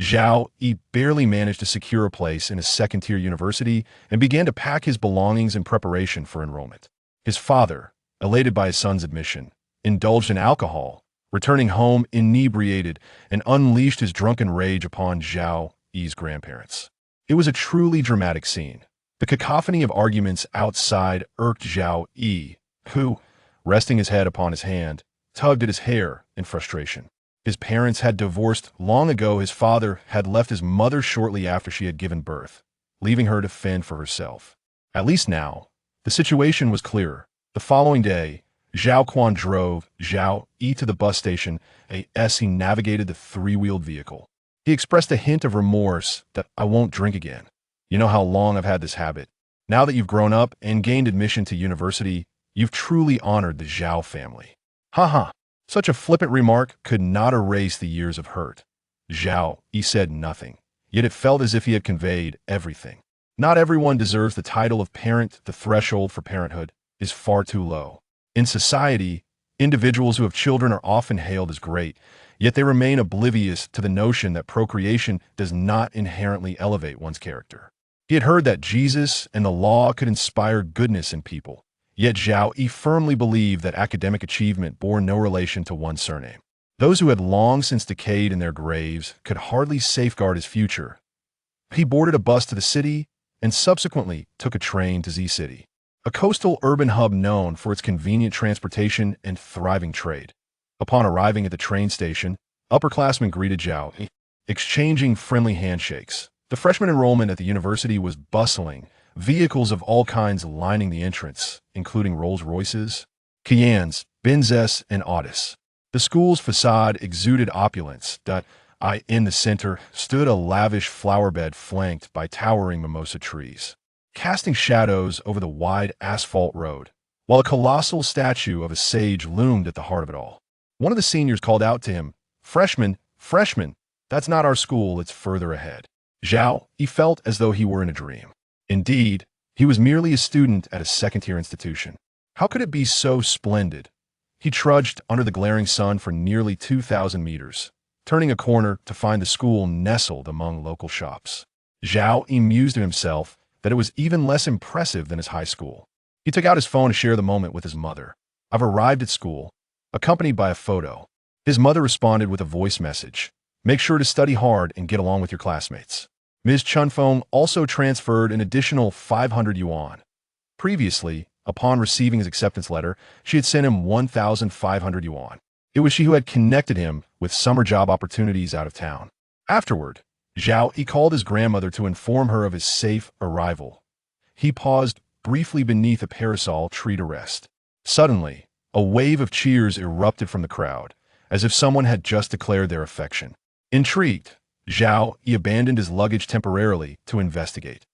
Zhao Yi barely managed to secure a place in a second-tier university and began to pack his belongings in preparation for enrollment. His father, elated by his son's admission, indulged in alcohol, returning home inebriated and unleashed his drunken rage upon Zhao Yi's grandparents. It was a truly dramatic scene. The cacophony of arguments outside irked Zhao Yi, who, resting his head upon his hand, tugged at his hair in frustration. His parents had divorced long ago. His father had left his mother shortly after she had given birth, leaving her to fend for herself. At least now, the situation was clearer. The following day, Zhao Quan drove Zhao Yi to the bus station as he navigated the three-wheeled vehicle. He expressed a hint of remorse that "I won't drink again. You know how long I've had this habit. Now that you've grown up and gained admission to university, you've truly honored the Zhao family." Haha. Such a flippant remark could not erase the years of hurt. Zhao Yi said nothing, yet it felt as if he had conveyed everything. Not everyone deserves the title of parent. The threshold for parenthood is far too low. In society, individuals who have children are often hailed as great, yet they remain oblivious to the notion that procreation does not inherently elevate one's character. He had heard that Jesus and the law could inspire goodness in people, yet Zhao Yi firmly believed that academic achievement bore no relation to one's surname. Those who had long since decayed in their graves could hardly safeguard his future. He boarded a bus to the city and subsequently took a train to Z-City, a coastal urban hub known for its convenient transportation and thriving trade. Upon arriving at the train station, upperclassmen greeted Zhao Yi, exchanging friendly handshakes. The freshman enrollment at the university was bustling, vehicles of all kinds lining the entrance, including Rolls-Royces, Cayennes, Benzes, and Audis. The school's facade exuded opulence. In the center stood a lavish flower bed flanked by towering mimosa trees, casting shadows over the wide asphalt road, while a colossal statue of a sage loomed at the heart of it all. One of the seniors called out to him, "Freshman, freshman, that's not our school, it's further ahead." Zhao Yi felt as though he were in a dream. Indeed, he was merely a student at a second-tier institution. How could it be so splendid? He trudged under the glaring sun for nearly 2,000 meters, turning a corner to find the school nestled among local shops. Zhao Yi mused to himself that it was even less impressive than his high school. He took out his phone to share the moment with his mother. "I've arrived at school," accompanied by a photo. His mother responded with a voice message. "Make sure to study hard and get along with your classmates." Ms. Chunfeng also transferred an additional 500 yuan. Previously, upon receiving his acceptance letter, she had sent him 1,500 yuan. It was she who had connected him with summer job opportunities out of town. Afterward, Zhao Yi called his grandmother to inform her of his safe arrival. He paused briefly beneath a parasol tree to rest. Suddenly, a wave of cheers erupted from the crowd, as if someone had just declared their affection. Intrigued, Zhao Yi abandoned his luggage temporarily to investigate.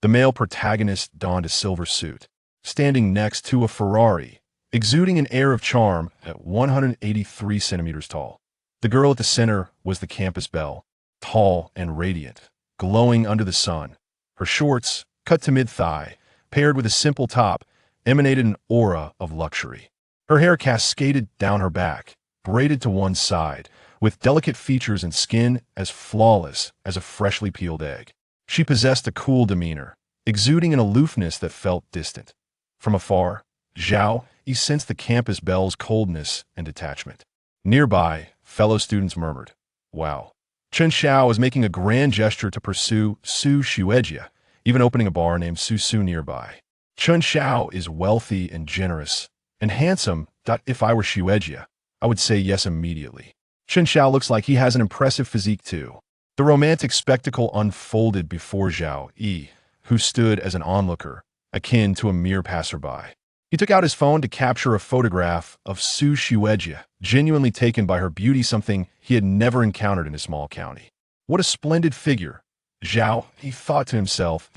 The male protagonist donned a silver suit, standing next to a Ferrari, exuding an air of charm at 183 centimeters tall. The girl at the center was the campus belle, tall and radiant, glowing under the sun. Her shorts, cut to mid-thigh, paired with a simple top, emanated an aura of luxury. Her hair cascaded down her back, braided to one side, with delicate features and skin as flawless as a freshly peeled egg. She possessed a cool demeanor, exuding an aloofness that felt distant. From afar, Zhao Yi sensed the campus belle's coldness and detachment. Nearby, fellow students murmured, "Wow." Chen Xiao was making a grand gesture to pursue Su Xuejia, even opening a bar named Su Su nearby. Chen Xiao is wealthy and generous, and handsome. If I were Xuejia, I would say yes immediately. Chen Xiao looks like he has an impressive physique too. The romantic spectacle unfolded before Zhao Yi, who stood as an onlooker, akin to a mere passerby. He took out his phone to capture a photograph of Su Xuejia, genuinely taken by her beauty, something he had never encountered in a small county. What a splendid figure, Zhao Yi thought to himself.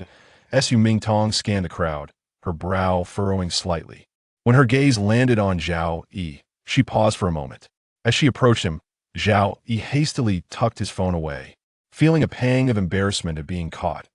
Su Mingtong scanned the crowd, her brow furrowing slightly. When her gaze landed on Zhao Yi, she paused for a moment. As she approached him, Zhao Yi hastily tucked his phone away, feeling a pang of embarrassment at being caught.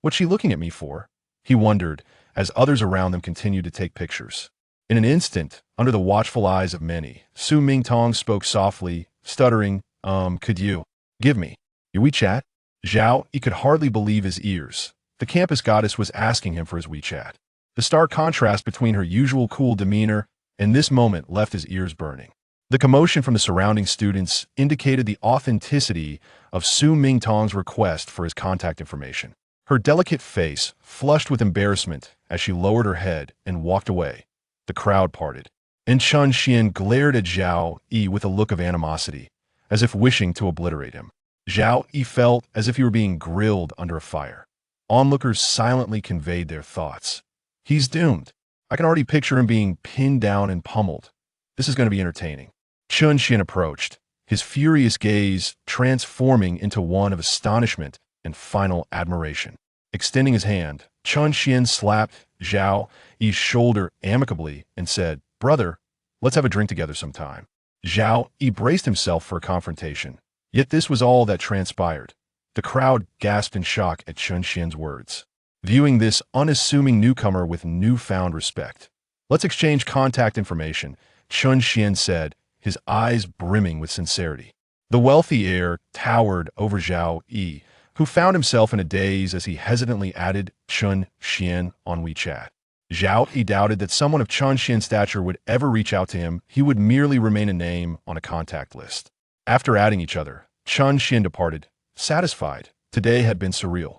"What's she looking at me for?" he wondered, as others around them continued to take pictures. In an instant, under the watchful eyes of many, Su Mingtong spoke softly, stuttering, could you give me Your WeChat? Zhao Yi could hardly believe his ears. The campus goddess was asking him for his WeChat. The stark contrast between her usual cool demeanor and this moment left his ears burning. The commotion from the surrounding students indicated the authenticity of Su Mingtong's request for his contact information. Her delicate face flushed with embarrassment as she lowered her head and walked away. The crowd parted, and Chun Xian glared at Zhao Yi with a look of animosity, as if wishing to obliterate him. Zhao Yi felt as if he were being grilled under a fire. Onlookers silently conveyed their thoughts. He's doomed. I can already picture him being pinned down and pummeled. This is going to be entertaining. Chun Xian approached, his furious gaze transforming into one of astonishment and final admiration. Extending his hand, Chun Xian slapped Zhao Yi's shoulder amicably and said, "Brother, let's have a drink together sometime." Zhao Yi braced himself for a confrontation, yet this was all that transpired. The crowd gasped in shock at Chun Xian's words, viewing this unassuming newcomer with newfound respect. "Let's exchange contact information," Chun Xian said, his eyes brimming with sincerity. The wealthy heir towered over Zhao Yi, who found himself in a daze as he hesitantly added Chun Xian on WeChat. Zhao Yi doubted that someone of Chun Xian's stature would ever reach out to him. He would merely remain a name on a contact list. After adding each other, Chun Xian departed, satisfied. Today had been surreal.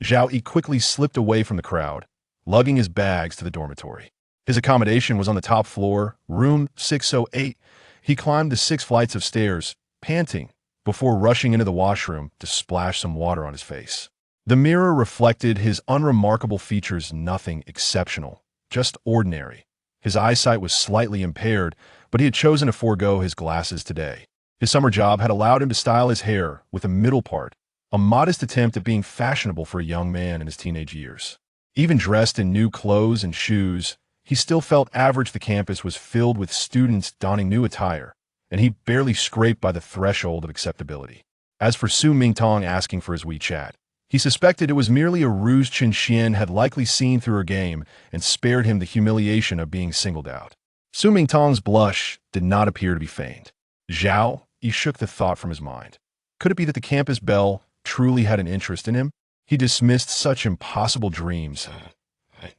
Zhao Yi quickly slipped away from the crowd, lugging his bags to the dormitory. His accommodation was on the top floor, room 608. He climbed the 6 flights of stairs, panting, before rushing into the washroom to splash some water on his face. The mirror reflected his unremarkable features, nothing exceptional, just ordinary. His eyesight was slightly impaired, but he had chosen to forego his glasses today. His summer job had allowed him to style his hair with a middle part, a modest attempt at being fashionable for a young man in his teenage years. Even dressed in new clothes and shoes, he still felt average. The campus was filled with students donning new attire, and he barely scraped by the threshold of acceptability. As for Su Mingtong asking for his WeChat, he suspected it was merely a ruse. Chun Xian had likely seen through her game and spared him the humiliation of being singled out. Su Mingtong's blush did not appear to be feigned. Zhao Yi shook the thought from his mind. Could it be that the campus belle truly had an interest in him? He dismissed such impossible dreams.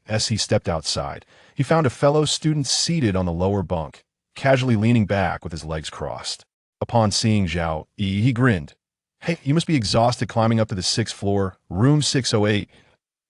As he stepped outside, he found a fellow student seated on the lower bunk, casually leaning back with his legs crossed. Upon seeing Zhao Yi, he grinned. "Hey, you must be exhausted climbing up to the 6th floor, room 608.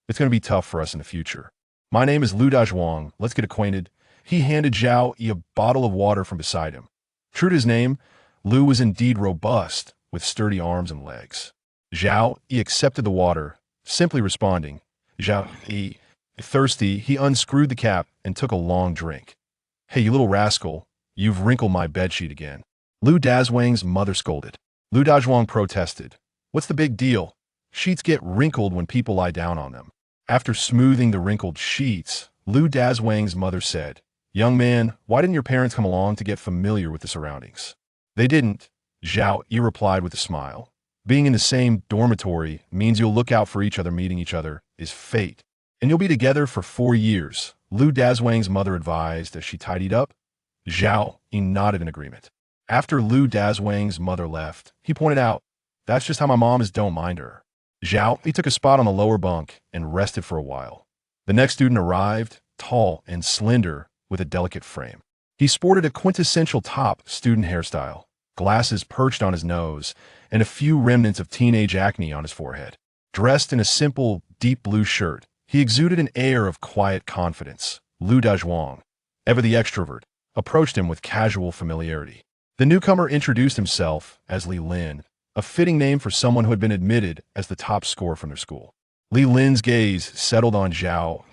It's going to be tough for us in the future. My name is Lu Dazhuang. Let's get acquainted." He handed Zhao Yi a bottle of water from beside him. True to his name, Lu was indeed robust, with sturdy arms and legs. Zhao Yi accepted the water, simply responding, "Zhao Yi." Thirsty, he unscrewed the cap and took a long drink. "Hey, you little rascal, you've wrinkled my bedsheet again." Lu Dazhuang's mother scolded. Lu Dazhuang protested. "What's the big deal? Sheets get wrinkled when people lie down on them." After smoothing the wrinkled sheets, Lu Dazhuang's mother said, "Young man, why didn't your parents come along to get familiar with the surroundings?" "They didn't," Zhao Yi replied with a smile. "Being in the same dormitory means you'll look out for each other. Meeting each other is fate. And you'll be together for 4 years, Lu Dazhuang's mother advised as she tidied up. Zhao Yi nodded in agreement. After Lu Dazhuang's mother left, he pointed out, "That's just how my mom is, don't mind her." Zhao Yi took a spot on the lower bunk and rested for a while. The next student arrived, tall and slender, with a delicate frame. He sported a quintessential top student hairstyle, glasses perched on his nose, and a few remnants of teenage acne on his forehead. Dressed in a simple, deep blue shirt, he exuded an air of quiet confidence. Lu Dazhuang, ever the extrovert, approached him with casual familiarity. The newcomer introduced himself as Li Lin, a fitting name for someone who had been admitted as the top scorer from their school. Li Lin's gaze settled on Zhao.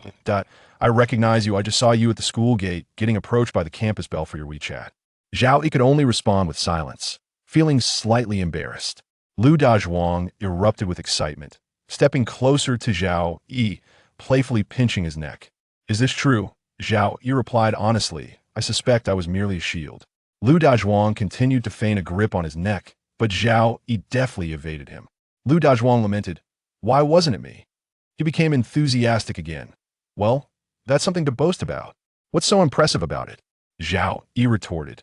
"I recognize you. I just saw you at the school gate, getting approached by the campus belle for your WeChat." Zhao Yi could only respond with silence, feeling slightly embarrassed. Lu Dazhuang erupted with excitement, stepping closer to Zhao Yi, playfully pinching his neck. "Is this true?" Zhao Yi replied honestly. "I suspect I was merely a shield." Lu Dazhuang continued to feign a grip on his neck, but Zhao Yi deftly evaded him. Lu Dazhuang lamented, "Why wasn't it me?" He became enthusiastic again. "Well, that's something to boast about. What's so impressive about it?" Zhao Yi retorted.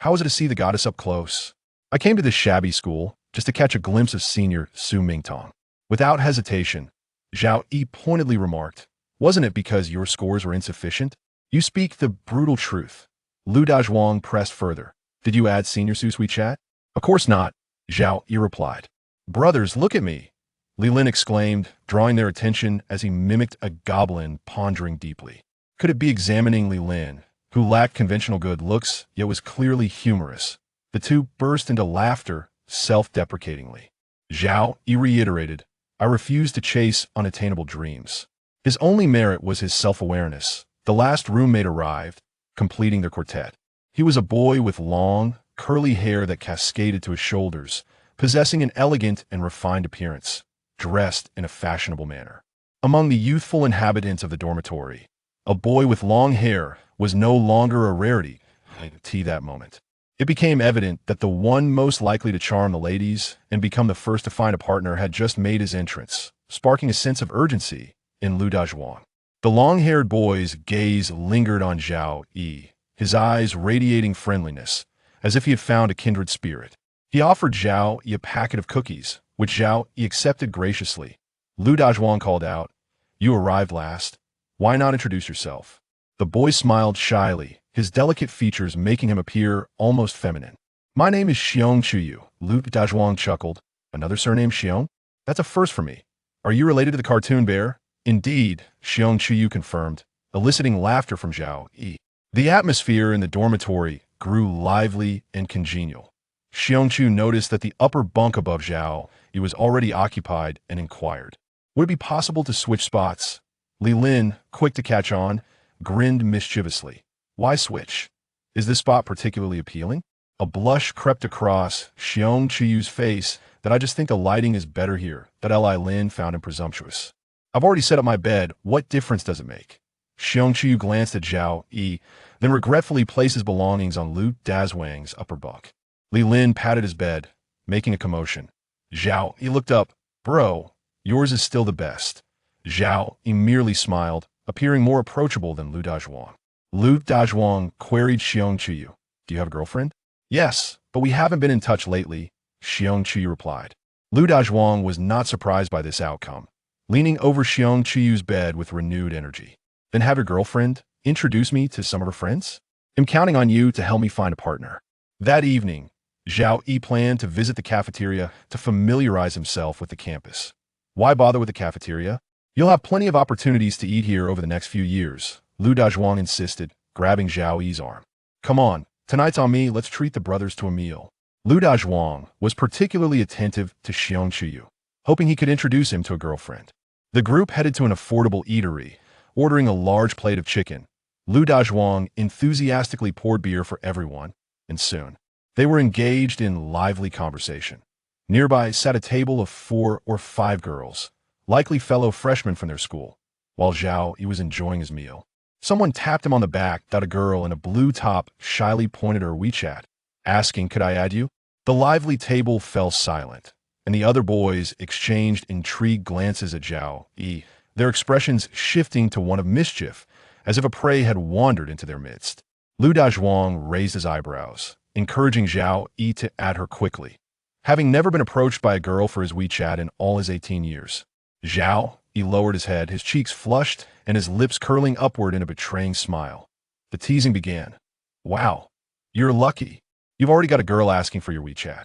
"How was it to see the goddess up close? I came to this shabby school, just to catch a glimpse of senior Su Mingtong. Without hesitation, Zhao Yi pointedly remarked, "Wasn't it because your scores were insufficient? You speak the brutal truth." Lu Dazhuang pressed further. "Did you add Senior Su's WeChat?" "Of course not," Zhao Yi replied. "Brothers, look at me," Li Lin exclaimed, drawing their attention as he mimicked a goblin pondering deeply. Could it be examining Li Lin, who lacked conventional good looks yet was clearly humorous? The two burst into laughter, self-deprecatingly. Zhao Yi reiterated, "I refuse to chase unattainable dreams." His only merit was his self-awareness. The last roommate arrived, completing their quartet. He was a boy with long, curly hair that cascaded to his shoulders, possessing an elegant and refined appearance, dressed in a fashionable manner. Among the youthful inhabitants of the dormitory, a boy with long hair was no longer a rarity at that moment. It became evident that the one most likely to charm the ladies and become the first to find a partner had just made his entrance, sparking a sense of urgency in Lu Dazhuang. The long-haired boy's gaze lingered on Zhao Yi, his eyes radiating friendliness, as if he had found a kindred spirit. He offered Zhao Yi a packet of cookies, which Zhao Yi accepted graciously. Lu Dazhuang called out, "You arrived last. Why not introduce yourself?" The boy smiled shyly, his delicate features making him appear almost feminine. "My name is Xiong Chuyu," Lu Dazhuang chuckled. "Another surname Xiong? That's a first for me. Are you related to the cartoon bear?" "Indeed," Xiong Chuyu confirmed, eliciting laughter from Zhao Yi. The atmosphere in the dormitory grew lively and congenial. Xiong Chu noticed that the upper bunk above Zhao Yi was already occupied and inquired, "Would it be possible to switch spots?" Li Lin, quick to catch on, grinned mischievously. "Why switch? Is this spot particularly appealing?" A blush crept across Xiong Chuyu's face that "I just think the lighting is better here," that Li Lin found him presumptuous. "I've already set up my bed. What difference does it make?" Xiong Chuyu glanced at Zhao Yi, then regretfully placed his belongings on Lu Dazhuang's upper bunk. Li Lin patted his bed, making a commotion. Zhao Yi looked up. "Bro, yours is still the best." Zhao Yi merely smiled, appearing more approachable than Lu Dazhuang. Lu Dazhuang queried Xiong Chuyu, "Do you have a girlfriend?" "Yes, but we haven't been in touch lately," Xiong Chuyu replied. Lu Dazhuang was not surprised by this outcome, leaning over Xiong Chuyu's bed with renewed energy. "Then have your girlfriend introduce me to some of her friends? I'm counting on you to help me find a partner." That evening, Zhao Yi planned to visit the cafeteria to familiarize himself with the campus. "Why bother with the cafeteria? You'll have plenty of opportunities to eat here over the next few years," Lu Dazhuang insisted, grabbing Zhao Yi's arm. "Come on, tonight's on me, let's treat the brothers to a meal." Lu Dazhuang was particularly attentive to Xiong Chuyu, hoping he could introduce him to a girlfriend. The group headed to an affordable eatery, ordering a large plate of chicken. Lu Dazhuang enthusiastically poured beer for everyone, and soon, they were engaged in lively conversation. Nearby sat a table of 4 or 5 girls, likely fellow freshmen from their school, while Zhao Yi was enjoying his meal. Someone tapped him on the back. A girl in a blue top shyly pointed her WeChat, asking, "Could I add you?" The lively table fell silent, and the other boys exchanged intrigued glances at Zhao Yi, their expressions shifting to one of mischief, as if a prey had wandered into their midst. Lu Dazhuang raised his eyebrows, encouraging Zhao Yi to add her quickly, having never been approached by a girl for his WeChat in all his 18 years. Zhao Yi lowered his head, his cheeks flushed and his lips curling upward in a betraying smile. The teasing began. "Wow, you're lucky. You've already got a girl asking for your WeChat."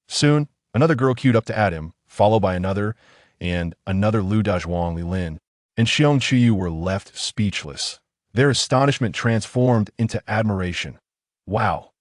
Soon, another girl queued up to add him, followed by another and another. Lu Dazhuang, Li Lin, and Xiong Chuyu were left speechless. Their astonishment transformed into admiration. "Wow,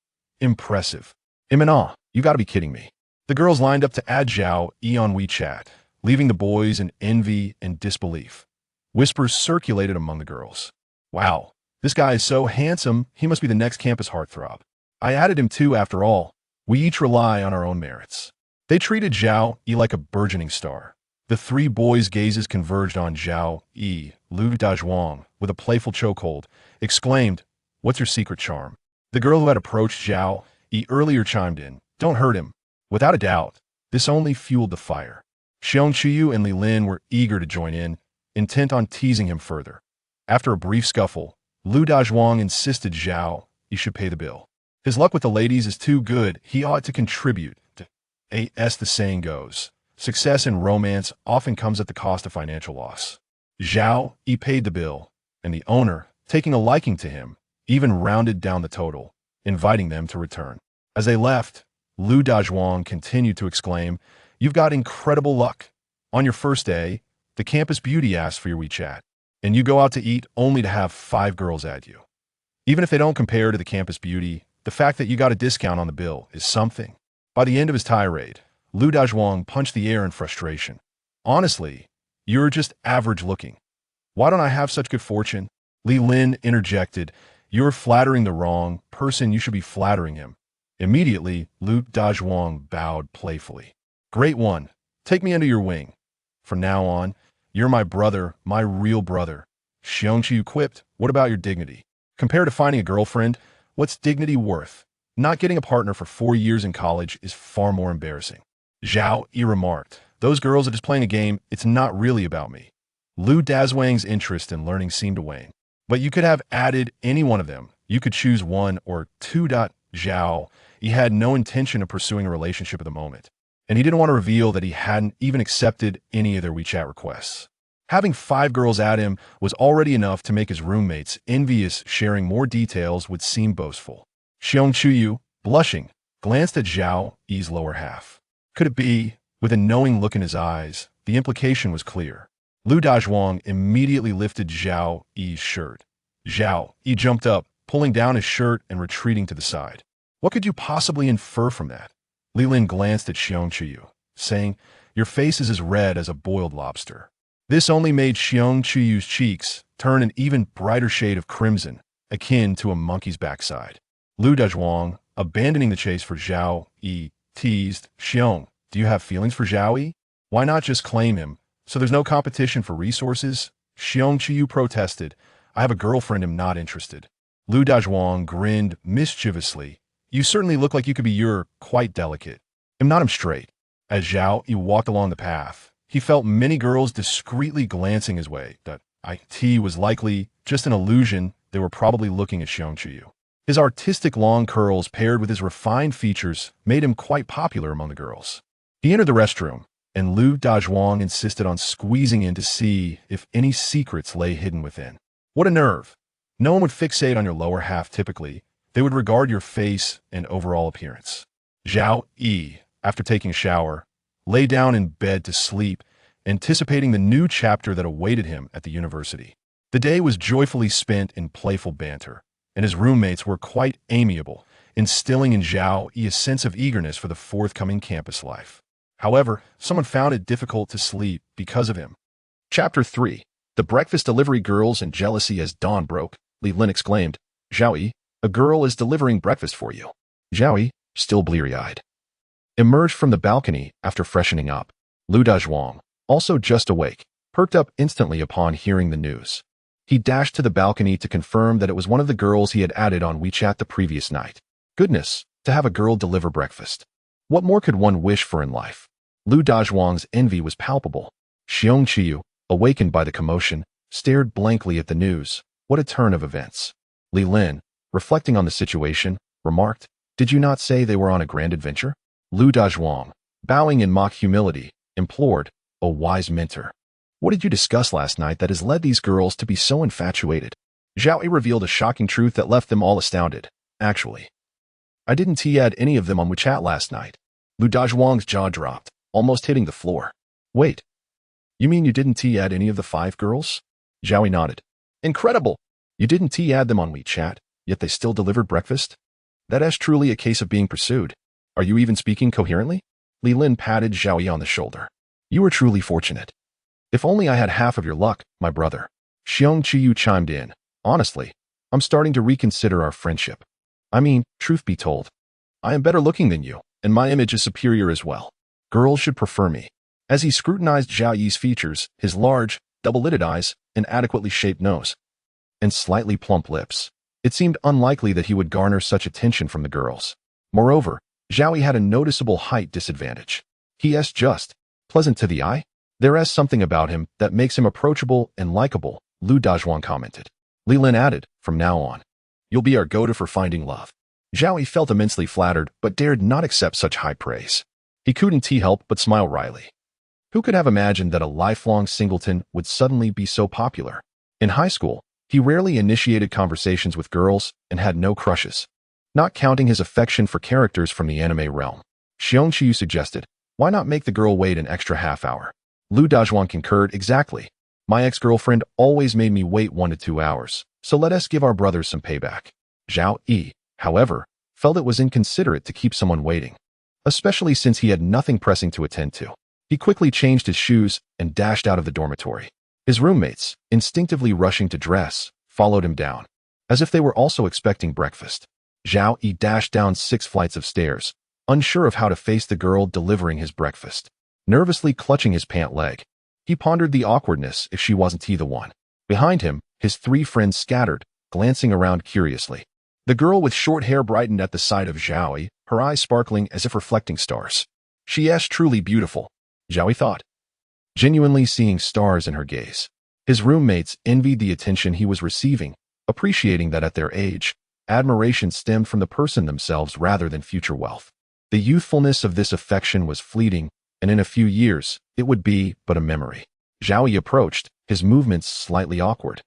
impressive. Imana, you gotta be kidding me." The girls lined up to add Zhao Yi on WeChat, leaving the boys in envy and disbelief. Whispers circulated among the girls. "Wow, this guy is so handsome, he must be the next campus heartthrob. I added him too after all. We each rely on our own merits." They treated Zhao Yi like a burgeoning star. The 3 boys' gazes converged on Zhao Yi. Lu Dazhuang, with a playful chokehold, exclaimed, "What's your secret charm?" The girl who had approached Zhao Yi earlier chimed in, "Don't hurt him." Without a doubt, this only fueled the fire. Xiong Chuyu and Li Lin were eager to join in, intent on teasing him further. After a brief scuffle, Lu Dazhuang insisted Zhao Yi should pay the bill. His luck with the ladies is too good, he ought to contribute. As the saying goes, success in romance often comes at the cost of financial loss. Zhao Yi paid the bill, and the owner, taking a liking to him, even rounded down the total, inviting them to return. As they left, Lu Dazhuang continued to exclaim, "You've got incredible luck. On your first day, the campus beauty asks for your WeChat, and you go out to eat only to have 5 girls add you. Even if they don't compare to the campus beauty, the fact that you got a discount on the bill is something." By the end of his tirade, Lu Dazhuang punched the air in frustration. "Honestly, you're just average looking. Why don't I have such good fortune?" Li Lin interjected, "You're flattering the wrong person. You should be flattering him." Immediately, Lu Dazhuang bowed playfully. "Great one. Take me under your wing. From now on, you're my brother, my real brother." Xiongqiu quipped, "What about your dignity? Compared to finding a girlfriend, what's dignity worth? Not getting a partner for 4 years in college is far more embarrassing." Zhao Yi remarked, "Those girls are just playing a game. It's not really about me." Lu Dazhuang's interest in learning seemed to wane. "But you could have added any one of them. You could choose 1 or 2. Zhao Yi had no intention of pursuing a relationship at the moment, and he didn't want to reveal that he hadn't even accepted any of their WeChat requests. Having 5 girls add him was already enough to make his roommates envious. Sharing more details would seem boastful. Xiongqiu, blushing, glanced at Zhao Yi's lower half. Could it be? With a knowing look in his eyes, the implication was clear. Lu Dazhuang immediately lifted Zhao Yi's shirt. Zhao Yi jumped up, pulling down his shirt and retreating to the side. "What could you possibly infer from that?" Li Lin glanced at Xiongqiu, saying, "Your face is as red as a boiled lobster." This only made Xiongqiu's cheeks turn an even brighter shade of crimson, akin to a monkey's backside. Lu Dazhuang, abandoning the chase for Zhao Yi, teased, "Xiong, do you have feelings for Zhao Yi? Why not just claim him, so there's no competition for resources?" Xiongqiu protested, "I have a girlfriend and am not interested." Lu Dazhuang grinned mischievously. "You certainly look like you could be. You're quite delicate. I'm not him straight." As Zhao Yi walked along the path, he felt many girls discreetly glancing his way. That it was likely just an illusion. They were probably looking at Xiongqiu. His artistic long curls paired with his refined features made him quite popular among the girls. He entered the restroom, and Lu Dazhuang insisted on squeezing in to see if any secrets lay hidden within. What a nerve! No one would fixate on your lower half typically. They would regard your face and overall appearance. Zhao Yi, after taking a shower, lay down in bed to sleep, anticipating the new chapter that awaited him at the university. The day was joyfully spent in playful banter, and his roommates were quite amiable, instilling in Zhao Yi a sense of eagerness for the forthcoming campus life. However, someone found it difficult to sleep because of him. Chapter 3. The breakfast delivery girls and jealousy as dawn broke, Li Lin exclaimed, "Zhao Yi, a girl is delivering breakfast for you." Zhao Yi, still bleary-eyed, emerged from the balcony after freshening up. Lu Dazhuang, also just awake, perked up instantly upon hearing the news. He dashed to the balcony to confirm that it was one of the girls he had added on WeChat the previous night. Goodness, to have a girl deliver breakfast. What more could one wish for in life? Lu Dazhuang's envy was palpable. Xiongqiu, awakened by the commotion, stared blankly at the news. What a turn of events. Li Lin, reflecting on the situation, remarked, "Did you not say they were on a grand adventure?" Lu Dazhuang, bowing in mock humility, implored, "O wise mentor, what did you discuss last night that has led these girls to be so infatuated?" Zhao Yi revealed a shocking truth that left them all astounded. "Actually, I didn't add any of them on WeChat last night." Lu Dazhuang's jaw dropped, almost hitting the floor. "Wait, you mean you didn't add any of the 5 girls? Zhao Yi nodded. "Incredible! You didn't add them on WeChat, yet they still delivered breakfast? That is truly a case of being pursued. Are you even speaking coherently?" Li Lin patted Zhao Yi on the shoulder. "You were truly fortunate. If only I had half of your luck, my brother." Xiongqiu chimed in. "Honestly, I'm starting to reconsider our friendship. I mean, truth be told, I am better looking than you, and my image is superior as well. Girls should prefer me." As he scrutinized Zhao Yi's features, his large, double-lidded eyes, and adequately shaped nose, and slightly plump lips, it seemed unlikely that he would garner such attention from the girls. Moreover, Zhao Yi had a noticeable height disadvantage. He is just pleasant to the eye. There is something about him that makes him approachable and likable, Lu Dazhuang commented. Li Lin added, "From now on, you'll be our go-to for finding love." Zhao Yi felt immensely flattered, but dared not accept such high praise. He couldn't help but smile wryly. Who could have imagined that a lifelong singleton would suddenly be so popular? In high school, he rarely initiated conversations with girls and had no crushes. Not counting his affection for characters from the anime realm. Xiong Qiu suggested, why not make the girl wait an extra half hour? Lu Dazhuan concurred, exactly. My ex-girlfriend always made me wait 1 to 2 hours, so let us give our brothers some payback. Zhao Yi, however, felt it was inconsiderate to keep someone waiting, especially since he had nothing pressing to attend to. He quickly changed his shoes and dashed out of the dormitory. His roommates, instinctively rushing to dress, followed him down, as if they were also expecting breakfast. Zhao Yi dashed down 6 flights of stairs, unsure of how to face the girl delivering his breakfast. Nervously clutching his pant leg, he pondered the awkwardness if she wasn't the one. Behind him, his 3 friends scattered, glancing around curiously. The girl with short hair brightened at the sight of Zhao Yi, her eyes sparkling as if reflecting stars. She is truly beautiful, Zhao Yi thought, genuinely seeing stars in her gaze. His roommates envied the attention he was receiving, appreciating that at their age, admiration stemmed from the person themselves rather than future wealth. The youthfulness of this affection was fleeting, and in a few years, it would be but a memory. Zhao Yi approached, his movements slightly awkward.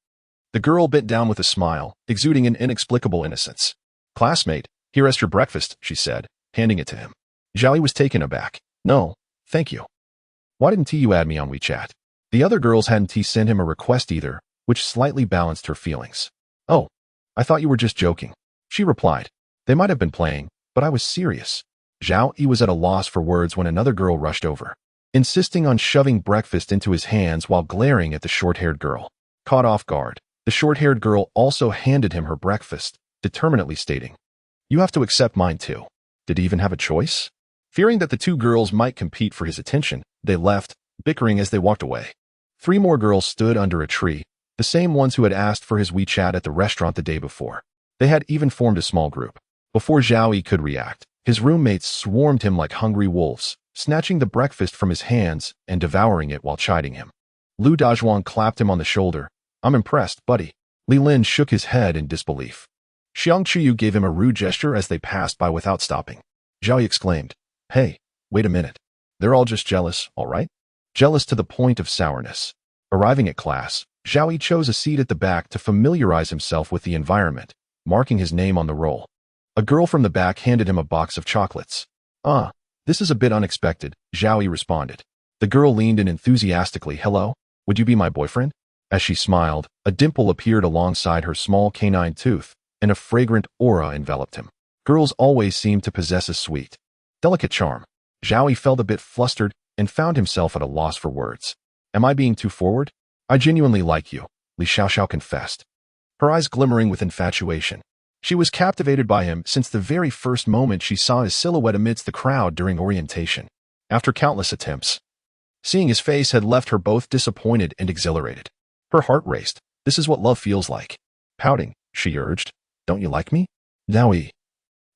The girl bent down with a smile, exuding an inexplicable innocence. Classmate, here is your breakfast, she said, handing it to him. Zhao Yi was taken aback. No, thank you. Why didn't you add me on WeChat? The other girls hadn't sent him a request either, which slightly balanced her feelings. Oh, I thought you were just joking, she replied. They might have been playing, but I was serious. Zhao Yi was at a loss for words when another girl rushed over, insisting on shoving breakfast into his hands while glaring at the short-haired girl. Caught off guard, the short-haired girl also handed him her breakfast, determinedly stating, you have to accept mine too. Did he even have a choice? Fearing that the 2 girls might compete for his attention, they left, bickering as they walked away. 3 more girls stood under a tree, the same ones who had asked for his WeChat at the restaurant the day before. They had even formed a small group. Before Zhao Yi could react, his roommates swarmed him like hungry wolves, snatching the breakfast from his hands and devouring it while chiding him. Lu Dazhuan clapped him on the shoulder. I'm impressed, buddy. Li Lin shook his head in disbelief. Xiang Qiu gave him a rude gesture as they passed by without stopping. Zhao Yi exclaimed, hey, wait a minute. They're all just jealous, all right? Jealous to the point of sourness. Arriving at class, Zhao Yi chose a seat at the back to familiarize himself with the environment, marking his name on the roll. A girl from the back handed him a box of chocolates. This is a bit unexpected, Zhao Yi responded. The girl leaned in enthusiastically. Hello, would you be my boyfriend? As she smiled, a dimple appeared alongside her small canine tooth, and a fragrant aura enveloped him. Girls always seemed to possess a sweet, delicate charm. Zhao Yi felt a bit flustered and found himself at a loss for words. Am I being too forward? I genuinely like you, Li Xiaoxiao confessed, her eyes glimmering with infatuation. She was captivated by him since the very first moment she saw his silhouette amidst the crowd during orientation. After countless attempts, seeing his face had left her both disappointed and exhilarated. Her heart raced. This is what love feels like. Pouting, she urged. Don't you like me? Zhao Yi,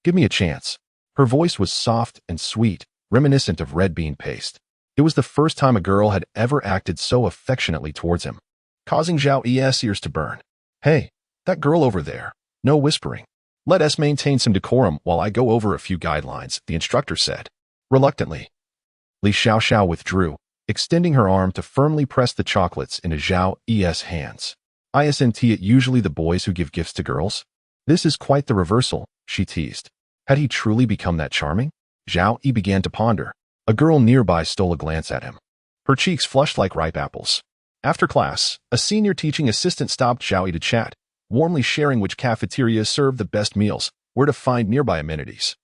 give me a chance. Her voice was soft and sweet, reminiscent of red bean paste. It was the first time a girl had ever acted so affectionately towards him, causing Zhao Yi's ears to burn. Hey, that girl over there. No whispering. Let us maintain some decorum while I go over a few guidelines, the instructor said. Reluctantly, Li Xiaoxiao withdrew, extending her arm to firmly press the chocolates into Zhao Yi's hands. Isn't it usually the boys who give gifts to girls? This is quite the reversal, she teased. Had he truly become that charming? Zhao Yi began to ponder. A girl nearby stole a glance at him. Her cheeks flushed like ripe apples. After class, a senior teaching assistant stopped Zhao Yi to chat, warmly sharing which cafeterias served the best meals, where to find nearby amenities,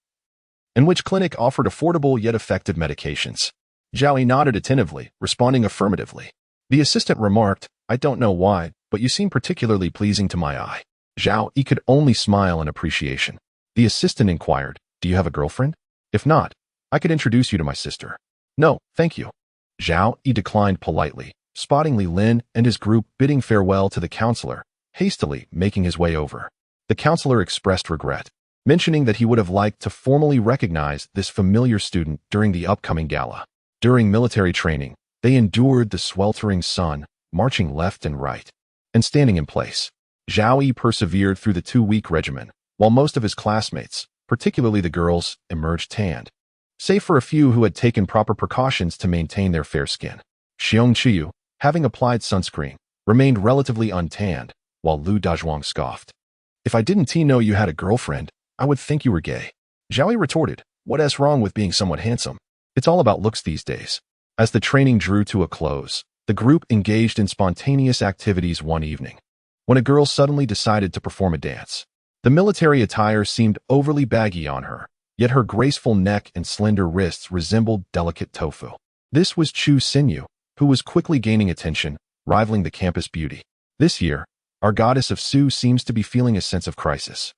and which clinic offered affordable yet effective medications. Zhao Yi nodded attentively, responding affirmatively. The assistant remarked, I don't know why, but you seem particularly pleasing to my eye. Zhao Yi could only smile in appreciation. The assistant inquired, do you have a girlfriend? If not, I could introduce you to my sister. No, thank you. Zhao Yi declined politely, spotting Li Lin and his group bidding farewell to the counselor, hastily making his way over. The counselor expressed regret, mentioning that he would have liked to formally recognize this familiar student during the upcoming gala. During military training, they endured the sweltering sun, marching left and right, and standing in place. Zhao Yi persevered through the 2-week regimen, while most of his classmates, particularly the girls, emerged tanned. save for a few who had taken proper precautions to maintain their fair skin. Xiong Qiyu, having applied sunscreen, remained relatively untanned, while Lu Dazhuang scoffed. If I didn't know you had a girlfriend, I would think you were gay. Zhao Yi retorted, what's wrong with being somewhat handsome? It's all about looks these days. As the training drew to a close, the group engaged in spontaneous activities one evening, when a girl suddenly decided to perform a dance. The military attire seemed overly baggy on her, yet her graceful neck and slender wrists resembled delicate tofu. This was Chu Xinyu, who was quickly gaining attention, rivaling the campus beauty. This year, our goddess of Su seems to be feeling a sense of crisis.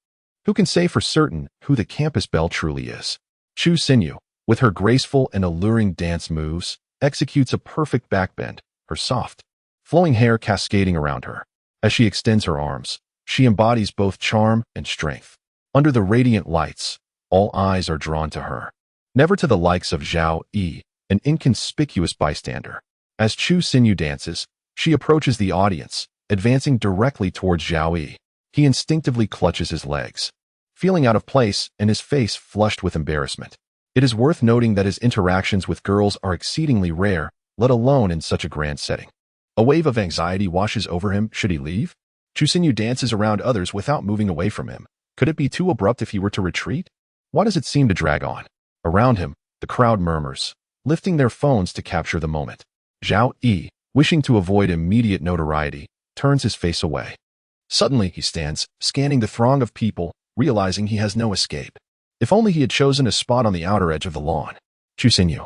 Who can say for certain who the campus belle truly is? Chu Xinyu, with her graceful and alluring dance moves, executes a perfect backbend, her soft, flowing hair cascading around her. As she extends her arms, she embodies both charm and strength. Under the radiant lights, all eyes are drawn to her, never to the likes of Zhao Yi, an inconspicuous bystander. As Chu Xinyu dances, she approaches the audience, advancing directly towards Zhao Yi. He instinctively clutches his legs, feeling out of place and his face flushed with embarrassment. It is worth noting that his interactions with girls are exceedingly rare, let alone in such a grand setting. A wave of anxiety washes over him should he leave. Chu Xinyu dances around others without moving away from him. Could it be too abrupt if he were to retreat? Why does it seem to drag on? Around him, the crowd murmurs, lifting their phones to capture the moment. Zhao Yi, wishing to avoid immediate notoriety, turns his face away. Suddenly he stands, scanning the throng of people, realizing he has no escape. If only he had chosen a spot on the outer edge of the lawn. Chu Xinyu,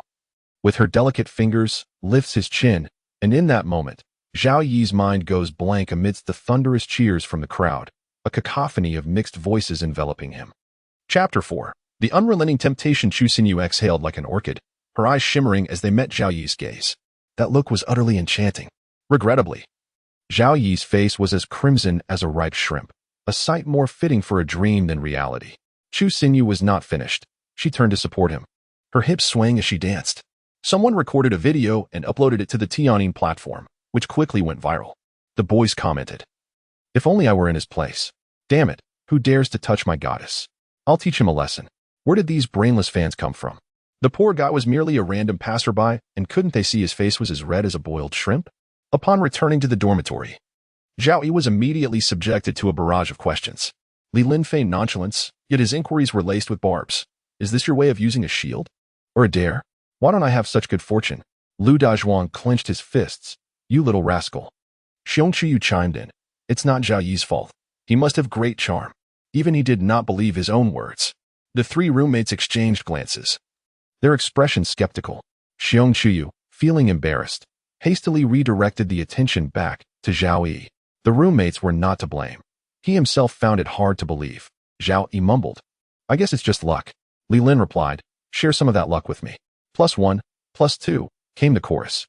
with her delicate fingers, lifts his chin, and in that moment, Zhao Yi's mind goes blank amidst the thunderous cheers from the crowd, a cacophony of mixed voices enveloping him. Chapter 4. The unrelenting temptation. Chu Xinyu exhaled like an orchid, her eyes shimmering as they met Zhao Yi's gaze. That look was utterly enchanting. Regrettably, Zhao Yi's face was as crimson as a ripe shrimp, a sight more fitting for a dream than reality. Chu Xinyu was not finished. She turned to support him, her hips swaying as she danced. Someone recorded a video and uploaded it to the Tianyin platform, which quickly went viral. The boys commented, if only I were in his place. Damn it, who dares to touch my goddess? I'll teach him a lesson. Where did these brainless fans come from? The poor guy was merely a random passerby, and couldn't they see his face was as red as a boiled shrimp? Upon returning to the dormitory, Zhao Yi was immediately subjected to a barrage of questions. Li Lin feigned nonchalance, yet his inquiries were laced with barbs. Is this your way of using a shield? Or a dare? Why don't I have such good fortune? Lu Dazhuang clenched his fists. You little rascal. Xiong Qiyu chimed in. It's not Zhao Yi's fault. He must have great charm. Even he did not believe his own words. The three roommates exchanged glances, their expressions skeptical. Xiong Qiyu, feeling embarrassed, hastily redirected the attention back to Zhao Yi. The roommates were not to blame. He himself found it hard to believe. Zhao Yi mumbled, I guess it's just luck. Li Lin replied, share some of that luck with me. +1, +2, came the chorus.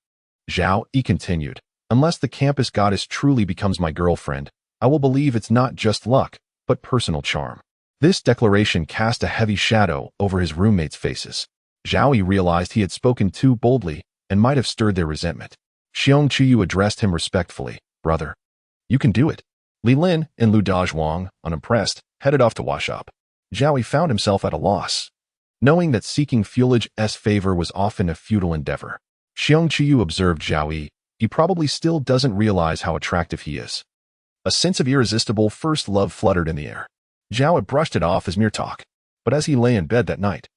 Zhao Yi continued, unless the campus goddess truly becomes my girlfriend, I will believe it's not just luck, but personal charm. This declaration cast a heavy shadow over his roommates' faces. Zhao Yi realized he had spoken too boldly and might have stirred their resentment. Xiong Qiyu addressed him respectfully, brother. You can do it. Li Lin and Lu Dazhuang, unimpressed, headed off to wash up. Zhao Yi found himself at a loss, knowing that seeking Fulige's favor was often a futile endeavor. Xiong Qiyu observed Zhao Yi. He probably still doesn't realize how attractive he is. A sense of irresistible first love fluttered in the air. Zhao had brushed it off as mere talk, but as he lay in bed that night,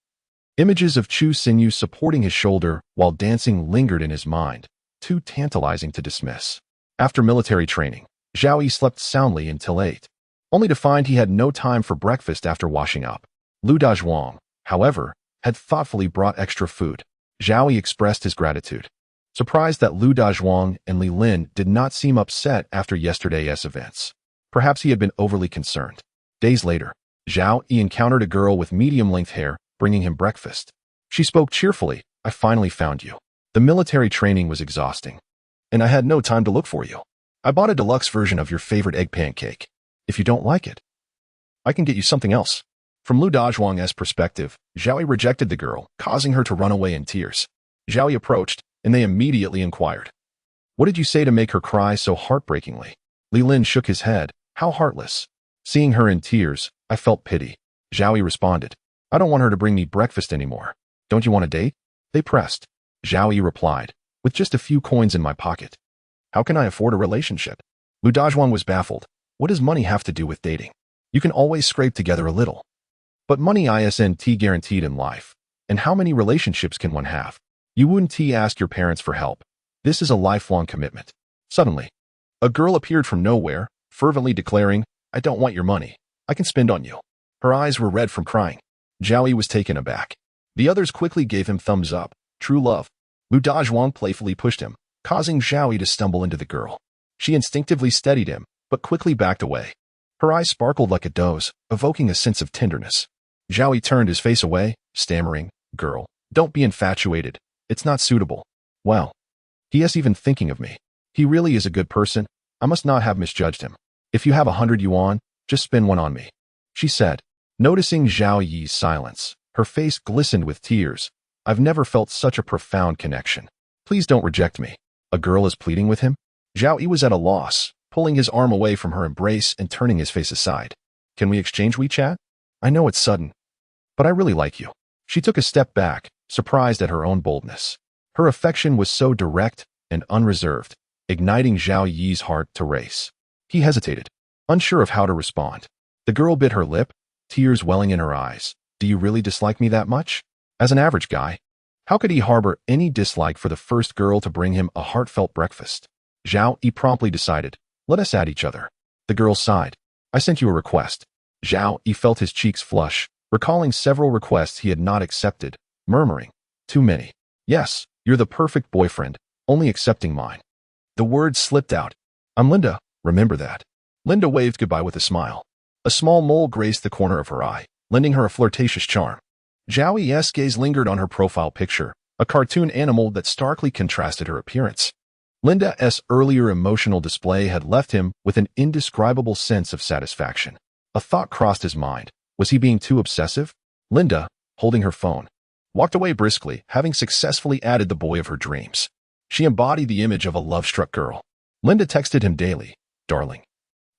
images of Chu Xinyu supporting his shoulder while dancing lingered in his mind, too tantalizing to dismiss. After military training, Zhao Yi slept soundly until 8, only to find he had no time for breakfast after washing up. Lu Dazhuang, however, had thoughtfully brought extra food. Zhao Yi expressed his gratitude, surprised that Lu Dazhuang and Li Lin did not seem upset after yesterday's events. Perhaps he had been overly concerned. Days later, Zhao Yi encountered a girl with medium-length hair, bringing him breakfast. She spoke cheerfully, I finally found you. The military training was exhausting, and I had no time to look for you. I bought a deluxe version of your favorite egg pancake. If you don't like it, I can get you something else. From Lu Dazhuang's perspective, Zhao Yi rejected the girl, causing her to run away in tears. Zhao Yi approached, and they immediately inquired, what did you say to make her cry so heartbreakingly? Li Lin shook his head, how heartless. Seeing her in tears, I felt pity. Zhao Yi responded, I don't want her to bring me breakfast anymore. Don't you want a date? They pressed. Zhao Yi replied, with just a few coins in my pocket. How can I afford a relationship? Lu Dajhuang was baffled. What does money have to do with dating? You can always scrape together a little. But money isn't guaranteed in life. And how many relationships can one have? You wouldn't ask your parents for help. This is a lifelong commitment. Suddenly, a girl appeared from nowhere, fervently declaring, I don't want your money. I can spend on you. Her eyes were red from crying. Zhao Yi was taken aback. The others quickly gave him thumbs up. True love. Lu Dajhuang playfully pushed him, causing Zhao Yi to stumble into the girl. She instinctively steadied him, but quickly backed away. Her eyes sparkled like a doe's, evoking a sense of tenderness. Zhao Yi turned his face away, stammering, Girl, don't be infatuated. It's not suitable. Well, he is even thinking of me. He really is a good person. I must not have misjudged him. If you have 100 yuan, just spend one on me, she said. Noticing Zhao Yi's silence, her face glistened with tears. I've never felt such a profound connection. Please don't reject me. A girl is pleading with him? Zhao Yi was at a loss, pulling his arm away from her embrace and turning his face aside. Can we exchange WeChat? I know it's sudden, but I really like you. She took a step back, surprised at her own boldness. Her affection was so direct and unreserved, igniting Zhao Yi's heart to race. He hesitated, unsure of how to respond. The girl bit her lip, tears welling in her eyes. Do you really dislike me that much? As an average guy, how could he harbor any dislike for the first girl to bring him a heartfelt breakfast? Zhao Yi promptly decided, let us add each other. The girl sighed. I sent you a request. Zhao Yi felt his cheeks flush, recalling several requests he had not accepted, murmuring, too many. Yes, you're the perfect boyfriend, only accepting mine. The words slipped out. I'm Linda, remember that. Linda waved goodbye with a smile. A small mole grazed the corner of her eye, lending her a flirtatious charm. Zhao Yi's gaze lingered on her profile picture, a cartoon animal that starkly contrasted her appearance. Linda's earlier emotional display had left him with an indescribable sense of satisfaction. A thought crossed his mind. Was he being too obsessive? Linda, holding her phone, walked away briskly, having successfully added the boy of her dreams. She embodied the image of a love-struck girl. Linda texted him daily, Darling,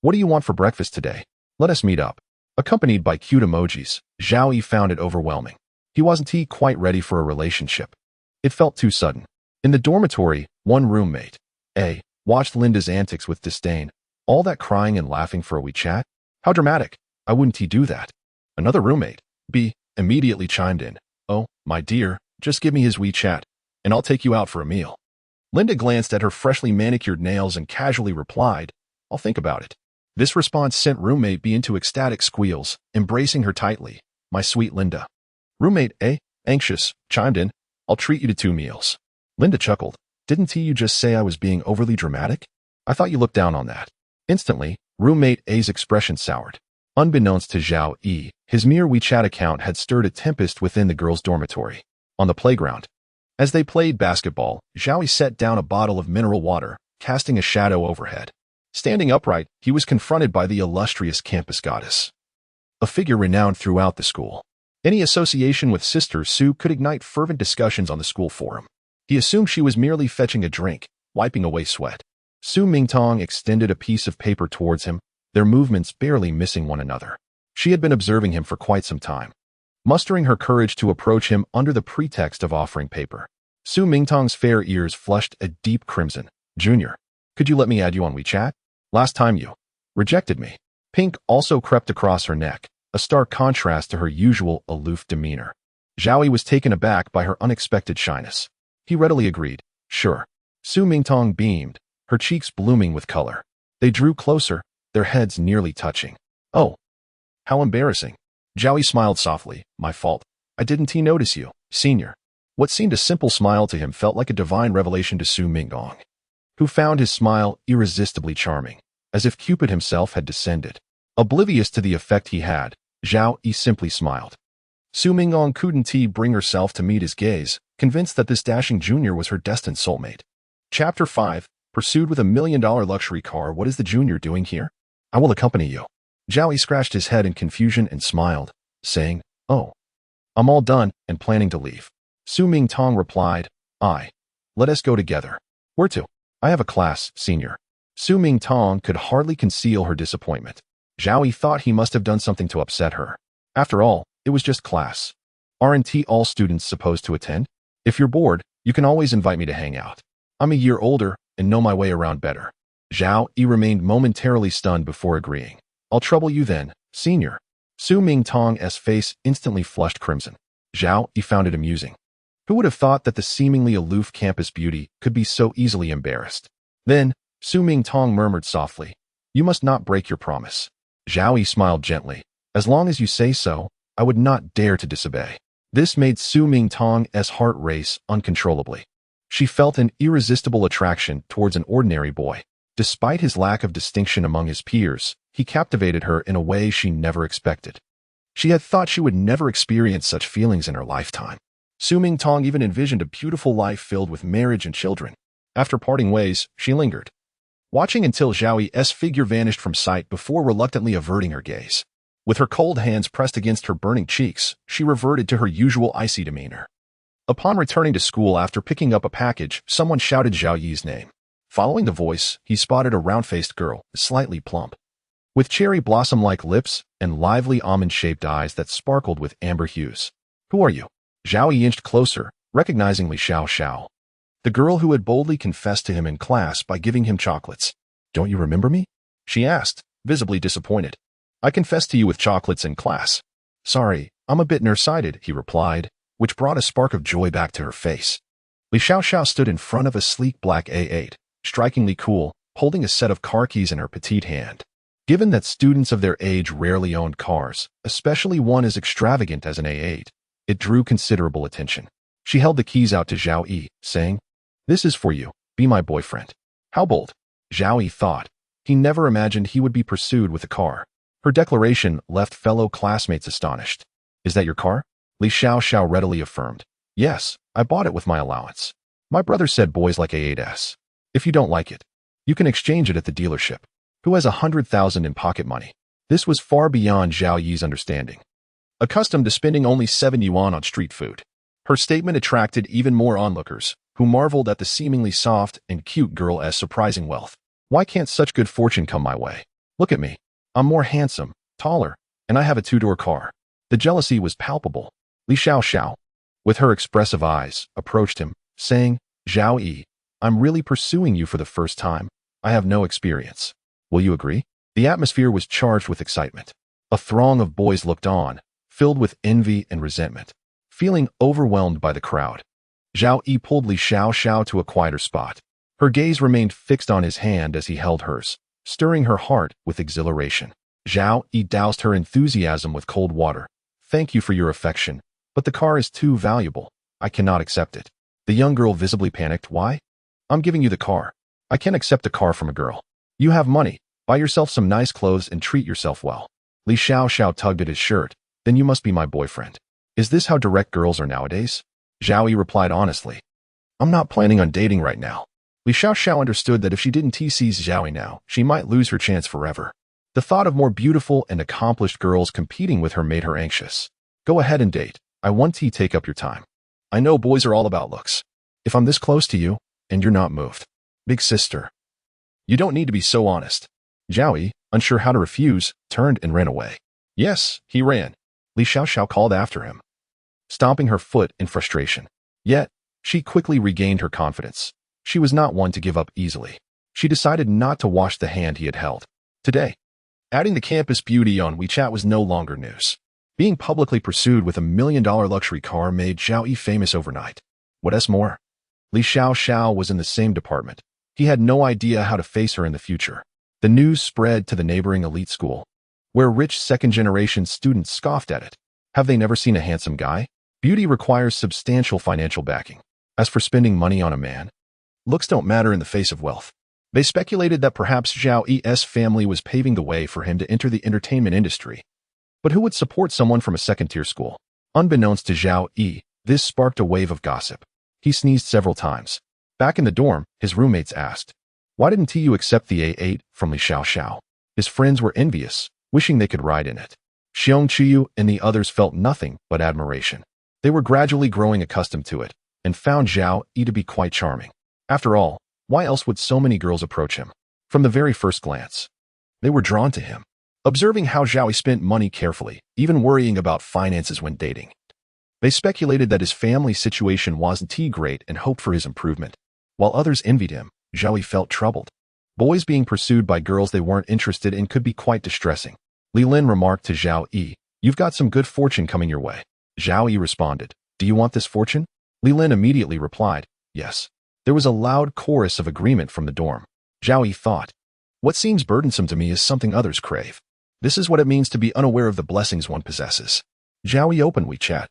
what do you want for breakfast today? Let us meet up. Accompanied by cute emojis, Zhao Yi found it overwhelming. He wasn't quite ready for a relationship. It felt too sudden. In the dormitory, one roommate, A, watched Linda's antics with disdain. All that crying and laughing for a WeChat? How dramatic. Why wouldn't he do that? Another roommate, B, immediately chimed in. Oh, my dear, just give me his WeChat, and I'll take you out for a meal. Linda glanced at her freshly manicured nails and casually replied, I'll think about it. This response sent roommate B into ecstatic squeals, embracing her tightly. My sweet Linda. Roommate A, anxious, chimed in. I'll treat you to 2 meals. Linda chuckled. Didn't you just say I was being overly dramatic? I thought you looked down on that. Instantly, roommate A's expression soured. Unbeknownst to Zhao Yi, his mere WeChat account had stirred a tempest within the girls' dormitory. On the playground, as they played basketball, Zhao Yi set down a bottle of mineral water, casting a shadow overhead. Standing upright, he was confronted by the illustrious campus goddess, a figure renowned throughout the school. Any association with Sister Su could ignite fervent discussions on the school forum. He assumed she was merely fetching a drink, wiping away sweat. Su Mingtong extended a piece of paper towards him, their movements barely missing one another. She had been observing him for quite some time, mustering her courage to approach him under the pretext of offering paper. Su Mingtong's fair ears flushed a deep crimson. Junior, could you let me add you on WeChat? Last time you rejected me. Pink also crept across her neck, a stark contrast to her usual aloof demeanor. Zhao Yi was taken aback by her unexpected shyness. He readily agreed. Sure. Su Mingtong beamed, her cheeks blooming with color. They drew closer, their heads nearly touching. Oh, how embarrassing. Zhao Yi smiled softly. My fault. I didn't notice you, senior. What seemed a simple smile to him felt like a divine revelation to Su Mingtong, who found his smile irresistibly charming, as if Cupid himself had descended. Oblivious to the effect he had, Zhao Yi simply smiled. Su Mingtong couldn't bring herself to meet his gaze, convinced that this dashing junior was her destined soulmate. Chapter 5, Pursued with $1 million luxury car. What is the junior doing here? I will accompany you. Zhao Yi scratched his head in confusion and smiled, saying, Oh, I'm all done and planning to leave. Su Mingtong replied, Let us go together. Where to? I have a class, senior. Su Mingtong could hardly conceal her disappointment. Zhao Yi thought he must have done something to upset her. After all, it was just class. Aren't all students supposed to attend? If you're bored, you can always invite me to hang out. I'm a year older and know my way around better. Zhao Yi remained momentarily stunned before agreeing. I'll trouble you then, senior. Su Mingtong's face instantly flushed crimson. Zhao Yi found it amusing. Who would have thought that the seemingly aloof campus beauty could be so easily embarrassed? Then, Su Mingtong murmured softly, you must not break your promise. Zhao Yi smiled gently. As long as you say so, I would not dare to disobey. This made Su Mingtong's heart race uncontrollably. She felt an irresistible attraction towards an ordinary boy. Despite his lack of distinction among his peers, he captivated her in a way she never expected. She had thought she would never experience such feelings in her lifetime. Su Mingtong even envisioned a beautiful life filled with marriage and children. After parting ways, she lingered, watching until Zhao Yi's figure vanished from sight before reluctantly averting her gaze. With her cold hands pressed against her burning cheeks, she reverted to her usual icy demeanor. Upon returning to school after picking up a package, someone shouted Zhao Yi's name. Following the voice, he spotted a round-faced girl, slightly plump, with cherry blossom-like lips and lively almond-shaped eyes that sparkled with amber hues. Who are you? Zhao Yi inched closer, recognizing Li Xiao, the girl who had boldly confessed to him in class by giving him chocolates. Don't you remember me? She asked, visibly disappointed. I confessed to you with chocolates in class. Sorry, I'm a bit nearsighted, he replied, which brought a spark of joy back to her face. Li Xiao stood in front of a sleek black A8, strikingly cool, holding a set of car keys in her petite hand. Given that students of their age rarely owned cars, especially one as extravagant as an A8, it drew considerable attention. She held the keys out to Zhao Yi, saying, This is for you, be my boyfriend. How bold, Zhao Yi thought. He never imagined he would be pursued with a car. Her declaration left fellow classmates astonished. Is that your car? Li Xiao readily affirmed. Yes, I bought it with my allowance. My brother said boys like A8s. If you don't like it, you can exchange it at the dealership. Who has 100,000 in pocket money? This was far beyond Zhao Yi's understanding. Accustomed to spending only 7 yuan on street food, her statement attracted even more onlookers, who marveled at the seemingly soft and cute girl's surprising wealth. Why can't such good fortune come my way? Look at me. I'm more handsome, taller, and I have a 2-door car. The jealousy was palpable. Li Xiao, with her expressive eyes, approached him, saying, Zhao Yi, I'm really pursuing you for the first time. I have no experience. Will you agree? The atmosphere was charged with excitement. A throng of boys looked on, filled with envy and resentment. Feeling overwhelmed by the crowd, Zhao Yi pulled Li Xiao to a quieter spot. Her gaze remained fixed on his hand as he held hers, stirring her heart with exhilaration. Zhao Yi doused her enthusiasm with cold water. Thank you for your affection, but the car is too valuable. I cannot accept it. The young girl visibly panicked. Why? I'm giving you the car. I can't accept a car from a girl. You have money. Buy yourself some nice clothes and treat yourself well. Li Xiao tugged at his shirt. Then you must be my boyfriend. Is this how direct girls are nowadays? Zhao Yi replied honestly. I'm not planning on dating right now. Li Xiao understood that if she didn't tease Zhao Yi now, she might lose her chance forever. The thought of more beautiful and accomplished girls competing with her made her anxious. Go ahead and date. I want to take up your time. I know boys are all about looks. If I'm this close to you, and you're not moved. Big sister. You don't need to be so honest. Zhao Yi, unsure how to refuse, turned and ran away. Yes, he ran. Li Xiao called after him, stomping her foot in frustration. Yet, she quickly regained her confidence. She was not one to give up easily. She decided not to wash the hand he had held. Today, adding the campus beauty on WeChat was no longer news. Being publicly pursued with $1 million luxury car made Zhao Yi famous overnight. What's more, Li Xiao was in the same department. He had no idea how to face her in the future. The news spread to the neighboring elite school, where rich second-generation students scoffed at it. Have they never seen a handsome guy? Beauty requires substantial financial backing. As for spending money on a man, looks don't matter in the face of wealth. They speculated that perhaps Zhao Yi's family was paving the way for him to enter the entertainment industry. But who would support someone from a second-tier school? Unbeknownst to Zhao Yi, this sparked a wave of gossip. He sneezed several times. Back in the dorm, his roommates asked, Why didn't you accept the A8 from Li Xiao? His friends were envious, wishing they could ride in it. Xiong Chuyu and the others felt nothing but admiration. They were gradually growing accustomed to it, and found Zhao Yi to be quite charming. After all, why else would so many girls approach him? From the very first glance, they were drawn to him. Observing how Zhao Yi spent money carefully, even worrying about finances when dating, They speculated that his family situation wasn't too great and hoped for his improvement. While others envied him, Zhao Yi felt troubled. Boys being pursued by girls they weren't interested in could be quite distressing. Li Lin remarked to Zhao Yi, "You've got some good fortune coming your way." Zhao Yi responded, "Do you want this fortune?" Li Lin immediately replied, "Yes." There was a loud chorus of agreement from the dorm. Zhao Yi thought, "What seems burdensome to me is something others crave. This is what it means to be unaware of the blessings one possesses." Zhao Yi opened WeChat.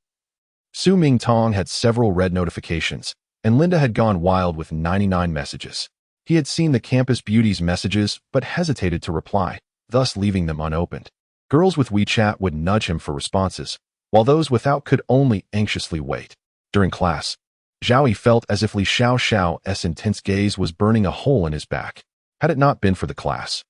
Su Mingtong had several red notifications, and Linda had gone wild with 99 messages. He had seen the campus beauties messages but hesitated to reply, thus leaving them unopened. Girls with WeChat would nudge him for responses, while those without could only anxiously wait. During class, Zhao Yi felt as if Li Xiaoxiao's intense gaze was burning a hole in his back. Had it not been for the class,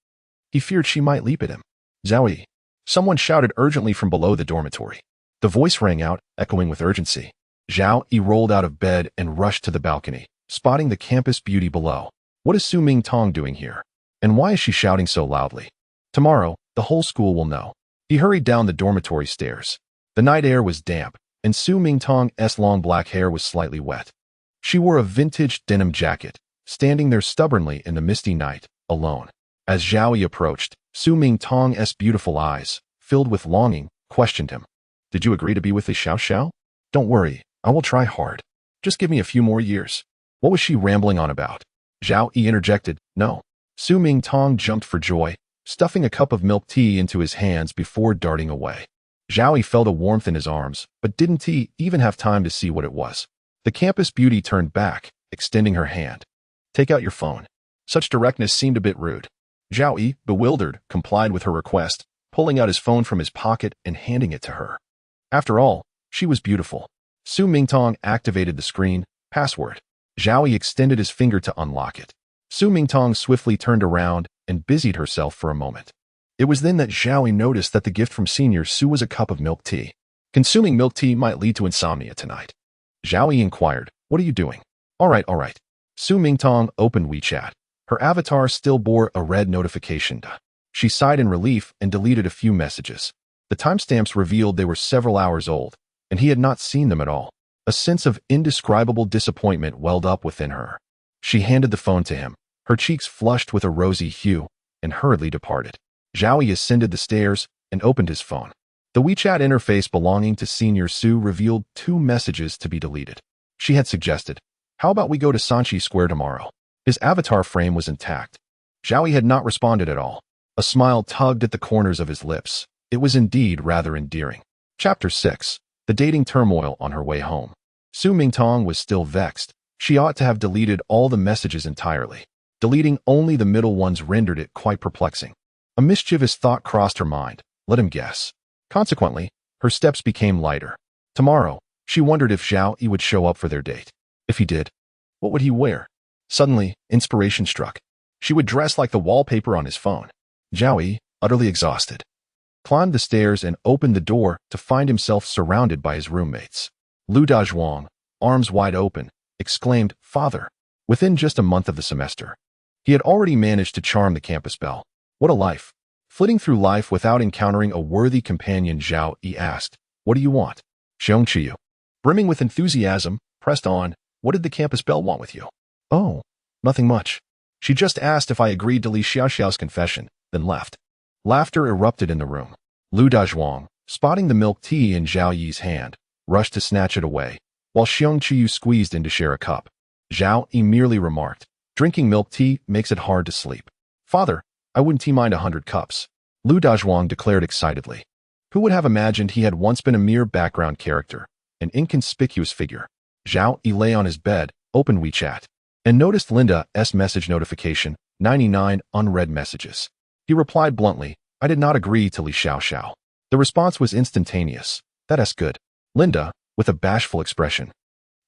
he feared she might leap at him. "Zhao Yi!" Someone shouted urgently from below the dormitory. The voice rang out, echoing with urgency. Zhao Yi rolled out of bed and rushed to the balcony, spotting the campus beauty below. What is Su Mingtong doing here? And why is she shouting so loudly? Tomorrow, the whole school will know. He hurried down the dormitory stairs. The night air was damp, and Su Mingtong's long black hair was slightly wet. She wore a vintage denim jacket, standing there stubbornly in the misty night, alone. As Zhao Yi approached, Su Mingtong's beautiful eyes, filled with longing, questioned him. "Did you agree to be with Li Xiaoxiao?" "Don't worry, I will try hard. Just give me a few more years." What was she rambling on about? Zhao Yi interjected, "No." Su Mingtong jumped for joy, stuffing a cup of milk tea into his hands before darting away. Zhao Yi felt a warmth in his arms, but didn't he even have time to see what it was? The campus beauty turned back, extending her hand. "Take out your phone." Such directness seemed a bit rude. Zhao Yi, bewildered, complied with her request, pulling out his phone from his pocket and handing it to her. After all, she was beautiful. Su Mingtong activated the screen, password. Zhao Yi extended his finger to unlock it. Su Mingtong swiftly turned around and busied herself for a moment. It was then that Zhao Yi noticed that the gift from Senior Su was a cup of milk tea. Consuming milk tea might lead to insomnia tonight. Zhao Yi inquired, "What are you doing?" All right. Su Mingtong opened WeChat. Her avatar still bore a red notification. She sighed in relief and deleted a few messages. The timestamps revealed they were several hours old, and he had not seen them at all. A sense of indescribable disappointment welled up within her. She handed the phone to him, her cheeks flushed with a rosy hue, and hurriedly departed. Zhao Yi ascended the stairs and opened his phone. The WeChat interface belonging to Senior Su revealed 2 messages to be deleted. She had suggested, "How about we go to Sanchi Square tomorrow?" His avatar frame was intact. Zhao Yi had not responded at all. A smile tugged at the corners of his lips. It was indeed rather endearing. Chapter 6. The dating turmoil on her way home. Su Mingtong was still vexed. She ought to have deleted all the messages entirely. Deleting only the middle ones rendered it quite perplexing. A mischievous thought crossed her mind. Let him guess. Consequently, her steps became lighter. Tomorrow, she wondered if Zhao Yi would show up for their date. If he did, what would he wear? Suddenly, inspiration struck. She would dress like the wallpaper on his phone. Zhao Yi, utterly exhausted, climbed the stairs and opened the door to find himself surrounded by his roommates. Lu Dazhuang, arms wide open, exclaimed, "Father!" Within just a month of the semester, he had already managed to charm the campus belle. What a life! Flitting through life without encountering a worthy companion, Zhao Yi asked, "What do you want?" Xiongqiu, brimming with enthusiasm, pressed on, "What did the campus belle want with you?" "Oh, nothing much. She just asked if I agreed to Li Xiaoxiao's confession, then left." Laughter erupted in the room. Lu Dazhuang, spotting the milk tea in Zhao Yi's hand, rushed to snatch it away, while Xiongqiu squeezed in to share a cup. Zhao Yi merely remarked, "Drinking milk tea makes it hard to sleep." "Father, I wouldn't mind 100 cups." Lu Dazhuang declared excitedly. Who would have imagined he had once been a mere background character, an inconspicuous figure? Zhao Yi lay on his bed, opened WeChat, and noticed Linda's message notification, 99 unread messages. He replied bluntly, "I did not agree to Li Xiaoxiao." The response was instantaneous. "That's good." Linda, with a bashful expression,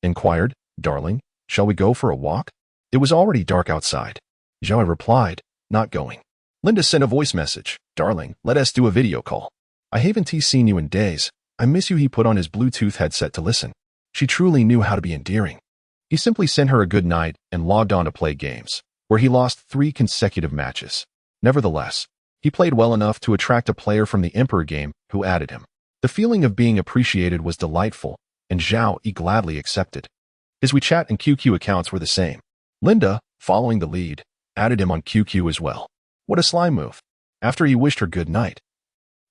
inquired, "Darling, shall we go for a walk?" It was already dark outside. Zhao Yi replied, "Not going." Linda sent a voice message, "Darling, let us do a video call. I haven't seen you in days. I miss you." He put on his Bluetooth headset to listen. She truly knew how to be endearing. He simply sent her a good night and logged on to play games, where he lost 3 consecutive matches. Nevertheless, he played well enough to attract a player from the Emperor game who added him. The feeling of being appreciated was delightful, and Zhao Yi gladly accepted. His WeChat and QQ accounts were the same. Linda, following the lead, added him on QQ as well. What a sly move. After he wished her good night,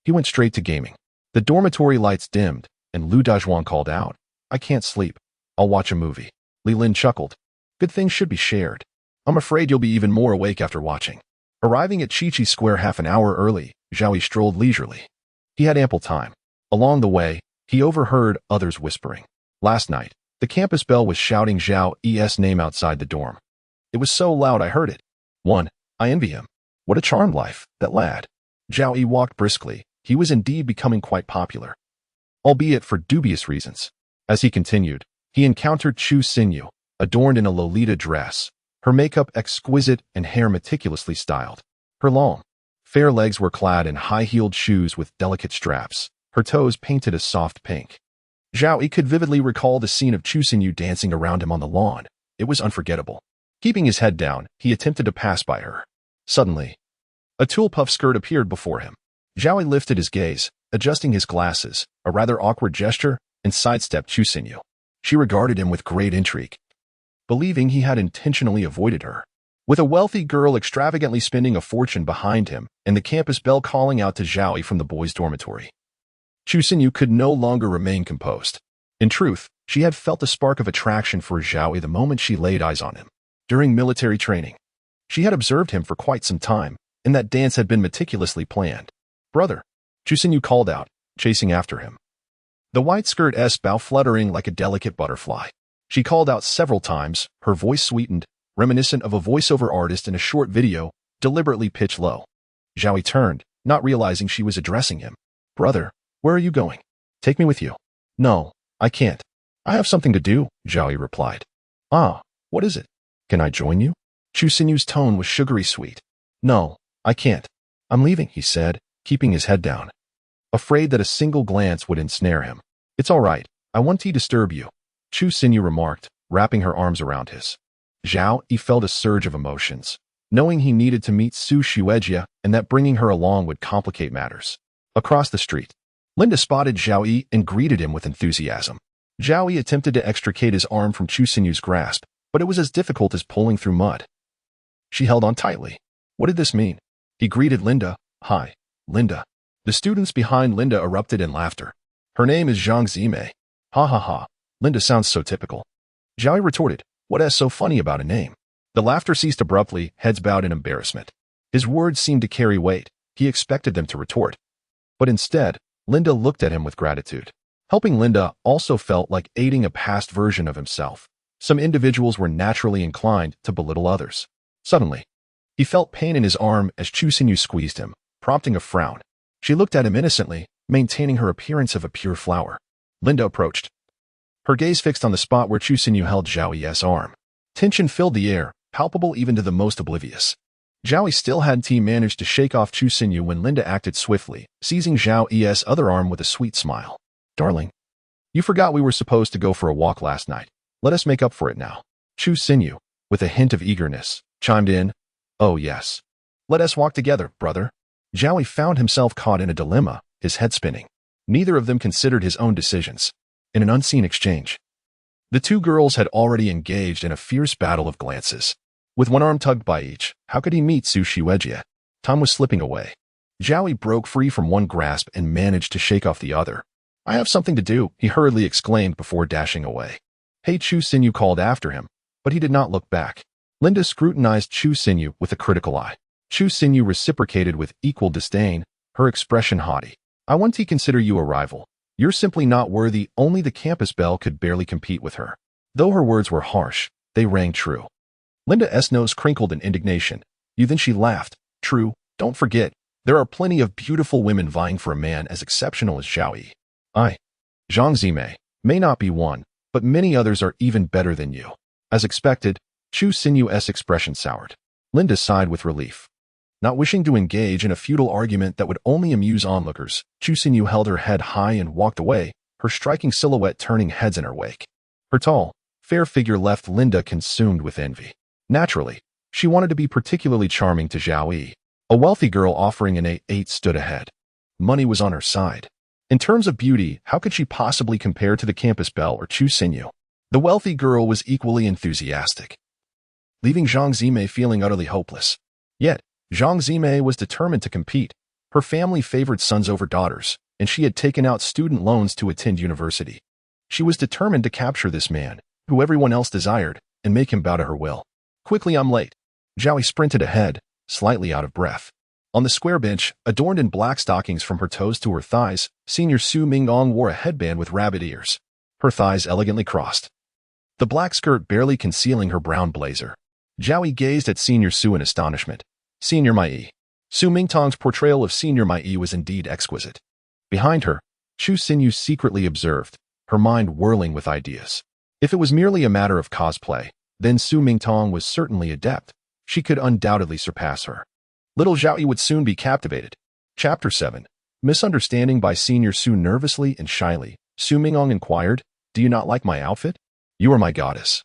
he went straight to gaming. The dormitory lights dimmed, and Lu Dazhuang called out, "I can't sleep. I'll watch a movie." Li Lin chuckled. "Good things should be shared. I'm afraid you'll be even more awake after watching." Arriving at Chi Chi Square half an hour early, Zhao Yi strolled leisurely. He had ample time. Along the way, he overheard others whispering. Last night, the campus bell was shouting Zhao Yi's name outside the dorm. "It was so loud I heard it." "1. I envy him. What a charmed life, that lad." Zhao Yi walked briskly. He was indeed becoming quite popular, albeit for dubious reasons. As he continued, he encountered Chu Xinyu, adorned in a lolita dress, her makeup exquisite and hair meticulously styled. Her long, fair legs were clad in high-heeled shoes with delicate straps, her toes painted a soft pink. Zhao Yi could vividly recall the scene of Chu Xinyu dancing around him on the lawn. It was unforgettable. Keeping his head down, he attempted to pass by her. Suddenly, a tulle puff skirt appeared before him. Zhao Yi lifted his gaze, adjusting his glasses, a rather awkward gesture, and sidestepped Chu Xinyu. She regarded him with great intrigue, believing he had intentionally avoided her. With a wealthy girl extravagantly spending a fortune behind him and the campus bell calling out to Zhao Yi from the boys' dormitory, Chu Xinyu could no longer remain composed. In truth, she had felt a spark of attraction for Zhao Yi the moment she laid eyes on him. During military training, she had observed him for quite some time, and that dance had been meticulously planned. "Brother," Chu Xinyu called out, chasing after him. The white skirt bow fluttering like a delicate butterfly. She called out several times, her voice sweetened, reminiscent of a voiceover artist in a short video, deliberately pitched low. Zhao Yi turned, not realizing she was addressing him. "Brother, where are you going? Take me with you." "No, I can't. I have something to do," Zhao Yi replied. "Ah, what is it? Can I join you?" Chu Xinyu's tone was sugary sweet. "No, I can't. I'm leaving," he said, keeping his head down, afraid that a single glance would ensnare him. "It's all right. I won't disturb you," Chu Xinyu remarked, wrapping her arms around his. Zhao Yi felt a surge of emotions, knowing he needed to meet Su Xuejia and that bringing her along would complicate matters. Across the street, Linda spotted Zhao Yi and greeted him with enthusiasm. Zhao Yi attempted to extricate his arm from Chu Xinyu's grasp, but it was as difficult as pulling through mud. She held on tightly. What did this mean? He greeted Linda. "Hi, Linda." The students behind Linda erupted in laughter. "Her name is Zhang Zimei." "Ha ha ha. Linda sounds so typical." Zhao Yi retorted, "What's so funny about a name?" The laughter ceased abruptly, heads bowed in embarrassment. His words seemed to carry weight. He expected them to retort. But instead, Linda looked at him with gratitude. Helping Linda also felt like aiding a past version of himself. Some individuals were naturally inclined to belittle others. Suddenly, he felt pain in his arm as Chu Xinyu squeezed him, prompting a frown. She looked at him innocently, maintaining her appearance of a pure flower. Linda approached, her gaze fixed on the spot where Chu Xinyu held Zhao Yi's arm. Tension filled the air, palpable even to the most oblivious. Zhao Yi still hadn't managed to shake off Chu Xinyu when Linda acted swiftly, seizing Zhao Yi's other arm with a sweet smile. "Darling, you forgot we were supposed to go for a walk last night. Let us make up for it now." Chu Xinyu, with a hint of eagerness, chimed in. "Oh yes. Let us walk together, brother." Zhao Yi found himself caught in a dilemma, his head spinning. Neither of them considered his own decisions. In an unseen exchange, the two girls had already engaged in a fierce battle of glances. With one arm tugged by each, how could he meet Su Xuejia? Time was slipping away. Zhao Yi broke free from one grasp and managed to shake off the other. "I have something to do," he hurriedly exclaimed before dashing away. Hey, Chu Xinyu called after him, but he did not look back. Linda scrutinized Chu Xinyu with a critical eye. Chu Xinyu reciprocated with equal disdain, her expression haughty. "I want to consider you a rival. You're simply not worthy. Only the campus belle could barely compete with her." Though her words were harsh, they rang true. Linda's nose crinkled in indignation. Then she laughed. "True, don't forget, there are plenty of beautiful women vying for a man as exceptional as Zhao Yi. Zhang Zimei, may not be one, but many others are even better than you." As expected, Chu Xinyu's expression soured. Linda sighed with relief. Not wishing to engage in a futile argument that would only amuse onlookers, Chu Xinyu held her head high and walked away, her striking silhouette turning heads in her wake. Her tall, fair figure left Linda consumed with envy. Naturally, she wanted to be particularly charming to Zhao Yi. A wealthy girl offering an A8 stood ahead. Money was on her side. In terms of beauty, how could she possibly compare to the campus belle or Chu Xinyu? The wealthy girl was equally enthusiastic, leaving Zhang Zimei feeling utterly hopeless. Yet, Zhang Zimei was determined to compete. Her family favored sons over daughters, and she had taken out student loans to attend university. She was determined to capture this man, who everyone else desired, and make him bow to her will. Quickly, I'm late. Zhao Yi sprinted ahead, slightly out of breath. On the square bench, adorned in black stockings from her toes to her thighs, Senior Su Mingdong wore a headband with rabbit ears, her thighs elegantly crossed, the black skirt barely concealing her brown blazer. Zhao Yi gazed at Senior Su in astonishment. Senior Mai. Su Mingtong's portrayal of Senior Mai was indeed exquisite. Behind her, Chu Xinyu secretly observed, her mind whirling with ideas. If it was merely a matter of cosplay, then Su Mingtong was certainly adept. She could undoubtedly surpass her. Little Zhao Yi would soon be captivated. Chapter 7. Misunderstanding by Senior Su. Nervously and shyly, Su Mingtong inquired, "Do you not like my outfit?" "You are my goddess,"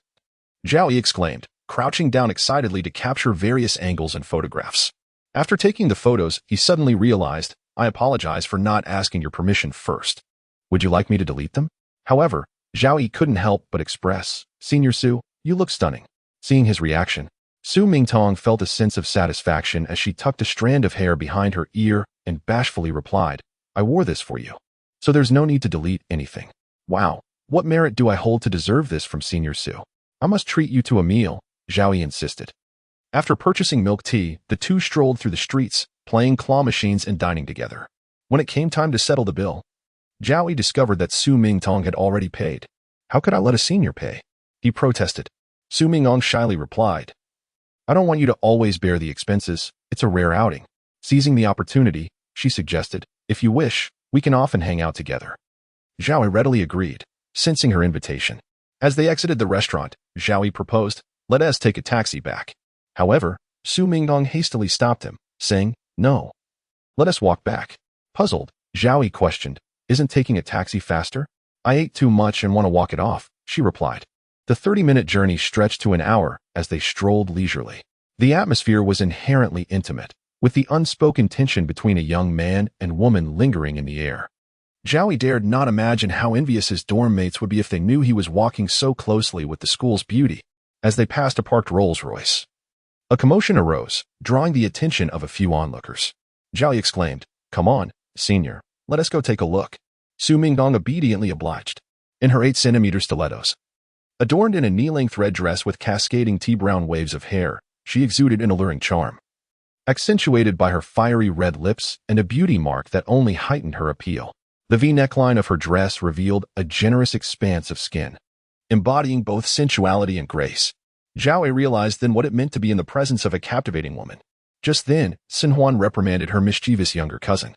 Zhao Yi exclaimed, crouching down excitedly to capture various angles and photographs. After taking the photos, he suddenly realized, "I apologize for not asking your permission first. Would you like me to delete them?" However, Zhao Yi couldn't help but express, "Senior Su, you look stunning." Seeing his reaction, Su Mingtong felt a sense of satisfaction as she tucked a strand of hair behind her ear and bashfully replied, "I wore this for you, so there's no need to delete anything." "Wow, what merit do I hold to deserve this from Senior Su? I must treat you to a meal," Zhao Yi insisted. After purchasing milk tea, the two strolled through the streets, playing claw machines and dining together. When it came time to settle the bill, Zhao Yi discovered that Su Mingtong had already paid. "How could I let a senior pay?" he protested. Su Mingtong shyly replied, "I don't want you to always bear the expenses. It's a rare outing." Seizing the opportunity, she suggested, "If you wish, we can often hang out together." Zhao Yi readily agreed, sensing her invitation. As they exited the restaurant, Zhao Yi proposed, "Let us take a taxi back." However, Su Mingtong hastily stopped him, saying, "No. Let us walk back." Puzzled, Zhao Yi questioned, "Isn't taking a taxi faster?" "I ate too much and want to walk it off," she replied. The 30-minute journey stretched to an hour as they strolled leisurely. The atmosphere was inherently intimate, with the unspoken tension between a young man and woman lingering in the air. Zhao Yi dared not imagine how envious his dorm mates would be if they knew he was walking so closely with the school's beauty. As they passed a parked Rolls-Royce, a commotion arose, drawing the attention of a few onlookers. Zhao Yi exclaimed, "Come on, senior, let us go take a look." Su Mingdong obediently obliged. In her 8-centimeter stilettos, adorned in a knee-length red dress with cascading tea-brown waves of hair, she exuded an alluring charm, accentuated by her fiery red lips and a beauty mark that only heightened her appeal. The V-neckline of her dress revealed a generous expanse of skin, embodying both sensuality and grace. Zhao Yi realized then what it meant to be in the presence of a captivating woman. Just then, Xin Huan reprimanded her mischievous younger cousin,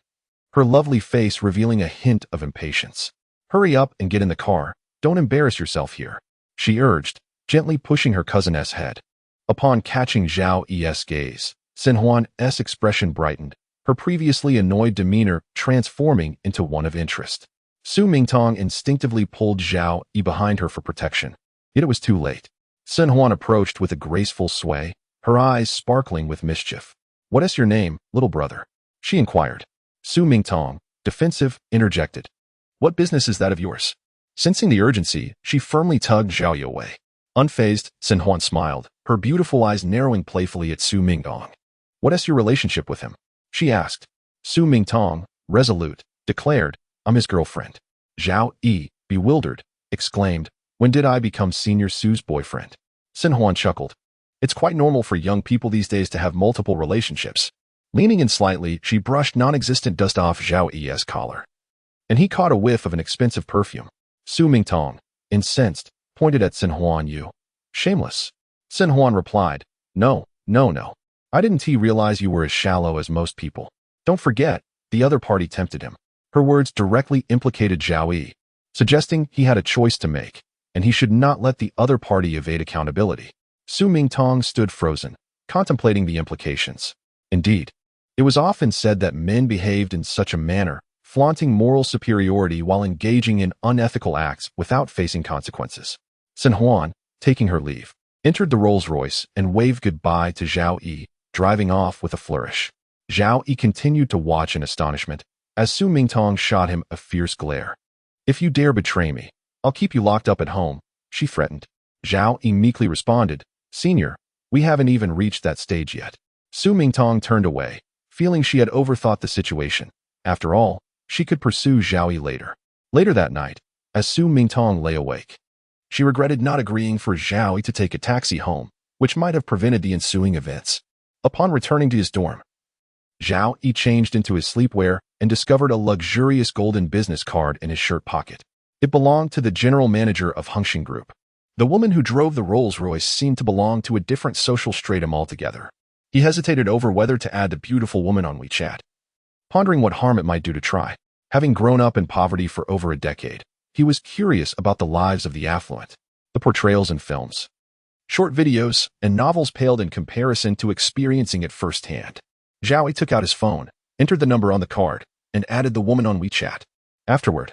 her lovely face revealing a hint of impatience. "Hurry up and get in the car. Don't embarrass yourself here," she urged, gently pushing her cousin's head. Upon catching Zhao Yi's gaze, Xin Huan's expression brightened, her previously annoyed demeanor transforming into one of interest. Su Mingtong instinctively pulled Zhao Yi behind her for protection. Yet it was too late. Xin Huan approached with a graceful sway, her eyes sparkling with mischief. "What is your name, little brother?" she inquired. Su Mingtong, defensive, interjected, "What business is that of yours?" Sensing the urgency, she firmly tugged Zhao Yi away. Unfazed, Xin Huan smiled, her beautiful eyes narrowing playfully at Su Mingtong. "What is your relationship with him?" she asked. Su Mingtong, resolute, declared, "I'm his girlfriend." Zhao Yi, bewildered, exclaimed, "When did I become Senior Su's boyfriend?" Xin Huan chuckled. "It's quite normal for young people these days to have multiple relationships." Leaning in slightly, she brushed non-existent dust off Zhao Yi's collar, and he caught a whiff of an expensive perfume. Su Mingtong, incensed, pointed at Xin Huan. "You shameless." Xin Huan replied, No. I didn't realize you were as shallow as most people. Don't forget, the other party tempted him." Her words directly implicated Zhao Yi, suggesting he had a choice to make, and he should not let the other party evade accountability. Su Mingtong stood frozen, contemplating the implications. Indeed, it was often said that men behaved in such a manner, flaunting moral superiority while engaging in unethical acts without facing consequences. Xin Huan, taking her leave, entered the Rolls-Royce and waved goodbye to Zhao Yi, driving off with a flourish. Zhao Yi continued to watch in astonishment, as Su Mingtong shot him a fierce glare. "If you dare betray me, I'll keep you locked up at home," she threatened. Zhao Yi meekly responded, "Senior, we haven't even reached that stage yet." Su Mingtong turned away, feeling she had overthought the situation. After all, she could pursue Zhao Yi later. Later that night, as Su Mingtong lay awake, she regretted not agreeing for Zhao Yi to take a taxi home, which might have prevented the ensuing events. Upon returning to his dorm, Zhao Yi changed into his sleepwear and discovered a luxurious golden business card in his shirt pocket. It belonged to the general manager of Hengxin Group. The woman who drove the Rolls-Royce seemed to belong to a different social stratum altogether. He hesitated over whether to add the beautiful woman on WeChat, pondering what harm it might do to try. Having grown up in poverty for over a decade, he was curious about the lives of the affluent. The portrayals in films, short videos, and novels paled in comparison to experiencing it firsthand. Zhao Yi took out his phone, entered the number on the card, and added the woman on WeChat. Afterward,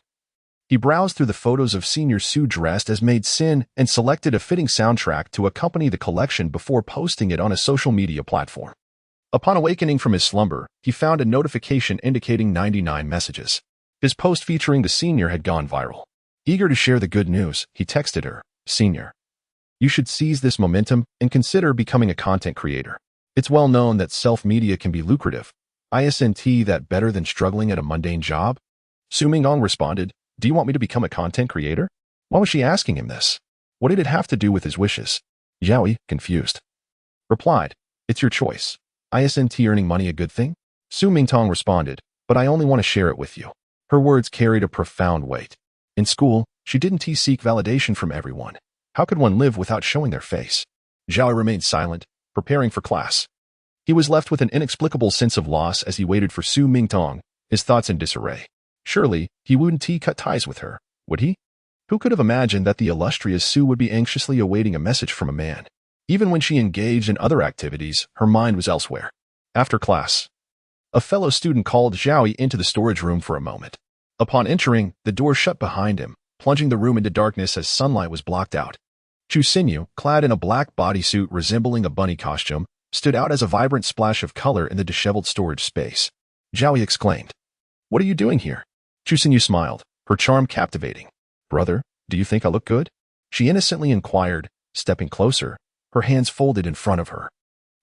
he browsed through the photos of Senior Su dressed as Maid Sin and selected a fitting soundtrack to accompany the collection before posting it on a social media platform. Upon awakening from his slumber, he found a notification indicating 99 messages. His post featuring the senior had gone viral. Eager to share the good news, he texted her, "Senior, you should seize this momentum and consider becoming a content creator. It's well known that self-media can be lucrative. Isn't that better than struggling at a mundane job?" Su Mingtong responded, "Do you want me to become a content creator?" Why was she asking him this? What did it have to do with his wishes? Zhao Yi, confused, replied, "It's your choice. Isn't earning money a good thing?" Su Mingtong responded, "But I only want to share it with you." Her words carried a profound weight. In school, she didn't seek validation from everyone. How could one live without showing their face? Zhao Yi remained silent, preparing for class. He was left with an inexplicable sense of loss as he waited for Su Mingtong, his thoughts in disarray. Surely, he wouldn't cut ties with her, would he? Who could have imagined that the illustrious Su would be anxiously awaiting a message from a man? Even when she engaged in other activities, her mind was elsewhere. After class, a fellow student called Zhao Yi into the storage room for a moment. Upon entering, the door shut behind him, plunging the room into darkness as sunlight was blocked out. Chu Xinyu, clad in a black bodysuit resembling a bunny costume, stood out as a vibrant splash of color in the disheveled storage space. Zhao Yi exclaimed, "What are you doing here?" Chu Xinyu smiled, her charm captivating. "Brother, do you think I look good?" she innocently inquired, stepping closer, her hands folded in front of her.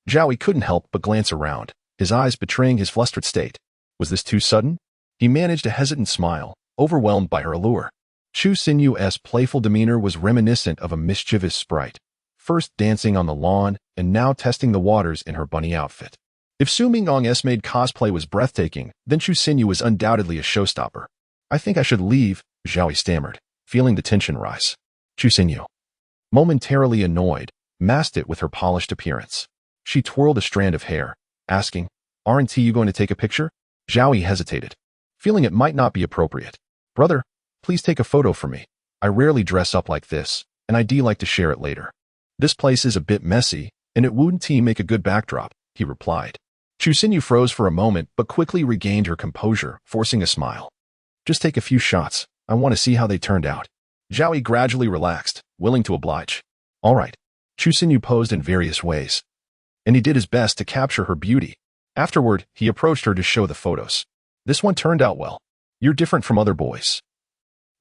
Zhao Yi couldn't help but glance around, his eyes betraying his flustered state. Was this too sudden? He managed a hesitant smile, overwhelmed by her allure. Chu Xinyu's playful demeanor was reminiscent of a mischievous sprite, first dancing on the lawn and now testing the waters in her bunny outfit. If Su Mingtong's maid cosplay was breathtaking, then Chu Xinyu was undoubtedly a showstopper. "I think I should leave," Zhao Yi stammered, feeling the tension rise. Chu Xinyu, momentarily annoyed, masked it with her polished appearance. She twirled a strand of hair, asking, "Aren't you going to take a picture?" Zhao Yi hesitated, feeling it might not be appropriate. "Brother, please take a photo for me. I rarely dress up like this, and I'd like to share it later. This place is a bit messy, and it wouldn't make a good backdrop," he replied. Chu Xinyu froze for a moment but quickly regained her composure, forcing a smile. "Just take a few shots. I want to see how they turned out." Zhao Yi gradually relaxed, willing to oblige. "All right." Chu Xinyu posed in various ways, and he did his best to capture her beauty. Afterward, he approached her to show the photos. "This one turned out well. You're different from other boys.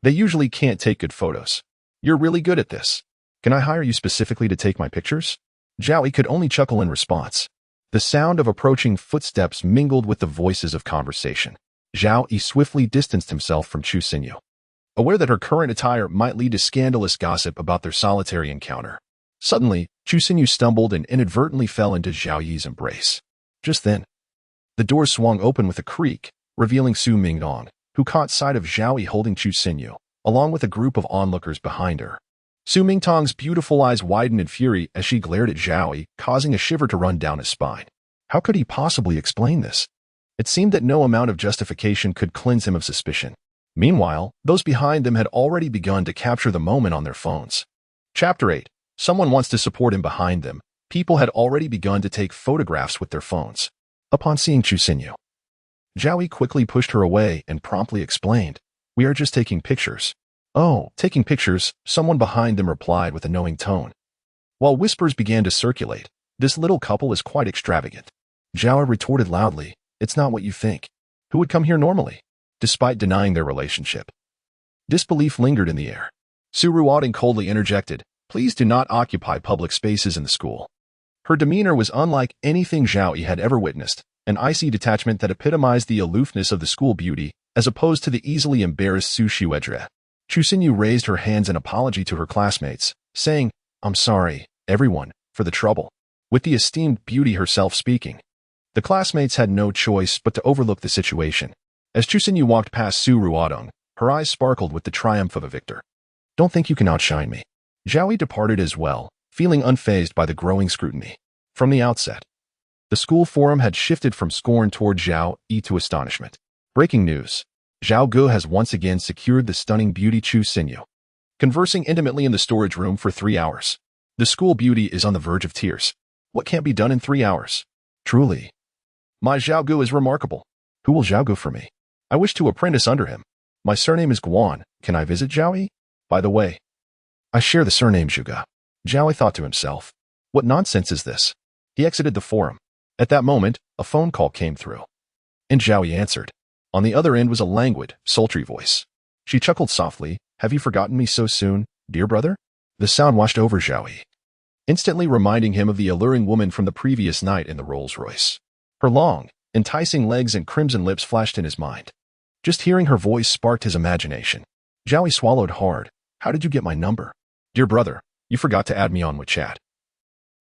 They usually can't take good photos. You're really good at this. Can I hire you specifically to take my pictures?" Zhao Yi could only chuckle in response. The sound of approaching footsteps mingled with the voices of conversation. Zhao Yi swiftly distanced himself from Chu Xinyu, aware that her current attire might lead to scandalous gossip about their solitary encounter. Suddenly, Chu Xinyu stumbled and inadvertently fell into Zhao Yi's embrace. Just then, the door swung open with a creak, revealing Su Mingtong, who caught sight of Zhao Yi holding Chu Xinyu, along with a group of onlookers behind her. Su Mingtong's beautiful eyes widened in fury as she glared at Zhao Yi, causing a shiver to run down his spine. How could he possibly explain this? It seemed that no amount of justification could cleanse him of suspicion. Meanwhile, those behind them had already begun to capture the moment on their phones. Chapter 8. Someone wants to support him behind them. People had already begun to take photographs with their phones. Upon seeing Chu Xinyu, Zhao Yi quickly pushed her away and promptly explained, "We are just taking pictures." "Oh, taking pictures," someone behind them replied with a knowing tone. While whispers began to circulate, "This little couple is quite extravagant." Zhao Yi retorted loudly, "It's not what you think. Who would come here normally?" despite denying their relationship. Disbelief lingered in the air. Su Ruodong coldly interjected, "Please do not occupy public spaces in the school." Her demeanor was unlike anything Zhao Yi had ever witnessed, an icy detachment that epitomized the aloofness of the school beauty, as opposed to the easily embarrassed Su Xuedre. Chu Xinyu raised her hands in apology to her classmates, saying, "I'm sorry, everyone, for the trouble," with the esteemed beauty herself speaking. The classmates had no choice but to overlook the situation. As Chu Xinyu walked past Su Ruodong, her eyes sparkled with the triumph of a victor. "Don't think you can outshine me." Zhao Yi departed as well, feeling unfazed by the growing scrutiny. From the outset, the school forum had shifted from scorn toward Zhao Yi to astonishment. Breaking news. Zhao Gu has once again secured the stunning beauty Chu Xinyu. Conversing intimately in the storage room for 3 hours. The school beauty is on the verge of tears. What can't be done in 3 hours? Truly. My Zhao Gu is remarkable. Who will Zhao Gu for me? I wish to apprentice under him. My surname is Guan. Can I visit Zhao Yi? By the way, I share the surname Zhuge. Zhao Yi thought to himself. What nonsense is this? He exited the forum. At that moment, a phone call came through. And Zhao Yi answered. On the other end was a languid, sultry voice. She chuckled softly. Have you forgotten me so soon, dear brother? The sound washed over Zhao Yi, instantly reminding him of the alluring woman from the previous night in the Rolls-Royce. Her long, enticing legs and crimson lips flashed in his mind. Just hearing her voice sparked his imagination. Zhao Yi swallowed hard. How did you get my number? Dear brother, you forgot to add me on WeChat.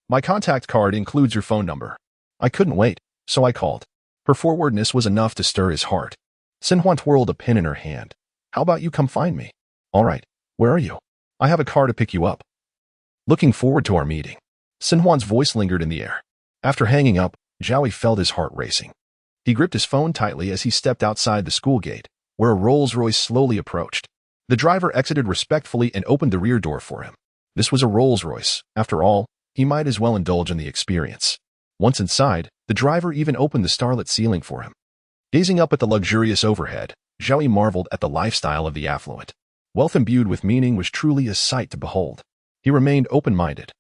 My contact card includes your phone number. I couldn't wait, so I called. Her forwardness was enough to stir his heart. Xin Huan twirled a pin in her hand. How about you come find me? All right, where are you? I have a car to pick you up. Looking forward to our meeting. Xin Huan's voice lingered in the air. After hanging up, Zhao Yi felt his heart racing. He gripped his phone tightly as he stepped outside the school gate, where a Rolls-Royce slowly approached. The driver exited respectfully and opened the rear door for him. This was a Rolls-Royce. After all, he might as well indulge in the experience. Once inside, the driver even opened the starlit ceiling for him. Gazing up at the luxurious overhead, Zhao Yi marveled at the lifestyle of the affluent. Wealth imbued with meaning was truly a sight to behold. He remained open-minded,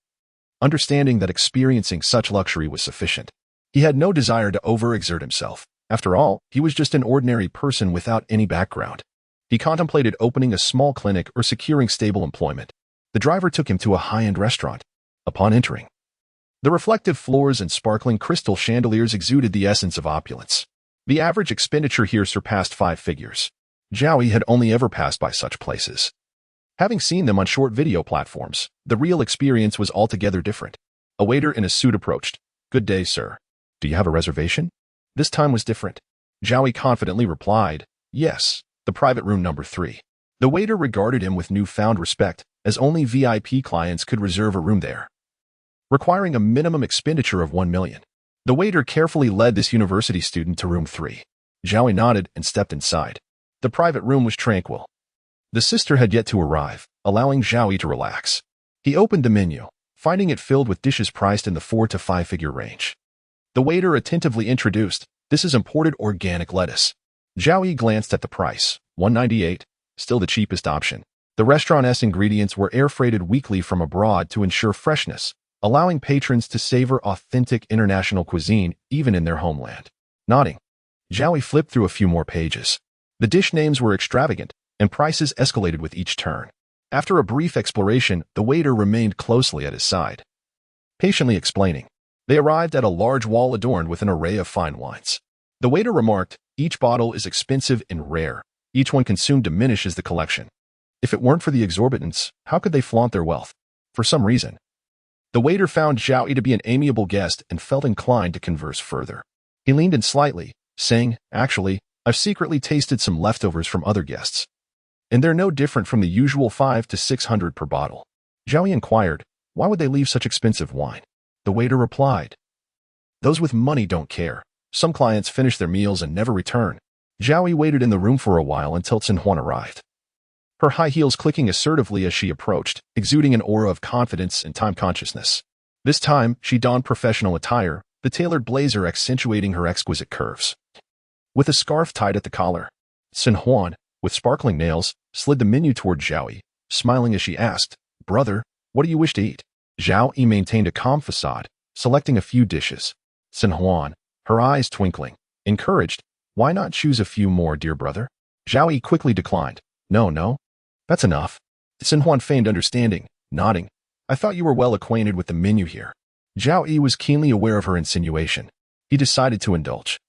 understanding that experiencing such luxury was sufficient. He had no desire to overexert himself. After all, he was just an ordinary person without any background. He contemplated opening a small clinic or securing stable employment. The driver took him to a high-end restaurant. Upon entering, the reflective floors and sparkling crystal chandeliers exuded the essence of opulence. The average expenditure here surpassed 5 figures. Zhao Yi had only ever passed by such places. Having seen them on short video platforms, the real experience was altogether different. A waiter in a suit approached. Good day, sir. Do you have a reservation? This time was different. Zhao Yi confidently replied, yes, the private room number 3. The waiter regarded him with newfound respect, as only VIP clients could reserve a room there, requiring a minimum expenditure of 1 million. The waiter carefully led this university student to room 3. Zhao Yi nodded and stepped inside. The private room was tranquil. The sister had yet to arrive, allowing Zhao Yi to relax. He opened the menu, finding it filled with dishes priced in the 4 to 5 figure range. The waiter attentively introduced, this is imported organic lettuce. Zhao Yi glanced at the price, $198, still the cheapest option. The restaurant's ingredients were air-freighted weekly from abroad to ensure freshness, allowing patrons to savor authentic international cuisine even in their homeland. Nodding, Zhao Yi flipped through a few more pages. The dish names were extravagant, and prices escalated with each turn. After a brief exploration, the waiter remained closely at his side, patiently explaining. They arrived at a large wall adorned with an array of fine wines. The waiter remarked, each bottle is expensive and rare. Each one consumed diminishes the collection. If it weren't for the exorbitance, how could they flaunt their wealth? For some reason, the waiter found Zhao Yi to be an amiable guest and felt inclined to converse further. He leaned in slightly, saying, actually, I've secretly tasted some leftovers from other guests, and they're no different from the usual 500 to 600 per bottle. Zhao Yi inquired, why would they leave such expensive wine? The waiter replied, those with money don't care. Some clients finish their meals and never return. Zhao Yi waited in the room for a while until Xin Huan arrived, her high heels clicking assertively as she approached, exuding an aura of confidence and time consciousness. This time, she donned professional attire, the tailored blazer accentuating her exquisite curves. With a scarf tied at the collar, Xin Huan, with sparkling nails, slid the menu toward Zhao Yi, smiling as she asked, brother, what do you wish to eat? Zhao Yi maintained a calm facade, selecting a few dishes. Xin Huan, her eyes twinkling, encouraged, why not choose a few more, dear brother? Zhao Yi quickly declined. No. That's enough. Xin Huan feigned understanding, nodding. I thought you were well acquainted with the menu here. Zhao Yi was keenly aware of her insinuation. He decided to indulge.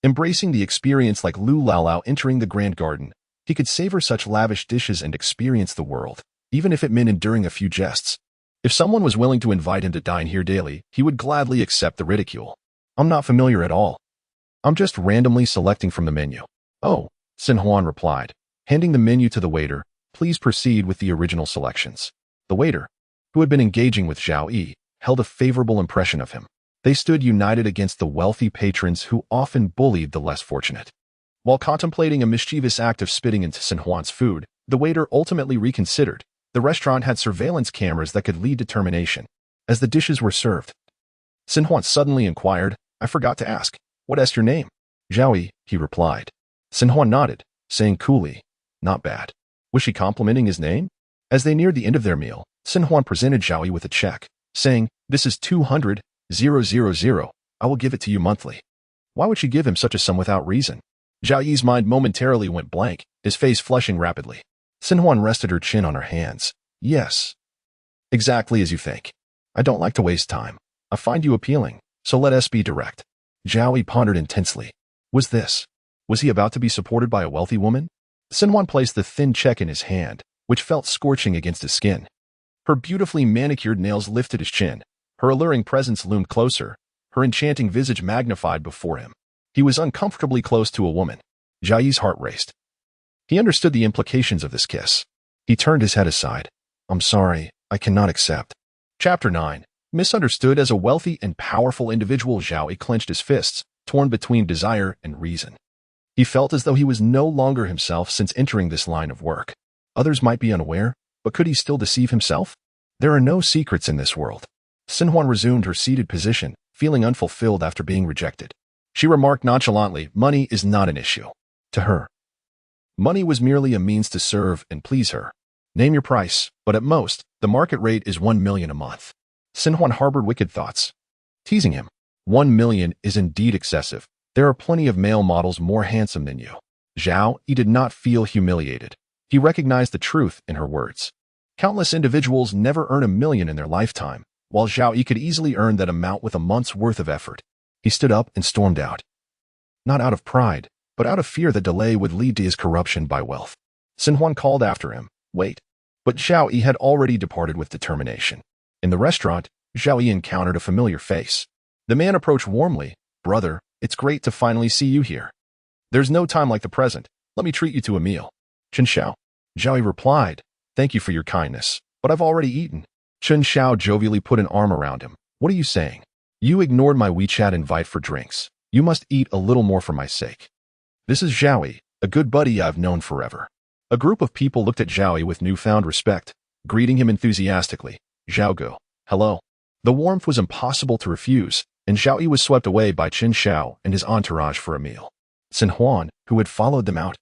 Embracing the experience like Lu Laolao entering the Grand Garden, he could savor such lavish dishes and experience the world, even if it meant enduring a few jests. If someone was willing to invite him to dine here daily, he would gladly accept the ridicule. I'm not familiar at all. I'm just randomly selecting from the menu. Oh, Xin Huan replied, handing the menu to the waiter. Please proceed with the original selections. The waiter, who had been engaging with Zhao Yi, held a favorable impression of him. They stood united against the wealthy patrons who often bullied the less fortunate. While contemplating a mischievous act of spitting into Xin Huan's food, the waiter ultimately reconsidered. The restaurant had surveillance cameras that could lead to termination. As the dishes were served, Xin Huan suddenly inquired, I forgot to ask, what is your name? Zhao Yi, he replied. Xin Huan nodded, saying coolly, not bad. Was she complimenting his name? As they neared the end of their meal, Xin Huan presented Zhao Yi with a check, saying, this is 200,000. I will give it to you monthly. Why would she give him such a sum without reason? Zhao Yi's mind momentarily went blank, his face flushing rapidly. Xin Huan rested her chin on her hands. Yes. Exactly as you think. I don't like to waste time. I find you appealing, so let us be direct. Zhao Yi pondered intensely. Was he about to be supported by a wealthy woman? Xin Huan placed the thin check in his hand, which felt scorching against his skin. Her beautifully manicured nails lifted his chin. Her alluring presence loomed closer, her enchanting visage magnified before him. He was uncomfortably close to a woman. Zhao Yi's heart raced. He understood the implications of this kiss. He turned his head aside. I'm sorry, I cannot accept. Chapter 9. Misunderstood as a wealthy and powerful individual, Zhao Yi clenched his fists, torn between desire and reason. He felt as though he was no longer himself since entering this line of work. Others might be unaware, but could he still deceive himself? There are no secrets in this world. Xin Huan resumed her seated position, feeling unfulfilled after being rejected. She remarked nonchalantly, money is not an issue. To her, money was merely a means to serve and please her. Name your price, but at most, the market rate is 1 million a month. Xin Huan harbored wicked thoughts. Teasing him. 1 million is indeed excessive. There are plenty of male models more handsome than you. Zhao Yi did not feel humiliated. He recognized the truth in her words. Countless individuals never earn 1 million in their lifetime, while Zhao Yi could easily earn that amount with a month's worth of effort. He stood up and stormed out. Not out of pride, but out of fear that delay would lead to his corruption by wealth. Xin Huan called after him, wait. But Zhao Yi had already departed with determination. In the restaurant, Zhao Yi encountered a familiar face. The man approached warmly, brother, it's great to finally see you here. There's no time like the present. Let me treat you to a meal. Chen Xiao. Zhao Yi replied, thank you for your kindness, but I've already eaten. Chen Xiao jovially put an arm around him. What are you saying? You ignored my WeChat invite for drinks. You must eat a little more for my sake. This is Zhao Yi, a good buddy I've known forever. A group of people looked at Zhao Yi with newfound respect, greeting him enthusiastically. Zhao Go, hello. The warmth was impossible to refuse, and Zhao Yi was swept away by Chen Xiao and his entourage for a meal. Xin Huan, who had followed them out,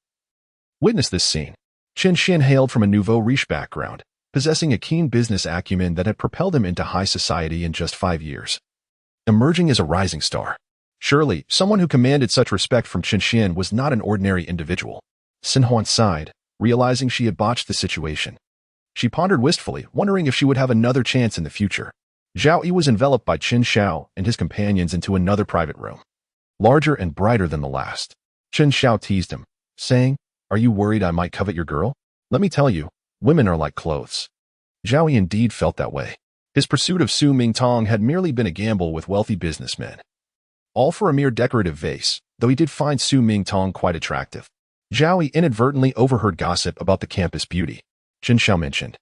witnessed this scene. Chen Xian hailed from a nouveau riche background, possessing a keen business acumen that had propelled him into high society in just 5 years. Emerging as a rising star. Surely, someone who commanded such respect from Chen Xian was not an ordinary individual. Xin Huan sighed, realizing she had botched the situation. She pondered wistfully, wondering if she would have another chance in the future. Zhao Yi was enveloped by Chen Xiao and his companions into another private room, larger and brighter than the last. Chen Xiao teased him, saying, are you worried I might covet your girl? Let me tell you, women are like clothes. Zhao Yi indeed felt that way. His pursuit of Su Mingtong had merely been a gamble with wealthy businessmen. All for a mere decorative vase, though he did find Su Mingtong quite attractive. Zhao Yi inadvertently overheard gossip about the campus beauty. Chen Xiao mentioned,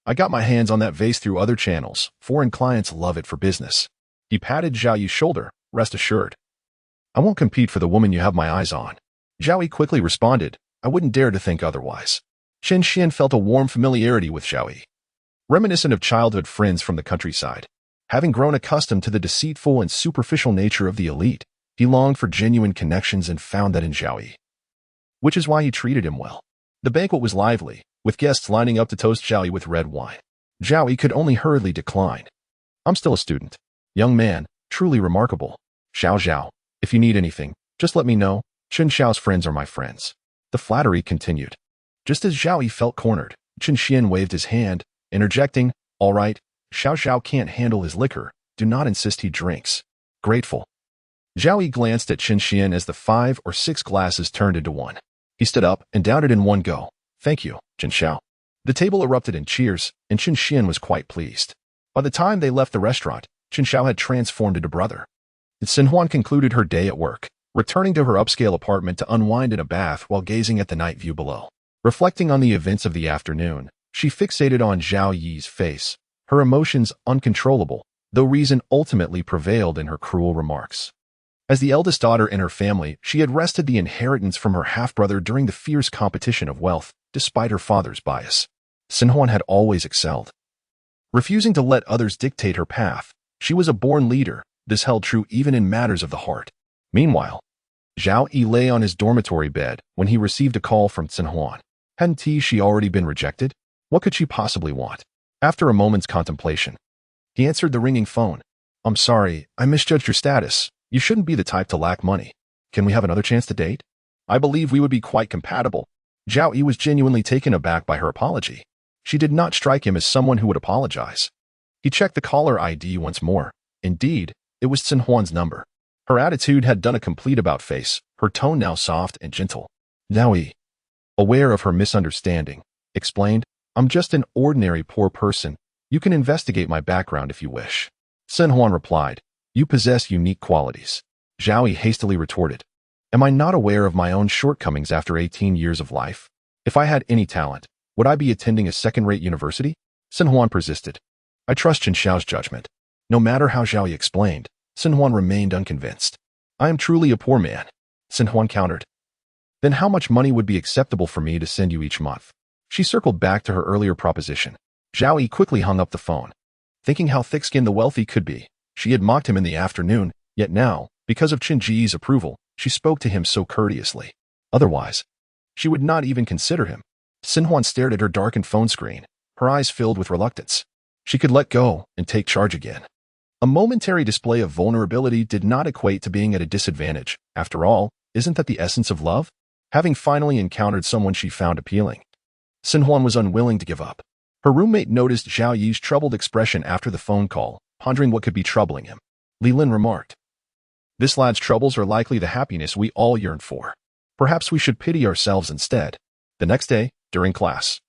I got my hands on that vase through other channels. Foreign clients love it for business. He patted Zhao Yi's shoulder, rest assured. I won't compete for the woman you have my eyes on. Zhao Yi quickly responded, I wouldn't dare to think otherwise. Chen Xian felt a warm familiarity with Zhao Yi, reminiscent of childhood friends from the countryside. Having grown accustomed to the deceitful and superficial nature of the elite, he longed for genuine connections and found that in Zhao Yi, which is why he treated him well. The banquet was lively, with guests lining up to toast Zhao Yi with red wine. Zhao Yi could only hurriedly decline. I'm still a student. Young man, truly remarkable. Xiao Zhao, if you need anything, just let me know. Chen Xiao's friends are my friends. The flattery continued. Just as Zhao Yi felt cornered, Chen Xian waved his hand, interjecting, "All right, Xiao Xiao can't handle his liquor. Do not insist he drinks." Grateful. Zhao Yi glanced at Chen Xian as the 5 or 6 glasses turned into one. He stood up and downed it in one go. "Thank you, Chen Xiao." The table erupted in cheers, and Chen Xian was quite pleased. By the time they left the restaurant, Chen Xiao had transformed into brother. Xin Huan concluded her day at work, returning to her upscale apartment to unwind in a bath while gazing at the night view below. Reflecting on the events of the afternoon, she fixated on Zhao Yi's face, her emotions uncontrollable, though reason ultimately prevailed in her cruel remarks. As the eldest daughter in her family, she had wrested the inheritance from her half-brother during the fierce competition of wealth, despite her father's bias. Xin Huan had always excelled. Refusing to let others dictate her path, she was a born leader. This held true even in matters of the heart. Meanwhile, Zhao Yi lay on his dormitory bed when he received a call from Xin Huan. Hadn't she already been rejected? What could she possibly want? After a moment's contemplation, he answered the ringing phone. "I'm sorry, I misjudged your status. You shouldn't be the type to lack money. Can we have another chance to date? I believe we would be quite compatible." Zhao Yi was genuinely taken aback by her apology. She did not strike him as someone who would apologize. He checked the caller ID once more. Indeed, it was Xin Huan's number. Her attitude had done a complete about-face, her tone now soft and gentle. Zhao Yi, aware of her misunderstanding, explained, "I'm just an ordinary poor person. You can investigate my background if you wish." Xin Huan replied, "You possess unique qualities." Zhao Yi hastily retorted, "Am I not aware of my own shortcomings after 18 years of life? If I had any talent, would I be attending a second-rate university?" Xin Huan persisted. "I trust Chen Xiao's judgment." No matter how Zhao Yi explained, Xin Huan remained unconvinced. "I am truly a poor man," Xin Huan countered. "Then how much money would be acceptable for me to send you each month?" She circled back to her earlier proposition. Zhao Yi quickly hung up the phone. Thinking how thick-skinned the wealthy could be, she had mocked him in the afternoon, yet now, because of Chen Ji's approval, she spoke to him so courteously. Otherwise, she would not even consider him. Xin Huan stared at her darkened phone screen, her eyes filled with reluctance. She could let go and take charge again. A momentary display of vulnerability did not equate to being at a disadvantage. After all, isn't that the essence of love? Having finally encountered someone she found appealing, Xin Huan was unwilling to give up. Her roommate noticed Zhao Yi's troubled expression after the phone call, pondering what could be troubling him. Li Lin remarked, "This lad's troubles are likely the happiness we all yearn for. Perhaps we should pity ourselves instead." The next day, during class,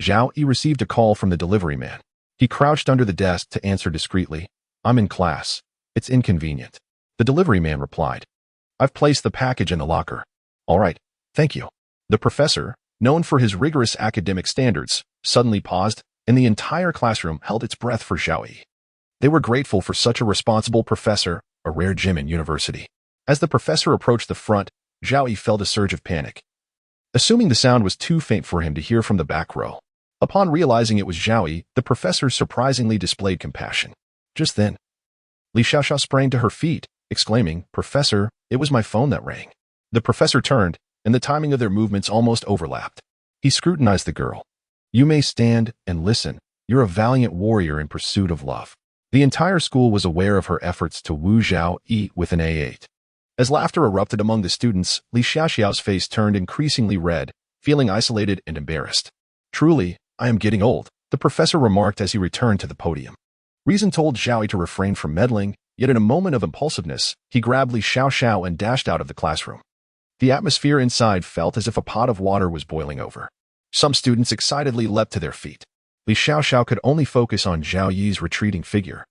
Zhao Yi received a call from the delivery man. He crouched under the desk to answer discreetly. "I'm in class. It's inconvenient." The delivery man replied, "I've placed the package in the locker." "All right, thank you." The professor, known for his rigorous academic standards, suddenly paused, and the entire classroom held its breath for Zhao Yi. They were grateful for such a responsible professor, a rare gem in university. As the professor approached the front, Zhao Yi felt a surge of panic. Assuming the sound was too faint for him to hear from the back row. Upon realizing it was Zhao Yi, the professor surprisingly displayed compassion. Just then, Li Xiaoxiao sprang to her feet, exclaiming, "Professor, it was my phone that rang." The professor turned, and the timing of their movements almost overlapped. He scrutinized the girl. "You may stand and listen. You're a valiant warrior in pursuit of love." The entire school was aware of her efforts to woo Zhao Yi with an A8. As laughter erupted among the students, Li Xiaoxiao's face turned increasingly red, feeling isolated and embarrassed. "Truly, I am getting old," the professor remarked as he returned to the podium. Reason told Zhao Yi to refrain from meddling, yet in a moment of impulsiveness, he grabbed Li Xiaoxiao and dashed out of the classroom. The atmosphere inside felt as if a pot of water was boiling over. Some students excitedly leapt to their feet. Li Xiaoxiao could only focus on Zhao Yi's retreating figure,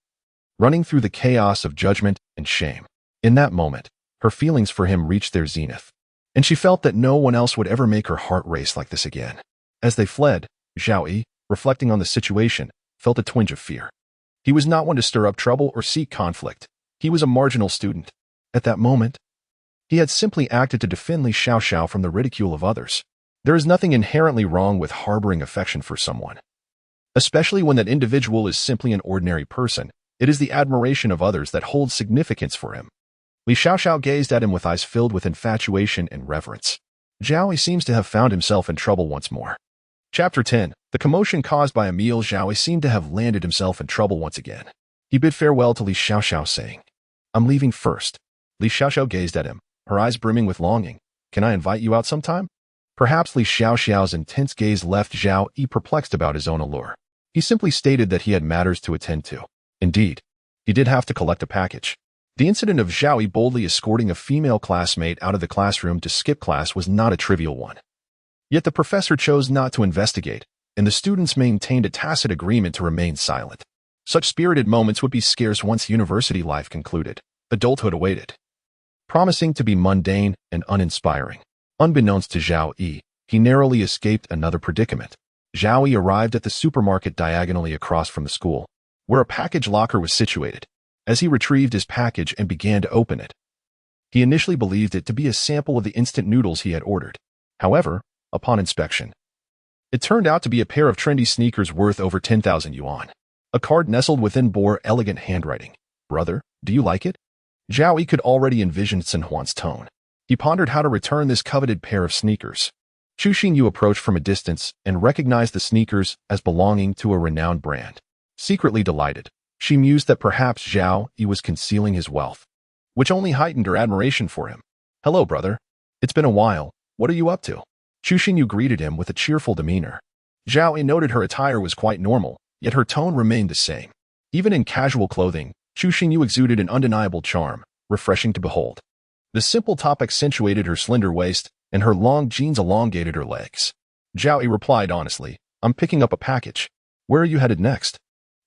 running through the chaos of judgment and shame. In that moment, her feelings for him reached their zenith, and she felt that no one else would ever make her heart race like this again. As they fled, Zhao Yi, reflecting on the situation, felt a twinge of fear. He was not one to stir up trouble or seek conflict. He was a marginal student. At that moment, he had simply acted to defend Li Xiaoxiao from the ridicule of others. There is nothing inherently wrong with harboring affection for someone, especially when that individual is simply an ordinary person. It is the admiration of others that holds significance for him. Li Xiaoxiao gazed at him with eyes filled with infatuation and reverence. Zhao Yi seems to have found himself in trouble once more. Chapter 10. The commotion caused by Emile. Zhao Yi seemed to have landed himself in trouble once again. He bid farewell to Li Xiaoxiao, saying, "I'm leaving first." Li Xiaoxiao gazed at him, her eyes brimming with longing. "Can I invite you out sometime?" Perhaps Li Xiaoxiao's intense gaze left Zhao Yi perplexed about his own allure. He simply stated that he had matters to attend to. Indeed, he did have to collect a package. The incident of Zhao Yi boldly escorting a female classmate out of the classroom to skip class was not a trivial one. Yet the professor chose not to investigate, and the students maintained a tacit agreement to remain silent. Such spirited moments would be scarce once university life concluded. Adulthood awaited, promising to be mundane and uninspiring. Unbeknownst to Zhao Yi, he narrowly escaped another predicament. Zhao Yi arrived at the supermarket diagonally across from the school, where a package locker was situated. As he retrieved his package and began to open it, he initially believed it to be a sample of the instant noodles he had ordered. However, upon inspection, it turned out to be a pair of trendy sneakers worth over 10,000 yuan. A card nestled within bore elegant handwriting. "Brother, do you like it?" Zhao Yi could already envision Sun Huan's tone. He pondered how to return this coveted pair of sneakers. Chu Xingyu approached from a distance and recognized the sneakers as belonging to a renowned brand. Secretly delighted, she mused that perhaps Zhao Yi was concealing his wealth, which only heightened her admiration for him. "Hello, brother. It's been a while. What are you up to?" Chu Xingyu greeted him with a cheerful demeanor. Zhao Yi noted her attire was quite normal, yet her tone remained the same. Even in casual clothing, Chu Xingyu exuded an undeniable charm, refreshing to behold. The simple top accentuated her slender waist, and her long jeans elongated her legs. Zhao Yi replied honestly, "I'm picking up a package. Where are you headed next?"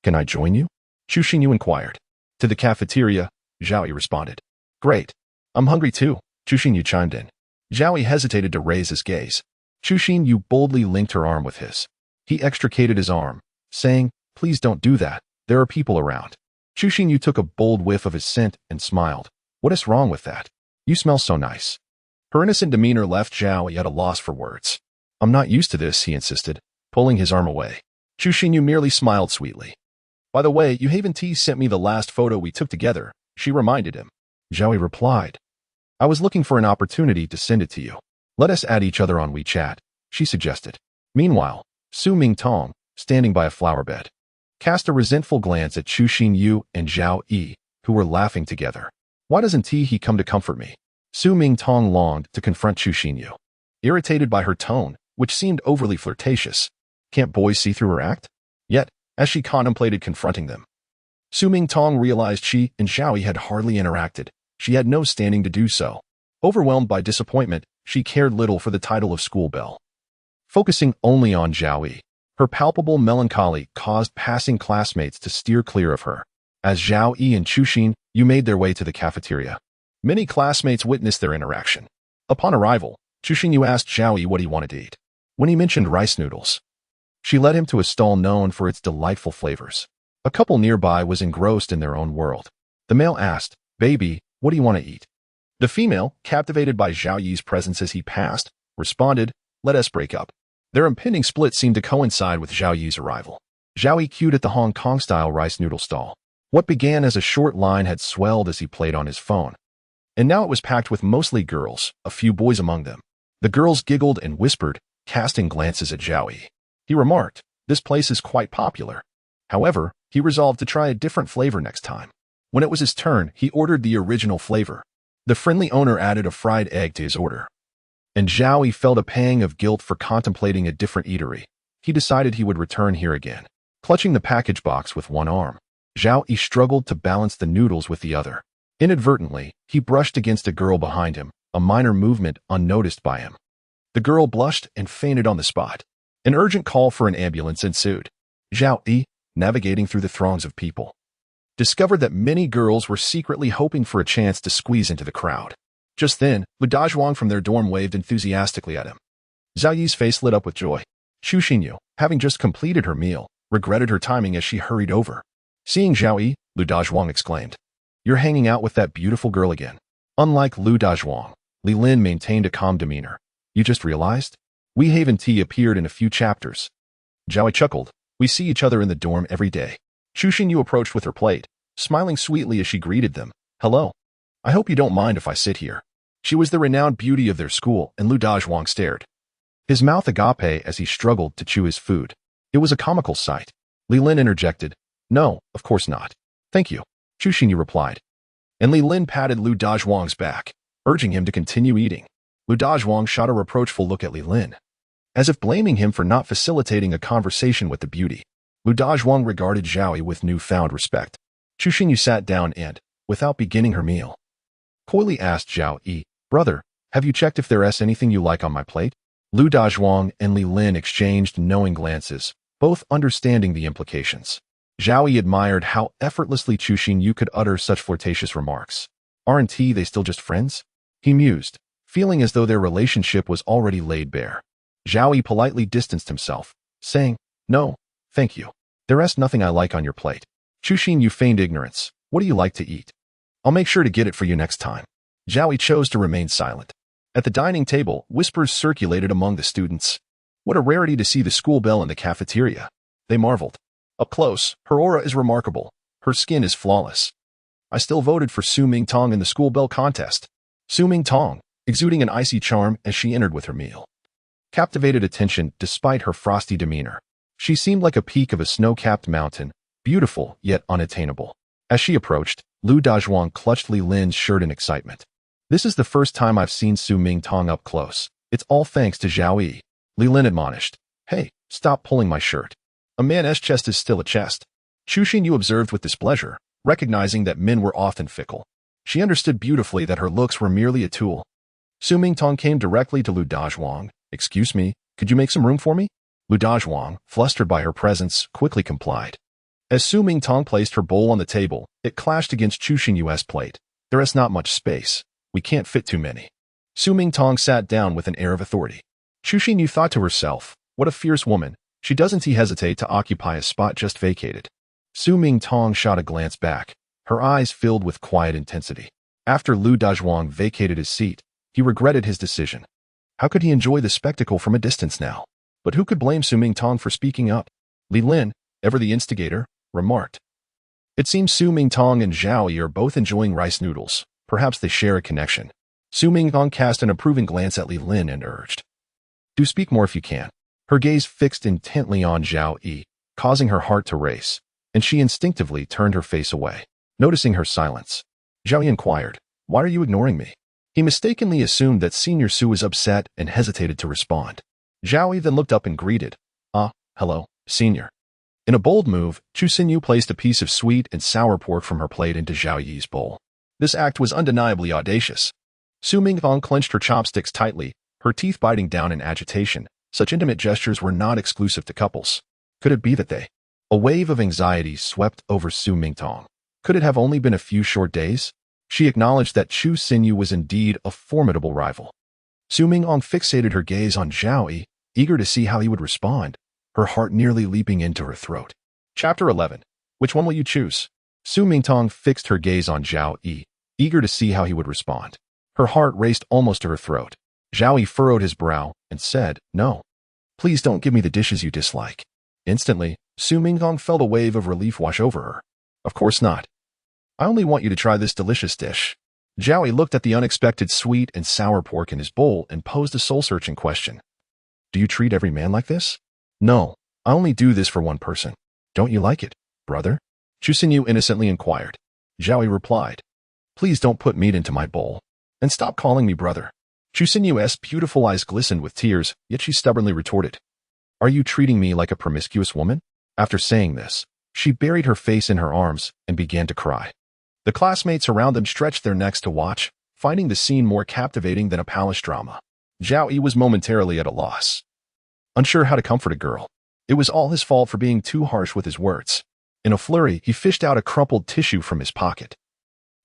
"Can I join you?" Chu Xingyu inquired. "To the cafeteria," Zhao Yi responded. "Great. I'm hungry too," Chu Xingyu chimed in. Zhao Yi hesitated to raise his gaze. Chu Xingyu boldly linked her arm with his. He extricated his arm, saying, "Please don't do that. There are people around." Chu Xingyu took a bold whiff of his scent and smiled. "What is wrong with that? You smell so nice." Her innocent demeanor left Zhao Yi at a loss for words. "I'm not used to this," he insisted, pulling his arm away. Chu Xingyu merely smiled sweetly. "By the way, you Haven T sent me the last photo we took together," she reminded him. Zhao Yi replied, "I was looking for an opportunity to send it to you. Let us add each other on WeChat," she suggested. Meanwhile, Su Mingtong, standing by a flower bed, cast a resentful glance at Chu Xingyu and Zhao Yi, who were laughing together. "Why doesn't he come to comfort me?" Su Mingtong longed to confront Chu Xingyu, irritated by her tone, which seemed overly flirtatious. Can't boys see through her act? Yet, as she contemplated confronting them, Su Mingtong realized she and Zhao Yi had hardly interacted. She had no standing to do so. Overwhelmed by disappointment, she cared little for the title of school belle. Focusing only on Zhao Yi, her palpable melancholy caused passing classmates to steer clear of her. As Zhao Yi and Chu Xingyu made their way to the cafeteria, many classmates witnessed their interaction. Upon arrival, Chu Xingyu asked Zhao Yi what he wanted to eat. When he mentioned rice noodles, she led him to a stall known for its delightful flavors. A couple nearby was engrossed in their own world. The male asked, "Baby, what do you want to eat?" The female, captivated by Zhao Yi's presence as he passed, responded, "Let us break up." Their impending split seemed to coincide with Zhao Yi's arrival. Zhao Yi queued at the Hong Kong-style rice noodle stall. What began as a short line had swelled as he played on his phone, and now it was packed with mostly girls, a few boys among them. The girls giggled and whispered, casting glances at Zhao Yi. He remarked, "This place is quite popular." However, he resolved to try a different flavor next time. When it was his turn, he ordered the original flavor. The friendly owner added a fried egg to his order, and Zhao Yi felt a pang of guilt for contemplating a different eatery. He decided he would return here again. Clutching the package box with one arm, Zhao Yi struggled to balance the noodles with the other. Inadvertently, he brushed against a girl behind him, a minor movement unnoticed by him. The girl blushed and fainted on the spot. An urgent call for an ambulance ensued. Zhao Yi, navigating through the throngs of people, discovered that many girls were secretly hoping for a chance to squeeze into the crowd. Just then, Lu Dazhuang from their dorm waved enthusiastically at him. Zhao Yi's face lit up with joy. Chu Xingyu, having just completed her meal, regretted her timing as she hurried over. Seeing Zhao Yi, Lu Dazhuang exclaimed, "You're hanging out with that beautiful girl again." Unlike Lu Dazhuang, Li Lin maintained a calm demeanor. "You just realized? We Haven Tea appeared in a few chapters." Zhao Yi chuckled. "We see each other in the dorm every day." Chu Xingyu approached with her plate, smiling sweetly as she greeted them. "Hello. I hope you don't mind if I sit here." She was the renowned beauty of their school, and Lu Dazhuang stared, his mouth agape as he struggled to chew his food. It was a comical sight. Li Lin interjected, "No, of course not. Thank you," Chu Xingyu replied. And Li Lin patted Lu Dazhuang's back, urging him to continue eating. Lu Dazhuang shot a reproachful look at Li Lin, as if blaming him for not facilitating a conversation with the beauty. Lu Dazhuang regarded Zhao Yi with newfound respect. Chu Xinyu sat down and, without beginning her meal, coyly asked Zhao Yi, "Brother, have you checked if there's anything you like on my plate?" Lu Dazhuang and Li Lin exchanged knowing glances, both understanding the implications. Zhao Yi admired how effortlessly Chu Xinyu could utter such flirtatious remarks. Aren't they still just friends? He mused, feeling as though their relationship was already laid bare. Zhao Yi politely distanced himself, saying, "No, thank you. There's nothing I like on your plate." Chu Xinyu feigned ignorance. "What do you like to eat? I'll make sure to get it for you next time." Zhao Yi chose to remain silent. At the dining table, whispers circulated among the students. What a rarity to see the school belle in the cafeteria. They marveled. Up close, her aura is remarkable. Her skin is flawless. I still voted for Su Mingtong in the school belle contest. Su Mingtong, exuding an icy charm as she entered with her meal, captivated attention despite her frosty demeanor. She seemed like a peak of a snow-capped mountain, beautiful yet unattainable. As she approached, Lu Dazhuang clutched Li Lin's shirt in excitement. "This is the first time I've seen Su Mingtong up close. It's all thanks to Zhao Yi." Li Lin admonished. "Hey, stop pulling my shirt. A man's chest is still a chest." Chu Xinyu observed with displeasure, recognizing that men were often fickle. She understood beautifully that her looks were merely a tool. Su Mingtong came directly to Lu Dazhuang. "Excuse me, could you make some room for me?" Lu Dazhuang, flustered by her presence, quickly complied. As Su Mingtong placed her bowl on the table, it clashed against Chu Xinyu's plate. "There is not much space. We can't fit too many." Su Mingtong sat down with an air of authority. Chu Xinyu thought to herself, what a fierce woman. She doesn't hesitate to occupy a spot just vacated. Su Mingtong shot a glance back, her eyes filled with quiet intensity. After Lu Dazhuang vacated his seat, he regretted his decision. How could he enjoy the spectacle from a distance now? But who could blame Su Mingtong for speaking up? Li Lin, ever the instigator, remarked. "It seems Su Mingtong and Zhao Yi are both enjoying rice noodles. Perhaps they share a connection." Su Mingtong cast an approving glance at Li Lin and urged, "Do speak more if you can." Her gaze fixed intently on Zhao Yi, causing her heart to race, and she instinctively turned her face away. Noticing her silence, Zhao Yi inquired, "Why are you ignoring me?" He mistakenly assumed that Senior Su was upset and hesitated to respond. Zhao Yi then looked up and greeted, "Hello, Senior." In a bold move, Chu Xinyu placed a piece of sweet and sour pork from her plate into Zhao Yi's bowl. This act was undeniably audacious. Su Mingtong clenched her chopsticks tightly, her teeth biting down in agitation. Such intimate gestures were not exclusive to couples. Could it be that they? A wave of anxiety swept over Su Mingtong. Could it have only been a few short days? She acknowledged that Chu Xinyu was indeed a formidable rival. Su Mingtong fixated her gaze on Zhao Yi, eager to see how he would respond, her heart nearly leaping into her throat. Chapter 11. Which one will you choose? Su Mingtong fixed her gaze on Zhao Yi, eager to see how he would respond. Her heart raced almost to her throat. Zhao Yi furrowed his brow and said, "No. Please don't give me the dishes you dislike." Instantly, Su Mingtong felt a wave of relief wash over her. "Of course not. I only want you to try this delicious dish." Zhao Yi looked at the unexpected sweet and sour pork in his bowl and posed a soul-searching question. "Do you treat every man like this?" "No, I only do this for one person." "Don't you like it, brother?" Chu Xinyu innocently inquired. Zhao Yi replied, "Please don't put meat into my bowl. And stop calling me brother." Chu Xinyu's beautiful eyes glistened with tears, yet she stubbornly retorted, "Are you treating me like a promiscuous woman?" After saying this, she buried her face in her arms and began to cry. The classmates around them stretched their necks to watch, finding the scene more captivating than a palace drama. Zhao Yi was momentarily at a loss, unsure how to comfort a girl. It was all his fault for being too harsh with his words. In a flurry, he fished out a crumpled tissue from his pocket,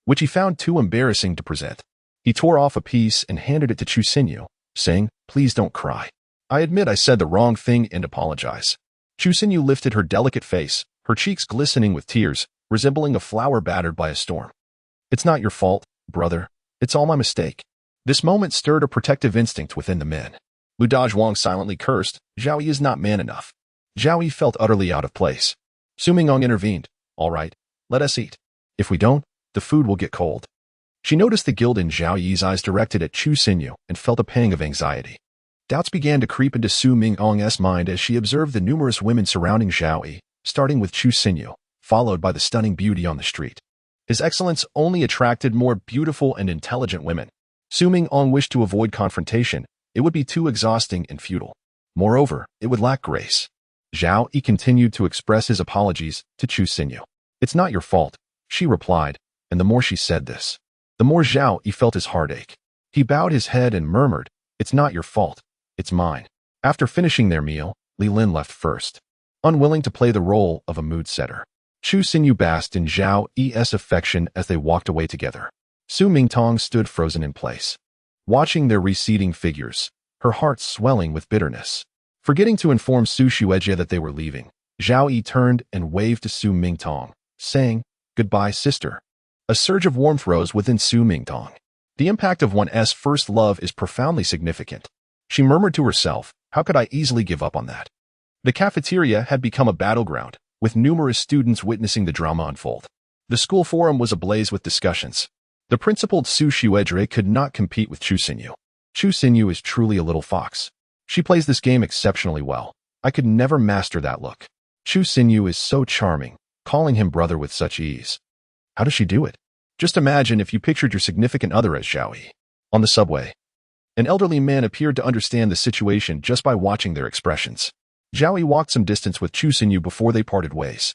which he found too embarrassing to present. He tore off a piece and handed it to Chu Xinyu, saying, "Please don't cry. I admit I said the wrong thing and apologize." Chu Xinyu lifted her delicate face, her cheeks glistening with tears, resembling a flower battered by a storm. "It's not your fault, brother. It's all my mistake." This moment stirred a protective instinct within the men. Lu Dazhuang silently cursed, "Zhao Yi is not man enough." Zhao Yi felt utterly out of place. Su Mingtong intervened. "All right, let us eat. If we don't, the food will get cold." She noticed the guilt in Zhao Yi's eyes directed at Chu Xinyu and felt a pang of anxiety. Doubts began to creep into Su Mingtong's mind as she observed the numerous women surrounding Zhao Yi, starting with Chu Xinyu, followed by the stunning beauty on the street. His excellence only attracted more beautiful and intelligent women. Su Mingtong wished to avoid confrontation. It would be too exhausting and futile. Moreover, it would lack grace. Zhao Yi continued to express his apologies to Chu Xinyu. It's not your fault, she replied, and the more she said this, the more Zhao Yi felt his heart ache. He bowed his head and murmured, it's not your fault, it's mine. After finishing their meal, Li Lin left first, unwilling to play the role of a mood setter. Chu Xinyu basked in Zhao Yi's affection as they walked away together. Su Mingtong stood frozen in place, watching their receding figures, her heart swelling with bitterness. Forgetting to inform Su Xuejie that they were leaving, Zhao Yi turned and waved to Su Mingtong, saying, goodbye, sister. A surge of warmth rose within Su Mingtong. The impact of one's first love is profoundly significant. She murmured to herself, how could I easily give up on that? The cafeteria had become a battleground, with numerous students witnessing the drama unfold. The school forum was ablaze with discussions. The principal Su Xuejie could not compete with Chu Xinyu. Chu Xinyu is truly a little fox. She plays this game exceptionally well. I could never master that look. Chu Xinyu is so charming, calling him brother with such ease. How does she do it? Just imagine if you pictured your significant other as Zhao Yi. On the subway, an elderly man appeared to understand the situation just by watching their expressions. Zhao Yi walked some distance with Chu Xinyu before they parted ways.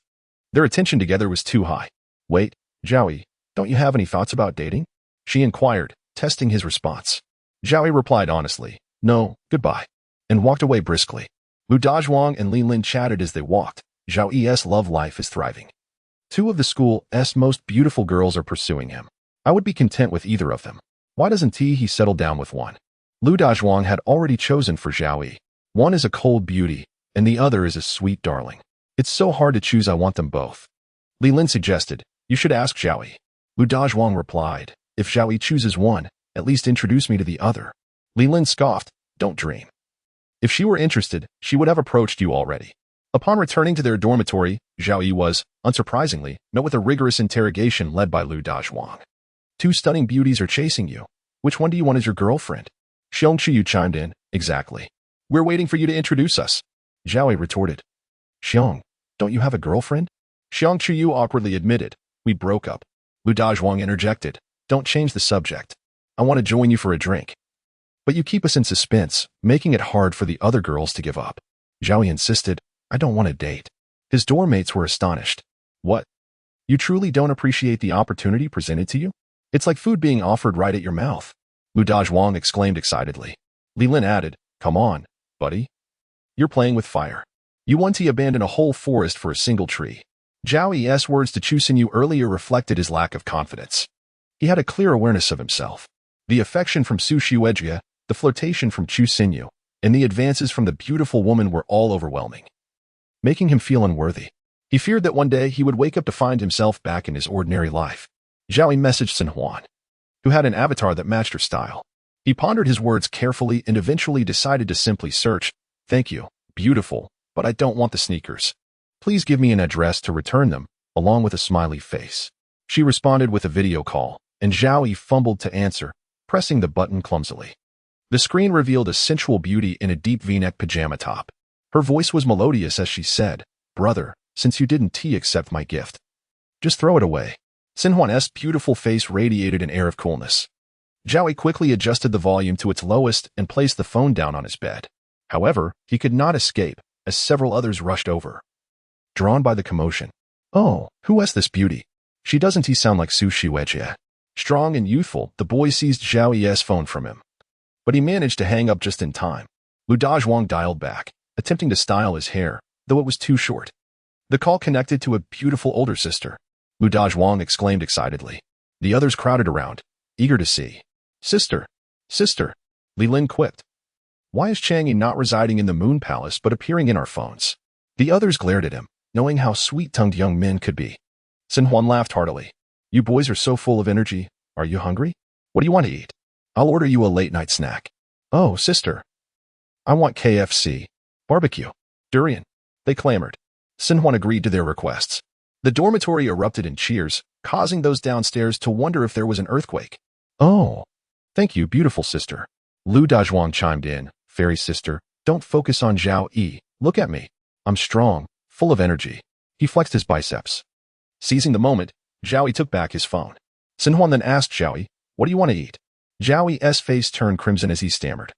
Their attention together was too high. Wait, Zhao Yi, don't you have any thoughts about dating? She inquired, testing his response. Zhao Yi replied honestly, no, goodbye, and walked away briskly. Lu Dazhuang and Li Lin chatted as they walked. Zhao Yi's love life is thriving. Two of the school's most beautiful girls are pursuing him. I would be content with either of them. Why doesn't he settle down with one? Lu Dazhuang had already chosen for Zhao Yi. One is a cold beauty, and the other is a sweet darling. It's so hard to choose. I want them both. Li Lin suggested, you should ask Zhao Yi. Lu Dazhuang replied, if Zhao Yi chooses one, at least introduce me to the other. Li Lin scoffed, don't dream. If she were interested, she would have approached you already. Upon returning to their dormitory, Zhao Yi was, unsurprisingly, met with a rigorous interrogation led by Lu Dazhuang. Two stunning beauties are chasing you. Which one do you want as your girlfriend? Xiong Chiyu chimed in, exactly. We're waiting for you to introduce us. Zhao Yi retorted. Xiong, don't you have a girlfriend? Xiong Chiyu awkwardly admitted, we broke up. Lu Dazhuang interjected, don't change the subject. I want to join you for a drink. But you keep us in suspense, making it hard for the other girls to give up. Zhao Yi insisted, I don't want to date. His dorm mates were astonished. What? You truly don't appreciate the opportunity presented to you? It's like food being offered right at your mouth. Lu Dazhuang exclaimed excitedly. Li Lin added, come on, buddy. You're playing with fire. You want to abandon a whole forest for a single tree. Zhao Yi's words to Chu Xinyu earlier reflected his lack of confidence. He had a clear awareness of himself. The affection from Su Xuejie, the flirtation from Chu Xinyu, and the advances from the beautiful woman were all overwhelming, making him feel unworthy. He feared that one day he would wake up to find himself back in his ordinary life. Zhao Yi messaged Sun Huan, who had an avatar that matched her style. He pondered his words carefully and eventually decided to simply search, thank you, beautiful, but I don't want the sneakers. Please give me an address to return them, along with a smiley face. She responded with a video call, and Zhao Yi fumbled to answer, pressing the button clumsily. The screen revealed a sensual beauty in a deep V-neck pajama top. Her voice was melodious as she said, brother, since you didn't accept my gift, just throw it away. Sin Huan's beautiful face radiated an air of coolness. Zhao Yi quickly adjusted the volume to its lowest and placed the phone down on his bed. However, he could not escape, as several others rushed over, drawn by the commotion. Oh, who is this beauty? She doesn't sound like Su Xuejie. Strong and youthful, the boy seized Zhao Yi's phone from him. But he managed to hang up just in time. Lu Dazhuang dialed back, attempting to style his hair, though it was too short. The call connected to a beautiful older sister. Lu Dazhuang exclaimed excitedly. The others crowded around, eager to see. Sister! Sister! Li Lin quipped. Why is Chang'e not residing in the Moon Palace but appearing in our phones? The others glared at him, knowing how sweet-tongued young men could be. Sin Huan laughed heartily. You boys are so full of energy. Are you hungry? What do you want to eat? I'll order you a late-night snack. Oh, sister. I want KFC. Barbecue. Durian. They clamored. Sin Huan agreed to their requests. The dormitory erupted in cheers, causing those downstairs to wonder if there was an earthquake. Oh, thank you, beautiful sister. Lu Dazhuang chimed in. Fairy sister, don't focus on Zhao Yi. Look at me. I'm strong, full of energy. He flexed his biceps. Seizing the moment, Zhao Yi took back his phone. Sin Huan then asked Zhao Yi, what do you want to eat? Zhao Yi's face turned crimson as he stammered,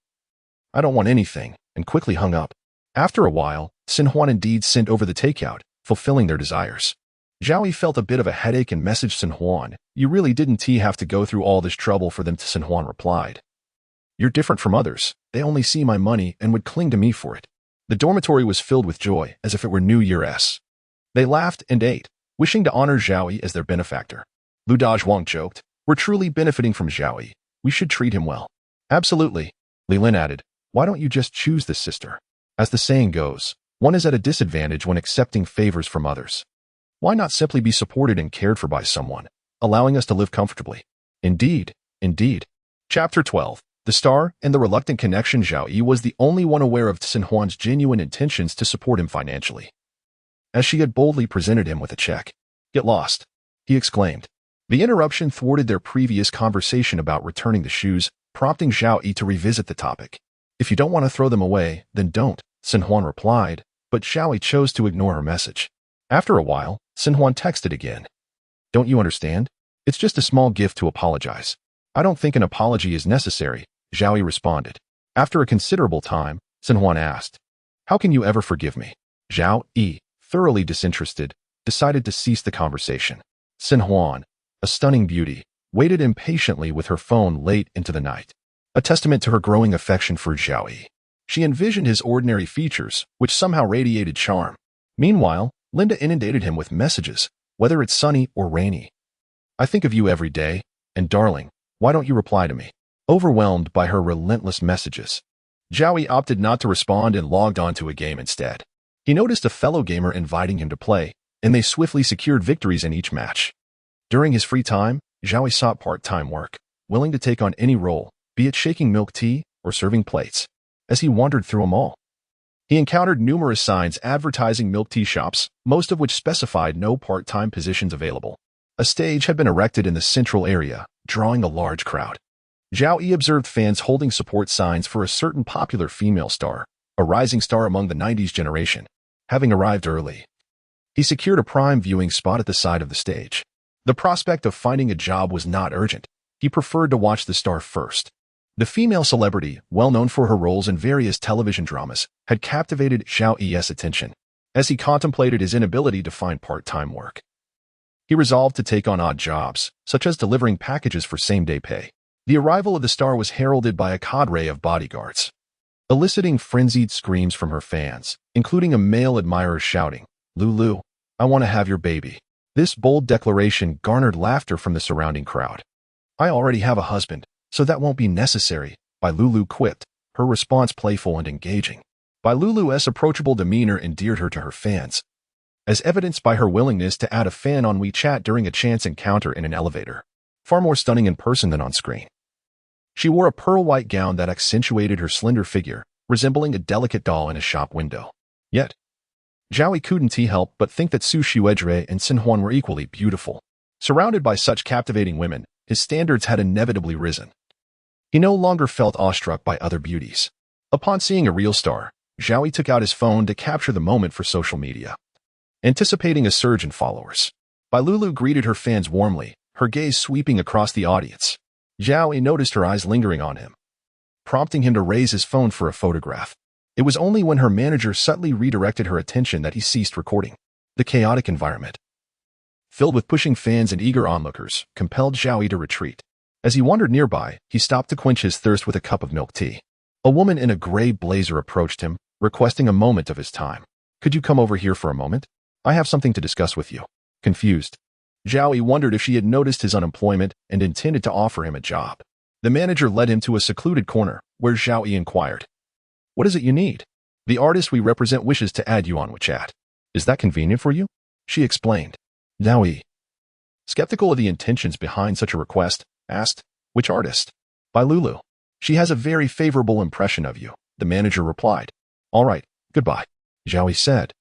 "I don't want anything," and quickly hung up. After a while, Xinhuan indeed sent over the takeout, fulfilling their desires. Zhao Yi felt a bit of a headache and messaged Xinhuan, "You really didn't have to go through all this trouble for them." Xinhuan replied, "You're different from others. They only see my money and would cling to me for it." The dormitory was filled with joy, as if it were New Year's. They laughed and ate, wishing to honor Zhao Yi as their benefactor. Lu Dazhuang joked, "We're truly benefiting from Zhao Yi. We should treat him well." "Absolutely," Li Lin added. "Why don't you just choose this sister? As the saying goes, one is at a disadvantage when accepting favors from others. Why not simply be supported and cared for by someone, allowing us to live comfortably?" Indeed, indeed. Chapter 12. The Star and the Reluctant Connection. Zhao Yi was the only one aware of Xinhuan's genuine intentions to support him financially, as she had boldly presented him with a check. "Get lost," he exclaimed. The interruption thwarted their previous conversation about returning the shoes, prompting Zhao Yi to revisit the topic. "If you don't want to throw them away, then don't," Xinhuan replied, but Zhao Yi chose to ignore her message. After a while, Xinhuan texted again. "Don't you understand? It's just a small gift to apologize." "I don't think an apology is necessary," Zhao Yi responded. After a considerable time, Xinhuan asked, "How can you ever forgive me?" Zhao Yi, thoroughly disinterested, decided to cease the conversation. Xinhuan, a stunning beauty, waited impatiently with her phone late into the night, a testament to her growing affection for Zhao Yi. She envisioned his ordinary features, which somehow radiated charm. Meanwhile, Linda inundated him with messages, whether it's sunny or rainy. "I think of you every day, and darling, why don't you reply to me?" Overwhelmed by her relentless messages, Zhao Yi opted not to respond and logged on to a game instead. He noticed a fellow gamer inviting him to play, and they swiftly secured victories in each match. During his free time, Zhao Yi sought part-time work, willing to take on any role, be it shaking milk tea or serving plates. As he wandered through them all, he encountered numerous signs advertising milk tea shops, most of which specified no part-time positions available. A stage had been erected in the central area, drawing a large crowd. Zhao Yi observed fans holding support signs for a certain popular female star, a rising star among the 90s generation. Having arrived early, he secured a prime viewing spot at the side of the stage. The prospect of finding a job was not urgent. He preferred to watch the star first. The female celebrity, well known for her roles in various television dramas, had captivated Zhao Yi's attention. As he contemplated his inability to find part-time work, he resolved to take on odd jobs, such as delivering packages for same-day pay. The arrival of the star was heralded by a cadre of bodyguards, eliciting frenzied screams from her fans, including a male admirer shouting, "Lulu, I want to have your baby." This bold declaration garnered laughter from the surrounding crowd. "I already have a husband, so that won't be necessary," Bai Lulu quipped, her response playful and engaging. Bai Lulu's approachable demeanor endeared her to her fans, as evidenced by her willingness to add a fan on WeChat during a chance encounter in an elevator. Far more stunning in person than on screen. She wore a pearl-white gown that accentuated her slender figure, resembling a delicate doll in a shop window. Yet, Zhao Yi couldn't help but think that Su Xuedre and Xinhuan were equally beautiful. Surrounded by such captivating women, his standards had inevitably risen. He no longer felt awestruck by other beauties. Upon seeing a real star, Zhao Yi took out his phone to capture the moment for social media. Anticipating a surge in followers, Bai Lulu greeted her fans warmly, her gaze sweeping across the audience. Zhao Yi noticed her eyes lingering on him, prompting him to raise his phone for a photograph. It was only when her manager subtly redirected her attention that he ceased recording. The chaotic environment, filled with pushing fans and eager onlookers, compelled Zhao Yi to retreat. As he wandered nearby, he stopped to quench his thirst with a cup of milk tea. A woman in a gray blazer approached him, requesting a moment of his time. "Could you come over here for a moment? I have something to discuss with you." Confused, Zhao Yi wondered if she had noticed his unemployment and intended to offer him a job. The manager led him to a secluded corner, where Zhao Yi inquired, "What is it you need?" "The artist we represent wishes to add you on WeChat. Is that convenient for you?" she explained. Zhao Yi, skeptical of the intentions behind such a request, asked, "Which artist?" "Bai Lulu. She has a very favorable impression of you," the manager replied. "All right, goodbye," Zhao Yi said,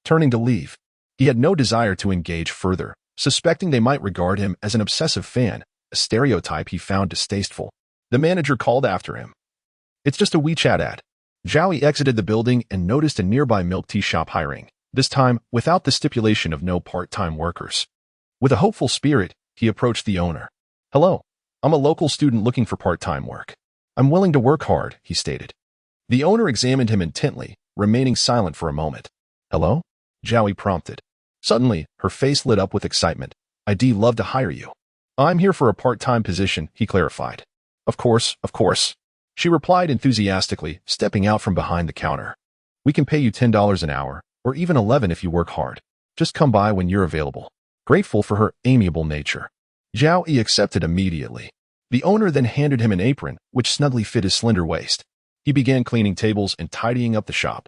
turning to leave. He had no desire to engage further, suspecting they might regard him as an obsessive fan, a stereotype he found distasteful. The manager called after him, "It's just a WeChat ad." Zhao Yi exited the building and noticed a nearby milk tea shop hiring, this time without the stipulation of no part-time workers. With a hopeful spirit, he approached the owner. "Hello. I'm a local student looking for part-time work. I'm willing to work hard, he stated. The owner examined him intently, remaining silent for a moment. Hello? Zhao Yi prompted. Suddenly, her face lit up with excitement. I'd love to hire you. I'm here for a part-time position, he clarified. Of course, she replied enthusiastically, stepping out from behind the counter. We can pay you $10 an hour, or even $11 if you work hard. Just come by when you're available. Grateful for her amiable nature, Zhao Yi accepted immediately. The owner then handed him an apron, which snugly fit his slender waist. He began cleaning tables and tidying up the shop.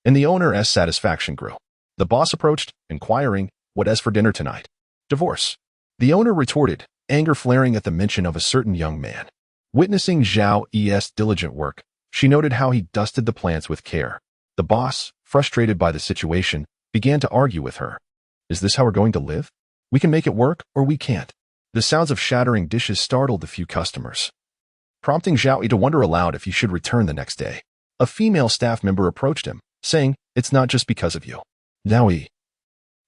And the owner's satisfaction grew. The boss approached, inquiring, "What's for dinner tonight?" "Divorce." The owner retorted, anger flaring at the mention of a certain young man. Witnessing Zhao Yi's diligent work, she noted how he dusted the plants with care. The boss, frustrated by the situation, began to argue with her. "Is this how we're going to live? We can make it work, or we can't." The sounds of shattering dishes startled the few customers, prompting Zhao Yi to wonder aloud if he should return the next day. A female staff member approached him, saying, "It's not just because of you." Zhao Yi,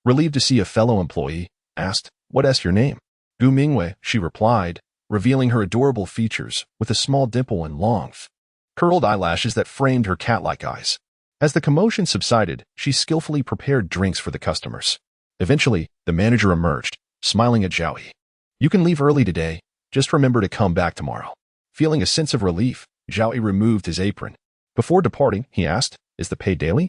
relieved to see a fellow employee, asked, "What's your name?" "Gu Mingwei," she replied, revealing her adorable features with a small dimple and long, curled eyelashes that framed her cat-like eyes. As the commotion subsided, she skillfully prepared drinks for the customers. Eventually, the manager emerged, smiling at Zhao Yi. "You can leave early today. Just remember to come back tomorrow." Feeling a sense of relief, Zhao Yi removed his apron. Before departing, he asked, "Is the pay daily?"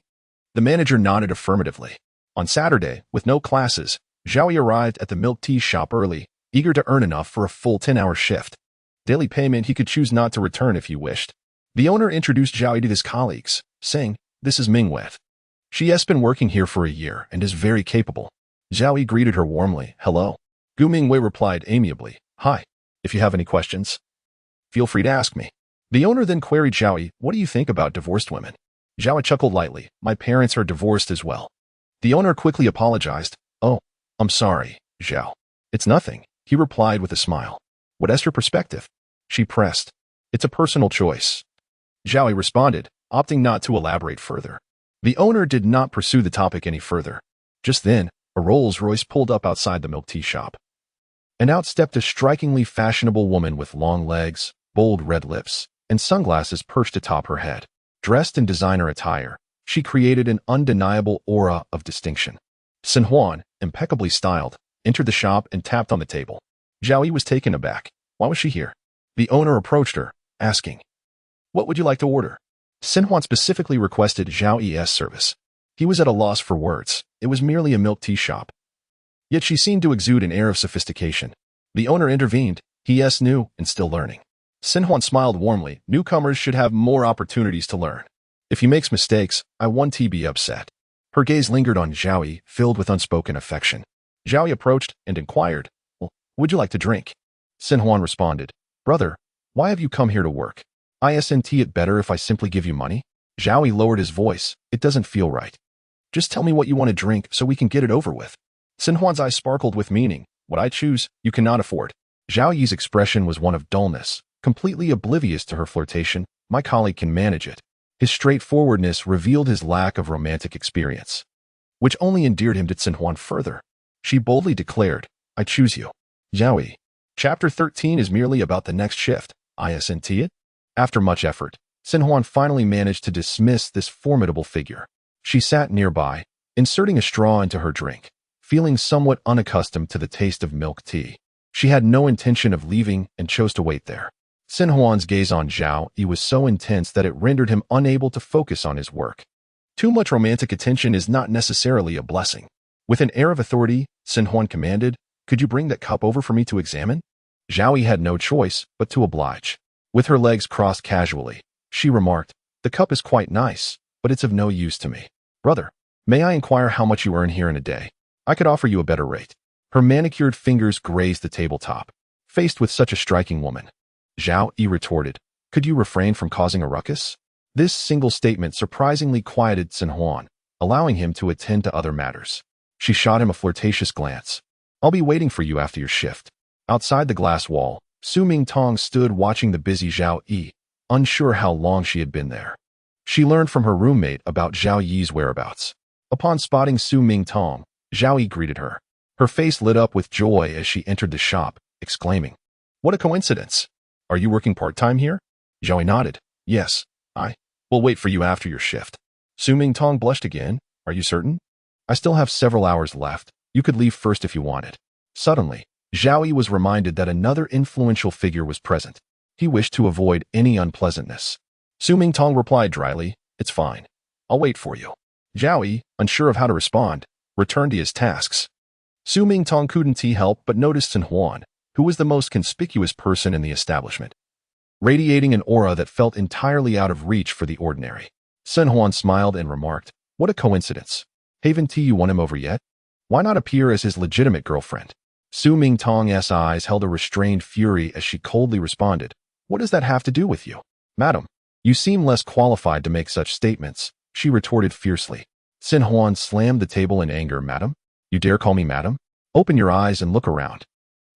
The manager nodded affirmatively. On Saturday, with no classes, Zhao Yi arrived at the milk tea shop early, eager to earn enough for a full 10-hour shift. Daily payment he could choose not to return if he wished. The owner introduced Zhao Yi to his colleagues, saying, "This is Mingwei. She has been working here for a year and is very capable." Zhao Yi greeted her warmly. "Hello." Gu Mingwei replied amiably, "Hi. If you have any questions, feel free to ask me." The owner then queried Zhao Yi, "What do you think about divorced women?" Zhao Yi chuckled lightly, "My parents are divorced as well." The owner quickly apologized. "Oh, I'm sorry, Zhao." "It's nothing," he replied with a smile. "What's your perspective?" she pressed. "It's a personal choice," Zhao Yi responded, opting not to elaborate further. The owner did not pursue the topic any further. Just then, a Rolls-Royce pulled up outside the milk tea shop. And out stepped a strikingly fashionable woman with long legs, bold red lips, and sunglasses perched atop her head. Dressed in designer attire, she created an undeniable aura of distinction. Sun Huan, impeccably styled, entered the shop and tapped on the table. Zhao Yi was taken aback. Why was she here? The owner approached her, asking, "What would you like to order?" Sun Huan specifically requested Zhao Yi's service. He was at a loss for words. It was merely a milk tea shop. Yet she seemed to exude an air of sophistication. The owner intervened. He is new and still learning. Sun Huan smiled warmly. Newcomers should have more opportunities to learn. If he makes mistakes, I won't be upset. Her gaze lingered on Zhao Yi, filled with unspoken affection. Zhao Yi approached and inquired, "Well, would you like to drink?" Sun Huan responded, "Brother, why have you come here to work? Isn't it better if I simply give you money?" Zhao Yi lowered his voice. "It doesn't feel right. Just tell me what you want to drink so we can get it over with." Sun Huan's eyes sparkled with meaning. "What I choose, you cannot afford." Zhao Yi's expression was one of dullness, completely oblivious to her flirtation. "My colleague can manage it." His straightforwardness revealed his lack of romantic experience, which only endeared him to Sun Huan further. She boldly declared, "I choose you." Zhao Yi. Chapter 13 is merely about the next shift. Isn't it? After much effort, Sun Huan finally managed to dismiss this formidable figure. She sat nearby, inserting a straw into her drink, feeling somewhat unaccustomed to the taste of milk tea. She had no intention of leaving and chose to wait there. Sun Huan's gaze on Zhao Yi was so intense that it rendered him unable to focus on his work. Too much romantic attention is not necessarily a blessing. With an air of authority, Sun Huan commanded, "Could you bring that cup over for me to examine?" Zhao Yi had no choice but to oblige. With her legs crossed casually, she remarked, "The cup is quite nice, but it's of no use to me." "Brother, may I inquire how much you earn here in a day? I could offer you a better rate." Her manicured fingers grazed the tabletop. Faced with such a striking woman, Zhao Yi retorted, "Could you refrain from causing a ruckus?" This single statement surprisingly quieted Sun Huan, allowing him to attend to other matters. She shot him a flirtatious glance. "I'll be waiting for you after your shift." Outside the glass wall, Su Mingtong stood watching the busy Zhao Yi, unsure how long she had been there. She learned from her roommate about Zhao Yi's whereabouts. Upon spotting Su Mingtong, Zhao Yi greeted her. Her face lit up with joy as she entered the shop, exclaiming, What a coincidence. Are you working part-time here? Zhao Yi nodded. Yes, I will wait for you after your shift. Su Mingtong blushed again. Are you certain? I still have several hours left. You could leave first if you wanted. Suddenly, Zhao Yi was reminded that another influential figure was present. He wished to avoid any unpleasantness. Su Mingtong replied dryly, It's fine. I'll wait for you. Zhao Yi, unsure of how to respond, returned to his tasks. Su Mingtong couldn't help but notice Sun Huan, who was the most conspicuous person in the establishment, radiating an aura that felt entirely out of reach for the ordinary. Sun Huan smiled and remarked, What a coincidence. Haven't you won him over yet? Why not appear as his legitimate girlfriend? Su Mingtong's eyes held a restrained fury as she coldly responded, What does that have to do with you? Madam, you seem less qualified to make such statements, she retorted fiercely. Sun Huan slammed the table in anger. Madam? You dare call me madam? Open your eyes and look around.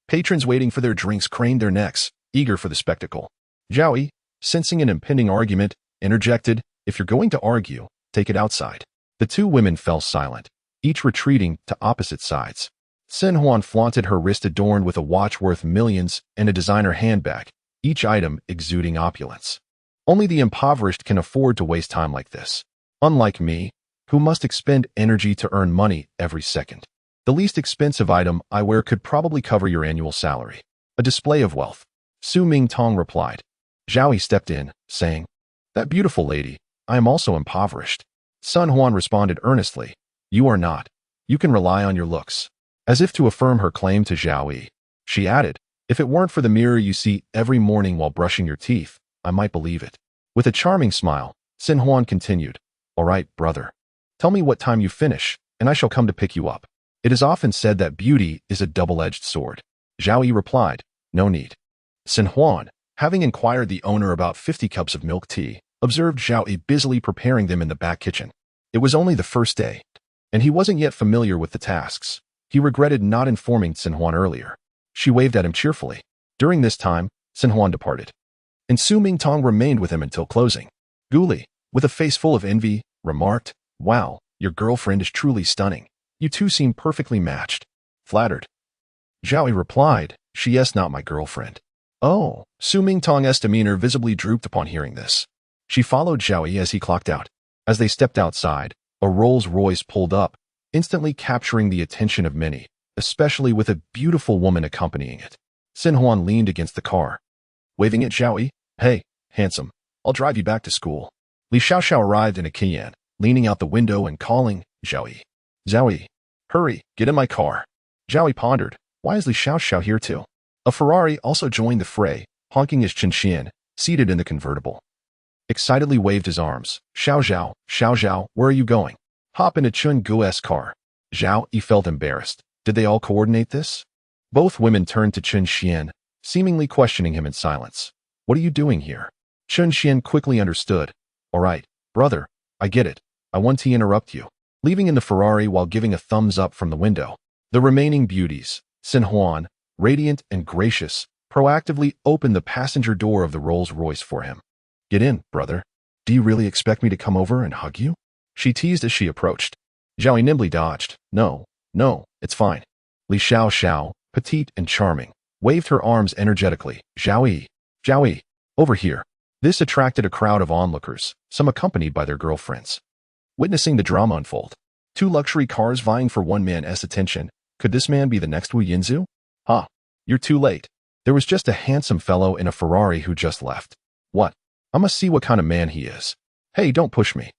Patrons waiting for their drinks craned their necks, eager for the spectacle. Zhao Yi, sensing an impending argument, interjected, If you're going to argue, take it outside. The two women fell silent, each retreating to opposite sides. Sun Huan flaunted her wrist adorned with a watch worth millions and a designer handbag, each item exuding opulence. Only the impoverished can afford to waste time like this. Unlike me, who must expend energy to earn money every second. The least expensive item I wear could probably cover your annual salary. A display of wealth. Su Mingtong replied. Zhao Yi stepped in, saying, That beautiful lady, I am also impoverished. Sun Huan responded earnestly, You are not. You can rely on your looks. As if to affirm her claim to Zhao Yi, she added, If it weren't for the mirror you see every morning while brushing your teeth, I might believe it. With a charming smile, Sun Huan continued, All right, brother. Tell me what time you finish, and I shall come to pick you up. It is often said that beauty is a double-edged sword. Zhao Yi replied, No need. Sun Huan, having inquired the owner about 50 cups of milk tea, observed Zhao Yi busily preparing them in the back kitchen. It was only the first day, and he wasn't yet familiar with the tasks. He regretted not informing Sun Huan earlier. She waved at him cheerfully. During this time, Sun Huan departed, and Su Mingtong remained with him until closing. Guli, with a face full of envy, remarked, Wow, your girlfriend is truly stunning. You two seem perfectly matched. Flattered. Zhao Yi replied, She is not my girlfriend. Oh, Su Mingtong's demeanor visibly drooped upon hearing this. She followed Zhao Yi as he clocked out. As they stepped outside, a Rolls-Royce pulled up, instantly capturing the attention of many, especially with a beautiful woman accompanying it. Sun Huan leaned against the car, waving at Zhao Yi. Hey, handsome, I'll drive you back to school. Li Xiaoxiao arrived in a Kian, leaning out the window and calling, Zhao Yi. Zhao Yi, hurry, get in my car. Zhao Yi pondered, why is Li Xiaoxiao here too? A Ferrari also joined the fray, honking as Chen Xian, seated in the convertible, excitedly waved his arms. Xiao Zhao, where are you going? Hop into Chun Guo's car. Zhao Yi felt embarrassed. Did they all coordinate this? Both women turned to Chen Xian, seemingly questioning him in silence. What are you doing here? Chen Xian quickly understood. All right, brother, I get it. I want to interrupt you. Leaving in the Ferrari while giving a thumbs up from the window. The remaining beauties, Sun Huan, radiant and gracious, proactively opened the passenger door of the Rolls-Royce for him. Get in, brother. Do you really expect me to come over and hug you? She teased as she approached. Zhao Yi nimbly dodged. No, it's fine. Li Xiaoxiao, petite and charming, waved her arms energetically. Zhao Yi, over here. This attracted a crowd of onlookers, some accompanied by their girlfriends. Witnessing the drama unfold, two luxury cars vying for one man's attention. Could this man be the next Wu Yinzu? You're too late. There was just a handsome fellow in a Ferrari who just left. What? I must see what kind of man he is. Hey, don't push me.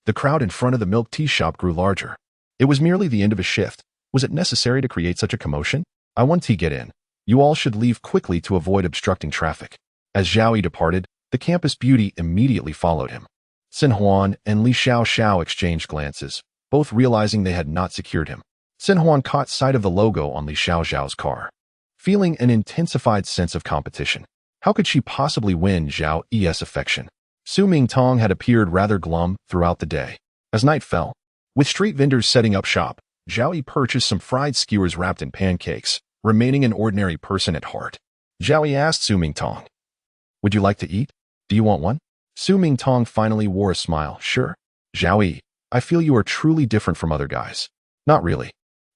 The crowd in front of the milk tea shop grew larger. It was merely the end of a shift. Was it necessary to create such a commotion? I want to get in. You all should leave quickly to avoid obstructing traffic. As Zhao Yi departed, the campus beauty immediately followed him. Sun Huan and Li Xiaoxiao exchanged glances, both realizing they had not secured him. Sun Huan caught sight of the logo on Li Xiaoxiao's car, feeling an intensified sense of competition. How could she possibly win Zhao Yi's affection? Su Mingtong had appeared rather glum throughout the day. As night fell, with street vendors setting up shop, Zhao Yi purchased some fried skewers wrapped in pancakes, remaining an ordinary person at heart. Zhao Yi asked Su Mingtong, Would you like to eat? Do you want one? Su Mingtong finally wore a smile. Sure. Zhao Yi, I feel you are truly different from other guys. Not really.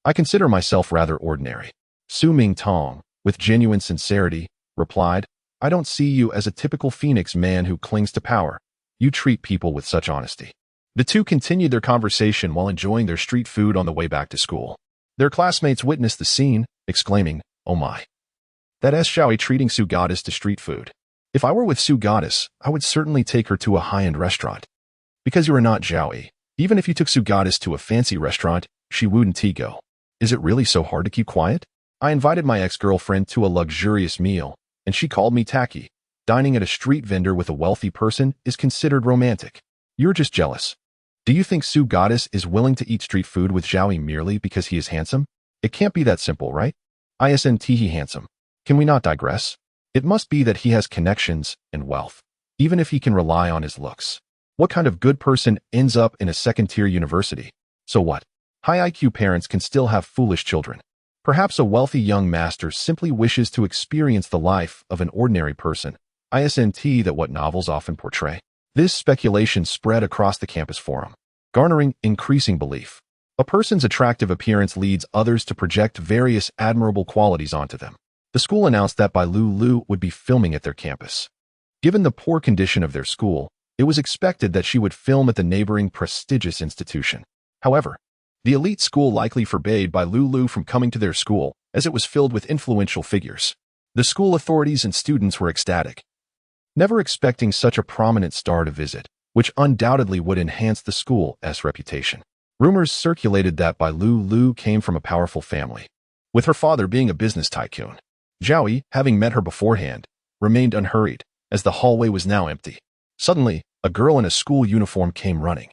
I consider myself rather ordinary. Su Mingtong, with genuine sincerity, replied, I don't see you as a typical Phoenix man who clings to power. You treat people with such honesty. The two continued their conversation while enjoying their street food on the way back to school. Their classmates witnessed the scene, exclaiming, oh my. That's Zhao Yi treating Su Goddess to street food. If I were with Su Goddess, I would certainly take her to a high-end restaurant. Because you are not Zhao Yi. Even if you took Su Goddess to a fancy restaurant, she wouldn't go. Is it really so hard to keep quiet? I invited my ex-girlfriend to a luxurious meal, and she called me tacky. Dining at a street vendor with a wealthy person is considered romantic. You're just jealous. Do you think Su Goddess is willing to eat street food with Zhao Yi merely because he is handsome? It can't be that simple, right? Isn't he handsome? Can we not digress? It must be that he has connections and wealth, even if he can rely on his looks. What kind of good person ends up in a second-tier university? So what? High IQ parents can still have foolish children. Perhaps a wealthy young master simply wishes to experience the life of an ordinary person. Isn't that what novels often portray? This speculation spread across the campus forum, garnering increasing belief. A person's attractive appearance leads others to project various admirable qualities onto them. The school announced that Bai Lulu would be filming at their campus. Given the poor condition of their school, it was expected that she would film at the neighboring prestigious institution. However, the elite school likely forbade Bai Lulu from coming to their school, as it was filled with influential figures. The school authorities and students were ecstatic, never expecting such a prominent star to visit, which undoubtedly would enhance the school's reputation. Rumors circulated that Bai Lulu came from a powerful family, with her father being a business tycoon. Zhao Yi, having met her beforehand, remained unhurried, as the hallway was now empty. Suddenly, a girl in a school uniform came running.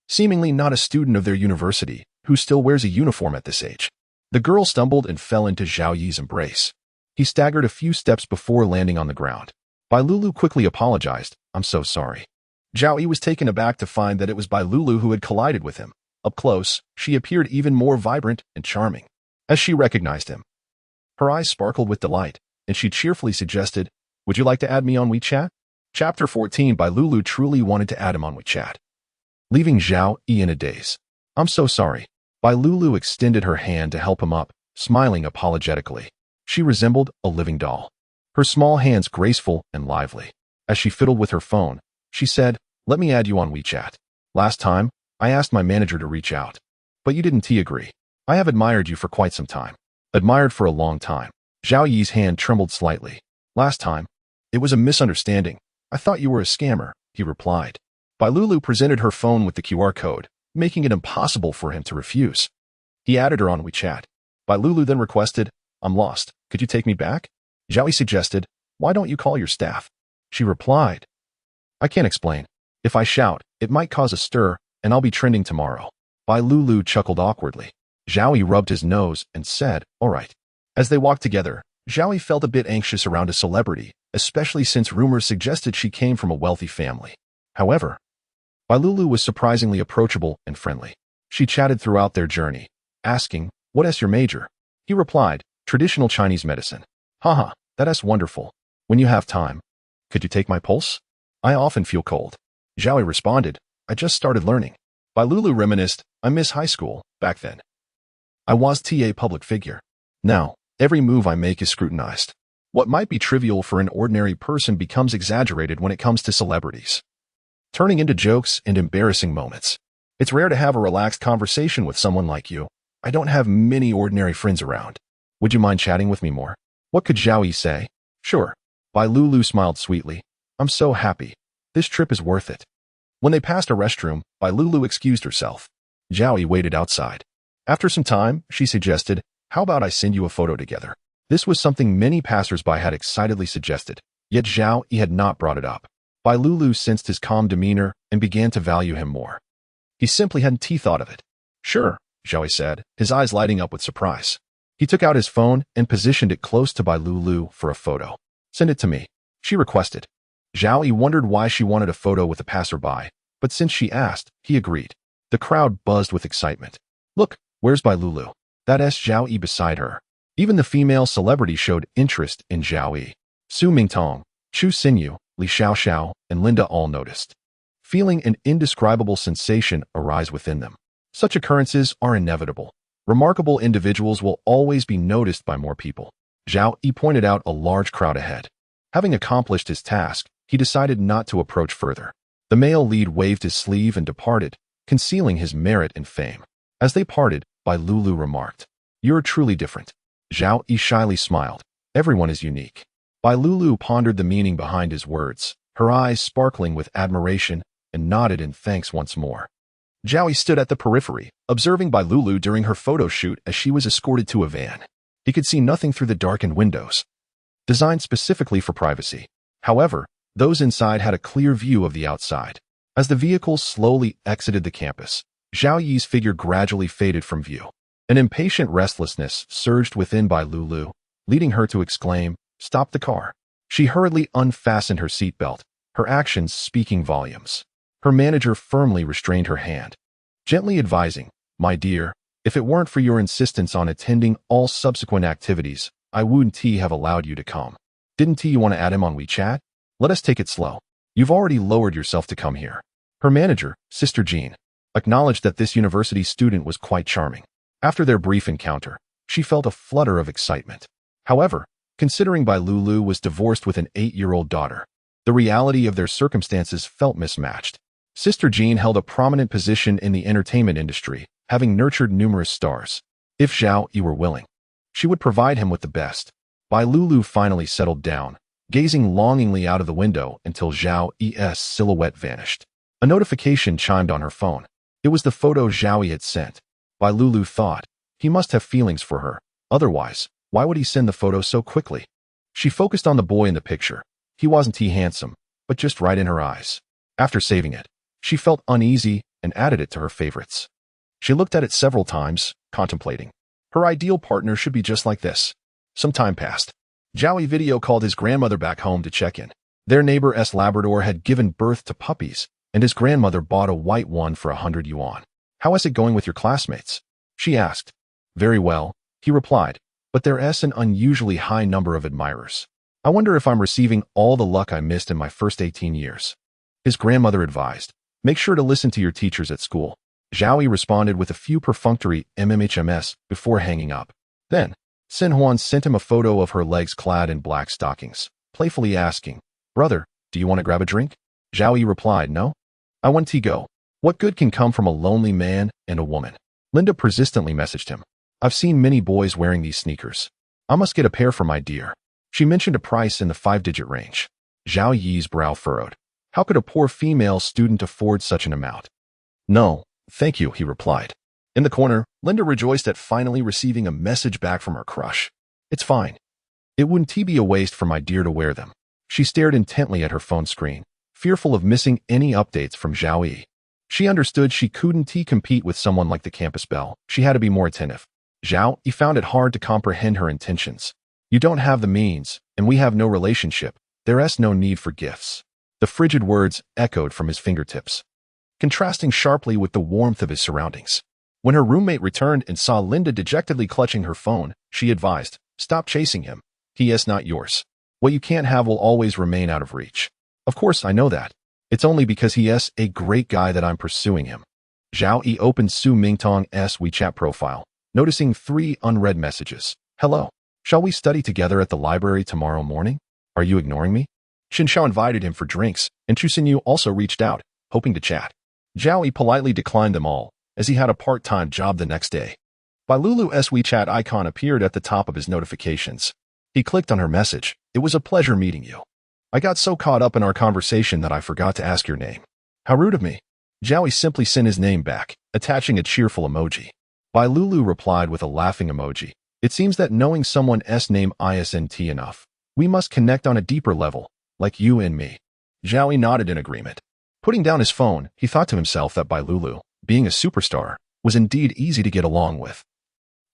Seemingly not a student of their university, who still wears a uniform at this age. The girl stumbled and fell into Zhao Yi's embrace. He staggered a few steps before landing on the ground. Bai Lulu quickly apologized, I'm so sorry. Zhao Yi was taken aback to find that it was Bai Lulu who had collided with him. Up close, she appeared even more vibrant and charming. As she recognized him, her eyes sparkled with delight, and she cheerfully suggested, would you like to add me on WeChat? Chapter 14. Bai Lulu truly wanted to add him on WeChat, leaving Zhao Yi in a daze. I'm so sorry. Bai Lulu extended her hand to help him up, smiling apologetically. She resembled a living doll, her small hands graceful and lively. As she fiddled with her phone, she said, let me add you on WeChat. Last time, I asked my manager to reach out, but you didn't agree. I have admired you for quite some time. Admired for a long time. Zhao Yi's hand trembled slightly. Last time, it was a misunderstanding. I thought you were a scammer, he replied. Bai Lulu presented her phone with the QR code, making it impossible for him to refuse. He added her on WeChat. Bai Lulu then requested, I'm lost. Could you take me back? Zhao Yi suggested, why don't you call your staff? She replied, I can't explain. If I shout, it might cause a stir, and I'll be trending tomorrow. Bai Lulu chuckled awkwardly. Zhao Yi rubbed his nose and said, all right. As they walked together, Zhao Yi felt a bit anxious around a celebrity, especially since rumors suggested she came from a wealthy family. However, Bai Lulu was surprisingly approachable and friendly. She chatted throughout their journey, asking, what is your major? He replied, traditional Chinese medicine. Haha, that's wonderful. When you have time, could you take my pulse? I often feel cold. Zhao Yi responded, I just started learning. Bai Lulu reminisced, I miss high school, back then. I was a public figure. Now, every move I make is scrutinized. What might be trivial for an ordinary person becomes exaggerated when it comes to celebrities, turning into jokes and embarrassing moments. It's rare to have a relaxed conversation with someone like you. I don't have many ordinary friends around. Would you mind chatting with me more? What could Zhao Yi say? Sure. Bai Lulu smiled sweetly. I'm so happy. This trip is worth it. When they passed a restroom, Bai Lulu excused herself. Zhao Yi waited outside. After some time, she suggested, how about I send you a photo together? This was something many passersby had excitedly suggested, yet Zhao Yi had not brought it up. Bai Lulu sensed his calm demeanor and began to value him more. He simply hadn't thought of it. Sure, Zhao Yi said, his eyes lighting up with surprise. He took out his phone and positioned it close to Bai Lulu for a photo. Send it to me, she requested. Zhao Yi wondered why she wanted a photo with a passerby, but since she asked, he agreed. The crowd buzzed with excitement. Look, where's Bai Lulu? That's Zhao Yi beside her. Even the female celebrity showed interest in Zhao Yi. Su Mingtong, Chu Xinyu, Li Xiaoxiao, and Linda all noticed, feeling an indescribable sensation arise within them. Such occurrences are inevitable. Remarkable individuals will always be noticed by more people. Zhao Yi pointed out a large crowd ahead. Having accomplished his task, he decided not to approach further. The male lead waved his sleeve and departed, concealing his merit and fame. As they parted, Bai Lulu remarked, "You're truly different." Zhao Yi shyly smiled. "Everyone is unique." Bai Lulu pondered the meaning behind his words, her eyes sparkling with admiration, and nodded in thanks once more. Zhao Yi stood at the periphery, observing Bai Lulu during her photo shoot as she was escorted to a van. He could see nothing through the darkened windows, designed specifically for privacy. However, those inside had a clear view of the outside. As the vehicle slowly exited the campus, Zhao Yi's figure gradually faded from view. An impatient restlessness surged within Bai Lulu, leading her to exclaim, "Stop the car." She hurriedly unfastened her seatbelt, her actions speaking volumes. Her manager firmly restrained her hand, gently advising, "My dear, if it weren't for your insistence on attending all subsequent activities, I wouldn't have allowed you to come. Didn't you want to add him on WeChat? Let us take it slow. You've already lowered yourself to come here." Her manager, Sister Jean, acknowledged that this university student was quite charming. After their brief encounter, she felt a flutter of excitement. However, considering Bai Lulu was divorced with an 8-year-old daughter, the reality of their circumstances felt mismatched. Sister Jean held a prominent position in the entertainment industry, having nurtured numerous stars. If Zhao Yi were willing, she would provide him with the best. Bai Lulu finally settled down, gazing longingly out of the window until Zhao Yi's silhouette vanished. A notification chimed on her phone. It was the photo Zhao Yi had sent. Bai Lulu thought, he must have feelings for her. Otherwise, why would he send the photo so quickly? She focused on the boy in the picture. He wasn't handsome, but just right in her eyes. After saving it, she felt uneasy and added it to her favorites. She looked at it several times, contemplating. Her ideal partner should be just like this. Some time passed. Zhao Yi video called his grandmother back home to check in. Their neighbor's Labrador had given birth to puppies, and his grandmother bought a white one for 100 yuan. "How is it going with your classmates?" she asked. "Very well," he replied, "but there's an unusually high number of admirers. I wonder if I'm receiving all the luck I missed in my first 18 years. His grandmother advised, "Make sure to listen to your teachers at school." Zhao Yi responded with a few perfunctory MMHMs before hanging up. Then, Sin Huan sent him a photo of her legs clad in black stockings, playfully asking, "Brother, do you want to grab a drink?" Zhao Yi replied, "No. I want to go. What good can come from a lonely man and a woman?" Linda persistently messaged him, "I've seen many boys wearing these sneakers. I must get a pair for my dear." She mentioned a price in the 5-digit range. Zhao Yi's brow furrowed. How could a poor female student afford such an amount? "No, thank you," he replied. In the corner, Linda rejoiced at finally receiving a message back from her crush. "It's fine. It wouldn't be a waste for my dear to wear them." She stared intently at her phone screen, fearful of missing any updates from Zhao Yi. She understood she couldn't compete with someone like the campus belle. She had to be more attentive. Zhao Yi found it hard to comprehend her intentions. "You don't have the means, and we have no relationship. There's no need for gifts." The frigid words echoed from his fingertips, contrasting sharply with the warmth of his surroundings. When her roommate returned and saw Linda dejectedly clutching her phone, she advised, "Stop chasing him. He is not yours. What you can't have will always remain out of reach." "Of course, I know that. It's only because he is a great guy that I'm pursuing him." Zhao Yi opened Su Mingtong's WeChat profile, noticing 3 unread messages. "Hello. Shall we study together at the library tomorrow morning? Are you ignoring me?" Xin Xiao invited him for drinks, and Chu Xinyu also reached out, hoping to chat. Zhao Yi politely declined them all, as he had a part-time job the next day. Bai Lulu's WeChat icon appeared at the top of his notifications. He clicked on her message. "It was a pleasure meeting you. I got so caught up in our conversation that I forgot to ask your name." "How rude of me." Zhao Yi simply sent his name back, attaching a cheerful emoji. Bai Lulu replied with a laughing emoji. "It seems that knowing someone's name isn't enough. We must connect on a deeper level, like you and me." Zhao Yi nodded in agreement. Putting down his phone, he thought to himself that Bai Lulu, being a superstar, was indeed easy to get along with.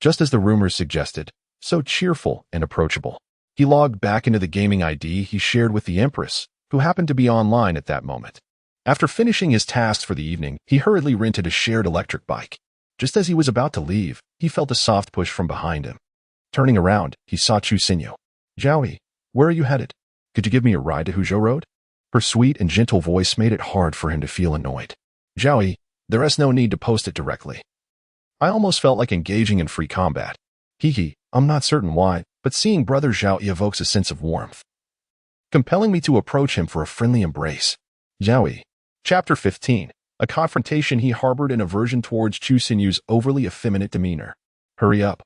Just as the rumors suggested, so cheerful and approachable. He logged back into the gaming ID he shared with the Empress, who happened to be online at that moment. After finishing his tasks for the evening, he hurriedly rented a shared electric bike. Just as he was about to leave, he felt a soft push from behind him. Turning around, he saw Chu Xinyu. "Zhao Yi, where are you headed? Could you give me a ride to Huzhou Road?" Her sweet and gentle voice made it hard for him to feel annoyed. "Zhao Yi, there is no need to post it directly. I almost felt like engaging in free combat. I'm not certain why, but seeing brother Zhao Yi evokes a sense of warmth, compelling me to approach him for a friendly embrace. Zhao Yi. Chapter 15. A confrontation. He harbored an aversion towards Chu Xinyu's overly effeminate demeanor. Hurry up,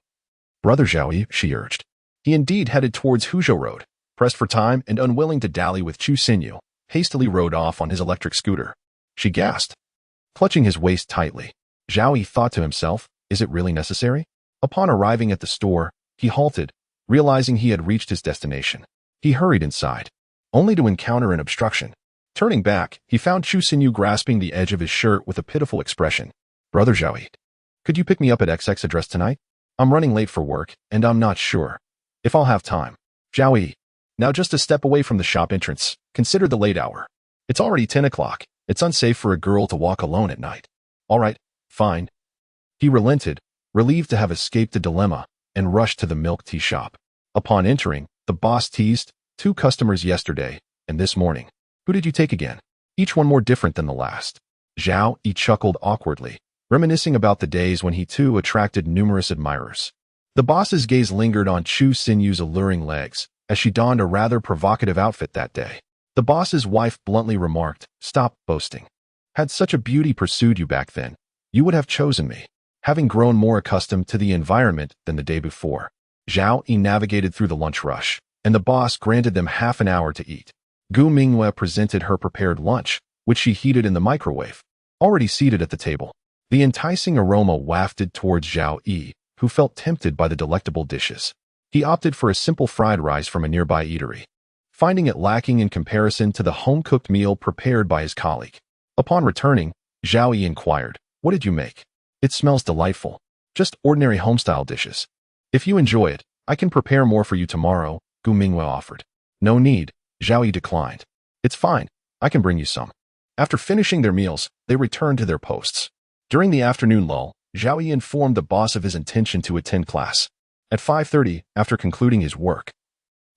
brother Zhao Yi, she urged. He indeed headed towards Huzhou Road, pressed for time and unwilling to dally with Chu Xinyu, hastily rode off on his electric scooter. She gasped, clutching his waist tightly. Zhao Yi thought to himself, is it really necessary? Upon arriving at the store, he halted, realizing he had reached his destination. He hurried inside, only to encounter an obstruction. Turning back, he found Chu Xinyu grasping the edge of his shirt with a pitiful expression. Brother Zhao Yi, could you pick me up at XX address tonight? I'm running late for work, and I'm not sure if I'll have time. Zhao Yi. Now just a step away from the shop entrance. Consider the late hour. It's already 10 o'clock. It's unsafe for a girl to walk alone at night. All right, fine. He relented, relieved to have escaped the dilemma, and rushed to the milk tea shop. Upon entering, the boss teased, 2 customers yesterday, and this morning. Who did you take again? Each one more different than the last. Zhao Yi chuckled awkwardly, reminiscing about the days when he too attracted numerous admirers. The boss's gaze lingered on Chu Xinyu's alluring legs, as she donned a rather provocative outfit that day. The boss's wife bluntly remarked, stop boasting. Had such a beauty pursued you back then, you would have chosen me, having grown more accustomed to the environment than the day before. Zhao Yi navigated through the lunch rush, and the boss granted them half an hour to eat. Gu Minghua presented her prepared lunch, which she heated in the microwave. Already seated at the table, the enticing aroma wafted towards Zhao Yi, who felt tempted by the delectable dishes. He opted for a simple fried rice from a nearby eatery, finding it lacking in comparison to the home-cooked meal prepared by his colleague. Upon returning, Zhao Yi inquired, what did you make? It smells delightful. Just ordinary home-style dishes. If you enjoy it, I can prepare more for you tomorrow, Gu Minghua offered. No need, Zhao Yi declined. It's fine, I can bring you some. After finishing their meals, they returned to their posts. During the afternoon lull, Zhao Yi informed the boss of his intention to attend class. At 5:30, after concluding his work,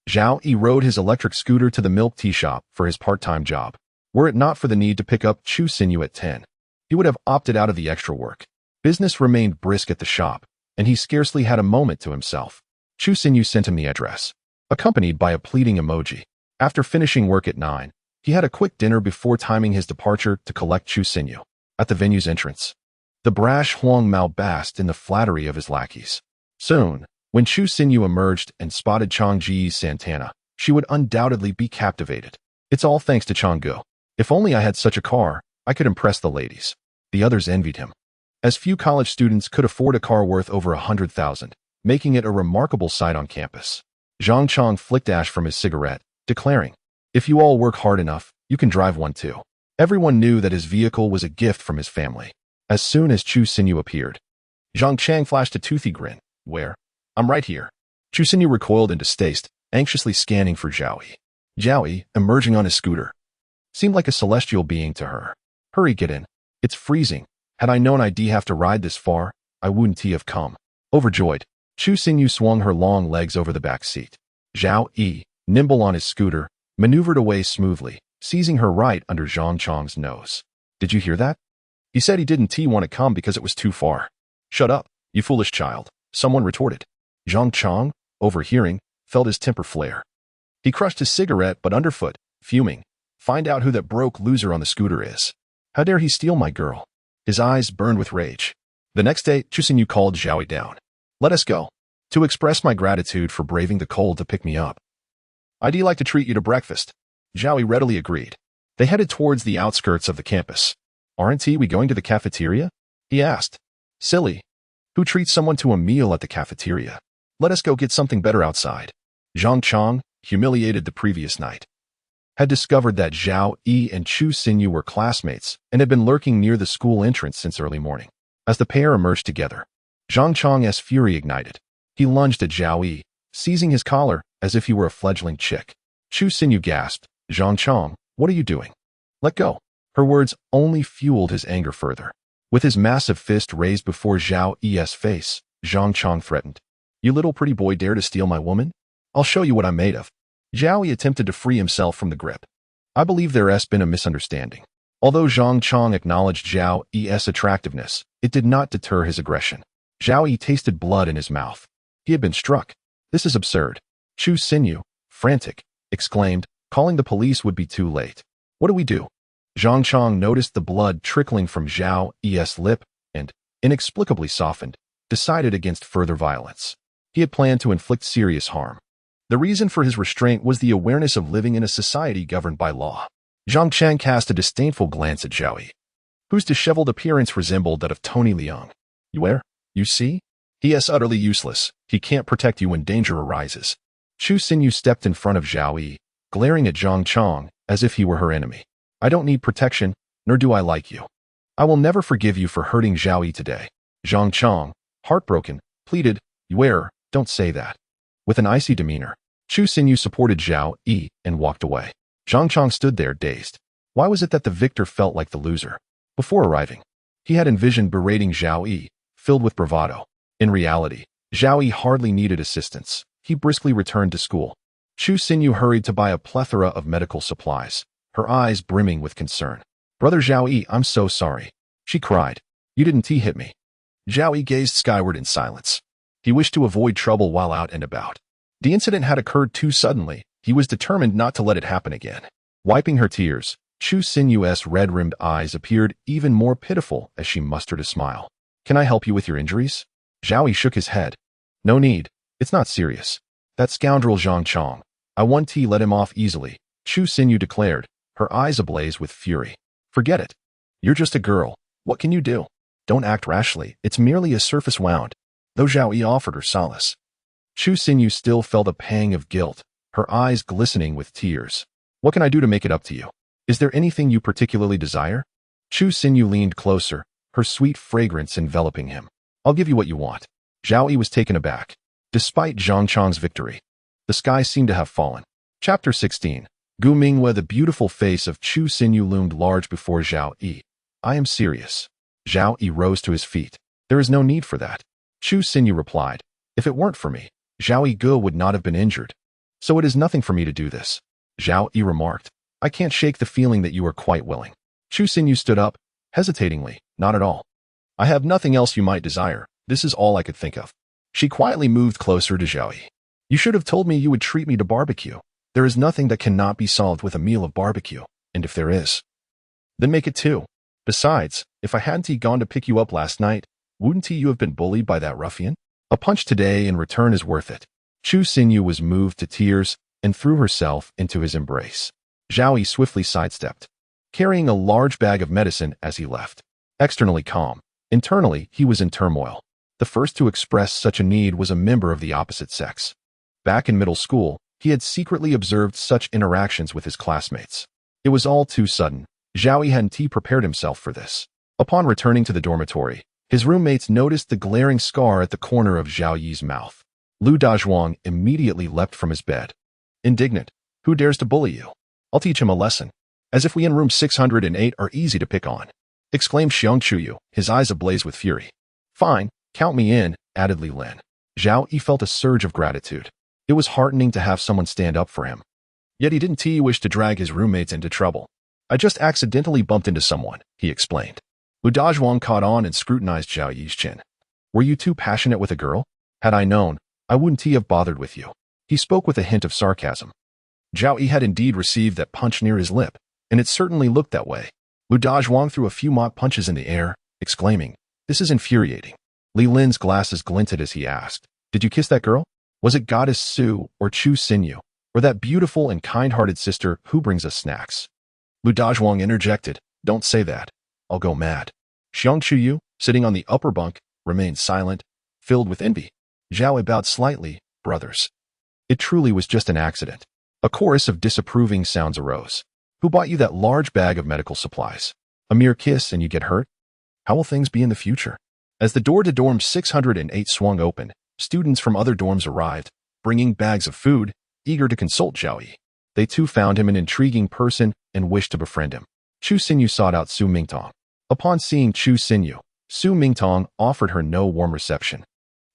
Zhao Yi rode his electric scooter to the milk tea shop for his part-time job. Were it not for the need to pick up Chu Xinyu at 10, he would have opted out of the extra work. Business remained brisk at the shop, and he scarcely had a moment to himself. Chu Xinyu sent him the address, accompanied by a pleading emoji. After finishing work at 9, he had a quick dinner before timing his departure to collect Chu Xinyu. At the venue's entrance, the brash Huang Mao basked in the flattery of his lackeys. Soon, when Chu Xinyu emerged and spotted Changji's Santana, she would undoubtedly be captivated. It's all thanks to Changgu. If only I had such a car, I could impress the ladies. The others envied him, as few college students could afford a car worth over 100,000, making it a remarkable sight on campus. Zhang Chang flicked ash from his cigarette, declaring, if you all work hard enough, you can drive one too. Everyone knew that his vehicle was a gift from his family. As soon as Chu Xinyu appeared, Zhang Chang flashed a toothy grin. Where? I'm right here. Chu Xinyu recoiled in distaste, anxiously scanning for Zhao Yi. Zhao Yi, emerging on his scooter, seemed like a celestial being to her. Hurry, get in. It's freezing. Had I known I'd have to ride this far, I wouldn't have come. Overjoyed, Chu Xinyu swung her long legs over the back seat. Zhao Yi, nimble on his scooter, maneuvered away smoothly, seizing her right under Zhang Chang's nose. Did you hear that? He said he didn't want to come because it was too far. Shut up, you foolish child, someone retorted. Zhang Chang, overhearing, felt his temper flare. He crushed his cigarette but underfoot, fuming. Find out who that broke loser on the scooter is. How dare he steal my girl? His eyes burned with rage. The next day, Chu Xinyu called Zhao Yi down. Let us go. To express my gratitude for braving the cold to pick me up. I'd like to treat you to breakfast. Zhao Yi readily agreed. They headed towards the outskirts of the campus. Aren't we going to the cafeteria? He asked. Silly. Who treats someone to a meal at the cafeteria? Let us go get something better outside. Zhang Chang, humiliated the previous night, had discovered that Zhao Yi and Chu Xinyu were classmates and had been lurking near the school entrance since early morning. As the pair emerged together, Zhang Chang's fury ignited. He lunged at Zhao Yi, seizing his collar as if he were a fledgling chick. Chu Xinyu gasped, Zhang Chang, what are you doing? Let go. Her words only fueled his anger further. With his massive fist raised before Zhao Yi's face, Zhang Chang threatened. You little pretty boy dare to steal my woman? I'll show you what I'm made of. Zhao Yi attempted to free himself from the grip. I believe there has been a misunderstanding. Although Zhang Chang acknowledged Zhao Yi's attractiveness, it did not deter his aggression. Zhao Yi tasted blood in his mouth. He had been struck. This is absurd. Chu Xinyu, frantic, exclaimed, calling the police would be too late. What do we do? Zhang Chong noticed the blood trickling from Zhao Yi's lip and, inexplicably softened, decided against further violence. He had planned to inflict serious harm. The reason for his restraint was the awareness of living in a society governed by law. Zhang Chang cast a disdainful glance at Zhao Yi, whose disheveled appearance resembled that of Tony Leung. You see? He is utterly useless. He can't protect you when danger arises. Chu Xinyu stepped in front of Zhao Yi, glaring at Zhang Chong as if he were her enemy. I don't need protection, nor do I like you. I will never forgive you for hurting Zhao Yi today. Zhang Chong, heartbroken, pleaded, don't say that. With an icy demeanor, Chu Xinyu supported Zhao Yi and walked away. Zhang Chong stood there, dazed. Why was it that the victor felt like the loser? Before arriving, he had envisioned berating Zhao Yi, filled with bravado. In reality, Zhao Yi hardly needed assistance. He briskly returned to school. Chu Xinyu hurried to buy a plethora of medical supplies, her eyes brimming with concern. Brother Zhao Yi, I'm so sorry. She cried. You didn't hit me. Zhao Yi gazed skyward in silence. He wished to avoid trouble while out and about. The incident had occurred too suddenly. He was determined not to let it happen again. Wiping her tears, Chu Xinyu's red-rimmed eyes appeared even more pitiful as she mustered a smile. Can I help you with your injuries? Zhao Yi shook his head. No need. It's not serious. That scoundrel Zhang Chong. I let him off easily, Chu Xinyu declared, her eyes ablaze with fury. Forget it. You're just a girl. What can you do? Don't act rashly. It's merely a surface wound. Though Zhao Yi offered her solace, Chu Xinyu still felt a pang of guilt, her eyes glistening with tears. What can I do to make it up to you? Is there anything you particularly desire? Chu Xinyu leaned closer, her sweet fragrance enveloping him. I'll give you what you want. Zhao Yi was taken aback. Despite Zhang Chong's victory, the sky seemed to have fallen. Chapter 16. Gu Mingwe. The beautiful face of Chu Xinyu loomed large before Zhao Yi. I am serious. Zhao Yi rose to his feet. There is no need for that. Chu Xinyu replied. If it weren't for me, Zhao Yi would not have been injured. So it is nothing for me to do this. Zhao Yi remarked. I can't shake the feeling that you are quite willing. Chu Xinyu stood up, hesitatingly. Not at all. I have nothing else you might desire. This is all I could think of. She quietly moved closer to Zhao Yi. You should have told me you would treat me to barbecue. There is nothing that cannot be solved with a meal of barbecue, and if there is, then make it two. Besides, if I hadn't gone to pick you up last night, wouldn't you have been bullied by that ruffian? A punch today in return is worth it. Chu Xinyu was moved to tears and threw herself into his embrace. Zhao Yi swiftly sidestepped, carrying a large bag of medicine as he left. Externally calm, internally he was in turmoil. The first to express such a need was a member of the opposite sex. Back in middle school, he had secretly observed such interactions with his classmates. It was all too sudden. Zhao Yi hadn't prepared himself for this. Upon returning to the dormitory, his roommates noticed the glaring scar at the corner of Zhao Yi's mouth. Lu Dazhuang immediately leapt from his bed. Indignant, who dares to bully you? I'll teach him a lesson. As if we in room 608 are easy to pick on, exclaimed Xiang Chuyu, his eyes ablaze with fury. Fine, count me in, added Li Lin. Zhao Yi felt a surge of gratitude. It was heartening to have someone stand up for him. Yet he didn't wish to drag his roommates into trouble. I just accidentally bumped into someone, he explained. Lu Dazhuang caught on and scrutinized Zhao Yi's chin. Were you too passionate with a girl? Had I known, I wouldn't have bothered with you. He spoke with a hint of sarcasm. Zhao Yi had indeed received that punch near his lip, and it certainly looked that way. Lu Dazhuang threw a few mock punches in the air, exclaiming, this is infuriating. Li Lin's glasses glinted as he asked, did you kiss that girl? Was it Goddess Su or Chu Xinyu, or that beautiful and kind-hearted sister who brings us snacks? Lu Dazhuang interjected, don't say that. I'll go mad. Xiang Chuyu, sitting on the upper bunk, remained silent, filled with envy. Zhao Yi bowed slightly, brothers. It truly was just an accident. A chorus of disapproving sounds arose. Who bought you that large bag of medical supplies? A mere kiss and you get hurt? How will things be in the future? As the door to dorm 608 swung open, students from other dorms arrived, bringing bags of food, eager to consult Zhao Yi. They too found him an intriguing person and wished to befriend him. Chu Xinyu sought out Su Mingtong. Upon seeing Chu Xinyu, Su Mingtong offered her no warm reception.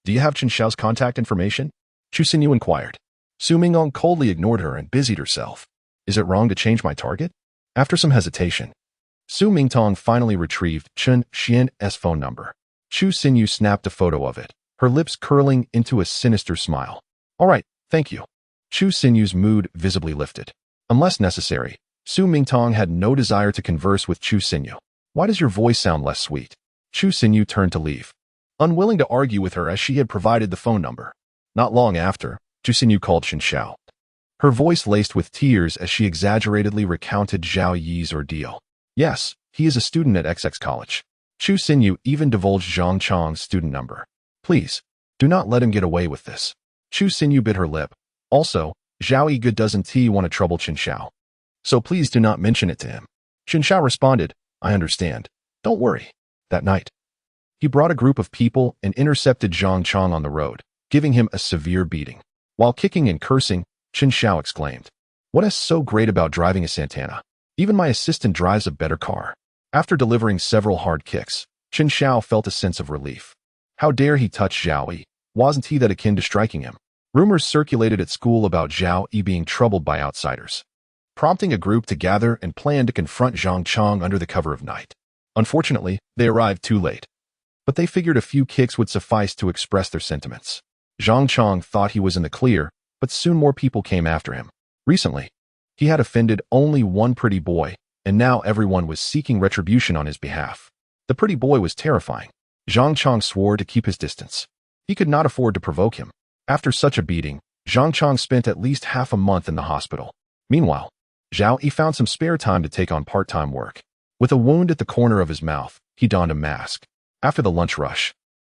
Do you have Chen Xiao's contact information? Chu Xinyu inquired. Su Mingtong coldly ignored her and busied herself. Is it wrong to change my target? After some hesitation, Su Mingtong finally retrieved Chen Xian's phone number. Chu Xinyu snapped a photo of it, her lips curling into a sinister smile. All right, thank you. Chu Xinyu's mood visibly lifted. Unless necessary, Su Mingtong had no desire to converse with Chu Xinyu. Why does your voice sound less sweet? Chu Xinyu turned to leave, unwilling to argue with her as she had provided the phone number. Not long after, Chu Xinyu called Chen Xiao. Her voice laced with tears as she exaggeratedly recounted Zhao Yi's ordeal. Yes, he is a student at XX College. Chu Xinyu even divulged Zhang Chong's student number. Please, do not let him get away with this. Chu Xinyu bit her lip. Also, Zhao Yi doesn't want to trouble Chen Xiao. So please do not mention it to him. Chen Xiao responded, I understand. Don't worry. That night, he brought a group of people and intercepted Zhang Chong on the road, giving him a severe beating. While kicking and cursing, Chen Xiao exclaimed, What is so great about driving a Santana? Even my assistant drives a better car. After delivering several hard kicks, Chen Xiao felt a sense of relief. How dare he touch Zhao Yi? Wasn't he that akin to striking him? Rumors circulated at school about Zhao Yi being troubled by outsiders, prompting a group to gather and plan to confront Zhang Chong under the cover of night. Unfortunately, they arrived too late. But they figured a few kicks would suffice to express their sentiments. Zhang Chong thought he was in the clear, but soon more people came after him. Recently, he had offended only one pretty boy, and now everyone was seeking retribution on his behalf. The pretty boy was terrifying. Zhang Chong swore to keep his distance. He could not afford to provoke him. After such a beating, Zhang Chong spent at least half a month in the hospital. Meanwhile, Zhao Yi found some spare time to take on part-time work. With a wound at the corner of his mouth, he donned a mask. After the lunch rush,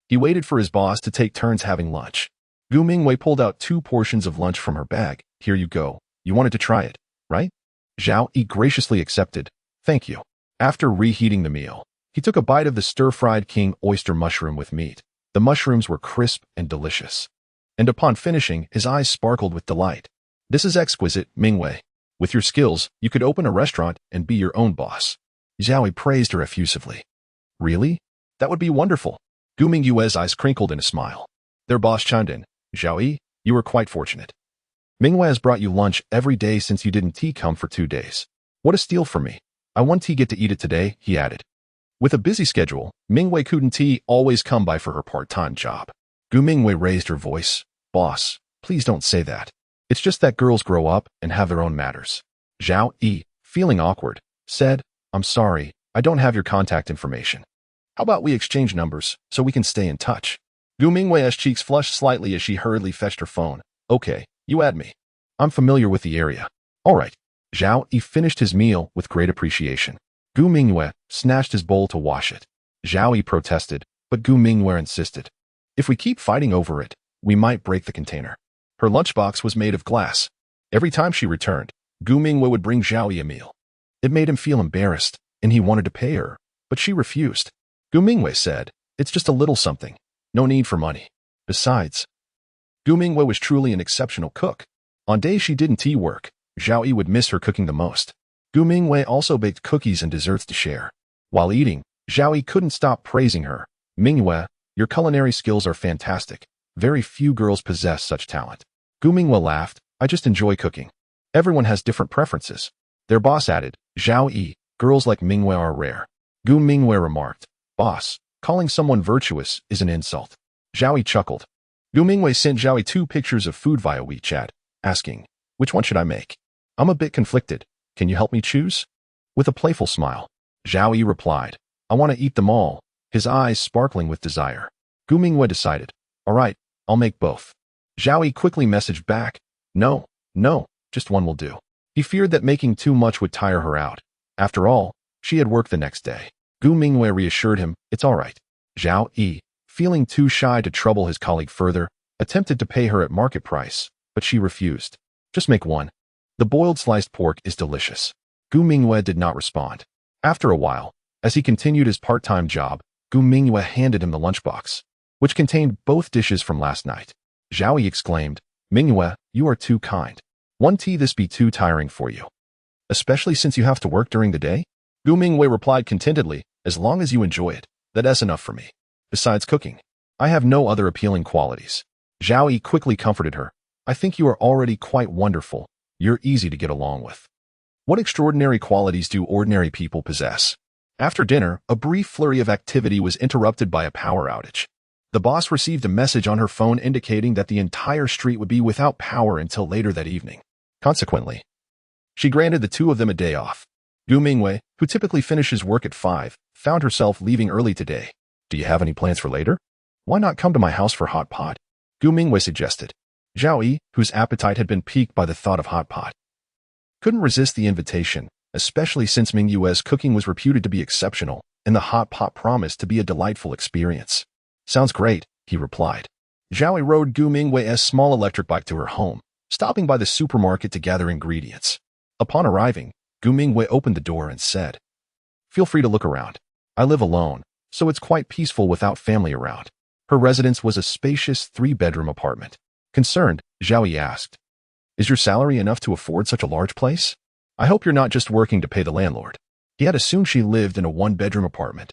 he waited for his boss to take turns having lunch. Gu Mingwei pulled out 2 portions of lunch from her bag. Here you go. You wanted to try it, right? Zhao Yi graciously accepted. Thank you. After reheating the meal, he took a bite of the stir-fried king oyster mushroom with meat. The mushrooms were crisp and delicious. And upon finishing, his eyes sparkled with delight. This is exquisite, Mingwei. With your skills, you could open a restaurant and be your own boss. Zhao Yi praised her effusively. Really? That would be wonderful. Gu Mingyue's eyes crinkled in a smile. Their boss chimed in. Zhao Yi, you were quite fortunate. Mingwei has brought you lunch every day since you didn't come for 2 days. What a steal for me. I want get to eat it today, he added. With a busy schedule, Mingwei couldn't always come by for her part-time job. Gu Mingwei raised her voice. Boss, please don't say that. It's just that girls grow up and have their own matters. Zhao Yi, feeling awkward, said, I'm sorry, I don't have your contact information. How about we exchange numbers so we can stay in touch? Gu Mingwei's cheeks flushed slightly as she hurriedly fetched her phone. Okay, you add me. I'm familiar with the area. All right. Zhao Yi finished his meal with great appreciation. Gu Mingwei snatched his bowl to wash it. Zhao Yi protested, but Gu Mingwei insisted. If we keep fighting over it, we might break the container. Her lunchbox was made of glass. Every time she returned, Gu Mingwei would bring Zhao Yi a meal. It made him feel embarrassed, and he wanted to pay her, but she refused. Gu Mingwei said, It's just a little something. No need for money. Besides, Gu Mingwei was truly an exceptional cook. On days she didn't work, Zhao Yi would miss her cooking the most. Gu Mingwei also baked cookies and desserts to share. While eating, Zhao Yi couldn't stop praising her. Mingwei, your culinary skills are fantastic. Very few girls possess such talent. Gu Mingwei laughed. I just enjoy cooking. Everyone has different preferences. Their boss added, Zhao Yi, girls like Mingwei are rare. Gu Mingwei remarked, Boss, calling someone virtuous is an insult. Zhao Yi chuckled. Gu Mingwei sent Zhao Yi 2 pictures of food via WeChat, asking, Which one should I make? I'm a bit conflicted. Can you help me choose? With a playful smile, Zhao Yi replied, I want to eat them all, his eyes sparkling with desire. Gu Mingwei decided, All right, I'll make both. Zhao Yi quickly messaged back, No, just one will do. He feared that making too much would tire her out. After all, she had work the next day. Gu Mingwei reassured him, It's all right. Zhao Yi, feeling too shy to trouble his colleague further, attempted to pay her at market price, but she refused. Just make one. The boiled sliced pork is delicious. Gu Mingwei did not respond. After a while, as he continued his part-time job, Gu Mingwei handed him the lunchbox, which contained both dishes from last night. Zhao Yi exclaimed, Mingwei, you are too kind. Won't this be too tiring for you? Especially since you have to work during the day? Gu Mingwei replied contentedly, As long as you enjoy it, that's enough for me. Besides cooking, I have no other appealing qualities. Zhao Yi quickly comforted her. I think you are already quite wonderful. You're easy to get along with. What extraordinary qualities do ordinary people possess? After dinner, a brief flurry of activity was interrupted by a power outage. The boss received a message on her phone indicating that the entire street would be without power until later that evening. Consequently, she granted the two of them a day off. Gu Mingwei, who typically finishes work at 5, found herself leaving early today. Do you have any plans for later? Why not come to my house for hot pot? Gu Mingwei suggested. Zhao Yi, whose appetite had been piqued by the thought of hot pot, couldn't resist the invitation, especially since Ming Yue's cooking was reputed to be exceptional, and the hot pot promised to be a delightful experience. Sounds great, he replied. Zhao Yi rode Gu Mingwei's small electric bike to her home, stopping by the supermarket to gather ingredients. Upon arriving, Gu Mingwei opened the door and said, "Feel free to look around. I live alone, so it's quite peaceful without family around." Her residence was a spacious 3-bedroom apartment. Concerned, Zhao Yi asked, "Is your salary enough to afford such a large place? I hope you're not just working to pay the landlord." He had assumed she lived in a 1-bedroom apartment.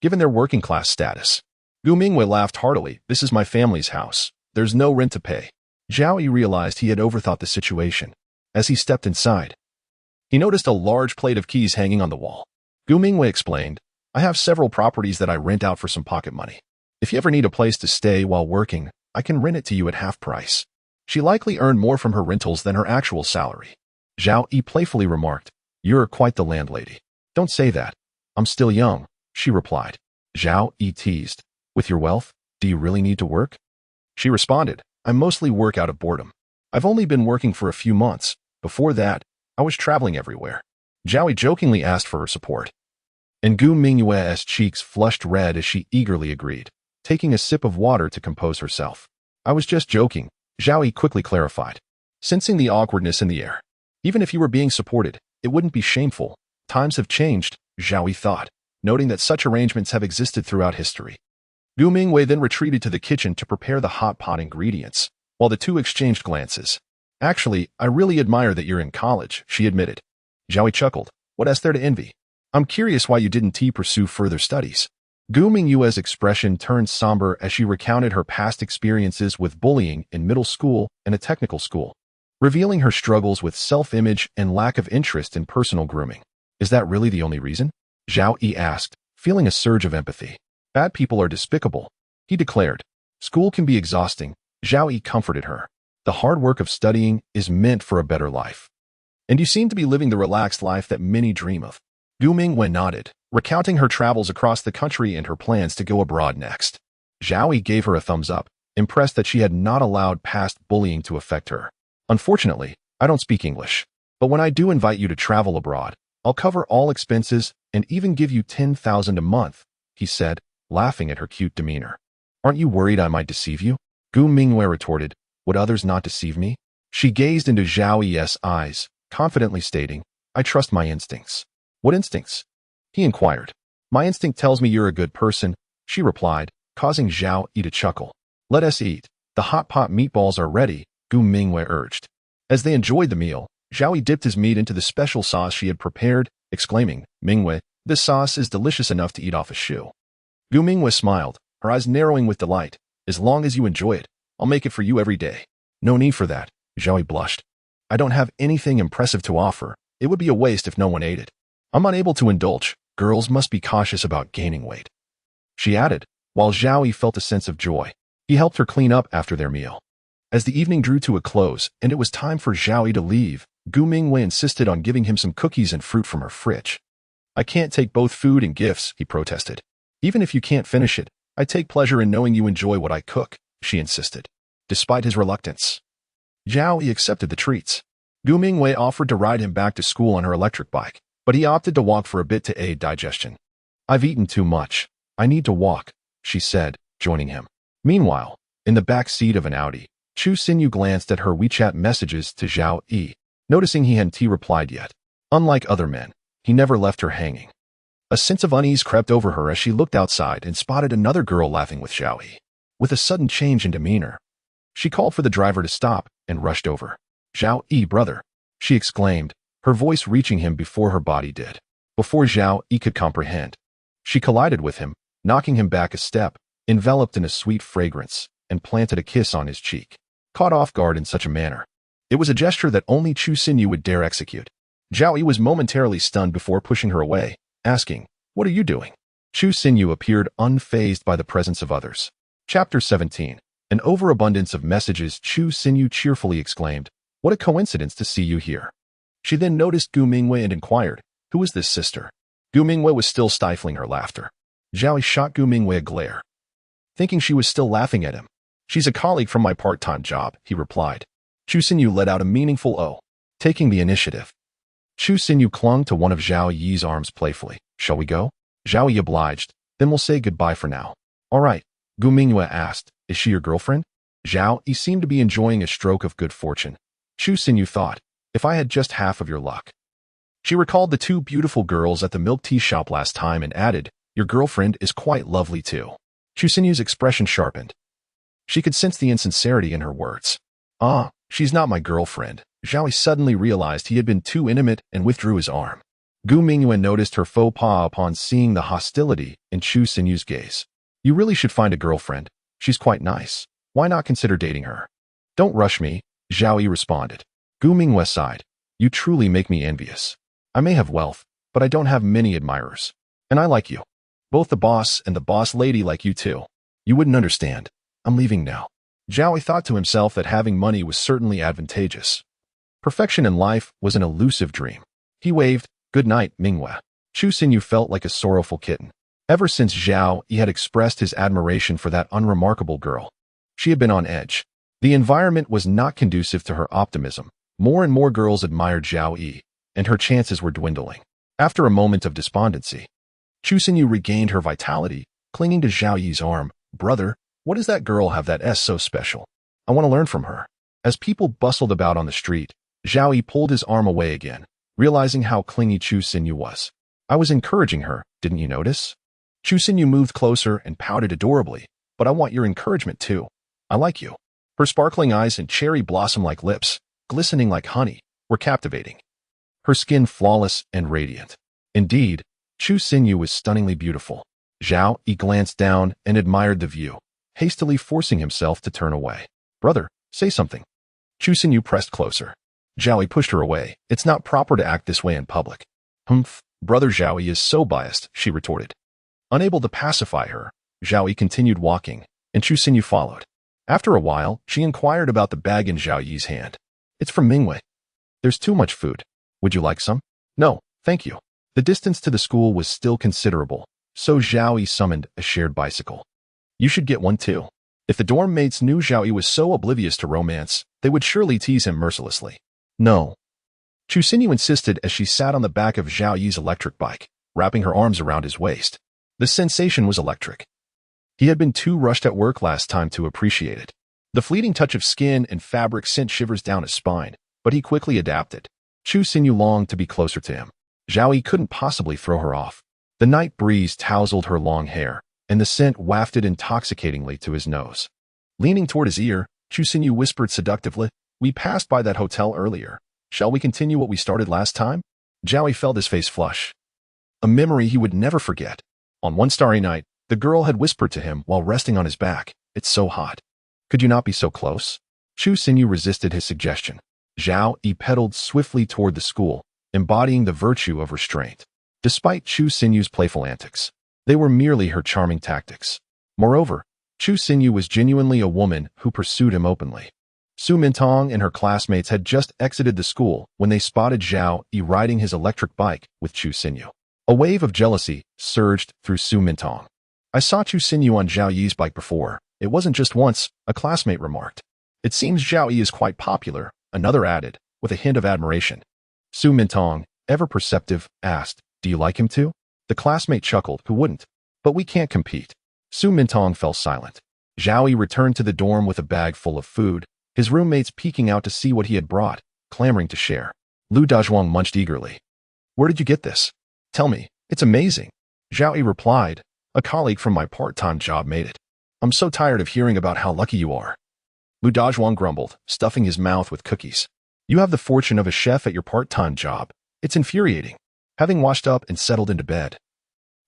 Given their working class status, Gu Mingwei laughed heartily. "This is my family's house. There's no rent to pay." Zhao Yi realized he had overthought the situation. As he stepped inside, he noticed a large plate of keys hanging on the wall. Gu Mingwei explained, "I have several properties that I rent out for some pocket money. If you ever need a place to stay while working, I can rent it to you at half price." She likely earned more from her rentals than her actual salary. Zhao Yi playfully remarked, "You're quite the landlady." "Don't say that. I'm still young," she replied. Zhao Yi teased, "With your wealth, do you really need to work?" She responded, "I mostly work out of boredom. I've only been working for a few months. Before that, I was traveling everywhere." Zhao Yi jokingly asked for her support, and Gu Mingyue's cheeks flushed red as she eagerly agreed, taking a sip of water to compose herself. "I was just joking," Zhao Yi quickly clarified, sensing the awkwardness in the air. Even if you were being supported, it wouldn't be shameful. Times have changed, Zhao Yi thought, noting that such arrangements have existed throughout history. Gu Mingwei then retreated to the kitchen to prepare the hot pot ingredients, while the two exchanged glances. "Actually, I really admire that you're in college," she admitted. Zhao Yi chuckled. "What is there to envy? I'm curious why you didn't pursue further studies." Gu Mingyue's expression turned somber as she recounted her past experiences with bullying in middle school and a technical school, revealing her struggles with self-image and lack of interest in personal grooming. "Is that really the only reason?" Zhao Yi asked, feeling a surge of empathy. "Bad people are despicable," he declared. "School can be exhausting," Zhao Yi comforted her. "The hard work of studying is meant for a better life. And you seem to be living the relaxed life that many dream of." Gu Mingwei nodded, recounting her travels across the country and her plans to go abroad next. Zhao Yi gave her a thumbs up, impressed that she had not allowed past bullying to affect her. "Unfortunately, I don't speak English, but when I do invite you to travel abroad, I'll cover all expenses and even give you 10,000 a month," he said, laughing at her cute demeanor. "Aren't you worried I might deceive you?" Gu Mingwei retorted, "Would others not deceive me?" She gazed into Zhao Yi's eyes, confidently stating, "I trust my instincts." "What instincts?" he inquired. "My instinct tells me you're a good person," she replied, causing Zhao Yi to chuckle. "Let us eat. The hot pot meatballs are ready," Gu Mingwei urged. As they enjoyed the meal, Zhao Yi dipped his meat into the special sauce she had prepared, exclaiming, "Mingwei, this sauce is delicious enough to eat off a shoe." Gu Mingwei smiled, her eyes narrowing with delight. "As long as you enjoy it, I'll make it for you every day." "No need for that," Zhao Yi blushed. "I don't have anything impressive to offer. It would be a waste if no one ate it. I'm unable to indulge. Girls must be cautious about gaining weight," she added, while Zhao Yi felt a sense of joy. He helped her clean up after their meal. As the evening drew to a close and it was time for Zhao Yi to leave, Gu Mingwei insisted on giving him some cookies and fruit from her fridge. "I can't take both food and gifts," he protested. "Even if you can't finish it, I take pleasure in knowing you enjoy what I cook," she insisted. Despite his reluctance, Zhao Yi accepted the treats. Gu Mingwei offered to ride him back to school on her electric bike, but he opted to walk for a bit to aid digestion. "I've eaten too much. I need to walk," she said, joining him. Meanwhile, in the back seat of an Audi, Chu Xinyu glanced at her WeChat messages to Zhao Yi, noticing he hadn't replied yet. Unlike other men, he never left her hanging. A sense of unease crept over her as she looked outside and spotted another girl laughing with Zhao Yi. With a sudden change in demeanor, she called for the driver to stop and rushed over. "Zhao Yi, brother," she exclaimed, her voice reaching him before her body did. Before Zhao Yi could comprehend, she collided with him, knocking him back a step, enveloped in a sweet fragrance, and planted a kiss on his cheek. Caught off guard in such a manner, it was a gesture that only Chu Xinyu would dare execute. Zhao Yi was momentarily stunned before pushing her away, asking, "What are you doing?" Chu Xinyu appeared unfazed by the presence of others. Chapter 17. An overabundance of messages. Chu Xinyu cheerfully exclaimed, "What a coincidence to see you here." She then noticed Gu Mingwei and inquired, "Who is this sister?" Gu Mingwei was still stifling her laughter. Zhao Yi shot Gu Mingwei a glare, thinking she was still laughing at him. "She's a colleague from my part-time job," he replied. Chu Xinyu let out a meaningful "oh," taking the initiative. Chu Xinyu clung to one of Zhao Yi's arms playfully. "Shall we go?" Zhao Yi obliged. "Then we'll say goodbye for now." "All right," Gu Mingwei asked. "Is she your girlfriend?" Zhao Yi seemed to be enjoying a stroke of good fortune. Chu Xinyu thought, "If I had just half of your luck." She recalled the two beautiful girls at the milk tea shop last time and added, "Your girlfriend is quite lovely too." Chu Xinyu's expression sharpened. She could sense the insincerity in her words. "Ah, she's not my girlfriend." Zhao Yi suddenly realized he had been too intimate and withdrew his arm. Gu Mingyue noticed her faux pas upon seeing the hostility in Chu Xinyu's gaze. "You really should find a girlfriend. She's quite nice. Why not consider dating her?" "Don't rush me," Zhao Yi responded. Gu Mingyue sighed. "You truly make me envious. I may have wealth, but I don't have many admirers. And I like you. Both the boss and the boss lady like you too. You wouldn't understand. I'm leaving now." Zhao Yi thought to himself that having money was certainly advantageous. Perfection in life was an elusive dream. He waved, "Good night, Mingyue." Chu Xinyu felt like a sorrowful kitten. Ever since Zhao Yi had expressed his admiration for that unremarkable girl, she had been on edge. The environment was not conducive to her optimism. More and more girls admired Zhao Yi, and her chances were dwindling. After a moment of despondency, Chu Xinyu regained her vitality, clinging to Zhao Yi's arm. "Brother, what does that girl have that is so special? I want to learn from her." As people bustled about on the street, Zhao Yi pulled his arm away again, realizing how clingy Chu Xinyu was. "I was encouraging her, didn't you notice?" Chu Xinyu moved closer and pouted adorably. "But I want your encouragement too. I like you." Her sparkling eyes and cherry blossom-like lips, glistening like honey, were captivating. Her skin flawless and radiant. Indeed, Chu Xinyu was stunningly beautiful. Zhao Yi glanced down and admired the view, hastily forcing himself to turn away. "Brother, say something." Chu Xinyu pressed closer. Zhao Yi pushed her away. "It's not proper to act this way in public." "Humph, brother Zhao Yi is so biased," she retorted. Unable to pacify her, Zhao Yi continued walking, and Chu Xinyu followed. After a while, she inquired about the bag in Zhao Yi's hand. "It's from Mingwei. There's too much food. Would you like some?" "No, thank you." The distance to the school was still considerable, so Zhao Yi summoned a shared bicycle. "You should get one too." If the dorm mates knew Zhao Yi was so oblivious to romance, they would surely tease him mercilessly. "No." Chu Xinyu insisted as she sat on the back of Zhao Yi's electric bike, wrapping her arms around his waist. The sensation was electric. He had been too rushed at work last time to appreciate it. The fleeting touch of skin and fabric sent shivers down his spine, but he quickly adapted. Chu Xinyu longed to be closer to him. Zhao Yi couldn't possibly throw her off. The night breeze tousled her long hair, and the scent wafted intoxicatingly to his nose. Leaning toward his ear, Chu Xinyu whispered seductively, "We passed by that hotel earlier. Shall we continue what we started last time?" Zhao Yi felt his face flush. A memory he would never forget. On one starry night, the girl had whispered to him while resting on his back, "It's so hot. Could you not be so close?" Chu Xinyu resisted his suggestion. Zhao Yi pedaled swiftly toward the school, embodying the virtue of restraint. Despite Chu Xinyu's playful antics, they were merely her charming tactics. Moreover, Chu Xinyu was genuinely a woman who pursued him openly. Su Mintong and her classmates had just exited the school when they spotted Zhao Yi riding his electric bike with Chu Xinyu. A wave of jealousy surged through Su Mintong. "I saw Chu Xinyu on Zhao Yi's bike before. It wasn't just once," a classmate remarked. "It seems Zhao Yi is quite popular," another added, with a hint of admiration. Su Mintong, ever perceptive, asked, "Do you like him too?" The classmate chuckled, "Who wouldn't? But we can't compete." Su Mintong fell silent. Zhao Yi returned to the dorm with a bag full of food, his roommates peeking out to see what he had brought, clamoring to share. Lu Dazhuang munched eagerly. "Where did you get this? Tell me, it's amazing." Zhao Yi replied, "A colleague from my part-time job made it. I'm so tired of hearing about how lucky you are." Lu Dazhuang grumbled, stuffing his mouth with cookies. "You have the fortune of a chef at your part-time job. It's infuriating." Having washed up and settled into bed,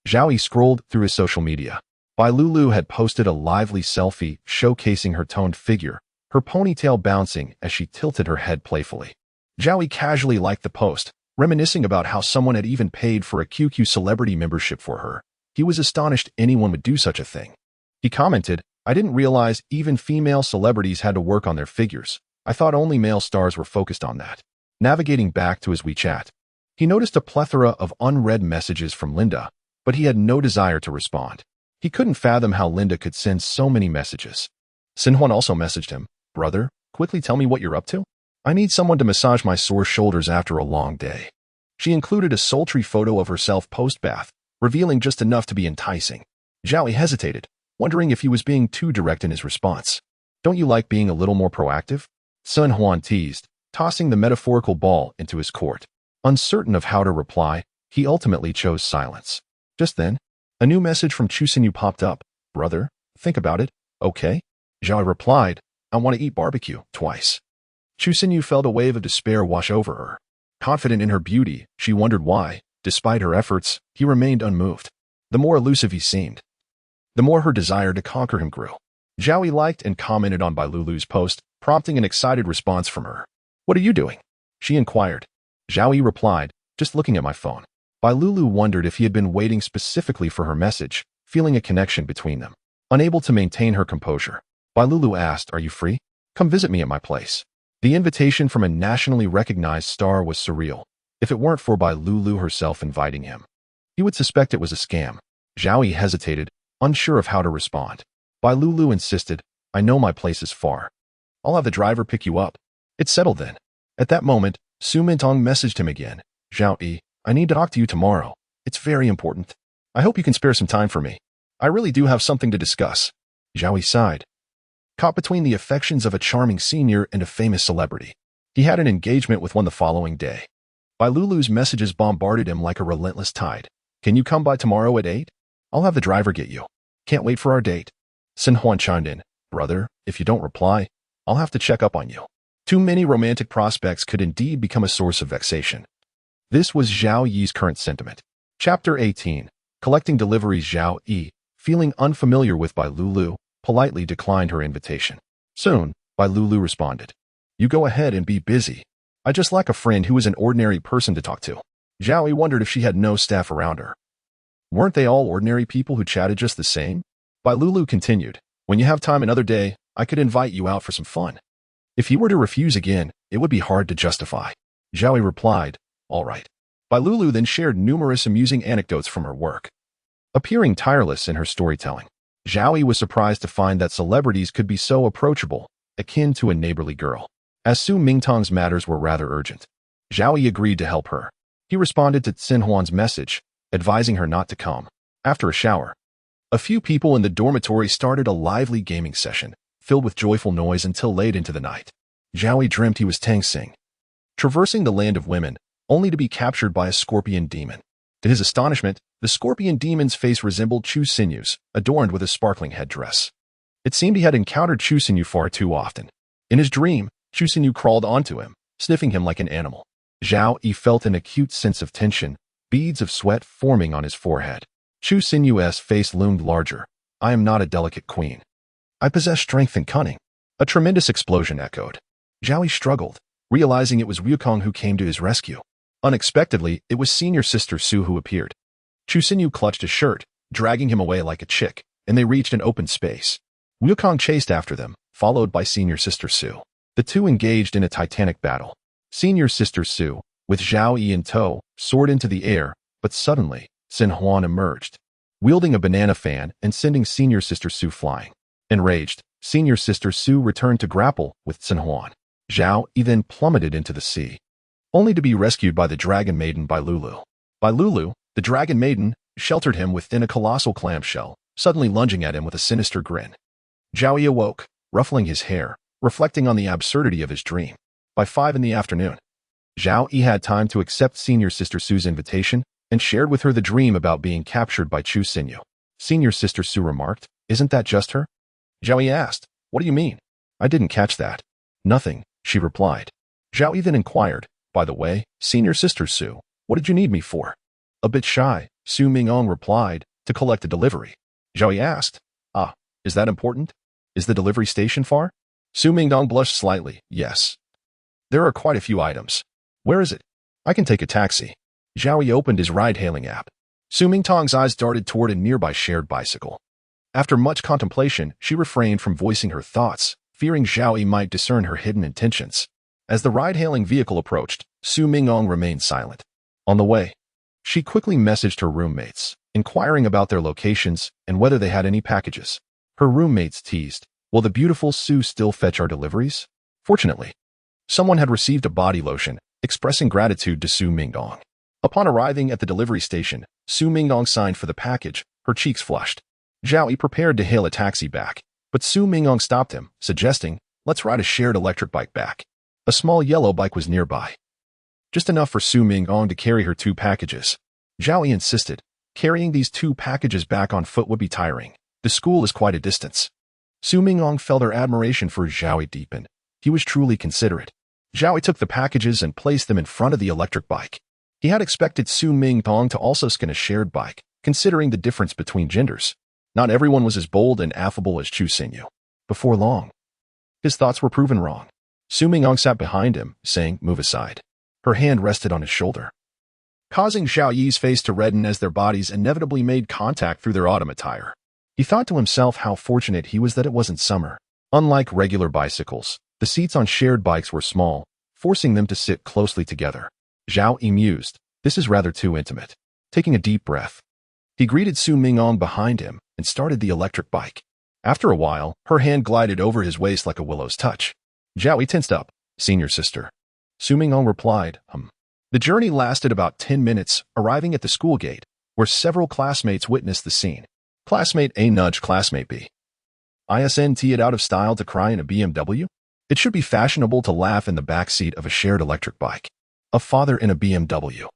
Zhao Yi scrolled through his social media. Bai Lulu had posted a lively selfie showcasing her toned figure, her ponytail bouncing as she tilted her head playfully. Zhao Yi casually liked the post, reminiscing about how someone had even paid for a QQ celebrity membership for her. He was astonished anyone would do such a thing. He commented, I didn't realize even female celebrities had to work on their figures. I thought only male stars were focused on that. Navigating back to his WeChat, he noticed a plethora of unread messages from Linda, but he had no desire to respond. He couldn't fathom how Linda could send so many messages. Sinhuan also messaged him, "Brother, quickly tell me what you're up to. I need someone to massage my sore shoulders after a long day." She included a sultry photo of herself post-bath, revealing just enough to be enticing. Zhao Yi hesitated, wondering if he was being too direct in his response. "Don't you like being a little more proactive?" Sinhuan teased, tossing the metaphorical ball into his court. Uncertain of how to reply, he ultimately chose silence. Just then, a new message from Chu Xinyu popped up. "Brother, think about it, okay?" Zhao Yi replied, "I want to eat barbecue, twice." Chu Xinyu felt a wave of despair wash over her. Confident in her beauty, she wondered why, despite her efforts, he remained unmoved. The more elusive he seemed, the more her desire to conquer him grew. Zhao Yi liked and commented on Bai Lulu's post, prompting an excited response from her. "What are you doing?" she inquired. Zhao Yi replied, "Just looking at my phone." Bai Lulu wondered if he had been waiting specifically for her message, feeling a connection between them. Unable to maintain her composure, Bai Lulu asked, "Are you free? Come visit me at my place." The invitation from a nationally recognized star was surreal. If it weren't for Bai Lulu herself inviting him, he would suspect it was a scam. Zhao Yi hesitated, unsure of how to respond. Bai Lulu insisted, "I know my place is far. I'll have the driver pick you up." It's settled then. At that moment, Su Mintong messaged him again. "Zhao Yi, I need to talk to you tomorrow. It's very important. I hope you can spare some time for me. I really do have something to discuss." Zhao Yi sighed. Caught between the affections of a charming senior and a famous celebrity, he had an engagement with one the following day. Bai Lulu's messages bombarded him like a relentless tide. "Can you come by tomorrow at 8? I'll have the driver get you. Can't wait for our date." Sinhuan chimed in, "Brother, if you don't reply, I'll have to check up on you." Too many romantic prospects could indeed become a source of vexation. This was Zhao Yi's current sentiment. Chapter 18. Collecting deliveries. Zhao Yi, feeling unfamiliar with Bai Lulu, politely declined her invitation. Soon, Bai Lulu responded, "You go ahead and be busy. I just lack a friend who is an ordinary person to talk to." Zhao Yi wondered if she had no staff around her. Weren't they all ordinary people who chatted just the same? Bai Lulu continued, "When you have time another day, I could invite you out for some fun." If he were to refuse again, it would be hard to justify. Zhao Yi replied, "All right." Bai Lulu then shared numerous amusing anecdotes from her work. Appearing tireless in her storytelling, Zhao Yi was surprised to find that celebrities could be so approachable, akin to a neighborly girl. As Su Mingtong's matters were rather urgent, Zhao Yi agreed to help her. He responded to Sinhuan's message, advising her not to come. After a shower, a few people in the dormitory started a lively gaming session, filled with joyful noise until late into the night. Zhao Yi dreamt he was Tang Xing, traversing the land of women, only to be captured by a scorpion demon. To his astonishment, the scorpion demon's face resembled Chu Xinyu's, adorned with a sparkling headdress. It seemed he had encountered Chu Xinyu far too often. In his dream, Chu Xinyu crawled onto him, sniffing him like an animal. Zhao Yi felt an acute sense of tension, beads of sweat forming on his forehead. Chu Xinyu's face loomed larger. "I am not a delicate queen. I possess strength and cunning." A tremendous explosion echoed. Zhao Yi struggled, realizing it was Wukong who came to his rescue. Unexpectedly, it was senior sister Su who appeared. Chu Xinyu clutched his shirt, dragging him away like a chick, and they reached an open space. Wukong chased after them, followed by senior sister Su. The two engaged in a titanic battle. Senior sister Su, with Zhao Yi in tow, soared into the air, but suddenly, Sinhuan emerged, wielding a banana fan and sending senior sister Su flying. Enraged, senior sister Su returned to grapple with Sinhuan. Zhao Yi then plummeted into the sea, only to be rescued by the dragon maiden Bai Lulu. Bai Lulu, the dragon maiden, sheltered him within a colossal clamshell, suddenly lunging at him with a sinister grin. Zhao Yi awoke, ruffling his hair, reflecting on the absurdity of his dream. By 5 in the afternoon, Zhao Yi had time to accept senior sister Su's invitation and shared with her the dream about being captured by Chu Xinyu. Senior sister Su remarked, "Isn't that just her?" Zhao Yi asked, "What do you mean?" "I didn't catch that." "Nothing," she replied. Zhao Yi then inquired, "By the way, senior sister Su, what did you need me for?" A bit shy, Su Mingong replied, "To collect a delivery." Zhao Yi asked, "Ah, is that important? Is the delivery station far?" Su Mingdong blushed slightly, "Yes. There are quite a few items." "Where is it?" "I can take a taxi." Zhao Yi opened his ride-hailing app. Su Mingtong's eyes darted toward a nearby shared bicycle. After much contemplation, she refrained from voicing her thoughts, fearing Zhao Yi might discern her hidden intentions. As the ride-hailing vehicle approached, Su Mingong remained silent. On the way, she quickly messaged her roommates, inquiring about their locations and whether they had any packages. Her roommates teased, "Will the beautiful Su still fetch our deliveries?" Fortunately, someone had received a body lotion, expressing gratitude to Su Mingong. Upon arriving at the delivery station, Su Mingong signed for the package, her cheeks flushed. Zhao Yi prepared to hail a taxi back, but Su Mingong stopped him, suggesting, "Let's ride a shared electric bike back." A small yellow bike was nearby, just enough for Su Mingong to carry her 2 packages. Zhao Yi insisted, carrying these 2 packages back on foot would be tiring. The school is quite a distance. Su Mingong felt her admiration for Zhao Yi deepen. He was truly considerate. Zhao Yi took the packages and placed them in front of the electric bike. He had expected Su Mingong to also skin a shared bike, considering the difference between genders. Not everyone was as bold and affable as Chu Xingyu. Before long, his thoughts were proven wrong. Su Mingong sat behind him, saying, "Move aside." Her hand rested on his shoulder, causing Zhao Yi's face to redden as their bodies inevitably made contact through their autumn attire. He thought to himself how fortunate he was that it wasn't summer. Unlike regular bicycles, the seats on shared bikes were small, forcing them to sit closely together. Zhao Yi mused, "This is rather too intimate." Taking a deep breath, he greeted Su Mingong behind him and started the electric bike. After a while, her hand glided over his waist like a willow's touch. Zhao Yi tensed up, "Senior sister." Su Mingong replied, The journey lasted about 10 minutes, arriving at the school gate, where several classmates witnessed the scene. Classmate A nudged classmate B. Isn't it out of style to cry in a BMW? It should be fashionable to laugh in the back seat of a shared electric bike. A father in a BMW,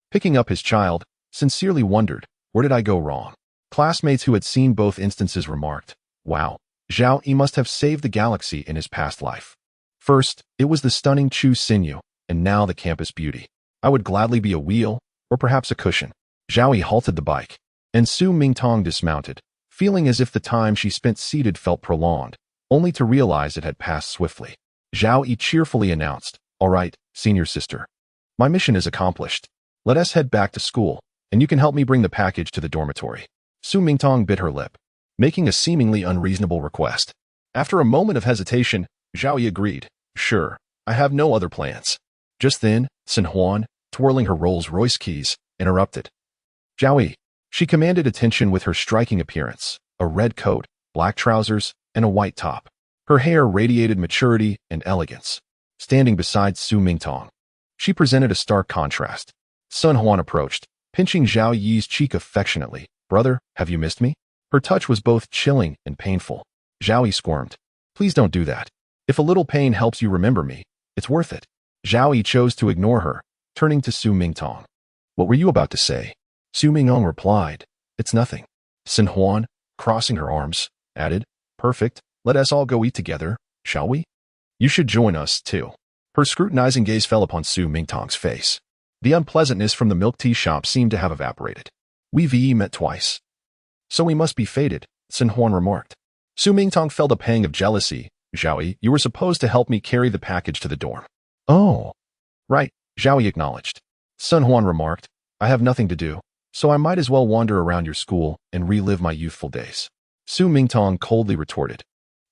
picking up his child, sincerely wondered, "Where did I go wrong?" Classmates who had seen both instances remarked, "Wow, Zhao Yi must have saved the galaxy in his past life. First, it was the stunning Chu Xingyu, and now the campus beauty. I would gladly be a wheel, or perhaps a cushion." Zhao Yi halted the bike, and Su Mingtong dismounted, feeling as if the time she spent seated felt prolonged, only to realize it had passed swiftly. Zhao Yi cheerfully announced, "All right, senior sister. My mission is accomplished. Let us head back to school, and you can help me bring the package to the dormitory." Su Mingtong bit her lip, making a seemingly unreasonable request. After a moment of hesitation, Zhao Yi agreed, "Sure, I have no other plans." Just then, Sun Huan, twirling her Rolls-Royce keys, interrupted. "Zhao Yi." She commanded attention with her striking appearance, a red coat, black trousers, and a white top. Her hair radiated maturity and elegance. Standing beside Su Mingtong, she presented a stark contrast. Sun Huan approached, pinching Zhao Yi's cheek affectionately. "Brother, have you missed me?" Her touch was both chilling and painful. Zhao Yi squirmed. "Please don't do that. If a little pain helps you remember me, it's worth it." Zhao Yi chose to ignore her, turning to Su Mingtong. "What were you about to say?" Su Mingtong replied, "It's nothing." Sun Huan, crossing her arms, added, "Perfect, let us all go eat together, shall we? You should join us, too." Her scrutinizing gaze fell upon Su Mingtong's face. The unpleasantness from the milk tea shop seemed to have evaporated. "We've met twice, so we must be fated," Sun Huan remarked. Su Mingtong felt a pang of jealousy. "Zhao Yi, you were supposed to help me carry the package to the dorm." "Oh, right," Zhao Yi acknowledged. Sun Huan remarked, "I have nothing to do, so I might as well wander around your school and relive my youthful days." Su Mingtong coldly retorted,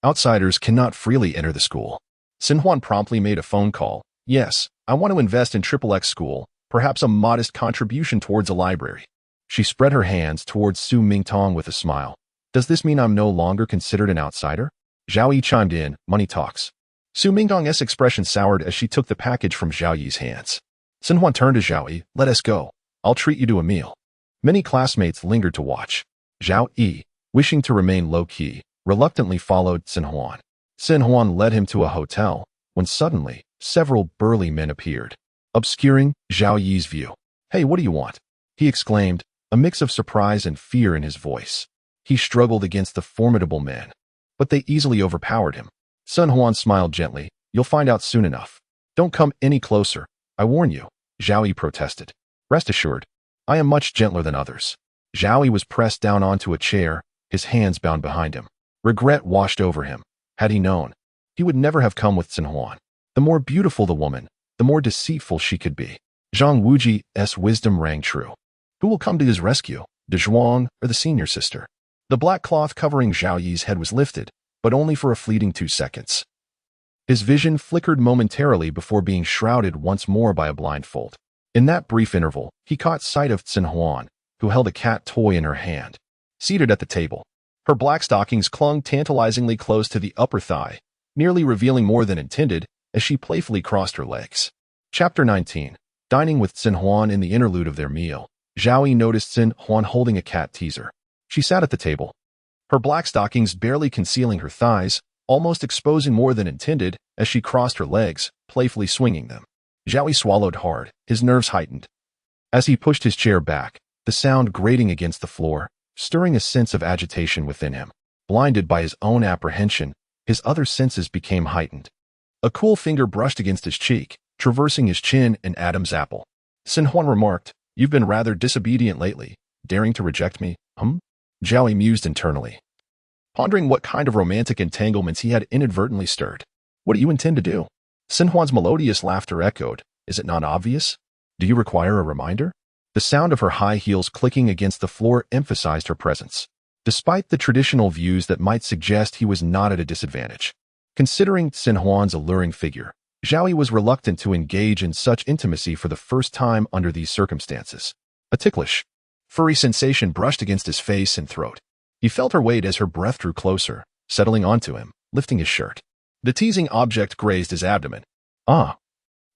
"Outsiders cannot freely enter the school." Sun Huan promptly made a phone call. "Yes, I want to invest in XXX school, perhaps a modest contribution towards a library." She spread her hands towards Su Mingtong with a smile. "Does this mean I'm no longer considered an outsider?" Zhao Yi chimed in, "Money talks." Su Mingtong's expression soured as she took the package from Zhao Yi's hands. Sun Huan turned to Zhao Yi, "Let us go. I'll treat you to a meal." Many classmates lingered to watch. Zhao Yi, wishing to remain low-key, reluctantly followed Sun Huan. Sun Huan led him to a hotel, when suddenly, several burly men appeared, obscuring Zhao Yi's view. "Hey, what do you want?" he exclaimed, a mix of surprise and fear in his voice. He struggled against the formidable men, but they easily overpowered him. Sun Huan smiled gently, "You'll find out soon enough. Don't come any closer, I warn you," Zhao Yi protested. "Rest assured, I am much gentler than others." Zhao Yi was pressed down onto a chair, his hands bound behind him. Regret washed over him. Had he known, he would never have come with Sun Huan. The more beautiful the woman, the more deceitful she could be. Zhang Wuji's wisdom rang true. Who will come to his rescue, De Zhuang or the senior sister? The black cloth covering Zhao Yi's head was lifted, but only for a fleeting 2 seconds. His vision flickered momentarily before being shrouded once more by a blindfold. In that brief interval, he caught sight of Xinhuan, who held a cat toy in her hand. Seated at the table, her black stockings clung tantalizingly close to the upper thigh, nearly revealing more than intended as she playfully crossed her legs. Chapter 19. Dining with Xinhuan. In the interlude of their meal, Zhao Yi noticed Xinhuan holding a cat teaser. She sat at the table, her black stockings barely concealing her thighs, almost exposing more than intended as she crossed her legs, playfully swinging them. Zhao Yi swallowed hard, his nerves heightened. As he pushed his chair back, the sound grating against the floor, stirring a sense of agitation within him. Blinded by his own apprehension, his other senses became heightened. A cool finger brushed against his cheek, traversing his chin and Adam's apple. Xinhuan remarked, "You've been rather disobedient lately, daring to reject me, Zhao Yi mused internally, pondering what kind of romantic entanglements he had inadvertently stirred. "What do you intend to do?" Xinhuan's melodious laughter echoed. "Is it not obvious? Do you require a reminder?" The sound of her high heels clicking against the floor emphasized her presence, despite the traditional views that might suggest he was not at a disadvantage. Considering Xinhuan's alluring figure, Zhao Yi was reluctant to engage in such intimacy for the first time under these circumstances. A ticklish, furry sensation brushed against his face and throat. He felt her weight as her breath drew closer, settling onto him, lifting his shirt. The teasing object grazed his abdomen. "Ah,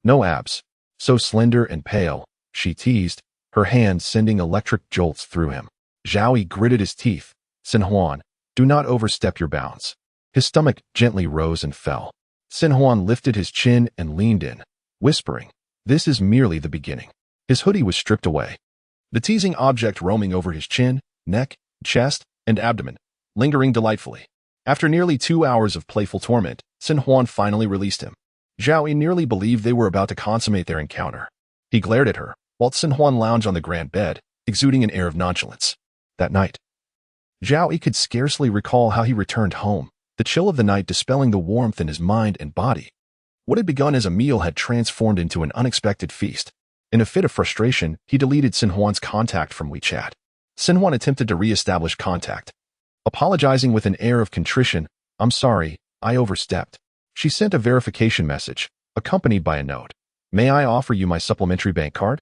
no abs. So slender and pale," she teased, her hand sending electric jolts through him. Zhao Yi gritted his teeth. "Xinhuan, do not overstep your bounds." His stomach gently rose and fell. Xinhuan lifted his chin and leaned in, whispering, "This is merely the beginning." His hoodie was stripped away, the teasing object roaming over his chin, neck, chest, and abdomen, lingering delightfully. After nearly 2 hours of playful torment, Xinhuan finally released him. Zhao Yi nearly believed they were about to consummate their encounter. He glared at her, while Xinhuan lounged on the grand bed, exuding an air of nonchalance. That night, Zhao Yi could scarcely recall how he returned home, the chill of the night dispelling the warmth in his mind and body. What had begun as a meal had transformed into an unexpected feast. In a fit of frustration, he deleted Xinhuan's contact from WeChat. Xinhuan attempted to re-establish contact, apologizing with an air of contrition. "I'm sorry, I overstepped." She sent a verification message, accompanied by a note. "May I offer you my supplementary bank card?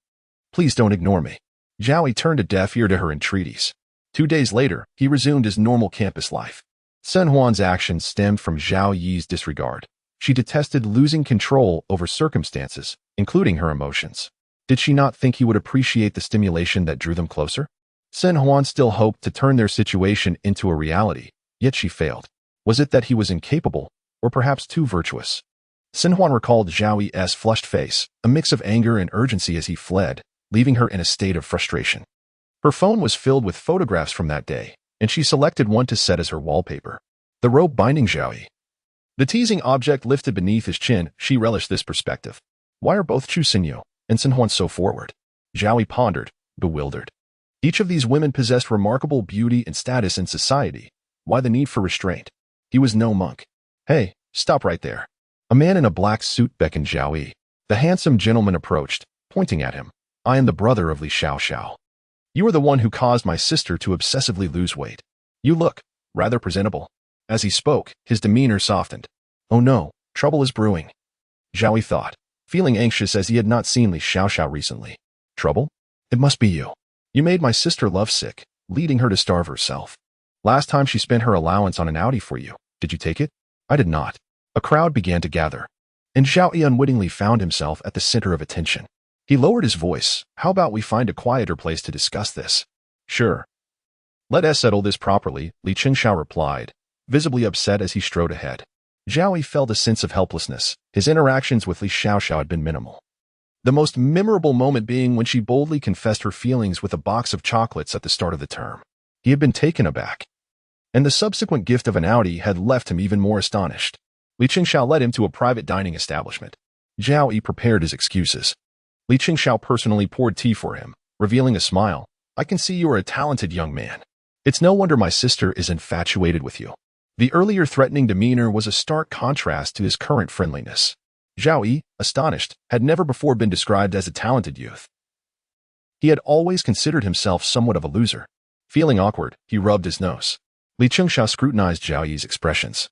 Please don't ignore me." Zhao Yi turned a deaf ear to her entreaties. 2 days later, he resumed his normal campus life. Xinhuan's actions stemmed from Zhao Yi's disregard. She detested losing control over circumstances, including her emotions. Did she not think he would appreciate the stimulation that drew them closer? Xinhuan still hoped to turn their situation into a reality, yet she failed. Was it that he was incapable, or perhaps too virtuous? Xinhuan recalled Zhao Yi's flushed face, a mix of anger and urgency as he fled, leaving her in a state of frustration. Her phone was filled with photographs from that day, and she selected one to set as her wallpaper. The rope binding Zhao Yi. The teasing object lifted beneath his chin. She relished this perspective. Why are both Chu Xinyu and Xinhuan so forward? Zhao Yi pondered, bewildered. Each of these women possessed remarkable beauty and status in society. Why the need for restraint? He was no monk. "Hey, stop right there." A man in a black suit beckoned Zhao Yi. The handsome gentleman approached, pointing at him. "I am the brother of Li Xiaoxiao. You are the one who caused my sister to obsessively lose weight. You look rather presentable." As he spoke, his demeanor softened. "Oh no, trouble is brewing," Zhao Yi thought, feeling anxious as he had not seen Li Xiaoxiao recently. "Trouble? It must be you. You made my sister lovesick, leading her to starve herself. Last time she spent her allowance on an Audi for you. Did you take it?" "I did not." A crowd began to gather, and Zhao Yi unwittingly found himself at the center of attention. He lowered his voice. "How about we find a quieter place to discuss this?" "Sure. Let us settle this properly," Li Qingxiao replied, visibly upset as he strode ahead. Zhao Yi felt a sense of helplessness. His interactions with Li Xiaoxiao had been minimal. The most memorable moment being when she boldly confessed her feelings with a box of chocolates at the start of the term. He had been taken aback, and the subsequent gift of an Audi had left him even more astonished. Li Qingxiao led him to a private dining establishment. Zhao Yi prepared his excuses. Li Qingxiao personally poured tea for him, revealing a smile. "I can see you are a talented young man. It's no wonder my sister is infatuated with you." The earlier threatening demeanor was a stark contrast to his current friendliness. Zhao Yi, astonished, had never before been described as a talented youth. He had always considered himself somewhat of a loser. Feeling awkward, he rubbed his nose. Li Chengxiao scrutinized Zhao Yi's expressions,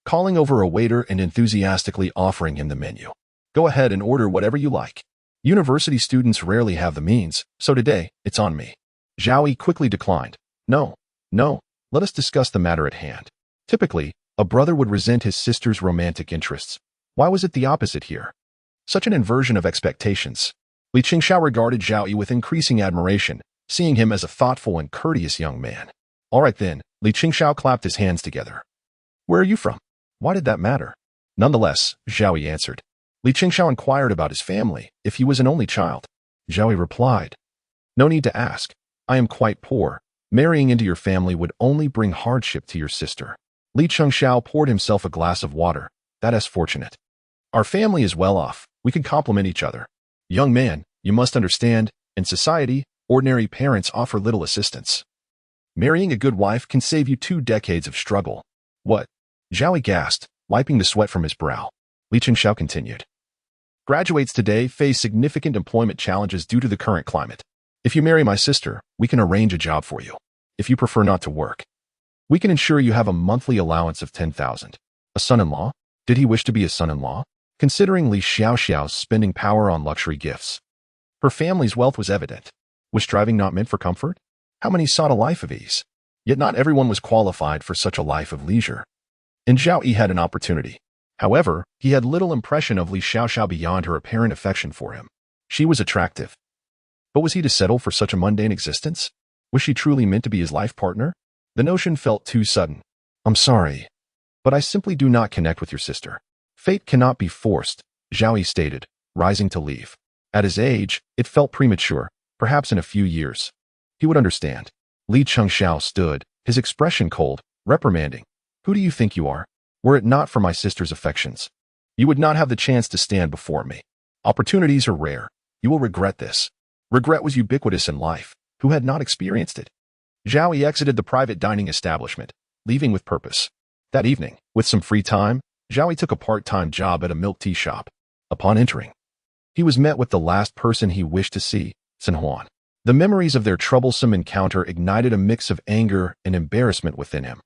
calling over a waiter and enthusiastically offering him the menu. Go ahead and order whatever you like. University students rarely have the means, so today, it's on me. Zhao Yi quickly declined. No, let us discuss the matter at hand. Typically, a brother would resent his sister's romantic interests. Why was it the opposite here? Such an inversion of expectations. Li Qingxiao regarded Zhao Yi with increasing admiration, seeing him as a thoughtful and courteous young man. All right then, Li Qingxiao clapped his hands together. Where are you from? Why did that matter? Nonetheless, Zhao Yi answered. Li Qingxiao inquired about his family, if he was an only child. Zhao Yi replied, no need to ask. I am quite poor. Marrying into your family would only bring hardship to your sister. Li Chengxiao poured himself a glass of water. That is fortunate. Our family is well off. We can complement each other. Young man, you must understand, in society, ordinary parents offer little assistance. Marrying a good wife can save you 2 decades of struggle. What? Zhao Yi gasped, wiping the sweat from his brow. Li Chengxiao continued. Graduates today face significant employment challenges due to the current climate. If you marry my sister, we can arrange a job for you. If you prefer not to work, we can ensure you have a monthly allowance of 10,000. A son-in-law? Did he wish to be a son-in-law? Considering Li Xiaoxiao's spending power on luxury gifts, her family's wealth was evident. Was striving not meant for comfort? How many sought a life of ease? Yet not everyone was qualified for such a life of leisure. And Zhao Yi had an opportunity. However, he had little impression of Li Xiaoxiao beyond her apparent affection for him. She was attractive. But was he to settle for such a mundane existence? Was she truly meant to be his life partner? The notion felt too sudden. I'm sorry, but I simply do not connect with your sister. Fate cannot be forced, Zhao Yi stated, rising to leave. At his age, it felt premature. Perhaps in a few years, he would understand. Li Chengxiao stood, his expression cold, reprimanding. Who do you think you are? Were it not for my sister's affections, you would not have the chance to stand before me. Opportunities are rare. You will regret this. Regret was ubiquitous in life. Who had not experienced it? Zhao Yi exited the private dining establishment, leaving with purpose. That evening, with some free time, Zhao Yi took a part-time job at a milk tea shop. Upon entering, he was met with the last person he wished to see, Sun Huan. The memories of their troublesome encounter ignited a mix of anger and embarrassment within him.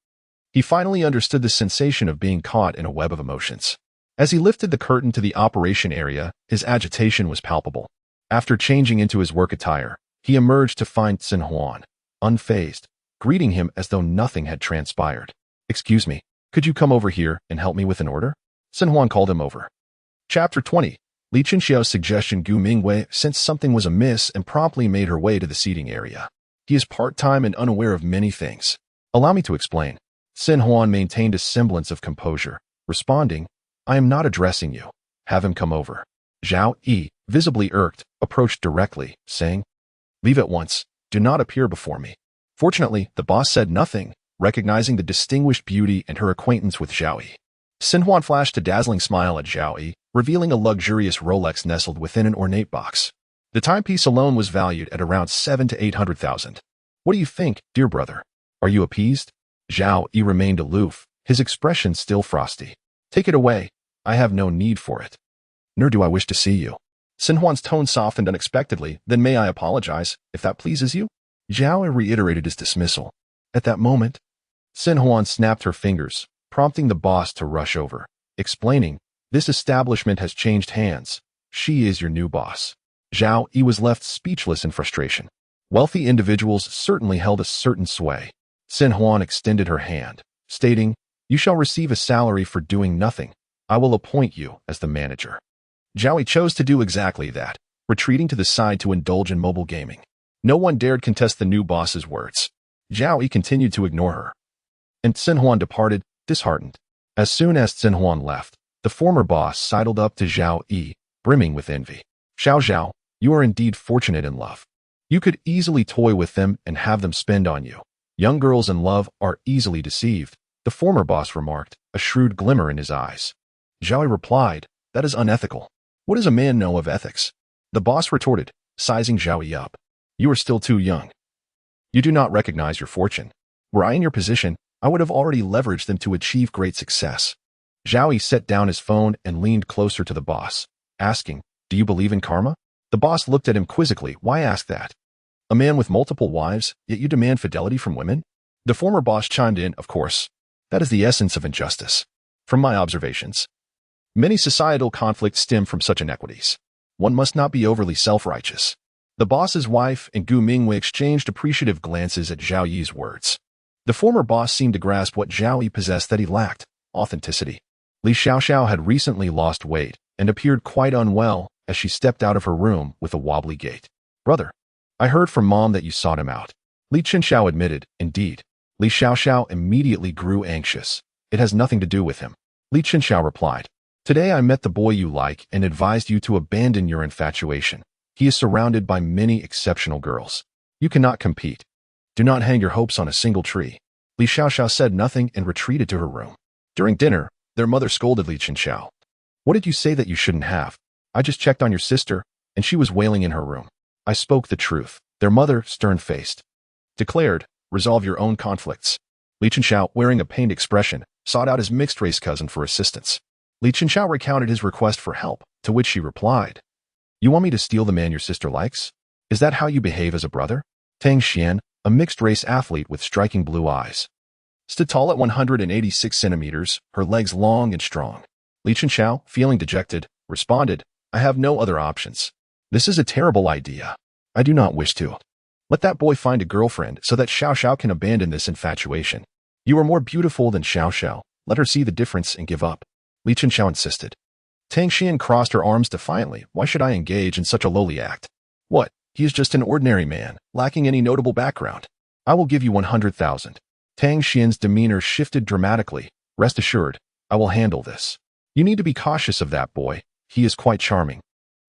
He finally understood the sensation of being caught in a web of emotions. As he lifted the curtain to the operation area, his agitation was palpable. After changing into his work attire, he emerged to find Sun Huan, unfazed, greeting him as though nothing had transpired. Excuse me, could you come over here and help me with an order? Sun Huan called him over. Chapter 20. Li Chenxiao's suggestion Gu Mingwei sensed something was amiss and promptly made her way to the seating area. He is part-time and unaware of many things. Allow me to explain. Sun Huan maintained a semblance of composure, responding, I am not addressing you. Have him come over. Zhao Yi, visibly irked, approached directly, saying, Leave at once. Do not appear before me. Fortunately, the boss said nothing, recognizing the distinguished beauty and her acquaintance with Zhao Yi. Sun Huan flashed a dazzling smile at Zhao Yi, revealing a luxurious Rolex nestled within an ornate box. The timepiece alone was valued at around 700,000 to 800,000. What do you think, dear brother? Are you appeased? Zhao Yi remained aloof, his expression still frosty. Take it away. I have no need for it. Nor do I wish to see you. Sun Huan's tone softened unexpectedly. Then may I apologize, if that pleases you? Zhao Yi reiterated his dismissal. At that moment, Sun Huan snapped her fingers, prompting the boss to rush over, explaining, This establishment has changed hands. She is your new boss. Zhao Yi was left speechless in frustration. Wealthy individuals certainly held a certain sway. Sun Huan extended her hand, stating, You shall receive a salary for doing nothing. I will appoint you as the manager. Zhao Yi chose to do exactly that, retreating to the side to indulge in mobile gaming. No one dared contest the new boss's words. Zhao Yi continued to ignore her. And Sun Huan departed, disheartened. As soon as Sun Huan left, the former boss sidled up to Zhao Yi, brimming with envy. Zhao, you are indeed fortunate in love. You could easily toy with them and have them spend on you. Young girls in love are easily deceived, the former boss remarked, a shrewd glimmer in his eyes. Zhao Yi replied, That is unethical. What does a man know of ethics? The boss retorted, sizing Zhao Yi up. You are still too young. You do not recognize your fortune. Were I in your position, I would have already leveraged them to achieve great success. Zhao Yi set down his phone and leaned closer to the boss, asking, Do you believe in karma? The boss looked at him quizzically. Why ask that? A man with multiple wives, yet you demand fidelity from women? The former boss chimed in, of course. That is the essence of injustice. From my observations, many societal conflicts stem from such inequities. One must not be overly self-righteous. The boss's wife and Gu Mingwei exchanged appreciative glances at Zhao Yi's words. The former boss seemed to grasp what Zhao Yi possessed that he lacked: authenticity. Li Xiaoxiao had recently lost weight and appeared quite unwell as she stepped out of her room with a wobbly gait. Brother, I heard from Mom that you sought him out. Li Qinxiao admitted, indeed. Li Xiaoxiao immediately grew anxious. It has nothing to do with him. Li Qinxiao replied. Today I met the boy you like and advised you to abandon your infatuation. He is surrounded by many exceptional girls. You cannot compete. Do not hang your hopes on a single tree. Li Xiaoxiao said nothing and retreated to her room. During dinner, their mother scolded Li Qinxiao. What did you say that you shouldn't have? I just checked on your sister, and she was wailing in her room. I spoke the truth. Their mother, stern-faced, declared, resolve your own conflicts. Li Qinxiao, wearing a pained expression, sought out his mixed-race cousin for assistance. Li Qinxiao recounted his request for help, to which she replied, You want me to steal the man your sister likes? Is that how you behave as a brother? Tang Xian, a mixed-race athlete with striking blue eyes, stood tall at 186 centimeters, her legs long and strong. Li Qinxiao, feeling dejected, responded, I have no other options. This is a terrible idea. I do not wish to. Let that boy find a girlfriend so that Xiao Xiao can abandon this infatuation. You are more beautiful than Xiao Xiao. Let her see the difference and give up. Li Qinxiao insisted. Tang Xian crossed her arms defiantly. Why should I engage in such a lowly act? What? He is just an ordinary man, lacking any notable background. I will give you 100,000. Tang Xian's demeanor shifted dramatically. Rest assured, I will handle this. You need to be cautious of that boy. He is quite charming.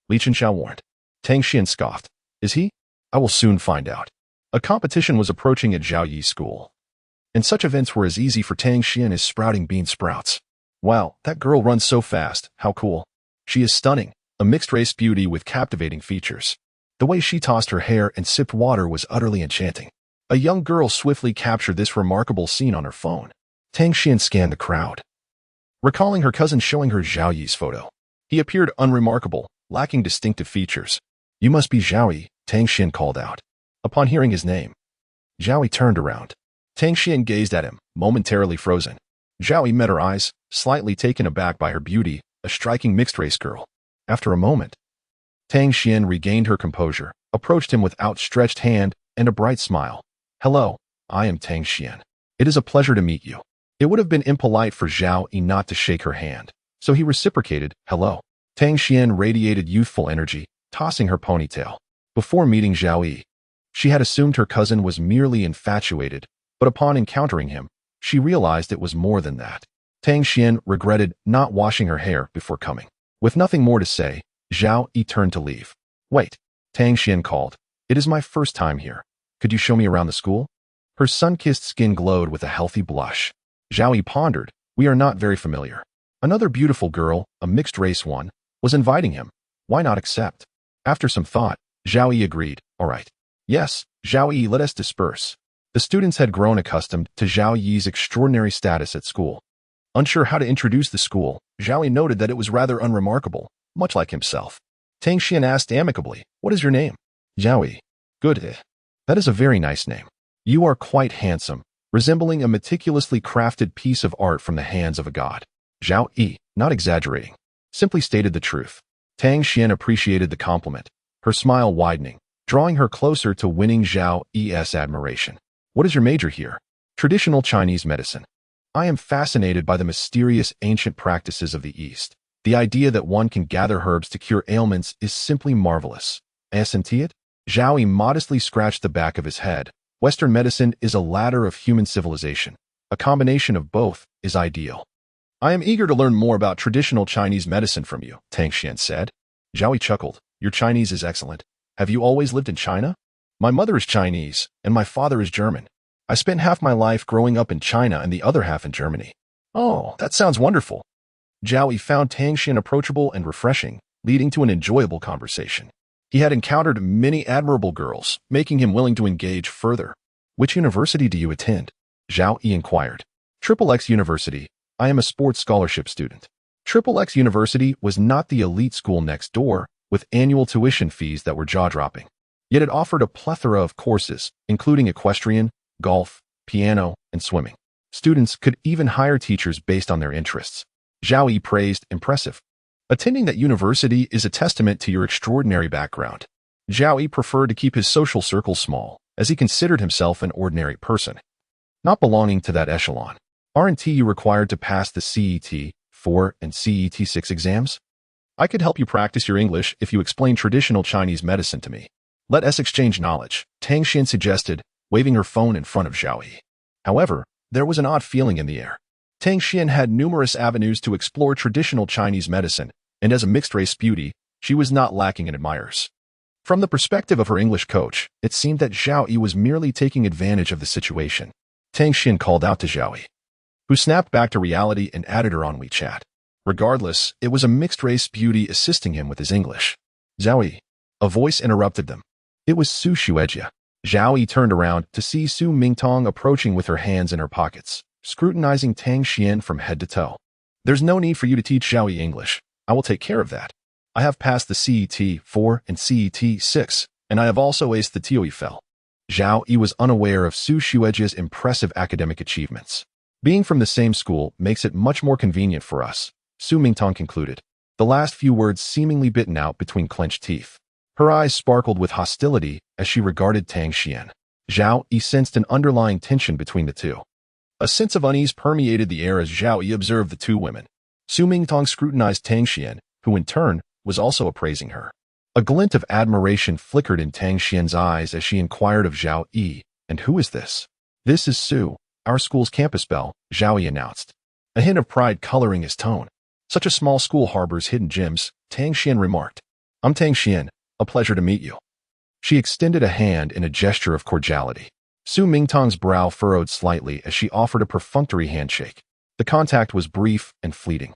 Li Qinxiao warned. Tang Xian scoffed. Is he? I will soon find out. A competition was approaching at Zhao Yi's school, and such events were as easy for Tang Xian as sprouting bean sprouts. Wow, that girl runs so fast. How cool. She is stunning, a mixed-race beauty with captivating features. The way she tossed her hair and sipped water was utterly enchanting. A young girl swiftly captured this remarkable scene on her phone. Tang Xian scanned the crowd, recalling her cousin showing her Zhao Yi's photo. He appeared unremarkable, lacking distinctive features. You must be Zhao Yi, Tang Xian called out. Upon hearing his name, Zhao Yi turned around. Tang Xian gazed at him, momentarily frozen. Zhao Yi met her eyes, slightly taken aback by her beauty, a striking mixed-race girl. After a moment, Tang Xian regained her composure, approached him with outstretched hand and a bright smile. Hello, I am Tang Xian. It is a pleasure to meet you. It would have been impolite for Zhao Yi not to shake her hand, so he reciprocated, hello. Tang Xian radiated youthful energy, tossing her ponytail. Before meeting Zhao Yi, she had assumed her cousin was merely infatuated, but upon encountering him, she realized it was more than that. Tang Xian regretted not washing her hair before coming. With nothing more to say, Zhao Yi turned to leave. Wait, Tang Xian called. It is my first time here. Could you show me around the school? Her sun-kissed skin glowed with a healthy blush. Zhao Yi pondered. We are not very familiar. Another beautiful girl, a mixed-race one, was inviting him. Why not accept? After some thought, Zhao Yi agreed. All right. Yes, Zhao Yi, let us disperse. The students had grown accustomed to Zhao Yi's extraordinary status at school. Unsure how to introduce the school, Zhao Yi noted that it was rather unremarkable, much like himself. Tang Xian asked amicably, What is your name? Zhao Yi. Good. That is a very nice name. You are quite handsome, resembling a meticulously crafted piece of art from the hands of a god. Zhao Yi, not exaggerating, simply stated the truth. Tang Xian appreciated the compliment, her smile widening, drawing her closer to winning Zhao Yi's admiration. What is your major here? Traditional Chinese medicine. I am fascinated by the mysterious ancient practices of the East. The idea that one can gather herbs to cure ailments is simply marvelous. Isn't it? Zhao Yi modestly scratched the back of his head. Western medicine is a ladder of human civilization. A combination of both is ideal. I am eager to learn more about traditional Chinese medicine from you, Tang Xian said. Zhao Yi chuckled. Your Chinese is excellent. Have you always lived in China? My mother is Chinese, and my father is German. I spent half my life growing up in China and the other half in Germany. Oh, that sounds wonderful. Zhao Yi found Tang Xian approachable and refreshing, leading to an enjoyable conversation. He had encountered many admirable girls, making him willing to engage further. Which university do you attend? Zhao Yi inquired. XXX University. I am a sports scholarship student. XXX University was not the elite school next door, with annual tuition fees that were jaw-dropping. Yet it offered a plethora of courses, including equestrian, golf, piano, and swimming. Students could even hire teachers based on their interests. Zhao Yi praised, impressive. Attending that university is a testament to your extraordinary background. Zhao Yi preferred to keep his social circle small, as he considered himself an ordinary person, not belonging to that echelon. Aren't you required to pass the CET 4 and CET 6 exams? I could help you practice your English if you explain traditional Chinese medicine to me. Let us exchange knowledge, Tang Xian suggested, waving her phone in front of Zhao Yi. However, there was an odd feeling in the air. Tang Xian had numerous avenues to explore traditional Chinese medicine, and as a mixed-race beauty, she was not lacking in admirers. From the perspective of her English coach, it seemed that Zhao Yi was merely taking advantage of the situation. Tang Xian called out to Zhao Yi, who snapped back to reality and added her on WeChat. Regardless, it was a mixed-race beauty assisting him with his English. Zhao Yi. A voice interrupted them. It was Su Xuejia. Zhao Yi turned around to see Su Mingtong approaching with her hands in her pockets, scrutinizing Tang Xian from head to toe. There's no need for you to teach Zhao Yi English. I will take care of that. I have passed the CET 4 and CET 6, and I have also aced the TOEFL. Zhao Yi was unaware of Su Xuejia's impressive academic achievements. Being from the same school makes it much more convenient for us, Su Mingtong concluded, the last few words seemingly bitten out between clenched teeth. Her eyes sparkled with hostility as she regarded Tang Xian. Zhao Yi sensed an underlying tension between the two. A sense of unease permeated the air as Zhao Yi observed the two women. Su Mingtong scrutinized Tang Xian, who in turn was also appraising her. A glint of admiration flickered in Tang Xian's eyes as she inquired of Zhao Yi, and who is this? This is Su, our school's campus belle, Zhao Yi announced. A hint of pride coloring his tone. Such a small school harbors hidden gems, Tang Xian remarked. I'm Tang Xian, a pleasure to meet you. She extended a hand in a gesture of cordiality. Su Mingtong's brow furrowed slightly as she offered a perfunctory handshake. The contact was brief and fleeting.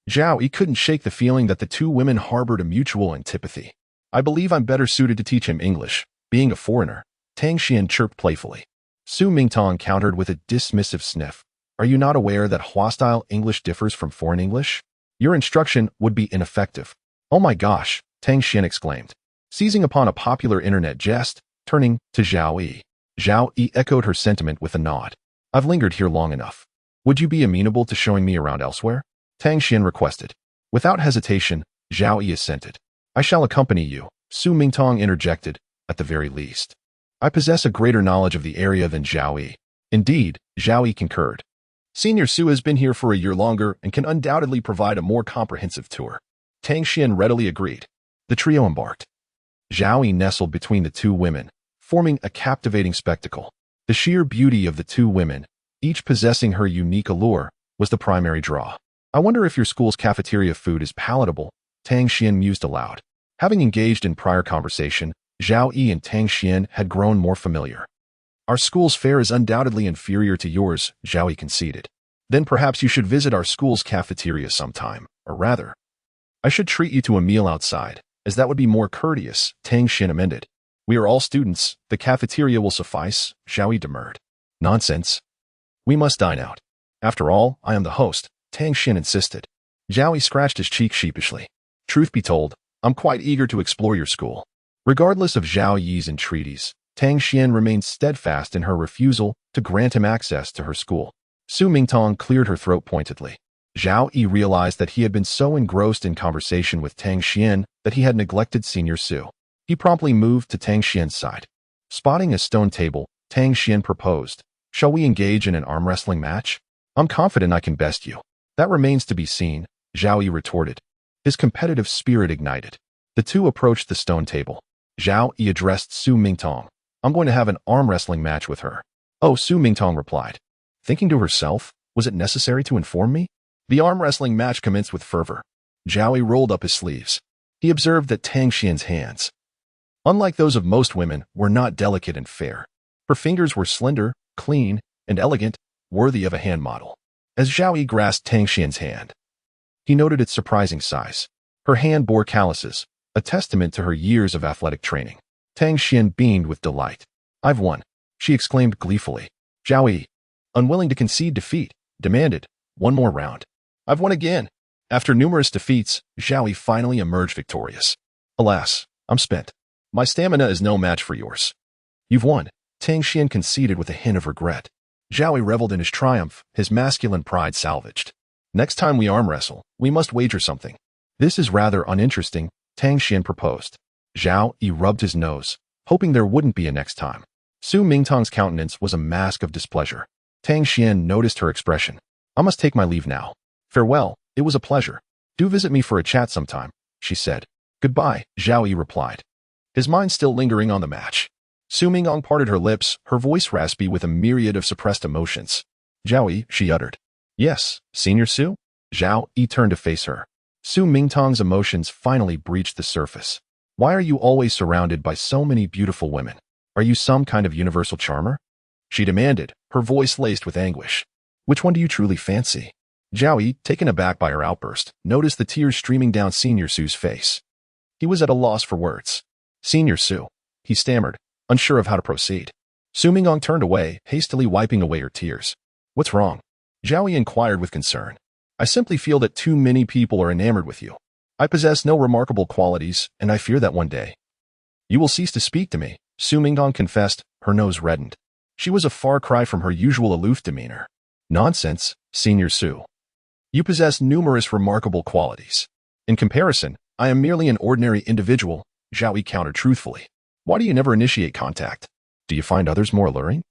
Zhao Yi couldn't shake the feeling that the two women harbored a mutual antipathy. I believe I'm better suited to teach him English, being a foreigner, Tang Xian chirped playfully. Su Mingtong countered with a dismissive sniff. Are you not aware that Hua-style English differs from foreign English? Your instruction would be ineffective. Oh my gosh, Tang Xian exclaimed, seizing upon a popular internet jest, turning to Zhao Yi. Zhao Yi echoed her sentiment with a nod. I've lingered here long enough. Would you be amenable to showing me around elsewhere? Tang Xian requested. Without hesitation, Zhao Yi assented. I shall accompany you, Su Mingtong interjected, at the very least. I possess a greater knowledge of the area than Zhao Yi. Indeed, Zhao Yi concurred. Senior Su has been here for a year longer and can undoubtedly provide a more comprehensive tour. Tang Xian readily agreed. The trio embarked. Zhao Yi nestled between the two women, forming a captivating spectacle. The sheer beauty of the two women, each possessing her unique allure, was the primary draw. I wonder if your school's cafeteria food is palatable, Tang Xian mused aloud. Having engaged in prior conversation, Zhao Yi and Tang Xian had grown more familiar. Our school's fare is undoubtedly inferior to yours, Zhao Yi conceded. Then perhaps you should visit our school's cafeteria sometime, or rather, I should treat you to a meal outside, as that would be more courteous, Tang Xian amended. We are all students, the cafeteria will suffice, Zhao Yi demurred. Nonsense. We must dine out. After all, I am the host, Tang Xian insisted. Zhao Yi scratched his cheek sheepishly. Truth be told, I'm quite eager to explore your school. Regardless of Zhao Yi's entreaties, Tang Xian remained steadfast in her refusal to grant him access to her school. Su Mingtong cleared her throat pointedly. Zhao Yi realized that he had been so engrossed in conversation with Tang Xian that he had neglected Senior Su. He promptly moved to Tang Xian's side. Spotting a stone table, Tang Xian proposed, Shall we engage in an arm wrestling match? I'm confident I can best you. That remains to be seen, Zhao Yi retorted. His competitive spirit ignited. The two approached the stone table. Zhao Yi addressed Su Mingtong. I'm going to have an arm wrestling match with her. Oh, Su Mingtong replied. Thinking to herself, was it necessary to inform me? The arm wrestling match commenced with fervor. Zhao Yi rolled up his sleeves. He observed that Tang Xian's hands, unlike those of most women, were not delicate and fair. Her fingers were slender, clean, and elegant, worthy of a hand model. As Zhao Yi grasped Tang Xian's hand, he noted its surprising size. Her hand bore calluses, a testament to her years of athletic training. Tang Xian beamed with delight. I've won, she exclaimed gleefully. Zhao Yi, unwilling to concede defeat, demanded, one more round. I've won again. After numerous defeats, Zhao Yi finally emerged victorious. Alas, I'm spent. My stamina is no match for yours. You've won, Tang Xian conceded with a hint of regret. Zhao Yi reveled in his triumph, his masculine pride salvaged. Next time we arm wrestle, we must wager something. This is rather uninteresting, Tang Xian proposed. Zhao Yi rubbed his nose, hoping there wouldn't be a next time. Su Mingtong's countenance was a mask of displeasure. Tang Xian noticed her expression. I must take my leave now. Farewell, it was a pleasure. Do visit me for a chat sometime, she said. Goodbye, Zhao Yi replied, his mind still lingering on the match. Su Mingtong parted her lips, her voice raspy with a myriad of suppressed emotions. Zhao Yi, she uttered. Yes, Senior Su? Zhao Yi turned to face her. Su Mingtong's emotions finally breached the surface. Why are you always surrounded by so many beautiful women? Are you some kind of universal charmer? She demanded, her voice laced with anguish. Which one do you truly fancy? Zhao Yi, taken aback by her outburst, noticed the tears streaming down Senior Su's face. He was at a loss for words. Senior Su, he stammered, unsure of how to proceed. Su Mingtong turned away, hastily wiping away her tears. What's wrong? Zhao Yi inquired with concern. I simply feel that too many people are enamored with you. I possess no remarkable qualities, and I fear that one day you will cease to speak to me, Su Mingtong confessed, her nose reddened. She was a far cry from her usual aloof demeanor. Nonsense, Senior Su. You possess numerous remarkable qualities. In comparison, I am merely an ordinary individual, Zhao Yi countered truthfully. Why do you never initiate contact? Do you find others more alluring?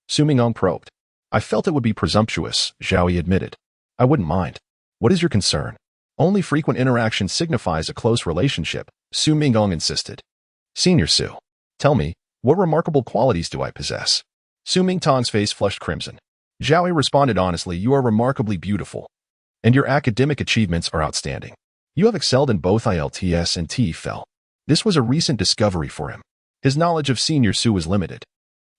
Su Mingtong probed. I felt it would be presumptuous, Zhao Yi admitted. I wouldn't mind. What is your concern? Only frequent interaction signifies a close relationship, Su Mingtong insisted. Senior Su, tell me, what remarkable qualities do I possess? Su Mingtong's face flushed crimson. Zhao Yi responded honestly, you are remarkably beautiful, and your academic achievements are outstanding. You have excelled in both IELTS and TOEFL. This was a recent discovery for him. His knowledge of Senior Su was limited.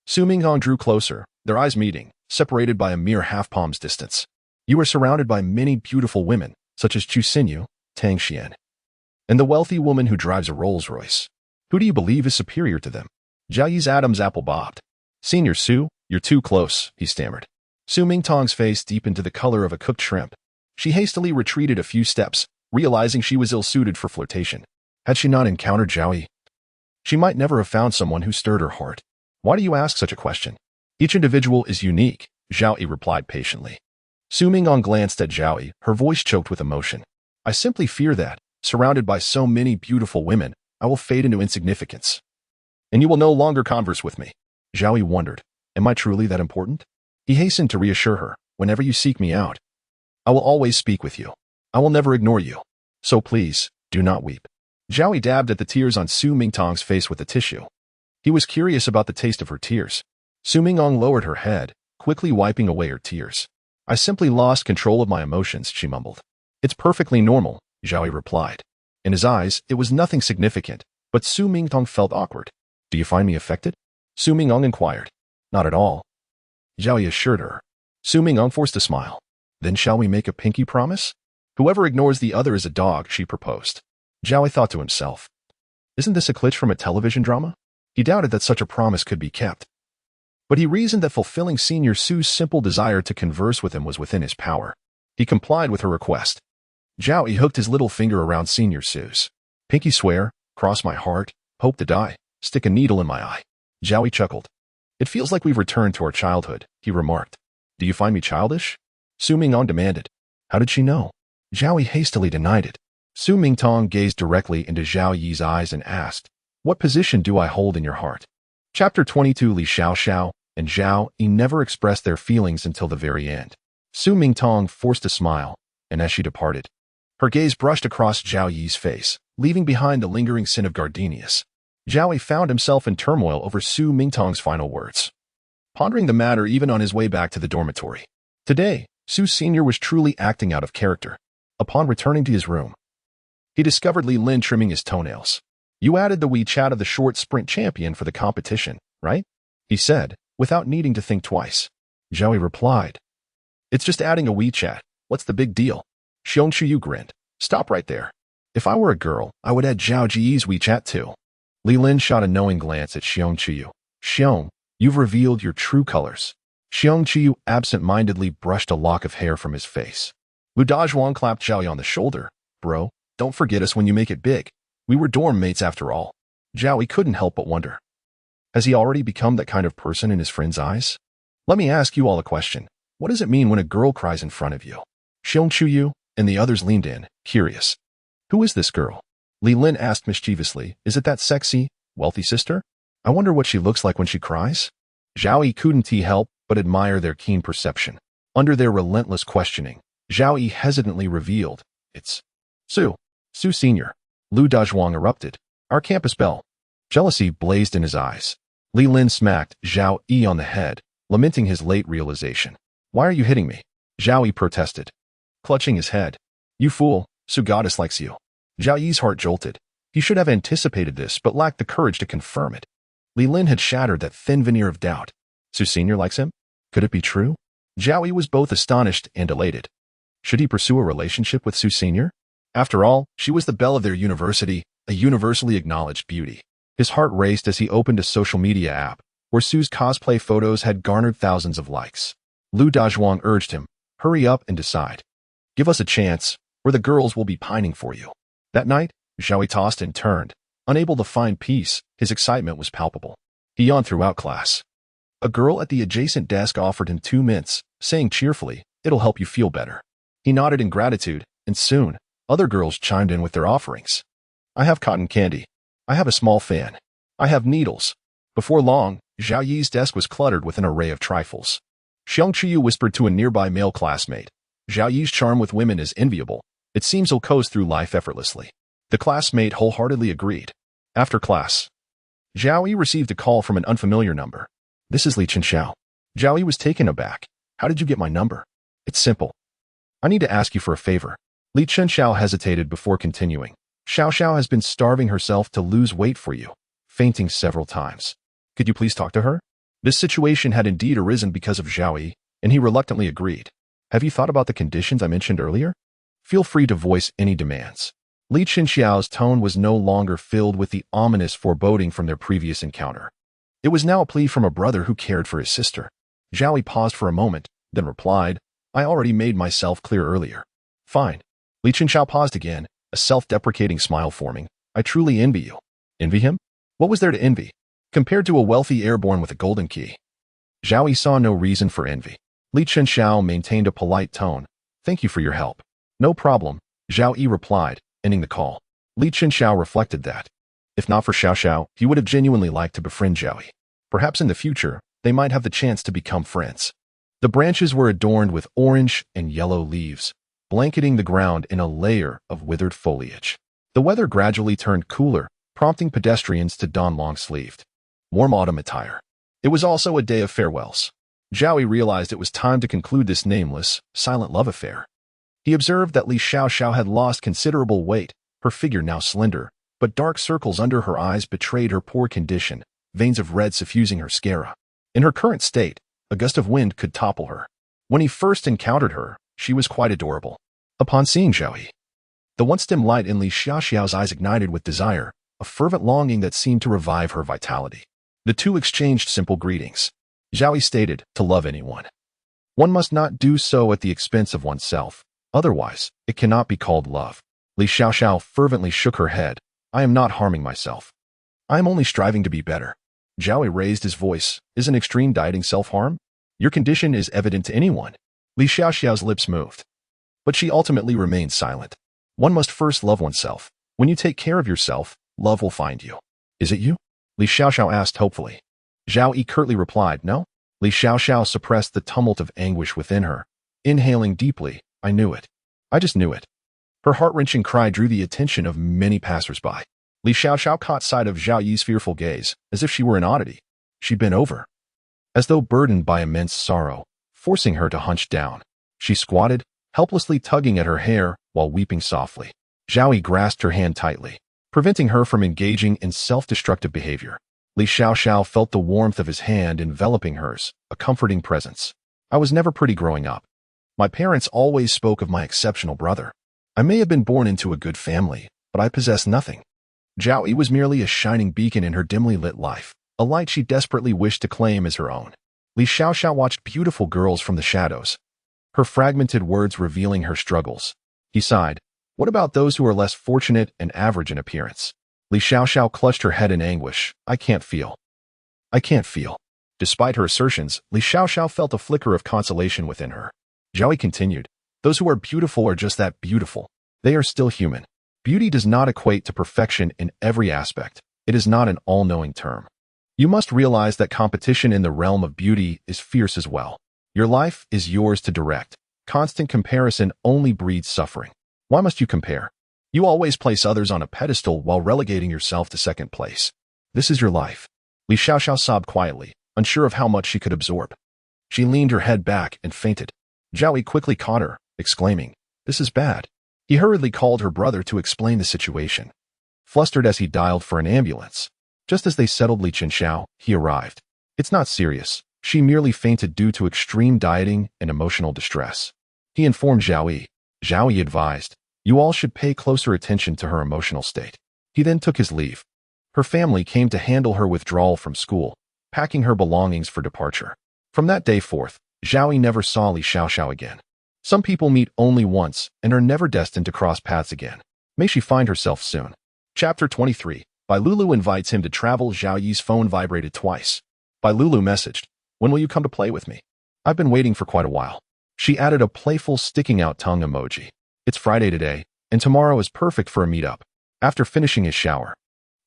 Su Mingtong drew closer, their eyes meeting, separated by a mere half-palm's distance. You are surrounded by many beautiful women, such as Chu Xinyu, Tang Xian, and the wealthy woman who drives a Rolls-Royce. Who do you believe is superior to them? Zhao Yi's Adam's apple bobbed. Senior Su, you're too close, he stammered. Su Mingtong's face deepened to the color of a cooked shrimp. She hastily retreated a few steps, realizing she was ill-suited for flirtation. Had she not encountered Zhao Yi, she might never have found someone who stirred her heart. Why do you ask such a question? Each individual is unique, Zhao Yi replied patiently. Su Mingtong glanced at Zhao Yi, her voice choked with emotion. I simply fear that, surrounded by so many beautiful women, I will fade into insignificance. And you will no longer converse with me. Zhao Yi wondered, am I truly that important? He hastened to reassure her, whenever you seek me out, I will always speak with you. I will never ignore you. So please, do not weep. Zhao Yi dabbed at the tears on Su Mingtong's face with a tissue. He was curious about the taste of her tears. Su Mingtong lowered her head, quickly wiping away her tears. I simply lost control of my emotions, she mumbled. It's perfectly normal, Zhao Yi replied. In his eyes, it was nothing significant, but Su Mingtong felt awkward. Do you find me affected? Su Mingtong inquired. Not at all, Zhao Yi assured her. Su Mingtong forced a smile. Then shall we make a pinky promise? Whoever ignores the other is a dog, she proposed. Zhao Yi thought to himself. Isn't this a glitch from a television drama? He doubted that such a promise could be kept. But he reasoned that fulfilling Senior Su's simple desire to converse with him was within his power. He complied with her request. Zhao Yi hooked his little finger around Senior Su's. Pinky swear, cross my heart, hope to die, stick a needle in my eye. Zhao Yi chuckled. It feels like we've returned to our childhood, he remarked. Do you find me childish? Su Mingtong demanded. How did she know? Zhao Yi hastily denied it. Su Mingtong gazed directly into Zhao Yi's eyes and asked, What position do I hold in your heart? Chapter 22 Li Xiao and Zhao Yi never expressed their feelings until the very end. Su Mingtong forced a smile, and as she departed, her gaze brushed across Zhao Yi's face, leaving behind the lingering sin of Gardenius. Zhao Yi found himself in turmoil over Su Mingtong's final words, pondering the matter even on his way back to the dormitory. Today, Su Sr. was truly acting out of character. Upon returning to his room, he discovered Li Lin trimming his toenails. You added the WeChat of the short sprint champion for the competition, right? He said, without needing to think twice. Zhao Yi replied. It's just adding a WeChat. What's the big deal? Xiong Chuyu grinned. Stop right there. If I were a girl, I would add Zhao Ji's WeChat too. Li Lin shot a knowing glance at Xiong Chuyu. Xiong, you've revealed your true colors. Xiong Chuyu absent-mindedly brushed a lock of hair from his face. Lu Dazhuang clapped Zhao Yi on the shoulder. Bro, don't forget us when you make it big. We were dorm mates after all. Zhao Yi couldn't help but wonder. Has he already become that kind of person in his friend's eyes? Let me ask you all a question. What does it mean when a girl cries in front of you? Xiongchu and the others leaned in, curious. Who is this girl? Li Lin asked mischievously. Is it that sexy, wealthy sister? I wonder what she looks like when she cries. Zhao Yi couldn't help but admire their keen perception. Under their relentless questioning, Zhao Yi hesitantly revealed, it's Su. Su Sr. Lu Dazhuang erupted. Our campus belle. Jealousy blazed in his eyes. Li Lin smacked Zhao Yi on the head, lamenting his late realization. Why are you hitting me? Zhao Yi protested, clutching his head. You fool, Su Goddess likes you. Zhao Yi's heart jolted. He should have anticipated this, but lacked the courage to confirm it. Li Lin had shattered that thin veneer of doubt. Su Sr. likes him? Could it be true? Zhao Yi was both astonished and elated. Should he pursue a relationship with Su Sr.? After all, she was the belle of their university, a universally acknowledged beauty. His heart raced as he opened a social media app, where Su's cosplay photos had garnered thousands of likes. Lu Dazhuang urged him, hurry up and decide. Give us a chance, or the girls will be pining for you. That night, Zhao Yi tossed and turned. Unable to find peace, his excitement was palpable. He yawned throughout class. A girl at the adjacent desk offered him 2 mints, saying cheerfully, it'll help you feel better. He nodded in gratitude, and soon, other girls chimed in with their offerings. I have cotton candy. I have a small fan. I have needles. Before long, Zhao Yi's desk was cluttered with an array of trifles. Xiang Qiyu whispered to a nearby male classmate. Zhao Yi's charm with women is enviable. It seems he'll coast through life effortlessly. The classmate wholeheartedly agreed. After class, Zhao Yi received a call from an unfamiliar number. This is Li Chenxiao. Zhao Yi was taken aback. How did you get my number? It's simple. I need to ask you for a favor. Li Chenxiao hesitated before continuing. Xiao Xiao has been starving herself to lose weight for you, fainting several times. Could you please talk to her? This situation had indeed arisen because of Zhao Yi, and he reluctantly agreed. Have you thought about the conditions I mentioned earlier? Feel free to voice any demands. Li Chenxiao's tone was no longer filled with the ominous foreboding from their previous encounter. It was now a plea from a brother who cared for his sister. Zhao Yi paused for a moment, then replied, I already made myself clear earlier. Fine. Li Chenxiao paused again, a self-deprecating smile forming. I truly envy you. Envy him? What was there to envy? Compared to a wealthy airborne with a golden key. Zhao Yi saw no reason for envy. Li Chenxiao maintained a polite tone. Thank you for your help. No problem, Zhao Yi replied, ending the call. Li Chenxiao reflected that, if not for Xiao Xiao, he would have genuinely liked to befriend Zhao Yi. Perhaps in the future, they might have the chance to become friends. The branches were adorned with orange and yellow leaves, blanketing the ground in a layer of withered foliage. The weather gradually turned cooler, prompting pedestrians to don long-sleeved, warm autumn attire. It was also a day of farewells. Zhao Yi realized it was time to conclude this nameless, silent love affair. He observed that Li Xiaoxiao had lost considerable weight, her figure now slender, but dark circles under her eyes betrayed her poor condition, veins of red suffusing her sclera. In her current state, a gust of wind could topple her. When he first encountered her, she was quite adorable. Upon seeing Zhao Yi, the once dim light in Li Xiaoxiao's eyes ignited with desire, a fervent longing that seemed to revive her vitality. The two exchanged simple greetings. Zhao Yi stated, to love anyone, one must not do so at the expense of oneself. Otherwise, it cannot be called love. Li Xiaoxiao fervently shook her head. I am not harming myself. I am only striving to be better. Zhao Yi raised his voice. Isn't extreme dieting self-harm? Your condition is evident to anyone. Li Xiaoxiao's lips moved, but she ultimately remained silent. One must first love oneself. When you take care of yourself, love will find you. Is it you? Li Xiaoxiao asked hopefully. Zhao Yi curtly replied, no. Li Xiaoxiao suppressed the tumult of anguish within her. Inhaling deeply, I knew it. I just knew it. Her heart-wrenching cry drew the attention of many passers-by. Li Xiaoxiao caught sight of Zhao Yi's fearful gaze, as if she were an oddity. She bent over, as though burdened by immense sorrow, forcing her to hunch down. She squatted, helplessly tugging at her hair while weeping softly. Zhao Yi grasped her hand tightly, preventing her from engaging in self-destructive behavior. Li Xiaoxiao felt the warmth of his hand enveloping hers, a comforting presence. I was never pretty growing up. My parents always spoke of my exceptional brother. I may have been born into a good family, but I possess nothing. Zhao Yi was merely a shining beacon in her dimly lit life, a light she desperately wished to claim as her own. Li Xiaoxiao watched beautiful girls from the shadows, her fragmented words revealing her struggles. He sighed. What about those who are less fortunate and average in appearance? Li Xiaoxiao clutched her head in anguish. I can't feel. Despite her assertions, Li Xiaoxiao felt a flicker of consolation within her. Zhao Yi continued, those who are beautiful are just that beautiful. They are still human. Beauty does not equate to perfection in every aspect. It is not an all-knowing term. You must realize that competition in the realm of beauty is fierce as well. Your life is yours to direct. Constant comparison only breeds suffering. Why must you compare? You always place others on a pedestal while relegating yourself to second place. This is your life. Li Xiaoxiao sobbed quietly, unsure of how much she could absorb. She leaned her head back and fainted. Zhao Yi quickly caught her, exclaiming, this is bad. He hurriedly called her brother to explain the situation. Flustered as he dialed for an ambulance. Just as they settled Li Chenxiao, he arrived. It's not serious. She merely fainted due to extreme dieting and emotional distress. He informed Zhao Yi. Zhao Yi advised, you all should pay closer attention to her emotional state. He then took his leave. Her family came to handle her withdrawal from school, packing her belongings for departure. From that day forth, Zhao Yi never saw Li Xiaoxiao again. Some people meet only once and are never destined to cross paths again. May she find herself soon. Chapter 23. Bai Lulu invites him to travel. Zhao Yi's phone vibrated twice. Bai Lulu messaged, when will you come to play with me? I've been waiting for quite a while. She added a playful sticking out tongue emoji. It's Friday today, and tomorrow is perfect for a meetup. After finishing his shower,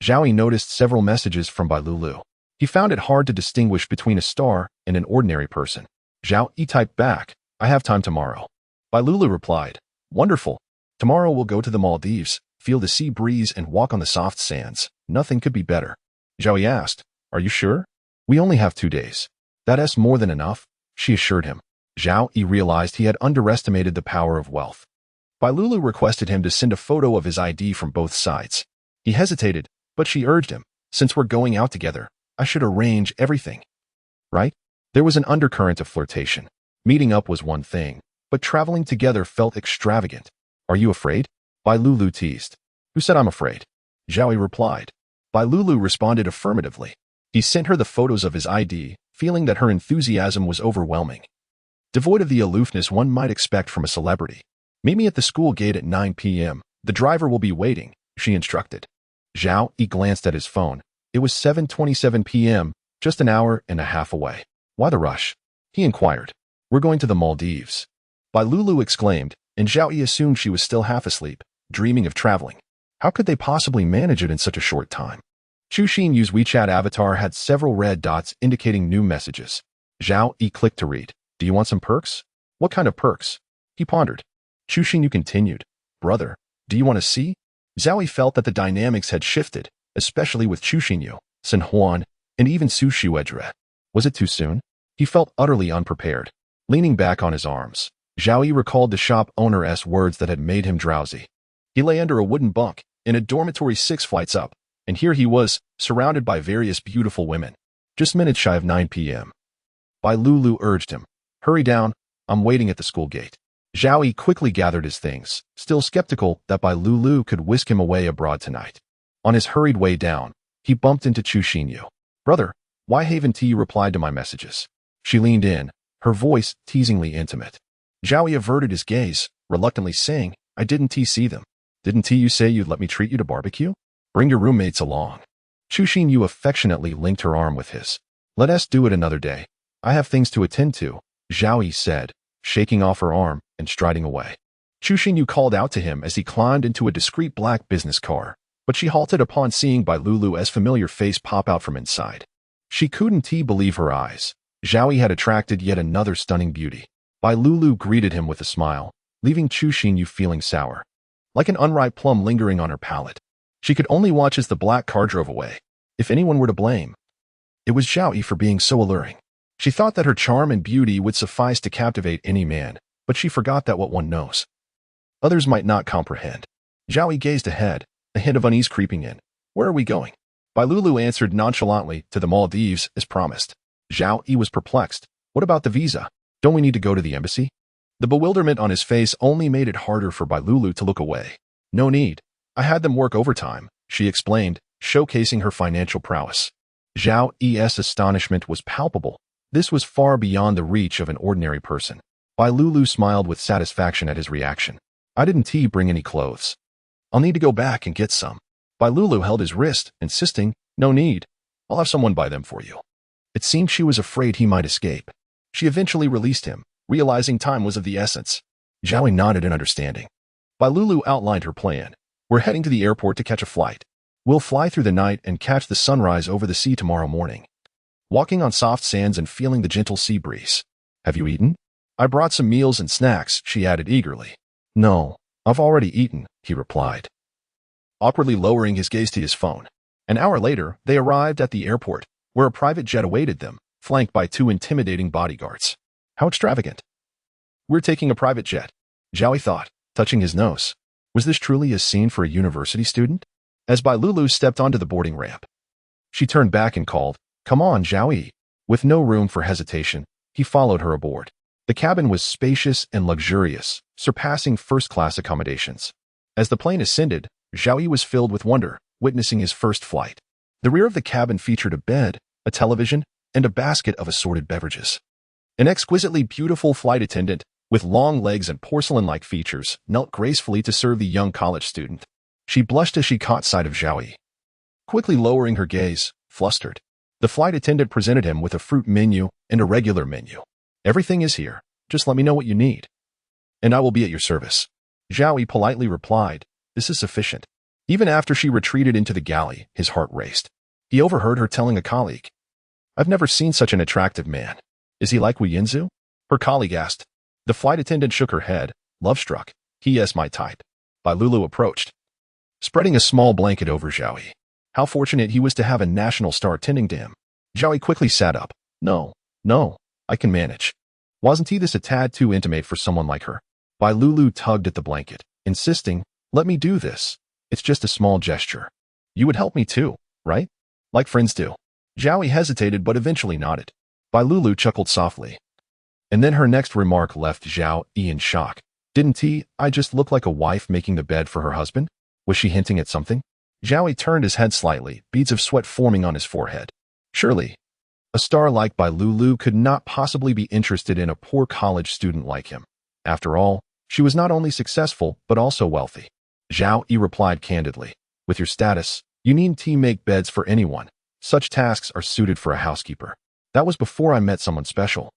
Zhao Yi noticed several messages from Bai Lulu. He found it hard to distinguish between a star and an ordinary person. Zhao Yi typed back, I have time tomorrow. Bai Lulu replied, wonderful. Tomorrow we'll go to the Maldives, feel the sea breeze and walk on the soft sands. Nothing could be better. Zhao Yi asked, are you sure? We only have 2 days. That's more than enough, she assured him. Zhao Yi realized he had underestimated the power of wealth. Bai Lulu requested him to send a photo of his ID from both sides. He hesitated, but she urged him, since we're going out together, I should arrange everything. Right? There was an undercurrent of flirtation. Meeting up was one thing, but traveling together felt extravagant. Are you afraid? Bai Lulu teased. Who said I'm afraid? Zhao Yi replied. Bai Lulu responded affirmatively. He sent her the photos of his ID, feeling that her enthusiasm was overwhelming. Devoid of the aloofness one might expect from a celebrity. Meet me at the school gate at 9 p.m. The driver will be waiting, she instructed. Zhao Yi glanced at his phone. It was 7:27 p.m., just an hour and a half away. Why the rush? He inquired. We're going to the Maldives. Bai Lulu exclaimed, and Zhao Yi assumed she was still half asleep, dreaming of traveling. How could they possibly manage it in such a short time? Chu Xin's WeChat avatar had several red dots indicating new messages. Zhao Yi clicked to read. Do you want some perks? What kind of perks? He pondered. Chu Xin continued. Brother, do you want to see? Zhao Yi felt that the dynamics had shifted, especially with Chu Xinyu, Sun Huan, and even Su Xuedre. Was it too soon? He felt utterly unprepared. Leaning back on his arms, Zhao Yi recalled the shop owner's words that had made him drowsy. He lay under a wooden bunk, in a dormitory 6 flights up, and here he was, surrounded by various beautiful women. Just minutes shy of 9 p.m. Bai Lulu urged him. Hurry down, I'm waiting at the school gate. Zhao Yi quickly gathered his things, still skeptical that Bai Lulu could whisk him away abroad tonight. On his hurried way down, he bumped into Chu Xinyu. Brother, why haven't you replied to my messages? She leaned in, her voice teasingly intimate. Zhao Yi averted his gaze, reluctantly saying, I didn't see them. Didn't you say you'd let me treat you to barbecue? Bring your roommates along. Chu Xinyu affectionately linked her arm with his. Let us do it another day. I have things to attend to, Zhao Yi said, shaking off her arm and striding away. Chu Xinyu called out to him as he climbed into a discreet black business car, but she halted upon seeing Bai Lulu's familiar face pop out from inside. She couldn't believe her eyes. Zhao Yi had attracted yet another stunning beauty. Bai Lulu greeted him with a smile, leaving Chu Xinyu feeling sour. Like an unripe plum lingering on her palate. She could only watch as the black car drove away. If anyone were to blame, it was Zhao Yi for being so alluring. She thought that her charm and beauty would suffice to captivate any man, but she forgot that what one knows, others might not comprehend. Zhao Yi gazed ahead, a hint of unease creeping in. Where are we going? Bai Lulu answered nonchalantly, to the Maldives, as promised. Zhao Yi was perplexed. What about the visa? Don't we need to go to the embassy? The bewilderment on his face only made it harder for Bai Lulu to look away. No need. I had them work overtime, she explained, showcasing her financial prowess. Zhao Yi's astonishment was palpable. This was far beyond the reach of an ordinary person. Bai Lulu smiled with satisfaction at his reaction. I didn't bring any clothes. I'll need to go back and get some. Bai Lulu held his wrist, insisting, no need. I'll have someone buy them for you. It seemed she was afraid he might escape. She eventually released him, realizing time was of the essence. Zhao Yi nodded in understanding. Lulu outlined her plan. We're heading to the airport to catch a flight. We'll fly through the night and catch the sunrise over the sea tomorrow morning. Walking on soft sands and feeling the gentle sea breeze. Have you eaten? I brought some meals and snacks, she added eagerly. No, I've already eaten, he replied, awkwardly lowering his gaze to his phone. An hour later, they arrived at the airport, where a private jet awaited them, flanked by 2 intimidating bodyguards. How extravagant. We're taking a private jet, Zhao Yi thought, touching his nose. Was this truly a scene for a university student? As Lulu stepped onto the boarding ramp, she turned back and called, "Come on, Zhao Yi." With no room for hesitation, he followed her aboard. The cabin was spacious and luxurious, surpassing first-class accommodations. As the plane ascended, Zhao Yi was filled with wonder, witnessing his first flight. The rear of the cabin featured a bed, a television, and a basket of assorted beverages. An exquisitely beautiful flight attendant, with long legs and porcelain-like features, knelt gracefully to serve the young college student. She blushed as she caught sight of Zhao Yi. Quickly lowering her gaze, flustered, the flight attendant presented him with a fruit menu and a regular menu. Everything is here. Just let me know what you need, and I will be at your service. Zhao Yi politely replied, this is sufficient. Even after she retreated into the galley, his heart raced. He overheard her telling a colleague, I've never seen such an attractive man. Is he like Wu Yinzu? Her colleague asked. The flight attendant shook her head, love-struck. He is my type. Lulu approached, spreading a small blanket over Zhao Yi. How fortunate he was to have a national star tending to him. Zhao Yi quickly sat up. No, I can manage. Wasn't he this a tad too intimate for someone like her? Lulu tugged at the blanket, insisting, let me do this. It's just a small gesture. You would help me too, right? Like friends do. Zhao Yi hesitated but eventually nodded. Lulu chuckled softly. And then her next remark left Zhao Yi in shock. Didn't I just look like a wife making the bed for her husband? Was she hinting at something? Zhao Yi turned his head slightly, beads of sweat forming on his forehead. Surely, a star like Lulu could not possibly be interested in a poor college student like him. After all, she was not only successful, but also wealthy. Zhao Yi replied candidly, with your status, you needn't make beds for anyone. Such tasks are suited for a housekeeper. That was before I met someone special.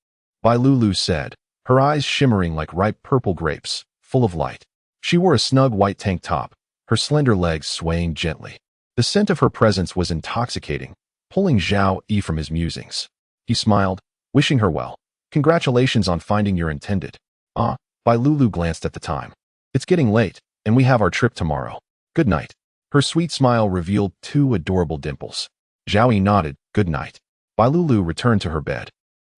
Lulu said, her eyes shimmering like ripe purple grapes, full of light. She wore a snug white tank top, her slender legs swaying gently. The scent of her presence was intoxicating, pulling Zhao Yi from his musings. He smiled, wishing her well. Congratulations on finding your intended. Lulu glanced at the time. It's getting late, and we have our trip tomorrow. Good night. Her sweet smile revealed 2 adorable dimples. Zhao Yi nodded, good night. Lulu returned to her bed,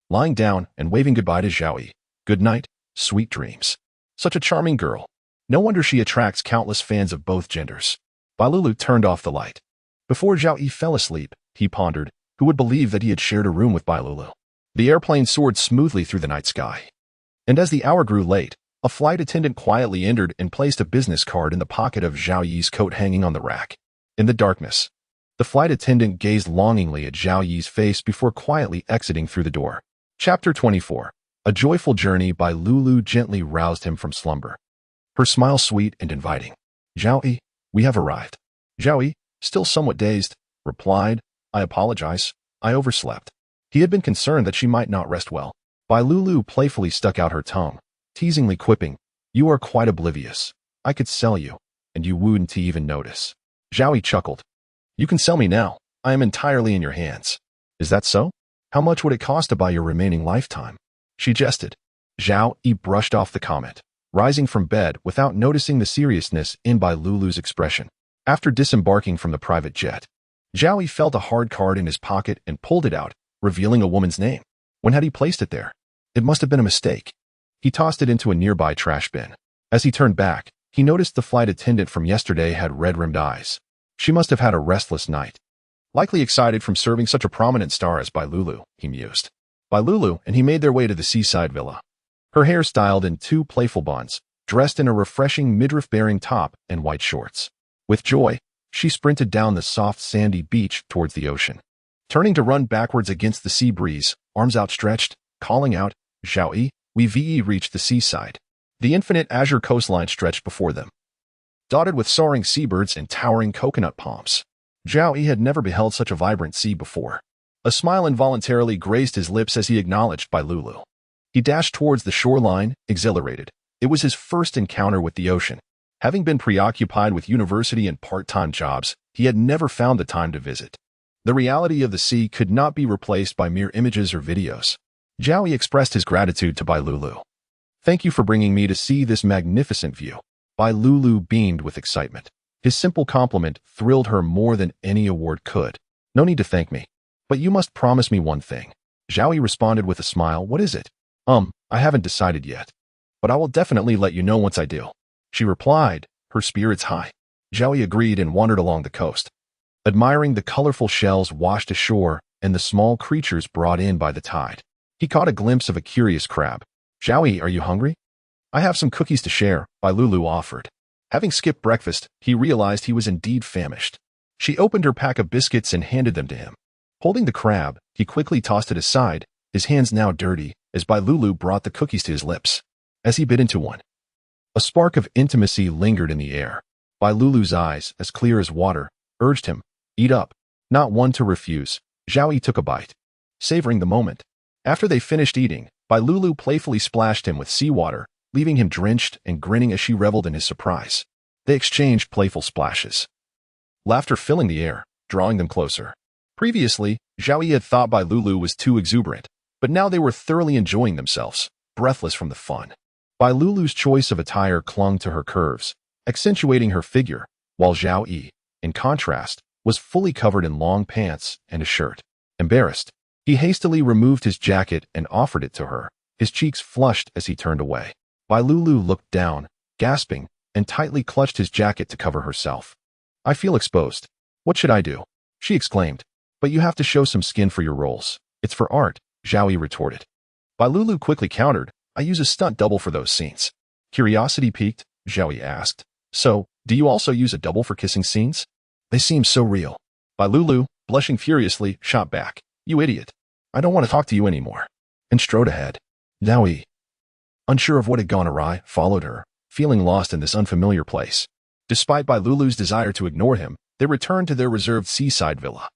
lying down and waving goodbye to Zhao Yi. Good night, sweet dreams. Such a charming girl. No wonder she attracts countless fans of both genders. Lulu turned off the light. Before Zhao Yi fell asleep, he pondered, who would believe that he had shared a room with Lulu? The airplane soared smoothly through the night sky. And as the hour grew late, a flight attendant quietly entered and placed a business card in the pocket of Zhao Yi's coat hanging on the rack. In the darkness, the flight attendant gazed longingly at Zhao Yi's face before quietly exiting through the door. Chapter 24. A Joyful Journey by Lulu gently roused him from slumber. Her smile sweet and inviting. Zhao Yi, we have arrived. Zhao Yi, still somewhat dazed, replied, I apologize, I overslept. He had been concerned that she might not rest well. Lulu playfully stuck out her tongue, teasingly quipping, you are quite oblivious. I could sell you, and you wouldn't even notice. Zhao Yi chuckled. You can sell me now. I am entirely in your hands. Is that so? How much would it cost to buy your remaining lifetime? She jested. Zhao Yi brushed off the comment, rising from bed without noticing the seriousness in Lulu's expression. After disembarking from the private jet, Zhao Yi felt a hard card in his pocket and pulled it out, revealing a woman's name. When had he placed it there? It must have been a mistake. He tossed it into a nearby trash bin. As he turned back, he noticed the flight attendant from yesterday had red-rimmed eyes. She must have had a restless night. Likely excited from serving such a prominent star as Lulu, he mused. Lulu and he made their way to the seaside villa. Her hair styled in 2 playful buns, dressed in a refreshing midriff-bearing top and white shorts. With joy, she sprinted down the soft sandy beach towards the ocean. Turning to run backwards against the sea breeze, arms outstretched, calling out, Zhao Yi, we reached the seaside. The infinite azure coastline stretched before them, dotted with soaring seabirds and towering coconut palms. Zhao Yi had never beheld such a vibrant sea before. A smile involuntarily graced his lips as he acknowledged Bai Lulu. He dashed towards the shoreline, exhilarated. It was his first encounter with the ocean. Having been preoccupied with university and part-time jobs, he had never found the time to visit. The reality of the sea could not be replaced by mere images or videos. Zhao Yi expressed his gratitude to Bai Lulu. "Thank you for bringing me to see this magnificent view." Bai Lulu beamed with excitement. His simple compliment thrilled her more than any award could. "No need to thank me. But you must promise me one thing." Zhao Yi responded with a smile. "What is it?" I haven't decided yet. But I will definitely let you know once I do," she replied, her spirits high. Zhao Yi agreed and wandered along the coast, admiring the colorful shells washed ashore and the small creatures brought in by the tide. He caught a glimpse of a curious crab. "Zhao Yi, are you hungry?" "I have some cookies to share," Bai Lulu offered. Having skipped breakfast, he realized he was indeed famished. She opened her pack of biscuits and handed them to him. Holding the crab, he quickly tossed it aside, his hands now dirty, as Bai Lulu brought the cookies to his lips. As he bit into one, a spark of intimacy lingered in the air. Bai Lulu's eyes, as clear as water, urged him, "Eat up." Not one to refuse, Zhao Yi took a bite, savoring the moment. After they finished eating, Bai Lulu playfully splashed him with seawater, leaving him drenched and grinning as she reveled in his surprise. They exchanged playful splashes, laughter filling the air, drawing them closer. Previously, Zhao Yi had thought Bai Lulu was too exuberant, but now they were thoroughly enjoying themselves, breathless from the fun. Bai Lulu's choice of attire clung to her curves, accentuating her figure, while Zhao Yi, in contrast, was fully covered in long pants and a shirt. Embarrassed, he hastily removed his jacket and offered it to her, his cheeks flushed as he turned away. Bai Lulu looked down, gasping, and tightly clutched his jacket to cover herself. "I feel exposed. What should I do?" she exclaimed. "But you have to show some skin for your roles. It's for art," Zhao Yi retorted. Bai Lulu quickly countered, "I use a stunt double for those scenes." Curiosity piqued, Zhao Yi asked, "So, do you also use a double for kissing scenes? They seem so real." Bai Lulu, blushing furiously, shot back, "You idiot. I don't want to talk to you anymore," and strode ahead. Zhao Yi, unsure of what had gone awry, followed her, feeling lost in this unfamiliar place. Despite Bai Lulu's desire to ignore him, they returned to their reserved seaside villa,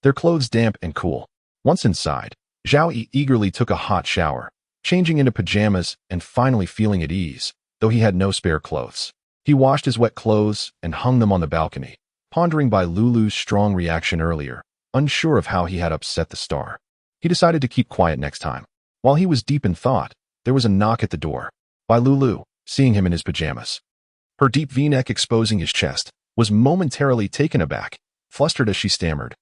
their clothes damp and cool. Once inside, Zhao Yi eagerly took a hot shower, changing into pajamas and finally feeling at ease, though he had no spare clothes. He washed his wet clothes and hung them on the balcony, pondering Bai Lulu's strong reaction earlier, unsure of how he had upset the star. He decided to keep quiet next time. While he was deep in thought, there was a knock at the door. Bai Lulu, seeing him in his pajamas, her deep V-neck exposing his chest, was momentarily taken aback, flustered as she stammered,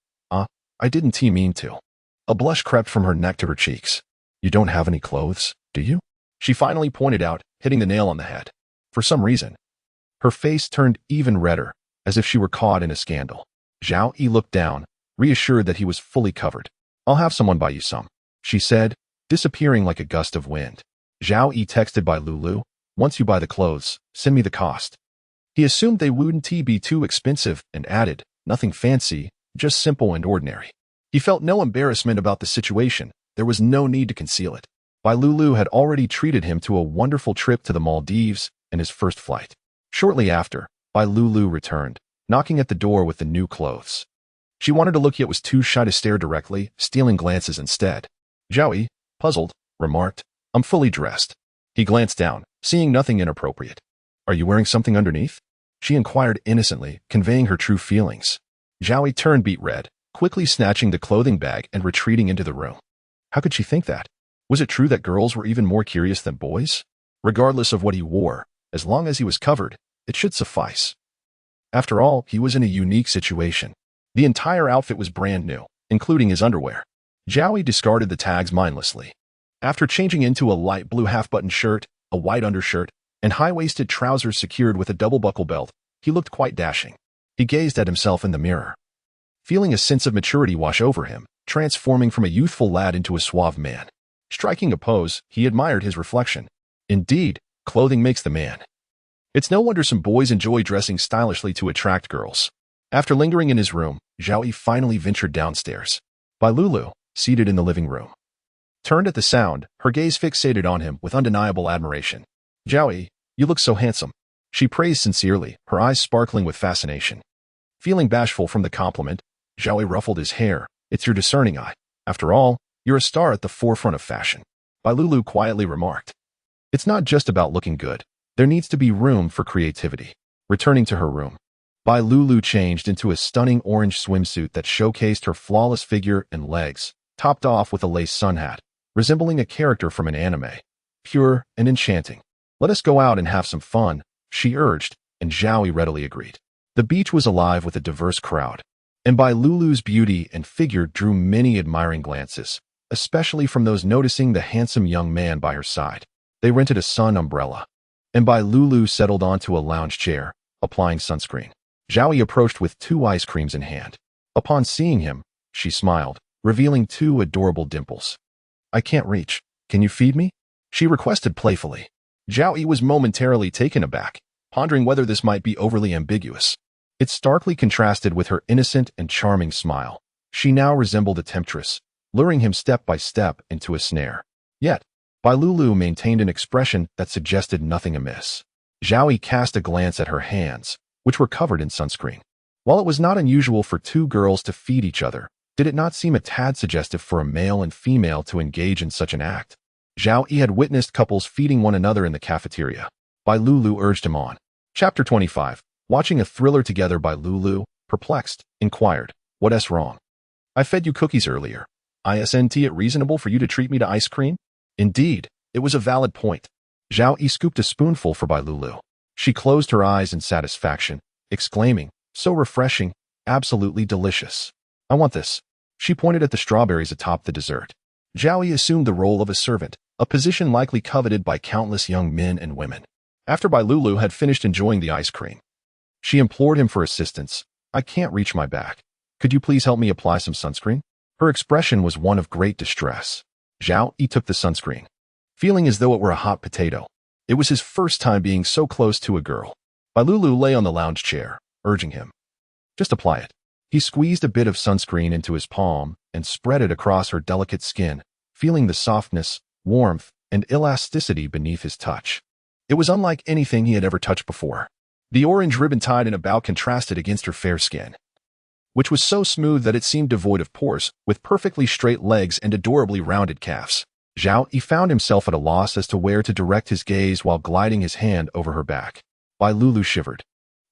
I didn't mean to." A blush crept from her neck to her cheeks. "You don't have any clothes, do you?" she finally pointed out, hitting the nail on the head. For some reason, her face turned even redder, as if she were caught in a scandal. Zhao Yi looked down, reassured that he was fully covered. "I'll have someone buy you some," she said, disappearing like a gust of wind. Zhao Yi texted Bai Lulu, "Once you buy the clothes, send me the cost." He assumed they wouldn't be too expensive and added, "Nothing fancy, just simple and ordinary." He felt no embarrassment about the situation. There was no need to conceal it. Bai Lulu had already treated him to a wonderful trip to the Maldives and his first flight. Shortly after, Bai Lulu returned, knocking at the door with the new clothes. She wanted to look yet was too shy to stare directly, stealing glances instead. Zhao Yi, puzzled, remarked, "I'm fully dressed." He glanced down, seeing nothing inappropriate. "Are you wearing something underneath?" she inquired innocently, conveying her true feelings. Zhao Yi turned beet red, quickly snatching the clothing bag and retreating into the room. How could she think that? Was it true that girls were even more curious than boys? Regardless of what he wore, as long as he was covered, it should suffice. After all, he was in a unique situation. The entire outfit was brand new, including his underwear. Zhao Yi discarded the tags mindlessly. After changing into a light blue half-button shirt, a white undershirt, and high-waisted trousers secured with a double-buckle belt, he looked quite dashing. He gazed at himself in the mirror, feeling a sense of maturity wash over him, transforming from a youthful lad into a suave man. Striking a pose, he admired his reflection. Indeed, clothing makes the man. It's no wonder some boys enjoy dressing stylishly to attract girls. After lingering in his room, Zhao Yi finally ventured downstairs. Bai Lulu, seated in the living room, turned at the sound, her gaze fixated on him with undeniable admiration. "Zhao Yi, you look so handsome," she praised sincerely, her eyes sparkling with fascination. Feeling bashful from the compliment, Zhao Yi ruffled his hair. "It's your discerning eye," After all, you're a star at the forefront of fashion, Bai Lulu quietly remarked. It's not just about looking good. There needs to be room for creativity. Returning to her room, Bai Lulu changed into a stunning orange swimsuit that showcased her flawless figure and legs, topped off with a lace sun hat, resembling a character from an anime. Pure and enchanting. Let us go out and have some fun, she urged, and Zhao Yi readily agreed. The beach was alive with a diverse crowd, and Bai Lulu's beauty and figure drew many admiring glances, especially from those noticing the handsome young man by her side. They rented a sun umbrella, and Bai Lulu settled onto a lounge chair, applying sunscreen. Zhao Yi approached with 2 ice creams in hand. Upon seeing him, she smiled, revealing 2 adorable dimples. I can't reach. Can you feed me? She requested playfully. Zhao Yi was momentarily taken aback, pondering whether this might be overly ambiguous. It starkly contrasted with her innocent and charming smile. She now resembled a temptress, luring him step by step into a snare. Yet, Bai Lulu maintained an expression that suggested nothing amiss. Zhao Yi cast a glance at her hands, which were covered in sunscreen. While it was not unusual for 2 girls to feed each other, did it not seem a tad suggestive for a male and female to engage in such an act? Zhao Yi had witnessed couples feeding one another in the cafeteria. Bai Lulu urged him on. Chapter 25. Watching a thriller together. Bai Lulu, perplexed, inquired, "What's wrong? I fed you cookies earlier. Isn't it reasonable for you to treat me to ice cream?" Indeed, it was a valid point. Zhao Yi scooped a spoonful for Bai Lulu. She closed her eyes in satisfaction, exclaiming, "So refreshing, absolutely delicious. I want this." She pointed at the strawberries atop the dessert. Zhao Yi assumed the role of a servant, a position likely coveted by countless young men and women. After Bai Lulu had finished enjoying the ice cream, she implored him for assistance. "I can't reach my back. Could you please help me apply some sunscreen?" Her expression was one of great distress. Zhao Yi took the sunscreen, feeling as though it were a hot potato. It was his first time being so close to a girl. Bai Lulu lay on the lounge chair, urging him. "Just apply it." He squeezed a bit of sunscreen into his palm and spread it across her delicate skin, feeling the softness, warmth, and elasticity beneath his touch. It was unlike anything he had ever touched before. The orange ribbon tied in a bow contrasted against her fair skin, which was so smooth that it seemed devoid of pores, with perfectly straight legs and adorably rounded calves. Zhao Yi found himself at a loss as to where to direct his gaze while gliding his hand over her back. Bai Lulu shivered,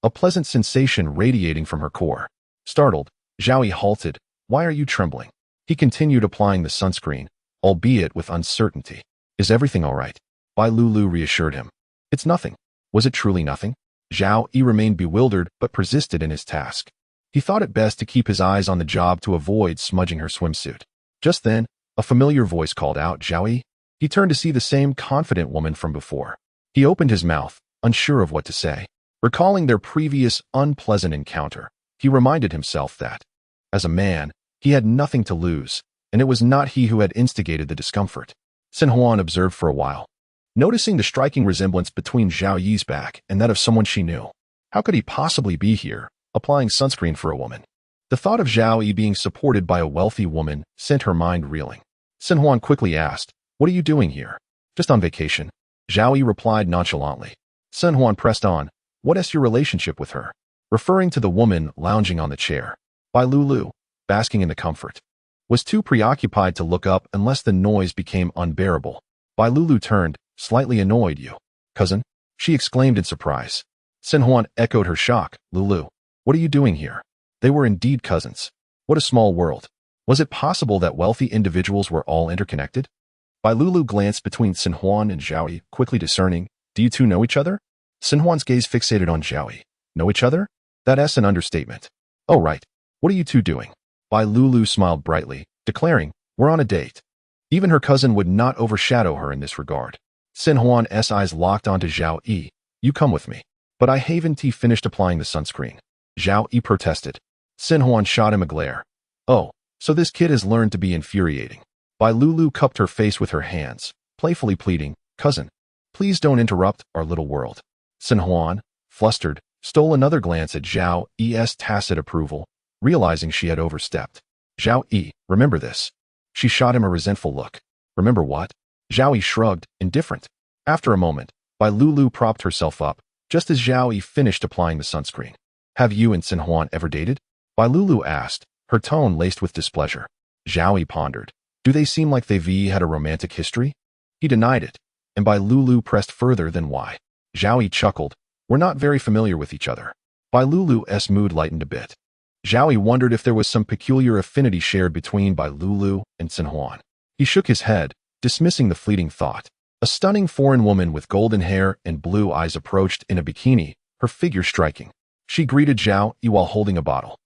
a pleasant sensation radiating from her core. Startled, Zhao Yi halted. "Why are you trembling?" He continued applying the sunscreen, albeit with uncertainty. "Is everything all right?" Bai Lulu reassured him. "It's nothing." Was it truly nothing? Zhao Yi remained bewildered but persisted in his task. He thought it best to keep his eyes on the job to avoid smudging her swimsuit. Just then, a familiar voice called out, "Zhao Yi." He turned to see the same confident woman from before. He opened his mouth, unsure of what to say. Recalling their previous unpleasant encounter, he reminded himself that, as a man, he had nothing to lose, and it was not he who had instigated the discomfort. Sen Huan observed for a while, noticing the striking resemblance between Zhao Yi's back and that of someone she knew. How could he possibly be here, applying sunscreen for a woman? The thought of Zhao Yi being supported by a wealthy woman sent her mind reeling. Sen Huan quickly asked, "What are you doing here?" "Just on vacation." Zhao Yi replied nonchalantly. Sen Huan pressed on, "What is your relationship with her?" Referring to the woman lounging on the chair. Bai Lulu, basking in the comfort, was too preoccupied to look up unless the noise became unbearable. Bai Lulu turned, slightly annoyed. "You, cousin?" she exclaimed in surprise. Sen Huan echoed her shock. "Lulu, what are you doing here?" They were indeed cousins. What a small world. Was it possible that wealthy individuals were all interconnected? Bai Lulu glanced between Sen Huan and Zhao Yi, quickly discerning, "Do you two know each other?" Sen Huan's gaze fixated on Zhao Yi. "Know each other? That's an understatement." "Oh right. What are you two doing?" Bai Lulu smiled brightly, declaring, "We're on a date." Even her cousin would not overshadow her in this regard. Sen Huan's eyes locked onto Zhao Yi. "You come with me." "But I haven't finished applying the sunscreen." Zhao Yi protested. Sen Huan shot him a glare. "Oh, so this kid has learned to be infuriating." Bai Lulu cupped her face with her hands, playfully pleading, "Cousin, please don't interrupt our little world." Sen Huan, flustered, stole another glance at Zhao Yi's tacit approval, realizing she had overstepped. "Zhao Yi, remember this." She shot him a resentful look. "Remember what?" Zhao Yi shrugged, indifferent. After a moment, Bai Lulu propped herself up, just as Zhao Yi finished applying the sunscreen. "Have you and Sen Huan ever dated?" Bai Lulu asked, her tone laced with displeasure. Zhao Yi pondered. Do they seem like they had a romantic history? He denied it, and Bai Lulu pressed further than why. Zhao Yi chuckled. We're not very familiar with each other. Bai Lulu's mood lightened a bit. Zhao Yi wondered if there was some peculiar affinity shared between Bai Lulu and Sun Huan. He shook his head, dismissing the fleeting thought. A stunning foreign woman with golden hair and blue eyes approached in a bikini, her figure striking. She greeted Zhao Yi while holding a bottle.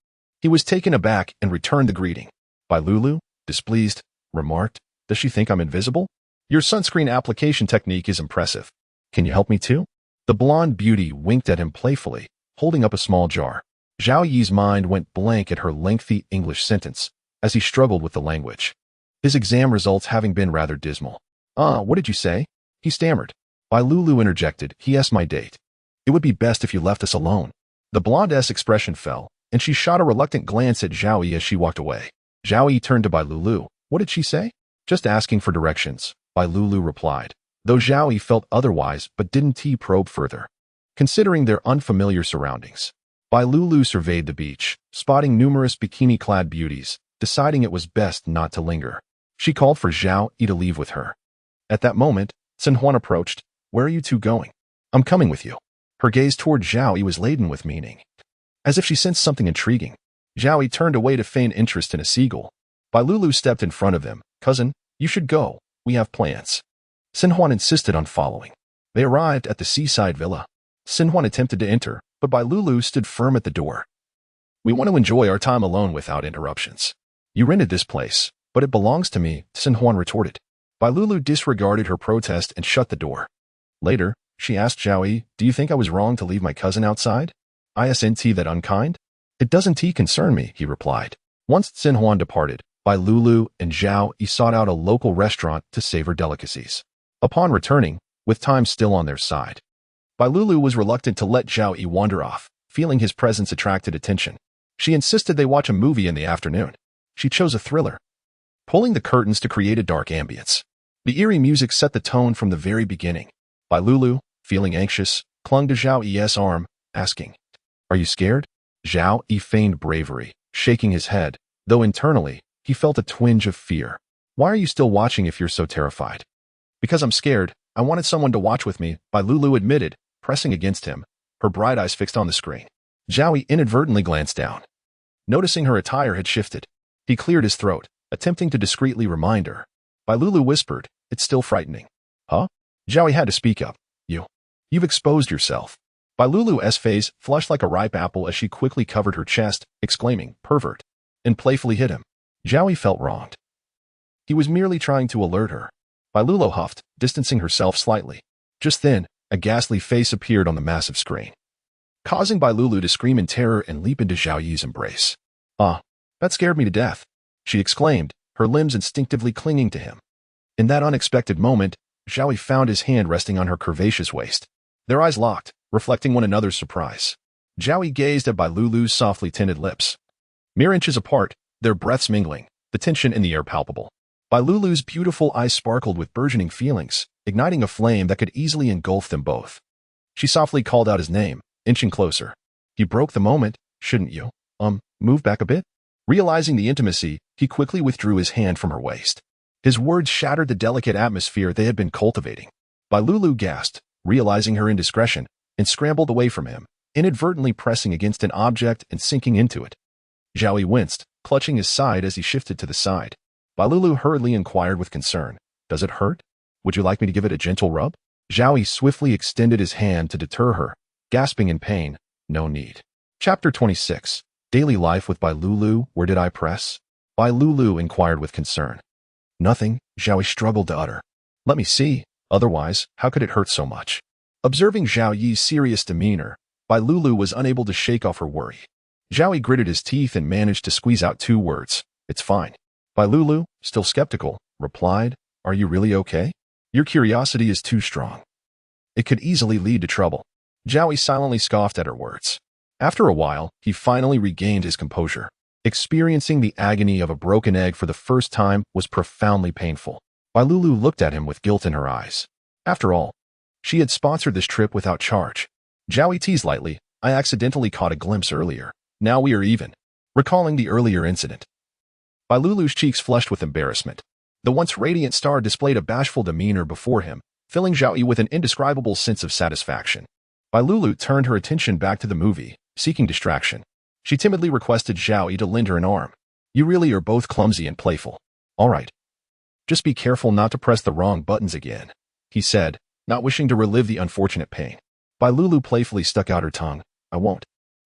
He was taken aback and returned the greeting. Bai Lulu, displeased, remarked, Does she think I'm invisible? Your sunscreen application technique is impressive. Can you help me too? The blonde beauty winked at him playfully, holding up a small jar. Zhao Yi's mind went blank at her lengthy English sentence, as he struggled with the language. His exam results having been rather dismal. What did you say? He stammered. Bai Lulu interjected, He my date. It would be best if you left us alone. The blonde's expression fell, and she shot a reluctant glance at Zhao Yi as she walked away. Zhao Yi turned to Bai Lulu. What did she say? Just asking for directions, Bai Lulu replied, though Zhao Yi felt otherwise but didn't probe further. Considering their unfamiliar surroundings, Bai Lulu surveyed the beach, spotting numerous bikini-clad beauties, deciding it was best not to linger. She called for Zhao Yi to leave with her. At that moment, Sun Huan approached. Where are you two going? I'm coming with you. Her gaze toward Zhao Yi was laden with meaning, as if she sensed something intriguing. Zhao Yi turned away to feign interest in a seagull. Bai Lulu stepped in front of them. Cousin, you should go. We have plans. Sun Huan insisted on following. They arrived at the seaside villa. Sun Huan attempted to enter, but Bai Lulu stood firm at the door. We want to enjoy our time alone without interruptions. You rented this place, but it belongs to me, Sun Huan retorted. Bai Lulu disregarded her protest and shut the door. Later, she asked Zhao Yi, Do you think I was wrong to leave my cousin outside? Isn't that unkind? It doesn't concern me, he replied. Once Sun Huan departed, Bai Lulu and Zhao Yi sought out a local restaurant to savor delicacies. Upon returning, with time still on their side, Bai Lulu was reluctant to let Zhao Yi wander off, feeling his presence attracted attention. She insisted they watch a movie in the afternoon. She chose a thriller, pulling the curtains to create a dark ambience. The eerie music set the tone from the very beginning. Bai Lulu, feeling anxious, clung to Zhao Yi's arm, asking, Are you scared? Zhao Yi feigned bravery, shaking his head, though internally, he felt a twinge of fear. Why are you still watching if you're so terrified? Because I'm scared. I wanted someone to watch with me, Bai Lulu admitted, pressing against him, her bright eyes fixed on the screen. Zhao Yi inadvertently glanced down, noticing her attire had shifted. He cleared his throat, attempting to discreetly remind her. Bai Lulu whispered, It's still frightening. Huh? Zhao Yi had to speak up. You've exposed yourself. Bai Lulu's face flushed like a ripe apple as she quickly covered her chest, exclaiming, Pervert, and playfully hit him. Zhao Yi felt wronged. He was merely trying to alert her. Bai Lulu huffed, distancing herself slightly. Just then, a ghastly face appeared on the massive screen, causing Bai Lulu to scream in terror and leap into Zhao Yi's embrace. That scared me to death, she exclaimed, her limbs instinctively clinging to him. In that unexpected moment, Zhao Yi found his hand resting on her curvaceous waist. Their eyes locked, reflecting one another's surprise. Zhao Yi gazed at Bai Lulu's softly tinted lips. Mere inches apart, their breaths mingling, the tension in the air palpable. Bai Lulu's beautiful eyes sparkled with burgeoning feelings, igniting a flame that could easily engulf them both. She softly called out his name, inching closer. You broke the moment, shouldn't you? Move back a bit? Realizing the intimacy, he quickly withdrew his hand from her waist. His words shattered the delicate atmosphere they had been cultivating. Bai Lulu gasped, realizing her indiscretion, and scrambled away from him, inadvertently pressing against an object and sinking into it. Zhao Yi winced, clutching his side as he shifted to the side. Bai Lulu hurriedly inquired with concern, Does it hurt? Would you like me to give it a gentle rub? Zhao Yi swiftly extended his hand to deter her, gasping in pain, No need. Chapter 26. Daily Life with Bai Lulu, Where did I press? Bai Lulu inquired with concern. Nothing, Zhao Yi struggled to utter. Let me see, otherwise, how could it hurt so much? Observing Zhao Yi's serious demeanor, Bai Lulu was unable to shake off her worry. Zhao Yi gritted his teeth and managed to squeeze out 2 words. It's fine. Bai Lulu, still skeptical, replied, Are you really okay? Your curiosity is too strong. It could easily lead to trouble. Zhao Yi silently scoffed at her words. After a while, he finally regained his composure. Experiencing the agony of a broken egg for the first time was profoundly painful. Bai Lulu looked at him with guilt in her eyes. After all, she had sponsored this trip without charge. Zhao Yi teased lightly, I accidentally caught a glimpse earlier. Now we are even. Recalling the earlier incident, Bai Lulu's cheeks flushed with embarrassment. The once radiant star displayed a bashful demeanor before him, filling Zhao Yi with an indescribable sense of satisfaction. Bai Lulu turned her attention back to the movie, seeking distraction. She timidly requested Zhao Yi to lend her an arm. You really are both clumsy and playful. All right. Just be careful not to press the wrong buttons again, he said, not wishing to relive the unfortunate pain. Bai Lulu playfully stuck out her tongue. I won't.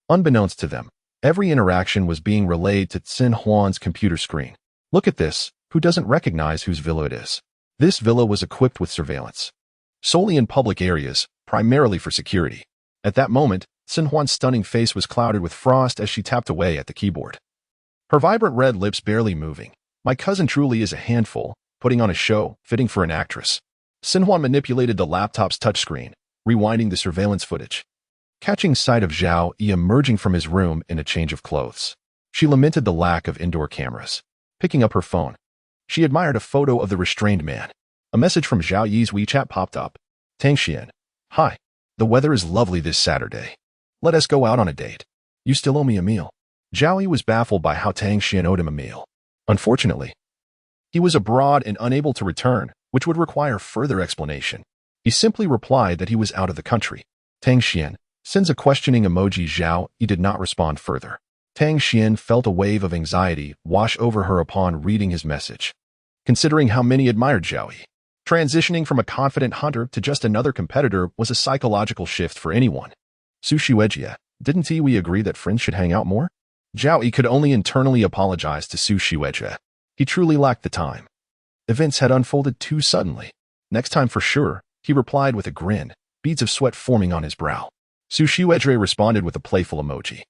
Unbeknownst to them, every interaction was being relayed to Xin Huan's computer screen. Look at this. Who doesn't recognize whose villa it is? This villa was equipped with surveillance. Solely in public areas, primarily for security. At that moment, Xin Huan's stunning face was clouded with frost as she tapped away at the keyboard. Her vibrant red lips barely moving. My cousin truly is a handful, putting on a show, fitting for an actress. Xin Huan manipulated the laptop's touchscreen, rewinding the surveillance footage. Catching sight of Zhao Yi emerging from his room in a change of clothes, she lamented the lack of indoor cameras. Picking up her phone, she admired a photo of the restrained man. A message from Zhao Yi's WeChat popped up. Tang Xian. Hi. The weather is lovely this Saturday. Let us go out on a date. You still owe me a meal. Zhao Yi was baffled by how Tang Xian owed him a meal. Unfortunately, he was abroad and unable to return, which would require further explanation. He simply replied that he was out of the country. Tang Xian sends a questioning emoji. Zhao Yi did not respond further. Tang Xian felt a wave of anxiety wash over her upon reading his message. Considering how many admired Zhao Yi, transitioning from a confident hunter to just another competitor was a psychological shift for anyone. Sushi Wejia, didn't we agree that friends should hang out more? Zhao Yi could only internally apologize to Sushi Wejia. He truly lacked the time. Events had unfolded too suddenly. Next time for sure, he replied with a grin, beads of sweat forming on his brow. Sushi Wejia responded with a playful emoji.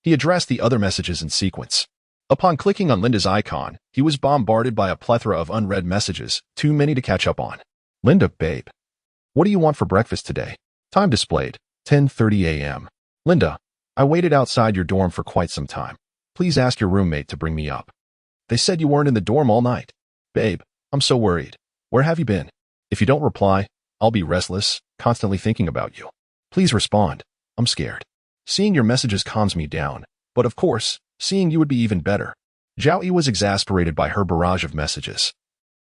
He addressed the other messages in sequence. Upon clicking on Linda's icon, he was bombarded by a plethora of unread messages, too many to catch up on. Linda, babe. What do you want for breakfast today? Time displayed, 10:30 a.m. Linda, I waited outside your dorm for quite some time. Please ask your roommate to bring me up. They said you weren't in the dorm all night. Babe, I'm so worried. Where have you been? If you don't reply, I'll be restless, constantly thinking about you. Please respond. I'm scared. Seeing your messages calms me down, but of course, seeing you would be even better. Zhao Yi was exasperated by her barrage of messages,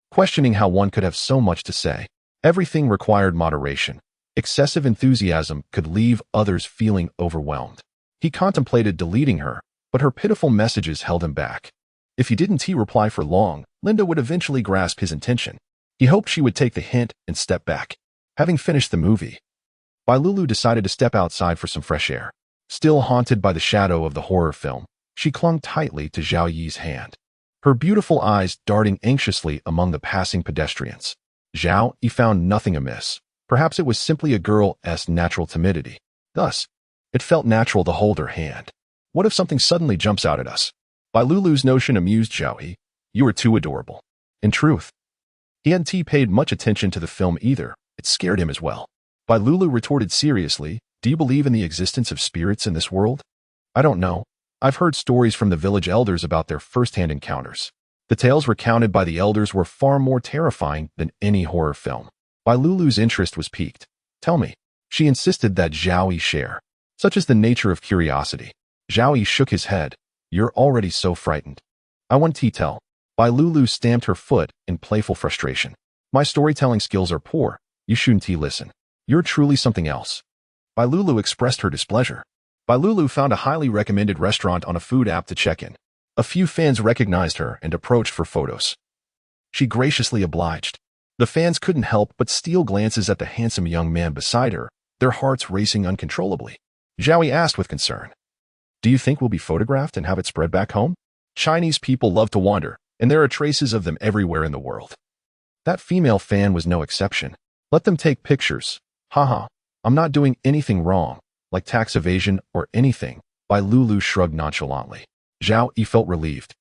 questioning how one could have so much to say. Everything required moderation. Excessive enthusiasm could leave others feeling overwhelmed. He contemplated deleting her, but her pitiful messages held him back. If he didn't reply for long, Linda would eventually grasp his intention. He hoped she would take the hint and step back. Having finished the movie, Bai Lulu decided to step outside for some fresh air. Still haunted by the shadow of the horror film, she clung tightly to Zhao Yi's hand, her beautiful eyes darting anxiously among the passing pedestrians. Zhao Yi found nothing amiss. Perhaps it was simply a girl's natural timidity. Thus, it felt natural to hold her hand. What if something suddenly jumps out at us? Bai Lulu's notion amused Zhao Yi. You are too adorable. In truth, he hadn't paid much attention to the film either. It scared him as well. Bai Lulu retorted seriously, do you believe in the existence of spirits in this world? I don't know. I've heard stories from the village elders about their first-hand encounters. The tales recounted by the elders were far more terrifying than any horror film. Bai Lulu's interest was piqued. Tell me. She insisted that Zhao Yi share. Such is the nature of curiosity. Zhao Yi shook his head. You're already so frightened. I want to tell. Bai Lulu stamped her foot in playful frustration. My storytelling skills are poor. You shouldn't listen. You're truly something else. Bai Lulu expressed her displeasure. Bai Lulu found a highly recommended restaurant on a food app to check in. A few fans recognized her and approached for photos. She graciously obliged. The fans couldn't help but steal glances at the handsome young man beside her, their hearts racing uncontrollably. Zhao Yi asked with concern, do you think we'll be photographed and have it spread back home? Chinese people love to wander, and there are traces of them everywhere in the world. That female fan was no exception. Let them take pictures. Haha, I'm not doing anything wrong, like tax evasion or anything. Bai Lulu shrugged nonchalantly. Zhao Yi felt relieved,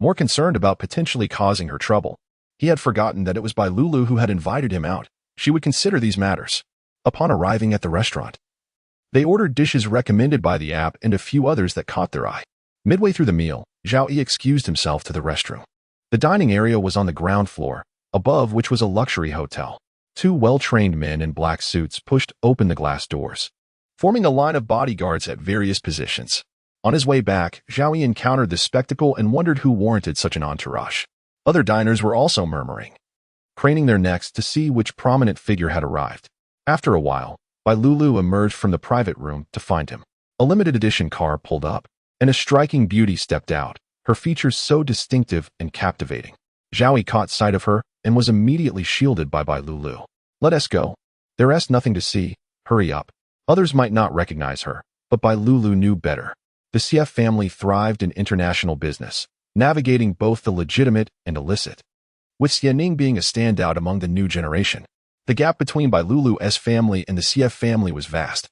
more concerned about potentially causing her trouble. He had forgotten that it was Bai Lulu who had invited him out. She would consider these matters. Upon arriving at the restaurant, they ordered dishes recommended by the app and a few others that caught their eye. Midway through the meal, Zhao Yi excused himself to the restroom. The dining area was on the ground floor, above which was a luxury hotel. Two well-trained men in black suits pushed open the glass doors, forming a line of bodyguards at various positions. On his way back, Zhao Yi encountered this spectacle and wondered who warranted such an entourage. Other diners were also murmuring, craning their necks to see which prominent figure had arrived. After a while, Bai Lulu emerged from the private room to find him. A limited edition car pulled up, and a striking beauty stepped out, her features so distinctive and captivating. Zhao Yi caught sight of her and was immediately shielded by Bai Lulu. "Let us go. There's nothing to see. Hurry up." Others might not recognize her, but Bai Lulu knew better. The CF family thrived in international business, navigating both the legitimate and illicit, with Xianing being a standout among the new generation. The gap between Bai Lulu's family and the CF family was vast,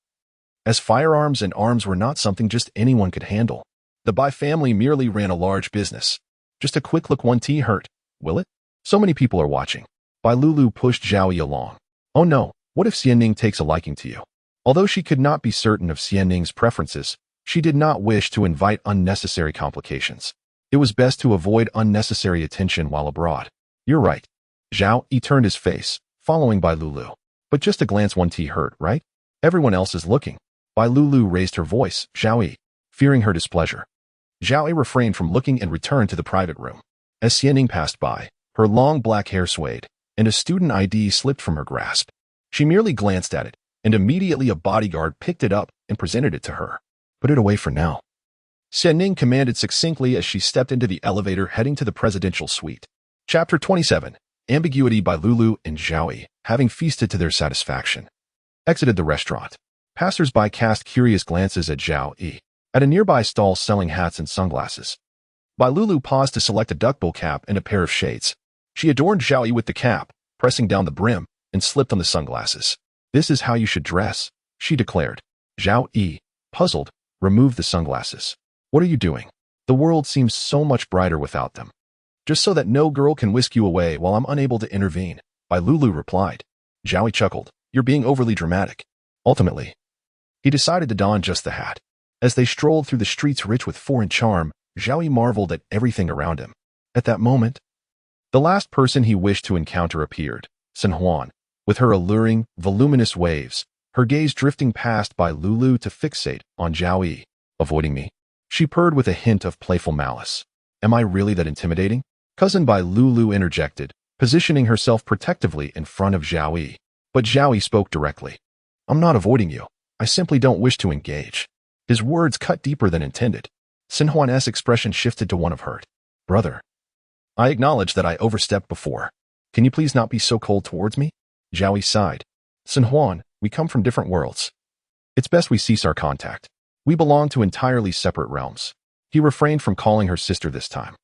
as firearms and arms were not something just anyone could handle. The Bai family merely ran a large business. Just a quick look won't hurt, will it? So many people are watching. Bai Lulu pushed Zhao Yi along. "Oh no, what if Xianing takes a liking to you?" Although she could not be certain of Xianing's preferences, she did not wish to invite unnecessary complications. It was best to avoid unnecessary attention while abroad. "You're right." Zhao Yi turned his face, following Bai Lulu. "But just a glance won't hurt, right? Everyone else is looking." Bai Lulu raised her voice, "Zhao Yi," fearing her displeasure. Zhao Yi refrained from looking and returned to the private room. As Xianing passed by, her long black hair swayed, and a student ID slipped from her grasp. She merely glanced at it, and immediately a bodyguard picked it up and presented it to her. "Put it away for now," Xianing commanded succinctly as she stepped into the elevator heading to the presidential suite. Chapter 27. Ambiguity. By Lulu and Zhao Yi, having feasted to their satisfaction, exited the restaurant. Passers-by cast curious glances at Zhao Yi, at a nearby stall selling hats and sunglasses. Bai Lulu paused to select a duckbill cap and a pair of shades. She adorned Zhao Yi with the cap, pressing down the brim, and slipped on the sunglasses. "This is how you should dress," she declared. Zhao Yi, puzzled, removed the sunglasses. "What are you doing? The world seems so much brighter without them." "Just so that no girl can whisk you away while I'm unable to intervene," Bai Lulu replied. Zhao Yi chuckled. "You're being overly dramatic." Ultimately, he decided to don just the hat. As they strolled through the streets rich with foreign charm, Zhao Yi marveled at everything around him. At that moment, the last person he wished to encounter appeared, Sun Huan, with her alluring, voluminous waves, her gaze drifting past Bai Lulu to fixate on Zhao Yi. "Avoiding me?" she purred with a hint of playful malice. "Am I really that intimidating?" Cousin Bai Lulu interjected, positioning herself protectively in front of Zhao Yi. But Zhao Yi spoke directly. "I'm not avoiding you. I simply don't wish to engage." His words cut deeper than intended. Sun Huan's expression shifted to one of hurt. "Brother, I acknowledge that I overstepped before. Can you please not be so cold towards me?" Zhao Yi sighed. "Sun Huan, we come from different worlds. It's best we cease our contact. We belong to entirely separate realms." He refrained from calling her sister this time.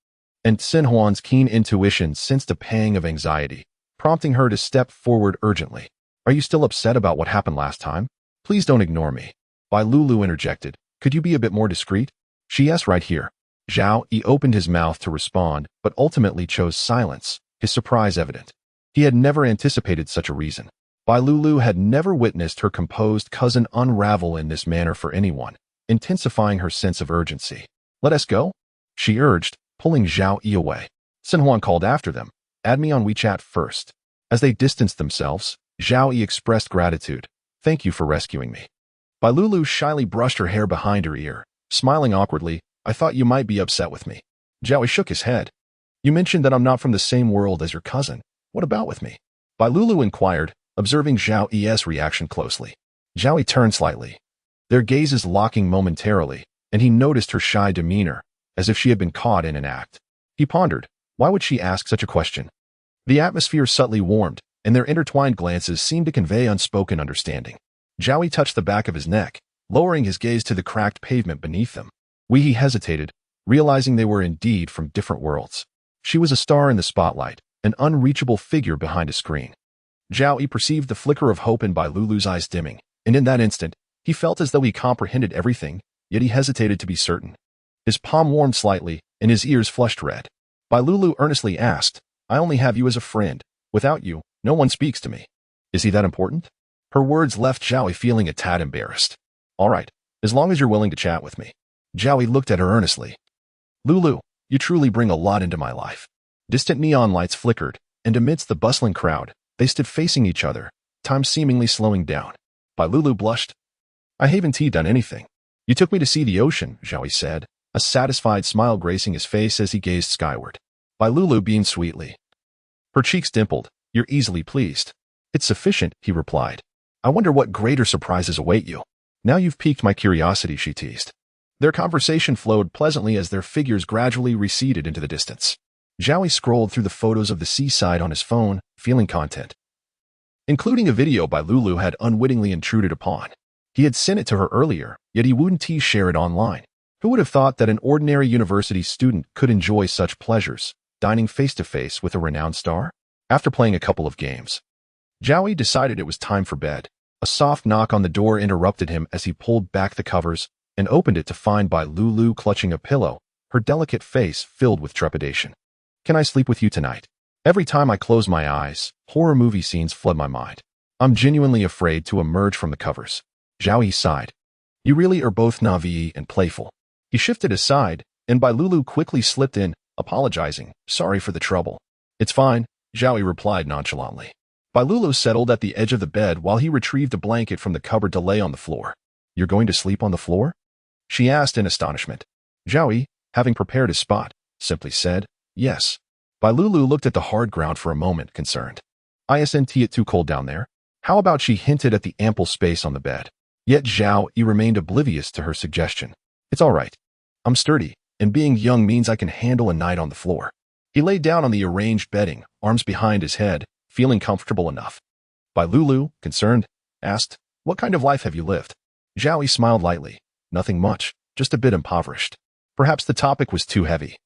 And Sun Huan's keen intuition sensed a pang of anxiety, prompting her to step forward urgently. "Are you still upset about what happened last time? Please don't ignore me." Bai Lulu interjected. "Could you be a bit more discreet?" "Yes, right here." Zhao Yi opened his mouth to respond, but ultimately chose silence, his surprise evident. He had never anticipated such a reason. Bai Lulu had never witnessed her composed cousin unravel in this manner for anyone, intensifying her sense of urgency. "Let us go," she urged, pulling Zhao Yi away. Sun Huan called after them. "Add me on WeChat first." As they distanced themselves, Zhao Yi expressed gratitude. "Thank you for rescuing me." Bai Lulu shyly brushed her hair behind her ear, smiling awkwardly. "I thought you might be upset with me." Zhao Yi shook his head. "You mentioned that I'm not from the same world as your cousin. What about with me?" Bai Lulu inquired, observing Zhao Yi's reaction closely. Zhao Yi turned slightly, their gazes locking momentarily, and he noticed her shy demeanor, as if she had been caught in an act. He pondered, why would she ask such a question? The atmosphere subtly warmed, and their intertwined glances seemed to convey unspoken understanding. Zhao Yi touched the back of his neck, lowering his gaze to the cracked pavement beneath them. He hesitated, realizing they were indeed from different worlds. She was a star in the spotlight, an unreachable figure behind a screen. Zhao Yi perceived the flicker of hope in Bai Lulu's eyes dimming, and in that instant, he felt as though he comprehended everything, yet he hesitated to be certain. His palm warmed slightly, and his ears flushed red. Bai Lulu earnestly asked, "I only have you as a friend. Without you, no one speaks to me. Is he that important?" Her words left Zhao Yi feeling a tad embarrassed. "All right, as long as you're willing to chat with me." Zhao Yi looked at her earnestly. "Lulu, you truly bring a lot into my life." Distant neon lights flickered, and amidst the bustling crowd, they stood facing each other, time seemingly slowing down. Bai Lulu blushed. "I haven't done anything." You took me to see the ocean, Zhao Yi said, a satisfied smile gracing his face as he gazed skyward. Bai Lulu beamed sweetly. Her cheeks dimpled. You're easily pleased. It's sufficient, he replied. I wonder what greater surprises await you. Now you've piqued my curiosity, she teased. Their conversation flowed pleasantly as their figures gradually receded into the distance. Zhao Yi scrolled through the photos of the seaside on his phone, feeling content, including a video Bai Lulu had unwittingly intruded upon. He had sent it to her earlier, yet he wouldn't share it online. Who would have thought that an ordinary university student could enjoy such pleasures, dining face-to-face with a renowned star? After playing a couple of games, Zhao Yi decided it was time for bed. A soft knock on the door interrupted him as he pulled back the covers and opened it to find Bai Lulu clutching a pillow, her delicate face filled with trepidation. Can I sleep with you tonight? Every time I close my eyes, horror movie scenes flood my mind. I'm genuinely afraid to emerge from the covers. Zhao Yi sighed. You really are both naive and playful. He shifted aside, and Bai Lulu quickly slipped in, apologizing. Sorry for the trouble. It's fine, Zhao Yi replied nonchalantly. Bai Lulu settled at the edge of the bed while he retrieved a blanket from the cupboard to lay on the floor. You're going to sleep on the floor? She asked in astonishment. Zhao Yi, having prepared his spot, simply said, yes. Bai Lulu looked at the hard ground for a moment, concerned. Isn't it too cold down there? How about she hinted at the ample space on the bed? Yet Zhao Yi remained oblivious to her suggestion. It's all right. I'm sturdy, and being young means I can handle a night on the floor. He lay down on the arranged bedding, arms behind his head, feeling comfortable enough. Bai Lulu, concerned, asked, what kind of life have you lived? Zhao Yi smiled lightly. Nothing much, just a bit impoverished. Perhaps the topic was too heavy.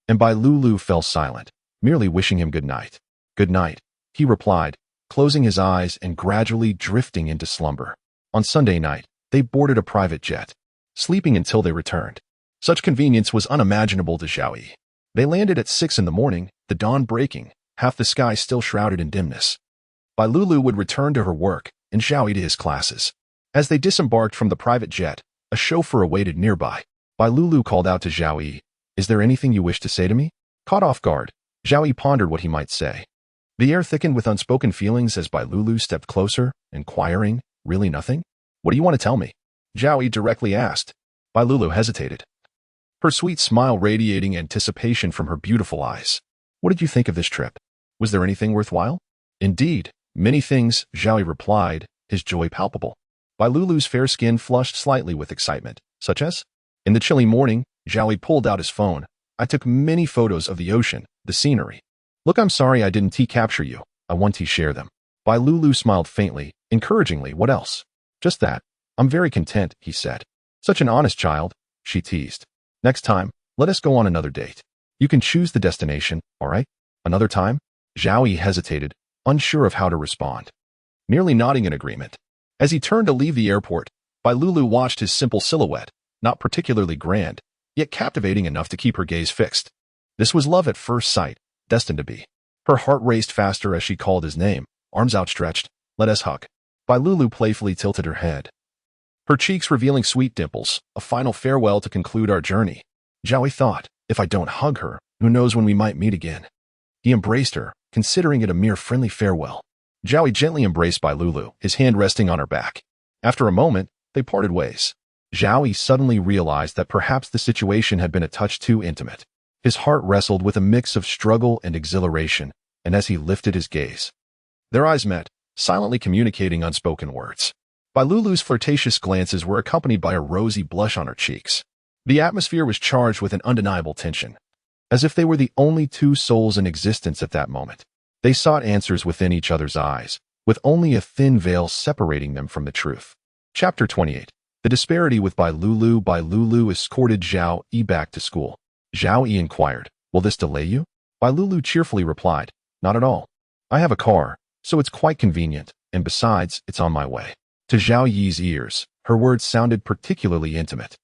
And Bai Lulu fell silent, merely wishing him good night. Good night, he replied, closing his eyes and gradually drifting into slumber. On Sunday night, they boarded a private jet, sleeping until they returned. Such convenience was unimaginable to Zhao Yi. They landed at 6 in the morning, the dawn breaking, half the sky still shrouded in dimness. Bai Lulu would return to her work, and Zhao Yi to his classes. As they disembarked from the private jet, a chauffeur awaited nearby. Bai Lulu called out to Zhao Yi, is there anything you wish to say to me? Caught off guard, Zhao Yi pondered what he might say. The air thickened with unspoken feelings as Bai Lulu stepped closer, inquiring, really nothing? What do you want to tell me? Zhao Yi directly asked. Bai Lulu hesitated, her sweet smile radiating anticipation from her beautiful eyes. What did you think of this trip? Was there anything worthwhile? Indeed, many things, Zhao Yi replied, his joy palpable. Bai Lulu's fair skin flushed slightly with excitement, such as? In the chilly morning, Zhao Yi pulled out his phone. I took many photos of the ocean, the scenery. Look, I'm sorry I didn't capture you. I want to share them. Bai Lulu smiled faintly, encouragingly. What else? Just that. I'm very content, he said. Such an honest child, she teased. Next time, let us go on another date. You can choose the destination, all right? Another time? Zhao Yi hesitated, unsure of how to respond. Nearly nodding in agreement. As he turned to leave the airport, Bai Lulu watched his simple silhouette, not particularly grand, yet captivating enough to keep her gaze fixed. This was love at first sight, destined to be. Her heart raced faster as she called his name, arms outstretched. Let us hug. Bai Lulu playfully tilted her head, her cheeks revealing sweet dimples, a final farewell to conclude our journey. Zhao Yi thought, if I don't hug her, who knows when we might meet again. He embraced her, considering it a mere friendly farewell. Zhao Yi gently embraced Bai Lulu, his hand resting on her back. After a moment, they parted ways. Zhao Yi suddenly realized that perhaps the situation had been a touch too intimate. His heart wrestled with a mix of struggle and exhilaration, and as he lifted his gaze, their eyes met, silently communicating unspoken words. Bai Lulu's flirtatious glances were accompanied by a rosy blush on her cheeks. The atmosphere was charged with an undeniable tension, as if they were the only two souls in existence at that moment. They sought answers within each other's eyes, with only a thin veil separating them from the truth. Chapter 28. The disparity with Bai Lulu. Bai Lulu escorted Zhao Yi back to school. Zhao Yi inquired, will this delay you? Bai Lulu cheerfully replied, not at all. I have a car, so it's quite convenient, and besides, it's on my way. To Zhao Yi's ears, her words sounded particularly intimate,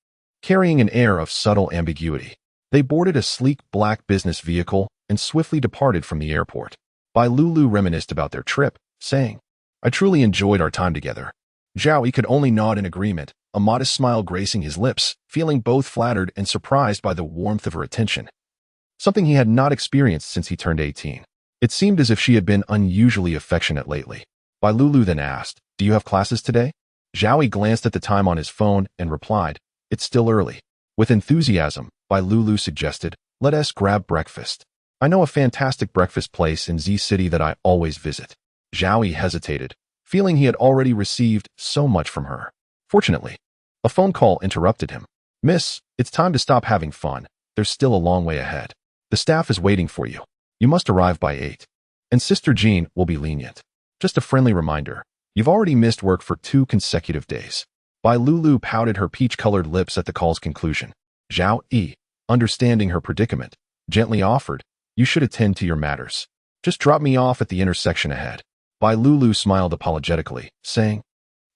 carrying an air of subtle ambiguity. They boarded a sleek black business vehicle and swiftly departed from the airport. Bai Lulu reminisced about their trip, saying, I truly enjoyed our time together. Zhao Yi could only nod in agreement, a modest smile gracing his lips, feeling both flattered and surprised by the warmth of her attention, something he had not experienced since he turned 18. It seemed as if she had been unusually affectionate lately. Bai Lulu then asked, do you have classes today? Zhao Yi glanced at the time on his phone and replied, It's still early. With enthusiasm, Bai Lulu suggested, let us grab breakfast. I know a fantastic breakfast place in Z City that I always visit. Zhao Yi hesitated, feeling he had already received so much from her. Fortunately, a phone call interrupted him. Miss, it's time to stop having fun. There's still a long way ahead. The staff is waiting for you. You must arrive by 8. And Sister Jean will be lenient. Just a friendly reminder. You've already missed work for 2 consecutive days. Bai Lulu pouted her peach-colored lips at the call's conclusion. Zhao Yi, understanding her predicament, gently offered, you should attend to your matters. Just drop me off at the intersection ahead. Bai Lulu smiled apologetically, saying,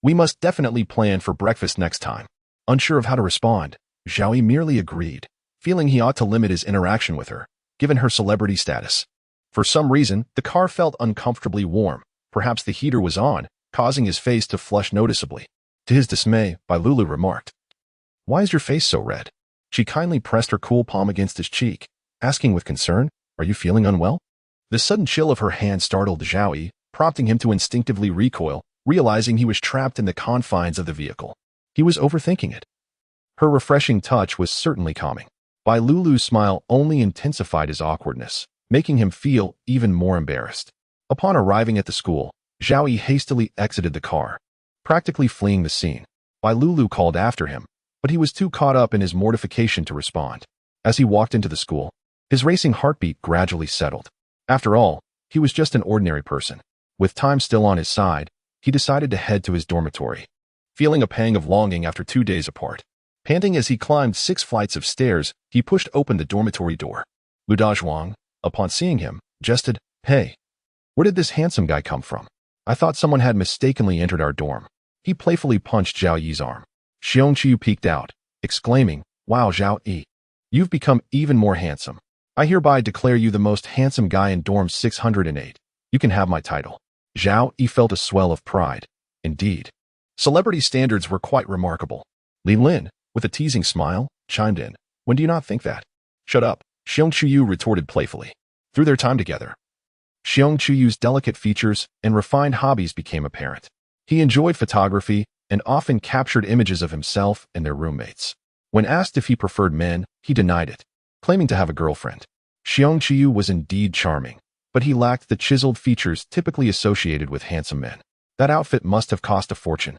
we must definitely plan for breakfast next time. Unsure of how to respond, Zhao Yi merely agreed, feeling he ought to limit his interaction with her, given her celebrity status. For some reason, the car felt uncomfortably warm. Perhaps the heater was on, causing his face to flush noticeably. To his dismay, Bai Lulu remarked, why is your face so red? She kindly pressed her cool palm against his cheek, asking with concern, are you feeling unwell? The sudden chill of her hand startled Zhao Yi, prompting him to instinctively recoil, realizing he was trapped in the confines of the vehicle. He was overthinking it. Her refreshing touch was certainly calming. Bai Lulu's smile only intensified his awkwardness, making him feel even more embarrassed. Upon arriving at the school, Zhao Yi hastily exited the car, practically fleeing the scene. Bai Lulu called after him, but he was too caught up in his mortification to respond. As he walked into the school, his racing heartbeat gradually settled. After all, he was just an ordinary person. With time still on his side, he decided to head to his dormitory. Feeling a pang of longing after 2 days apart, panting as he climbed 6 flights of stairs, he pushed open the dormitory door. Lu Dazhuang, upon seeing him, jested, hey, where did this handsome guy come from? I thought someone had mistakenly entered our dorm. He playfully punched Zhao Yi's arm. Xiong Qiu peeked out, exclaiming, wow, Zhao Yi, you've become even more handsome. I hereby declare you the most handsome guy in dorm 608. You can have my title. Zhao Yi felt a swell of pride. Indeed. Celebrity standards were quite remarkable. Li Lin, with a teasing smile, chimed in. When do you not think that? Shut up, Xiong Qiu retorted playfully. Through their time together, Xiong Qiu's delicate features and refined hobbies became apparent. He enjoyed photography and often captured images of himself and their roommates. When asked if he preferred men, he denied it, claiming to have a girlfriend. Xiong Qiu was indeed charming, but he lacked the chiseled features typically associated with handsome men. That outfit must have cost a fortune,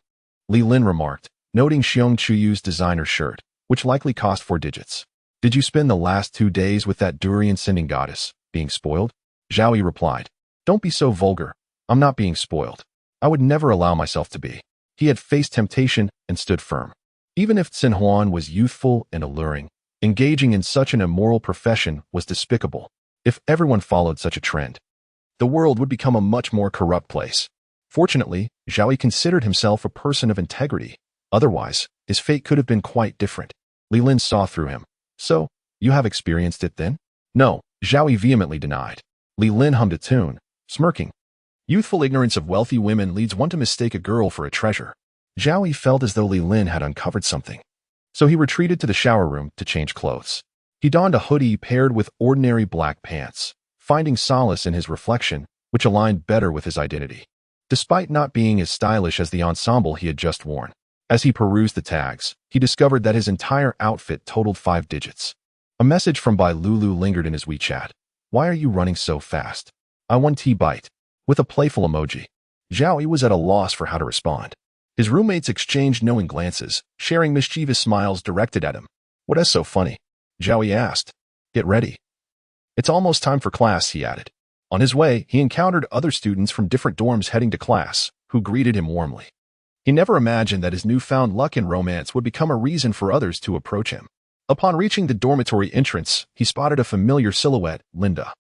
Li Lin remarked, noting Xiong Qiu's designer shirt, which likely cost 4 digits. Did you spend the last 2 days with that durian-sending goddess, being spoiled? Zhao Yi replied, don't be so vulgar. I'm not being spoiled. I would never allow myself to be. He had faced temptation and stood firm. Even if Xin Huan was youthful and alluring, engaging in such an immoral profession was despicable. If everyone followed such a trend, the world would become a much more corrupt place. Fortunately, Zhao Yi considered himself a person of integrity. Otherwise, his fate could have been quite different. Li Lin saw through him. So, you have experienced it then? No, Zhao Yi vehemently denied. Li Lin hummed a tune, smirking. Youthful ignorance of wealthy women leads one to mistake a girl for a treasure. Zhao Yi felt as though Li Lin had uncovered something. So he retreated to the shower room to change clothes. He donned a hoodie paired with ordinary black pants, finding solace in his reflection, which aligned better with his identity, despite not being as stylish as the ensemble he had just worn. As he perused the tags, he discovered that his entire outfit totaled 5 digits. A message from Bai Lulu lingered in his WeChat. Why are you running so fast? I want tea bite. With a playful emoji. Zhao Yi was at a loss for how to respond. His roommates exchanged knowing glances, sharing mischievous smiles directed at him. What is so funny? Zhao Yi asked. Get ready. It's almost time for class, he added. On his way, he encountered other students from different dorms heading to class, who greeted him warmly. He never imagined that his newfound luck in romance would become a reason for others to approach him. Upon reaching the dormitory entrance, he spotted a familiar silhouette, Linda,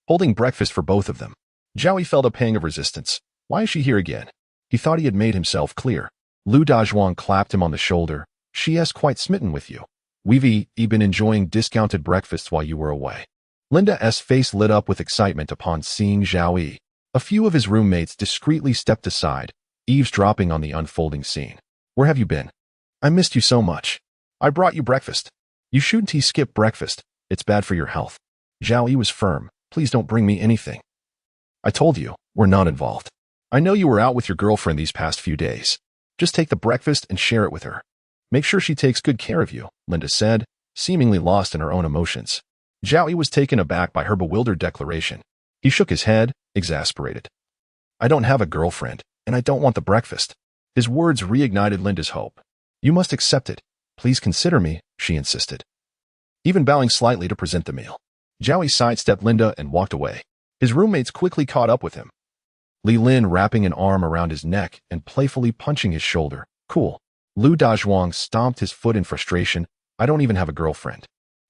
holding breakfast for both of them. Zhao Yi felt a pang of resistance. Why is she here again? He thought he had made himself clear. Lu Dazhuang clapped him on the shoulder. She is quite smitten with you. We've been enjoying discounted breakfasts while you were away. Linda's face lit up with excitement upon seeing Zhao Yi. A few of his roommates discreetly stepped aside, eavesdropping on the unfolding scene. Where have you been? I missed you so much. I brought you breakfast. You shouldn't skip breakfast. It's bad for your health. Zhao Yi was firm. Please don't bring me anything. I told you, we're not involved. I know you were out with your girlfriend these past few days. Just take the breakfast and share it with her. Make sure she takes good care of you, Linda said, seemingly lost in her own emotions. Zhao Yi was taken aback by her bewildered declaration. He shook his head, exasperated. I don't have a girlfriend, and I don't want the breakfast. His words reignited Linda's hope. You must accept it. Please consider me, she insisted, even bowing slightly to present the meal. Zhao Yi sidestepped Linda and walked away. His roommates quickly caught up with him, Li Lin wrapping an arm around his neck and playfully punching his shoulder. Cool. Lu Dazhuang stomped his foot in frustration. I don't even have a girlfriend.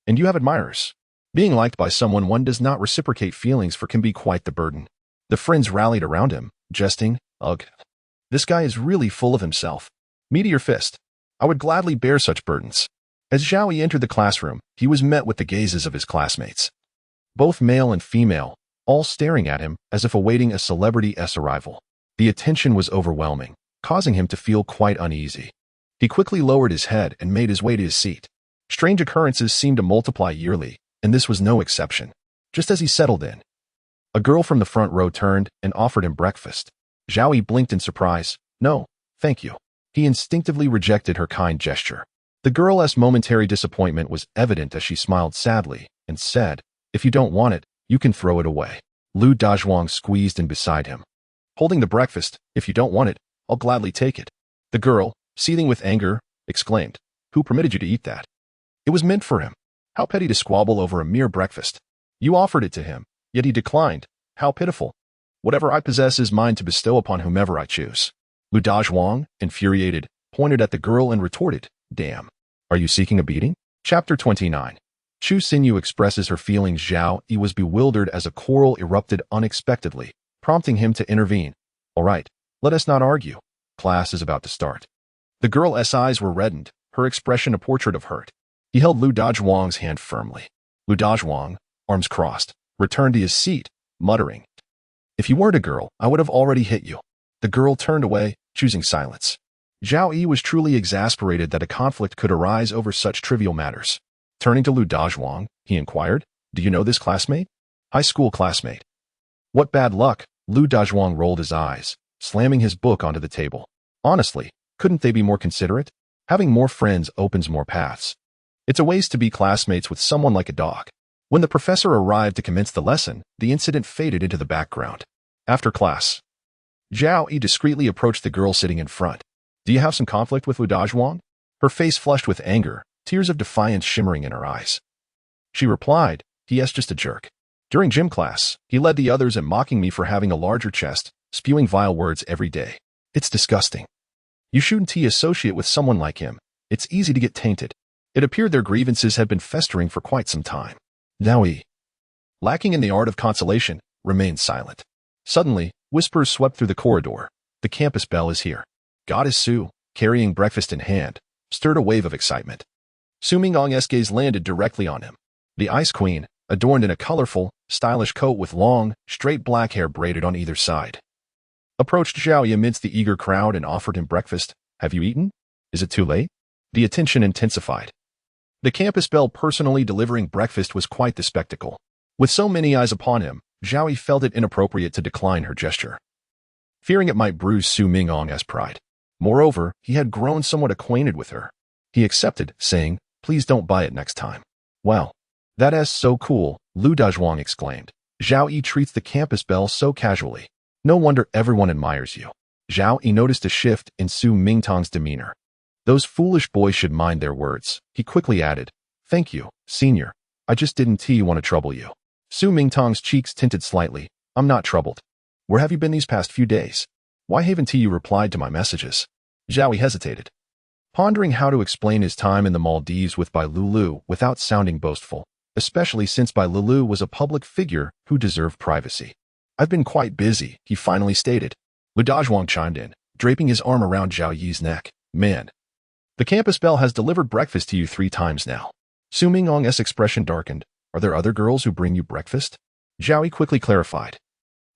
And you have admirers. Being liked by someone one does not reciprocate feelings for can be quite the burden. The friends rallied around him, jesting, Ugh. This guy is really full of himself. Meteor fist. I would gladly bear such burdens. As Zhao Yi entered the classroom, he was met with the gazes of his classmates, both male and female, all staring at him as if awaiting a celebrity's arrival. The attention was overwhelming, causing him to feel quite uneasy. He quickly lowered his head and made his way to his seat. Strange occurrences seemed to multiply yearly, and this was no exception. Just as he settled in, a girl from the front row turned and offered him breakfast. Zhao Yi blinked in surprise. No, thank you. He instinctively rejected her kind gesture. The girl's momentary disappointment was evident as she smiled sadly and said, If you don't want it, you can throw it away. Lu Dazhuang squeezed in beside him, holding the breakfast. If you don't want it, I'll gladly take it. The girl, seething with anger, exclaimed, Who permitted you to eat that? It was meant for him. How petty to squabble over a mere breakfast. You offered it to him, yet he declined. How pitiful. Whatever I possess is mine to bestow upon whomever I choose. Lu Dazhuang, infuriated, pointed at the girl and retorted, Damn. Are you seeking a beating? Chapter 29. Chu Xinyu expresses her feelings. Zhao Yi was bewildered as a quarrel erupted unexpectedly, prompting him to intervene. All right, let us not argue. Class is about to start. The girl's eyes were reddened, her expression a portrait of hurt. He held Lu Dazhuang's hand firmly. Lu Dazhuang, arms crossed, returned to his seat, muttering, If you weren't a girl, I would have already hit you. The girl turned away, choosing silence. Zhao Yi was truly exasperated that a conflict could arise over such trivial matters. Turning to Lu Dazhuang, he inquired, Do you know this classmate? High school classmate. What bad luck. Lu Dazhuang rolled his eyes, slamming his book onto the table. Honestly, couldn't they be more considerate? Having more friends opens more paths. It's a waste to be classmates with someone like a dog. When the professor arrived to commence the lesson, the incident faded into the background. After class, Zhao Yi discreetly approached the girl sitting in front. Do you have some conflict with Lu Dazhuang? Her face flushed with anger, tears of defiance shimmering in her eyes. She replied, He is just a jerk. During gym class, he led the others in mocking me for having a larger chest, spewing vile words every day. It's disgusting. You shouldn't associate with someone like him. It's easy to get tainted. It appeared their grievances had been festering for quite some time. Zhao Yi, lacking in the art of consolation, remained silent. Suddenly, whispers swept through the corridor. The campus bell is here. Goddess Su, carrying breakfast in hand, stirred a wave of excitement. Su Mingong's gaze landed directly on him. The Ice Queen, adorned in a colorful, stylish coat with long, straight black hair braided on either side, approached Zhao Yi amidst the eager crowd and offered him breakfast. Have you eaten? Is it too late? The attention intensified. The campus belle personally delivering breakfast was quite the spectacle. With so many eyes upon him, Zhao Yi felt it inappropriate to decline her gesture, fearing it might bruise Su Mingong's pride. Moreover, he had grown somewhat acquainted with her. He accepted, saying, Please don't buy it next time. Well, that is so cool, Lu Dazhuang exclaimed. Zhao Yi treats the campus belle so casually. No wonder everyone admires you. Zhao Yi noticed a shift in Su Mingtong's demeanor. Those foolish boys should mind their words. He quickly added, Thank you, senior. I just didn't want to trouble you. Su Mingtong's cheeks tinted slightly. I'm not troubled. Where have you been these past few days? Why haven't you replied to my messages? Zhao Yi hesitated, pondering how to explain his time in the Maldives with Bai Lulu without sounding boastful, especially since Bai Lulu was a public figure who deserved privacy. I've been quite busy, he finally stated. Lu Dazhuang chimed in, draping his arm around Zhao Yi's neck. Man, the campus belle has delivered breakfast to you 3 times now. Su Mingong's expression darkened. Are there other girls who bring you breakfast? Zhao Yi quickly clarified.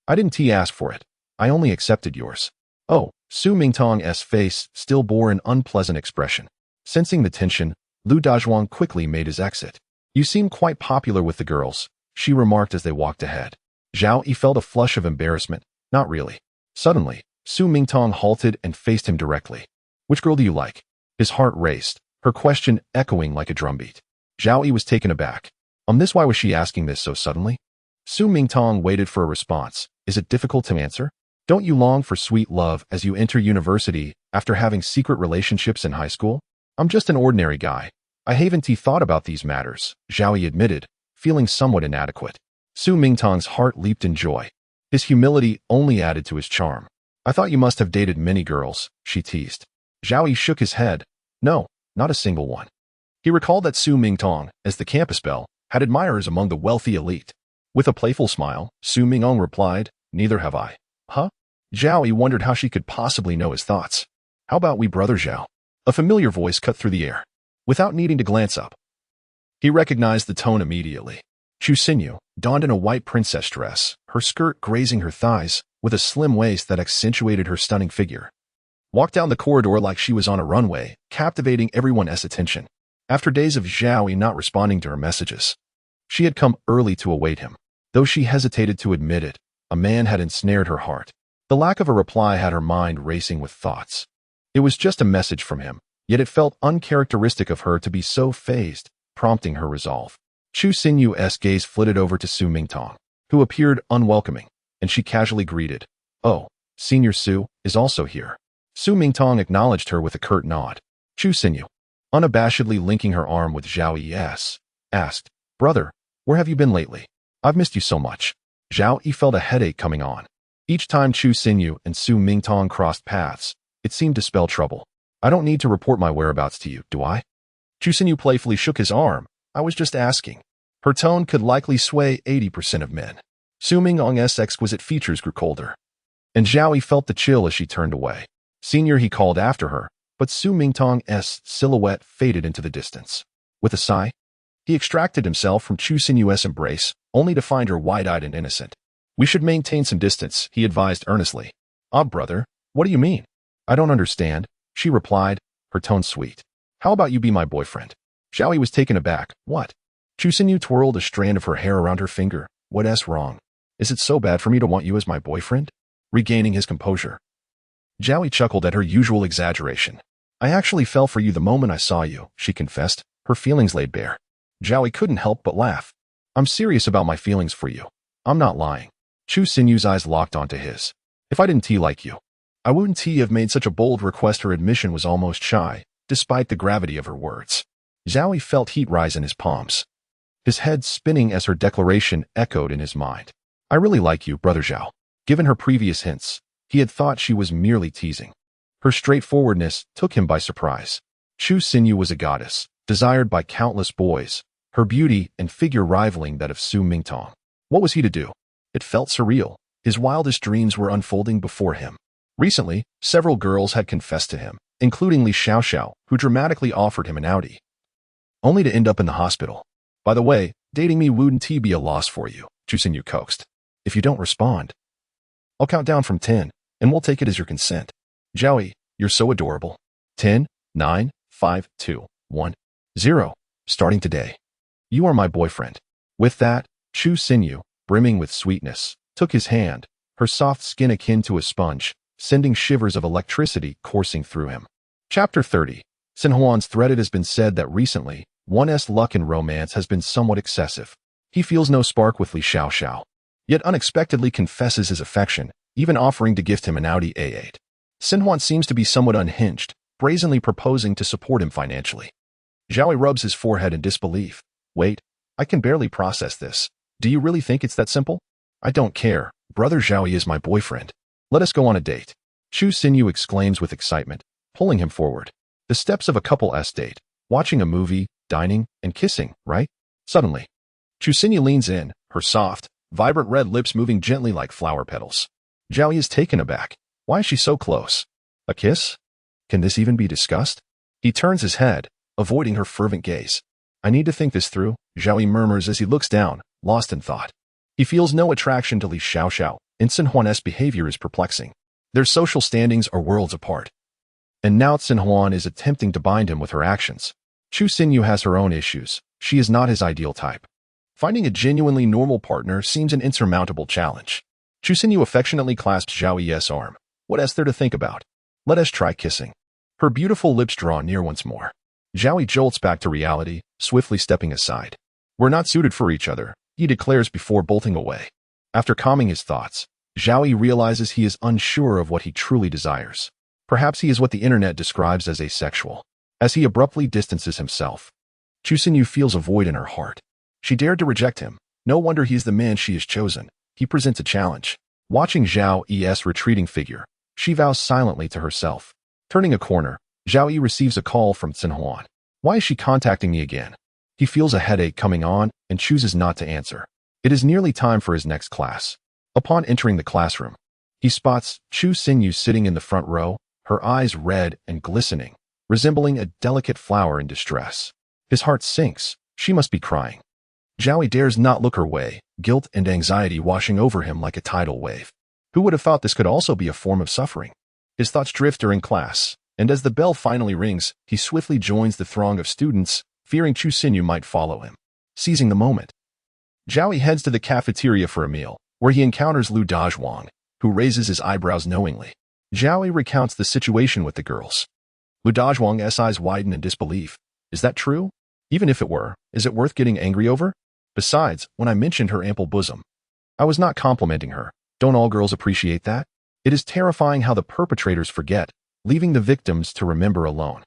I didn't ask for it. I only accepted yours. Oh, Su Mingtong's face still bore an unpleasant expression. Sensing the tension, Lu Dazhuang quickly made his exit. You seem quite popular with the girls, she remarked as they walked ahead. Zhao Yi felt a flush of embarrassment. Not really. Suddenly, Su Mingtong halted and faced him directly. Which girl do you like? His heart raced, her question echoing like a drumbeat. Zhao Yi was taken aback. This why was she asking this so suddenly? Su Mingtong waited for a response. Is it difficult to answer? Don't you long for sweet love as you enter university after having secret relationships in high school? I'm just an ordinary guy. I haven't thought about these matters, Zhao Yi admitted, feeling somewhat inadequate. Su Mingtong's heart leaped in joy. His humility only added to his charm. I thought you must have dated many girls, she teased. Zhao Yi shook his head. No, not a single one. He recalled that Su Mingtong, as the campus belle, had admirers among the wealthy elite. With a playful smile, Su Mingtong replied, neither have I. Huh? Zhao Yi wondered how she could possibly know his thoughts. How about we brother Zhao? A familiar voice cut through the air. Without needing to glance up, he recognized the tone immediately. Chu Xinyu, donned in a white princess dress, her skirt grazing her thighs, with a slim waist that accentuated her stunning figure, walked down the corridor like she was on a runway, captivating everyone's attention. After days of Zhao Yi not responding to her messages, she had come early to await him. Though she hesitated to admit it, a man had ensnared her heart. The lack of a reply had her mind racing with thoughts. It was just a message from him, yet it felt uncharacteristic of her to be so phased, prompting her resolve. Chu Xinyu's gaze flitted over to Su Mingtong, who appeared unwelcoming, and she casually greeted, "Oh, Senior Su is also here." Su Mingtong acknowledged her with a curt nod. Chu Xinyu, unabashedly linking her arm with Zhao Yi's, asked, "Brother, where have you been lately? I've missed you so much." Zhao Yi felt a headache coming on. Each time Chu Xinyu and Su Mingtong crossed paths, it seemed to spell trouble. I don't need to report my whereabouts to you, do I? Chu Xinyu playfully shook his arm. I was just asking. Her tone could likely sway 80% of men. Su Mingtong's exquisite features grew colder, and Zhao Yi felt the chill as she turned away. Senior, he called after her, but Su Mingtong's silhouette faded into the distance. With a sigh, he extracted himself from Chu Xinyu's embrace, only to find her wide-eyed and innocent. We should maintain some distance, he advised earnestly. Brother, what do you mean? I don't understand, she replied, her tone sweet. How about you be my boyfriend? Zhao Yi was taken aback. What? Chu Xinyu twirled a strand of her hair around her finger. What's wrong? Is it so bad for me to want you as my boyfriend? Regaining his composure, Zhao Yi chuckled at her usual exaggeration. I actually fell for you the moment I saw you, she confessed, her feelings laid bare. Zhao Yi couldn't help but laugh. I'm serious about my feelings for you. I'm not lying. Chu Xinyu's eyes locked onto his. If I didn't like you, I wouldn't have made such a bold request. Her admission was almost shy, despite the gravity of her words. Zhao Yi felt heat rise in his palms, his head spinning as her declaration echoed in his mind. I really like you, brother Zhao. Given her previous hints, he had thought she was merely teasing. Her straightforwardness took him by surprise. Chu Xinyu was a goddess, desired by countless boys, her beauty and figure rivaling that of Su Mingtong. What was he to do? It felt surreal. His wildest dreams were unfolding before him. Recently, several girls had confessed to him, including Li Xiaoxiao, who dramatically offered him an outie, only to end up in the hospital. By the way, dating me wouldn't be a loss for you, Chu Xinyu coaxed. If you don't respond, I'll count down from 10, and we'll take it as your consent. Zhao Yi, you're so adorable. 10, 9, 5, 2, 1, 0. Starting today, you are my boyfriend. With that, Chu Xinyu, brimming with sweetness, took his hand, her soft skin akin to a sponge, sending shivers of electricity coursing through him. Chapter 30. Sin Huan's thread. It has been said that recently, one's luck in romance has been somewhat excessive. He feels no spark with Li Xiaoxiao, yet unexpectedly confesses his affection, even offering to gift him an Audi A8. Sin Huan seems to be somewhat unhinged, brazenly proposing to support him financially. Zhao Yi rubs his forehead in disbelief. Wait, I can barely process this. Do you really think it's that simple? I don't care. Brother Zhao Yi is my boyfriend. Let us go on a date. Chu Xinyu exclaims with excitement, pulling him forward. The steps of a couple's date, watching a movie, dining, and kissing, right? Suddenly, Chu Xinyu leans in, her soft, vibrant red lips moving gently like flower petals. Zhao Yi is taken aback. Why is she so close? A kiss? Can this even be discussed? He turns his head, avoiding her fervent gaze. I need to think this through, Zhao Yi murmurs as he looks down, lost in thought. He feels no attraction to Li Xiaoxiao, and Sin Huan's behavior is perplexing. Their social standings are worlds apart. And now Sin Huan is attempting to bind him with her actions. Chu Xinyu has her own issues. She is not his ideal type. Finding a genuinely normal partner seems an insurmountable challenge. Chu Xinyu affectionately clasps Zhao Yi's arm. What is there to think about? Let us try kissing. Her beautiful lips draw near once more. Zhao Yi jolts back to reality, swiftly stepping aside. We're not suited for each other, he declares before bolting away. After calming his thoughts, Zhao Yi realizes he is unsure of what he truly desires. Perhaps he is what the internet describes as asexual. As he abruptly distances himself, Chu Xinyu feels a void in her heart. She dared to reject him. No wonder he is the man she has chosen. He presents a challenge. Watching Zhao Yi's retreating figure, she vows silently to herself. Turning a corner, Zhao Yi receives a call from Xinhuan. Why is she contacting me again? He feels a headache coming on and chooses not to answer. It is nearly time for his next class. Upon entering the classroom, he spots Chu Xinyu sitting in the front row, her eyes red and glistening, resembling a delicate flower in distress. His heart sinks. She must be crying. Zhao Yi dares not look her way, guilt and anxiety washing over him like a tidal wave. Who would have thought this could also be a form of suffering? His thoughts drift during class, and as the bell finally rings, he swiftly joins the throng of students, fearing Chu Xinyu might follow him. Seizing the moment, Zhao Yi heads to the cafeteria for a meal, where he encounters Lu Dazhuang, who raises his eyebrows knowingly. Zhao Yi recounts the situation with the girls. Lu Dazhuang's eyes widen in disbelief. Is that true? Even if it were, is it worth getting angry over? Besides, when I mentioned her ample bosom, I was not complimenting her. Don't all girls appreciate that? It is terrifying how the perpetrators forget, leaving the victims to remember alone.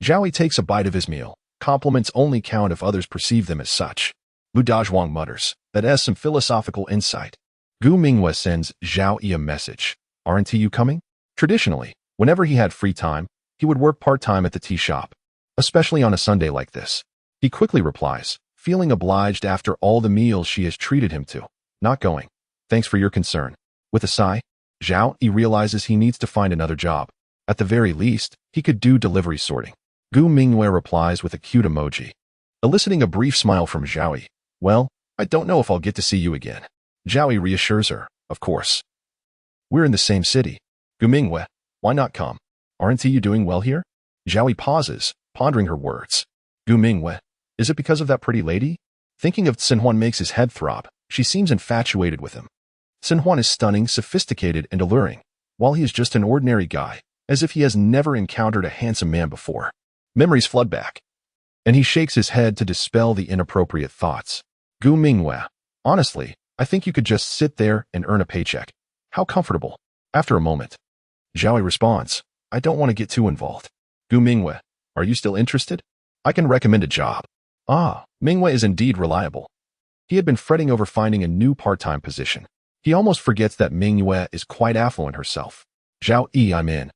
Zhao Yi takes a bite of his meal. Compliments only count if others perceive them as such. Lu Dazhuang mutters, that has some philosophical insight. Gu Minghua sends Zhao Yi a message. Aren't you coming? Traditionally, whenever he had free time, he would work part-time at the tea shop, especially on a Sunday like this. He quickly replies, feeling obliged after all the meals she has treated him to. Not going. Thanks for your concern. With a sigh, Zhao Yi realizes he needs to find another job. At the very least, he could do delivery sorting. Gu Minghua replies with a cute emoji, eliciting a brief smile from Zhao Yi. Well, I don't know if I'll get to see you again. Zhao Yi reassures her, of course. We're in the same city. Gu Minghua, why not come? Aren't you doing well here? Zhao Yi pauses, pondering her words. Gu Minghua, is it because of that pretty lady? Thinking of Xinhuan makes his head throb. She seems infatuated with him. Xinhuan is stunning, sophisticated, and alluring, while he is just an ordinary guy, as if he has never encountered a handsome man before. Memories flood back, and he shakes his head to dispel the inappropriate thoughts. Gu Minghua, honestly, I think you could just sit there and earn a paycheck. How comfortable. After a moment, Zhao Yi responds, I don't want to get too involved. Gu Minghua, are you still interested? I can recommend a job. Ah, Minghua is indeed reliable. He had been fretting over finding a new part-time position. He almost forgets that Minghua is quite affluent herself. Zhao Yi, I'm in.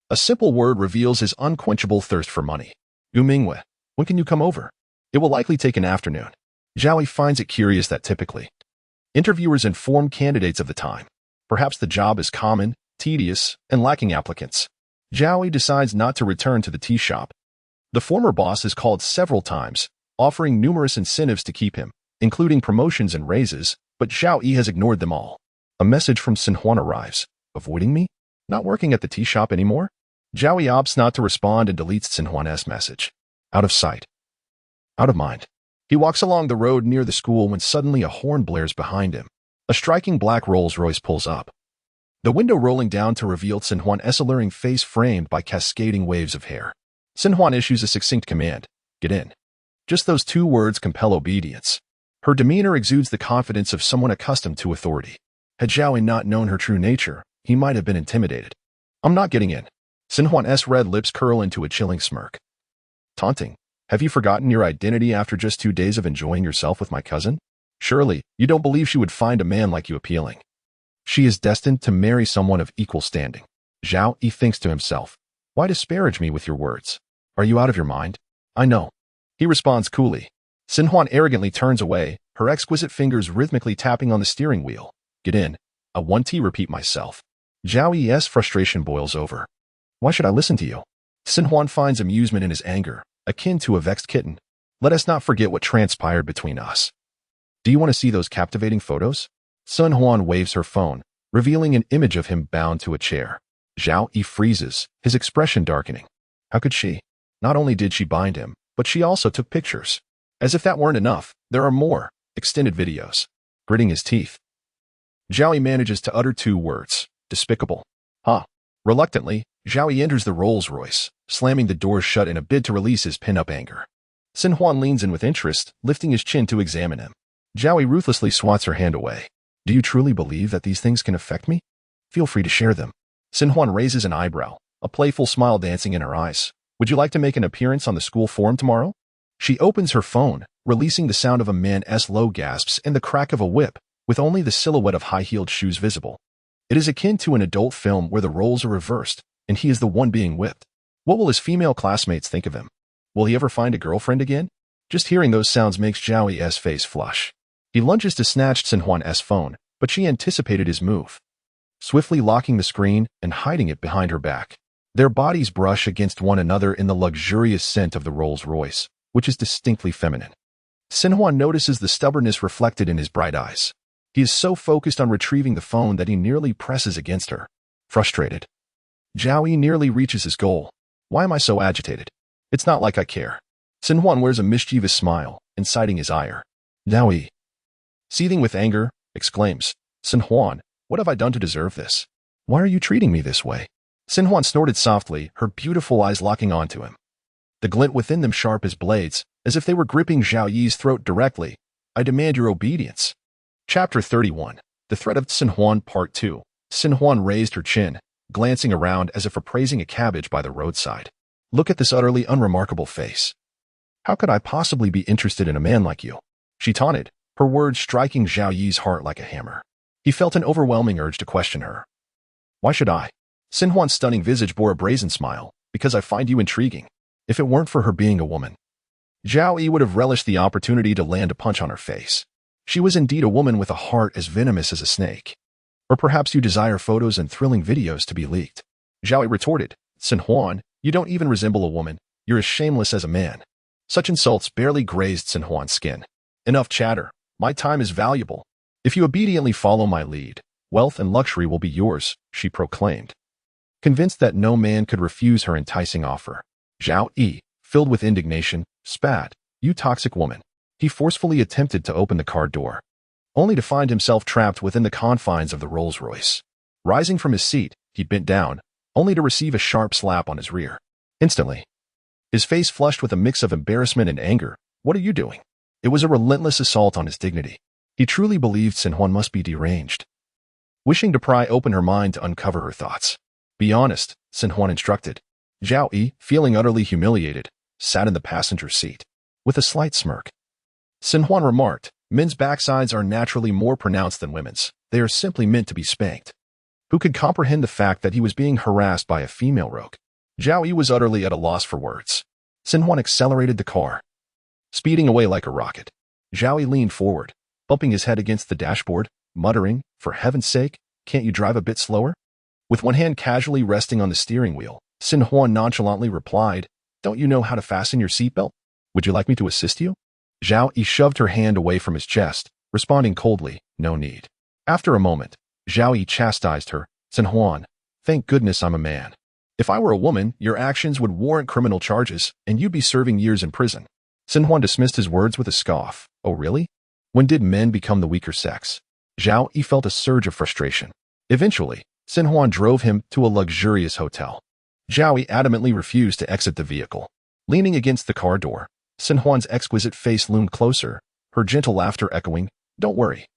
A simple word reveals his unquenchable thirst for money. Gu Minghua, when can you come over? It will likely take an afternoon. Zhao Yi finds it curious that typically, interviewers inform candidates of the time. Perhaps the job is common, tedious, and lacking applicants. Zhao Yi decides not to return to the tea shop. The former boss is called several times, offering numerous incentives to keep him, including promotions and raises, but Zhao Yi has ignored them all. A message from Xinhuan arrives. Avoiding me? Not working at the tea shop anymore? Zhao Yi opts not to respond and deletes Xinhuan's message. Out of sight. Out of mind. He walks along the road near the school when suddenly a horn blares behind him. A striking black Rolls-Royce pulls up. The window rolling down to reveal Xinhuan's alluring face framed by cascading waves of hair. Xinhuan issues a succinct command. Get in. Just those two words compel obedience. Her demeanor exudes the confidence of someone accustomed to authority. Had Zhao Yi not known her true nature, he might have been intimidated. I'm not getting in. Xinhuan's red lips curl into a chilling smirk. Taunting. Have you forgotten your identity after just 2 days of enjoying yourself with my cousin? Surely, you don't believe she would find a man like you appealing. She is destined to marry someone of equal standing. Zhao Yi thinks to himself, why disparage me with your words? Are you out of your mind? I know. He responds coolly. Xinhuan arrogantly turns away, her exquisite fingers rhythmically tapping on the steering wheel. Get in. I want to repeat myself. Zhao Yi's frustration boils over. Why should I listen to you? Xinhuan finds amusement in his anger, akin to a vexed kitten. Let us not forget what transpired between us. Do you want to see those captivating photos? Xinhuan waves her phone, revealing an image of him bound to a chair. Zhao Yi freezes, his expression darkening. How could she? Not only did she bind him, but she also took pictures. As if that weren't enough, there are more, extended videos. Gritting his teeth, Zhao Yi manages to utter 2 words. Despicable. Reluctantly, Zhao Yi enters the Rolls-Royce, slamming the door shut in a bid to release his pin-up anger. Sin Huan leans in with interest, lifting his chin to examine him. Zhao Yi ruthlessly swats her hand away. Do you truly believe that these things can affect me? Feel free to share them. Sin Huan raises an eyebrow, a playful smile dancing in her eyes. Would you like to make an appearance on the school forum tomorrow? She opens her phone, releasing the sound of a man's low gasps and the crack of a whip, with only the silhouette of high-heeled shoes visible. It is akin to an adult film where the roles are reversed, and he is the one being whipped. What will his female classmates think of him? Will he ever find a girlfriend again? Just hearing those sounds makes Zhao Yi's face flush. He lunges to snatch Sin Huan's phone, but she anticipated his move, swiftly locking the screen and hiding it behind her back. Their bodies brush against one another in the luxurious scent of the Rolls-Royce, which is distinctly feminine. Sin Huan notices the stubbornness reflected in his bright eyes. He is so focused on retrieving the phone that he nearly presses against her. Frustrated, Zhao Yi nearly reaches his goal. Why am I so agitated? It's not like I care. Sin Huan wears a mischievous smile, inciting his ire. Zhao Yi, seething with anger, exclaims, Sin Huan, what have I done to deserve this? Why are you treating me this way? Sin Huan snorted softly, her beautiful eyes locking onto him, the glint within them sharp as blades, as if they were gripping Zhao Yi's throat directly. I demand your obedience. Chapter 31. The Threat of Sin Huan Part 2. Sin Huan raised her chin, glancing around as if appraising a cabbage by the roadside. Look at this utterly unremarkable face. How could I possibly be interested in a man like you? She taunted, her words striking Zhao Yi's heart like a hammer. He felt an overwhelming urge to question her. Why should I? Sin Huan's stunning visage bore a brazen smile. Because I find you intriguing. If it weren't for her being a woman, Zhao Yi would have relished the opportunity to land a punch on her face. She was indeed a woman with a heart as venomous as a snake. Or perhaps you desire photos and thrilling videos to be leaked. Zhao Yi retorted, Sin Huan, you don't even resemble a woman. You're as shameless as a man. Such insults barely grazed Sin Huan's skin. Enough chatter. My time is valuable. If you obediently follow my lead, wealth and luxury will be yours, she proclaimed. Convinced that no man could refuse her enticing offer, Zhao Yi, filled with indignation, spat, You toxic woman. He forcefully attempted to open the car door, only to find himself trapped within the confines of the Rolls-Royce. Rising from his seat, he bent down, only to receive a sharp slap on his rear. Instantly, his face flushed with a mix of embarrassment and anger. What are you doing? It was a relentless assault on his dignity. He truly believed Sin Huan must be deranged. Wishing to pry open her mind to uncover her thoughts. Be honest, Sin Huan instructed. Zhao Yi, feeling utterly humiliated, sat in the passenger seat, with a slight smirk. Sin Huan remarked, men's backsides are naturally more pronounced than women's. They are simply meant to be spanked. Who could comprehend the fact that he was being harassed by a female rogue? Zhao Yi was utterly at a loss for words. Sin Huan accelerated the car, speeding away like a rocket. Zhao Yi leaned forward, bumping his head against the dashboard, muttering, For heaven's sake, can't you drive a bit slower? With one hand casually resting on the steering wheel, Sin Huan nonchalantly replied, Don't you know how to fasten your seatbelt? Would you like me to assist you? Zhao Yi shoved her hand away from his chest, responding coldly, No need. After a moment, Zhao Yi chastised her, Sin Huan, thank goodness I'm a man. If I were a woman, your actions would warrant criminal charges, and you'd be serving years in prison. Sin Huan dismissed his words with a scoff. Oh really? When did men become the weaker sex? Zhao Yi felt a surge of frustration. Eventually, Sin Huan drove him to a luxurious hotel. Zhao Yi adamantly refused to exit the vehicle. Leaning against the car door, Sin Huan's exquisite face loomed closer, her gentle laughter echoing, Don't worry.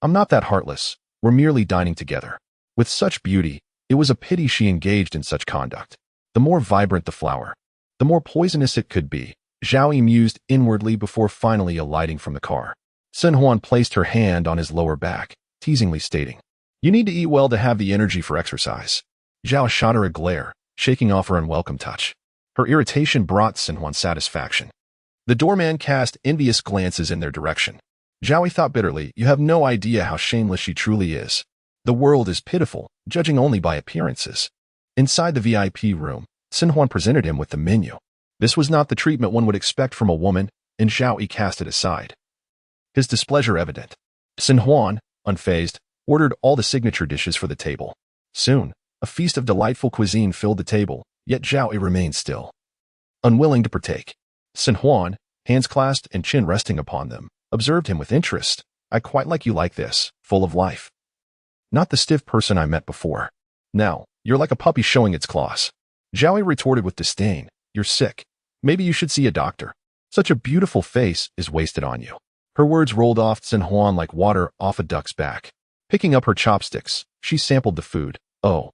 I'm not that heartless. We're merely dining together. With such beauty, it was a pity she engaged in such conduct. The more vibrant the flower, the more poisonous it could be, Zhao Yi mused inwardly before finally alighting from the car. Sin Huan placed her hand on his lower back, teasingly stating, You need to eat well to have the energy for exercise. Zhao shot her a glare, shaking off her unwelcome touch. Her irritation brought Sin Huan satisfaction. The doorman cast envious glances in their direction. Zhao Yi thought bitterly, You have no idea how shameless she truly is. The world is pitiful, judging only by appearances. Inside the VIP room, Sin Huan presented him with the menu. This was not the treatment one would expect from a woman, and Zhao Yi cast it aside, his displeasure evident. Sin Huan, unfazed, ordered all the signature dishes for the table. Soon, a feast of delightful cuisine filled the table, yet Zhao Yi remained still, unwilling to partake. Sin Huan, hands clasped and chin resting upon them, observed him with interest. I quite like you like this, full of life. Not the stiff person I met before. Now, you're like a puppy showing its claws. Zhao Yi retorted with disdain. You're sick. Maybe you should see a doctor. Such a beautiful face is wasted on you. Her words rolled off Xin Huan like water off a duck's back. Picking up her chopsticks, she sampled the food. Oh,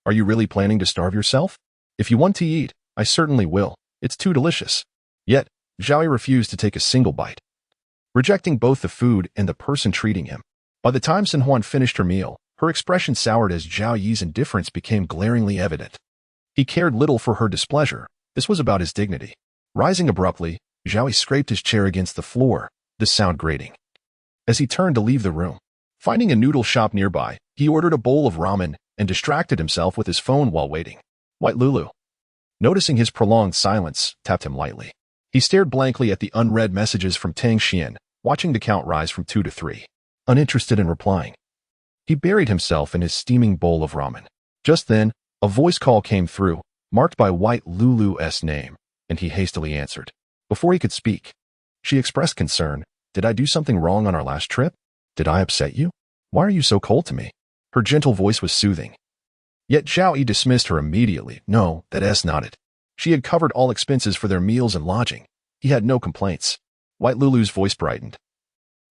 are you really planning to starve yourself? If you want to eat, I certainly will. It's too delicious. Yet, Zhao Yi refused to take a single bite, rejecting both the food and the person treating him. By the time Xin Huan finished her meal, her expression soured as Zhao Yi's indifference became glaringly evident. He cared little for her displeasure. This was about his dignity. Rising abruptly, Zhao Yi scraped his chair against the floor, the sound grating. As he turned to leave the room, finding a noodle shop nearby, he ordered a bowl of ramen and distracted himself with his phone while waiting. White Lulu, noticing his prolonged silence, tapped him lightly. He stared blankly at the unread messages from Tang Xian, watching the count rise from 2 to 3. Uninterested in replying, he buried himself in his steaming bowl of ramen. Just then, a voice call came through, marked by White Lulu's name, and he hastily answered. Before he could speak, she expressed concern. Did I do something wrong on our last trip? Did I upset you? Why are you so cold to me? Her gentle voice was soothing. Yet Zhao Yi dismissed her immediately. No, that's not it. She had covered all expenses for their meals and lodging. He had no complaints. White Lulu's voice brightened.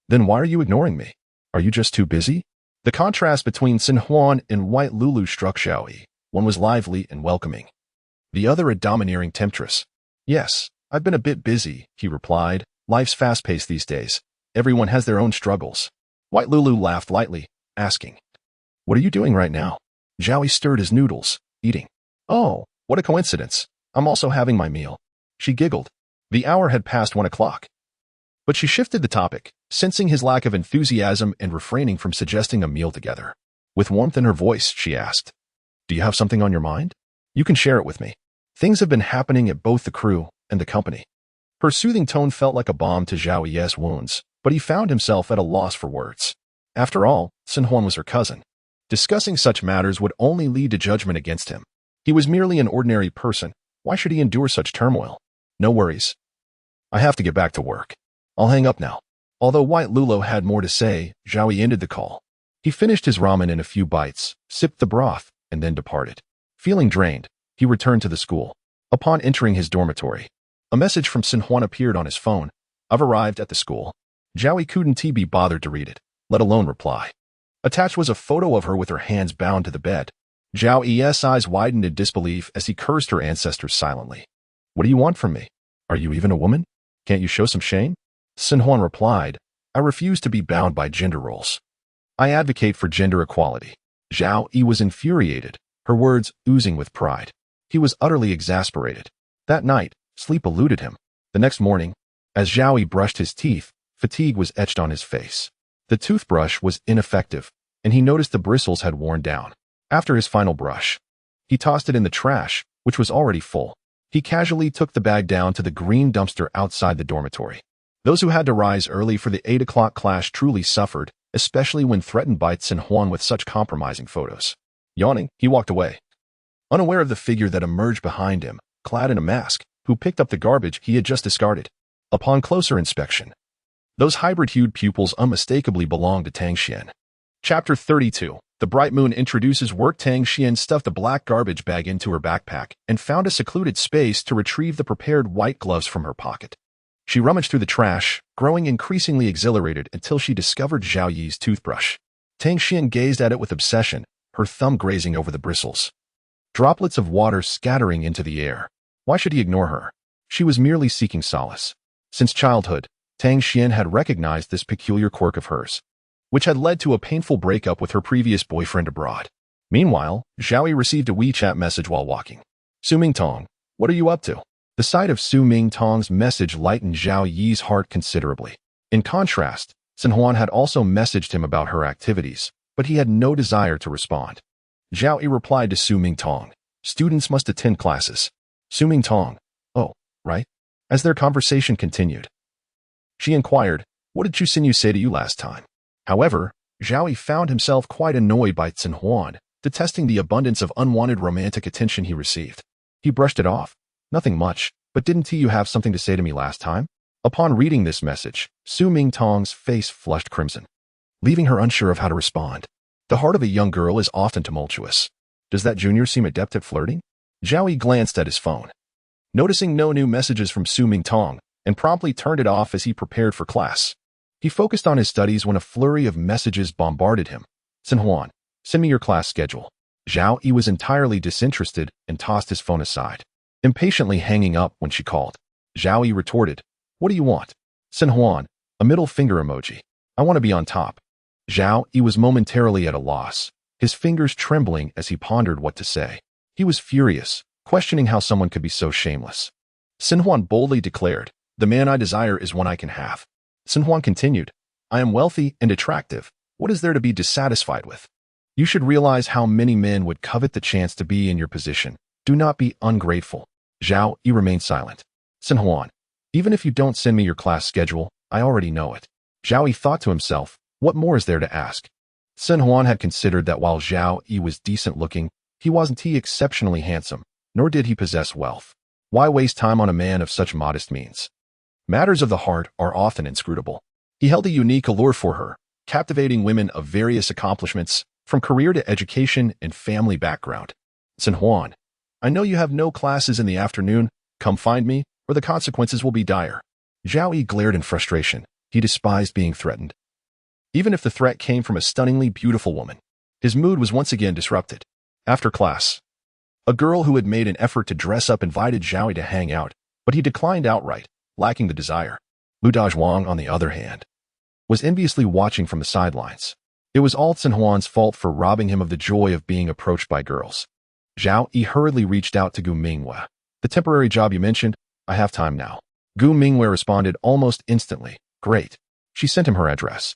Then why are you ignoring me? Are you just too busy? The contrast between Xin Huan and White Lulu struck Zhao Yi. One was lively and welcoming. The other a domineering temptress. Yes, I've been a bit busy, he replied. Life's fast-paced these days. Everyone has their own struggles. White Lulu laughed lightly, asking, What are you doing right now? Zhao Yi stirred his noodles, eating. Oh, what a coincidence. I'm also having my meal. She giggled. The hour had passed 1 o'clock. But she shifted the topic, sensing his lack of enthusiasm and refraining from suggesting a meal together. With warmth in her voice, she asked, Do you have something on your mind? You can share it with me. Things have been happening at both the crew and the company. Her soothing tone felt like a balm to Zhao Yi's wounds, but he found himself at a loss for words. After all, Xin Huan was her cousin. Discussing such matters would only lead to judgment against him. He was merely an ordinary person. Why should he endure such turmoil? No worries. I have to get back to work. I'll hang up now. Although White Lulu had more to say, Zhao Yi ended the call. He finished his ramen in a few bites, sipped the broth, and then departed. Feeling drained, he returned to the school. Upon entering his dormitory, a message from Xin Huan appeared on his phone. I've arrived at the school. Zhao Yi couldn't be bothered to read it, let alone reply. Attached was a photo of her with her hands bound to the bed. Zhao Yi's eyes widened in disbelief as he cursed her ancestors silently. What do you want from me? Are you even a woman? Can't you show some shame? Xin Huan replied, I refuse to be bound by gender roles. I advocate for gender equality. Zhao Yi was infuriated, her words oozing with pride. He was utterly exasperated. That night, sleep eluded him. The next morning, as Zhao Yi brushed his teeth, fatigue was etched on his face. The toothbrush was ineffective, and he noticed the bristles had worn down. After his final brush, he tossed it in the trash, which was already full. He casually took the bag down to the green dumpster outside the dormitory. Those who had to rise early for the 8 o'clock class truly suffered, especially when threatened by Xin Huan with such compromising photos. Yawning, he walked away, unaware of the figure that emerged behind him, clad in a mask, who picked up the garbage he had just discarded. Upon closer inspection, those hybrid-hued pupils unmistakably belonged to Tang Xian. Chapter 32. The bright moon introduces work. Tang Xian stuffed a black garbage bag into her backpack and found a secluded space to retrieve the prepared white gloves from her pocket. She rummaged through the trash, growing increasingly exhilarated until she discovered Zhao Yi's toothbrush. Tang Xian gazed at it with obsession, her thumb grazing over the bristles. Droplets of water scattering into the air. Why should he ignore her? She was merely seeking solace. Since childhood, Tang Xian had recognized this peculiar quirk of hers, which had led to a painful breakup with her previous boyfriend abroad. Meanwhile, Zhao Yi received a WeChat message while walking. Su Mingtong, what are you up to? The sight of Su Mingtong's message lightened Zhao Yi's heart considerably. In contrast, Xin Huan had also messaged him about her activities, but he had no desire to respond. Zhao Yi replied to Su Mingtong, students must attend classes. Su Mingtong, oh, right. As their conversation continued, she inquired, what did Chu say to you last time? However, Zhao Yi found himself quite annoyed by Xin Huan, detesting the abundance of unwanted romantic attention he received. He brushed it off. Nothing much, but didn't you have something to say to me last time? Upon reading this message, Su Mingtong's face flushed crimson, leaving her unsure of how to respond. The heart of a young girl is often tumultuous. Does that junior seem adept at flirting? Zhao Yi glanced at his phone, noticing no new messages from Su Mingtong, and promptly turned it off as he prepared for class. He focused on his studies when a flurry of messages bombarded him. Sin Huan, send me your class schedule. Zhao Yi was entirely disinterested and tossed his phone aside, impatiently hanging up when she called. Zhao Yi retorted, what do you want? Sin Huan, a middle finger emoji. I want to be on top. Zhao Yi was momentarily at a loss, his fingers trembling as he pondered what to say. He was furious, questioning how someone could be so shameless. Sin Huan boldly declared, the man I desire is one I can have. Sin Huan continued, I am wealthy and attractive. What is there to be dissatisfied with? You should realize how many men would covet the chance to be in your position. Do not be ungrateful. Zhao Yi remained silent. Sin Huan, even if you don't send me your class schedule, I already know it. Zhao Yi thought to himself, what more is there to ask? Sin Huan had considered that while Zhao Yi was decent looking, he wasn't exceptionally handsome, nor did he possess wealth. Why waste time on a man of such modest means? Matters of the heart are often inscrutable. He held a unique allure for her, captivating women of various accomplishments, from career to education and family background. Sin Huan, I know you have no classes in the afternoon. Come find me, or the consequences will be dire. Zhao Yi glared in frustration. He despised being threatened, even if the threat came from a stunningly beautiful woman. His mood was once again disrupted. After class, a girl who had made an effort to dress up invited Zhao Yi to hang out, but he declined outright, lacking the desire. Lu Dazhuang, on the other hand, was enviously watching from the sidelines. It was all Sin Huan's fault for robbing him of the joy of being approached by girls. Zhao Yi hurriedly reached out to Gu Mingwei. The temporary job you mentioned, I have time now. Gu Mingwei responded almost instantly. Great. She sent him her address.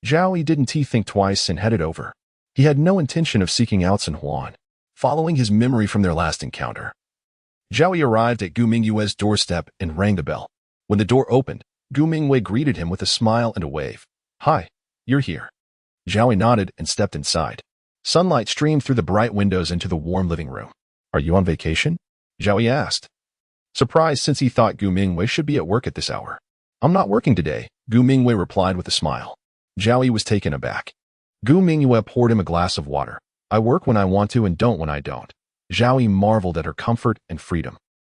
Zhao Yi didn't think twice and headed over. He had no intention of seeking out Sin Huan, following his memory from their last encounter. Zhao Yi arrived at Gu Mingwei's doorstep and rang the bell. When the door opened, Gu Mingwei greeted him with a smile and a wave. Hi, you're here. Zhao Yi nodded and stepped inside. Sunlight streamed through the bright windows into the warm living room. Are you on vacation? Zhao Yi asked, surprised since he thought Gu Mingwei should be at work at this hour. I'm not working today, Gu Mingwei replied with a smile. Zhao Yi was taken aback. Gu Mingwei poured him a glass of water. I work when I want to and don't when I don't. Zhao Yi marveled at her comfort and freedom.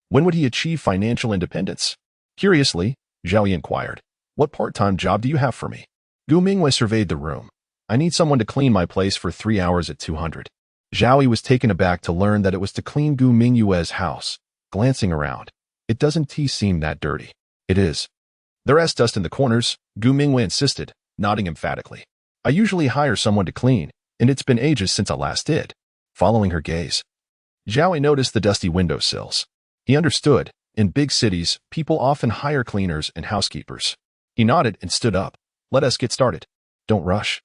When would he achieve financial independence? Curiously, Zhao Yi inquired, what part-time job do you have for me? Gu Mingwei surveyed the room. I need someone to clean my place for 3 hours at 200. Zhao Yi was taken aback to learn that it was to clean Gu Mingwei's house. Glancing around, it doesn't seem that dirty. It is. There's dust in the corners, Gu Mingwei insisted, nodding emphatically. I usually hire someone to clean, and it's been ages since I last did. Following her gaze, Zhao Yi noticed the dusty windowsills. He understood. In big cities, people often hire cleaners and housekeepers. He nodded and stood up. Let us get started. Don't rush.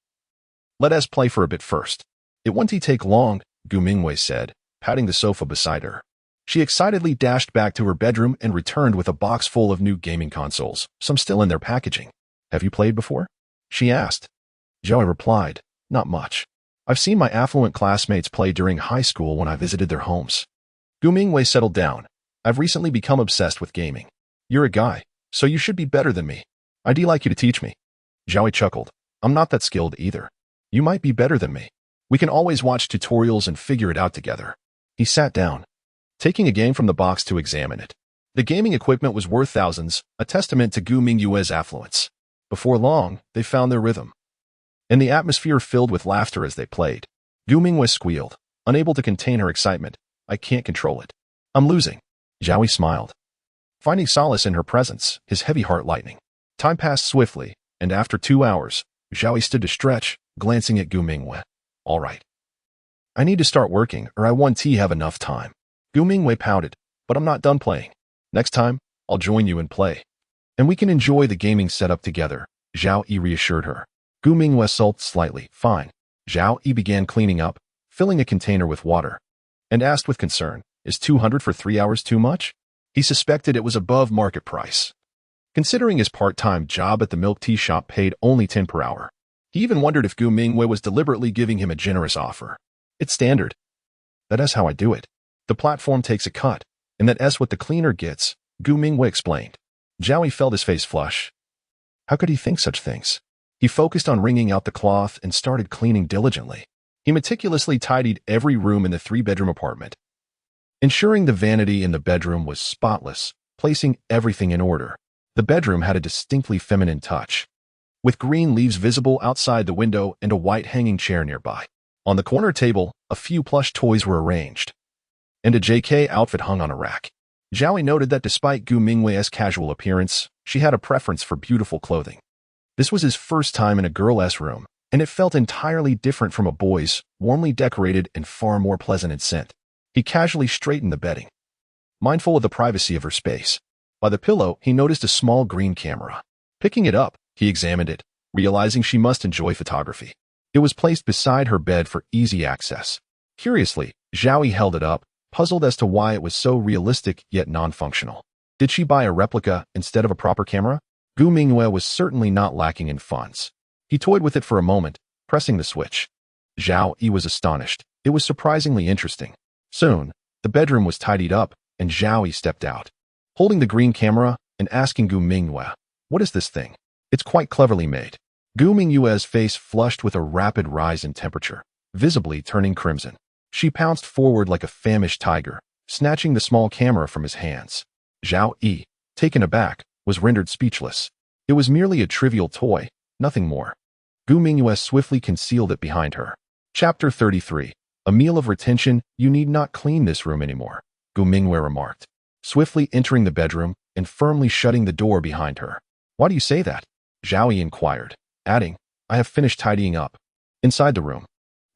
Let us play for a bit first. It won't take long, Gu Mingwei said, patting the sofa beside her. She excitedly dashed back to her bedroom and returned with a box full of new gaming consoles, some still in their packaging. Have you played before? She asked. Zhao Yi replied, not much. I've seen my affluent classmates play during high school when I visited their homes. Gu Mingwei settled down. I've recently become obsessed with gaming. You're a guy, so you should be better than me. I'd like you to teach me. Zhao Yi chuckled. I'm not that skilled either. You might be better than me. We can always watch tutorials and figure it out together. He sat down, taking a game from the box to examine it. The gaming equipment was worth thousands, a testament to Gu Mingwei's affluence. Before long, they found their rhythm, and the atmosphere filled with laughter as they played. Gu Mingwei squealed, unable to contain her excitement. I can't control it. I'm losing. Zhao Yi smiled, finding solace in her presence, his heavy heart lightening. Time passed swiftly, and after 2 hours, Zhao Yi stood to stretch, glancing at Gu Mingwei. All right. I need to start working, or I won't have enough time. Gu Mingwei pouted, but I'm not done playing. Next time, I'll join you and play. And we can enjoy the gaming setup together, Zhao Yi reassured her. Gu Mingwei sulked slightly. Fine. Zhao Yi began cleaning up, filling a container with water, and asked with concern, is 200 for 3 hours too much? He suspected it was above market price, considering his part-time job at the milk tea shop paid only 10 per hour. He even wondered if Gu Mingwei was deliberately giving him a generous offer. It's standard. That's how I do it. The platform takes a cut, and that's what the cleaner gets, Gu Mingwei explained. Zhao Yi felt his face flush. How could he think such things? He focused on wringing out the cloth and started cleaning diligently. He meticulously tidied every room in the 3-bedroom apartment, ensuring the vanity in the bedroom was spotless, placing everything in order. The bedroom had a distinctly feminine touch, with green leaves visible outside the window and a white hanging chair nearby. On the corner table, a few plush toys were arranged, and a JK outfit hung on a rack. Zhao Yi noted that despite Gu Mingwei's casual appearance, she had a preference for beautiful clothing. This was his first time in a girl's room, and it felt entirely different from a boy's, warmly decorated and far more pleasant in scent. He casually straightened the bedding, mindful of the privacy of her space. By the pillow, he noticed a small green camera. Picking it up, he examined it, realizing she must enjoy photography. It was placed beside her bed for easy access. Curiously, Zhao Yi held it up, puzzled as to why it was so realistic yet non-functional. Did she buy a replica instead of a proper camera? Gu Mingwei was certainly not lacking in funds. He toyed with it for a moment, pressing the switch. Zhao Yi was astonished. It was surprisingly interesting. Soon, the bedroom was tidied up, and Zhao Yi stepped out, holding the green camera and asking Gu Mingwei, "What is this thing?" "It's quite cleverly made." Gu Mingwei's face flushed with a rapid rise in temperature, visibly turning crimson. She pounced forward like a famished tiger, snatching the small camera from his hands. Zhao Yi, taken aback, was rendered speechless. It was merely a trivial toy, nothing more. Gu Mingwei swiftly concealed it behind her. Chapter 33. A meal of retention. "You need not clean this room anymore," Gu Mingwei remarked, swiftly entering the bedroom and firmly shutting the door behind her. "Why do you say that?" Zhao Yi inquired, adding, "I have finished tidying up." Inside the room,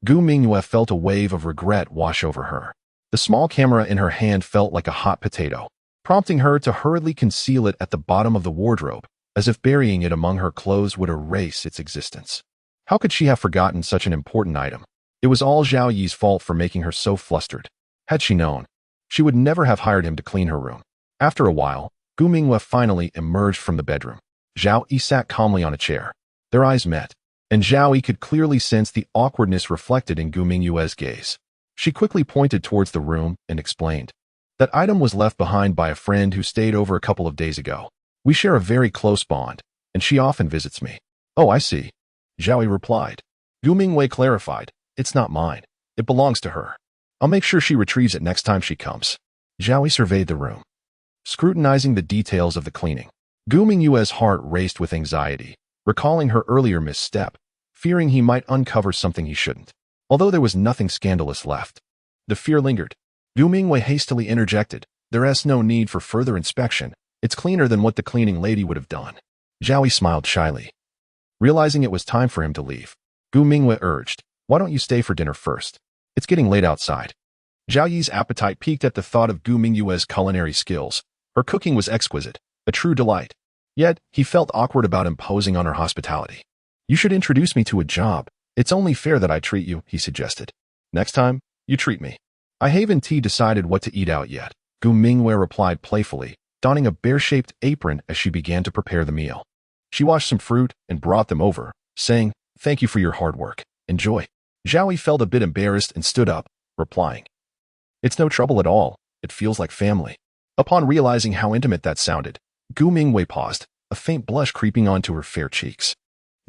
Gu Mingwei felt a wave of regret wash over her. The small camera in her hand felt like a hot potato, prompting her to hurriedly conceal it at the bottom of the wardrobe, as if burying it among her clothes would erase its existence. How could she have forgotten such an important item? It was all Zhao Yi's fault for making her so flustered. Had she known, she would never have hired him to clean her room. After a while, Gu Mingwei finally emerged from the bedroom. Zhao Yi sat calmly on a chair. Their eyes met, and Zhao Yi could clearly sense the awkwardness reflected in Gu Mingwei's gaze. She quickly pointed towards the room and explained, "That item was left behind by a friend who stayed over a couple of days ago. We share a very close bond, and she often visits me." "Oh, I see," Zhao Yi replied. Gu Mingwei clarified, "It's not mine. It belongs to her. I'll make sure she retrieves it next time she comes." Zhao Yi surveyed the room, scrutinizing the details of the cleaning. Gu Mingwei's heart raced with anxiety, recalling her earlier misstep, fearing he might uncover something he shouldn't. Although there was nothing scandalous left, the fear lingered. Gu Mingwei hastily interjected, "There is no need for further inspection. It's cleaner than what the cleaning lady would have done." Zhao Yi smiled shyly, realizing it was time for him to leave. Gu Mingwei urged, "Why don't you stay for dinner first? It's getting late outside." Zhao Yi's appetite piqued at the thought of Gu Mingwei's culinary skills. Her cooking was exquisite, a true delight. Yet, he felt awkward about imposing on her hospitality. "You should introduce me to a job. It's only fair that I treat you," he suggested. "Next time, you treat me." "I haven't decided what to eat out yet," Gu Mingwei replied playfully, donning a bear-shaped apron as she began to prepare the meal. She washed some fruit and brought them over, saying, "Thank you for your hard work. Enjoy." Zhao Yi felt a bit embarrassed and stood up, replying, "It's no trouble at all. It feels like family." Upon realizing how intimate that sounded, Gu Mingwei paused, a faint blush creeping onto her fair cheeks.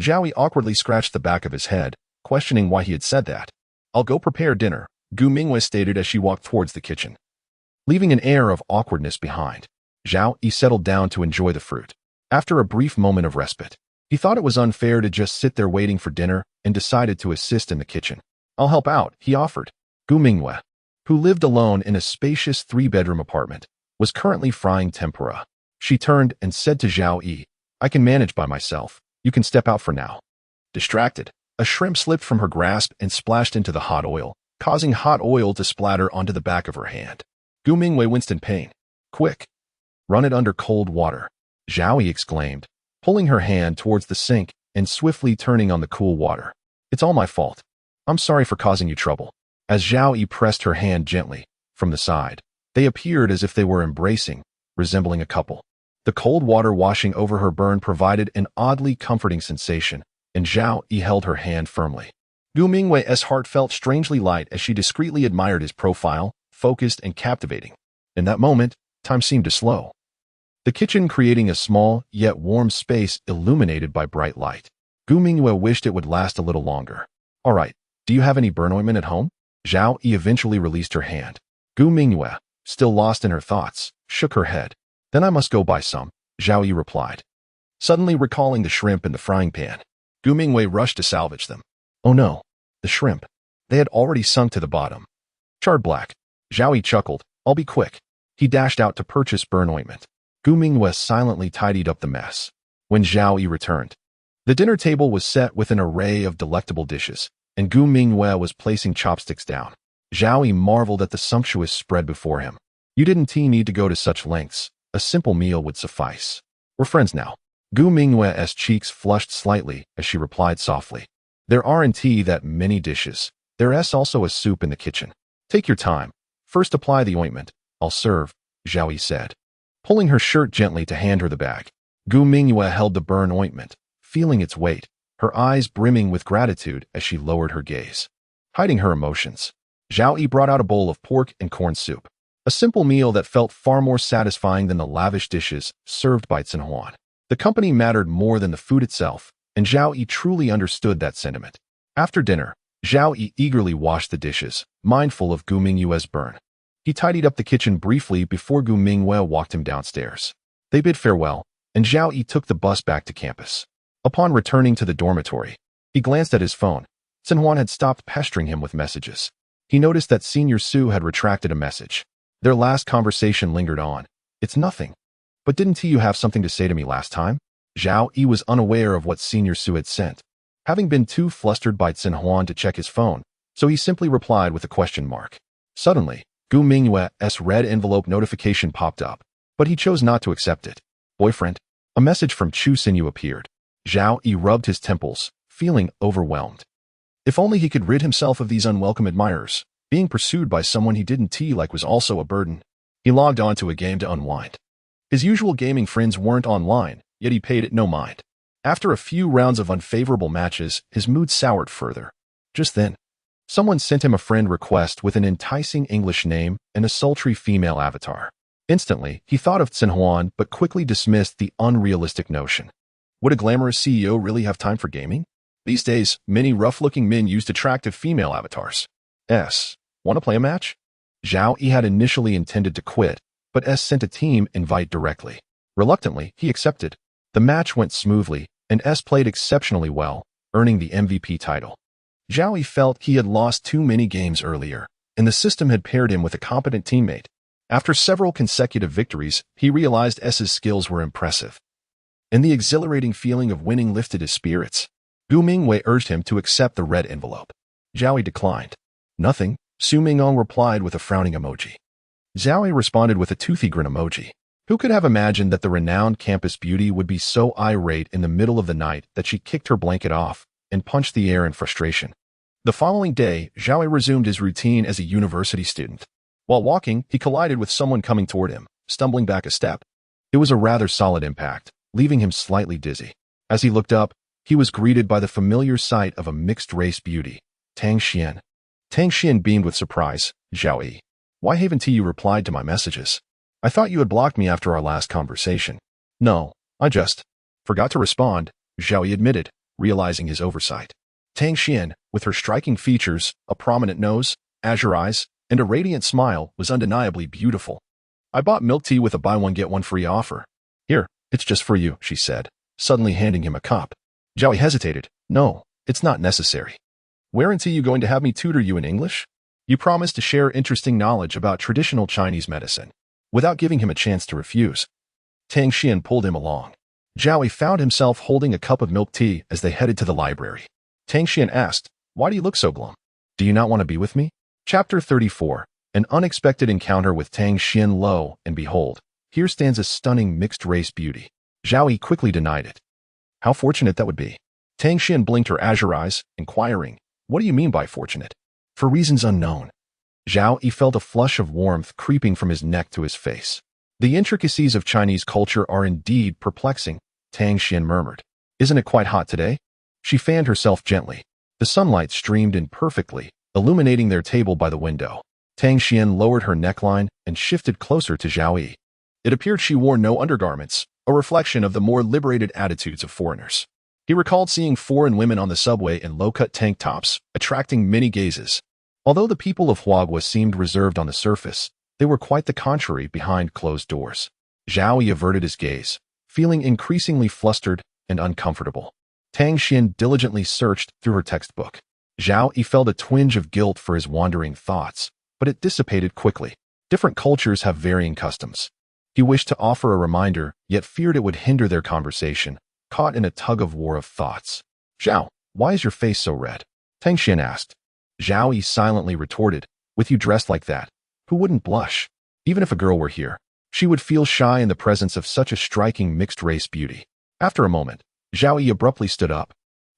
Zhao Yi awkwardly scratched the back of his head, questioning why he had said that. "I'll go prepare dinner," Gu Mingwei stated as she walked towards the kitchen. Leaving an air of awkwardness behind, Zhao Yi settled down to enjoy the fruit. After a brief moment of respite, he thought it was unfair to just sit there waiting for dinner and decided to assist in the kitchen. "I'll help out," he offered. Gu Mingwei, who lived alone in a spacious 3-bedroom apartment, was currently frying tempura. She turned and said to Zhao Yi, "I can manage by myself. You can step out for now." Distracted, a shrimp slipped from her grasp and splashed into the hot oil, causing hot oil to splatter onto the back of her hand. Gu Mingwei winced in pain. "Quick! Run it under cold water," Zhao Yi exclaimed, pulling her hand towards the sink and swiftly turning on the cool water. "It's all my fault. I'm sorry for causing you trouble." As Zhao Yi pressed her hand gently from the side, they appeared as if they were embracing, resembling a couple. The cold water washing over her burn provided an oddly comforting sensation, and Zhao Yi held her hand firmly. Gu Mingwei's heart felt strangely light as she discreetly admired his profile, focused and captivating. In that moment, time seemed to slow, the kitchen creating a small, yet warm space illuminated by bright light. Gu Mingwei wished it would last a little longer. "All right, do you have any burn ointment at home?" Zhao Yi eventually released her hand. Gu Mingwei, still lost in her thoughts, shook her head. Then I must go buy some, Zhao Yi replied. Suddenly recalling the shrimp in the frying pan, Gu Mingwei rushed to salvage them. Oh no, the shrimp. They had already sunk to the bottom. Charred black. Zhao Yi chuckled. I'll be quick. He dashed out to purchase burn ointment. Gu Mingwei silently tidied up the mess. When Zhao Yi returned, the dinner table was set with an array of delectable dishes, and Gu Mingwei was placing chopsticks down. Zhao Yi marveled at the sumptuous spread before him. You didn't need to go to such lengths. A simple meal would suffice. We're friends now. Gu Mingwei's cheeks flushed slightly as she replied softly. There aren't that many dishes. There's also a soup in the kitchen. Take your time. First apply the ointment. I'll serve, Zhao Yi said, pulling her shirt gently to hand her the bag. Gu Mingwei held the burn ointment, feeling its weight, her eyes brimming with gratitude as she lowered her gaze. Hiding her emotions, Zhao Yi brought out a bowl of pork and corn soup, a simple meal that felt far more satisfying than the lavish dishes served by Chen Huan. The company mattered more than the food itself, and Zhao Yi truly understood that sentiment. After dinner, Zhao Yi eagerly washed the dishes, mindful of Gu Mingwei's burn. He tidied up the kitchen briefly before Gu Mingwei walked him downstairs. They bid farewell, and Zhao Yi took the bus back to campus. Upon returning to the dormitory, he glanced at his phone. Chen Huan had stopped pestering him with messages. He noticed that Senior Su had retracted a message. Their last conversation lingered on. It's nothing. But didn't you have something to say to me last time? Zhao Yi was unaware of what Senior Su had sent, having been too flustered by Chen Huan to check his phone, so he simply replied with a question mark. Suddenly, Gu Mingwei's red envelope notification popped up, but he chose not to accept it. Boyfriend, a message from Chu Xinyu appeared. Zhao Yi rubbed his temples, feeling overwhelmed. If only he could rid himself of these unwelcome admirers. Being pursued by someone he didn't like was also a burden. He logged on to a game to unwind. His usual gaming friends weren't online, yet he paid it no mind. After a few rounds of unfavorable matches, his mood soured further. Just then, someone sent him a friend request with an enticing English name and a sultry female avatar. Instantly, he thought of Chen Huan but quickly dismissed the unrealistic notion. Would a glamorous CEO really have time for gaming? These days, many rough-looking men used attractive female avatars. Want to play a match? Zhao Yi had initially intended to quit, but sent a team invite directly. Reluctantly, he accepted. The match went smoothly, and played exceptionally well, earning the MVP title. Zhao Yi felt he had lost too many games earlier, and the system had paired him with a competent teammate. After several consecutive victories, he realized S's skills were impressive, and the exhilarating feeling of winning lifted his spirits. Gu Mingwei urged him to accept the red envelope. Zhao Yi declined. Nothing, Su Mingong replied with a frowning emoji. Zhao Yi responded with a toothy grin emoji. Who could have imagined that the renowned campus beauty would be so irate in the middle of the night that she kicked her blanket off and punched the air in frustration? The following day, Zhao Yi resumed his routine as a university student. While walking, he collided with someone coming toward him, stumbling back a step. It was a rather solid impact, leaving him slightly dizzy. As he looked up, he was greeted by the familiar sight of a mixed-race beauty, Tang Xian. Tang Xian beamed with surprise. Zhao Yi, why haven't you replied to my messages? I thought you had blocked me after our last conversation. No, I just forgot to respond, Zhao Yi admitted, realizing his oversight. Tang Xian, with her striking features, a prominent nose, azure eyes, and a radiant smile, was undeniably beautiful. I bought milk tea with a buy-one-get-one-free offer. Here, it's just for you, she said, suddenly handing him a cup. Zhao Yi hesitated. No, it's not necessary. Weren't you going to have me tutor you in English? You promised to share interesting knowledge about traditional Chinese medicine. Without giving him a chance to refuse, Tang Xian pulled him along. Zhao Yi found himself holding a cup of milk tea as they headed to the library. Tang Xian asked, why do you look so glum? Do you not want to be with me? Chapter 34. An unexpected encounter with Tang Xian. Lo and behold, here stands a stunning mixed-race beauty. Zhao Yi quickly denied it. How fortunate that would be. Tang Xian blinked her azure eyes, inquiring, what do you mean by fortunate? For reasons unknown. Zhao Yi felt a flush of warmth creeping from his neck to his face. The intricacies of Chinese culture are indeed perplexing, Tang Xian murmured. Isn't it quite hot today? She fanned herself gently. The sunlight streamed in perfectly, illuminating their table by the window. Tang Xian lowered her neckline and shifted closer to Zhao Yi. It appeared she wore no undergarments, a reflection of the more liberated attitudes of foreigners. He recalled seeing foreign women on the subway in low-cut tank tops, attracting many gazes. Although the people of Huagua seemed reserved on the surface, They were quite the contrary behind closed doors. Zhao Yi averted his gaze, feeling increasingly flustered and uncomfortable. Tang Xian diligently searched through her textbook. Zhao Yi felt a twinge of guilt for his wandering thoughts, but it dissipated quickly. Different cultures have varying customs. He wished to offer a reminder, yet feared it would hinder their conversation, caught in a tug-of-war of thoughts. Zhao, why is your face so red? Tang Xian asked. Zhao Yi silently retorted, with you dressed like that, who wouldn't blush? Even if a girl were here, she would feel shy in the presence of such a striking mixed-race beauty. After a moment, Zhao Yi abruptly stood up,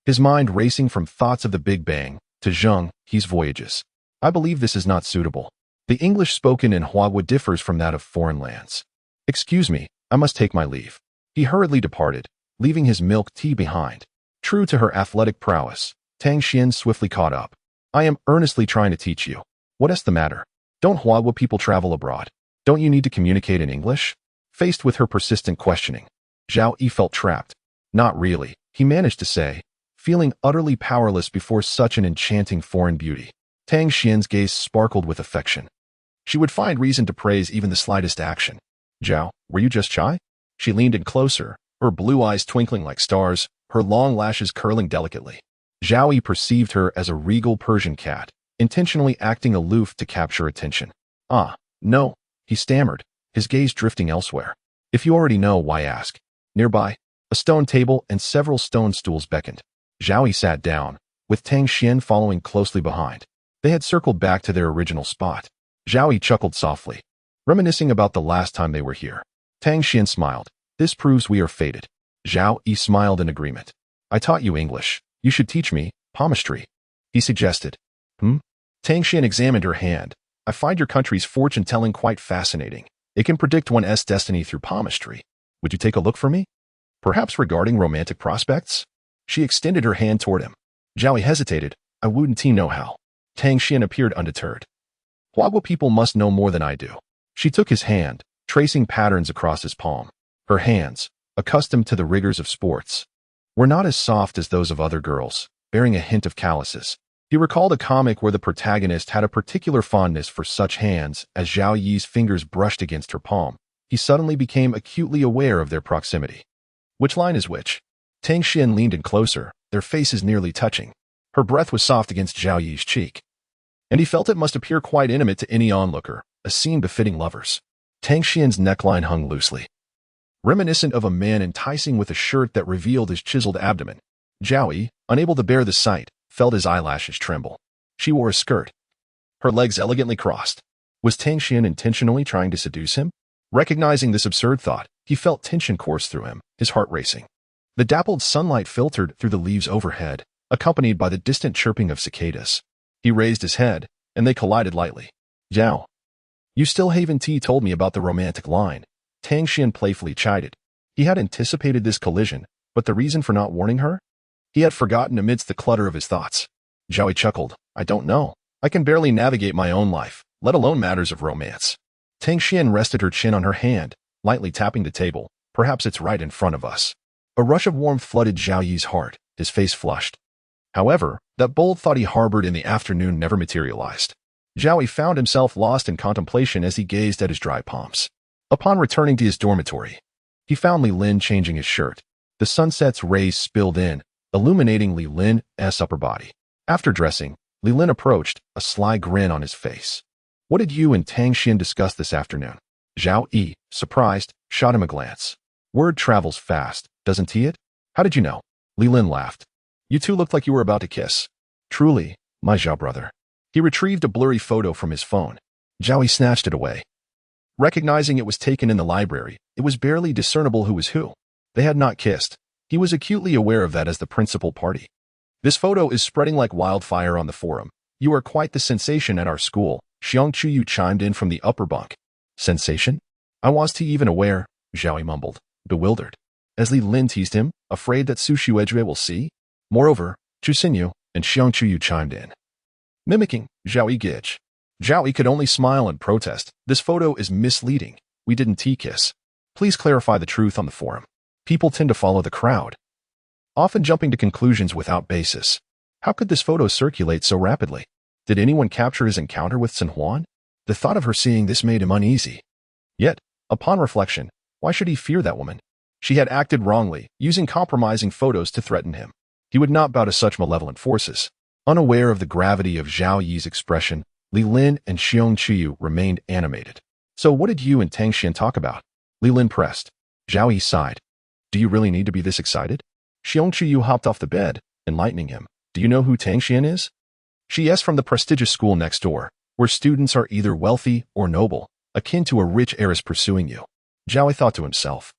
his mind racing from thoughts of the Big Bang to Zheng He's voyages. I believe this is not suitable. The English spoken in Huagua differs from that of foreign lands. Excuse me, I must take my leave. He hurriedly departed, leaving his milk tea behind. True to her athletic prowess, Tang Xian swiftly caught up. I am earnestly trying to teach you. What is the matter? Don't Huagua people travel abroad? Don't you need to communicate in English? Faced with her persistent questioning, Zhao Yi felt trapped. Not really, he managed to say, feeling utterly powerless before such an enchanting foreign beauty. Tang Xian's gaze sparkled with affection. She would find reason to praise even the slightest action. Zhao, were you just shy? She leaned in closer, her blue eyes twinkling like stars, her long lashes curling delicately. Zhao Yi perceived her as a regal Persian cat, intentionally acting aloof to capture attention. Ah, no, he stammered, his gaze drifting elsewhere. If you already know, why ask? Nearby, a stone table and several stone stools beckoned. Zhao Yi sat down, with Tang Xian following closely behind. They had circled back to their original spot. Zhao Yi chuckled softly, reminiscing about the last time they were here. Tang Xian smiled. This proves we are fated. Zhao Yi smiled in agreement. I taught you English. You should teach me palmistry, he suggested. Tang Xian examined her hand. I find your country's fortune-telling quite fascinating. It can predict one's destiny through palmistry. Would you take a look for me? Perhaps regarding romantic prospects? She extended her hand toward him. Zhao Yi hesitated. I wouldn't know how. Tang Xian appeared undeterred. Huagua people must know more than I do. She took his hand, tracing patterns across his palm. Her hands, accustomed to the rigors of sports, were not as soft as those of other girls, bearing a hint of calluses. He recalled a comic where the protagonist had a particular fondness for such hands. As Zhao Yi's fingers brushed against her palm, he suddenly became acutely aware of their proximity. Which line is which? Tang Xian leaned in closer, their faces nearly touching. Her breath was soft against Zhao Yi's cheek, and he felt it must appear quite intimate to any onlooker, a scene befitting lovers. Tang Xian's neckline hung loosely, reminiscent of a man enticing with a shirt that revealed his chiseled abdomen. Zhao Yi, unable to bear the sight, felt his eyelashes tremble. She wore a skirt, her legs elegantly crossed. Was Tang Xian intentionally trying to seduce him? Recognizing this absurd thought, he felt tension course through him, his heart racing. The dappled sunlight filtered through the leaves overhead, accompanied by the distant chirping of cicadas. He raised his head, and they collided lightly. Zhao, you still haven't told me about the romantic line. Tang Xian playfully chided. He had anticipated this collision, but the reason for not warning her? He had forgotten amidst the clutter of his thoughts. Zhao Yi chuckled. I don't know. I can barely navigate my own life, let alone matters of romance. Tang Xian rested her chin on her hand, lightly tapping the table. Perhaps it's right in front of us. A rush of warmth flooded Zhao Yi's heart, his face flushed. However, that bold thought he harbored in the afternoon never materialized. Zhao Yi found himself lost in contemplation as he gazed at his dry palms. Upon returning to his dormitory, he found Li Lin changing his shirt. The sunset's rays spilled in, illuminating Li Lin's upper body. After dressing, Li Lin approached, a sly grin on his face. What did you and Tang Xian discuss this afternoon? Zhao Yi, surprised, shot him a glance. Word travels fast, doesn't it? How did you know? Li Lin laughed. You two looked like you were about to kiss. Truly, my Zhao brother. He retrieved a blurry photo from his phone. Zhao Yi snatched it away. Recognizing it was taken in the library, it was barely discernible who was who. They had not kissed. He was acutely aware of that as the principal party. This photo is spreading like wildfire on the forum. You are quite the sensation at our school, Xiang Chuyu chimed in from the upper bunk. Sensation? I was even aware, Zhao Yi mumbled, bewildered. As Li Lin teased him, afraid that Su Xuejue will see? Moreover, Chu Xinyu and Xiang Chuyu chimed in, mimicking Zhao Yi gitch. Zhao Yi could only smile and protest. This photo is misleading. We didn't kiss. Please clarify the truth on the forum. People tend to follow the crowd, often jumping to conclusions without basis. How could this photo circulate so rapidly? Did anyone capture his encounter with San Juan? The thought of her seeing this made him uneasy. Yet, upon reflection, why should he fear that woman? She had acted wrongly, using compromising photos to threaten him. He would not bow to such malevolent forces. Unaware of the gravity of Zhao Yi's expression, Li Lin and Xiong Qiyu remained animated. So what did you and Tang Xian talk about? Li Lin pressed. Zhao Yi sighed. Do you really need to be this excited? Xiong Qiyu hopped off the bed, enlightening him. Do you know who Tang Xian is? She is from the prestigious school next door, where students are either wealthy or noble, akin to a rich heiress pursuing you. Zhao Yi thought to himself.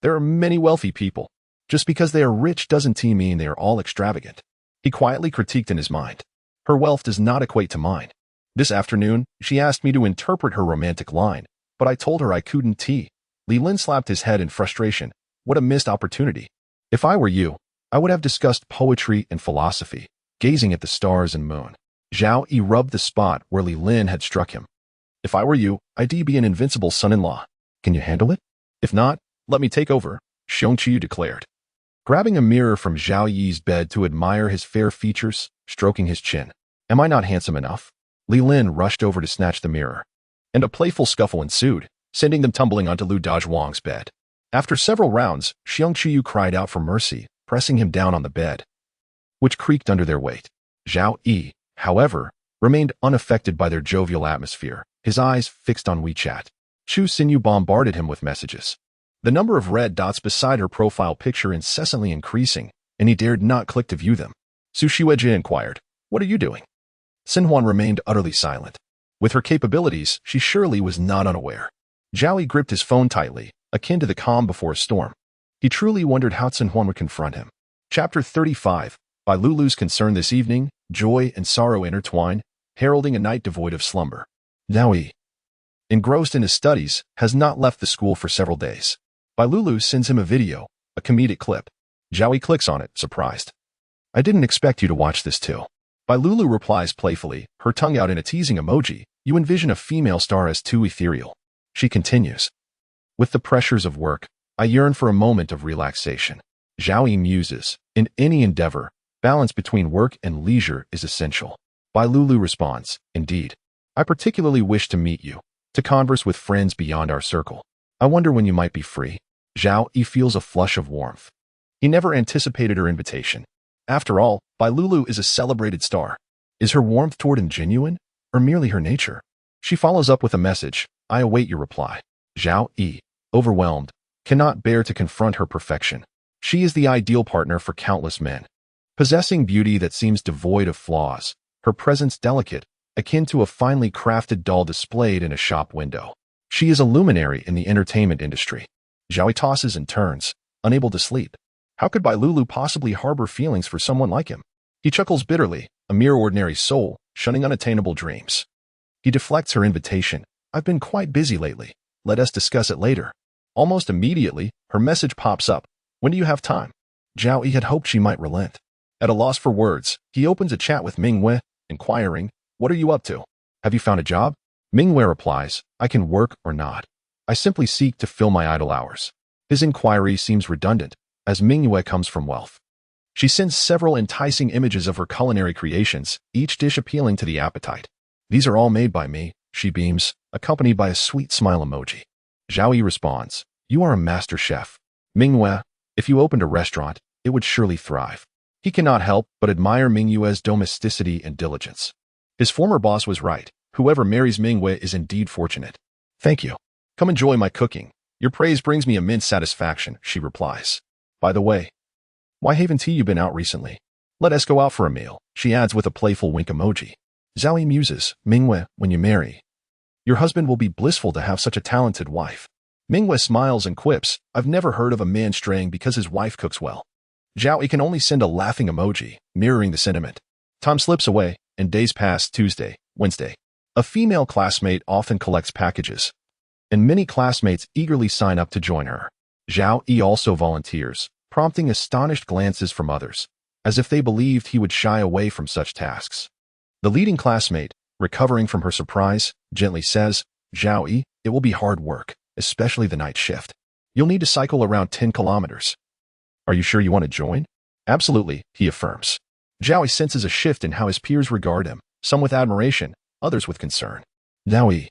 There are many wealthy people. Just because they are rich doesn't mean they are all extravagant. He quietly critiqued in his mind. Her wealth does not equate to mine. This afternoon, she asked me to interpret her romantic line, but I told her I couldn't. Li Lin slapped his head in frustration. What a missed opportunity. If I were you, I would have discussed poetry and philosophy, gazing at the stars and moon. Zhao Yi rubbed the spot where Li Lin had struck him. If I were you, I'd be an invincible son-in-law. Can you handle it? If not, let me take over, Xiong Qiyu declared. Grabbing a mirror from Zhao Yi's bed to admire his fair features, stroking his chin. Am I not handsome enough? Li Lin rushed over to snatch the mirror. And a playful scuffle ensued, sending them tumbling onto Lu Dazhuang's bed. After several rounds, Xiong Qiyu cried out for mercy, pressing him down on the bed, which creaked under their weight. Zhao Yi, however, remained unaffected by their jovial atmosphere, his eyes fixed on WeChat. Chu Xinyu bombarded him with messages. The number of red dots beside her profile picture incessantly increasing, and he dared not click to view them. Su Xuejie inquired, What are you doing? Xinhuan remained utterly silent. With her capabilities, she surely was not unaware. Zhao Yi gripped his phone tightly, akin to the calm before a storm. He truly wondered how Xinhuan would confront him. Chapter 35. By Lulu's concern this evening, joy and sorrow intertwine, heralding a night devoid of slumber. Zhao Yi, engrossed in his studies, has not left the school for several days. By Lulu sends him a video, a comedic clip. Zhao Yi clicks on it, surprised. I didn't expect you to watch this too. By Lulu replies playfully, her tongue out in a teasing emoji. You envision a female star as too ethereal. She continues. With the pressures of work, I yearn for a moment of relaxation. Zhao Yi muses. In any endeavor, balance between work and leisure is essential. By Lulu responds, Indeed. I particularly wish to meet you, to converse with friends beyond our circle. I wonder when you might be free. Zhao Yi feels a flush of warmth. He never anticipated her invitation. After all, Bai Lulu is a celebrated star. Is her warmth toward him genuine, or merely her nature? She follows up with a message. I await your reply. Zhao Yi, overwhelmed, cannot bear to confront her perfection. She is the ideal partner for countless men. Possessing beauty that seems devoid of flaws, her presence delicate, akin to a finely crafted doll displayed in a shop window. She is a luminary in the entertainment industry. Zhao Yi tosses and turns, unable to sleep. How could Bai Lulu possibly harbor feelings for someone like him? He chuckles bitterly, a mere ordinary soul, shunning unattainable dreams. He deflects her invitation. I've been quite busy lately. Let us discuss it later. Almost immediately, her message pops up. When do you have time? Zhao Yi had hoped she might relent. At a loss for words, he opens a chat with Mingwei, inquiring, What are you up to? Have you found a job? Mingwei replies, I can work or not. I simply seek to fill my idle hours. His inquiry seems redundant, as Mingwei comes from wealth. She sends several enticing images of her culinary creations, each dish appealing to the appetite. These are all made by me, she beams, accompanied by a sweet smile emoji. Zhao Yi responds, You are a master chef. Mingwei, if you opened a restaurant, it would surely thrive. He cannot help but admire Mingwei's domesticity and diligence. His former boss was right. Whoever marries Mingwei is indeed fortunate. Thank you. Come enjoy my cooking. Your praise brings me immense satisfaction, she replies. By the way, why haven't you been out recently? Let us go out for a meal, she adds with a playful wink emoji. Zhao Yi muses, Mingwei, when you marry, your husband will be blissful to have such a talented wife. Mingwei smiles and quips, I've never heard of a man straying because his wife cooks well. Zhao Yi can only send a laughing emoji, mirroring the sentiment. Time slips away, and days pass. Tuesday, Wednesday. A female classmate often collects packages, and many classmates eagerly sign up to join her. Zhao Yi also volunteers, prompting astonished glances from others, as if they believed he would shy away from such tasks. The leading classmate, recovering from her surprise, gently says, Zhao Yi, it will be hard work, especially the night shift. You'll need to cycle around 10 kilometers. Are you sure you want to join? Absolutely, he affirms. Zhao Yi senses a shift in how his peers regard him, some with admiration, others with concern. Zhao Yi,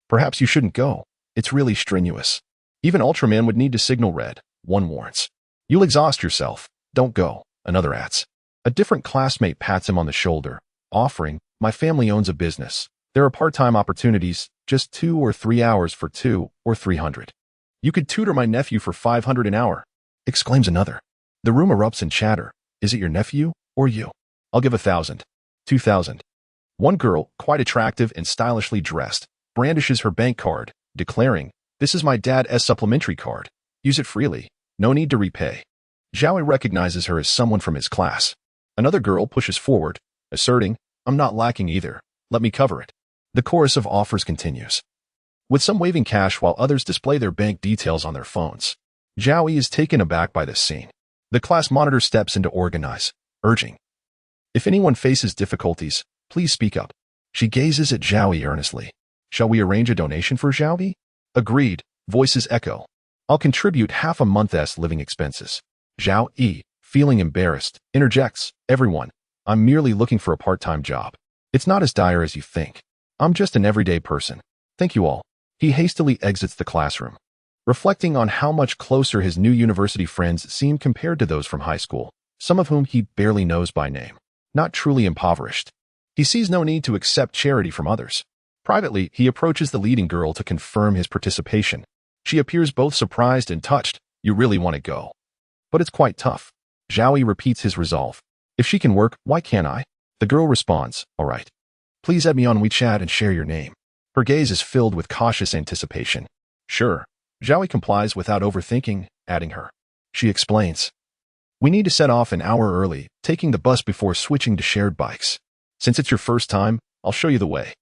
perhaps you shouldn't go. It's really strenuous. Even Ultraman would need to signal red, one warns. You'll exhaust yourself. Don't go, another adds. A different classmate pats him on the shoulder, offering, my family owns a business. There are part-time opportunities, just 2 or 3 hours for 2 or 300. You could tutor my nephew for 500 an hour, exclaims another. The room erupts in chatter. Is it your nephew or you? I'll give 1,000. 2,000. One girl, quite attractive and stylishly dressed, brandishes her bank card, declaring, this is my dad's supplementary card. Use it freely. No need to repay. Zhao Yi recognizes her as someone from his class. Another girl pushes forward, asserting, I'm not lacking either. Let me cover it. The chorus of offers continues, with some waving cash while others display their bank details on their phones. Zhao Yi is taken aback by this scene. The class monitor steps in to organize, urging, if anyone faces difficulties, please speak up. She gazes at Zhao Yi earnestly. Shall we arrange a donation for Zhao Yi? Agreed, voices echo. I'll contribute half a month's living expenses. Zhao Yi, feeling embarrassed, interjects, everyone, I'm merely looking for a part-time job. It's not as dire as you think. I'm just an everyday person. Thank you all. He hastily exits the classroom, reflecting on how much closer his new university friends seem compared to those from high school, some of whom he barely knows by name. Not truly impoverished. He sees no need to accept charity from others. Privately, he approaches the leading girl to confirm his participation. She appears both surprised and touched. You really want to go. But it's quite tough. Zhao Yi repeats his resolve. If she can work, why can't I? The girl responds, all right. Please add me on WeChat and share your name. Her gaze is filled with cautious anticipation. Sure. Zhao Yi complies without overthinking, adding her. She explains. We need to set off an hour early, taking the bus before switching to shared bikes. Since it's your first time, I'll show you the way.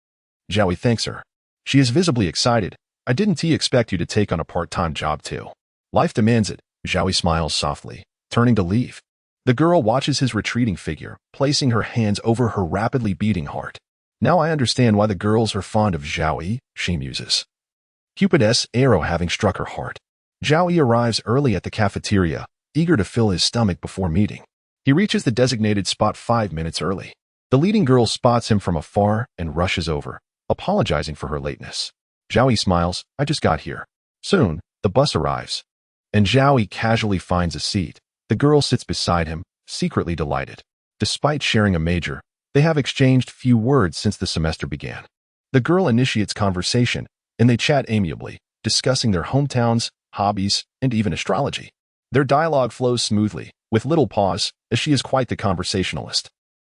Zhao Yi thanks her. She is visibly excited. I didn't expect you to take on a part-time job too. Life demands it. Zhao Yi smiles softly, turning to leave. The girl watches his retreating figure, placing her hands over her rapidly beating heart. Now I understand why the girls are fond of Zhao Yi, she muses. Cupid's arrow having struck her heart. Zhao Yi arrives early at the cafeteria, eager to fill his stomach before meeting. He reaches the designated spot 5 minutes early. The leading girl spots him from afar and rushes over, apologizing for her lateness. Zhao Yi smiles, I just got here. Soon, the bus arrives, and Zhao Yi casually finds a seat. The girl sits beside him, secretly delighted. Despite sharing a major, they have exchanged few words since the semester began. The girl initiates conversation, and they chat amiably, discussing their hometowns, hobbies, and even astrology. Their dialogue flows smoothly, with little pause, as she is quite the conversationalist.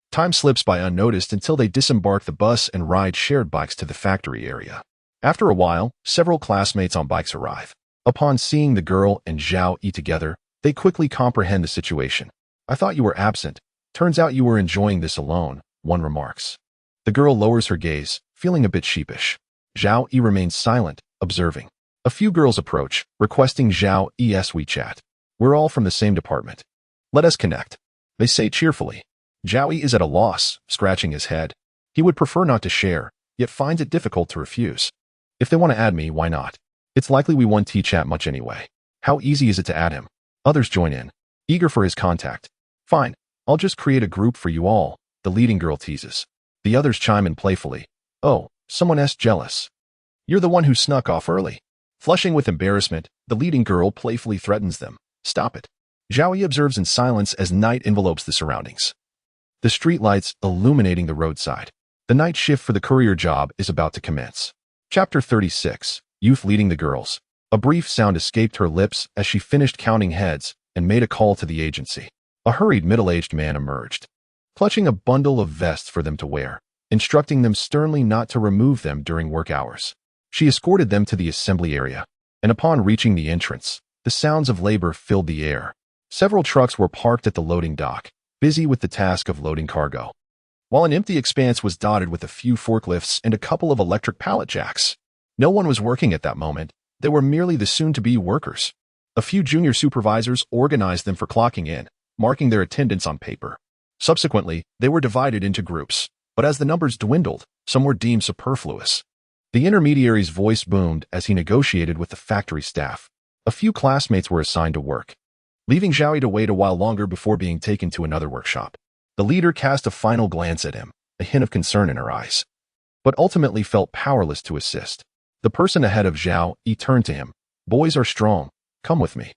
Time slips by unnoticed until they disembark the bus and ride shared bikes to the factory area. After a while, several classmates on bikes arrive. Upon seeing the girl and Zhao Yi together, they quickly comprehend the situation. I thought you were absent. Turns out you were enjoying this alone, one remarks. The girl lowers her gaze, feeling a bit sheepish. Zhao Yi remains silent, observing. A few girls approach, requesting Zhao Yi's WeChat. We're all from the same department. Let us connect. They say cheerfully. Zhao Yi is at a loss, scratching his head. He would prefer not to share, yet finds it difficult to refuse. If they want to add me, why not? It's likely we won't chat much anyway. How easy is it to add him? Others join in, eager for his contact. Fine, I'll just create a group for you all, the leading girl teases. The others chime in playfully. Oh, someone's jealous. You're the one who snuck off early. Flushing with embarrassment, the leading girl playfully threatens them. Stop it. Zhao Yi observes in silence as night envelopes the surroundings. The streetlights illuminating the roadside. The night shift for the courier job is about to commence. Chapter 36. Youth leading the girls. A brief sound escaped her lips as she finished counting heads and made a call to the agency. A hurried middle-aged man emerged, clutching a bundle of vests for them to wear, instructing them sternly not to remove them during work hours. She escorted them to the assembly area, and upon reaching the entrance, the sounds of labor filled the air. Several trucks were parked at the loading dock, busy with the task of loading cargo, while an empty expanse was dotted with a few forklifts and a couple of electric pallet jacks. No one was working at that moment. They were merely the soon-to-be workers. A few junior supervisors organized them for clocking in, marking their attendance on paper. Subsequently, they were divided into groups, but as the numbers dwindled, some were deemed superfluous. The intermediary's voice boomed as he negotiated with the factory staff. A few classmates were assigned to work, leaving Zhao Yi to wait a while longer before being taken to another workshop. The leader cast a final glance at him, a hint of concern in her eyes. but ultimately felt powerless to assist. The person ahead of Zhao Yi turned to him. "Boys are strong. Come with me."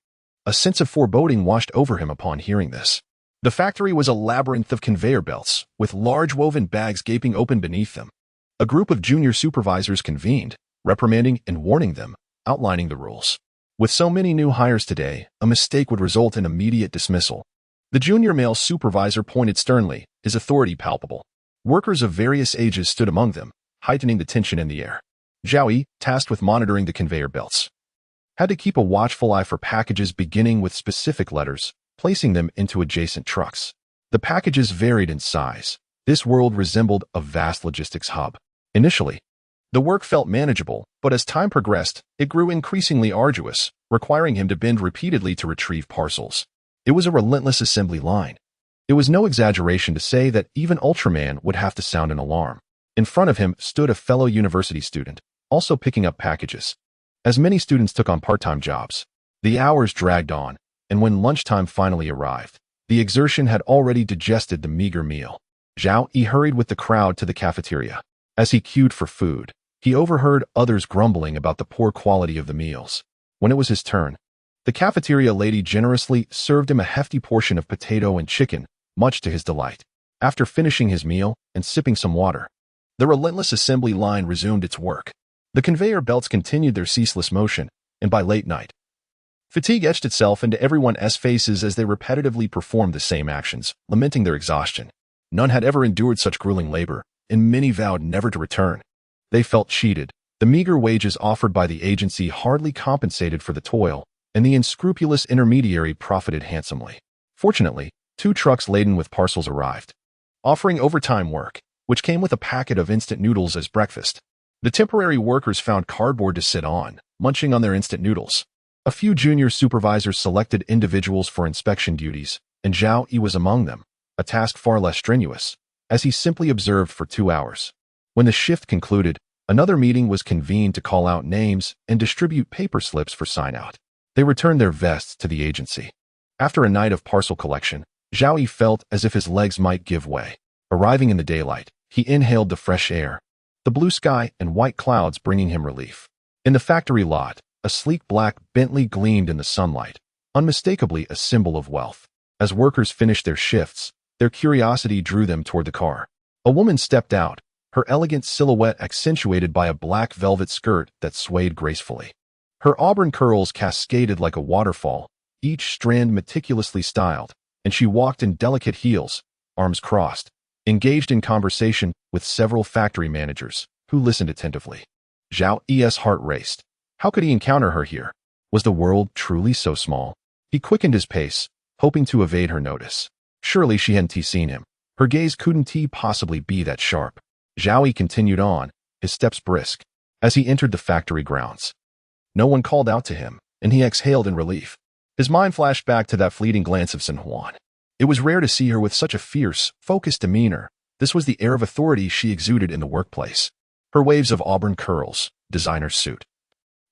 A sense of foreboding washed over him upon hearing this. The factory was a labyrinth of conveyor belts, with large woven bags gaping open beneath them. A group of junior supervisors convened, reprimanding and warning them, outlining the rules. With so many new hires today, a mistake would result in immediate dismissal. The junior male supervisor pointed sternly, his authority palpable. Workers of various ages stood among them, heightening the tension in the air. Zhao Yi, tasked with monitoring the conveyor belts, had to keep a watchful eye for packages beginning with specific letters, placing them into adjacent trucks. The packages varied in size. This world resembled a vast logistics hub. Initially, the work felt manageable, but as time progressed, it grew increasingly arduous, requiring him to bend repeatedly to retrieve parcels. It was a relentless assembly line. It was no exaggeration to say that even Ultraman would have to sound an alarm. In front of him stood a fellow university student, also picking up packages. As many students took on part-time jobs, the hours dragged on, and when lunchtime finally arrived, the exertion had already digested the meager meal. Zhao Yi hurried with the crowd to the cafeteria. As he queued for food, he overheard others grumbling about the poor quality of the meals. When it was his turn, the cafeteria lady generously served him a hefty portion of potato and chicken, much to his delight. After finishing his meal and sipping some water, the relentless assembly line resumed its work. The conveyor belts continued their ceaseless motion, and by late night, fatigue etched itself into everyone's faces as they repetitively performed the same actions, lamenting their exhaustion. None had ever endured such grueling labor, and many vowed never to return. They felt cheated. The meager wages offered by the agency hardly compensated for the toil, and the unscrupulous intermediary profited handsomely. Fortunately, 2 trucks laden with parcels arrived, offering overtime work, which came with a packet of instant noodles as breakfast. The temporary workers found cardboard to sit on, munching on their instant noodles. A few junior supervisors selected individuals for inspection duties, and Zhao Yi was among them, a task far less strenuous, as he simply observed for 2 hours. When the shift concluded, another meeting was convened to call out names and distribute paper slips for sign-out. They returned their vests to the agency. After a night of parcel collection, Zhao Yi felt as if his legs might give way. Arriving in the daylight, he inhaled the fresh air, the blue sky and white clouds bringing him relief. In the factory lot, a sleek black Bentley gleamed in the sunlight, unmistakably a symbol of wealth. As workers finished their shifts, their curiosity drew them toward the car. A woman stepped out, her elegant silhouette accentuated by a black velvet skirt that swayed gracefully. Her auburn curls cascaded like a waterfall, each strand meticulously styled, and she walked in delicate heels, arms crossed, engaged in conversation with several factory managers, who listened attentively. Zhao Yi's heart raced. How could he encounter her here? Was the world truly so small? He quickened his pace, hoping to evade her notice. Surely she hadn't seen him. Her gaze couldn't possibly be that sharp. Zhao Yi continued on, his steps brisk, as he entered the factory grounds. No one called out to him, and he exhaled in relief. His mind flashed back to that fleeting glance of San Juan. It was rare to see her with such a fierce, focused demeanor. This was the air of authority she exuded in the workplace. Her waves of auburn curls, designer suit,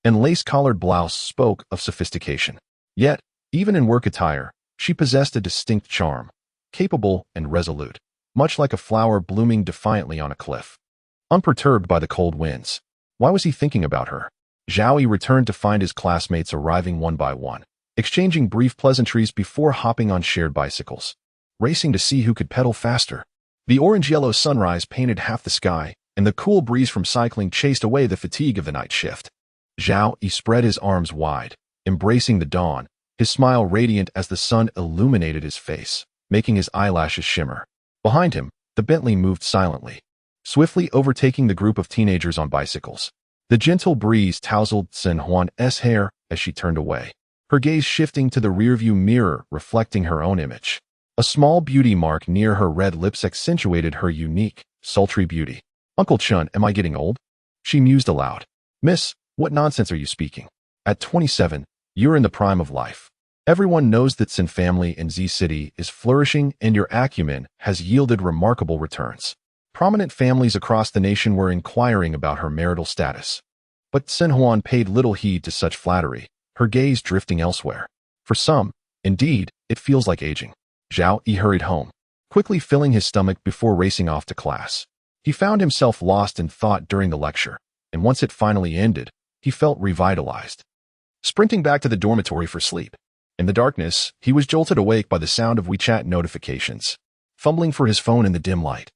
and lace-collared blouse spoke of sophistication. Yet, even in work attire, she possessed a distinct charm, capable and resolute, much like a flower blooming defiantly on a cliff. Unperturbed by the cold winds, why was he thinking about her? Zhao Yi returned to find his classmates arriving one by one, exchanging brief pleasantries before hopping on shared bicycles, racing to see who could pedal faster. The orange-yellow sunrise painted half the sky, and the cool breeze from cycling chased away the fatigue of the night shift. Zhao Yi spread his arms wide, embracing the dawn, his smile radiant as the sun illuminated his face, making his eyelashes shimmer. Behind him, the Bentley moved silently, swiftly overtaking the group of teenagers on bicycles. The gentle breeze tousled San Juan's hair as she turned away, her gaze shifting to the rearview mirror reflecting her own image. A small beauty mark near her red lips accentuated her unique, sultry beauty. "Uncle Chun, am I getting old?" she mused aloud. "Miss, what nonsense are you speaking? At 27, you're in the prime of life. Everyone knows that Sin family in Z City is flourishing and your acumen has yielded remarkable returns." Prominent families across the nation were inquiring about her marital status. But San Juan paid little heed to such flattery, her gaze drifting elsewhere. For some, indeed, it feels like aging. Zhao Yi hurried home, quickly filling his stomach before racing off to class. He found himself lost in thought during the lecture, and once it finally ended, he felt revitalized. Sprinting back to the dormitory for sleep. In the darkness, he was jolted awake by the sound of WeChat notifications. Fumbling for his phone in the dim light,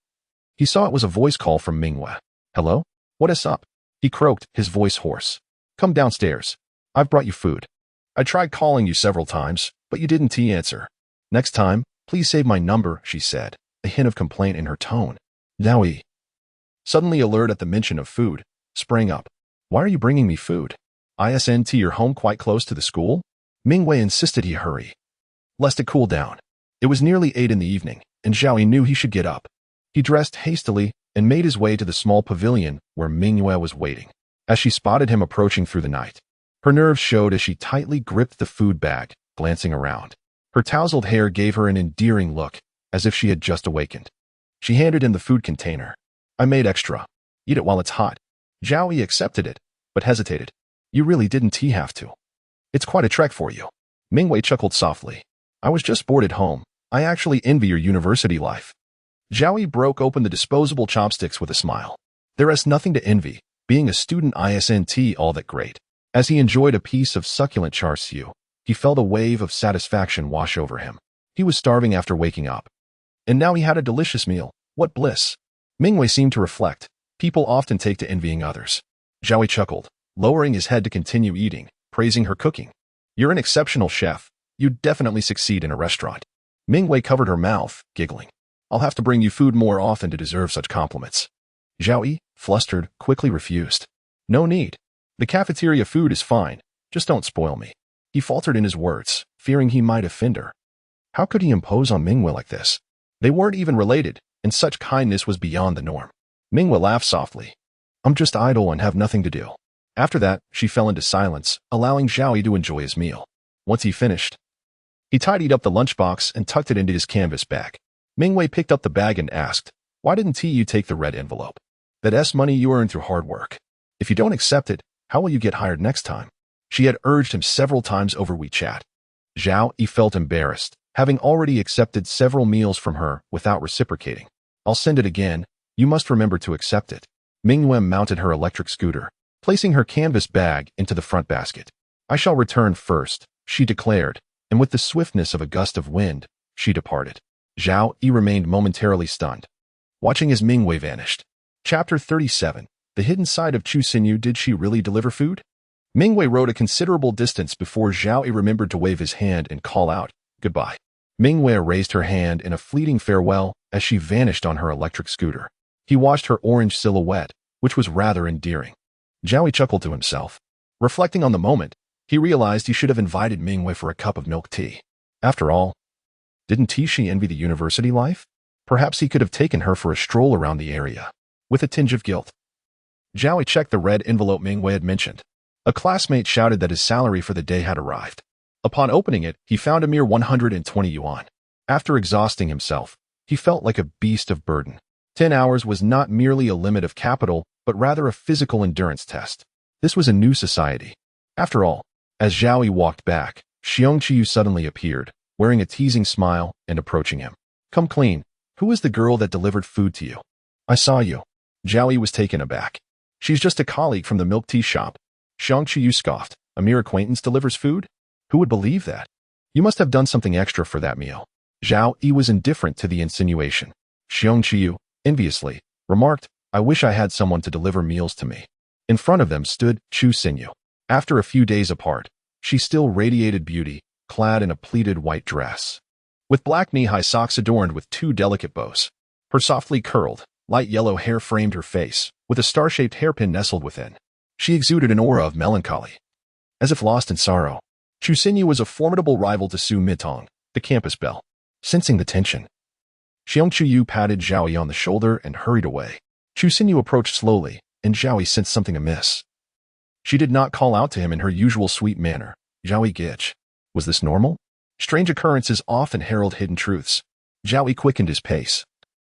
he saw it was a voice call from Mingwei. "Hello? What is up?" he croaked, his voice hoarse. "Come downstairs. I've brought you food. I tried calling you several times, but you didn't answer. Next time, please save my number," she said, a hint of complaint in her tone. Zhao Yi, suddenly alert at the mention of food, sprang up. "Why are you bringing me food? Isn't your home quite close to the school?" Mingwei insisted he hurry, lest it cool down. It was nearly 8 in the evening, and Zhao Yi knew he should get up. He dressed hastily and made his way to the small pavilion where Mingwei was waiting. As she spotted him approaching through the night, her nerves showed as she tightly gripped the food bag, glancing around. Her tousled hair gave her an endearing look, as if she had just awakened. She handed him the food container. "I made extra. Eat it while it's hot." Zhao Yi accepted it, but hesitated. "You really didn't have to. It's quite a trek for you." Mingwei chuckled softly. "I was just bored at home. I actually envy your university life." Zhao Yi broke open the disposable chopsticks with a smile. There is nothing to envy, being a student isn't all that great. As he enjoyed a piece of succulent char siu, he felt a wave of satisfaction wash over him. He was starving after waking up. And now he had a delicious meal. What bliss! Mingwei seemed to reflect. People often take to envying others. Zhao Yi chuckled, lowering his head to continue eating, praising her cooking. "You're an exceptional chef. You'd definitely succeed in a restaurant." Mingwei covered her mouth, giggling. "I'll have to bring you food more often to deserve such compliments." Zhao Yi, flustered, quickly refused. "No need. The cafeteria food is fine. Just don't spoil me." He faltered in his words, fearing he might offend her. How could he impose on Mingwei like this? They weren't even related, and such kindness was beyond the norm. Mingwei laughed softly. "I'm just idle and have nothing to do." After that, she fell into silence, allowing Zhao Yi to enjoy his meal. Once he finished, he tidied up the lunchbox and tucked it into his canvas bag. Mingwei picked up the bag and asked, "Why didn't you take the red envelope? That's money you earned through hard work. If you don't accept it, how will you get hired next time?" She had urged him several times over WeChat. Zhao Yi felt embarrassed, having already accepted several meals from her without reciprocating. "I'll send it again. You must remember to accept it." Mingwei mounted her electric scooter, placing her canvas bag into the front basket. "I shall return first," she declared, and with the swiftness of a gust of wind, she departed. Zhao Yi remained momentarily stunned, watching as Mingwei vanished. Chapter 37. The Hidden Side of Chu Xinyu. Did she really deliver food? Mingwei rode a considerable distance before Zhao Yi remembered to wave his hand and call out, "Goodbye." Mingwei raised her hand in a fleeting farewell as she vanished on her electric scooter. He watched her orange silhouette, which was rather endearing. Zhao Yi chuckled to himself. Reflecting on the moment, he realized he should have invited Mingwei for a cup of milk tea. After all, didn't she envy the university life? Perhaps he could have taken her for a stroll around the area, with a tinge of guilt. Zhao Yi checked the red envelope Mingwei had mentioned. A classmate shouted that his salary for the day had arrived. Upon opening it, he found a mere 120 yuan. After exhausting himself, he felt like a beast of burden. 10 hours was not merely a limit of capital, but rather a physical endurance test. This was a new society. After all, as Zhao Yi walked back, Xiongqiu suddenly appeared, wearing a teasing smile and approaching him. "Come clean. Who is the girl that delivered food to you?" "I saw you." Zhao Yi was taken aback. "She's just a colleague from the milk tea shop." Xiongqiu scoffed. "A mere acquaintance delivers food? Who would believe that? You must have done something extra for that meal." Zhao Yi was indifferent to the insinuation. Xiongqiu, enviously, remarked, "I wish I had someone to deliver meals to me." In front of them stood Chu Xinyu. After a few days apart, she still radiated beauty, clad in a pleated white dress, with black knee-high socks adorned with 2 delicate bows. Her softly curled, light yellow hair framed her face, with a star-shaped hairpin nestled within. She exuded an aura of melancholy. As if lost in sorrow, Chu Xinyu was a formidable rival to Su Mitong, the campus belle. Sensing the tension, Xiongqiu patted Zhao Yi on the shoulder and hurried away. Chu Xinyu approached slowly, and Zhao Yi sensed something amiss. She did not call out to him in her usual sweet manner. Zhao Yi gitch. Was this normal? Strange occurrences often herald hidden truths. Zhao Yi quickened his pace,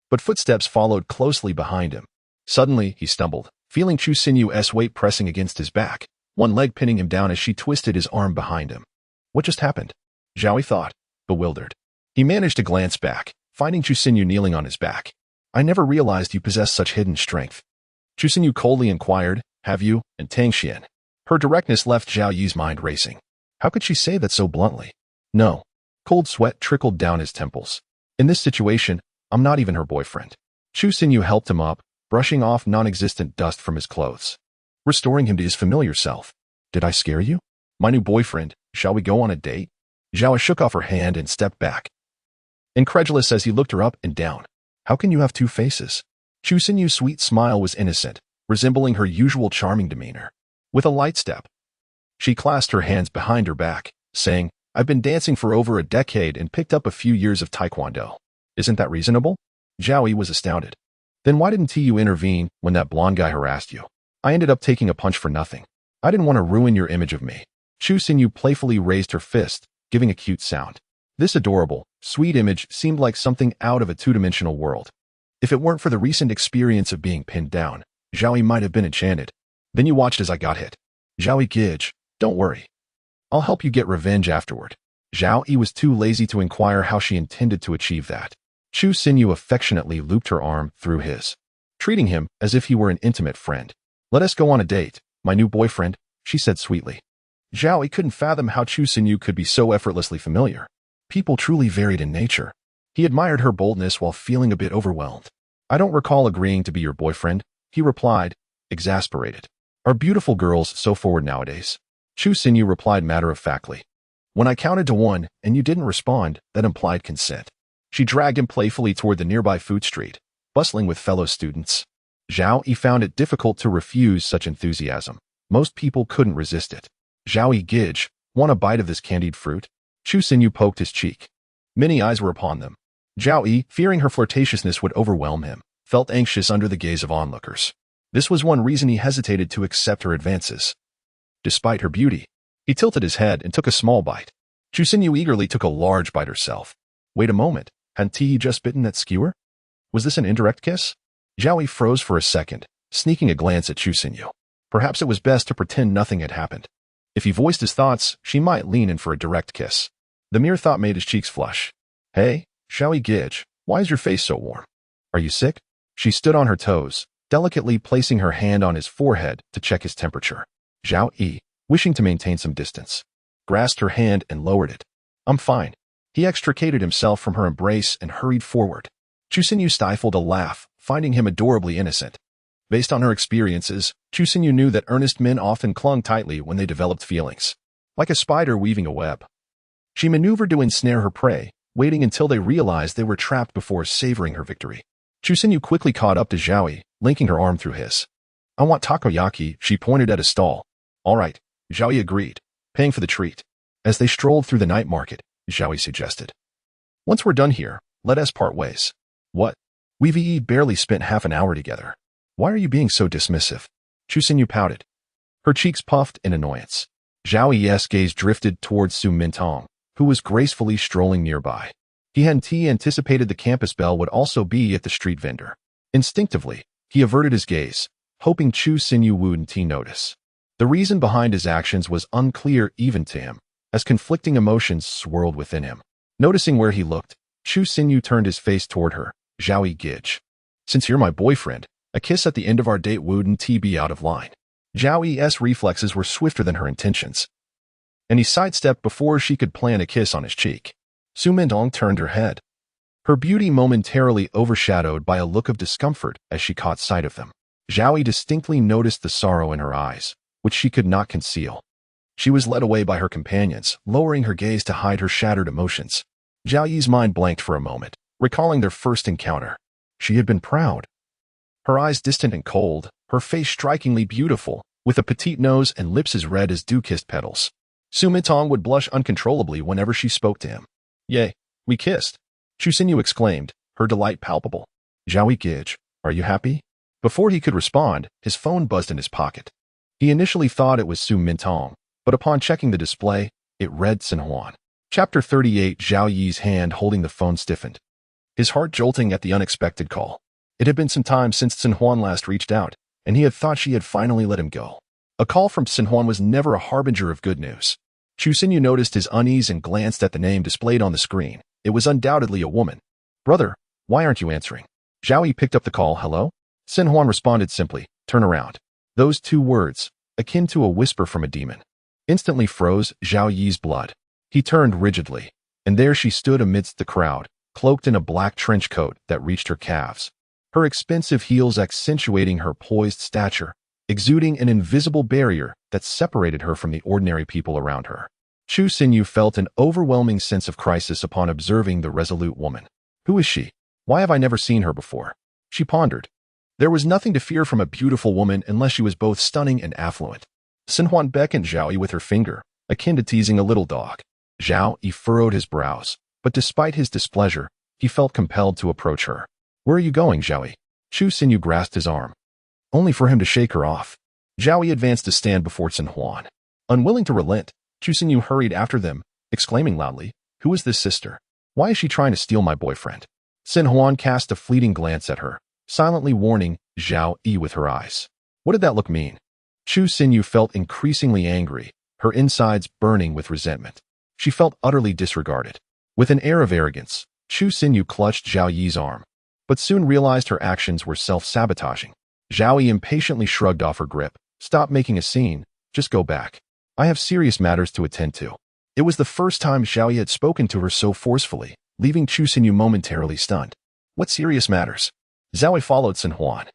but footsteps followed closely behind him. Suddenly, he stumbled, feeling Chu Xinyu's weight pressing against his back, one leg pinning him down as she twisted his arm behind him. What just happened? Zhao Yi thought, bewildered. He managed to glance back, finding Chu Xinyu kneeling on his back. I never realized you possessed such hidden strength. Chu Xinyu coldly inquired, have you, and Tang Xian. Her directness left Zhao Yi's mind racing. How could she say that so bluntly? No. Cold sweat trickled down his temples. In this situation, I'm not even her boyfriend. Chu Xinyu helped him up, brushing off non-existent dust from his clothes, restoring him to his familiar self. Did I scare you? My new boyfriend, shall we go on a date? Zhao Yi shook off her hand and stepped back, incredulous as he looked her up and down. How can you have two faces? Chu Xinyu's sweet smile was innocent, resembling her usual charming demeanor. With a light step, she clasped her hands behind her back, saying, I've been dancing for over a decade and picked up a few years of taekwondo. Isn't that reasonable? Zhao Yi was astounded. Then why didn't you intervene when that blonde guy harassed you? I ended up taking a punch for nothing. I didn't want to ruin your image of me. Chu Xinyu playfully raised her fist, giving a cute sound. This adorable, sweet image seemed like something out of a two-dimensional world. If it weren't for the recent experience of being pinned down, Zhao Yi might have been enchanted. Then you watched as I got hit. Zhao Yi Gij, don't worry. I'll help you get revenge afterward. Zhao Yi was too lazy to inquire how she intended to achieve that. Chu Xinyu affectionately looped her arm through his, treating him as if he were an intimate friend. Let us go on a date, my new boyfriend, she said sweetly. Zhao Yi couldn't fathom how Chu Xinyu could be so effortlessly familiar. People truly varied in nature. He admired her boldness while feeling a bit overwhelmed. I don't recall agreeing to be your boyfriend, he replied, exasperated. Are beautiful girls so forward nowadays? Chu Xinyu replied matter-of-factly. When I counted to 1 and you didn't respond, that implied consent. She dragged him playfully toward the nearby food street, bustling with fellow students. Zhao Yi found it difficult to refuse such enthusiasm. Most people couldn't resist it. Zhao Yi Gij, want a bite of this candied fruit? Chu Xinyu poked his cheek. Many eyes were upon them. Zhao Yi, fearing her flirtatiousness would overwhelm him, felt anxious under the gaze of onlookers. This was one reason he hesitated to accept her advances. Despite her beauty, he tilted his head and took a small bite. Chu Xinyu eagerly took a large bite herself. Wait a moment, hadn't he just bitten that skewer? Was this an indirect kiss? Zhao Yi froze for a second, sneaking a glance at Chu Xinyu. Perhaps it was best to pretend nothing had happened. If he voiced his thoughts, she might lean in for a direct kiss. The mere thought made his cheeks flush. Hey, Zhao Yi Gij, why is your face so warm? Are you sick? She stood on her toes, delicately placing her hand on his forehead to check his temperature. Zhao Yi, wishing to maintain some distance, grasped her hand and lowered it. I'm fine. He extricated himself from her embrace and hurried forward. Chu Xinyu stifled a laugh, finding him adorably innocent. Based on her experiences, Chu Xinyu knew that earnest men often clung tightly when they developed feelings, like a spider weaving a web. She maneuvered to ensnare her prey, waiting until they realized they were trapped before savoring her victory. Chu Xinyu quickly caught up to Zhao Yi, linking her arm through his. I want takoyaki, she pointed at a stall. All right, Zhao Yi agreed, paying for the treat. As they strolled through the night market, Zhao Yi suggested. Once we're done here, let us part ways. What? We've barely spent half an hour together. Why are you being so dismissive? Chu Xinyu pouted. Her cheeks puffed in annoyance. Zhao Yi's gaze drifted towards Su Mintong, who was gracefully strolling nearby. He hadn't anticipated the campus belle would also be at the street vendor. Instinctively, he averted his gaze, hoping Chu Xinyu wouldn't notice. The reason behind his actions was unclear even to him, as conflicting emotions swirled within him. Noticing where he looked, Chu Xinyu turned his face toward her. Zhao Yi Gij. Since you're my boyfriend, a kiss at the end of our date wouldn't be out of line. Zhao Yi's reflexes were swifter than her intentions, and he sidestepped before she could plant a kiss on his cheek. Su Mintong turned her head, her beauty momentarily overshadowed by a look of discomfort as she caught sight of them. Zhao Yi distinctly noticed the sorrow in her eyes, which she could not conceal. She was led away by her companions, lowering her gaze to hide her shattered emotions. Zhao Yi's mind blanked for a moment, recalling their first encounter. She had been proud. Her eyes distant and cold, her face strikingly beautiful, with a petite nose and lips as red as dew-kissed petals. Su Mintong would blush uncontrollably whenever she spoke to him. Yay, we kissed, Chu Xinyu exclaimed, her delight palpable. Zhao Yi Gij, are you happy? Before he could respond, his phone buzzed in his pocket. He initially thought it was Su Mintong, but upon checking the display, it read Xinhuan. Chapter 38. Zhao Yi's hand holding the phone stiffened, his heart jolting at the unexpected call. It had been some time since Xinhuan last reached out, and he had thought she had finally let him go. A call from Xinhuan was never a harbinger of good news. Chu Xinyu noticed his unease and glanced at the name displayed on the screen. It was undoubtedly a woman. Brother, why aren't you answering? Zhao Yi picked up the call. Hello? Sin Huan responded simply, turn around. Those two words, akin to a whisper from a demon, instantly froze Zhao Yi's blood. He turned rigidly, and there she stood amidst the crowd, cloaked in a black trench coat that reached her calves, her expensive heels accentuating her poised stature, exuding an invisible barrier that separated her from the ordinary people around her. Chu Xinyu felt an overwhelming sense of crisis upon observing the resolute woman. Who is she? Why have I never seen her before? She pondered. There was nothing to fear from a beautiful woman unless she was both stunning and affluent. Sin Huan beckoned Zhao Yi with her finger, akin to teasing a little dog. Zhao Yi furrowed his brows, but despite his displeasure, he felt compelled to approach her. Where are you going, Zhao Yi? Chu Xinyu grasped his arm, only for him to shake her off. Zhao Yi advanced to stand before Sin Huan. Unwilling to relent, Chu Xinyu hurried after them, exclaiming loudly, Who is this sister? Why is she trying to steal my boyfriend? Sin Huan cast a fleeting glance at her, silently warning Zhao Yi with her eyes. What did that look mean? Chu Xinyu felt increasingly angry, her insides burning with resentment. She felt utterly disregarded. With an air of arrogance, Chu Xinyu clutched Zhao Yi's arm, but soon realized her actions were self-sabotaging. Zhao Yi impatiently shrugged off her grip. Stop making a scene, just go back. I have serious matters to attend to. It was the first time Zhao Yi had spoken to her so forcefully, leaving Chu Xinyu momentarily stunned. What serious matters? Zhao Yi followed Sin Huan,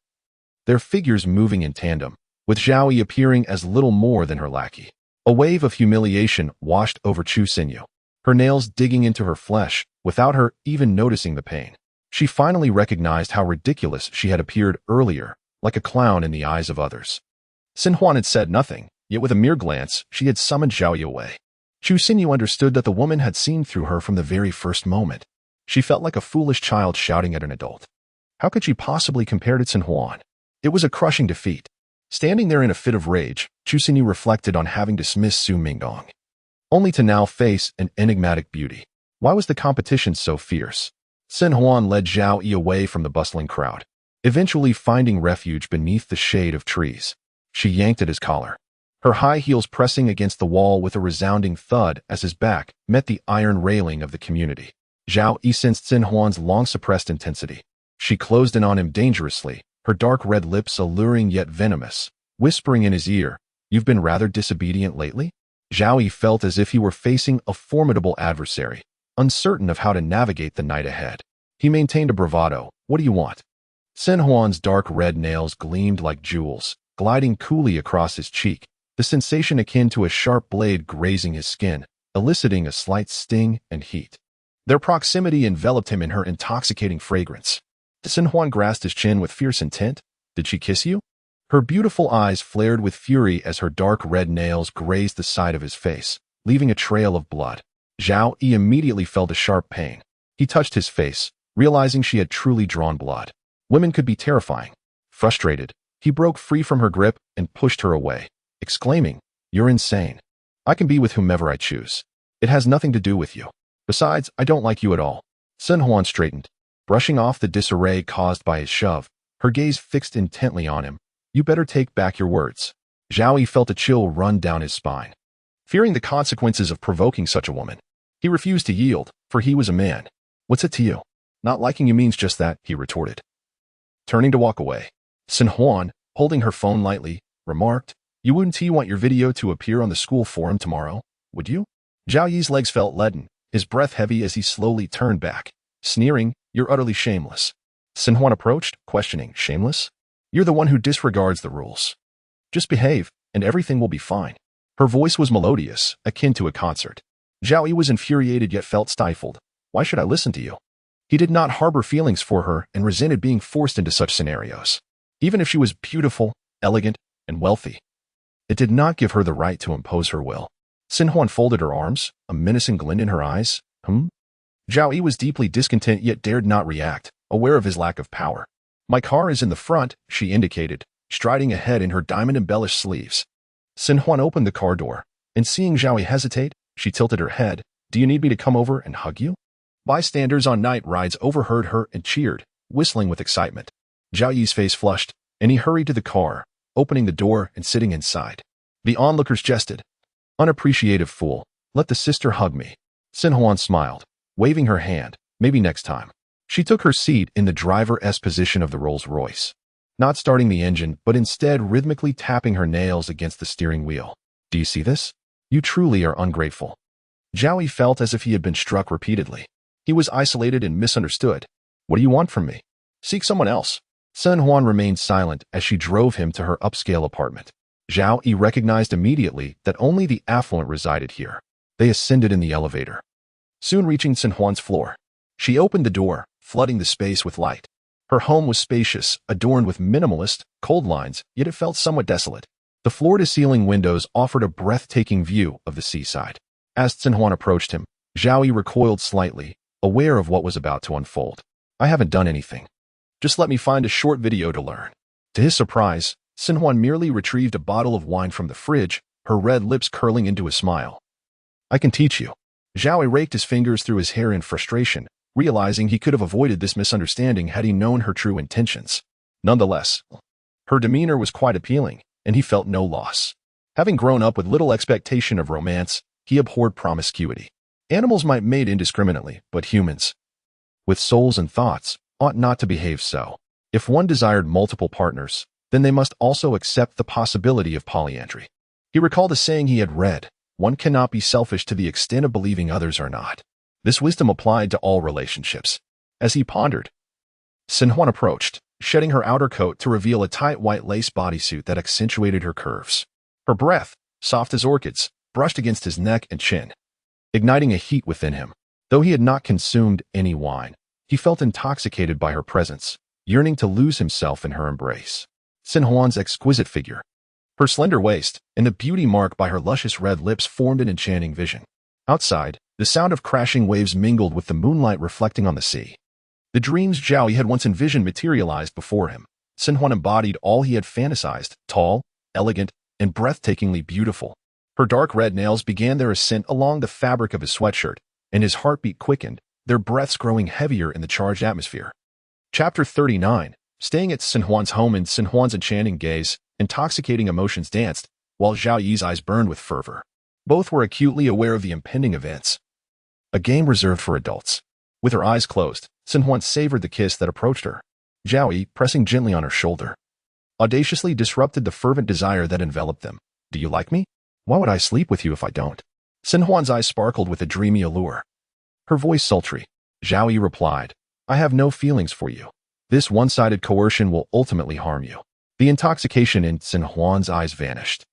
their figures moving in tandem, with Zhao Yi appearing as little more than her lackey. A wave of humiliation washed over Chu Xinyu, her nails digging into her flesh without her even noticing the pain. She finally recognized how ridiculous she had appeared earlier, like a clown in the eyes of others. Sin Huan had said nothing, yet with a mere glance, she had summoned Zhao Yi away. Chu Xinyu understood that the woman had seen through her from the very first moment. She felt like a foolish child shouting at an adult. How could she possibly compare to Sin Huan? It was a crushing defeat. Standing there in a fit of rage, Chu Xinyu reflected on having dismissed Su Mingdong, only to now face an enigmatic beauty. Why was the competition so fierce? Sin Huan led Zhao Yi away from the bustling crowd, eventually finding refuge beneath the shade of trees. She yanked at his collar, her high heels pressing against the wall with a resounding thud as his back met the iron railing of the community. Zhao Yi sensed Sin Huan's long-suppressed intensity. She closed in on him dangerously, her dark red lips alluring yet venomous, whispering in his ear, You've been rather disobedient lately? Zhao Yi felt as if he were facing a formidable adversary, uncertain of how to navigate the night ahead. He maintained a bravado. What do you want? Sin Huan's dark red nails gleamed like jewels, gliding coolly across his cheek, the sensation akin to a sharp blade grazing his skin, eliciting a slight sting and heat. Their proximity enveloped him in her intoxicating fragrance. Sin Huan grasped his chin with fierce intent. Did she kiss you? Her beautiful eyes flared with fury as her dark red nails grazed the side of his face, leaving a trail of blood. Zhao Yi immediately felt a sharp pain. He touched his face, realizing she had truly drawn blood. Women could be terrifying. Frustrated, he broke free from her grip and pushed her away, exclaiming, You're insane. I can be with whomever I choose. It has nothing to do with you. Besides, I don't like you at all. Sin Huan straightened, brushing off the disarray caused by his shove, her gaze fixed intently on him. You better take back your words. Zhao Yi felt a chill run down his spine. Fearing the consequences of provoking such a woman, he refused to yield, for he was a man. What's it to you? Not liking you means just that, he retorted. Turning to walk away, Sin Huan, holding her phone lightly, remarked, You wouldn't want your video to appear on the school forum tomorrow, would you? Zhao Yi's legs felt leaden, his breath heavy as he slowly turned back, sneering, You're utterly shameless. Sin Huan approached, questioning, Shameless? You're the one who disregards the rules. Just behave, and everything will be fine. Her voice was melodious, akin to a concert. Zhao Yi was infuriated yet felt stifled. Why should I listen to you? He did not harbor feelings for her and resented being forced into such scenarios. Even if she was beautiful, elegant, and wealthy, it did not give her the right to impose her will. Sin Huan folded her arms, a menacing glint in her eyes. Zhao Yi was deeply discontent yet dared not react, aware of his lack of power. My car is in the front, she indicated, striding ahead in her diamond-embellished sleeves. Sin Huan opened the car door, and seeing Zhao Yi hesitate, she tilted her head. Do you need me to come over and hug you? Bystanders on night rides overheard her and cheered, whistling with excitement. Zhao Yi's face flushed, and he hurried to the car, opening the door and sitting inside. The onlookers jested. Unappreciative fool, let the sister hug me. Sin Huan smiled, waving her hand. Maybe next time. She took her seat in the driver's position of the Rolls-Royce, not starting the engine, but instead rhythmically tapping her nails against the steering wheel. Do you see this? You truly are ungrateful. Zhao Yi felt as if he had been struck repeatedly. He was isolated and misunderstood. What do you want from me? Seek someone else. Sun Huan remained silent as she drove him to her upscale apartment. Zhao Yi recognized immediately that only the affluent resided here. They ascended in the elevator, soon reaching Sun Huan's floor. She opened the door, flooding the space with light. Her home was spacious, adorned with minimalist, cold lines, yet it felt somewhat desolate. The floor-to-ceiling windows offered a breathtaking view of the seaside. As Sun Huan approached him, Zhao Yi recoiled slightly, aware of what was about to unfold. I haven't done anything. Just let me find a short video to learn. To his surprise, Sun Huan merely retrieved a bottle of wine from the fridge, her red lips curling into a smile. I can teach you. Zhao Yi raked his fingers through his hair in frustration, realizing he could have avoided this misunderstanding had he known her true intentions. Nonetheless, her demeanor was quite appealing, and he felt no loss. Having grown up with little expectation of romance, he abhorred promiscuity. Animals might mate indiscriminately, but humans, with souls and thoughts, ought not to behave so. If one desired multiple partners, then they must also accept the possibility of polyandry. He recalled a saying he had read, one cannot be selfish to the extent of believing others are not. This wisdom applied to all relationships. As he pondered, Sun Huan approached, shedding her outer coat to reveal a tight white lace bodysuit that accentuated her curves. Her breath, soft as orchids, brushed against his neck and chin, igniting a heat within him. Though he had not consumed any wine, he felt intoxicated by her presence, yearning to lose himself in her embrace. Sun Huan's exquisite figure, her slender waist, and the beauty marked by her luscious red lips formed an enchanting vision. Outside, the sound of crashing waves mingled with the moonlight reflecting on the sea. The dreams Zhao Yi had once envisioned materialized before him. Sun Huan embodied all he had fantasized, tall, elegant, and breathtakingly beautiful. Her dark red nails began their ascent along the fabric of his sweatshirt, and his heartbeat quickened, their breaths growing heavier in the charged atmosphere. Chapter 39. Staying at Sun Huan's home in Sun Huan's enchanting gaze, intoxicating emotions danced, while Zhao Yi's eyes burned with fervor. Both were acutely aware of the impending events. A game reserved for adults. With her eyes closed, Sun Huan savored the kiss that approached her. Zhao Yi, pressing gently on her shoulder, audaciously disrupted the fervent desire that enveloped them. Do you like me? Why would I sleep with you if I don't? Sun Huan's eyes sparkled with a dreamy allure. Her voice sultry. Zhao Yi replied, I have no feelings for you. This one-sided coercion will ultimately harm you. The intoxication in Sun Huan's eyes vanished,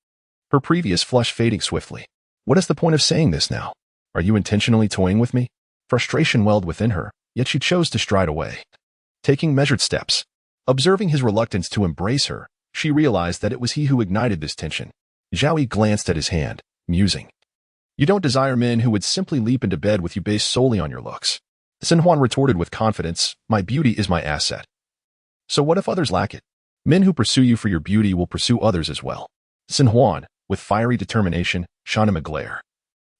her previous flush fading swiftly. What is the point of saying this now? Are you intentionally toying with me? Frustration welled within her, yet she chose to stride away, taking measured steps. Observing his reluctance to embrace her, she realized that it was he who ignited this tension. Zhao Yi glanced at his hand, musing. You don't desire men who would simply leap into bed with you based solely on your looks. Sun Huan retorted with confidence, my beauty is my asset. So what if others lack it? Men who pursue you for your beauty will pursue others as well. Sun Huan, with fiery determination, shone him a glare.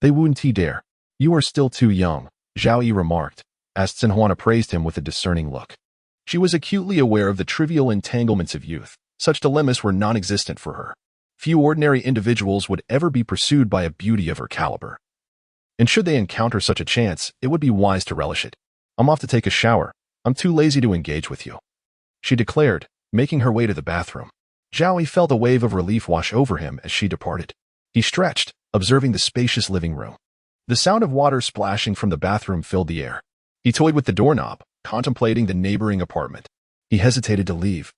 They wouldn't dare. You are still too young, Zhao Yi remarked, as Sun Huan appraised him with a discerning look. She was acutely aware of the trivial entanglements of youth. Such dilemmas were non-existent for her. Few ordinary individuals would ever be pursued by a beauty of her caliber. And should they encounter such a chance, it would be wise to relish it. I'm off to take a shower. I'm too lazy to engage with you, she declared, making her way to the bathroom. Zhao Yi felt a wave of relief wash over him as she departed. He stretched, observing the spacious living room. The sound of water splashing from the bathroom filled the air. He toyed with the doorknob, contemplating the neighboring apartment. He hesitated to leave,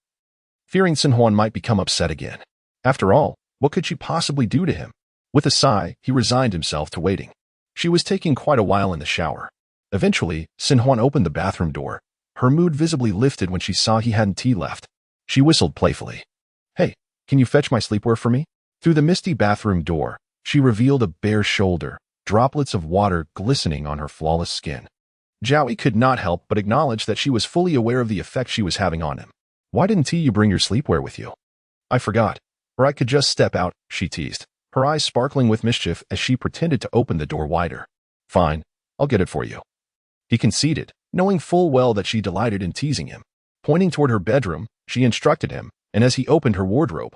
fearing Sun Huan might become upset again. After all, what could she possibly do to him? With a sigh, he resigned himself to waiting. She was taking quite a while in the shower. Eventually, Sun Huan opened the bathroom door. Her mood visibly lifted when she saw he hadn't tea left. She whistled playfully. Hey, can you fetch my sleepwear for me? Through the misty bathroom door, she revealed a bare shoulder, droplets of water glistening on her flawless skin. Zhao Yi could not help but acknowledge that she was fully aware of the effect she was having on him. Why didn't you bring your sleepwear with you? I forgot. Or I could just step out, she teased, her eyes sparkling with mischief as she pretended to open the door wider. Fine, I'll get it for you, he conceded, knowing full well that she delighted in teasing him. Pointing toward her bedroom, she instructed him, and as he opened her wardrobe,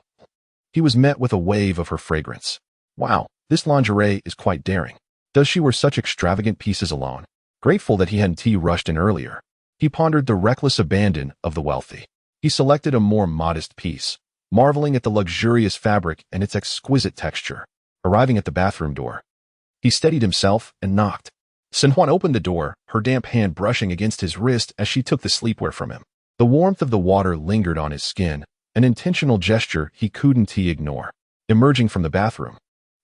he was met with a wave of her fragrance. Wow, this lingerie is quite daring. Does she wear such extravagant pieces alone? Grateful that he hadn't rushed in earlier, He pondered the reckless abandon of the wealthy. He selected a more modest piece, marveling at the luxurious fabric and its exquisite texture. Arriving at the bathroom door, he steadied himself and knocked. Sun Huan opened the door, her damp hand brushing against his wrist as she took the sleepwear from him. The warmth of the water lingered on his skin, an intentional gesture he couldn't ignore. Emerging from the bathroom,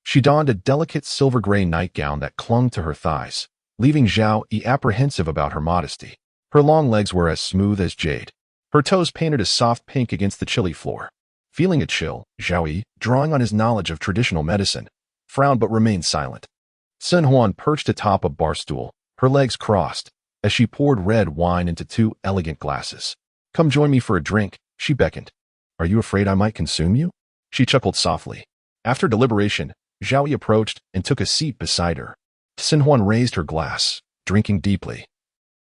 she donned a delicate silver-gray nightgown that clung to her thighs, leaving Zhao Yi apprehensive about her modesty. Her long legs were as smooth as jade. Her toes painted a soft pink against the chilly floor. Feeling a chill, Zhao Yi, drawing on his knowledge of traditional medicine, frowned but remained silent. Sun Huan perched atop a bar stool, her legs crossed, as she poured red wine into 2 elegant glasses. "Come join me for a drink," she beckoned. "Are you afraid I might consume you?" She chuckled softly. After deliberation, Zhao Yi approached and took a seat beside her. Sun Huan raised her glass, drinking deeply,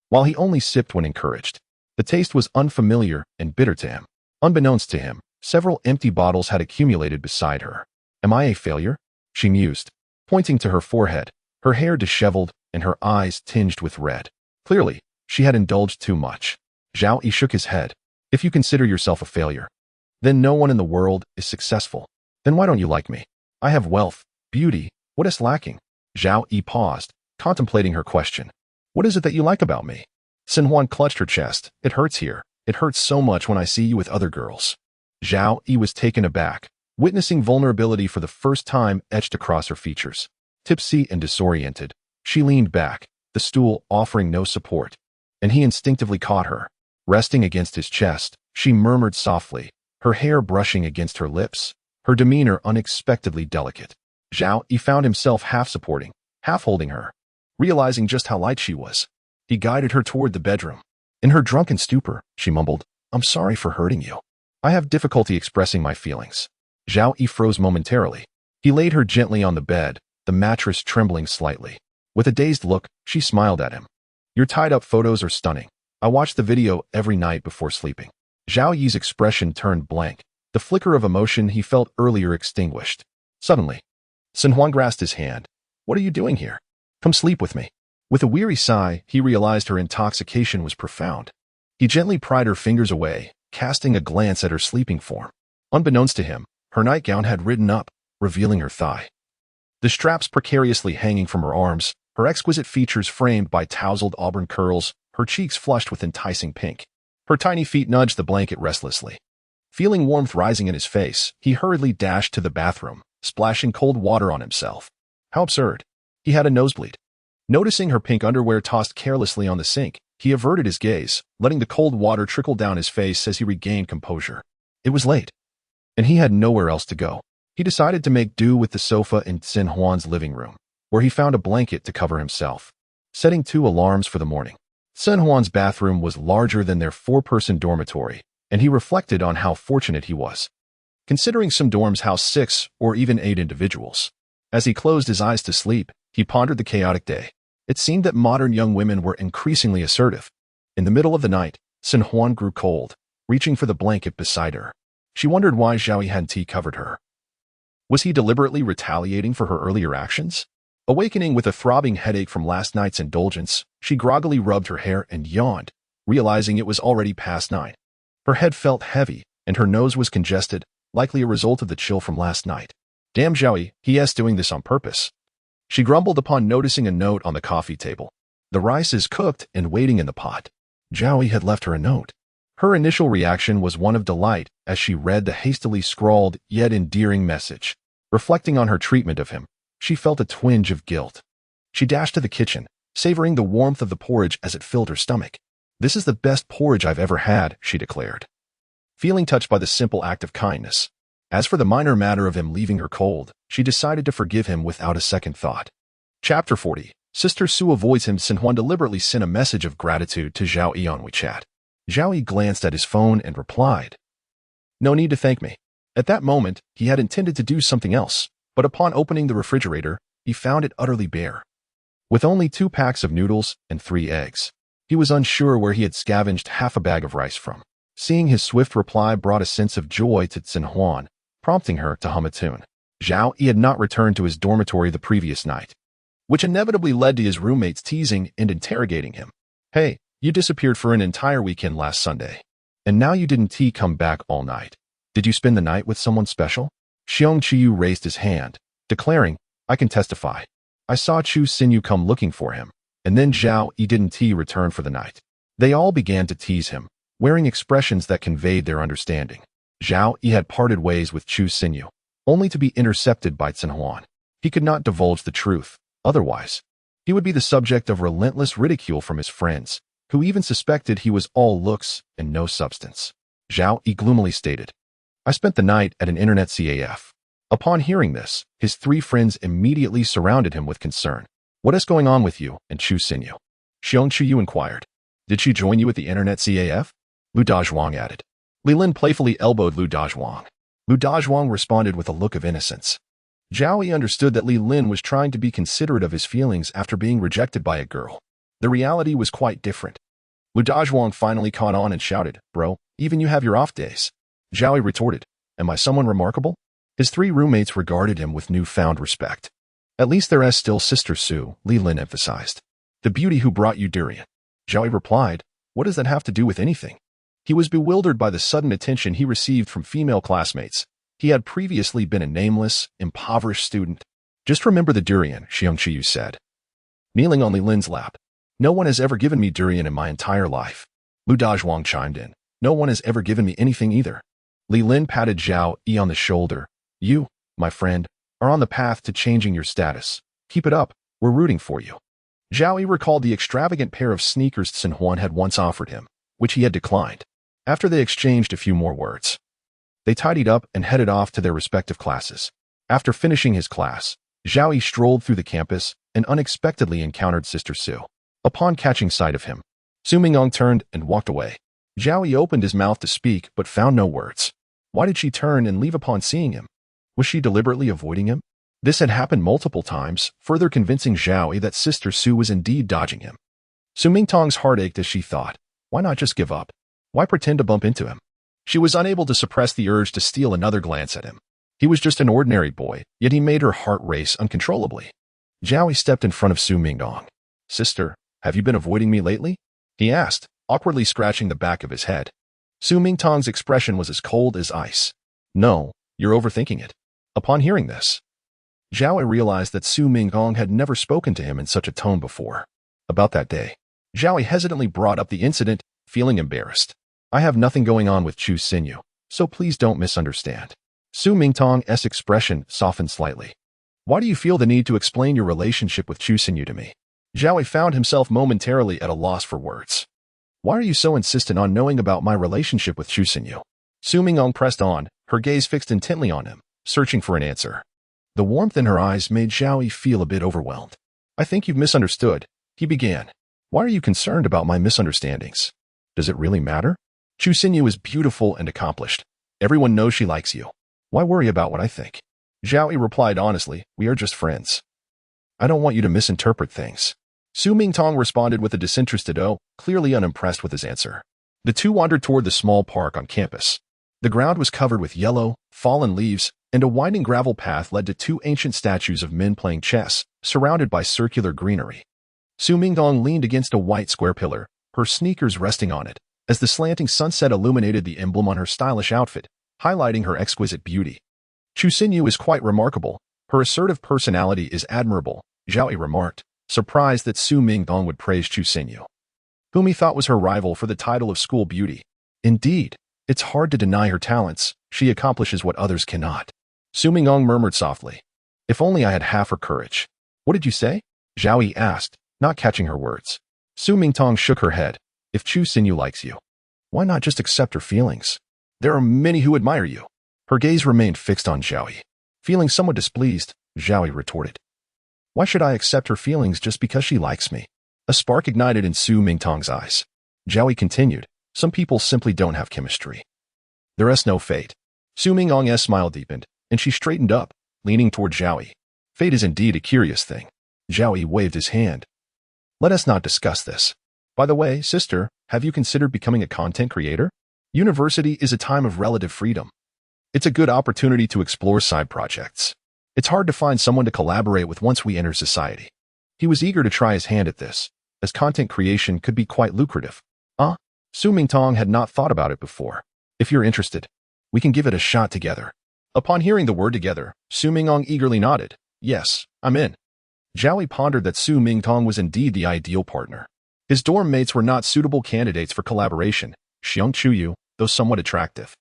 while he only sipped when encouraged. The taste was unfamiliar and bitter to him. Unbeknownst to him, several empty bottles had accumulated beside her. "Am I a failure?" she mused, pointing to her forehead, her hair disheveled and her eyes tinged with red. Clearly, she had indulged too much. Zhao Yi shook his head. "If you consider yourself a failure, then no one in the world is successful. Then why don't you like me? I have wealth, beauty, what is lacking?" Zhao Yi paused, contemplating her question. "What is it that you like about me?" Sun Huan clutched her chest. "It hurts here. It hurts so much when I see you with other girls." Zhao Yi was taken aback, witnessing vulnerability for the first time etched across her features. Tipsy and disoriented, she leaned back, the stool offering no support, and he instinctively caught her. Resting against his chest, she murmured softly, her hair brushing against her lips, her demeanor unexpectedly delicate. Zhao Yi found himself half supporting, half holding her. Realizing just how light she was, he guided her toward the bedroom. In her drunken stupor, she mumbled, "I'm sorry for hurting you. I have difficulty expressing my feelings." Zhao Yi froze momentarily. He laid her gently on the bed, the mattress trembling slightly. With a dazed look, she smiled at him. "Your tied-up photos are stunning. I watch the video every night before sleeping." Zhao Yi's expression turned blank, the flicker of emotion he felt earlier extinguished. Suddenly, Sun Huan grasped his hand. "What are you doing here? Come sleep with me." With a weary sigh, he realized her intoxication was profound. He gently pried her fingers away, casting a glance at her sleeping form. Unbeknownst to him, her nightgown had ridden up, revealing her thigh. The straps precariously hanging from her arms, her exquisite features framed by tousled auburn curls, her cheeks flushed with enticing pink. Her tiny feet nudged the blanket restlessly. Feeling warmth rising in his face, he hurriedly dashed to the bathroom, splashing cold water on himself. How absurd. He had a nosebleed. Noticing her pink underwear tossed carelessly on the sink, he averted his gaze, letting the cold water trickle down his face as he regained composure. It was late, and he had nowhere else to go. He decided to make do with the sofa in Sun Huan's living room, where he found a blanket to cover himself, setting 2 alarms for the morning. Sun Huan's bathroom was larger than their 4-person dormitory, and he reflected on how fortunate he was, considering some dorms house 6 or even 8 individuals. As he closed his eyes to sleep, he pondered the chaotic day. It seemed that modern young women were increasingly assertive. In the middle of the night, Sun Huan grew cold, reaching for the blanket beside her. She wondered why Zhao Yi hadn't covered her. Was he deliberately retaliating for her earlier actions? Awakening with a throbbing headache from last night's indulgence, she groggily rubbed her hair and yawned, realizing it was already past 9. Her head felt heavy, and her nose was congested, likely a result of the chill from last night. Damn Zhao Yi, he is doing this on purpose. She grumbled upon noticing a note on the coffee table. The rice is cooked and waiting in the pot. Zhao Yi had left her a note. Her initial reaction was one of delight as she read the hastily scrawled yet endearing message. Reflecting on her treatment of him, she felt a twinge of guilt. She dashed to the kitchen, savoring the warmth of the porridge as it filled her stomach. "This is the best porridge I've ever had," she declared, feeling touched by the simple act of kindness. As for the minor matter of him leaving her cold, she decided to forgive him without a second thought. Chapter 40. Sister Su avoids him. Sun Huan deliberately sent a message of gratitude to Zhao Yi on WeChat. Zhao Yi glanced at his phone and replied, "No need to thank me." At that moment, he had intended to do something else, but upon opening the refrigerator, he found it utterly bare. With only 2 packs of noodles and 3 eggs, he was unsure where he had scavenged half a bag of rice from. Seeing his swift reply brought a sense of joy to Sun Huan, prompting her to hum a tune. Zhao Yi had not returned to his dormitory the previous night, which inevitably led to his roommates teasing and interrogating him. "Hey, You disappeared for an entire weekend last Sunday. And now you didn't come back all night. Did you spend the night with someone special? Xiong Qiyu raised his hand, declaring, I can testify. I saw Chu Xinyu come looking for him, and then Zhao Yi didn't return for the night. They all began to tease him, wearing expressions that conveyed their understanding. Zhao Yi had parted ways with Chu Xinyu, only to be intercepted by Chen Huan. He could not divulge the truth, otherwise, he would be the subject of relentless ridicule from his friends, who even suspected he was all looks and no substance. Zhao Yi gloomily stated, I spent the night at an internet CAF. Upon hearing this, his three friends immediately surrounded him with concern. What is going on with you and Chu Xinyu? Xiong Qiyu inquired. Did she join you at the internet CAF? Lu Dazhuang added. Li Lin playfully elbowed Lu Dazhuang. Lu Dazhuang responded with a look of innocence. Zhao Yi understood that Li Lin was trying to be considerate of his feelings after being rejected by a girl. The reality was quite different. Lu Dazhuang finally caught on and shouted, Bro, even you have your off days. Zhao Yi retorted, Am I someone remarkable? His three roommates regarded him with newfound respect. At least there is still Sister Su, Li Lin emphasized. The beauty who brought you durian. Zhao Yi replied, What does that have to do with anything? He was bewildered by the sudden attention he received from female classmates. He had previously been a nameless, impoverished student. Just remember the durian, Xiong Qiyu said, kneeling on Li Lin's lap. No one has ever given me durian in my entire life. Lu Dazhuang chimed in. No one has ever given me anything either. Li Lin patted Zhao Yi on the shoulder. You, my friend, are on the path to changing your status. Keep it up. We're rooting for you. Zhao Yi recalled the extravagant pair of sneakers Chen Huan had once offered him, which he had declined. After they exchanged a few more words, they tidied up and headed off to their respective classes. After finishing his class, Zhao Yi strolled through the campus and unexpectedly encountered Sister Su. Upon catching sight of him, Su Mingong turned and walked away. Zhao Yi opened his mouth to speak but found no words. Why did she turn and leave upon seeing him? Was she deliberately avoiding him? This had happened multiple times, further convincing Zhao Yi that Sister Su was indeed dodging him. Su Mingtong's heart ached as she thought, why not just give up? Why pretend to bump into him? She was unable to suppress the urge to steal another glance at him. He was just an ordinary boy, yet he made her heart race uncontrollably. Zhao Yi stepped in front of Su Mingtong. Sister, have you been avoiding me lately? He asked, awkwardly scratching the back of his head. Su Mingtong's expression was as cold as ice. No, you're overthinking it. Upon hearing this, Zhao Yi realized that Su Mingtong had never spoken to him in such a tone before. About that day, Zhao Yi hesitantly brought up the incident, feeling embarrassed. I have nothing going on with Chu Xinyu, so please don't misunderstand. Su Mingtong's expression softened slightly. Why do you feel the need to explain your relationship with Chu Xinyu to me? Zhao Yi found himself momentarily at a loss for words. Why are you so insistent on knowing about my relationship with Chu Xinyu? Su Mingtong pressed on, her gaze fixed intently on him, searching for an answer. The warmth in her eyes made Zhao Yi feel a bit overwhelmed. I think you've misunderstood, he began. Why are you concerned about my misunderstandings? Does it really matter? Chu Xinyu is beautiful and accomplished. Everyone knows she likes you. Why worry about what I think? Zhao Yi replied honestly, we are just friends. I don't want you to misinterpret things. Su Mingtong responded with a disinterested "oh," clearly unimpressed with his answer. The two wandered toward the small park on campus. The ground was covered with yellow, fallen leaves, and a winding gravel path led to two ancient statues of men playing chess, surrounded by circular greenery. Su Mingtong leaned against a white square pillar, her sneakers resting on it, as the slanting sunset illuminated the emblem on her stylish outfit, highlighting her exquisite beauty. Chu Xinyu is quite remarkable. Her assertive personality is admirable, Zhao Yi remarked, surprised that Su Mingtong would praise Chu Xinyu, whom he thought was her rival for the title of school beauty. Indeed, it's hard to deny her talents. She accomplishes what others cannot. Su Mingtong murmured softly. If only I had half her courage. What did you say? Zhao Yi asked, not catching her words. Su Mingtong shook her head. If Chu Xinyu likes you, why not just accept her feelings? There are many who admire you. Her gaze remained fixed on Zhao Yi. Feeling somewhat displeased, Zhao Yi retorted. Why should I accept her feelings just because she likes me? A spark ignited in Su Mingtong's eyes. Zhao Yi continued, some people simply don't have chemistry. There is no fate. Su Mingtong's smile deepened, and she straightened up, leaning toward Zhao Yi. Fate is indeed a curious thing. Zhao Yi waved his hand. Let us not discuss this. By the way, sister, have you considered becoming a content creator? University is a time of relative freedom. It's a good opportunity to explore side projects. It's hard to find someone to collaborate with once we enter society. He was eager to try his hand at this, as content creation could be quite lucrative. Su Mingtong had not thought about it before. If you're interested, we can give it a shot together. Upon hearing the word together, Su Mingtong eagerly nodded. Yes, I'm in. Zhao Yi pondered that Su Mingtong was indeed the ideal partner. His dorm mates were not suitable candidates for collaboration. Xiang Chuyu, though somewhat attractive,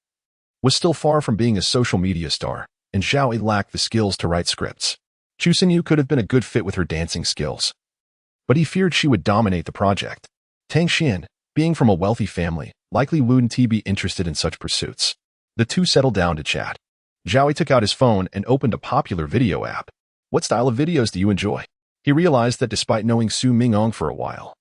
was still far from being a social media star, and Zhao Yi lacked the skills to write scripts. Chu Xinyu could have been a good fit with her dancing skills, but he feared she would dominate the project. Tang Xian, being from a wealthy family, likely wouldn't be interested in such pursuits. The two settled down to chat. Zhao Yi took out his phone and opened a popular video app. What style of videos do you enjoy? He realized that despite knowing Su Mingtong for a while,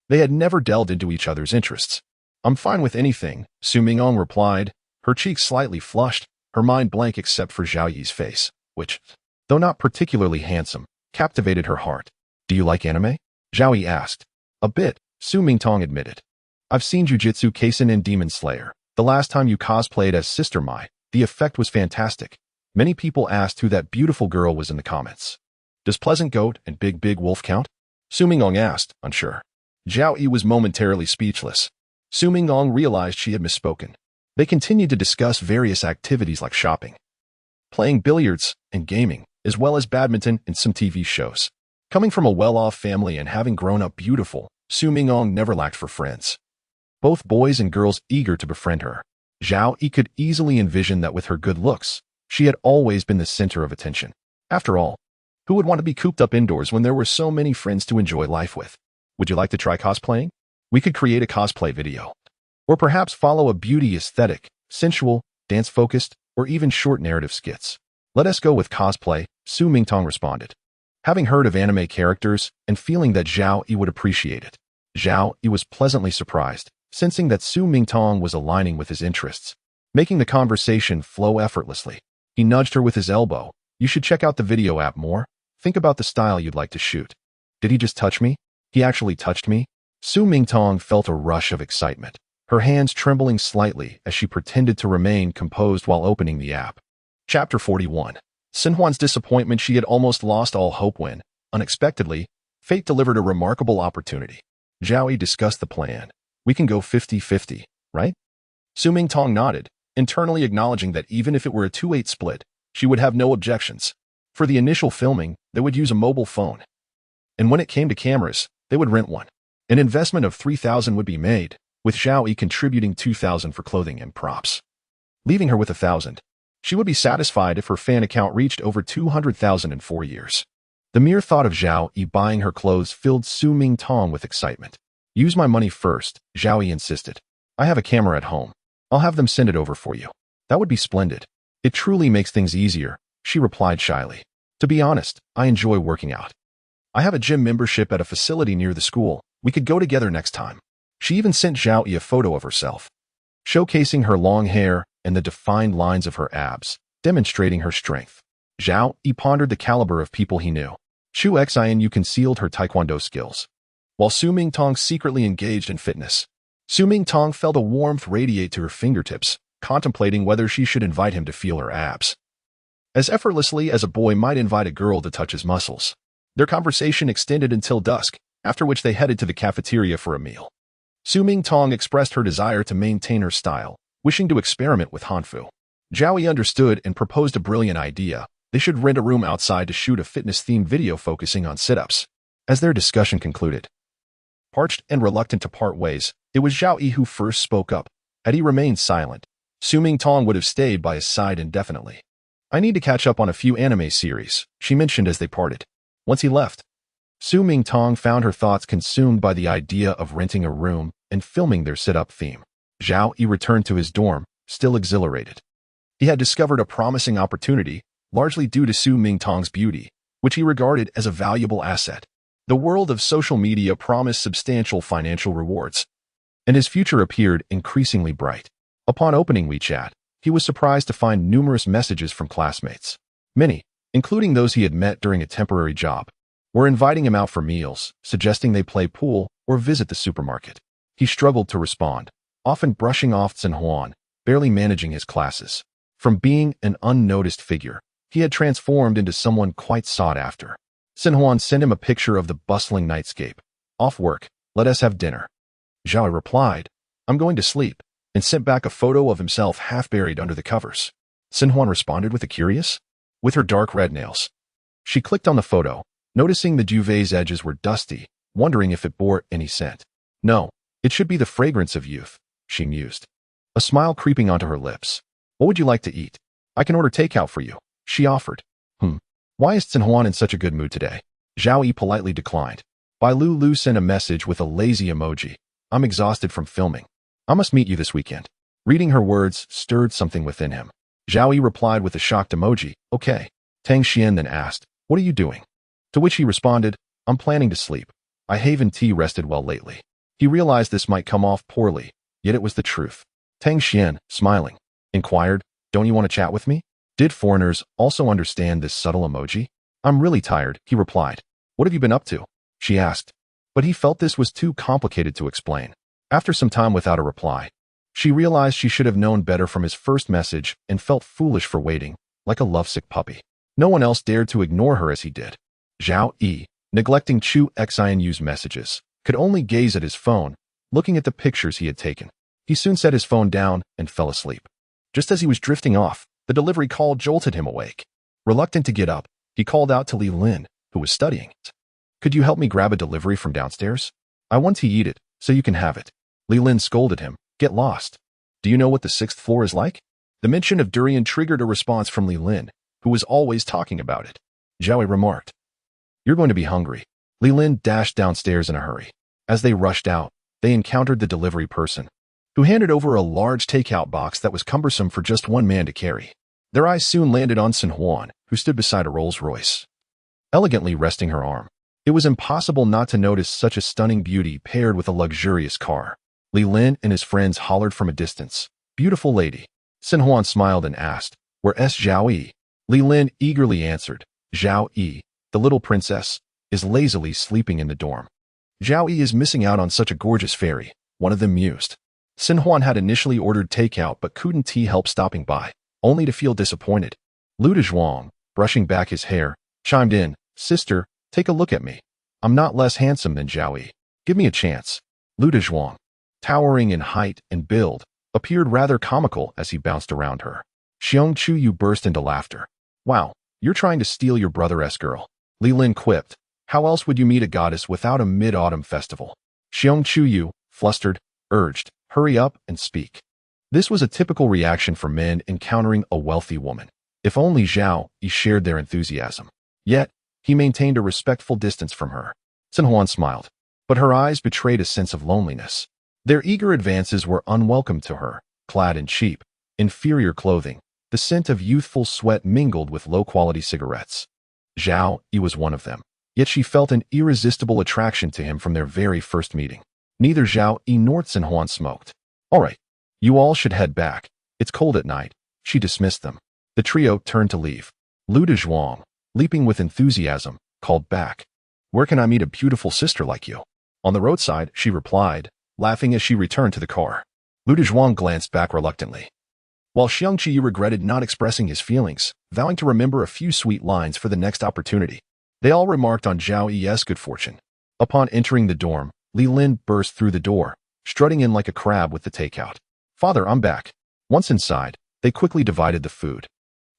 they had never delved into each other's interests. I'm fine with anything, Su Mingtong replied, her cheeks slightly flushed, her mind blank except for Zhao Yi's face, which, though not particularly handsome, captivated her heart. Do you like anime? Zhao Yi asked. A bit, Su Mingtong admitted. I've seen Jujutsu Kaisen and Demon Slayer. The last time you cosplayed as Sister Mai, the effect was fantastic. Many people asked who that beautiful girl was in the comments. Does Pleasant Goat and Big Wolf count? Su Mingtong asked, unsure. Zhao Yi was momentarily speechless. Su Mingtong realized she had misspoken. They continued to discuss various activities like shopping, playing billiards, and gaming, as well as badminton and some TV shows. Coming from a well-off family and having grown up beautiful, Su Mingtong never lacked for friends. Both boys and girls eager to befriend her. Zhao Yi could easily envision that with her good looks, she had always been the center of attention. After all, who would want to be cooped up indoors when there were so many friends to enjoy life with? Would you like to try cosplaying? We could create a cosplay video. Or perhaps follow a beauty aesthetic, sensual, dance-focused, or even short narrative skits. Let us go with cosplay, Su Mingtong responded. Having heard of anime characters and feeling that Zhao Yi would appreciate it, Zhao Yi was pleasantly surprised, sensing that Su Mingtong was aligning with his interests, making the conversation flow effortlessly. He nudged her with his elbow. You should check out the video app more. Think about the style you'd like to shoot. Did he just touch me? He actually touched me? Su Mingtong felt a rush of excitement, her hands trembling slightly as she pretended to remain composed while opening the app. Chapter 41. Xinhuan's disappointment. She had almost lost all hope when, unexpectedly, fate delivered a remarkable opportunity. Zhao Yi discussed the plan. We can go 50-50, right? Su Mingtong nodded, internally acknowledging that even if it were a 2-8 split, she would have no objections. For the initial filming, they would use a mobile phone. And when it came to cameras, they would rent one. An investment of 3,000 would be made, with Zhao Yi contributing 2,000 for clothing and props. Leaving her with 1,000. She would be satisfied if her fan account reached over 200,000 in 4 years. The mere thought of Zhao Yi buying her clothes filled Su Mingtong with excitement. Use my money first, Zhao Yi insisted. I have a camera at home. I'll have them send it over for you. That would be splendid. It truly makes things easier, she replied shyly. To be honest, I enjoy working out. I have a gym membership at a facility near the school. We could go together next time. She even sent Zhao Yi a photo of herself, showcasing her long hair and the defined lines of her abs, demonstrating her strength. Zhao Yi pondered the caliber of people he knew. Chu Xianyu concealed her taekwondo skills, while Su Mingtong secretly engaged in fitness. Su Mingtong felt a warmth radiate to her fingertips, contemplating whether she should invite him to feel her abs, as effortlessly as a boy might invite a girl to touch his muscles. Their conversation extended until dusk, after which they headed to the cafeteria for a meal. Su Mingtong expressed her desire to maintain her style, wishing to experiment with Hanfu. Zhao Yi understood and proposed a brilliant idea. They should rent a room outside to shoot a fitness-themed video focusing on sit-ups. As their discussion concluded, parched and reluctant to part ways, it was Zhao Yi who first spoke up. Had he remained silent, Su Mingtong would have stayed by his side indefinitely. I need to catch up on a few anime series, she mentioned as they parted. Once he left, Su Mingtong found her thoughts consumed by the idea of renting a room and filming their sit-up theme. Zhao Yi returned to his dorm, still exhilarated. He had discovered a promising opportunity, largely due to Su Mingtong's beauty, which he regarded as a valuable asset. The world of social media promised substantial financial rewards, and his future appeared increasingly bright. Upon opening WeChat, he was surprised to find numerous messages from classmates. Many, including those he had met during a temporary job, were inviting him out for meals, suggesting they play pool or visit the supermarket. He struggled to respond, often brushing off Xinhuan, barely managing his classes. From being an unnoticed figure, he had transformed into someone quite sought after. Xinhuan sent him a picture of the bustling nightscape, Off work. Let us have dinner. Zhao Yi replied, I'm going to sleep, and sent back a photo of himself half buried under the covers. Xinhuan responded with a curious, with her dark red nails. She clicked on the photo, noticing the duvet's edges were dusty, wondering if it bore any scent. No, it should be the fragrance of youth, she mused. A smile creeping onto her lips. What would you like to eat? I can order takeout for you, she offered. Why is Xinhuan in such a good mood today? Zhao Yi politely declined. Bai Lu sent a message with a lazy emoji. I'm exhausted from filming. I must meet you this weekend. Reading her words stirred something within him. Zhao Yi replied with a shocked emoji. Okay. Tang Xian then asked, what are you doing? To which he responded, I'm planning to sleep. I haven't rested well lately. He realized this might come off poorly, yet it was the truth. Tang Xian, smiling, inquired, don't you want to chat with me? Did foreigners also understand this subtle emoji? I'm really tired, he replied. What have you been up to? She asked. But he felt this was too complicated to explain. After some time without a reply, she realized she should have known better from his first message and felt foolish for waiting, like a lovesick puppy. No one else dared to ignore her as he did. Zhao Yi, neglecting Chu Xinu's messages, could only gaze at his phone, looking at the pictures he had taken. He soon set his phone down and fell asleep. Just as he was drifting off, the delivery call jolted him awake. Reluctant to get up, he called out to Li Lin, who was studying it. Could you help me grab a delivery from downstairs? I want to eat it, so you can have it. Li Lin scolded him. Get lost. Do you know what the 6th floor is like? The mention of durian triggered a response from Li Lin, who was always talking about it. Zhao Yi remarked, You're going to be hungry. Li Lin dashed downstairs in a hurry. As they rushed out, they encountered the delivery person, who handed over a large takeout box that was cumbersome for just one man to carry. Their eyes soon landed on Xinhuan, who stood beside a Rolls-Royce, elegantly resting her arm. It was impossible not to notice such a stunning beauty paired with a luxurious car. Li Lin and his friends hollered from a distance. Beautiful lady. Xinhuan smiled and asked, Where's Zhao Yi? Li Lin eagerly answered, Zhao Yi, the little princess, is lazily sleeping in the dorm. Zhao Yi is missing out on such a gorgeous fairy, one of them mused. Xinhuan had initially ordered takeout but couldn't help stopping by, only to feel disappointed. Lu Dezhuang, brushing back his hair, chimed in, Sister, take a look at me. I'm not less handsome than Zhao Yi. Give me a chance. Lu Dezhuang, towering in height and build, appeared rather comical as he bounced around her. Xiong Chuyu burst into laughter. Wow, you're trying to steal your brother-esque girl. Li Lin quipped, how else would you meet a goddess without a mid-autumn festival? Xiong Chuyu, flustered, urged, hurry up and speak. This was a typical reaction for men encountering a wealthy woman. If only Zhao Yi shared their enthusiasm. Yet, he maintained a respectful distance from her. Xinhuan smiled, but her eyes betrayed a sense of loneliness. Their eager advances were unwelcome to her, clad in cheap, inferior clothing. The scent of youthful sweat mingled with low-quality cigarettes. Zhao Yi was one of them, yet she felt an irresistible attraction to him from their very first meeting. Neither Zhao Yi nor Xinhuan smoked. All right, you all should head back. It's cold at night. She dismissed them. The trio turned to leave. Lu Dezhuang, leaping with enthusiasm, called back. Where can I meet a beautiful sister like you? On the roadside, she replied, laughing as she returned to the car. Lu Dezhuang glanced back reluctantly, while Xiang Qiyu regretted not expressing his feelings, vowing to remember a few sweet lines for the next opportunity. They all remarked on Zhao Yi's good fortune. Upon entering the dorm, Li Lin burst through the door, strutting in like a crab with the takeout. Father, I'm back. Once inside, they quickly divided the food,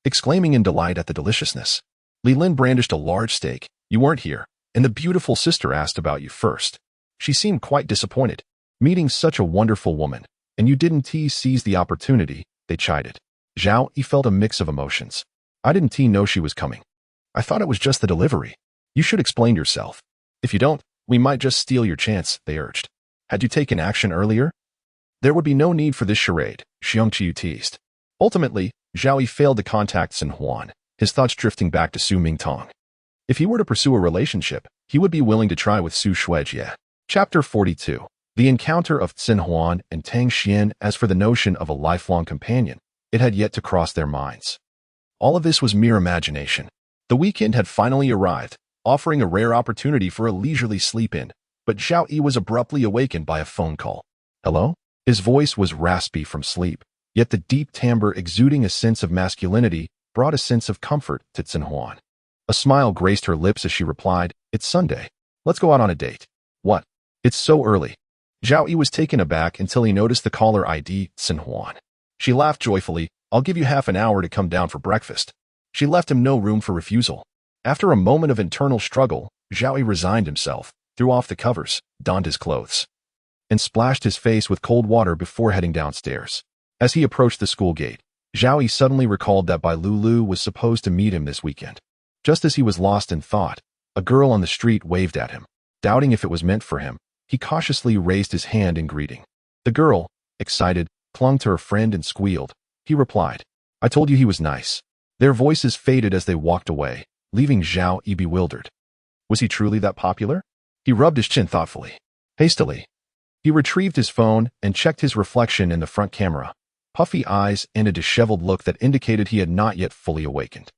exclaiming in delight at the deliciousness. Li Lin brandished a large steak. You weren't here, and the beautiful sister asked about you first. She seemed quite disappointed. Meeting such a wonderful woman, and you didn't seize the opportunity, they chided. Zhao Yi felt a mix of emotions. I didn't know she was coming. I thought it was just the delivery. You should explain yourself. If you don't, we might just steal your chance, they urged. Had you taken action earlier? There would be no need for this charade, Xiong Qiyu teased. Ultimately, Zhao Yi failed to contact Xinhuan, his thoughts drifting back to Su Mingtong. If he were to pursue a relationship, he would be willing to try with Su Shuijie. Chapter 42. The encounter of Xinhuan and Tang Xian. As for the notion of a lifelong companion, it had yet to cross their minds. All of this was mere imagination. The weekend had finally arrived, offering a rare opportunity for a leisurely sleep-in, but Zhao Yi was abruptly awakened by a phone call. Hello? His voice was raspy from sleep, yet the deep timbre exuding a sense of masculinity brought a sense of comfort to Xinhuan. A smile graced her lips as she replied, It's Sunday. Let's go out on a date. What? It's so early. Zhao Yi was taken aback until he noticed the caller ID, Xin Huan. She laughed joyfully. I'll give you half an hour to come down for breakfast. She left him no room for refusal. After a moment of internal struggle, Zhao Yi resigned himself, threw off the covers, donned his clothes, and splashed his face with cold water before heading downstairs. As he approached the school gate, Zhao Yi suddenly recalled that Bai Lulu was supposed to meet him this weekend. Just as he was lost in thought, a girl on the street waved at him. Doubting if it was meant for him, he cautiously raised his hand in greeting. The girl, excited, clung to her friend and squealed. He replied, I told you he was nice. Their voices faded as they walked away, leaving Zhao Yi bewildered. Was he truly that popular? He rubbed his chin thoughtfully. Hastily, he retrieved his phone and checked his reflection in the front camera, puffy eyes and a disheveled look that indicated he had not yet fully awakened.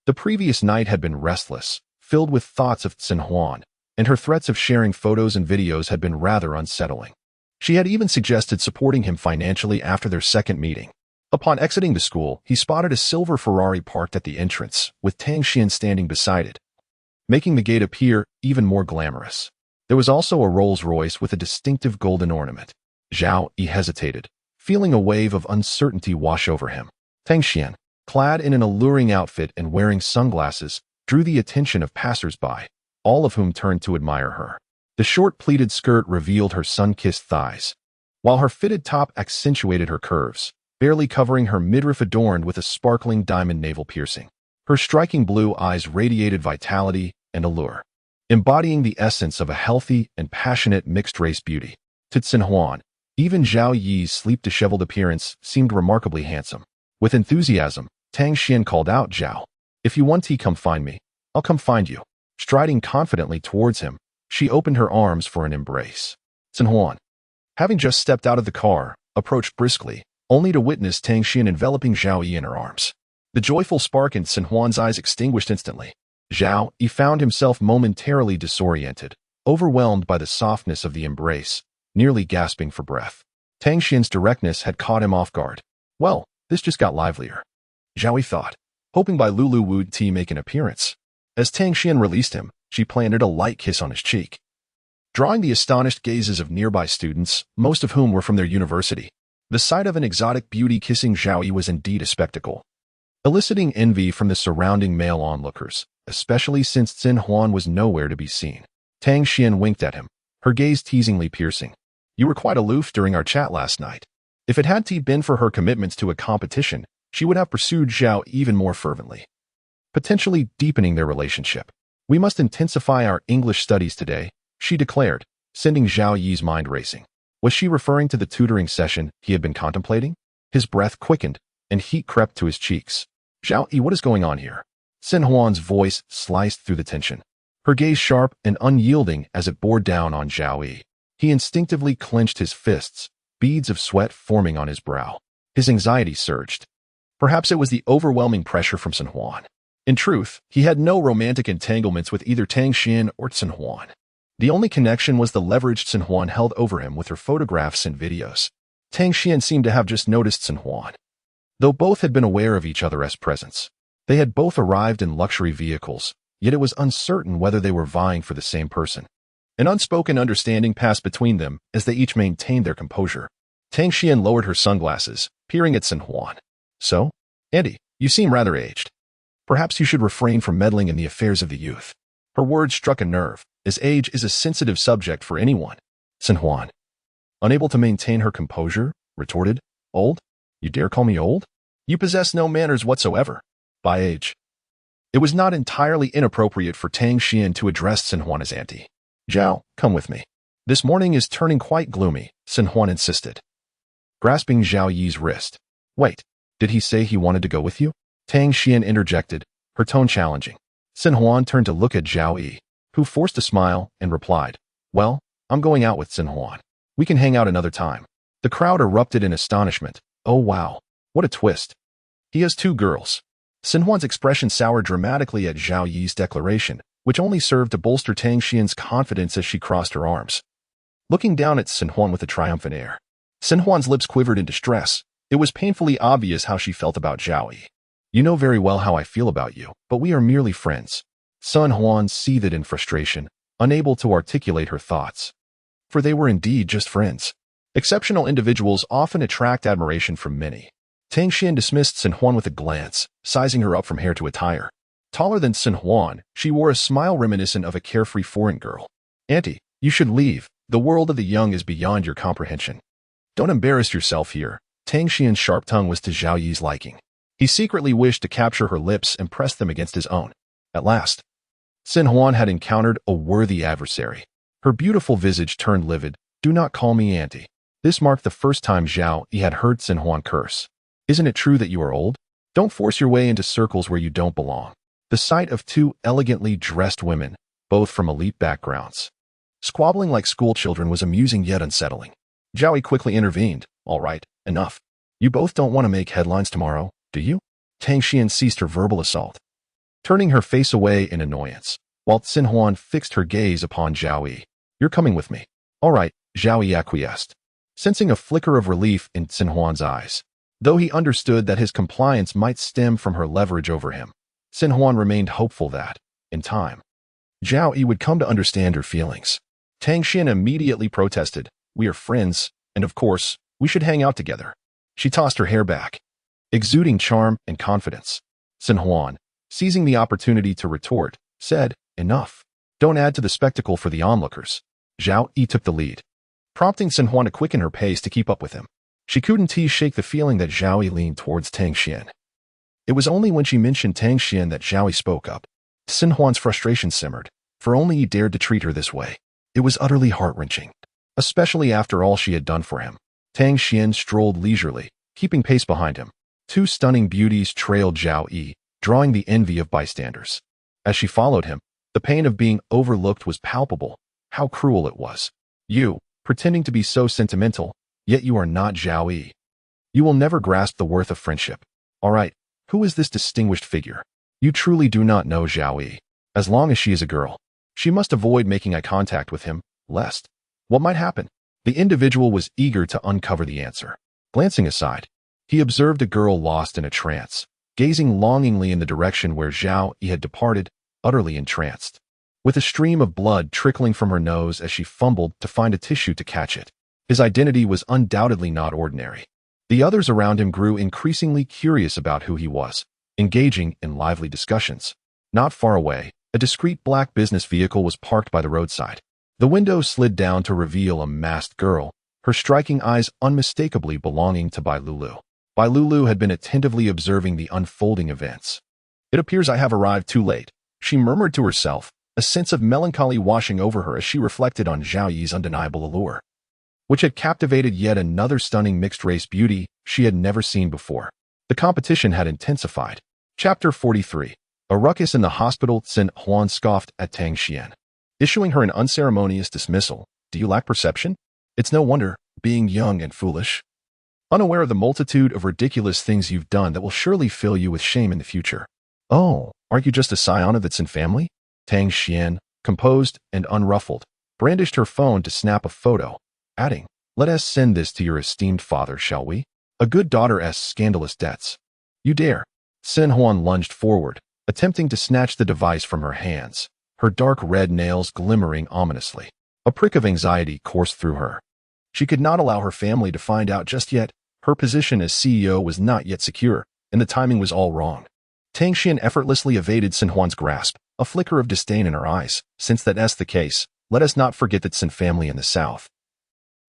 The previous night had been restless, filled with thoughts of Xin Huan, and her threats of sharing photos and videos had been rather unsettling. She had even suggested supporting him financially after their second meeting. Upon exiting the school, he spotted a silver Ferrari parked at the entrance, with Tang Xian standing beside it, making the gate appear even more glamorous. There was also a Rolls-Royce with a distinctive golden ornament. Zhao Yi hesitated, feeling a wave of uncertainty wash over him. Tang Xian, clad in an alluring outfit and wearing sunglasses, drew the attention of passers-by, all of whom turned to admire her. The short pleated skirt revealed her sun-kissed thighs, while her fitted top accentuated her curves, barely covering her midriff adorned with a sparkling diamond navel piercing. Her striking blue eyes radiated vitality and allure, embodying the essence of a healthy and passionate mixed-race beauty. To Xin Huan, even Zhao Yi's sleep-disheveled appearance seemed remarkably handsome. With enthusiasm, Tang Xian called out, Zhao, if you want tea, come find me. I'll come find you. Striding confidently towards him, she opened her arms for an embrace. Xin Huan, having just stepped out of the car, approached briskly, only to witness Tang Xian enveloping Zhao Yi in her arms. The joyful spark in Xin Huan's eyes extinguished instantly. Zhao Yi found himself momentarily disoriented, overwhelmed by the softness of the embrace, nearly gasping for breath. Tang Xian's directness had caught him off guard. Well, this just got livelier, Zhao Yi thought, hoping Bai Lulu would make an appearance. As Tang Xian released him, she planted a light kiss on his cheek, drawing the astonished gazes of nearby students, most of whom were from their university. The sight of an exotic beauty kissing Zhao Yi was indeed a spectacle, eliciting envy from the surrounding male onlookers, especially since Xin Huan was nowhere to be seen. Tang Xian winked at him, her gaze teasingly piercing. You were quite aloof during our chat last night. If it hadn't been for her commitments to a competition, she would have pursued Zhao even more fervently, potentially deepening their relationship. We must intensify our English studies today, she declared, sending Zhao Yi's mind racing. Was she referring to the tutoring session he had been contemplating? His breath quickened, and heat crept to his cheeks. Zhao Yi, what is going on here? Xin Huan's voice sliced through the tension, her gaze sharp and unyielding as it bore down on Zhao Yi. He instinctively clenched his fists, beads of sweat forming on his brow. His anxiety surged. Perhaps it was the overwhelming pressure from Xin Huan. In truth, he had no romantic entanglements with either Tang Xian or Xin Huan. The only connection was the leverage Xin Huan held over him with her photographs and videos. Tang Xian seemed to have just noticed Xin Huan, though both had been aware of each other's presence. They had both arrived in luxury vehicles, yet it was uncertain whether they were vying for the same person. An unspoken understanding passed between them as they each maintained their composure. Tang Xian lowered her sunglasses, peering at Xin Huan. So, Andy, you seem rather aged. Perhaps you should refrain from meddling in the affairs of the youth. Her words struck a nerve, as age is a sensitive subject for anyone. Xin Huan, unable to maintain her composure, retorted, Old? You dare call me old? You possess no manners whatsoever. By age. It was not entirely inappropriate for Tang Xian to address Xin Huan as auntie. Zhao, come with me. This morning is turning quite gloomy, Xin Huan insisted, grasping Zhao Yi's wrist. Wait, did he say he wanted to go with you? Tang Xian interjected, her tone challenging. Xin Huan turned to look at Zhao Yi, who forced a smile and replied, Well, I'm going out with Xin Huan. We can hang out another time. The crowd erupted in astonishment. Oh wow, what a twist. He has two girls. Xin Huan's expression soured dramatically at Zhao Yi's declaration, which only served to bolster Tang Xian's confidence as she crossed her arms, looking down at Xin Huan with a triumphant air. Xin Huan's lips quivered in distress. It was painfully obvious how she felt about Zhao Yi. You know very well how I feel about you, but we are merely friends. Xin Huan seethed in frustration, unable to articulate her thoughts. for they were indeed just friends. Exceptional individuals often attract admiration from many. Tang Xian dismissed Sin Huan with a glance, sizing her up from hair to attire. Taller than Sin Huan, she wore a smile reminiscent of a carefree foreign girl. "Auntie, you should leave. The world of the young is beyond your comprehension. Don't embarrass yourself here." Tang Xian's sharp tongue was to Zhao Yi's liking. He secretly wished to capture her lips and press them against his own. At last, Sin Huan had encountered a worthy adversary. Her beautiful visage turned livid. "Do not call me auntie." This marked the first time Zhao Yi had heard Sin Huan curse. "Isn't it true that you are old? Don't force your way into circles where you don't belong." The sight of two elegantly dressed women, both from elite backgrounds, squabbling like schoolchildren was amusing yet unsettling. Zhao Yi quickly intervened. "All right, enough. You both don't want to make headlines tomorrow, do you?" Tang Xian ceased her verbal assault, turning her face away in annoyance, while Sin Huan fixed her gaze upon Zhao Yi. "You're coming with me." "All right," Zhao Yi acquiesced, sensing a flicker of relief in Sin Huan's eyes. Though he understood that his compliance might stem from her leverage over him, Sin Huan remained hopeful that, in time, Zhao Yi would come to understand her feelings. Tang Xian immediately protested. "We are friends, and of course, we should hang out together." She tossed her hair back, exuding charm and confidence. Sin Huan, seizing the opportunity to retort, said, "Enough. Don't add to the spectacle for the onlookers." Zhao Yi took the lead, prompting Sin Huan to quicken her pace to keep up with him. She couldn't shake the feeling that Zhao Yi leaned towards Tang Xian. It was only when she mentioned Tang Xian that Zhao Yi spoke up. Sin Huan's frustration simmered, for only he dared to treat her this way. It was utterly heart-wrenching, especially after all she had done for him. Tang Xian strolled leisurely, keeping pace behind him. Two stunning beauties trailed Zhao Yi, drawing the envy of bystanders. As she followed him, the pain of being overlooked was palpable. How cruel it was. "You, pretending to be so sentimental, yet you are not Zhao Yi. You will never grasp the worth of friendship. All right, who is this distinguished figure? You truly do not know Zhao Yi. As long as she is a girl, she must avoid making eye contact with him, lest what might happen?" The individual was eager to uncover the answer. Glancing aside, he observed a girl lost in a trance, gazing longingly in the direction where Zhao Yi had departed, utterly entranced, with a stream of blood trickling from her nose as she fumbled to find a tissue to catch it. His identity was undoubtedly not ordinary. The others around him grew increasingly curious about who he was, engaging in lively discussions. Not far away, a discreet black business vehicle was parked by the roadside. The window slid down to reveal a masked girl, her striking eyes unmistakably belonging to Bai Lulu. Bai Lulu had been attentively observing the unfolding events. "It appears I have arrived too late," she murmured to herself, a sense of melancholy washing over her as she reflected on Zhao Yi's undeniable allure, which had captivated yet another stunning mixed-race beauty she had never seen before. The competition had intensified. Chapter 43. A ruckus in the hospital. Sin Huan scoffed at Tang Xian, issuing her an unceremonious dismissal. "Do you lack perception? It's no wonder, being young and foolish. Unaware of the multitude of ridiculous things you've done that will surely fill you with shame in the future." "Oh, aren't you just a scion of the Sin family?" Tang Xian, composed and unruffled, brandished her phone to snap a photo, adding, "Let us send this to your esteemed father, shall we? A good daughter's scandalous debts." "You dare." Sin Huan lunged forward, attempting to snatch the device from her hands, her dark red nails glimmering ominously. A prick of anxiety coursed through her. She could not allow her family to find out just yet. Her position as CEO was not yet secure, and the timing was all wrong. Tang Xian effortlessly evaded Sin Huan's grasp, a flicker of disdain in her eyes. "Since that's the case, let us not forget that Sin family in the south.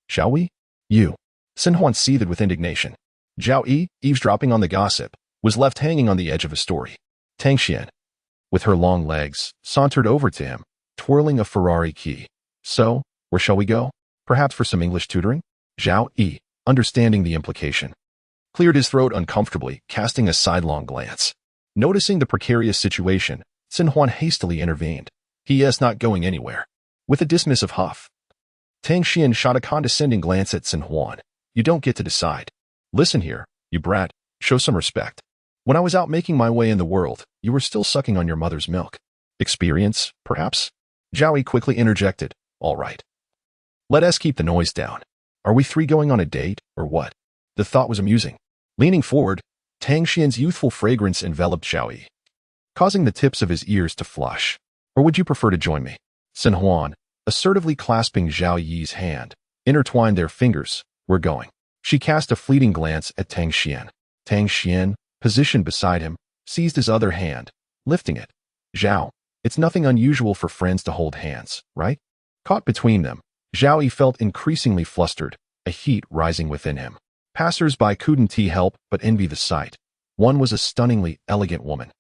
Shall we?" "You." Sin Huan seethed with indignation. Zhao Yi, eavesdropping on the gossip, was left hanging on the edge of a story. Tang Xian, with her long legs, sauntered over to him, twirling a Ferrari key. "So, where shall we go? Perhaps for some English tutoring?" Zhao Yi, understanding the implication, cleared his throat uncomfortably, casting a sidelong glance. Noticing the precarious situation, Sin Huan hastily intervened. "He is not going anywhere." With a dismissive huff, Tang Xian shot a condescending glance at Sin Huan. "You don't get to decide. Listen here, you brat, show some respect. When I was out making my way in the world, you were still sucking on your mother's milk. Experience, perhaps?" Zhao Yi quickly interjected. "All right. Let us keep the noise down. Are we three going on a date, or what?" The thought was amusing. Leaning forward, Tang Xian's youthful fragrance enveloped Zhao Yi, causing the tips of his ears to flush. "Or would you prefer to join me?" Sin Huan, assertively clasping Zhao Yi's hand, intertwined their fingers. "We're going." She cast a fleeting glance at Tang Xian. Tang Xian, positioned beside him, seized his other hand, lifting it. "Zhao, it's nothing unusual for friends to hold hands, right?" Caught between them, Zhao Yi felt increasingly flustered, a heat rising within him. Passers-by couldn't help but envy the sight. One was a stunningly elegant woman,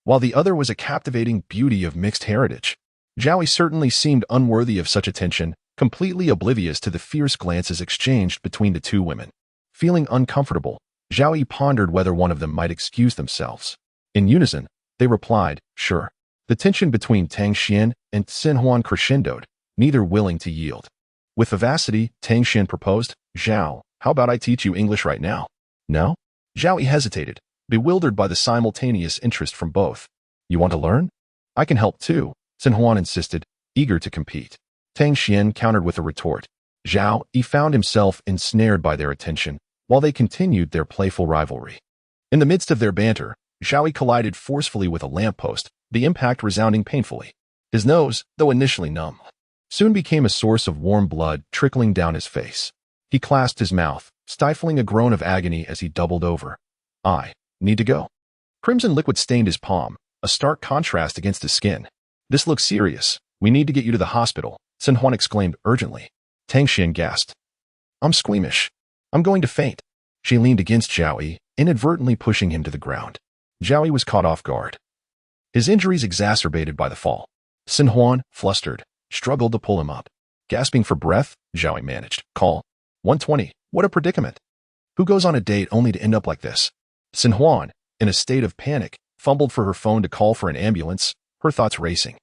while the other was a captivating beauty of mixed heritage. Zhao Yi certainly seemed unworthy of such attention, completely oblivious to the fierce glances exchanged between the two women. Feeling uncomfortable, Zhao Yi pondered whether one of them might excuse themselves. In unison, they replied, "Sure." The tension between Tang Xian and Xin Huan crescendoed, neither willing to yield. With vivacity, Tang Xian proposed, "Zhao, how about I teach you English right now?" "No?" Zhao Yi hesitated, bewildered by the simultaneous interest from both. "You want to learn? I can help too," Xin Huan insisted, eager to compete. Tang Xian countered with a retort. Zhao Yi found himself ensnared by their attention, while they continued their playful rivalry. In the midst of their banter, Zhao Yi collided forcefully with a lamppost, the impact resounding painfully. His nose, though initially numb, soon became a source of warm blood trickling down his face. He clasped his mouth, stifling a groan of agony as he doubled over. "I need to go." Crimson liquid stained his palm, a stark contrast against his skin. "This looks serious. We need to get you to the hospital," Xin Huan exclaimed urgently. Tang Xian gasped. "I'm squeamish. I'm going to faint." She leaned against Zhao Yi, inadvertently pushing him to the ground. Zhao Yi was caught off guard, his injuries exacerbated by the fall. Xin Huan, flustered, struggled to pull him up. Gasping for breath, Zhao Yi managed. "Call 120. What a predicament. Who goes on a date only to end up like this?" Xin Huan, in a state of panic, fumbled for her phone to call for an ambulance, her thoughts racing.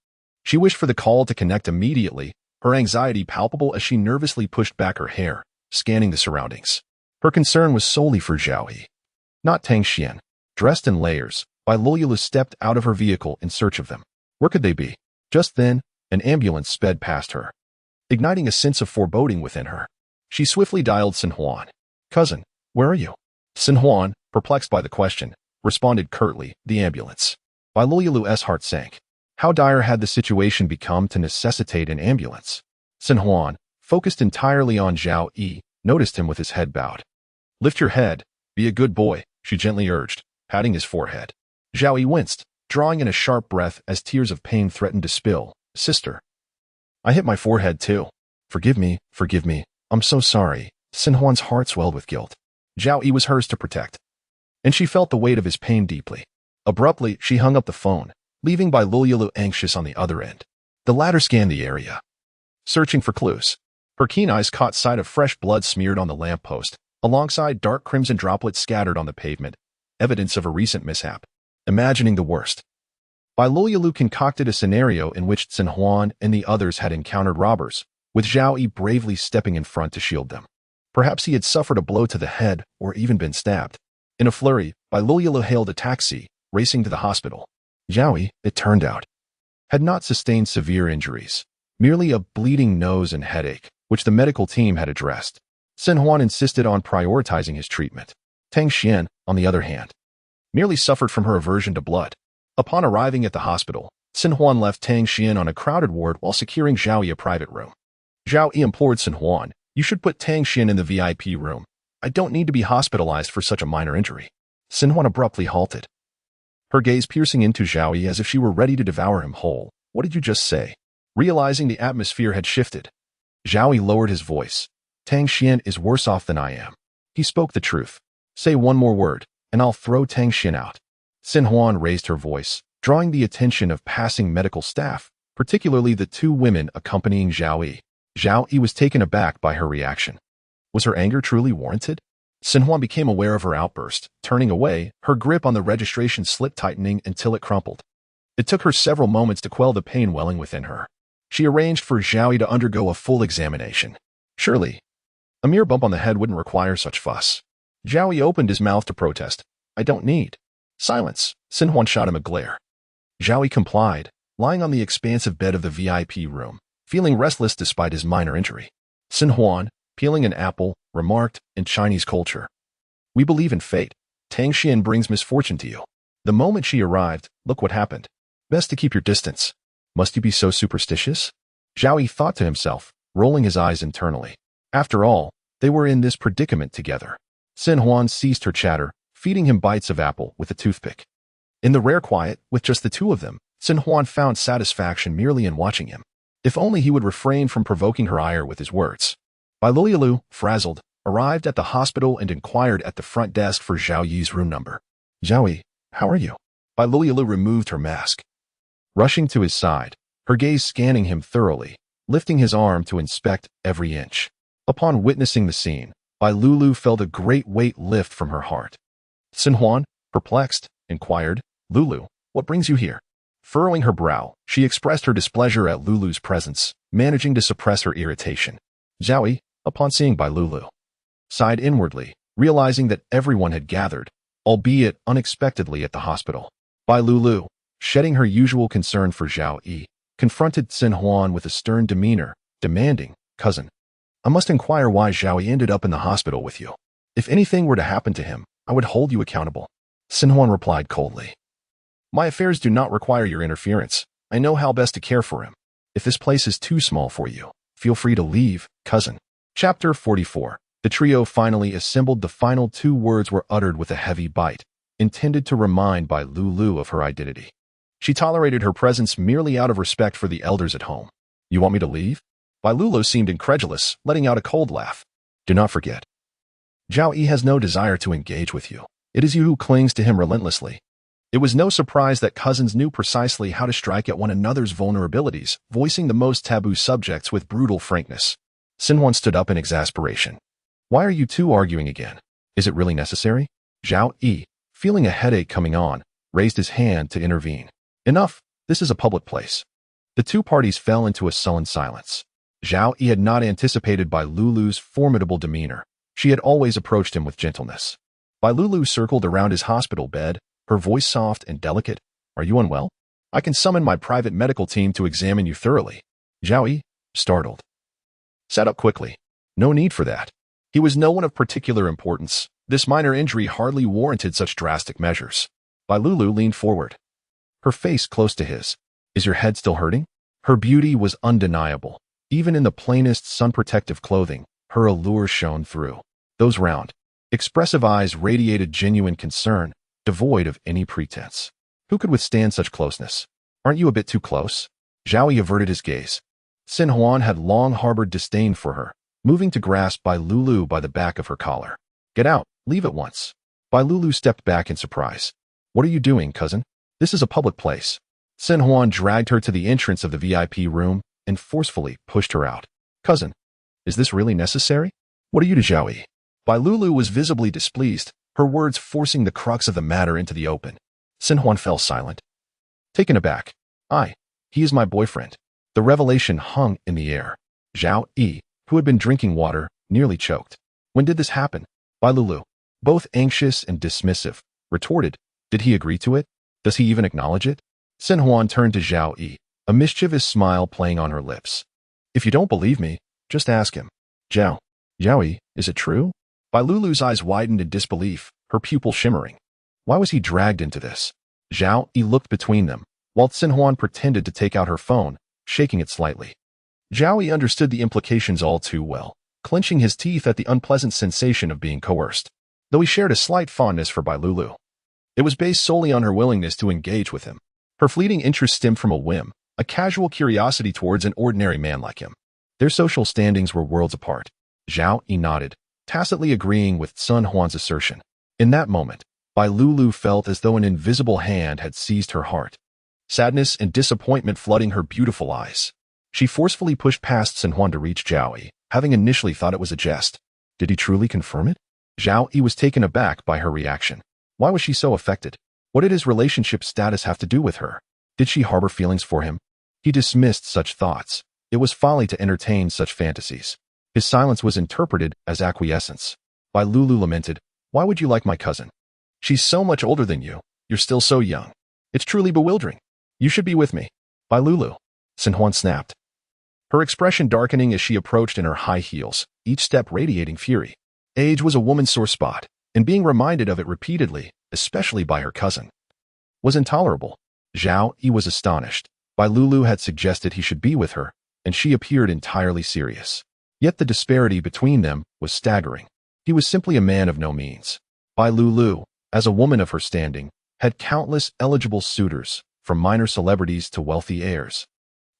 She wished for the call to connect immediately, her anxiety palpable as she nervously pushed back her hair, scanning the surroundings. Her concern was solely for Zhao Yi, not Tang Xian. Dressed in layers, Bai Luoyulu stepped out of her vehicle in search of them. Where could they be? Just then, an ambulance sped past her, igniting a sense of foreboding within her. She swiftly dialed Xin Huan. "Cousin, where are you?" Xin Huan, perplexed by the question, responded curtly, "The ambulance." Bai Luoyulu's heart sank. How dire had the situation become to necessitate an ambulance? Xin Huan, focused entirely on Zhao Yi, noticed him with his head bowed. "Lift your head. Be a good boy," she gently urged, patting his forehead. Zhao Yi winced, drawing in a sharp breath as tears of pain threatened to spill. "Sister, I hit my forehead too. Forgive me, I'm so sorry." Xin Huan's heart swelled with guilt. Zhao Yi was hers to protect, and she felt the weight of his pain deeply. Abruptly, she hung up the phone, leaving Bai Luoyulu anxious on the other end. The latter scanned the area, searching for clues. Her keen eyes caught sight of fresh blood smeared on the lamppost, alongside dark crimson droplets scattered on the pavement, evidence of a recent mishap. Imagining the worst, Bai Luoyulu concocted a scenario in which Xin Huan and the others had encountered robbers, with Zhao Yi bravely stepping in front to shield them. Perhaps he had suffered a blow to the head or even been stabbed. In a flurry, Bai Luoyulu hailed a taxi, racing to the hospital. Zhao Yi, it turned out, had not sustained severe injuries, merely a bleeding nose and headache, which the medical team had addressed. Xin Huan insisted on prioritizing his treatment. Tang Xian, on the other hand, merely suffered from her aversion to blood. Upon arriving at the hospital, Xin Huan left Tang Xian on a crowded ward while securing Zhao Yi a private room. Zhao Yi implored Xin Huan, "You should put Tang Xian in the VIP room. I don't need to be hospitalized for such a minor injury." Xin Huan abruptly halted, her gaze piercing into Zhao Yi as if she were ready to devour him whole. "What did you just say?" Realizing the atmosphere had shifted, Zhao Yi lowered his voice. "Tang Xian is worse off than I am." He spoke the truth. "Say one more word, and I'll throw Tang Xian out." Xin Huan raised her voice, drawing the attention of passing medical staff, particularly the two women accompanying Zhao Yi. Zhao Yi was taken aback by her reaction. Was her anger truly warranted? Xin Huan became aware of her outburst, turning away, her grip on the registration slip tightening until it crumpled. It took her several moments to quell the pain welling within her. She arranged for Zhao Yi to undergo a full examination. Surely, a mere bump on the head wouldn't require such fuss. Zhao Yi opened his mouth to protest. "I don't need." "Silence." Xin Huan shot him a glare. Zhao Yi complied, lying on the expansive bed of the VIP room, feeling restless despite his minor injury. Xin Huan, peeling an apple, remarked, "In Chinese culture, we believe in fate. Tang Xian brings misfortune to you. The moment she arrived, look what happened. Best to keep your distance." "Must you be so superstitious?" Zhao Yi thought to himself, rolling his eyes internally. After all, they were in this predicament together. Sin Huan ceased her chatter, feeding him bites of apple with a toothpick. In the rare quiet, with just the two of them, Sin Huan found satisfaction merely in watching him. If only he would refrain from provoking her ire with his words. Bai Lulilu, frazzled, arrived at the hospital and inquired at the front desk for Zhao Yi's room number. Zhao Yi, how are you? Bai Lulilu removed her mask. Rushing to his side, her gaze scanning him thoroughly, lifting his arm to inspect every inch. Upon witnessing the scene, Bai Lulu felt a great weight lift from her heart. Sin Huan, perplexed, inquired, Lulu, what brings you here? Furrowing her brow, she expressed her displeasure at Lulu's presence, managing to suppress her irritation. Zhao Yi, upon seeing Bai Lulu, sighed inwardly, realizing that everyone had gathered, albeit unexpectedly at the hospital. Bai Lulu, shedding her usual concern for Zhao Yi, confronted Sin Huan with a stern demeanor, demanding, Cousin, I must inquire why Zhao Yi ended up in the hospital with you. If anything were to happen to him, I would hold you accountable. Sin Huan replied coldly. My affairs do not require your interference. I know how best to care for him. If this place is too small for you, feel free to leave, cousin. Chapter 44. The trio finally assembled. The final two words were uttered with a heavy bite, intended to remind Bai Lulu of her identity. She tolerated her presence merely out of respect for the elders at home. You want me to leave? Bai Lulu seemed incredulous, letting out a cold laugh. Do not forget. Zhao Yi has no desire to engage with you. It is you who clings to him relentlessly. It was no surprise that cousins knew precisely how to strike at one another's vulnerabilities, voicing the most taboo subjects with brutal frankness. Sin Huan stood up in exasperation. Why are you two arguing again? Is it really necessary? Zhao Yi, feeling a headache coming on, raised his hand to intervene. Enough, this is a public place. The two parties fell into a sullen silence. Zhao Yi had not anticipated Bai Lulu's formidable demeanor. She had always approached him with gentleness. Bai Lulu circled around his hospital bed, her voice soft and delicate. Are you unwell? I can summon my private medical team to examine you thoroughly. Zhao Yi, startled, sat up quickly. No need for that. He was no one of particular importance. This minor injury hardly warranted such drastic measures. Bai Lulu leaned forward, her face close to his. Is your head still hurting? Her beauty was undeniable. Even in the plainest sun-protective clothing, her allure shone through. Those round, expressive eyes radiated genuine concern, devoid of any pretense. Who could withstand such closeness? Aren't you a bit too close? Zhao Yi averted his gaze. Sin Huan had long harbored disdain for her, moving to grasp Bai Lulu by the back of her collar. Get out, leave at once. Bai Lulu stepped back in surprise. What are you doing, cousin? This is a public place. Sin Huan dragged her to the entrance of the VIP room and forcefully pushed her out. Cousin, is this really necessary? What are you to Zhao Yi? Bai Lulu was visibly displeased, her words forcing the crux of the matter into the open. Sin Huan fell silent, taken aback. He is my boyfriend. The revelation hung in the air. Zhao Yi, who had been drinking water, nearly choked. When did this happen? Bai Lulu, both anxious and dismissive, retorted. Did he agree to it? Does he even acknowledge it? Sin Huan turned to Zhao Yi, a mischievous smile playing on her lips. If you don't believe me, just ask him. Zhao Yi, is it true? Bai Lulu's eyes widened in disbelief, her pupil shimmering. Why was he dragged into this? Zhao Yi looked between them, while Sin Huan pretended to take out her phone, shaking it slightly. Zhao Yi understood the implications all too well, clenching his teeth at the unpleasant sensation of being coerced. Though he shared a slight fondness for Bai Lulu, it was based solely on her willingness to engage with him. Her fleeting interest stemmed from a whim, a casual curiosity towards an ordinary man like him. Their social standings were worlds apart. Zhao Yi nodded, tacitly agreeing with Sin Huan's assertion. In that moment, Bai Lulu felt as though an invisible hand had seized her heart, sadness and disappointment flooding her beautiful eyes. She forcefully pushed past Sin Huan to reach Zhao Yi, having initially thought it was a jest. Did he truly confirm it? Zhao Yi was taken aback by her reaction. Why was she so affected? What did his relationship status have to do with her? Did she harbor feelings for him? He dismissed such thoughts. It was folly to entertain such fantasies. His silence was interpreted as acquiescence. Bai Lulu lamented, why would you like my cousin? She's so much older than you. You're still so young. It's truly bewildering. You should be with me. Bai Lulu. Sin Huan snapped, her expression darkening as she approached in her high heels, each step radiating fury. Age was a woman's sore spot, and being reminded of it repeatedly, especially by her cousin, was intolerable. Zhao Yi was astonished. Bai Lulu had suggested he should be with her, and she appeared entirely serious. Yet the disparity between them was staggering. He was simply a man of no means. Bai Lulu, as a woman of her standing, had countless eligible suitors, from minor celebrities to wealthy heirs,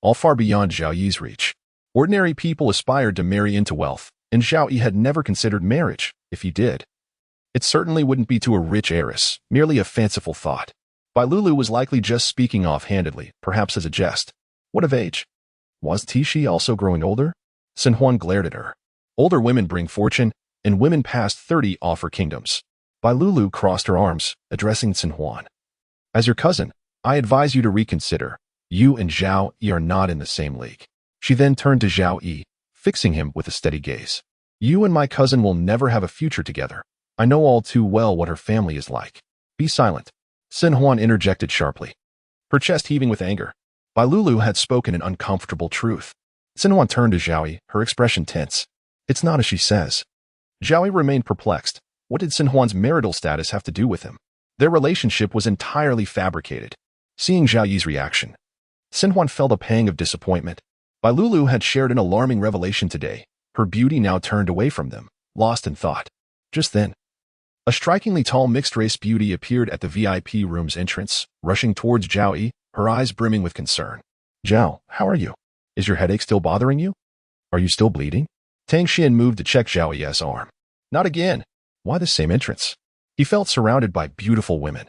all far beyond Zhao Yi's reach. Ordinary people aspired to marry into wealth, and Zhao Yi had never considered marriage. If he did, it certainly wouldn't be to a rich heiress, merely a fanciful thought. Bai Lulu was likely just speaking offhandedly, perhaps as a jest. What of age? Was Tishi also growing older? Sun Huan glared at her. Older women bring fortune, and women past 30 offer kingdoms. Bai Lulu crossed her arms, addressing Sun Huan. As your cousin, I advise you to reconsider. You and Zhao Yi are not in the same league. She then turned to Zhao Yi, fixing him with a steady gaze. You and my cousin will never have a future together. I know all too well what her family is like. Be silent. Sun Huan interjected sharply, her chest heaving with anger. Bai Lulu had spoken an uncomfortable truth. Sun Huan turned to Zhao Yi, her expression tense. It's not as she says. Zhao Yi remained perplexed. What did Sun Huan's marital status have to do with him? Their relationship was entirely fabricated. Seeing Zhao Yi's reaction, Sun Huan felt a pang of disappointment. Bai Lulu had shared an alarming revelation today. Her beauty now turned away from them, lost in thought. Just then, a strikingly tall mixed-race beauty appeared at the VIP room's entrance, rushing towards Zhao Yi, her eyes brimming with concern. Zhao, how are you? Is your headache still bothering you? Are you still bleeding? Tang Xian moved to check Zhao Yi's arm. Not again. Why the same entrance? He felt surrounded by beautiful women,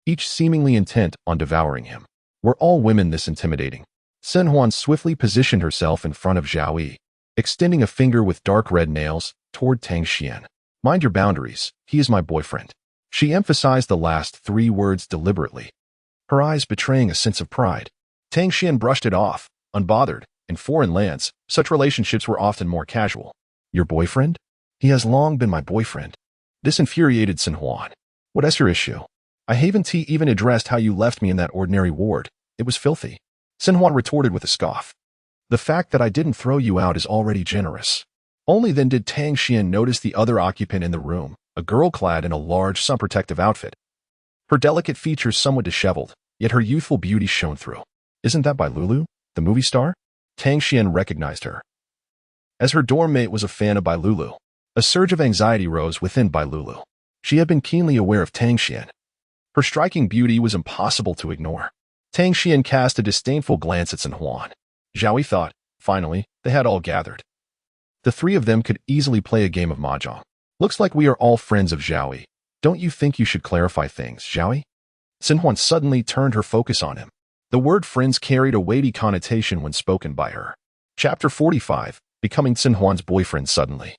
each seemingly intent on devouring him. Were all women this intimidating? Sun Huan swiftly positioned herself in front of Zhao Yi, extending a finger with dark red nails toward Tang Xian. Mind your boundaries, he is my boyfriend. She emphasized the last 3 words deliberately, her eyes betraying a sense of pride. Tang Xian brushed it off, unbothered. In foreign lands, such relationships were often more casual. Your boyfriend? He has long been my boyfriend. This infuriated Sun Huan. What is your issue? I haven't even addressed how you left me in that ordinary ward. It was filthy. Sun Huan retorted with a scoff. The fact that I didn't throw you out is already generous. Only then did Tang Xian notice the other occupant in the room, a girl clad in a large sun-protective outfit. Her delicate features somewhat disheveled, yet her youthful beauty shone through. Isn't that Bai Lulu, the movie star? Tang Xian recognized her. As her dorm mate was a fan of Bai Lulu, a surge of anxiety rose within Bai Lulu. She had been keenly aware of Tang Xian. Her striking beauty was impossible to ignore. Tang Xian cast a disdainful glance at Sun Huan. Zhao Yi thought, finally, they had all gathered. The 3 of them could easily play a game of mahjong. Looks like we are all friends of Zhao Yi. Don't you think you should clarify things, Zhao Yi? Sun Huan suddenly turned her focus on him. The word friends carried a weighty connotation when spoken by her. Chapter 45, Becoming Sun Huan's boyfriend suddenly.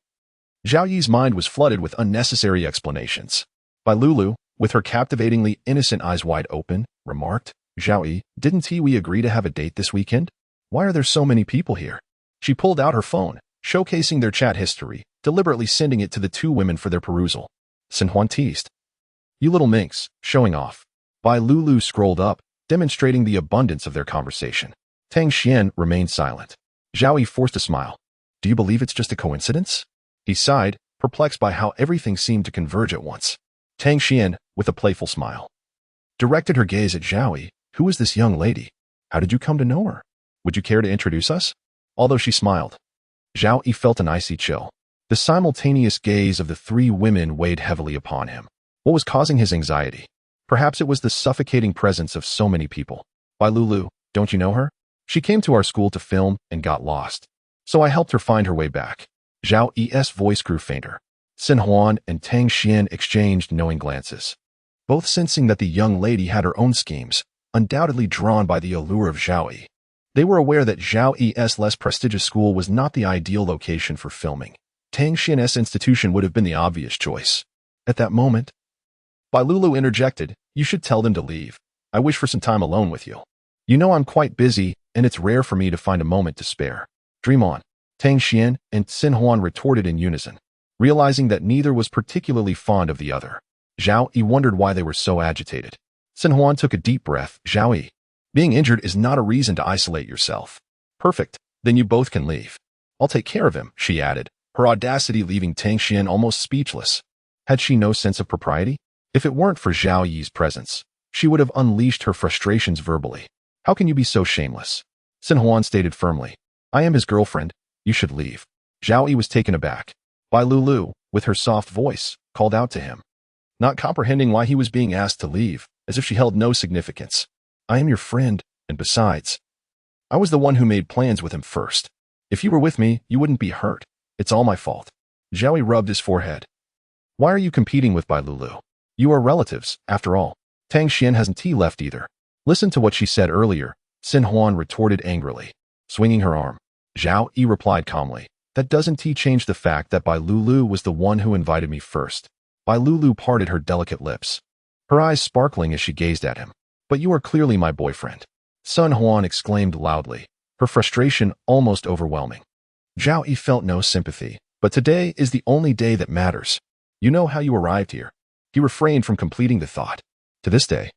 Zhao Yi's mind was flooded with unnecessary explanations. Bai Lulu, with her captivatingly innocent eyes wide open, remarked, Zhao Yi, didn't we agree to have a date this weekend? Why are there so many people here? She pulled out her phone, showcasing their chat history, deliberately sending it to the 2 women for their perusal. Sun Huan teased. You little minx, showing off. Bai Lulu scrolled up, demonstrating the abundance of their conversation. Tang Xian remained silent. Zhao Yi forced a smile. Do you believe it's just a coincidence? He sighed, perplexed by how everything seemed to converge at once. Tang Xian, with a playful smile, directed her gaze at Zhao Yi. Who is this young lady? How did you come to know her? Would you care to introduce us? Although she smiled, Zhao Yi felt an icy chill. The simultaneous gaze of the 3 women weighed heavily upon him. What was causing his anxiety? Perhaps it was the suffocating presence of so many people. Bai Lulu, don't you know her? She came to our school to film and got lost. So I helped her find her way back. Zhao Yi's voice grew fainter. Sun Huan and Tang Xian exchanged knowing glances, both sensing that the young lady had her own schemes, undoubtedly drawn by the allure of Zhao Yi. They were aware that Zhao Yi's less prestigious school was not the ideal location for filming. Tang Xian's institution would have been the obvious choice. At that moment, Bai Lulu interjected, you should tell them to leave. I wish for some time alone with you. You know I'm quite busy, and it's rare for me to find a moment to spare. Dream on. Tang Xian and Sun Huan retorted in unison, realizing that neither was particularly fond of the other. Zhao Yi wondered why they were so agitated. Sun Huan took a deep breath. Zhao Yi, being injured is not a reason to isolate yourself. Perfect. Then you both can leave. I'll take care of him, she added, her audacity leaving Tang Xian almost speechless. Had she no sense of propriety? If it weren't for Zhao Yi's presence, she would have unleashed her frustrations verbally. How can you be so shameless? Sun Huan stated firmly. I am his girlfriend. You should leave. Zhao Yi was taken aback. Bai Lulu, with her soft voice, called out to him, not comprehending why he was being asked to leave, as if she held no significance. I am your friend, and besides, I was the one who made plans with him first. If you were with me, you wouldn't be hurt. It's all my fault. Zhao Yi rubbed his forehead. Why are you competing with Bai Lulu? You are relatives, after all. Tang Xian hasn't tea left either. Listen to what she said earlier, Xin Huan retorted angrily, swinging her arm. Zhao Yi replied calmly, that doesn't tea change the fact that Bai Lulu was the one who invited me first. Bai Lulu parted her delicate lips, her eyes sparkling as she gazed at him. But you are clearly my boyfriend. Sun Huan exclaimed loudly, her frustration almost overwhelming. Zhao Yi felt no sympathy, but today is the only day that matters. You know how you arrived here. He refrained from completing the thought. To this day,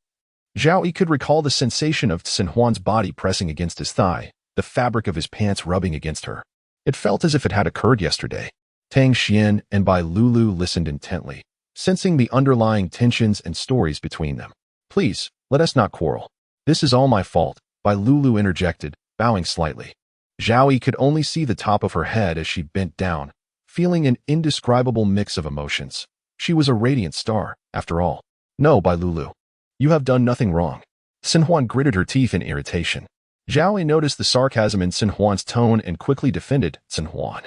Zhao Yi could recall the sensation of Sun Huan's body pressing against his thigh, the fabric of his pants rubbing against her. It felt as if it had occurred yesterday. Tang Xian and Bai Lulu listened intently, sensing the underlying tensions and stories between them. Please, let us not quarrel. This is all my fault, Bai Lulu interjected, bowing slightly. Zhao Yi could only see the top of her head as she bent down, feeling an indescribable mix of emotions. She was a radiant star, after all. No, Bai Lulu. You have done nothing wrong. Xin Huan gritted her teeth in irritation. Zhao Yi noticed the sarcasm in Xin Huan's tone and quickly defended Xin Huan.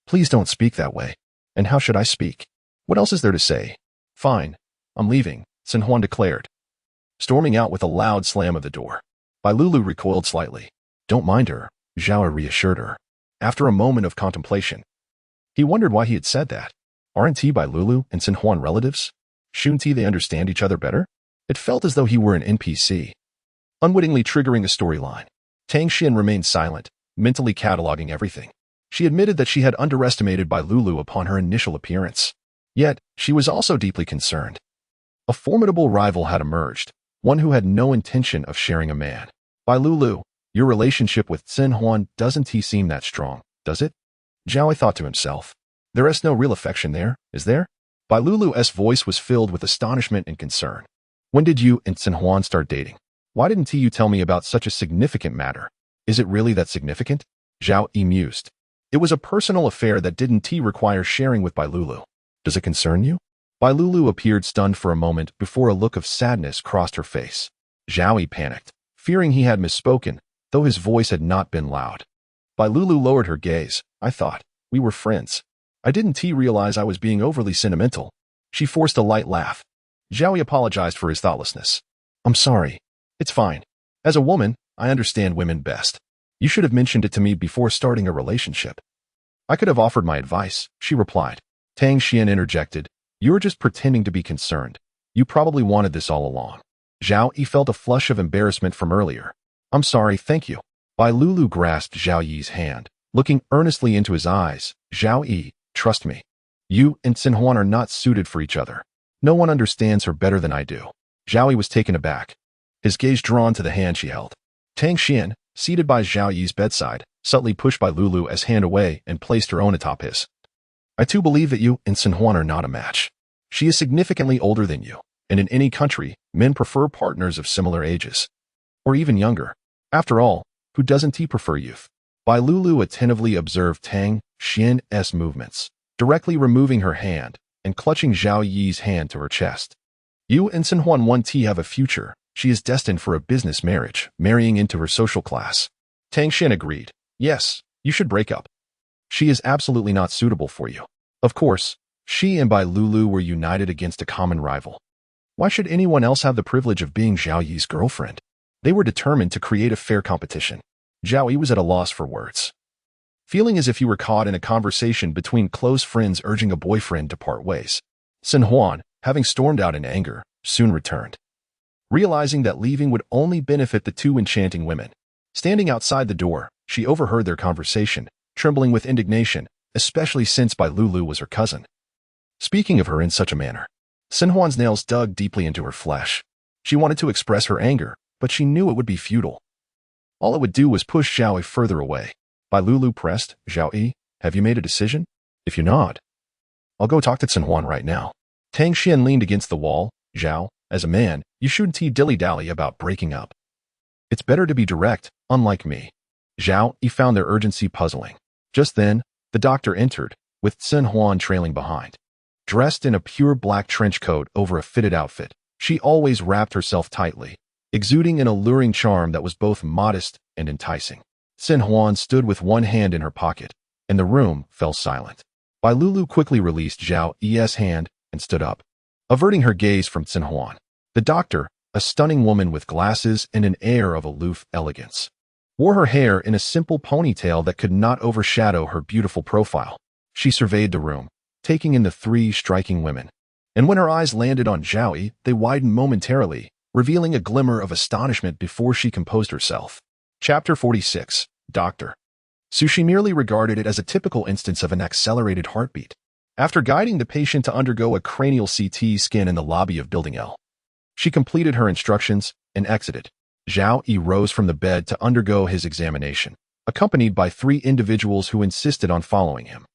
Please don't speak that way. And how should I speak? What else is there to say? Fine. I'm leaving, Xin Huan declared, storming out with a loud slam of the door. Bai Lulu recoiled slightly. Don't mind her, Zhao Yi reassured her. After a moment of contemplation, he wondered why he had said that. Aren't Bai Lulu and Xin Huan relatives? Shouldn't they understand each other better? It felt as though he were an NPC, unwittingly triggering a storyline. Tang Xian remained silent, mentally cataloging everything. She admitted that she had underestimated Bai Lulu upon her initial appearance. Yet, she was also deeply concerned. A formidable rival had emerged, one who had no intention of sharing a man. Bai Lulu, your relationship with Xin Huan doesn't seem that strong, does it? Zhao Yi thought to himself. There is no real affection there, is there? Bai Lulu's voice was filled with astonishment and concern. When did you and Xin Huan start dating? Why didn't you tell me about such a significant matter? Is it really that significant? Zhao Yi mused. It was a personal affair that didn't require sharing with Bai Lulu. Does it concern you? Bai Lulu appeared stunned for a moment before a look of sadness crossed her face. Zhao Yi panicked, fearing he had misspoken, though his voice had not been loud. Bai Lulu lowered her gaze. I thought we were friends. I didn't realize I was being overly sentimental. She forced a light laugh. Zhao Yi apologized for his thoughtlessness. I'm sorry. It's fine. As a woman, I understand women best. You should have mentioned it to me before starting a relationship. I could have offered my advice, she replied. Tang Xian interjected. You were just pretending to be concerned. You probably wanted this all along. Zhao Yi felt a flush of embarrassment from earlier. I'm sorry, thank you. Bai Lulu grasped Zhao Yi's hand, looking earnestly into his eyes. Zhao Yi, trust me. You and Xin Huan are not suited for each other. No one understands her better than I do. Zhao Yi was taken aback, his gaze drawn to the hand she held. Tang Xian, seated by Zhao Yi's bedside, subtly pushed Bai Lulu's hand away and placed her own atop his. I too believe that you and Xin Huan are not a match. She is significantly older than you, and in any country, men prefer partners of similar ages. Or even younger. After all, who doesn't prefer youth? Bai Lulu attentively observed Tang Xian's movements, directly removing her hand and clutching Zhao Yi's hand to her chest. You and Xin Huan want to have a future. She is destined for a business marriage, marrying into her social class. Tang Xian agreed. Yes, you should break up. She is absolutely not suitable for you. Of course, she and Bai Lulu were united against a common rival. Why should anyone else have the privilege of being Zhao Yi's girlfriend? They were determined to create a fair competition. Zhao Yi was at a loss for words, feeling as if he were caught in a conversation between close friends urging a boyfriend to part ways. Xin Huan, having stormed out in anger, soon returned, realizing that leaving would only benefit the two enchanting women. Standing outside the door, she overheard their conversation, trembling with indignation, especially since Bai Lulu was her cousin. Speaking of her in such a manner, Xin Huan's nails dug deeply into her flesh. She wanted to express her anger, but she knew it would be futile. All it would do was push Zhao Yi further away. Bai Lulu pressed, Zhao Yi, have you made a decision? If you nod, I'll go talk to Xin Huan right now. Tang Xian leaned against the wall. Zhao, as a man, you shouldn't dilly-dally about breaking up. It's better to be direct, unlike me. Zhao Yi found their urgency puzzling. Just then, the doctor entered, with Sun Huan trailing behind. Dressed in a pure black trench coat over a fitted outfit, she always wrapped herself tightly, exuding an alluring charm that was both modest and enticing. Sun Huan stood with one hand in her pocket, and the room fell silent. Bai Lulu quickly released Zhao Yi's hand and stood up, averting her gaze from Sun Huan. The doctor, a stunning woman with glasses and an air of aloof elegance, wore her hair in a simple ponytail that could not overshadow her beautiful profile. She surveyed the room, taking in the three striking women. And when her eyes landed on Zhao Yi, they widened momentarily, revealing a glimmer of astonishment before she composed herself. Chapter 46. Doctor. Sushi merely regarded it as a typical instance of an accelerated heartbeat. After guiding the patient to undergo a cranial CT scan in the lobby of Building L, she completed her instructions and exited. Zhao Yi rose from the bed to undergo his examination, accompanied by three individuals who insisted on following him.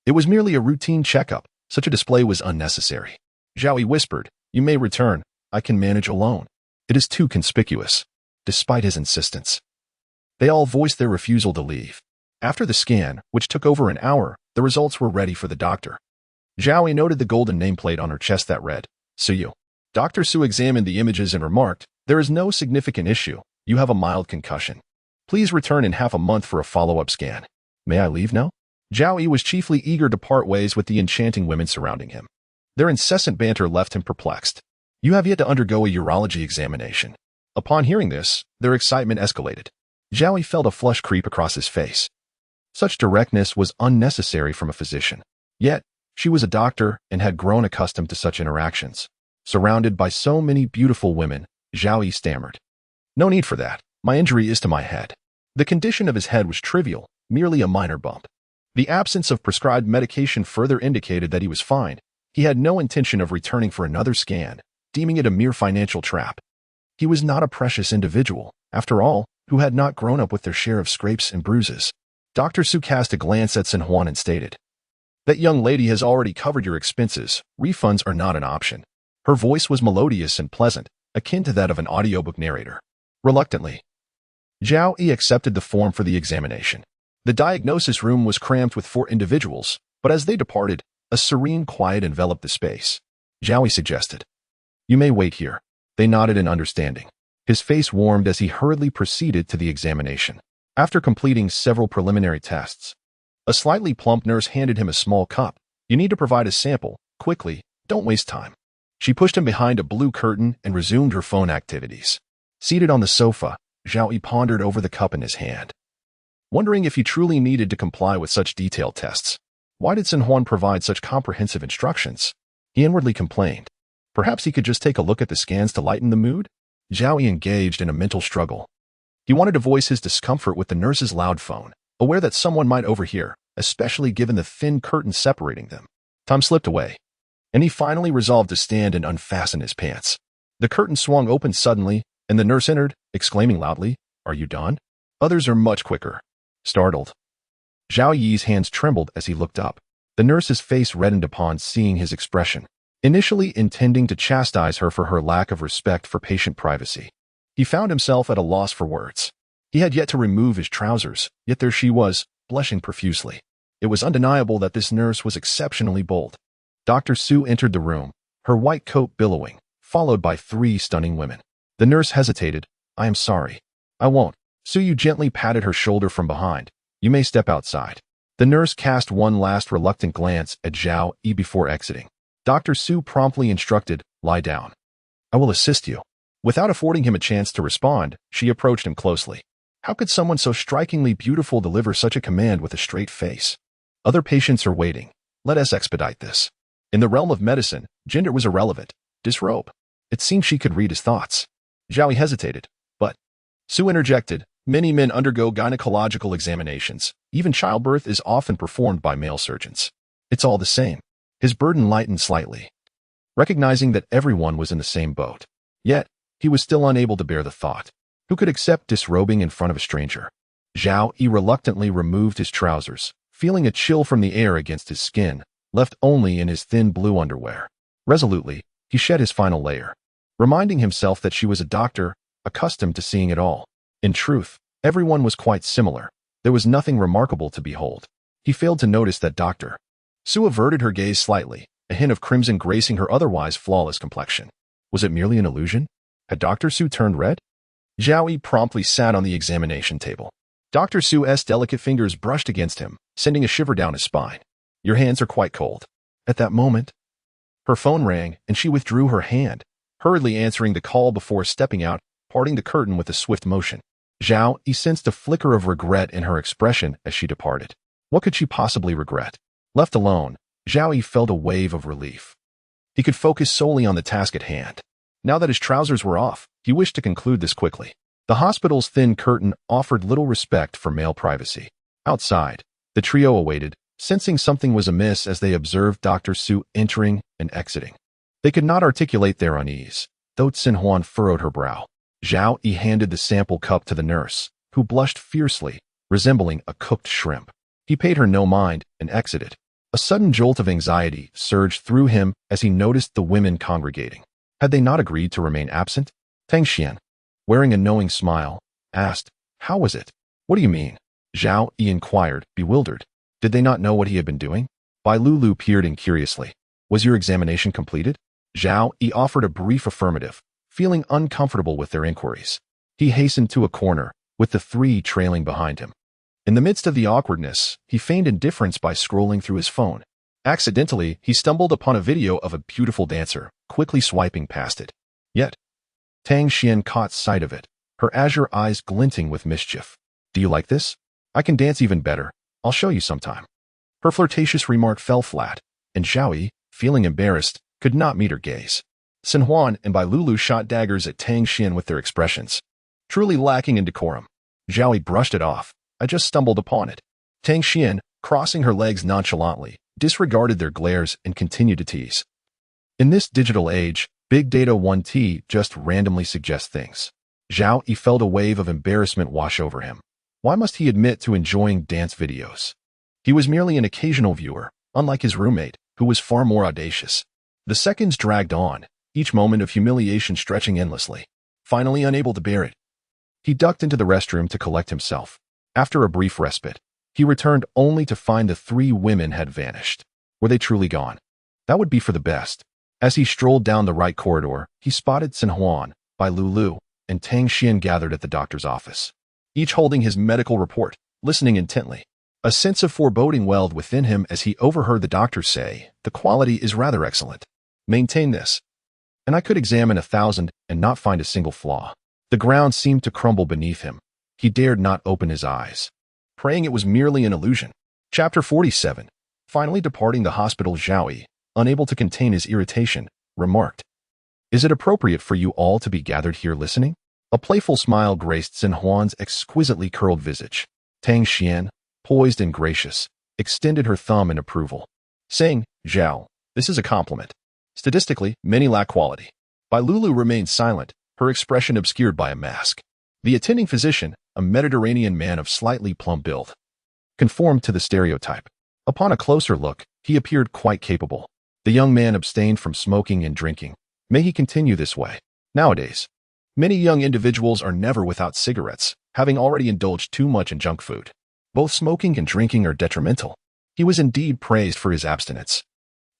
It was merely a routine checkup. Such a display was unnecessary. Zhao Yi whispered, "You may return. I can manage alone. It is too conspicuous." Despite his insistence, they all voiced their refusal to leave. After the scan, which took over an hour, the results were ready for the doctor. Zhao Yi noted the golden nameplate on her chest that read, "Suyu." Dr. Su examined the images and remarked, "There is no significant issue. You have a mild concussion. Please return in half a month for a follow-up scan." "May I leave now?" Zhao Yi was chiefly eager to part ways with the enchanting women surrounding him. Their incessant banter left him perplexed. "You have yet to undergo a urology examination." Upon hearing this, their excitement escalated. Zhao Yi felt a flush creep across his face. Such directness was unnecessary from a physician. Yet, she was a doctor and had grown accustomed to such interactions. Surrounded by so many beautiful women, Zhao Yi stammered, "No need for that. My injury is to my head." The condition of his head was trivial, merely a minor bump. The absence of prescribed medication further indicated that he was fine. He had no intention of returning for another scan, deeming it a mere financial trap. He was not a precious individual, after all, who had not grown up with their share of scrapes and bruises. Dr. Su cast a glance at Sun Huan and stated, "That young lady has already covered your expenses. Refunds are not an option." Her voice was melodious and pleasant, akin to that of an audiobook narrator. Reluctantly, Zhao Yi accepted the form for the examination. The diagnosis room was crammed with 4 individuals, but as they departed, a serene quiet enveloped the space. Zhao Yi suggested, "You may wait here." They nodded in understanding. His face warmed as he hurriedly proceeded to the examination. After completing several preliminary tests, a slightly plump nurse handed him a small cup. "You need to provide a sample, quickly, don't waste time." She pushed him behind a blue curtain and resumed her phone activities. Seated on the sofa, Zhao Yi pondered over the cup in his hand, wondering if he truly needed to comply with such detailed tests. Why did Sun Huan provide such comprehensive instructions? He inwardly complained. Perhaps he could just take a look at the scans to lighten the mood? Zhao Yi engaged in a mental struggle. He wanted to voice his discomfort with the nurse's loud phone, aware that someone might overhear, especially given the thin curtain separating them. Time slipped away, and he finally resolved to stand and unfasten his pants. The curtain swung open suddenly, and the nurse entered, exclaiming loudly, "Are you done?" Others are much quicker. Startled, Zhao Yi's hands trembled as he looked up. The nurse's face reddened upon seeing his expression, initially intending to chastise her for her lack of respect for patient privacy. He found himself at a loss for words. He had yet to remove his trousers, yet there she was, blushing profusely. It was undeniable that this nurse was exceptionally bold. Dr. Su entered the room, her white coat billowing, followed by 3 stunning women. The nurse hesitated. "I am sorry. I won't." Suyu gently patted her shoulder from behind. "You may step outside." The nurse cast one last reluctant glance at Zhao Yi before exiting. Dr. Su promptly instructed, "Lie down. I will assist you." Without affording him a chance to respond, she approached him closely. How could someone so strikingly beautiful deliver such a command with a straight face? "Other patients are waiting. Let us expedite this." In the realm of medicine, gender was irrelevant. Disrobe. It seemed she could read his thoughts. Zhao Yi hesitated, but Su interjected, "Many men undergo gynecological examinations. Even childbirth is often performed by male surgeons. It's all the same." His burden lightened slightly, recognizing that everyone was in the same boat. Yet, he was still unable to bear the thought. Who could accept disrobing in front of a stranger? Zhao Yi reluctantly removed his trousers, feeling a chill from the air against his skin, left only in his thin blue underwear. Resolutely, he shed his final layer, reminding himself that she was a doctor, accustomed to seeing it all. In truth, Everyone was quite similar. There was nothing remarkable to behold. He failed to notice that Dr. Su averted her gaze slightly, a hint of crimson gracing her otherwise flawless complexion. Was it merely an illusion? Had Dr. Su turned red? Zhao Yi promptly sat on the examination table. Dr. Su's delicate fingers brushed against him, sending a shiver down his spine. Your hands are quite cold. At that moment, her phone rang, and she withdrew her hand, hurriedly answering the call before stepping out, parting the curtain with a swift motion. Zhao Yi sensed a flicker of regret in her expression as she departed. What could she possibly regret? Left alone, Zhao Yi felt a wave of relief. He could focus solely on the task at hand. Now that his trousers were off, he wished to conclude this quickly. The hospital's thin curtain offered little respect for male privacy. Outside, the trio awaited, sensing something was amiss as they observed Dr. Su entering and exiting. They could not articulate their unease, though Xinhuan furrowed her brow. Zhao Yi handed the sample cup to the nurse, who blushed fiercely, resembling a cooked shrimp. He paid her no mind and exited. A sudden jolt of anxiety surged through him as he noticed the women congregating. Had they not agreed to remain absent? Tang Xian, wearing a knowing smile, asked, "How was it?" "What do you mean?" Zhao Yi inquired, bewildered. Did they not know what he had been doing? Bai Lulu peered in curiously. "Was your examination completed?" Zhao Yi offered a brief affirmative, feeling uncomfortable with their inquiries. He hastened to a corner, with the three trailing behind him. In the midst of the awkwardness, he feigned indifference by scrolling through his phone. Accidentally, he stumbled upon a video of a beautiful dancer, quickly swiping past it. Yet, Tang Xian caught sight of it, her azure eyes glinting with mischief. "Do you like this? I can dance even better. I'll show you sometime." Her flirtatious remark fell flat, and Zhao Yi, feeling embarrassed, could not meet her gaze. Xinhuan and Bai Lulu shot daggers at Tang Xian with their expressions. Truly lacking in decorum, Zhao Yi brushed it off. "I just stumbled upon it." Tang Xian, crossing her legs nonchalantly, disregarded their glares and continued to tease. In this digital age, Big Data 1T just randomly suggests things. Zhao Yi felt a wave of embarrassment wash over him. Why must he admit to enjoying dance videos? He was merely an occasional viewer, unlike his roommate, who was far more audacious. The seconds dragged on, each moment of humiliation stretching endlessly. Finally unable to bear it, he ducked into the restroom to collect himself. After a brief respite, he returned only to find the three women had vanished. Were they truly gone? That would be for the best. As he strolled down the right corridor, he spotted Xinhuan, Bai Lulu, and Tang Xian gathered at the doctor's office, each holding his medical report, listening intently. A sense of foreboding welled within him as he overheard the doctor say, "The quality is rather excellent. Maintain this, and I could examine 1,000 and not find a single flaw." The ground seemed to crumble beneath him. He dared not open his eyes, praying it was merely an illusion. Chapter 47. Finally departing the hospital, Zhao Yi, unable to contain his irritation, remarked, "Is it appropriate for you all to be gathered here listening?" A playful smile graced Xinhuan's exquisitely curled visage. Tang Xian, poised and gracious, extended her thumb in approval, saying, "Zhao, this is a compliment. Statistically, many lack quality." Bai Lulu remained silent, her expression obscured by a mask. The attending physician, a Mediterranean man of slightly plump build, conformed to the stereotype. Upon a closer look, he appeared quite capable. The young man abstained from smoking and drinking. May he continue this way. Nowadays, many young individuals are never without cigarettes, having already indulged too much in junk food. Both smoking and drinking are detrimental. He was indeed praised for his abstinence.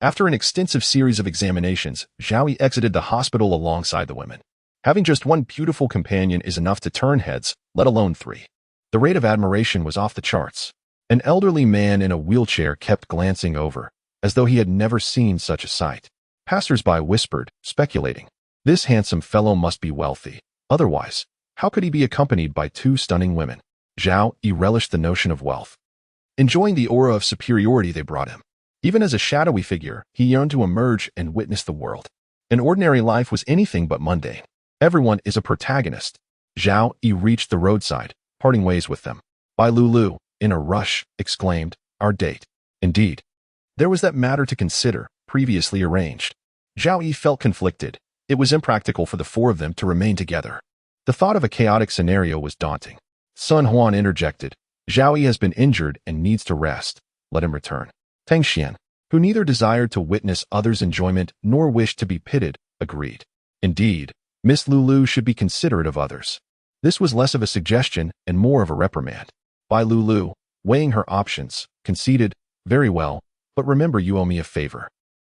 After an extensive series of examinations, Zhao Yi exited the hospital alongside the women. Having just one beautiful companion is enough to turn heads, let alone three. The rate of admiration was off the charts. An elderly man in a wheelchair kept glancing over, as though he had never seen such a sight. Passers-by whispered, speculating, "This handsome fellow must be wealthy. Otherwise, how could he be accompanied by two stunning women?" Zhao Yi relished the notion of wealth, enjoying the aura of superiority they brought him. Even as a shadowy figure, he yearned to emerge and witness the world. An ordinary life was anything but mundane. Everyone is a protagonist. Zhao Yi reached the roadside, parting ways with them. Bai Lulu, in a rush, exclaimed, "Our date." Indeed, there was that matter to consider, previously arranged. Zhao Yi felt conflicted. It was impractical for the four of them to remain together. The thought of a chaotic scenario was daunting. Sun Huan interjected, "Zhao Yi has been injured and needs to rest. Let him return." Tang Xian, who neither desired to witness others' enjoyment nor wished to be pitied, agreed. Indeed, Miss Lulu should be considerate of others. This was less of a suggestion and more of a reprimand. Bai Lulu, weighing her options, conceded, "Very well, but remember you owe me a favor."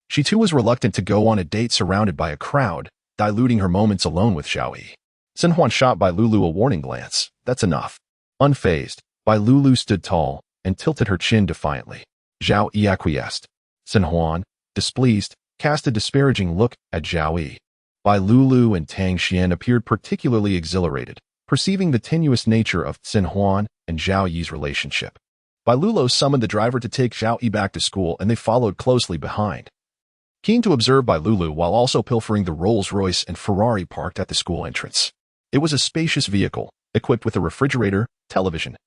She too was reluctant to go on a date surrounded by a crowd, diluting her moments alone with Zhao Yi. Xin Huan shot Bai Lulu a warning glance. "That's enough." Unfazed, Bai Lulu stood tall and tilted her chin defiantly. Zhao Yi acquiesced. Xin Huan, displeased, cast a disparaging look at Zhao Yi. Bai Lulu and Tang Xian appeared particularly exhilarated, perceiving the tenuous nature of Xin Huan and Zhao Yi's relationship. Bai Lulu summoned the driver to take Zhao Yi back to school, and they followed closely behind. Keen to observe Bai Lulu while also pilfering the Rolls-Royce and Ferrari parked at the school entrance. It was a spacious vehicle, equipped with a refrigerator, television,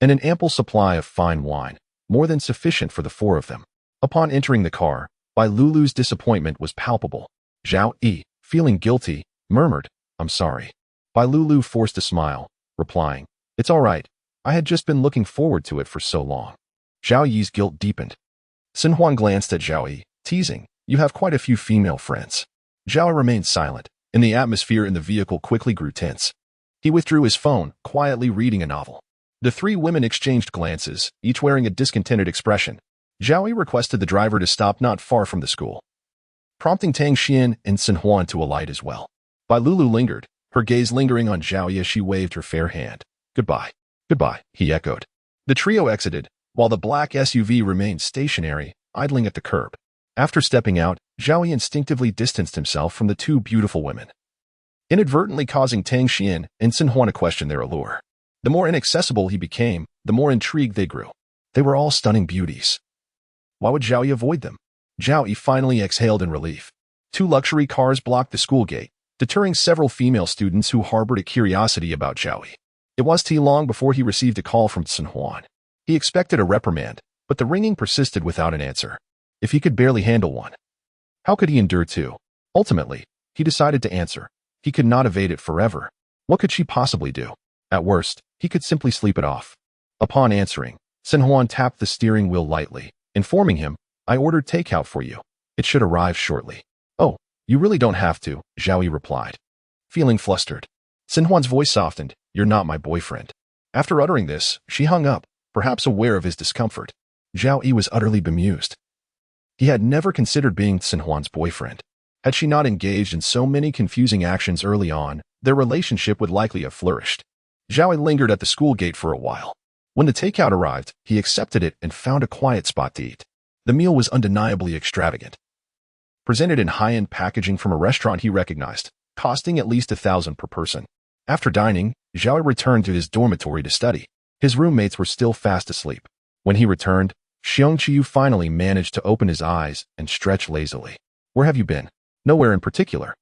and an ample supply of fine wine, more than sufficient for the four of them. Upon entering the car, Bai Lulu's disappointment was palpable. Zhao Yi, feeling guilty, murmured, "I'm sorry." Bai Lulu forced a smile, replying, "It's all right. I had just been looking forward to it for so long." Zhao Yi's guilt deepened. Xin Huan glanced at Zhao Yi, teasing, "You have quite a few female friends." Zhao Yi remained silent, and the atmosphere in the vehicle quickly grew tense. He withdrew his phone, quietly reading a novel. The three women exchanged glances, each wearing a discontented expression. Zhao Yi requested the driver to stop not far from the school, prompting Tang Xian and Xin Huan to alight as well. Bai Lulu lingered, her gaze lingering on Zhao Yi as she waved her fair hand. "Goodbye. Goodbye," he echoed. The trio exited, while the black SUV remained stationary, idling at the curb. After stepping out, Zhao Yi instinctively distanced himself from the two beautiful women, inadvertently causing Tang Xian and Xin Huan to question their allure. The more inaccessible he became, the more intrigued they grew. They were all stunning beauties. Why would Zhao Yi avoid them? Zhao Yi finally exhaled in relief. Two luxury cars blocked the school gate, deterring several female students who harbored a curiosity about Zhao Yi. It was too long before he received a call from Xin Huan. He expected a reprimand, but the ringing persisted without an answer. If he could barely handle one, how could he endure two? Ultimately, he decided to answer. He could not evade it forever. What could she possibly do? At worst, he could simply sleep it off. Upon answering, Xin Huan tapped the steering wheel lightly, informing him, "I ordered takeout for you. It should arrive shortly." "Oh, you really don't have to," Zhao Yi replied. Feeling flustered, Xin Huan's voice softened, "You're not my boyfriend." After uttering this, she hung up, perhaps aware of his discomfort. Zhao Yi was utterly bemused. He had never considered being Xin Huan's boyfriend. Had she not engaged in so many confusing actions early on, their relationship would likely have flourished. Zhao Yi lingered at the school gate for a while. When the takeout arrived, he accepted it and found a quiet spot to eat. The meal was undeniably extravagant. Presented in high-end packaging from a restaurant he recognized, costing at least 1,000 per person. After dining, Zhao Yi returned to his dormitory to study. His roommates were still fast asleep. When he returned, Xiong Qiu finally managed to open his eyes and stretch lazily. "Where have you been?" "Nowhere in particular."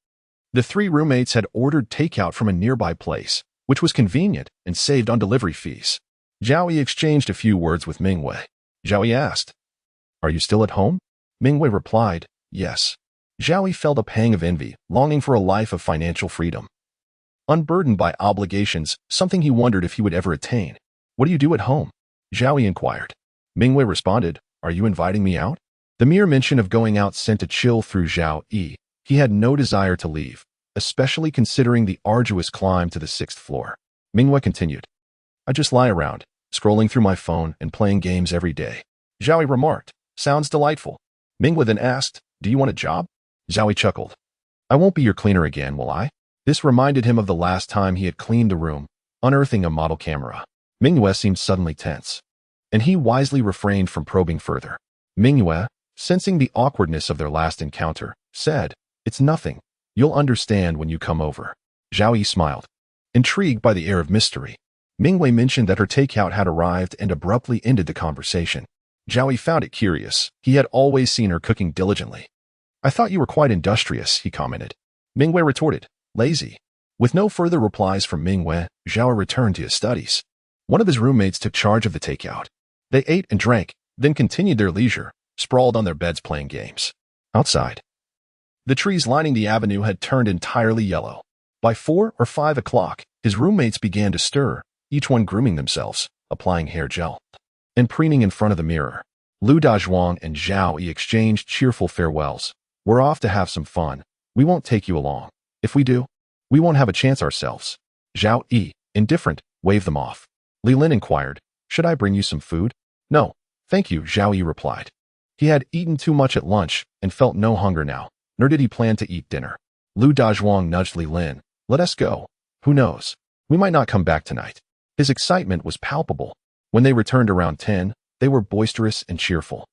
The three roommates had ordered takeout from a nearby place, which was convenient and saved on delivery fees. Zhao Yi exchanged a few words with Mingwei. Zhao Yi asked, "Are you still at home?" Mingwei replied, "Yes." Zhao Yi felt a pang of envy, longing for a life of financial freedom. Unburdened by obligations, something he wondered if he would ever attain. "What do you do at home?" Zhao Yi inquired. Mingwei responded, "Are you inviting me out?" The mere mention of going out sent a chill through Zhao Yi. He had no desire to leave, especially considering the arduous climb to the 6th floor. Mingwei continued, "I just lie around, scrolling through my phone and playing games every day." Zhao Yi remarked, "Sounds delightful." Mingwei then asked, "Do you want a job?" Zhao Yi chuckled. "I won't be your cleaner again, will I?" This reminded him of the last time he had cleaned a room, unearthing a model camera. Mingwei seemed suddenly tense, and he wisely refrained from probing further. Mingwei, sensing the awkwardness of their last encounter, said, "It's nothing. You'll understand when you come over." Zhao Yi smiled, intrigued by the air of mystery. Mingwei mentioned that her takeout had arrived and abruptly ended the conversation. Zhao Yi found it curious. He had always seen her cooking diligently. "I thought you were quite industrious," he commented. Mingwei retorted, "Lazy." With no further replies from Mingwei, Zhao Yi returned to his studies. One of his roommates took charge of the takeout. They ate and drank, then continued their leisure, sprawled on their beds playing games. Outside, the trees lining the avenue had turned entirely yellow. By 4 or 5 o'clock, his roommates began to stir, each one grooming themselves, applying hair gel, and preening in front of the mirror. Lu Dazhuang and Zhao Yi exchanged cheerful farewells. "We're off to have some fun. We won't take you along. If we do, we won't have a chance ourselves." Zhao Yi, indifferent, waved them off. Li Lin inquired, should I bring you some food? No, thank you, Zhao Yi replied. He had eaten too much at lunch and felt no hunger now, nor did he plan to eat dinner. Lu Dazhuang nudged Li Lin. Let us go. Who knows? We might not come back tonight. His excitement was palpable. When they returned around 10, they were boisterous and cheerful.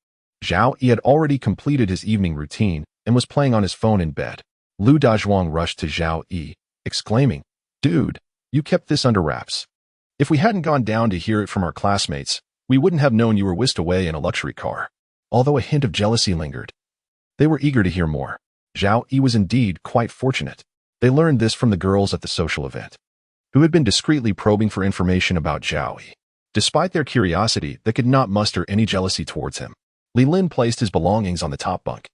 Zhao Yi had already completed his evening routine and was playing on his phone in bed. Lu Dazhuang rushed to Zhao Yi, exclaiming, Dude, you kept this under wraps. If we hadn't gone down to hear it from our classmates, we wouldn't have known you were whisked away in a luxury car. Although a hint of jealousy lingered, they were eager to hear more. Zhao Yi was indeed quite fortunate. They learned this from the girls at the social event, who had been discreetly probing for information about Zhao Yi. Despite their curiosity, they could not muster any jealousy towards him. Li Lin placed his belongings on the top bunk.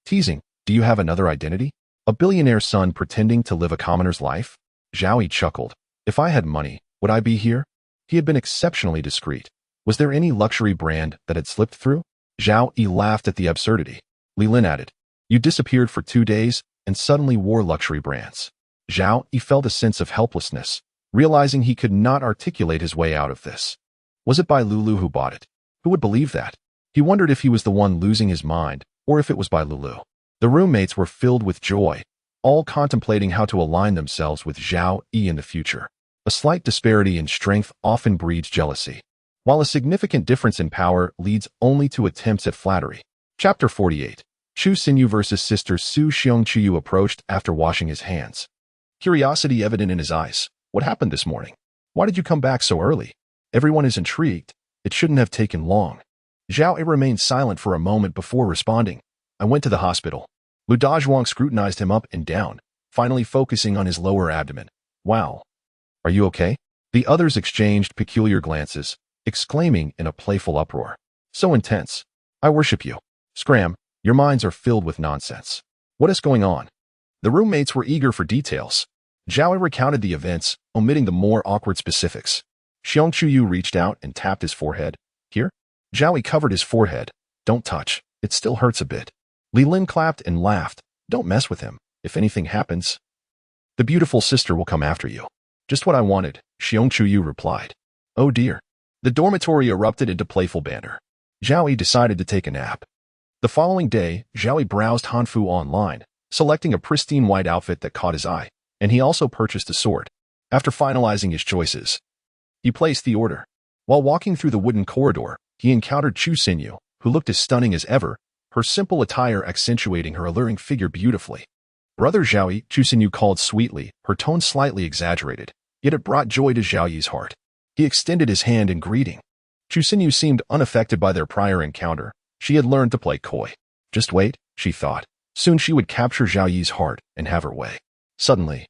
Teasing, do you have another identity? A billionaire's son pretending to live a commoner's life? Zhao Yi chuckled. If I had money, would I be here? He had been exceptionally discreet. Was there any luxury brand that had slipped through? Zhao Yi laughed at the absurdity. Li Lin added, you disappeared for 2 days and suddenly wore luxury brands. Zhao Yi felt a sense of helplessness, realizing he could not articulate his way out of this. Was it by Lulu who bought it? Who would believe that? He wondered if he was the one losing his mind, or if it was by Lulu. The roommates were filled with joy, all contemplating how to align themselves with Zhao Yi in the future. A slight disparity in strength often breeds jealousy, while a significant difference in power leads only to attempts at flattery. Chapter 48. Chu Xinyu versus Sister Su Xiongqiu approached after washing his hands. Curiosity evident in his eyes. What happened this morning? Why did you come back so early? Everyone is intrigued. It shouldn't have taken long. Zhao Yi remained silent for a moment before responding. I went to the hospital. Lu Dazhuang scrutinized him up and down, finally focusing on his lower abdomen. Wow. Are you okay? The others exchanged peculiar glances, exclaiming in a playful uproar. So intense. I worship you. Scram, your minds are filled with nonsense. What is going on? The roommates were eager for details. Zhao Yi recounted the events, omitting the more awkward specifics. Xiongqiu reached out and tapped his forehead. Here? Zhao Yi covered his forehead. Don't touch. It still hurts a bit. Li Lin clapped and laughed. Don't mess with him. If anything happens, the beautiful sister will come after you. Just what I wanted, Xiongqiu replied. Oh dear. The dormitory erupted into playful banter. Zhao Yi decided to take a nap. The following day, Zhao Yi browsed Hanfu online, selecting a pristine white outfit that caught his eye, and he also purchased a sword. After finalizing his choices, he placed the order. While walking through the wooden corridor, he encountered Chu Xinyu, who looked as stunning as ever, her simple attire accentuating her alluring figure beautifully. Brother Zhao Yi, Chu Xinyu called sweetly, her tone slightly exaggerated, yet it brought joy to Zhao Yi's heart. He extended his hand in greeting. Chu Xinyu seemed unaffected by their prior encounter. She had learned to play coy. Just wait, she thought. Soon she would capture Zhao Yi's heart and have her way. Suddenly,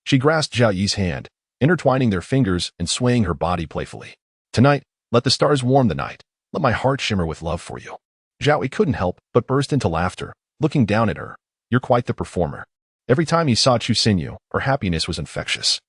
she grasped Zhao Yi's hand, intertwining their fingers and swaying her body playfully. Tonight, let the stars warm the night. Let my heart shimmer with love for you. Zhao Yi couldn't help but burst into laughter, looking down at her. You're quite the performer. Every time he saw Chu Xinyu, her happiness was infectious.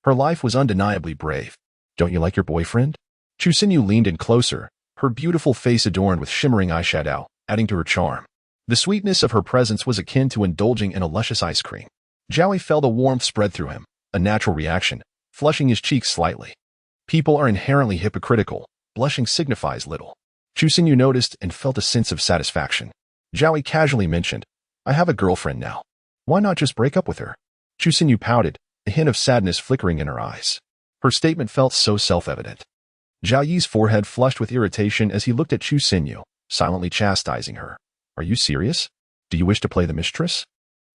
Her life was undeniably brave. Don't you like your boyfriend? Chu Xinyu leaned in closer, her beautiful face adorned with shimmering eyeshadow, adding to her charm. The sweetness of her presence was akin to indulging in a luscious ice cream. Zhao Yi felt a warmth spread through him, a natural reaction, flushing his cheeks slightly. People are inherently hypocritical. Blushing signifies little. Chu Xinyu noticed and felt a sense of satisfaction. Zhao Yi casually mentioned, I have a girlfriend now. Why not just break up with her? Chu Xinyu pouted, a hint of sadness flickering in her eyes. Her statement felt so self-evident. Zhao Yi's forehead flushed with irritation as he looked at Chu Xinyu, silently chastising her. Are you serious? Do you wish to play the mistress?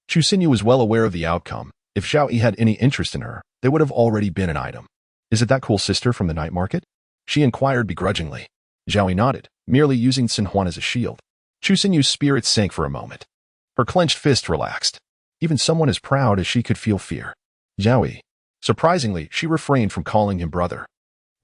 Chu Xinyu was well aware of the outcome. If Zhao Yi had any interest in her, they would have already been an item. Is it that cool sister from the night market? She inquired begrudgingly. Zhao Yi nodded, merely using Xin Huan as a shield. Chu Xinyu's spirits sank for a moment. Her clenched fist relaxed. Even someone as proud as she could feel fear. Zhao Yi. Surprisingly, she refrained from calling him brother.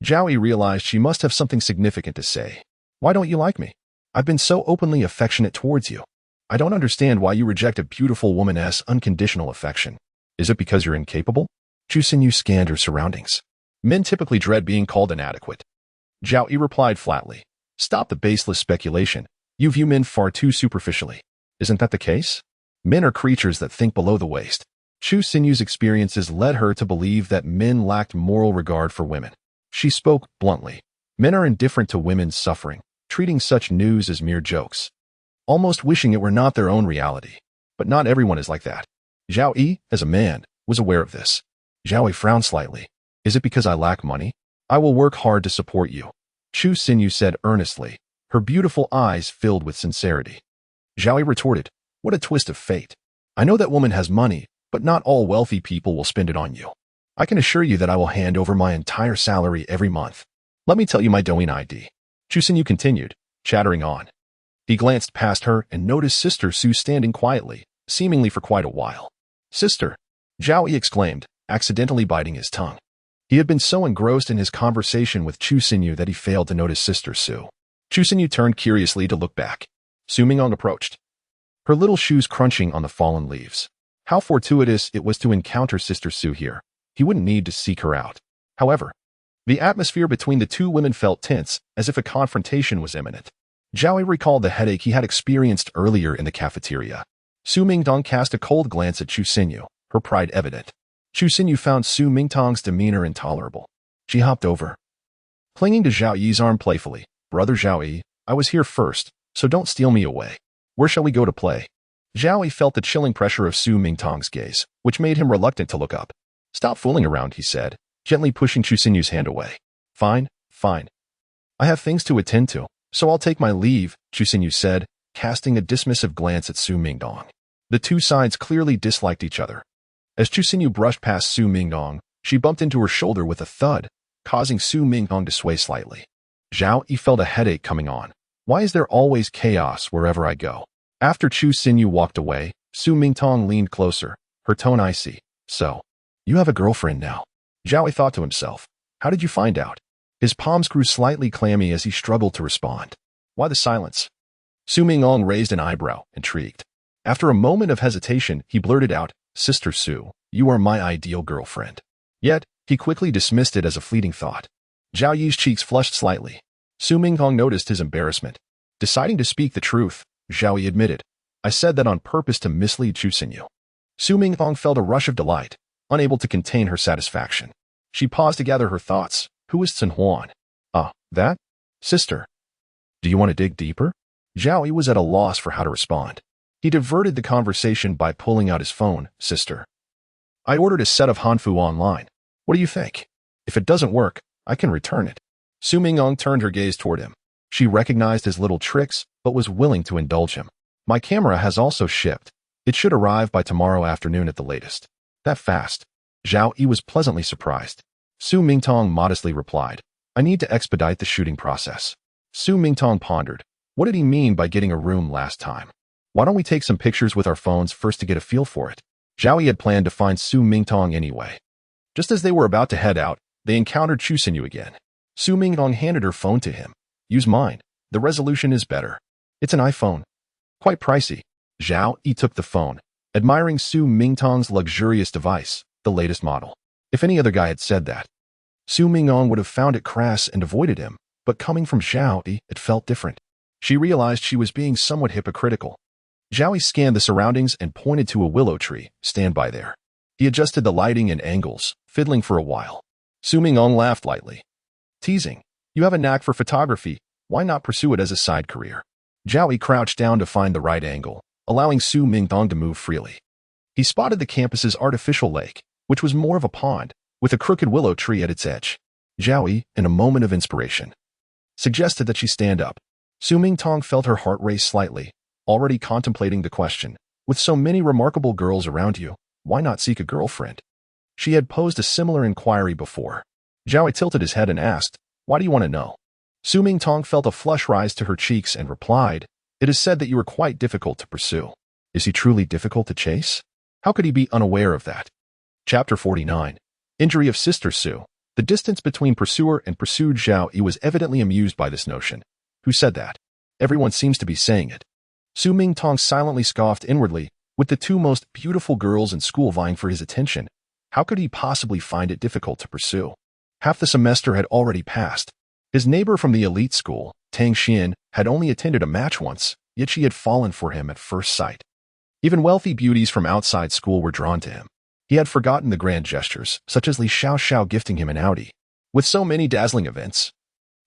Zhao Yi realized she must have something significant to say. Why don't you like me? I've been so openly affectionate towards you. I don't understand why you reject a beautiful woman's unconditional affection. Is it because you're incapable? Chu Xinyu scanned her surroundings. Men typically dread being called inadequate. Zhao Yi replied flatly. Stop the baseless speculation. You view men far too superficially. Isn't that the case? Men are creatures that think below the waist. Chu Sinyu's experiences led her to believe that men lacked moral regard for women. She spoke bluntly. Men are indifferent to women's suffering, treating such news as mere jokes, almost wishing it were not their own reality. But not everyone is like that. Zhao Yi, as a man, was aware of this. Zhao Yi frowned slightly. Is it because I lack money? I will work hard to support you, Chu Sinyu said earnestly, her beautiful eyes filled with sincerity. Zhao Yi retorted, what a twist of fate. I know that woman has money, but not all wealthy people will spend it on you. I can assure you that I will hand over my entire salary every month. Let me tell you my Douyin ID. Chu Sinyu continued, chattering on. He glanced past her and noticed Sister Su standing quietly, seemingly for quite a while. Sister, Zhao Yi exclaimed, accidentally biting his tongue. He had been so engrossed in his conversation with Chu Sinyu that he failed to notice Sister Su. Chu Sinyu turned curiously to look back. Su Mingong approached, her little shoes crunching on the fallen leaves. How fortuitous it was to encounter Sister Su here. He wouldn't need to seek her out. However, the atmosphere between the two women felt tense, as if a confrontation was imminent. Zhao Yi recalled the headache he had experienced earlier in the cafeteria. Su Mingtong cast a cold glance at Chu Sinyu, her pride evident. Chu Sinyu found Su Mingtong's demeanor intolerable. She hopped over, clinging to Zhao Yi's arm playfully. Brother Zhao Yi, I was here first, so don't steal me away. Where shall we go to play? Zhao Yi felt the chilling pressure of Su Mingtong's gaze, which made him reluctant to look up. Stop fooling around, he said, gently pushing Chu Sinyu's hand away. Fine, fine. I have things to attend to, so I'll take my leave, Chu Sinyu said, casting a dismissive glance at Su Mingdong. The two sides clearly disliked each other. As Chu Sinyu brushed past Su Mingdong, she bumped into her shoulder with a thud, causing Su Mingdong to sway slightly. Zhao Yi felt a headache coming on. Why is there always chaos wherever I go? After Chu Sinyu walked away, Su Mingtong leaned closer, her tone icy. So, you have a girlfriend now. Zhao Yi thought to himself. How did you find out? His palms grew slightly clammy as he struggled to respond. Why the silence? Su Mingong raised an eyebrow, intrigued. After a moment of hesitation, he blurted out, Sister Su, you are my ideal girlfriend. Yet, he quickly dismissed it as a fleeting thought. Zhao Yi's cheeks flushed slightly. Su Mingtong noticed his embarrassment. Deciding to speak the truth, Zhao Yi admitted, I said that on purpose to mislead Chu Sinyu. Su Mingtong felt a rush of delight, unable to contain her satisfaction. She paused to gather her thoughts. Who is Sun Huan? Ah, that? Sister. Do you want to dig deeper? Zhao Yi was at a loss for how to respond. He diverted the conversation by pulling out his phone. Sister. I ordered a set of Hanfu online. What do you think? If it doesn't work, I can return it. Su Mingong turned her gaze toward him. She recognized his little tricks, but was willing to indulge him. My camera has also shipped. It should arrive by tomorrow afternoon at the latest. That fast? Zhao Yi was pleasantly surprised. Su Mingtong modestly replied, I need to expedite the shooting process. Su Mingtong pondered. What did he mean by getting a room last time? Why don't we take some pictures with our phones first to get a feel for it? Zhao Yi had planned to find Su Mingtong anyway. Just as they were about to head out, they encountered Chu Sinyu again. Su Mingtong handed her phone to him. Use mine. The resolution is better. It's an iPhone. Quite pricey. Zhao Yi took the phone, admiring Su Mingtong's luxurious device, the latest model. If any other guy had said that, Su Mingtong would have found it crass and avoided him, but coming from Zhao Yi, it felt different. She realized she was being somewhat hypocritical. Zhao Yi scanned the surroundings and pointed to a willow tree. Stand by there. He adjusted the lighting and angles, fiddling for a while. Su Mingtong laughed lightly. Teasing. You have a knack for photography. Why not pursue it as a side career? Zhao Yi crouched down to find the right angle, allowing Su Mingtong to move freely. He spotted the campus's artificial lake, which was more of a pond, with a crooked willow tree at its edge. Zhao Yi, in a moment of inspiration, suggested that she stand up. Su Mingtong felt her heart race slightly, already contemplating the question. With so many remarkable girls around you, why not seek a girlfriend? She had posed a similar inquiry before. Zhao Yi tilted his head and asked, Why do you want to know? Su Mingtong felt a flush rise to her cheeks and replied, It is said that you are quite difficult to pursue. Is he truly difficult to chase? How could he be unaware of that? Chapter 49. Injury of Sister Su. The distance between pursuer and pursued. Zhao Yi was evidently amused by this notion. Who said that? Everyone seems to be saying it. Su Mingtong silently scoffed inwardly, with the two most beautiful girls in school vying for his attention. How could he possibly find it difficult to pursue? Half the semester had already passed. His neighbor from the elite school, Tang Xian, had only attended a match once, yet she had fallen for him at first sight. Even wealthy beauties from outside school were drawn to him. He had forgotten the grand gestures, such as Li Xiao gifting him an Audi. With so many dazzling events,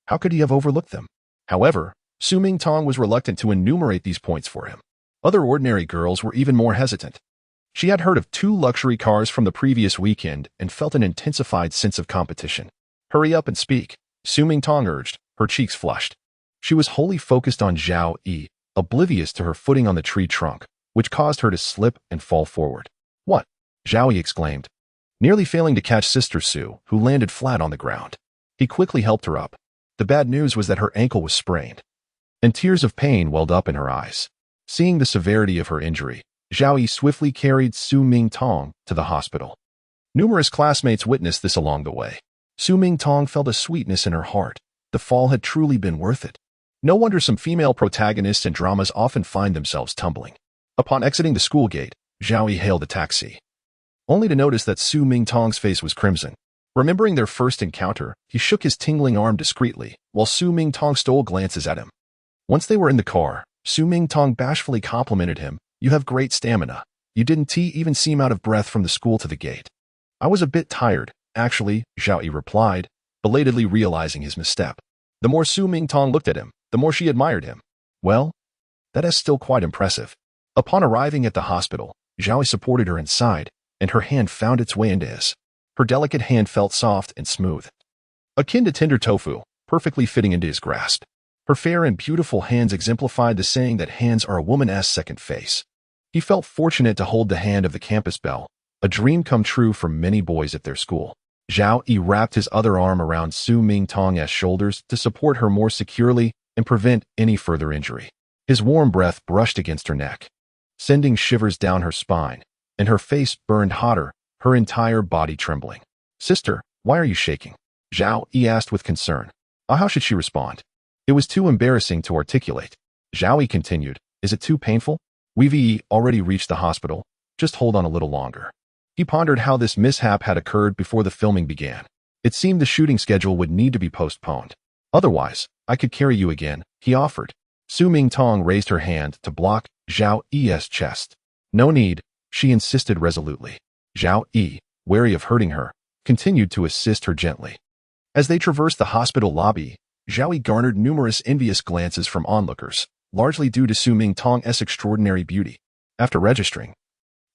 how could he have overlooked them? However, Su Mingtong was reluctant to enumerate these points for him. Other ordinary girls were even more hesitant. She had heard of 2 luxury cars from the previous weekend and felt an intensified sense of competition. Hurry up and speak, Su Mingtong urged, her cheeks flushed. She was wholly focused on Zhao Yi, oblivious to her footing on the tree trunk, which caused her to slip and fall forward. What? Zhao Yi exclaimed, nearly failing to catch Sister Su, who landed flat on the ground. He quickly helped her up. The bad news was that her ankle was sprained, and tears of pain welled up in her eyes. Seeing the severity of her injury, Zhao Yi swiftly carried Su Mingtong to the hospital. Numerous classmates witnessed this along the way. Su Mingtong felt a sweetness in her heart. The fall had truly been worth it. No wonder some female protagonists in dramas often find themselves tumbling. Upon exiting the school gate, Zhao Yi hailed a taxi, only to notice that Su Mingtong's face was crimson. Remembering their first encounter, he shook his tingling arm discreetly, while Su Mingtong stole glances at him. Once they were in the car, Su Mingtong bashfully complimented him. You have great stamina. You didn't even seem out of breath from the school to the gate. I was a bit tired, actually, Zhao Yi replied, belatedly realizing his misstep. The more Su Mingtong looked at him, the more she admired him. Well, that is still quite impressive. Upon arriving at the hospital, Zhao Yi supported her inside, and her hand found its way into his. Her delicate hand felt soft and smooth, akin to tender tofu, perfectly fitting into his grasp. Her fair and beautiful hands exemplified the saying that hands are a woman's second face. He felt fortunate to hold the hand of the campus belle, a dream come true for many boys at their school. Zhao Yi wrapped his other arm around Su Mingtong's shoulders to support her more securely and prevent any further injury. His warm breath brushed against her neck, sending shivers down her spine, and her face burned hotter, her entire body trembling. Sister, why are you shaking? Zhao Yi asked with concern. How should she respond? It was too embarrassing to articulate. Zhao Yi continued, is it too painful? We've already reached the hospital. Just hold on a little longer. He pondered how this mishap had occurred before the filming began. It seemed the shooting schedule would need to be postponed. Otherwise, I could carry you again, he offered. Su Mingtong raised her hand to block Zhao Yi's chest. No need, she insisted resolutely. Zhao Yi, wary of hurting her, continued to assist her gently. As they traversed the hospital lobby, Zhao Yi garnered numerous envious glances from onlookers, largely due to Su Mingtong's extraordinary beauty. After registering,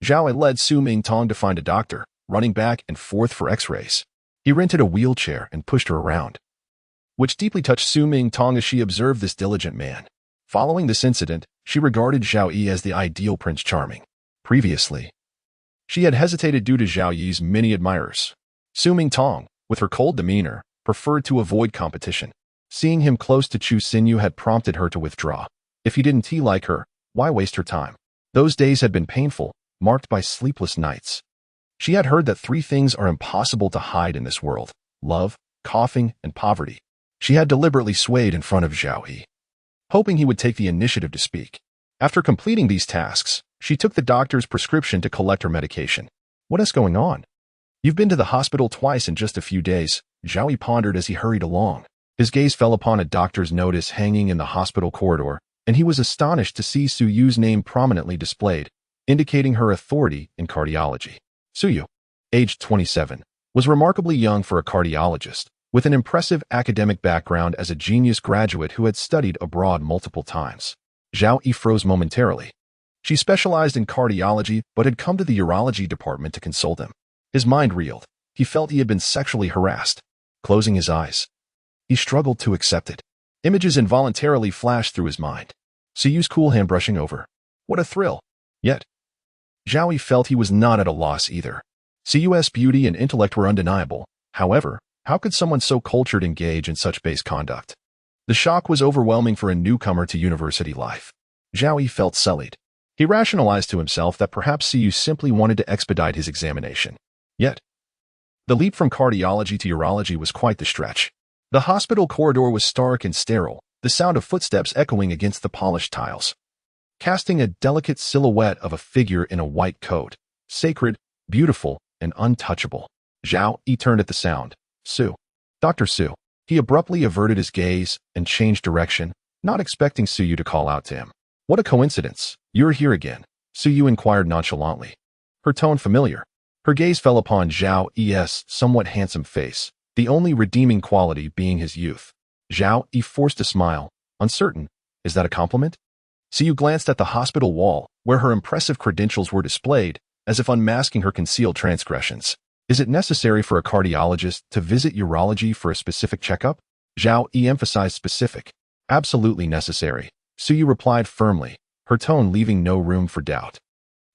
Zhao Yi led Su Mingtong to find a doctor, running back and forth for x-rays. He rented a wheelchair and pushed her around, which deeply touched Su Mingtong as she observed this diligent man. Following this incident, she regarded Zhao Yi as the ideal Prince Charming. Previously, she had hesitated due to Zhao Yi's many admirers. Su Mingtong, with her cold demeanor, preferred to avoid competition. Seeing him close to Chu Xinyu had prompted her to withdraw. If he didn't like her, why waste her time? Those days had been painful, marked by sleepless nights. She had heard that 3 things are impossible to hide in this world: love, coughing, and poverty. She had deliberately swayed in front of Zhao Yi, hoping he would take the initiative to speak. After completing these tasks, she took the doctor's prescription to collect her medication. What is going on? You've been to the hospital twice in just a few days, Zhao Yi pondered as he hurried along. His gaze fell upon a doctor's notice hanging in the hospital corridor, and he was astonished to see Su Yu's name prominently displayed, indicating her authority in cardiology. Su Yu, aged 27, was remarkably young for a cardiologist, with an impressive academic background as a genius graduate who had studied abroad multiple times. Zhao Yi froze momentarily. She specialized in cardiology but had come to the urology department to consult him. His mind reeled. He felt he had been sexually harassed. Closing his eyes, he struggled to accept it. Images involuntarily flashed through his mind. Su Yu's cool hand brushing over. What a thrill. Yet, Zhao Yi felt he was not at a loss either. Su Yu's beauty and intellect were undeniable. However, how could someone so cultured engage in such base conduct? The shock was overwhelming for a newcomer to university life. Zhao Yi felt sullied. He rationalized to himself that perhaps Su Yu simply wanted to expedite his examination. Yet, the leap from cardiology to urology was quite the stretch. The hospital corridor was stark and sterile, the sound of footsteps echoing against the polished tiles, casting a delicate silhouette of a figure in a white coat, sacred, beautiful, and untouchable. Zhao Yi turned at the sound. Su. Dr. Su. He abruptly averted his gaze and changed direction, not expecting Su Yu to call out to him. What a coincidence. You're here again, Su Yu inquired nonchalantly, her tone familiar. Her gaze fell upon Zhao Yi's somewhat handsome face, the only redeeming quality being his youth. Zhao Yi forced a smile, uncertain. Is that a compliment? Siyu glanced at the hospital wall, where her impressive credentials were displayed, as if unmasking her concealed transgressions. Is it necessary for a cardiologist to visit urology for a specific checkup? Zhao Yi emphasized specific. Absolutely necessary, Siyu replied firmly, her tone leaving no room for doubt.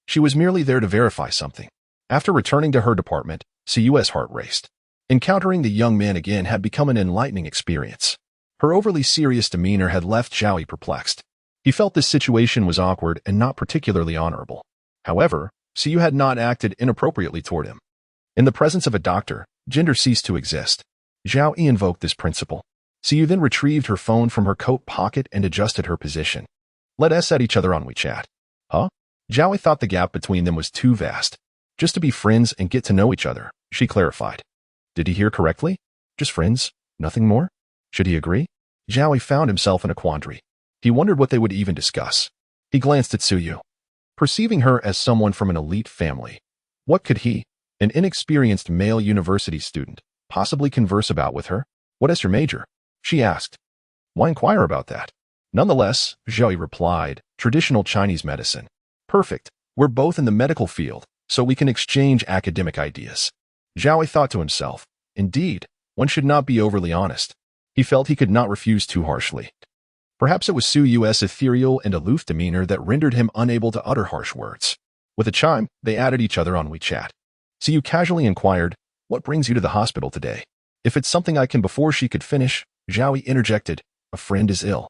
She was merely there to verify something. After returning to her department, Siyu's heart raced. Encountering the young man again had become an enlightening experience. Her overly serious demeanor had left Zhao Yi perplexed. He felt this situation was awkward and not particularly honorable. However, Siyu had not acted inappropriately toward him. In the presence of a doctor, gender ceased to exist. Zhao Yi invoked this principle. Siyu then retrieved her phone from her coat pocket and adjusted her position. Let us at each other on WeChat. Huh? Zhao Yi thought the gap between them was too vast. Just to be friends and get to know each other, she clarified. Did he hear correctly? Just friends? Nothing more? Should he agree? Zhao Yi found himself in a quandary. He wondered what they would even discuss. He glanced at Siyu. Perceiving her as someone from an elite family, what could he, an inexperienced male university student, possibly converse about with her? What is your major? She asked. Why inquire about that? Nonetheless, Zhao Yi replied, traditional Chinese medicine. Perfect. We're both in the medical field, so we can exchange academic ideas. Zhao Yi thought to himself. Indeed, one should not be overly honest. He felt he could not refuse too harshly. Perhaps it was Siyu's ethereal and aloof demeanor that rendered him unable to utter harsh words. With a chime, they added each other on WeChat. Siyu casually inquired, what brings you to the hospital today? If it's something I can before she could finish, Zhao Yi interjected, a friend is ill.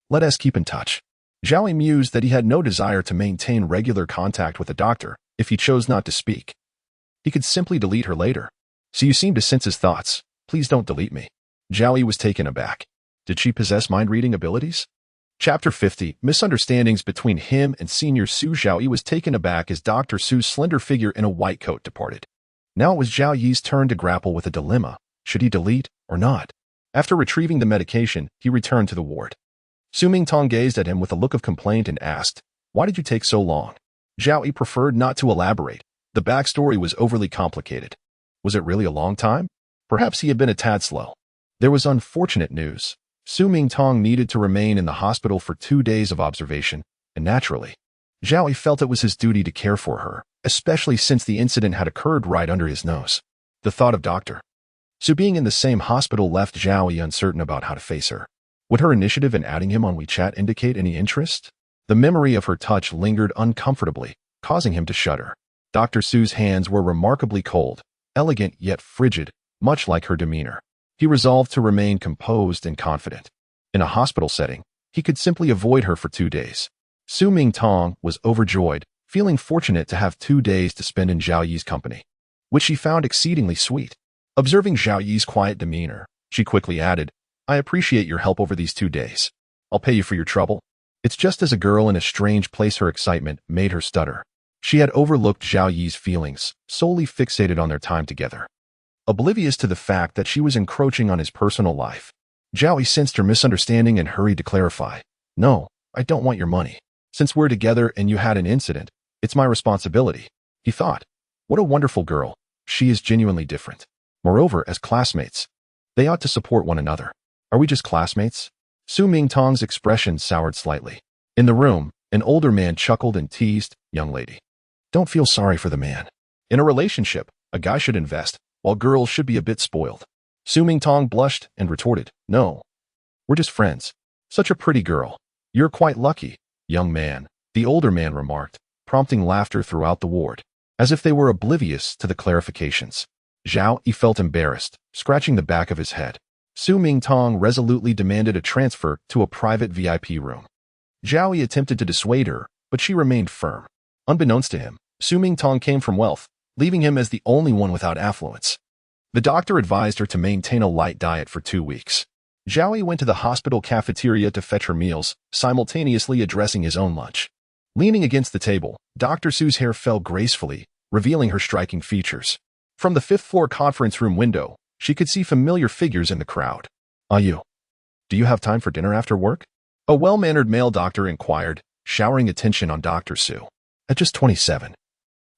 Let us keep in touch. Zhao Yi mused that he had no desire to maintain regular contact with the doctor if he chose not to speak. He could simply delete her later. Siyu seemed to sense his thoughts. Please don't delete me. Zhao Yi was taken aback. Did she possess mind-reading abilities? Chapter 50, Misunderstandings between him and Senior Su. Zhao Yi was taken aback as Dr. Su's slender figure in a white coat departed. Now it was Zhao Yi's turn to grapple with a dilemma. Should he delete or not? After retrieving the medication, he returned to the ward. Su Mingtong gazed at him with a look of complaint and asked, why did you take so long? Zhao Yi preferred not to elaborate. The backstory was overly complicated. Was it really a long time? Perhaps he had been a tad slow. There was unfortunate news. Su Mingtong needed to remain in the hospital for 2 days of observation, and naturally, Zhao Yi felt it was his duty to care for her, especially since the incident had occurred right under his nose. The thought of Dr. Su being in the same hospital left Zhao Yi uncertain about how to face her. Would her initiative in adding him on WeChat indicate any interest? The memory of her touch lingered uncomfortably, causing him to shudder. Dr. Su's hands were remarkably cold, elegant yet frigid, much like her demeanor. He resolved to remain composed and confident. In a hospital setting, he could simply avoid her for 2 days. Su Mingtong was overjoyed, feeling fortunate to have 2 days to spend in Zhao Yi's company, which she found exceedingly sweet. Observing Zhao Yi's quiet demeanor, she quickly added, I appreciate your help over these 2 days. I'll pay you for your trouble. It's just as a girl in a strange place her excitement made her stutter. She had overlooked Zhao Yi's feelings, solely fixated on their time together. Oblivious to the fact that she was encroaching on his personal life, Zhao Yi sensed her misunderstanding and hurried to clarify. No, I don't want your money. Since we're together and you had an incident, it's my responsibility. He thought, what a wonderful girl. She is genuinely different. Moreover, as classmates, they ought to support one another. Are we just classmates? Su Mingtong's expression soured slightly. In the room, an older man chuckled and teased, young lady. Don't feel sorry for the man. In a relationship, a guy should invest, while girls should be a bit spoiled. Su Mingtong blushed and retorted, no. We're just friends. Such a pretty girl. You're quite lucky, young man, the older man remarked, prompting laughter throughout the ward, as if they were oblivious to the clarifications. Zhao Yi felt embarrassed, scratching the back of his head. Su Mingtong resolutely demanded a transfer to a private VIP room. Zhao Yi attempted to dissuade her, but she remained firm. Unbeknownst to him, Su Mingtong came from wealth, leaving him as the only one without affluence. The doctor advised her to maintain a light diet for 2 weeks. Zhao Yi went to the hospital cafeteria to fetch her meals, simultaneously addressing his own lunch. Leaning against the table, Dr. Su's hair fell gracefully, revealing her striking features. From the 5th-floor conference room window, she could see familiar figures in the crowd. Do you have time for dinner after work? A well-mannered male doctor inquired, showering attention on Dr. Su. At just 27.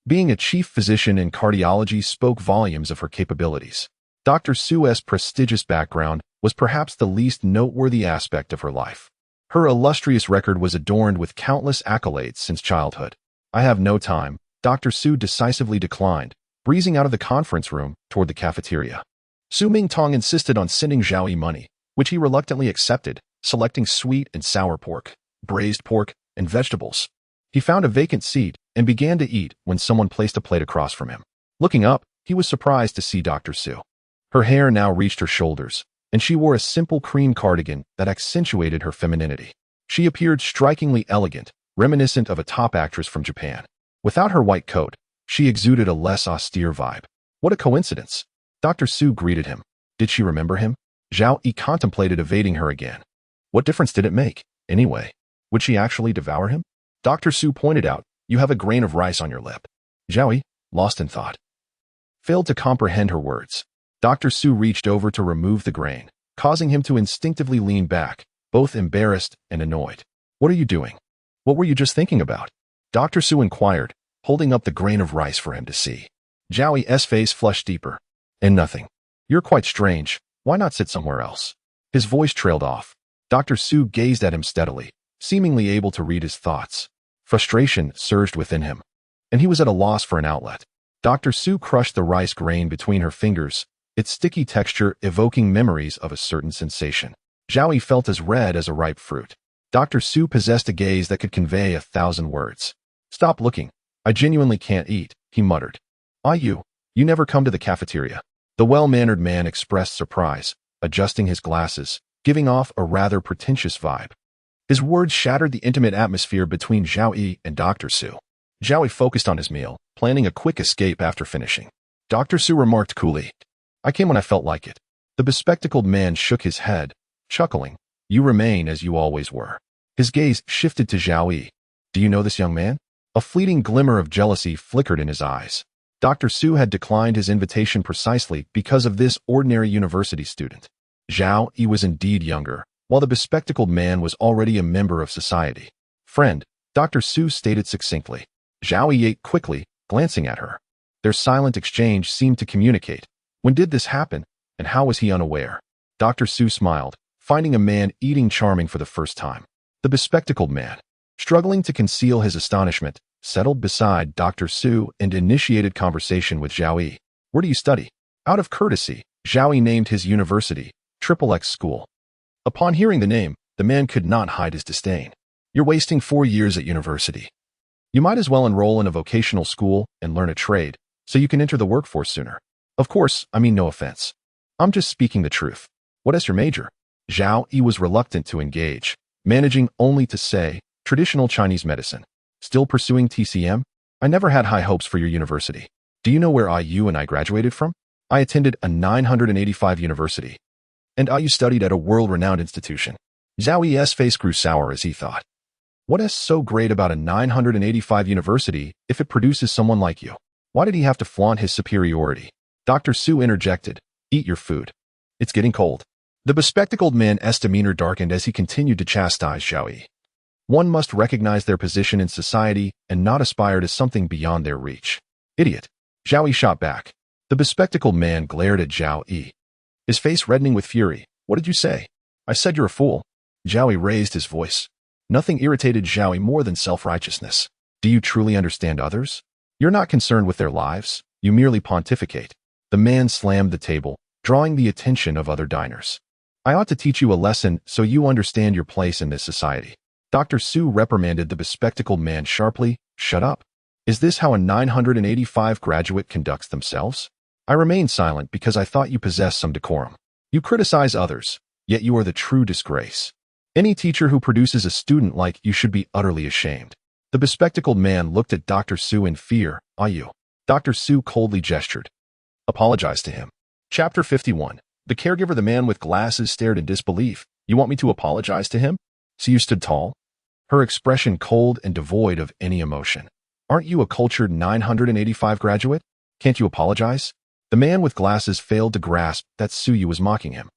Being a chief physician in cardiology spoke volumes of her capabilities. Dr. Su's prestigious background was perhaps the least noteworthy aspect of her life. Her illustrious record was adorned with countless accolades since childhood. "I have no time," Dr. Su decisively declined, breezing out of the conference room toward the cafeteria. Su Mingtong insisted on sending Zhao Yi money, which he reluctantly accepted, selecting sweet and sour pork, braised pork, and vegetables. He found a vacant seat and began to eat when someone placed a plate across from him. Looking up, he was surprised to see Dr. Su. Her hair now reached her shoulders, and she wore a simple cream cardigan that accentuated her femininity. She appeared strikingly elegant, reminiscent of a top actress from Japan. Without her white coat, she exuded a less austere vibe. What a coincidence! Dr. Su greeted him. Did she remember him? Zhao Yi contemplated evading her again. What difference did it make, anyway? Would she actually devour him? Dr. Su pointed out, "You have a grain of rice on your lip." Zhao Yi, lost in thought, failed to comprehend her words. Dr. Su reached over to remove the grain, causing him to instinctively lean back, both embarrassed and annoyed. "What are you doing? What were you just thinking about?" Dr. Su inquired, holding up the grain of rice for him to see. Zhao Yi's face flushed deeper. "And nothing. You're quite strange. Why not sit somewhere else?" His voice trailed off. Dr. Su gazed at him steadily, seemingly able to read his thoughts. Frustration surged within him, and he was at a loss for an outlet. Dr. Su crushed the rice grain between her fingers, its sticky texture evoking memories of a certain sensation. Zhao Yi felt as red as a ripe fruit. Dr. Su possessed a gaze that could convey 1,000 words. "Stop looking. I genuinely can't eat," he muttered. You never come to the cafeteria." The well-mannered man expressed surprise, adjusting his glasses, giving off a rather pretentious vibe. His words shattered the intimate atmosphere between Zhao Yi and Dr. Su. Zhao Yi focused on his meal, planning a quick escape after finishing. Dr. Su remarked coolly, "I came when I felt like it." The bespectacled man shook his head, chuckling. "You remain as you always were." His gaze shifted to Zhao Yi. "Do you know this young man?" A fleeting glimmer of jealousy flickered in his eyes. Dr. Su had declined his invitation precisely because of this ordinary university student. Zhao Yi was indeed younger, while the bespectacled man was already a member of society. "Friend," Dr. Su stated succinctly. Zhao Yi ate quickly, glancing at her. Their silent exchange seemed to communicate. When did this happen, and how was he unaware? Dr. Su smiled, finding a man eating charming for the first time. The bespectacled man, struggling to conceal his astonishment, settled beside Dr. Su and initiated conversation with Zhao Yi. "Where do you study?" Out of courtesy, Zhao Yi named his university, XXX School. Upon hearing the name, the man could not hide his disdain. "You're wasting 4 years at university. You might as well enroll in a vocational school and learn a trade, so you can enter the workforce sooner." "Of course, I mean no offense. I'm just speaking the truth." "What is your major?" Zhao Yi was reluctant to engage, managing only to say, "Traditional Chinese medicine." "Still pursuing TCM? I never had high hopes for your university. Do you know where IU and I graduated from? I attended a 985 university. And IU studied at a world-renowned institution." Zhao Yi's face grew sour as he thought. What is so great about a 985 university if it produces someone like you? Why did he have to flaunt his superiority? Dr. Su interjected, "Eat your food. It's getting cold." The bespectacled man's demeanor darkened as he continued to chastise Zhao Yi. One must recognize their position in society and not aspire to something beyond their reach. "Idiot." Zhao Yi shot back. The bespectacled man glared at Zhao Yi, his face reddening with fury. "What did you say?" "I said you're a fool." Zhao Yi raised his voice. Nothing irritated Zhao Yi more than self-righteousness. "Do you truly understand others? You're not concerned with their lives. You merely pontificate." The man slammed the table, drawing the attention of other diners. "I ought to teach you a lesson so you understand your place in this society." Dr. Su reprimanded the bespectacled man sharply. "Shut up. Is this how a 985 graduate conducts themselves?" I remained silent because I thought you possessed some decorum. You criticize others, yet you are the true disgrace. Any teacher who produces a student like you should be utterly ashamed. The bespectacled man looked at Dr. Su in fear. "You." Dr. Su coldly gestured. "Apologize to him." Chapter 51. The caregiver, the man with glasses, stared in disbelief. "You want me to apologize to him?" So you stood tall? Her expression cold and devoid of any emotion. "Aren't you a cultured 985 graduate? Can't you apologize?" The man with glasses failed to grasp that Suyu was mocking him.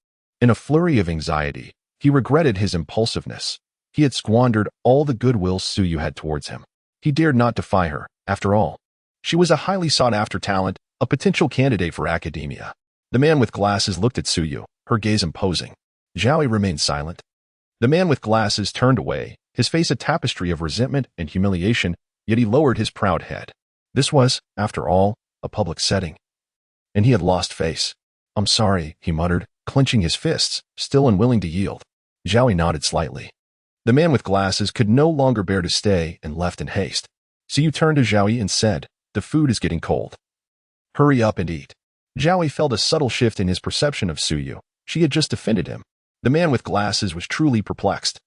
In a flurry of anxiety, he regretted his impulsiveness. He had squandered all the goodwill Suyu had towards him. He dared not defy her, after all. She was a highly sought-after talent, a potential candidate for academia. The man with glasses looked at Suyu, her gaze imposing. Zhao Yi remained silent. The man with glasses turned away, his face a tapestry of resentment and humiliation, yet he lowered his proud head. This was, after all, a public setting. And he had lost face. "I'm sorry," he muttered, clenching his fists, still unwilling to yield. Zhao Yi nodded slightly. The man with glasses could no longer bear to stay and left in haste. Suyu turned to Zhao Yi and said, "The food is getting cold. Hurry up and eat." Zhao Yi felt a subtle shift in his perception of Suyu. She had just offended him. The man with glasses was truly perplexed.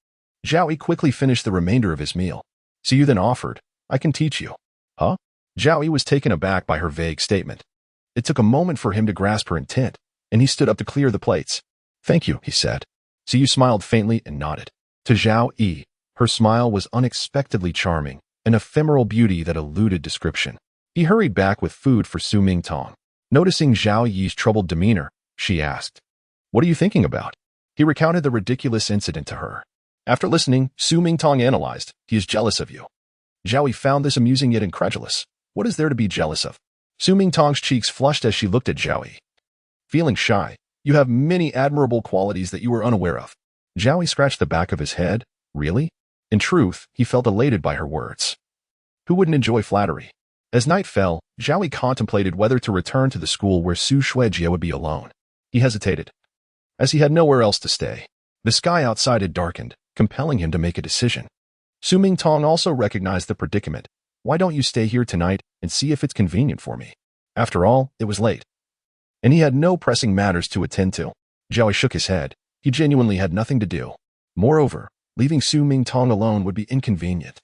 Zhao Yi quickly finished the remainder of his meal. Suyu then offered, "I can teach you." Huh? Zhao Yi was taken aback by her vague statement. It took a moment for him to grasp her intent, and he stood up to clear the plates. "Thank you," he said. Suyu smiled faintly and nodded. To Zhao Yi, her smile was unexpectedly charming, an ephemeral beauty that eluded description. He hurried back with food for Su Mingtong. Noticing Zhao Yi's troubled demeanor, she asked, "What are you thinking about?" He recounted the ridiculous incident to her. After listening, Su Mingtong analyzed, "He is jealous of you." Zhao Yi found this amusing yet incredulous. What is there to be jealous of? Su Mingtong's cheeks flushed as she looked at Zhao Yi. Feeling shy, "You have many admirable qualities that you are unaware of." Zhao Yi scratched the back of his head. Really? In truth, he felt elated by her words. Who wouldn't enjoy flattery? As night fell, Zhao Yi contemplated whether to return to the school where Su Shuijie would be alone. He hesitated, as he had nowhere else to stay. The sky outside had darkened, compelling him to make a decision. Su Mingtong also recognized the predicament. "Why don't you stay here tonight and see if it's convenient for me?" After all, it was late, and he had no pressing matters to attend to. Zhao Yi shook his head. He genuinely had nothing to do. Moreover, leaving Su Mingtong alone would be inconvenient.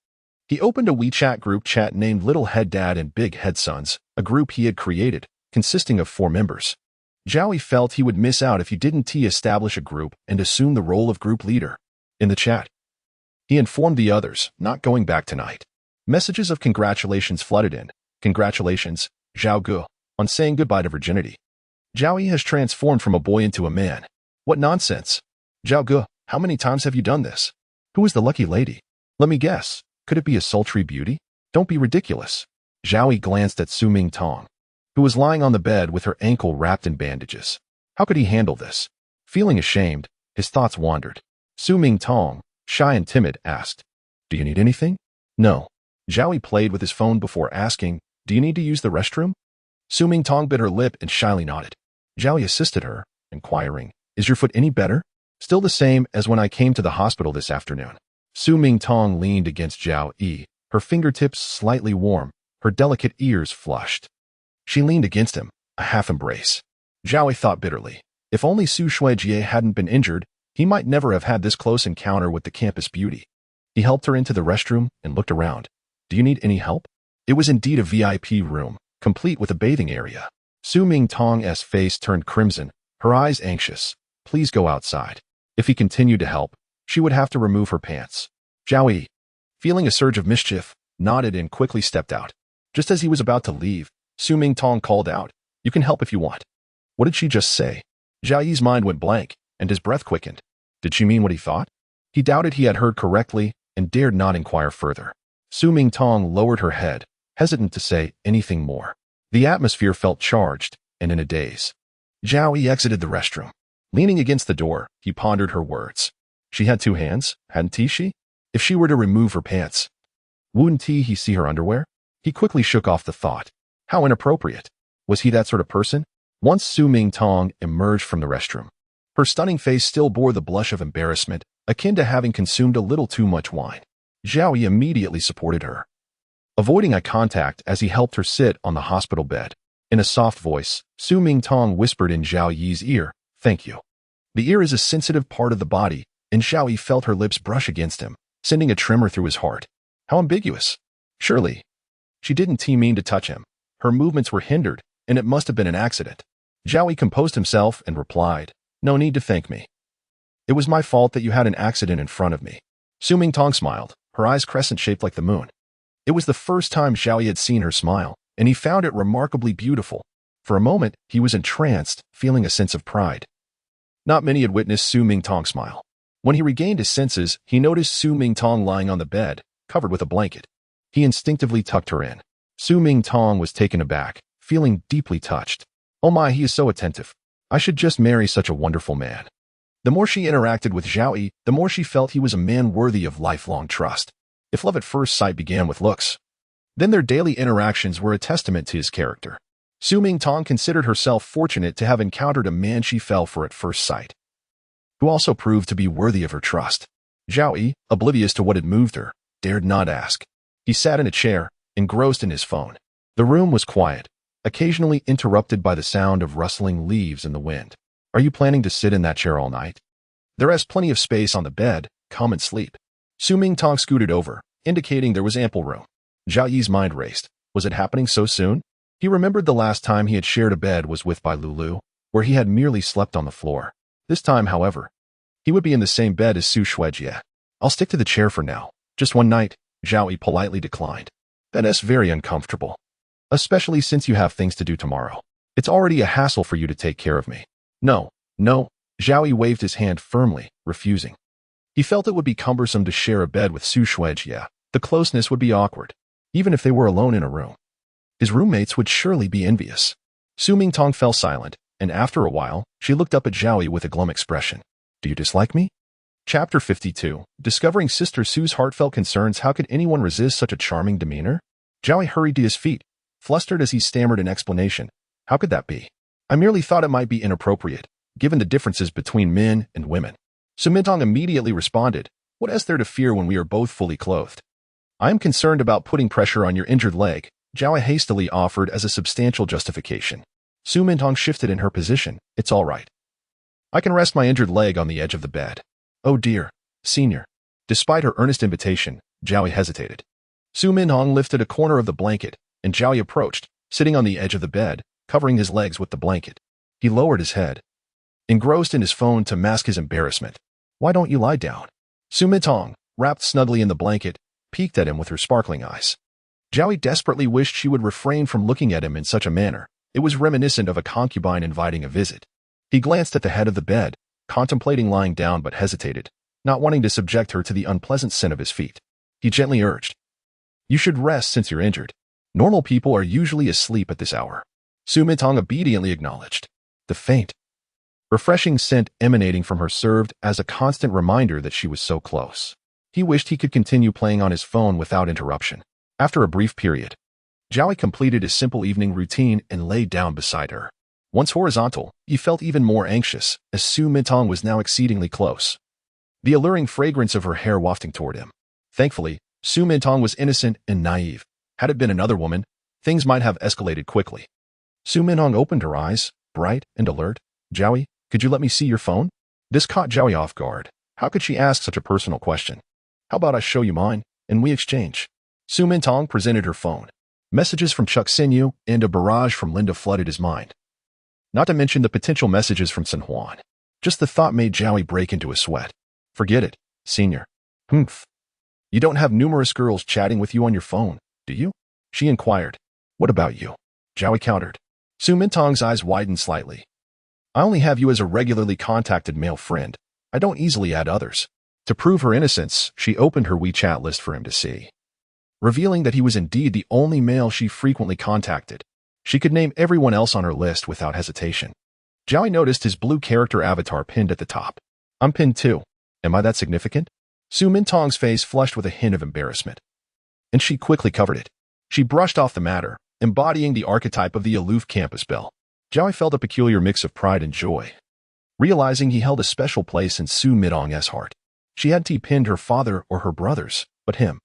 He opened a WeChat group chat named Little Head Dad and Big Head Sons, a group he had created, consisting of 4 members. Zhao Yi felt he would miss out if he didn't establish a group and assume the role of group leader. In the chat, he informed the others, "Not going back tonight." Messages of congratulations flooded in. "Congratulations, Zhao Gu, on saying goodbye to virginity. Zhao Yi has transformed from a boy into a man." "What nonsense! Zhao Gu, how many times have you done this? Who is the lucky lady? Let me guess. Could it be a sultry beauty? Don't be ridiculous." Zhao Yi glanced at Su Mingtong, who was lying on the bed with her ankle wrapped in bandages. How could he handle this? Feeling ashamed, his thoughts wandered. Su Mingtong, shy and timid, asked, "Do you need anything?" "No." Zhao Yi played with his phone before asking, "Do you need to use the restroom?" Su Mingtong bit her lip and shyly nodded. Zhao Yi assisted her, inquiring, "Is your foot any better?" "Still the same as when I came to the hospital this afternoon." Su Mingtong leaned against Zhao Yi, her fingertips slightly warm, her delicate ears flushed. She leaned against him, a half embrace. Zhao Yi thought bitterly, if only Su Shuijie hadn't been injured, he might never have had this close encounter with the campus beauty. He helped her into the restroom and looked around. "Do you need any help?" It was indeed a VIP room, complete with a bathing area. Su Mingtong's face turned crimson, her eyes anxious. "Please go outside." If he continued to help, she would have to remove her pants. Zhao Yi, feeling a surge of mischief, nodded and quickly stepped out. Just as he was about to leave, Su Mingtong called out, "You can help if you want." What did she just say? Zhao Yi's mind went blank, and his breath quickened. Did she mean what he thought? He doubted he had heard correctly and dared not inquire further. Su Mingtong lowered her head, hesitant to say anything more. The atmosphere felt charged and in a daze. Zhao Yi exited the restroom. Leaning against the door, he pondered her words. She had 2 hands, hadn't she? If she were to remove her pants, wouldn't he see her underwear? He quickly shook off the thought. How inappropriate. Was he that sort of person? Once Su Mingtong emerged from the restroom, her stunning face still bore the blush of embarrassment, akin to having consumed a little too much wine. Zhao Yi immediately supported her, avoiding eye contact as he helped her sit on the hospital bed. In a soft voice, Su Mingtong whispered in Zhao Yi's ear, "Thank you." The ear is a sensitive part of the body, and Zhao Yi felt her lips brush against him, sending a tremor through his heart. How ambiguous. Surely, she didn't mean to touch him. Her movements were hindered, and it must have been an accident. Zhao Yi composed himself and replied, "No need to thank me. It was my fault that you had an accident in front of me." Su Mingtong smiled, her eyes crescent-shaped like the moon. It was the first time Zhao Yi had seen her smile, and he found it remarkably beautiful. For a moment, he was entranced, feeling a sense of pride. Not many had witnessed Su Mingtong smile. When he regained his senses, he noticed Su Mingtong lying on the bed, covered with a blanket. He instinctively tucked her in. Su Mingtong was taken aback, feeling deeply touched. Oh my, he is so attentive. I should just marry such a wonderful man. The more she interacted with Zhao Yi, the more she felt he was a man worthy of lifelong trust. If love at first sight began with looks, then their daily interactions were a testament to his character. Su Mingtong considered herself fortunate to have encountered a man she fell for at first sight, who also proved to be worthy of her trust. Zhao Yi, oblivious to what had moved her, dared not ask. He sat in a chair, engrossed in his phone. The room was quiet, occasionally interrupted by the sound of rustling leaves in the wind. Are you planning to sit in that chair all night? There is plenty of space on the bed. Come and sleep. Su Mingtong scooted over, indicating there was ample room. Zhao Yi's mind raced. Was it happening so soon? He remembered the last time he had shared a bed was with Bai Lulu, where he had merely slept on the floor. This time, however, he would be in the same bed as Su Shuijie. I'll stick to the chair for now. Just one night, Zhao Yi politely declined. That is very uncomfortable. Especially since you have things to do tomorrow. It's already a hassle for you to take care of me. No. Zhao Yi waved his hand firmly, refusing. He felt it would be cumbersome to share a bed with Su Shuijie. The closeness would be awkward, even if they were alone in a room. His roommates would surely be envious. Su Mingtong fell silent, and after a while, she looked up at Zhao Yi with a glum expression. Do you dislike me? Chapter 52. Discovering Sister Su's heartfelt concerns. How could anyone resist such a charming demeanor? Zhao Yi hurried to his feet, flustered as he stammered an explanation. How could that be? I merely thought it might be inappropriate, given the differences between men and women. Su Mingtong immediately responded, what is there to fear when we are both fully clothed? I am concerned about putting pressure on your injured leg, Zhao Yi hastily offered as a substantial justification. Su Mingtong shifted in her position. It's all right. I can rest my injured leg on the edge of the bed. Oh dear, senior. Despite her earnest invitation, Zhao Yi hesitated. Su Mingtong lifted a corner of the blanket, and Zhao Yi approached, sitting on the edge of the bed, covering his legs with the blanket. He lowered his head, engrossed in his phone to mask his embarrassment. Why don't you lie down? Su Mingtong, wrapped snugly in the blanket, peeked at him with her sparkling eyes. Zhao Yi desperately wished she would refrain from looking at him in such a manner. It was reminiscent of a concubine inviting a visit. He glanced at the head of the bed, contemplating lying down but hesitated, not wanting to subject her to the unpleasant scent of his feet. He gently urged, you should rest since you're injured. Normal people are usually asleep at this hour. Su Mingtong obediently acknowledged. The faint, refreshing scent emanating from her served as a constant reminder that she was so close. He wished he could continue playing on his phone without interruption. After a brief period, Zhao Yi completed his simple evening routine and lay down beside her. Once horizontal, he felt even more anxious, as Su Mingtong was now exceedingly close, the alluring fragrance of her hair wafting toward him. Thankfully, Su Mingtong was innocent and naive. Had it been another woman, things might have escalated quickly. Su Mingtong opened her eyes, bright and alert. Zhao Yi, could you let me see your phone? This caught Zhao Yi off guard. How could she ask such a personal question? How about I show you mine, and we exchange? Su Mingtong presented her phone. Messages from Chuck Sinyu and a barrage from Linda flooded his mind. Not to mention the potential messages from San Juan. Just the thought made Zhao Yi break into a sweat. Forget it, senior. Humph. You don't have numerous girls chatting with you on your phone, do you? She inquired. What about you? Zhao Yi countered. Su Mingtong's eyes widened slightly. I only have you as a regularly contacted male friend. I don't easily add others. To prove her innocence, she opened her WeChat list for him to see, revealing that he was indeed the only male she frequently contacted. She could name everyone else on her list without hesitation. Zhao Yi noticed his blue character avatar pinned at the top. I'm pinned too. Am I that significant? Su Mingtong's face flushed with a hint of embarrassment, and she quickly covered it. She brushed off the matter, embodying the archetype of the aloof campus belle. Zhao Yi felt a peculiar mix of pride and joy, realizing he held a special place in Su Mingtong's heart. She hadn't pinned her father or her brothers, but him.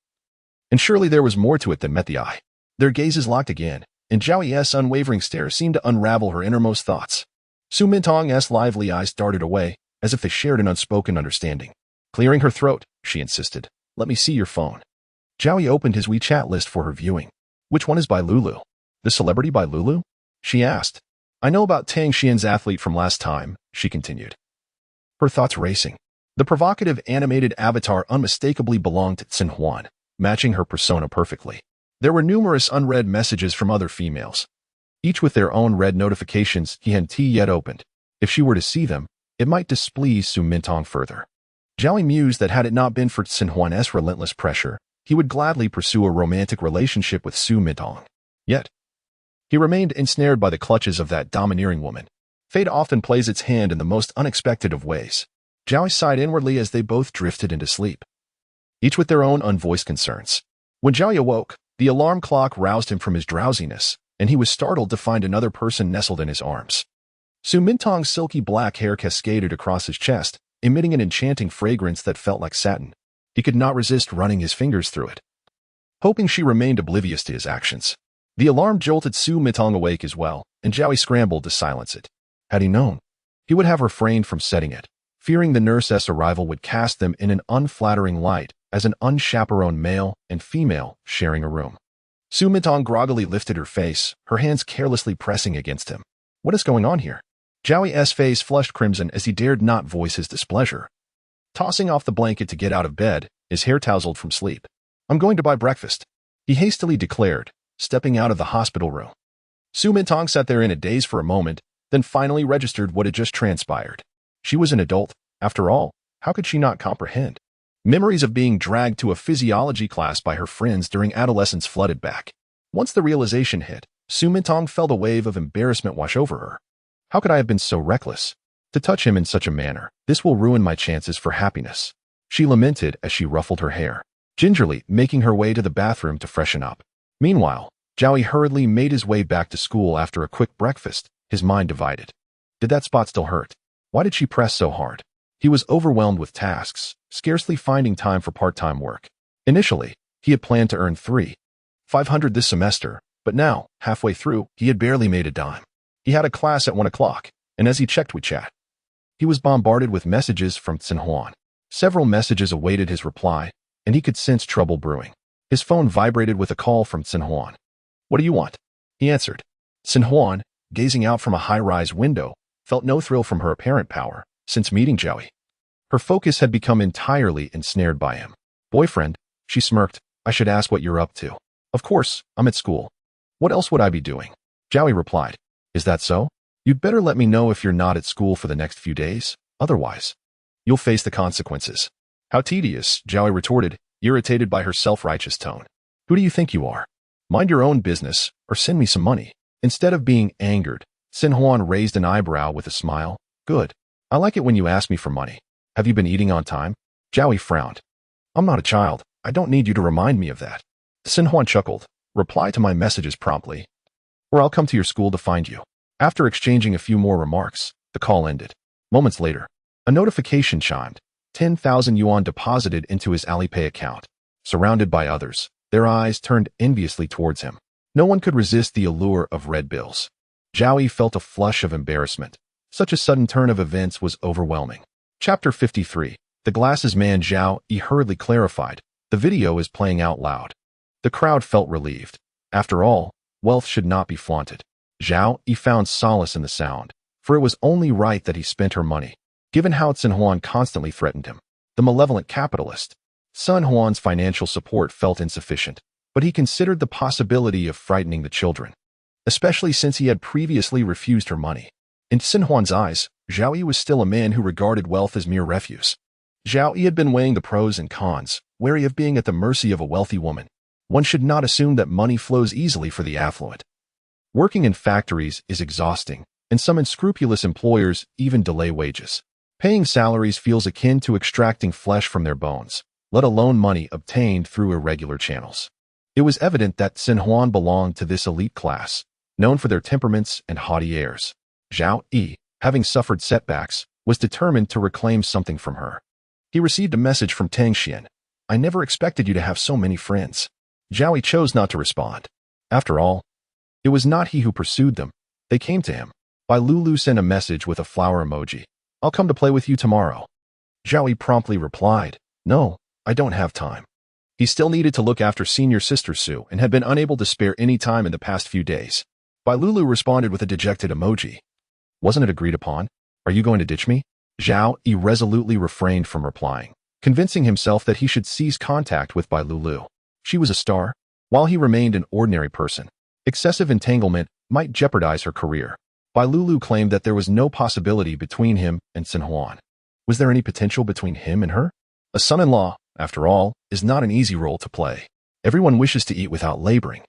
And surely there was more to it than met the eye. Their gazes locked again, and Zhao Yi's unwavering stare seemed to unravel her innermost thoughts. Su Mingtong's lively eyes darted away, as if they shared an unspoken understanding. Clearing her throat, she insisted, let me see your phone. Zhao Yi opened his WeChat list for her viewing. Which one is Bai Lulu? The celebrity Bai Lulu? She asked. I know about Tang Xian's athlete from last time, she continued, her thoughts racing. The provocative animated avatar unmistakably belonged to San Juan, matching her persona perfectly. There were numerous unread messages from other females, each with their own red notifications he hadn't yet opened. If she were to see them, it might displease Su Mingtong further. Zhao Yi mused that had it not been for San Juan's relentless pressure, he would gladly pursue a romantic relationship with Su Mingtong. Yet, he remained ensnared by the clutches of that domineering woman. Fate often plays its hand in the most unexpected of ways. Zhao Yi sighed inwardly as they both drifted into sleep, each with their own unvoiced concerns. When Zhao Yi awoke, the alarm clock roused him from his drowsiness, and he was startled to find another person nestled in his arms. Su Mintong's silky black hair cascaded across his chest, emitting an enchanting fragrance that felt like satin. He could not resist running his fingers through it, hoping she remained oblivious to his actions. The alarm jolted Su Mintong awake as well, and Zhao Yi scrambled to silence it. Had he known, he would have refrained from setting it, fearing the nurse's arrival would cast them in an unflattering light as an unchaperoned male and female sharing a room. Su Mintong groggily lifted her face, her hands carelessly pressing against him. What is going on here? Zhao Yi's face flushed crimson as he dared not voice his displeasure. Tossing off the blanket to get out of bed, his hair tousled from sleep. I'm going to buy breakfast, he hastily declared, stepping out of the hospital room. Su Mintong sat there in a daze for a moment, then finally registered what had just transpired. She was an adult, after all. How could she not comprehend? Memories of being dragged to a physiology class by her friends during adolescence flooded back. Once the realization hit, Su Mintong felt a wave of embarrassment wash over her. How could I have been so reckless? To touch him in such a manner, this will ruin my chances for happiness, she lamented as she ruffled her hair, gingerly making her way to the bathroom to freshen up. Meanwhile, Zhao Yi hurriedly made his way back to school after a quick breakfast, his mind divided. Did that spot still hurt? Why did she press so hard? He was overwhelmed with tasks, scarcely finding time for part-time work. Initially, he had planned to earn $3,500 this semester, but now, halfway through, he had barely made a dime. He had a class at 1 o'clock, and as he checked WeChat, he was bombarded with messages from Xinhuan. Several messages awaited his reply, and he could sense trouble brewing. His phone vibrated with a call from Xinhuan. What do you want? He answered. Xinhuan, gazing out from a high-rise window, felt no thrill from her apparent power since meeting Zhao Yi. Her focus had become entirely ensnared by him. Boyfriend, she smirked, I should ask what you're up to. Of course, I'm at school. What else would I be doing? Zhao Yi replied. Is that so? You'd better let me know if you're not at school for the next few days. Otherwise, you'll face the consequences. How tedious, Zhao Yi retorted, irritated by her self-righteous tone. Who do you think you are? Mind your own business, or send me some money. Instead of being angered, Xinhuan raised an eyebrow with a smile. Good. I like it when you ask me for money. Have you been eating on time? Zhao Yi frowned. I'm not a child. I don't need you to remind me of that. Xinhuan chuckled. Reply to my messages promptly, or I'll come to your school to find you. After exchanging a few more remarks, the call ended. Moments later, a notification chimed. 10,000 yuan deposited into his Alipay account. Surrounded by others, their eyes turned enviously towards him. No one could resist the allure of red bills. Zhao Yi felt a flush of embarrassment. Such a sudden turn of events was overwhelming. Chapter 53. The glasses man Zhao Yi hurriedly clarified. The video is playing out loud. The crowd felt relieved. After all, wealth should not be flaunted. Zhao Yi found solace in the sound, for it was only right that he spent her money, given how Xinhuan constantly threatened him. The malevolent capitalist. Sun Huan's financial support felt insufficient, but he considered the possibility of frightening the children, especially since he had previously refused her money. In Xinhuan's eyes, Zhao Yi was still a man who regarded wealth as mere refuse. Zhao Yi had been weighing the pros and cons, wary of being at the mercy of a wealthy woman. One should not assume that money flows easily for the affluent. Working in factories is exhausting, and some unscrupulous employers even delay wages. Paying salaries feels akin to extracting flesh from their bones, let alone money obtained through irregular channels. It was evident that Xinhuan belonged to this elite class, known for their temperaments and haughty airs. Zhao Yi, having suffered setbacks, was determined to reclaim something from her. He received a message from Tang Xian. I never expected you to have so many friends. Zhao Yi chose not to respond. After all, it was not he who pursued them. They came to him. Bai Lulu sent a message with a flower emoji. I'll come to play with you tomorrow. Zhao Yi promptly replied, No, I don't have time. He still needed to look after senior sister Sue and had been unable to spare any time in the past few days. Bai Lulu responded with a dejected emoji. Wasn't it agreed upon? Are you going to ditch me? Zhao Yi resolutely refrained from replying, convincing himself that he should cease contact with Bai Lulu. She was a star, while he remained an ordinary person. Excessive entanglement might jeopardize her career. Bai Lulu claimed that there was no possibility between him and Xinhuan. Was there any potential between him and her? A son-in-law, after all, is not an easy role to play. Everyone wishes to eat without laboring.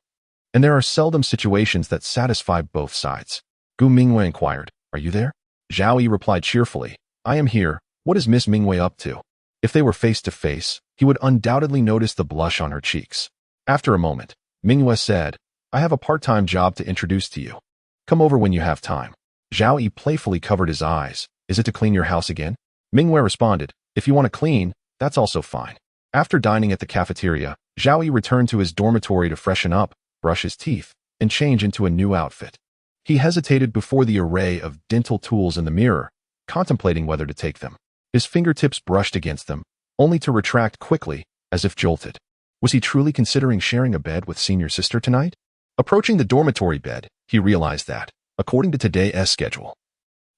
and there are seldom situations that satisfy both sides. Gu Mingwei inquired, "Are you there?" Zhao Yi replied cheerfully, "I am here. What is Miss Mingwei up to?" If they were face to face, he would undoubtedly notice the blush on her cheeks. After a moment, Mingwei said, "I have a part-time job to introduce to you. Come over when you have time." Zhao Yi playfully covered his eyes. "Is it to clean your house again?" Mingwei responded, "If you want to clean, that's also fine." After dining at the cafeteria, Zhao Yi returned to his dormitory to freshen up, brush his teeth, and change into a new outfit. He hesitated before the array of dental tools in the mirror, contemplating whether to take them. His fingertips brushed against them, only to retract quickly, as if jolted. Was he truly considering sharing a bed with senior sister tonight? Approaching the dormitory bed, he realized that, according to today's schedule,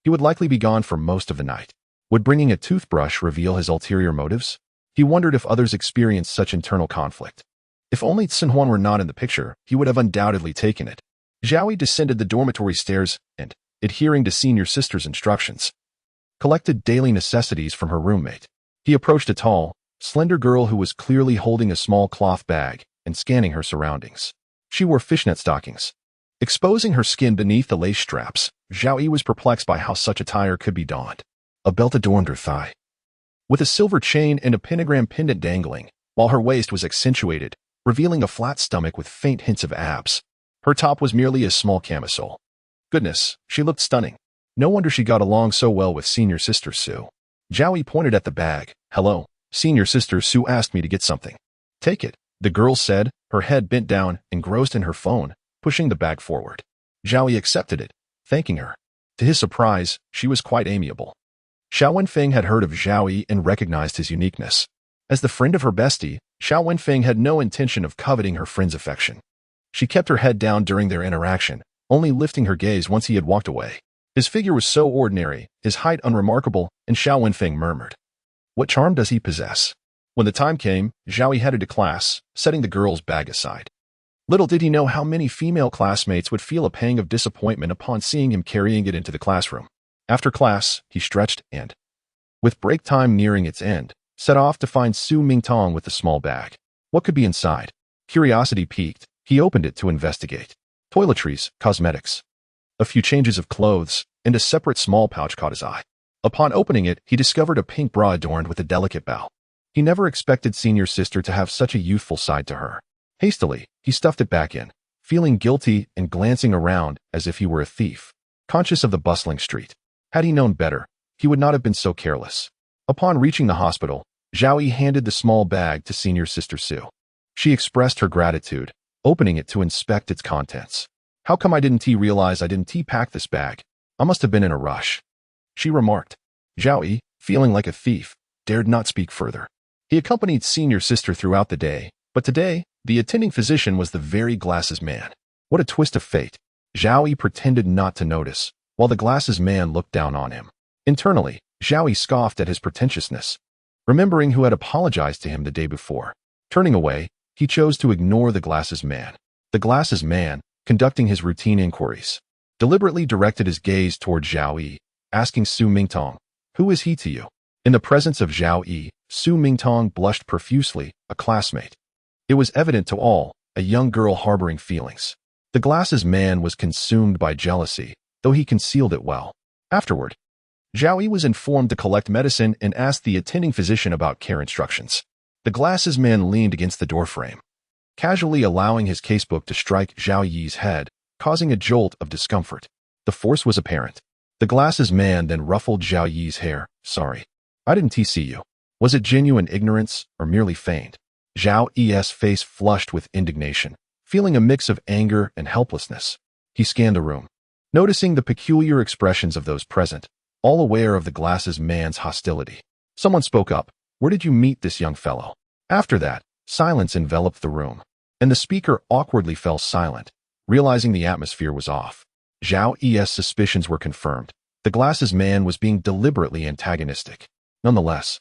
he would likely be gone for most of the night. Would bringing a toothbrush reveal his ulterior motives? He wondered if others experienced such internal conflict. If only Xinhuan were not in the picture, he would have undoubtedly taken it. Zhao Yi descended the dormitory stairs and, adhering to senior sister's instructions, collected daily necessities from her roommate. He approached a tall, slender girl who was clearly holding a small cloth bag and scanning her surroundings. She wore fishnet stockings, exposing her skin beneath the lace straps. Zhao Yi was perplexed by how such attire could be donned. A belt adorned her thigh, with a silver chain and a pentagram pendant dangling, while her waist was accentuated, revealing a flat stomach with faint hints of abs. Her top was merely a small camisole. Goodness, she looked stunning. No wonder she got along so well with senior sister Sue. Zhao Yi pointed at the bag. "Hello, senior sister Sue asked me to get something." "Take it," the girl said, her head bent down, engrossed in her phone, pushing the bag forward. Zhao Yi accepted it, thanking her. To his surprise, she was quite amiable. Xiao Wenfeng had heard of Zhao Yi and recognized his uniqueness. As the friend of her bestie, Xiao Wenfeng had no intention of coveting her friend's affection. She kept her head down during their interaction, only lifting her gaze once he had walked away. His figure was so ordinary, his height unremarkable, and Xiao Wenfeng murmured, "What charm does he possess?" When the time came, Zhao Yi headed to class, setting the girl's bag aside. Little did he know how many female classmates would feel a pang of disappointment upon seeing him carrying it into the classroom. After class, he stretched and, with break time nearing its end, set off to find Su Mingtong with the small bag. What could be inside? Curiosity piqued, he opened it to investigate. Toiletries, cosmetics, a few changes of clothes, and a separate small pouch caught his eye. Upon opening it, he discovered a pink bra adorned with a delicate bow. He never expected senior sister to have such a youthful side to her. Hastily, he stuffed it back in, feeling guilty and glancing around as if he were a thief, conscious of the bustling street. Had he known better, he would not have been so careless. Upon reaching the hospital, Zhao Yi handed the small bag to senior sister Sue. She expressed her gratitude, opening it to inspect its contents. "How come I didn't realize I didn't pack this bag? I must have been in a rush," she remarked. Zhao Yi, feeling like a thief, dared not speak further. He accompanied senior sister throughout the day, but today, the attending physician was the very glasses man. What a twist of fate. Zhao Yi pretended not to notice, while the glasses man looked down on him. Internally, Zhao Yi scoffed at his pretentiousness, remembering who had apologized to him the day before. Turning away, he chose to ignore the glasses man. The glasses man, conducting his routine inquiries, deliberately directed his gaze toward Zhao Yi, asking Su Mingtong, "Who is he to you?" In the presence of Zhao Yi, Su Mingtong blushed profusely, a classmate. It was evident to all, a young girl harboring feelings. The glasses man was consumed by jealousy, though he concealed it well. Afterward, Zhao Yi was informed to collect medicine and asked the attending physician about care instructions. The glasses man leaned against the doorframe, casually allowing his casebook to strike Zhao Yi's head, causing a jolt of discomfort. The force was apparent. The glasses man then ruffled Zhao Yi's hair. "Sorry, I didn't see you." Was it genuine ignorance or merely feigned? Zhao Yi's face flushed with indignation, feeling a mix of anger and helplessness. He scanned the room, noticing the peculiar expressions of those present, all aware of the glasses man's hostility. Someone spoke up. "Where did you meet this young fellow?" After that, silence enveloped the room, and the speaker awkwardly fell silent, realizing the atmosphere was off. Zhao Yi's suspicions were confirmed. The glasses man was being deliberately antagonistic. Nonetheless,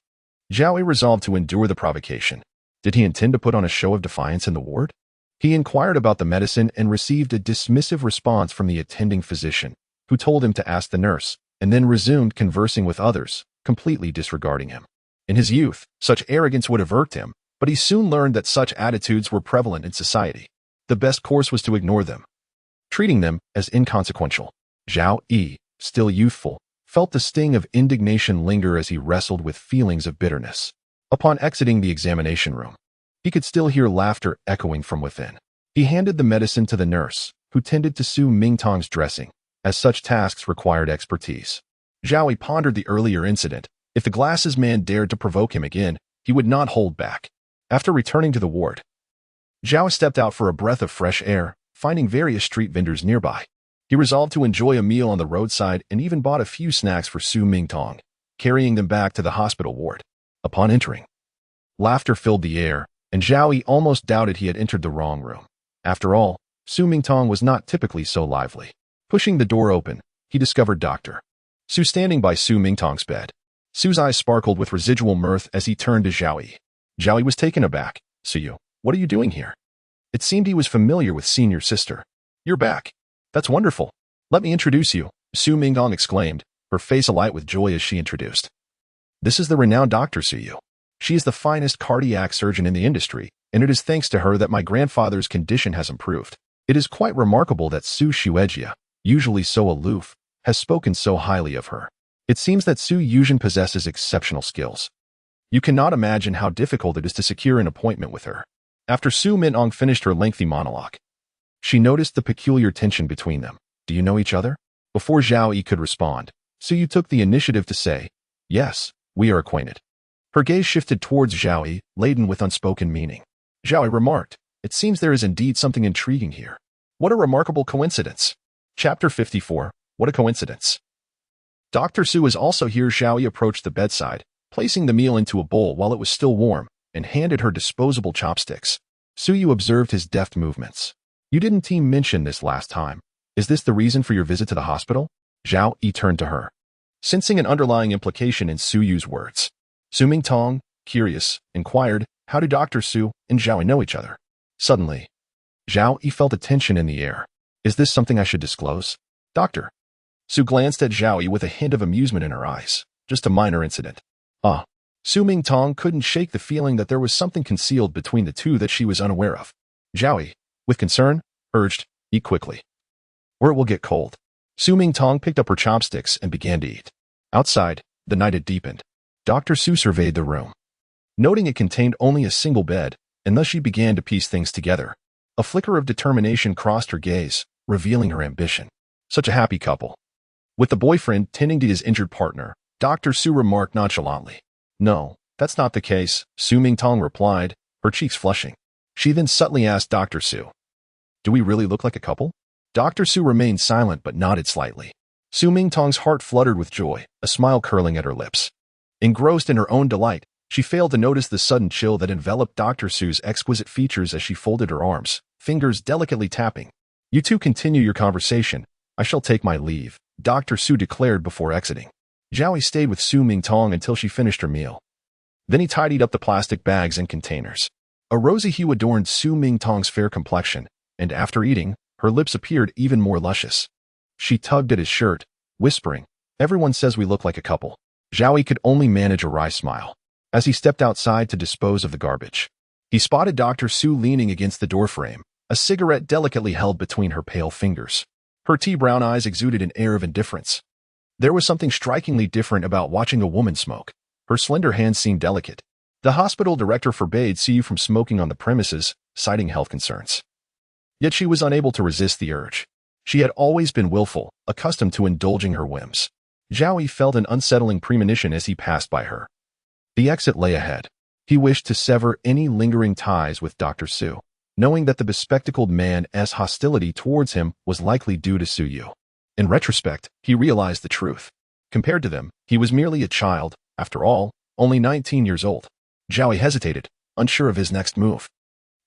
Zhao Yi resolved to endure the provocation. Did he intend to put on a show of defiance in the ward? He inquired about the medicine and received a dismissive response from the attending physician, who told him to ask the nurse, and then resumed conversing with others, completely disregarding him. In his youth, such arrogance would have irked him, but he soon learned that such attitudes were prevalent in society. The best course was to ignore them, treating them as inconsequential. Zhao Yi, still youthful, felt the sting of indignation linger as he wrestled with feelings of bitterness. Upon exiting the examination room, he could still hear laughter echoing from within. He handed the medicine to the nurse, who tended to Su Mingtong's dressing, as such tasks required expertise. Zhao Yi pondered the earlier incident. If the glasses man dared to provoke him again, he would not hold back. After returning to the ward, Zhao stepped out for a breath of fresh air, finding various street vendors nearby. He resolved to enjoy a meal on the roadside and even bought a few snacks for Su Mingtong, carrying them back to the hospital ward. Upon entering, laughter filled the air, and Zhao Yi almost doubted he had entered the wrong room. After all, Su Mingtong was not typically so lively. Pushing the door open, he discovered Dr. Su standing by Su Mingtong's bed. Su's eyes sparkled with residual mirth as he turned to Zhao Yi. Zhao Yi was taken aback. "Su, what are you doing here?" It seemed he was familiar with senior sister. "You're back. That's wonderful. Let me introduce you," Su Mingtong exclaimed, her face alight with joy as she introduced. "This is the renowned Dr. Su. She is the finest cardiac surgeon in the industry, and it is thanks to her that my grandfather's condition has improved. It is quite remarkable that Su Xuejia, usually so aloof, has spoken so highly of her. It seems that Su Yuzhen possesses exceptional skills. You cannot imagine how difficult it is to secure an appointment with her." After Su Mingtong finished her lengthy monologue, she noticed the peculiar tension between them. "Do you know each other?" Before Zhao Yi could respond, Su Yu took the initiative to say, "Yes, we are acquainted." Her gaze shifted towards Zhao Yi, laden with unspoken meaning. Zhao Yi remarked, "It seems there is indeed something intriguing here. What a remarkable coincidence." Chapter 54, What a Coincidence. Dr. Su is also here. Zhao Yi approached the bedside, placing the meal into a bowl while it was still warm, and handed her disposable chopsticks. Su Yu observed his deft movements. "You didn't mention this last time. Is this the reason for your visit to the hospital?" Zhao Yi turned to her, sensing an underlying implication in Su Yu's words. Su Mingtong, curious, inquired, "How do Dr. Su and Zhao Yi know each other?" Suddenly, Zhao Yi felt a tension in the air. "Is this something I should disclose?" "Doctor." Su glanced at Zhao Yi with a hint of amusement in her eyes. "Just a minor incident." "Ah." Su Mingtong couldn't shake the feeling that there was something concealed between the two that she was unaware of. Zhao Yi, with concern, urged, "Eat quickly, or it will get cold." Su Mingtong picked up her chopsticks and began to eat. Outside, the night had deepened. Dr. Su surveyed the room, noting it contained only a single bed, and thus she began to piece things together. A flicker of determination crossed her gaze, revealing her ambition. Such a happy couple. With the boyfriend tending to his injured partner, Dr. Su remarked nonchalantly. "No, that's not the case," Su Mingtong replied, her cheeks flushing. She then subtly asked Dr. Su, "Do we really look like a couple?" Dr. Su remained silent but nodded slightly. Su Mingtong's heart fluttered with joy, a smile curling at her lips. Engrossed in her own delight, she failed to notice the sudden chill that enveloped Dr. Su's exquisite features as she folded her arms, fingers delicately tapping. "You two continue your conversation. I shall take my leave," Dr. Su declared before exiting. Zhao Yi stayed with Su Mingtong until she finished her meal. Then he tidied up the plastic bags and containers. A rosy hue adorned Su Mingtong's fair complexion, and after eating, her lips appeared even more luscious. She tugged at his shirt, whispering, "Everyone says we look like a couple." Zhao Yi could only manage a wry smile. As he stepped outside to dispose of the garbage, he spotted Dr. Su leaning against the doorframe, a cigarette delicately held between her pale fingers. Her tea-brown eyes exuded an air of indifference. There was something strikingly different about watching a woman smoke. Her slender hands seemed delicate. The hospital director forbade Su from smoking on the premises, citing health concerns. Yet she was unable to resist the urge. She had always been willful, accustomed to indulging her whims. Zhao Yi felt an unsettling premonition as he passed by her. The exit lay ahead. He wished to sever any lingering ties with Dr. Su, knowing that the bespectacled man's hostility towards him was likely due to Su Yu. In retrospect, he realized the truth. Compared to them, he was merely a child, after all, only 19 years old. Zhao Yi hesitated, unsure of his next move.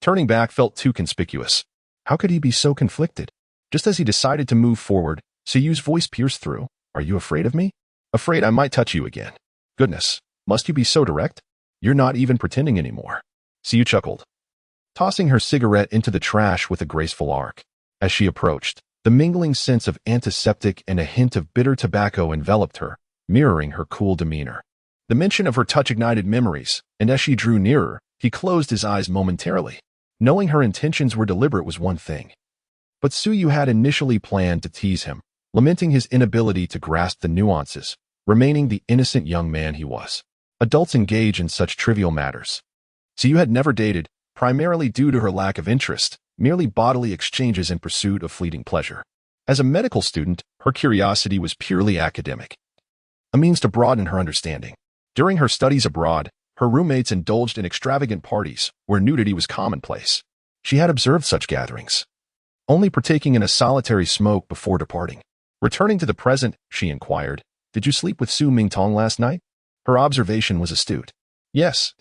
Turning back felt too conspicuous. How could he be so conflicted? Just as he decided to move forward, Su Yu's voice pierced through. "Are you afraid of me?" "Afraid I might touch you again." "Goodness, must you be so direct? You're not even pretending anymore." Su Yu chuckled, tossing her cigarette into the trash with a graceful arc. As she approached, the mingling sense of antiseptic and a hint of bitter tobacco enveloped her, mirroring her cool demeanor. The mention of her touch ignited memories, and as she drew nearer, he closed his eyes momentarily. Knowing her intentions were deliberate was one thing, but Su Yu had initially planned to tease him, lamenting his inability to grasp the nuances, remaining the innocent young man he was. Adults engage in such trivial matters. Su Yu had never dated, primarily due to her lack of interest, merely bodily exchanges in pursuit of fleeting pleasure. As a medical student, her curiosity was purely academic, a means to broaden her understanding. During her studies abroad, her roommates indulged in extravagant parties where nudity was commonplace. She had observed such gatherings, only partaking in a solitary smoke before departing. Returning to the present, she inquired, "Did you sleep with Su Mingtong last night?" Her observation was astute. "Yes."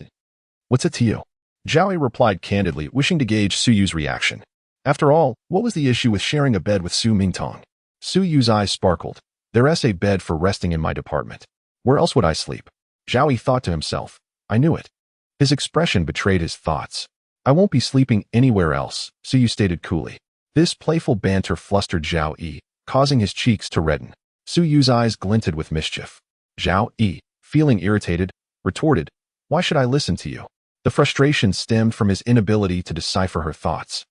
"What's it to you?" Zhao Yi replied candidly, wishing to gauge Su Yu's reaction. After all, what was the issue with sharing a bed with Su Mingtong? Su Yu's eyes sparkled. "There's a bed for resting in my department. Where else would I sleep?" Zhao Yi thought to himself. "I knew it." His expression betrayed his thoughts. "I won't be sleeping anywhere else," Su Yu stated coolly. This playful banter flustered Zhao Yi, causing his cheeks to redden. Su Yu's eyes glinted with mischief. Zhao Yi, feeling irritated, retorted, "Why should I listen to you?" The frustration stemmed from his inability to decipher her thoughts.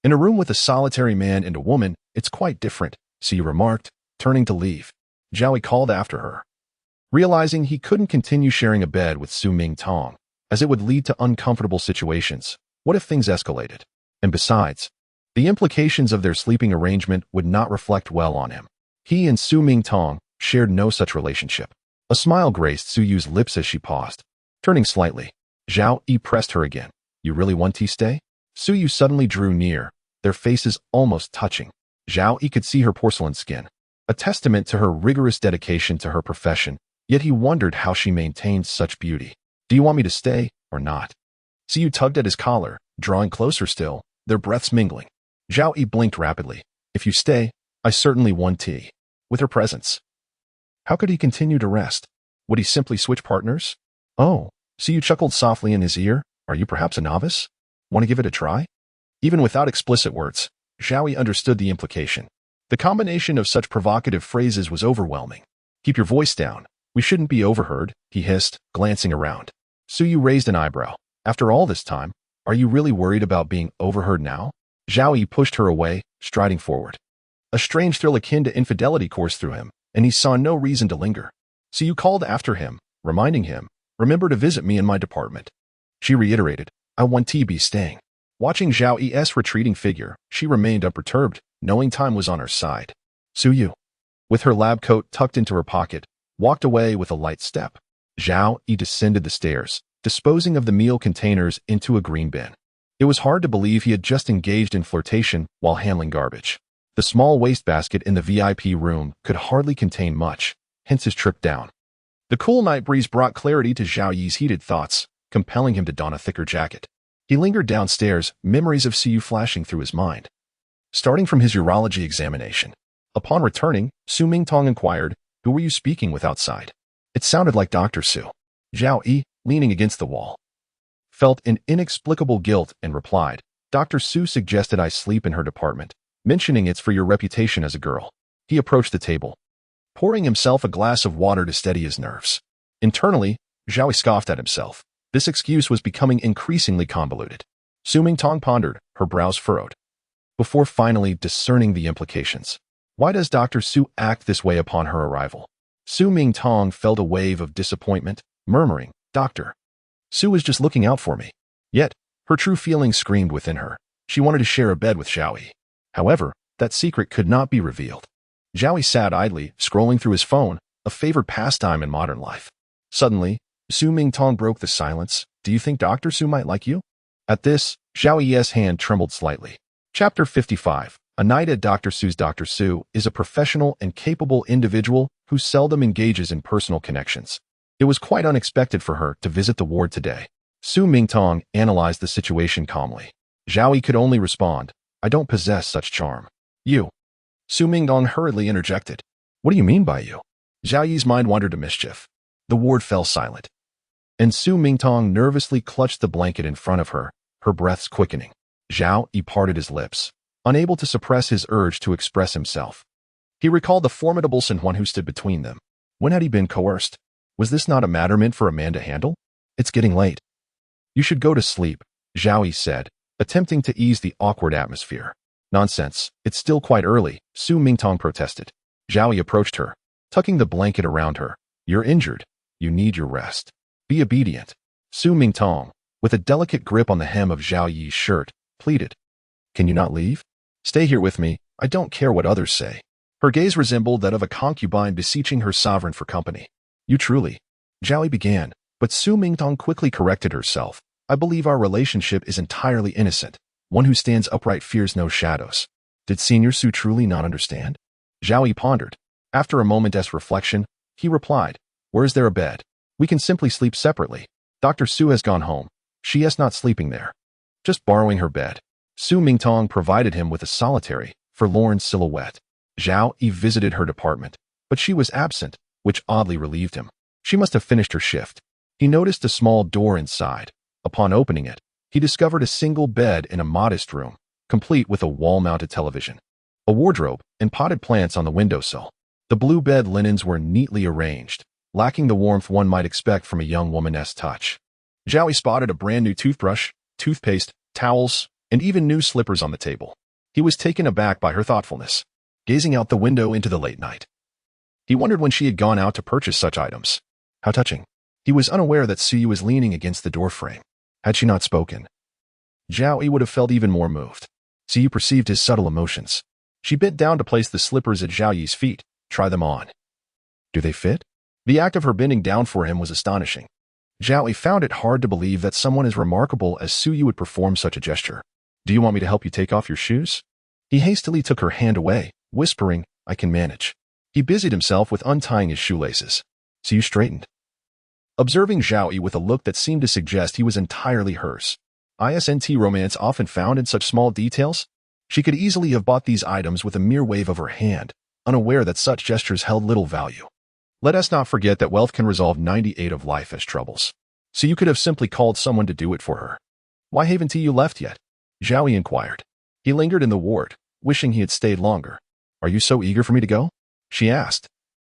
"In a room with a solitary man and a woman, it's quite different," Su Yu remarked, turning to leave. Zhao Yi called after her, realizing he couldn't continue sharing a bed with Su Mingtong, as it would lead to uncomfortable situations. What if things escalated? And besides, the implications of their sleeping arrangement would not reflect well on him. He and Su Mingtong shared no such relationship. A smile graced Su Yu's lips as she paused. Turning slightly, Zhao Yi pressed her again. "You really want to stay?" Su Yu suddenly drew near, their faces almost touching. Zhao Yi could see her porcelain skin, a testament to her rigorous dedication to her profession, yet he wondered how she maintained such beauty. "Do you want me to stay, or not?" Su Yu tugged at his collar, drawing closer still, their breaths mingling. Zhao Yi blinked rapidly. "If you stay, I certainly want tea." With her presence, how could he continue to rest? Would he simply switch partners? "Oh," Su Yu chuckled softly in his ear. "Are you perhaps a novice? Want to give it a try?" Even without explicit words, Zhao Yi understood the implication. The combination of such provocative phrases was overwhelming. "Keep your voice down. We shouldn't be overheard," he hissed, glancing around. Su Yu raised an eyebrow. "After all this time, are you really worried about being overheard now?" Zhao Yi pushed her away, striding forward. A strange thrill akin to infidelity coursed through him, and he saw no reason to linger. Su Yu called after him, reminding him, "Remember to visit me in my department." She reiterated, "I want to be staying." Watching Zhao Yi's retreating figure, she remained unperturbed, knowing time was on her side. Su Yu, with her lab coat tucked into her pocket, walked away with a light step. Zhao Yi descended the stairs, disposing of the meal containers into a green bin. It was hard to believe he had just engaged in flirtation while handling garbage. The small wastebasket in the VIP room could hardly contain much, hence his trip down. The cool night breeze brought clarity to Zhao Yi's heated thoughts, compelling him to don a thicker jacket. He lingered downstairs, memories of Su Yu flashing through his mind. Starting from his urology examination. Upon returning, Su Mingtong inquired, "Who were you speaking with outside?" It sounded like Dr. Su. Zhao Yi, leaning against the wall, felt an inexplicable guilt and replied, "Dr. Su suggested I sleep in her department, mentioning it's for your reputation as a girl." He approached the table, pouring himself a glass of water to steady his nerves. Internally, Zhao Yi scoffed at himself. This excuse was becoming increasingly convoluted. Su Mingtong pondered, her brows furrowed, before finally discerning the implications. Why does Dr. Su act this way upon her arrival? Su Mingtong felt a wave of disappointment, murmuring, "Dr. Su was just looking out for me." Yet, her true feelings screamed within her. She wanted to share a bed with Zhao Yi. However, that secret could not be revealed. Zhao Yi sat idly, scrolling through his phone, a favored pastime in modern life. Suddenly, Su Mingtong broke the silence. "Do you think Dr. Su might like you?" At this, Zhao Yi's hand trembled slightly. Chapter 55. A night at Dr. Su's. Dr. Su is a professional and capable individual who seldom engages in personal connections. It was quite unexpected for her to visit the ward today. Su Mingtong analyzed the situation calmly. Zhao Yi could only respond, "I don't possess such charm." "You?" Su Mingtong hurriedly interjected. "What do you mean by you?" Zhao Yi's mind wandered to mischief. The ward fell silent, and Su Mingtong nervously clutched the blanket in front of her, her breaths quickening. Zhao Yi parted his lips, unable to suppress his urge to express himself. He recalled the formidable San Juan who stood between them. When had he been coerced? Was this not a matter meant for a man to handle? "It's getting late. You should go to sleep," Zhao Yi said, attempting to ease the awkward atmosphere. Nonsense, it's still quite early, Su Mingtong protested. Zhao Yi approached her, tucking the blanket around her. You're injured. You need your rest. Be obedient. Su Mingtong, with a delicate grip on the hem of Zhao Yi's shirt, pleaded. Can you not leave? Stay here with me, I don't care what others say. Her gaze resembled that of a concubine beseeching her sovereign for company. You truly. Zhao Yi began, but Su Mingtong quickly corrected herself. I believe our relationship is entirely innocent. One who stands upright fears no shadows. Did Senior Su truly not understand? Zhao Yi pondered. After a moment's reflection, he replied, Where is there a bed? We can simply sleep separately. Dr. Su has gone home. She is not sleeping there. Just borrowing her bed. Su Mingtong provided him with a solitary, forlorn silhouette. Zhao Yi visited her department, but she was absent, which oddly relieved him. She must have finished her shift. He noticed a small door inside. Upon opening it, he discovered a single bed in a modest room, complete with a wall-mounted television, a wardrobe, and potted plants on the windowsill. The blue bed linens were neatly arranged, lacking the warmth one might expect from a young woman's touch. Zhao Yi spotted a brand new toothbrush, toothpaste, towels, and even new slippers on the table. He was taken aback by her thoughtfulness, gazing out the window into the late night. He wondered when she had gone out to purchase such items. How touching. He was unaware that Su Yu was leaning against the doorframe. Had she not spoken, Zhao Yi would have felt even more moved. Su Yu perceived his subtle emotions. She bent down to place the slippers at Zhao Yi's feet. Try them on. Do they fit? The act of her bending down for him was astonishing. Zhao Yi found it hard to believe that someone as remarkable as Su Yu would perform such a gesture. Do you want me to help you take off your shoes? He hastily took her hand away, whispering, I can manage. He busied himself with untying his shoelaces. Su Yu straightened, observing Zhao Yi with a look that seemed to suggest he was entirely hers. Isn't romance often found in such small details? She could easily have bought these items with a mere wave of her hand, unaware that such gestures held little value. Let us not forget that wealth can resolve 98 of life's troubles. So you could have simply called someone to do it for her. Why haven't you left yet? Zhao Yi inquired. He lingered in the ward, wishing he had stayed longer. Are you so eager for me to go? She asked,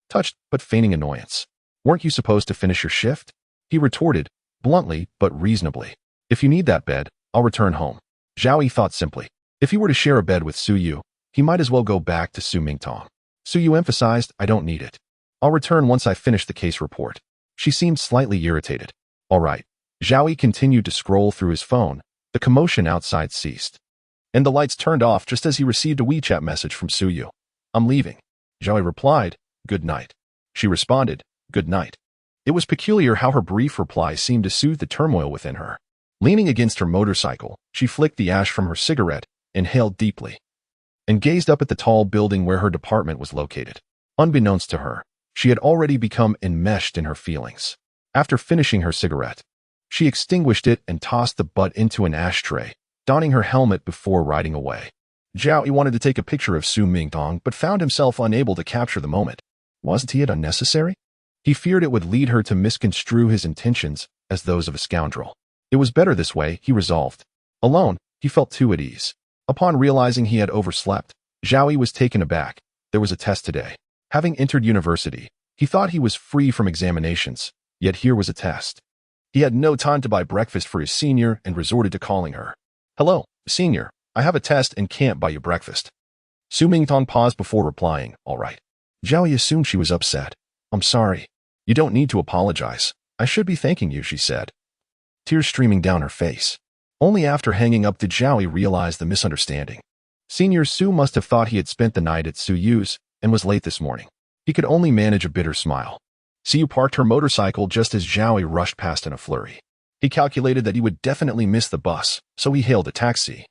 touched but feigning annoyance. Weren't you supposed to finish your shift? He retorted, bluntly but reasonably. If you need that bed, I'll return home. Zhao Yi thought simply. If he were to share a bed with Su Yu, he might as well go back to Su Mingtong. Su Yu emphasized, I don't need it. I'll return once I finish the case report. She seemed slightly irritated. All right. Zhao Yi continued to scroll through his phone. The commotion outside ceased, and the lights turned off just as he received a WeChat message from Su Yu. I'm leaving. Zhao Yi replied, Good night. She responded, Good night. It was peculiar how her brief reply seemed to soothe the turmoil within her. Leaning against her motorcycle, she flicked the ash from her cigarette, inhaled deeply, and gazed up at the tall building where her department was located. Unbeknownst to her, she had already become enmeshed in her feelings. After finishing her cigarette, she extinguished it and tossed the butt into an ashtray, donning her helmet before riding away. Zhao Yi wanted to take a picture of Su Mingtong but found himself unable to capture the moment. Wasn't it unnecessary? He feared it would lead her to misconstrue his intentions as those of a scoundrel. It was better this way, he resolved. Alone, he felt too at ease. Upon realizing he had overslept, Zhao Yi was taken aback. There was a test today. Having entered university, he thought he was free from examinations, yet here was a test. He had no time to buy breakfast for his senior and resorted to calling her. Hello, senior. I have a test and can't buy you breakfast. Su Mingtong paused before replying, All right. Zhao Yi assumed she was upset. I'm sorry. You don't need to apologize. I should be thanking you, she said, tears streaming down her face. Only after hanging up did Zhao Yi realize the misunderstanding. Senior Su must have thought he had spent the night at Su Yu's and was late this morning. He could only manage a bitter smile. Su Yu parked her motorcycle just as Zhao Yi rushed past in a flurry. He calculated that he would definitely miss the bus, so he hailed a taxi,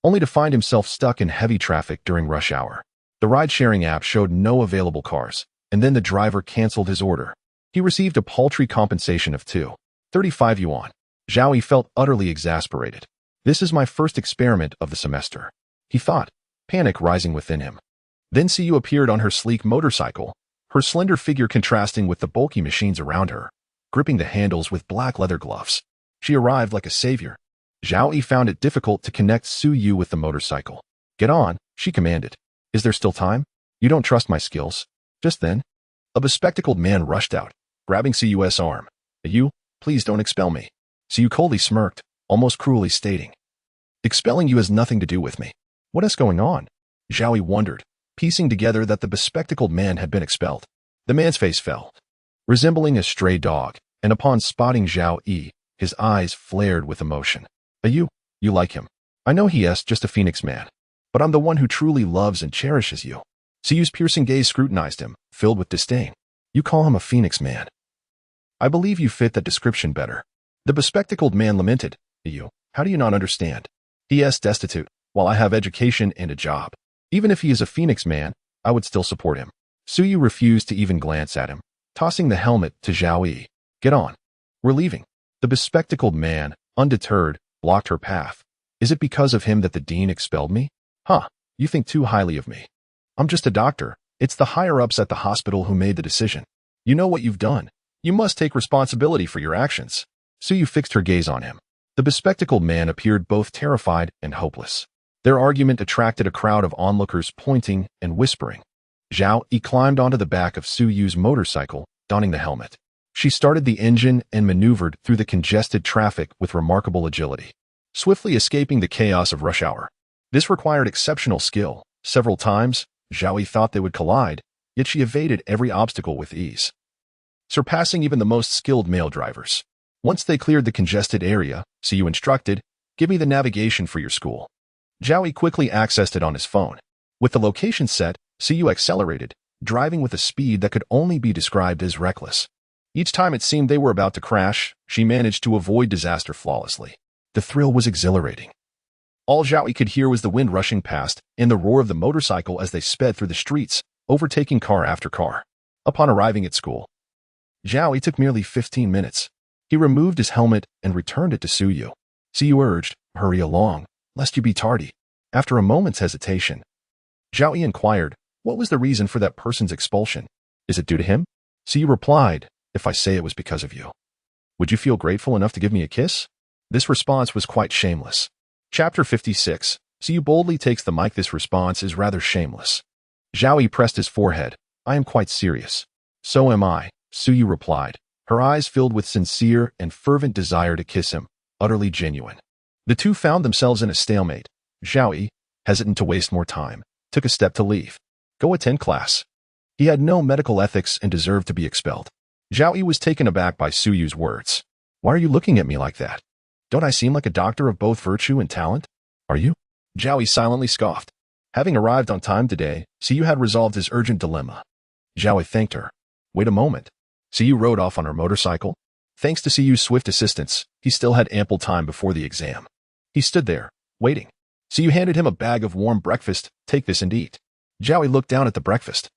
only to find himself stuck in heavy traffic during rush hour. The ride-sharing app showed no available cars, and then the driver canceled his order. He received a paltry compensation of 2.35 yuan. Zhao Yi felt utterly exasperated. This is my first experiment of the semester, he thought, panic rising within him. Then Su Yu appeared on her sleek motorcycle, her slender figure contrasting with the bulky machines around her, gripping the handles with black leather gloves. She arrived like a savior. Zhao Yi found it difficult to connect Su Yu with the motorcycle. Get on, she commanded. Is there still time? You don't trust my skills. Just then, a bespectacled man rushed out, grabbing Su Yu's arm. You, please don't expel me. Su Yu coldly smirked, almost cruelly stating, Expelling you has nothing to do with me. What is going on? Zhao Yi wondered, piecing together that the bespectacled man had been expelled. The man's face fell, resembling a stray dog, and upon spotting Zhao Yi, his eyes flared with emotion. You like him. I know he is just a phoenix man, but I'm the one who truly loves and cherishes you. Suyu's piercing gaze scrutinized him, filled with disdain. You call him a phoenix man. I believe you fit that description better. The bespectacled man lamented. How do you not understand? He is destitute, while I have education and a job. Even if he is a phoenix man, I would still support him. Suyu refused to even glance at him, tossing the helmet to Zhao Yi. Get on. We're leaving. The bespectacled man, undeterred, blocked her path. Is it because of him that the dean expelled me? You think too highly of me. I'm just a doctor. It's the higher-ups at the hospital who made the decision. You know what you've done. You must take responsibility for your actions. Suyu fixed her gaze on him. The bespectacled man appeared both terrified and hopeless. Their argument attracted a crowd of onlookers pointing and whispering. Zhao Yi climbed onto the back of Suyu's motorcycle, donning the helmet. She started the engine and maneuvered through the congested traffic with remarkable agility, swiftly escaping the chaos of rush hour. This required exceptional skill. Several times, Zhao Yi thought they would collide, yet she evaded every obstacle with ease, surpassing even the most skilled male drivers. Once they cleared the congested area, Suyu instructed, "Give me the navigation for your school." Zhao Yi quickly accessed it on his phone. With the location set, Suyu accelerated, driving with a speed that could only be described as reckless. Each time it seemed they were about to crash, she managed to avoid disaster flawlessly. The thrill was exhilarating. All Zhao Yi could hear was the wind rushing past and the roar of the motorcycle as they sped through the streets, overtaking car after car. Upon arriving at school, Zhao Yi took merely 15 minutes. He removed his helmet and returned it to Suyu. Suyu urged, "Hurry along, lest you be tardy." After a moment's hesitation, Zhao Yi inquired, "What was the reason for that person's expulsion? Is it due to him?" Suyu replied, "If I say it was because of you, would you feel grateful enough to give me a kiss?" This response was quite shameless. Chapter 56. Suyu boldly takes the mic. This response is rather shameless. Zhao Yi pressed his forehead. "I am quite serious." "So am I," Suyu replied, her eyes filled with sincere and fervent desire to kiss him, utterly genuine. The two found themselves in a stalemate. Zhao Yi, hesitant to waste more time, took a step to leave. Go attend class. He had no medical ethics and deserved to be expelled. Zhao Yi was taken aback by Suyu's words. "Why are you looking at me like that? Don't I seem like a doctor of both virtue and talent? Are you?" Zhao Yi silently scoffed. Having arrived on time today, Suyu had resolved his urgent dilemma. Zhao Yi thanked her. Wait a moment. Suyu rode off on her motorcycle. Thanks to Suyu's swift assistance, he still had ample time before the exam. He stood there, waiting. Suyu handed him a bag of warm breakfast. "Take this and eat." Zhao Yi looked down at the breakfast,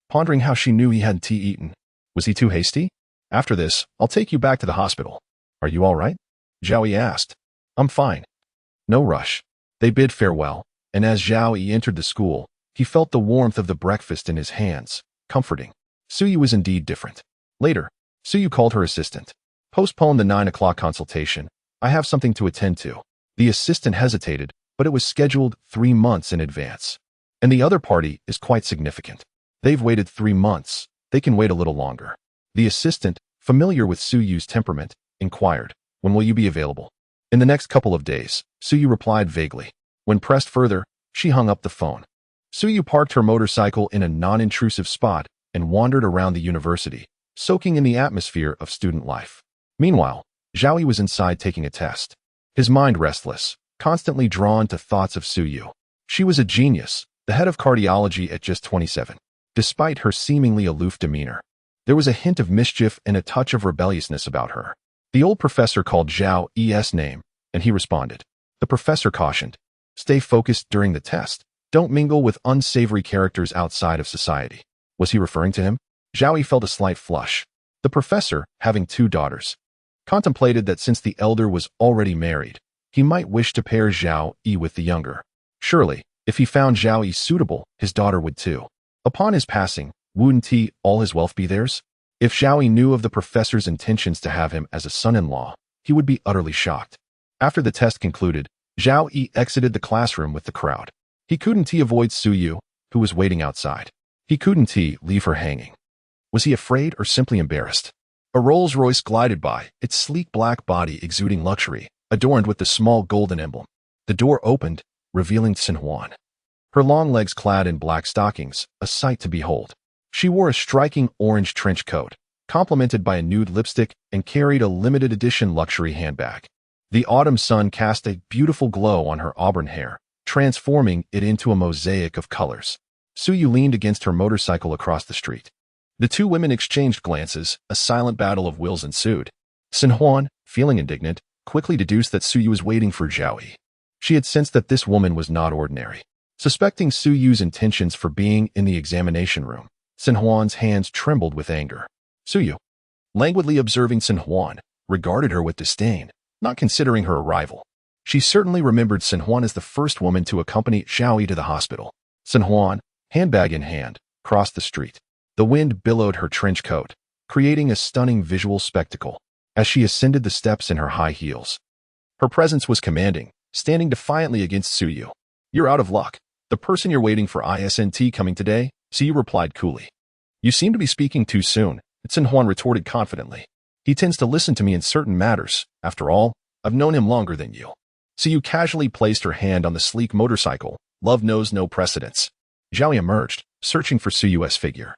pondering how she knew he hadn't tea eaten. Was he too hasty? "After this, I'll take you back to the hospital. Are you all right?" Zhao Yi asked. "I'm fine." No rush. They bid farewell, and as Zhao Yi entered the school, he felt the warmth of the breakfast in his hands, comforting. Suyu was indeed different. Later, Suyu called her assistant. "Postpone the 9 o'clock consultation. I have something to attend to." The assistant hesitated, but it was scheduled 3 months in advance. And the other party is quite significant. They've waited 3 months. They can wait a little longer. The assistant, familiar with Suyu's temperament, inquired, "When will you be available?" "In the next couple of days," Suyu replied vaguely. When pressed further, she hung up the phone. Suyu parked her motorcycle in a non-intrusive spot and wandered around the university, soaking in the atmosphere of student life. Meanwhile, Zhao Yi was inside taking a test. His mind restless, constantly drawn to thoughts of Suyu. She was a genius, the head of cardiology at just 27. Despite her seemingly aloof demeanor, there was a hint of mischief and a touch of rebelliousness about her. The old professor called Zhao Yi's name, and he responded. The professor cautioned, "Stay focused during the test. Don't mingle with unsavory characters outside of society." Was he referring to him? Zhao Yi felt a slight flush. The professor, having 2 daughters, contemplated that since the elder was already married, he might wish to pair Zhao Yi with the younger. Surely, if he found Zhao Yi suitable, his daughter would too. Upon his passing, wouldn't he all his wealth be theirs? If Zhao Yi knew of the professor's intentions to have him as a son-in-law, he would be utterly shocked. After the test concluded, Zhao Yi exited the classroom with the crowd. He couldn't avoid Suyu, who was waiting outside. He couldn't leave her hanging. Was he afraid or simply embarrassed? A Rolls-Royce glided by, its sleek black body exuding luxury, adorned with the small golden emblem. The door opened, revealing Xinhuan. Her long legs clad in black stockings, a sight to behold. She wore a striking orange trench coat, complemented by a nude lipstick, and carried a limited-edition luxury handbag. The autumn sun cast a beautiful glow on her auburn hair, transforming it into a mosaic of colors. Suyu leaned against her motorcycle across the street. The two women exchanged glances. A silent battle of wills ensued. Xinhuan, feeling indignant, quickly deduced that Suyu was waiting for Zhao Yi. She had sensed that this woman was not ordinary. Suspecting Suyu's intentions for being in the examination room, Xinhuan's hands trembled with anger. Suyu, languidly observing Xinhuan, regarded her with disdain, not considering her arrival. She certainly remembered Xinhuan as the first woman to accompany Zhao Yi to the hospital. Xinhuan, handbag in hand, crossed the street. The wind billowed her trench coat, creating a stunning visual spectacle as she ascended the steps in her high heels. Her presence was commanding, standing defiantly against Suyu. You're out of luck. The person you're waiting for isn't coming today, Suyu replied coolly. You seem to be speaking too soon, Xinhuan retorted confidently. He tends to listen to me in certain matters. After all, I've known him longer than you. Suyu casually placed her hand on the sleek motorcycle. Love knows no precedence. Zhao Yi emerged, searching for Suyu's figure,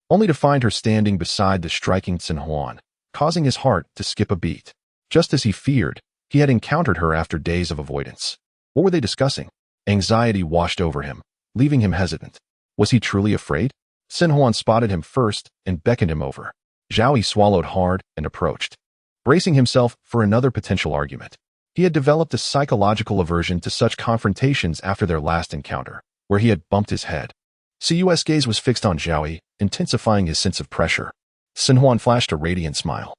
only to find her standing beside the striking Xinhuan, causing his heart to skip a beat. Just as he feared, he had encountered her after days of avoidance. What were they discussing? Anxiety washed over him, leaving him hesitant. Was he truly afraid? Xinhuan spotted him first and beckoned him over. Zhao Yi swallowed hard and approached, bracing himself for another potential argument. He had developed a psychological aversion to such confrontations after their last encounter, where he had bumped his head. Suyu's gaze was fixed on Zhao Yi, intensifying his sense of pressure. Xinhuan flashed a radiant smile,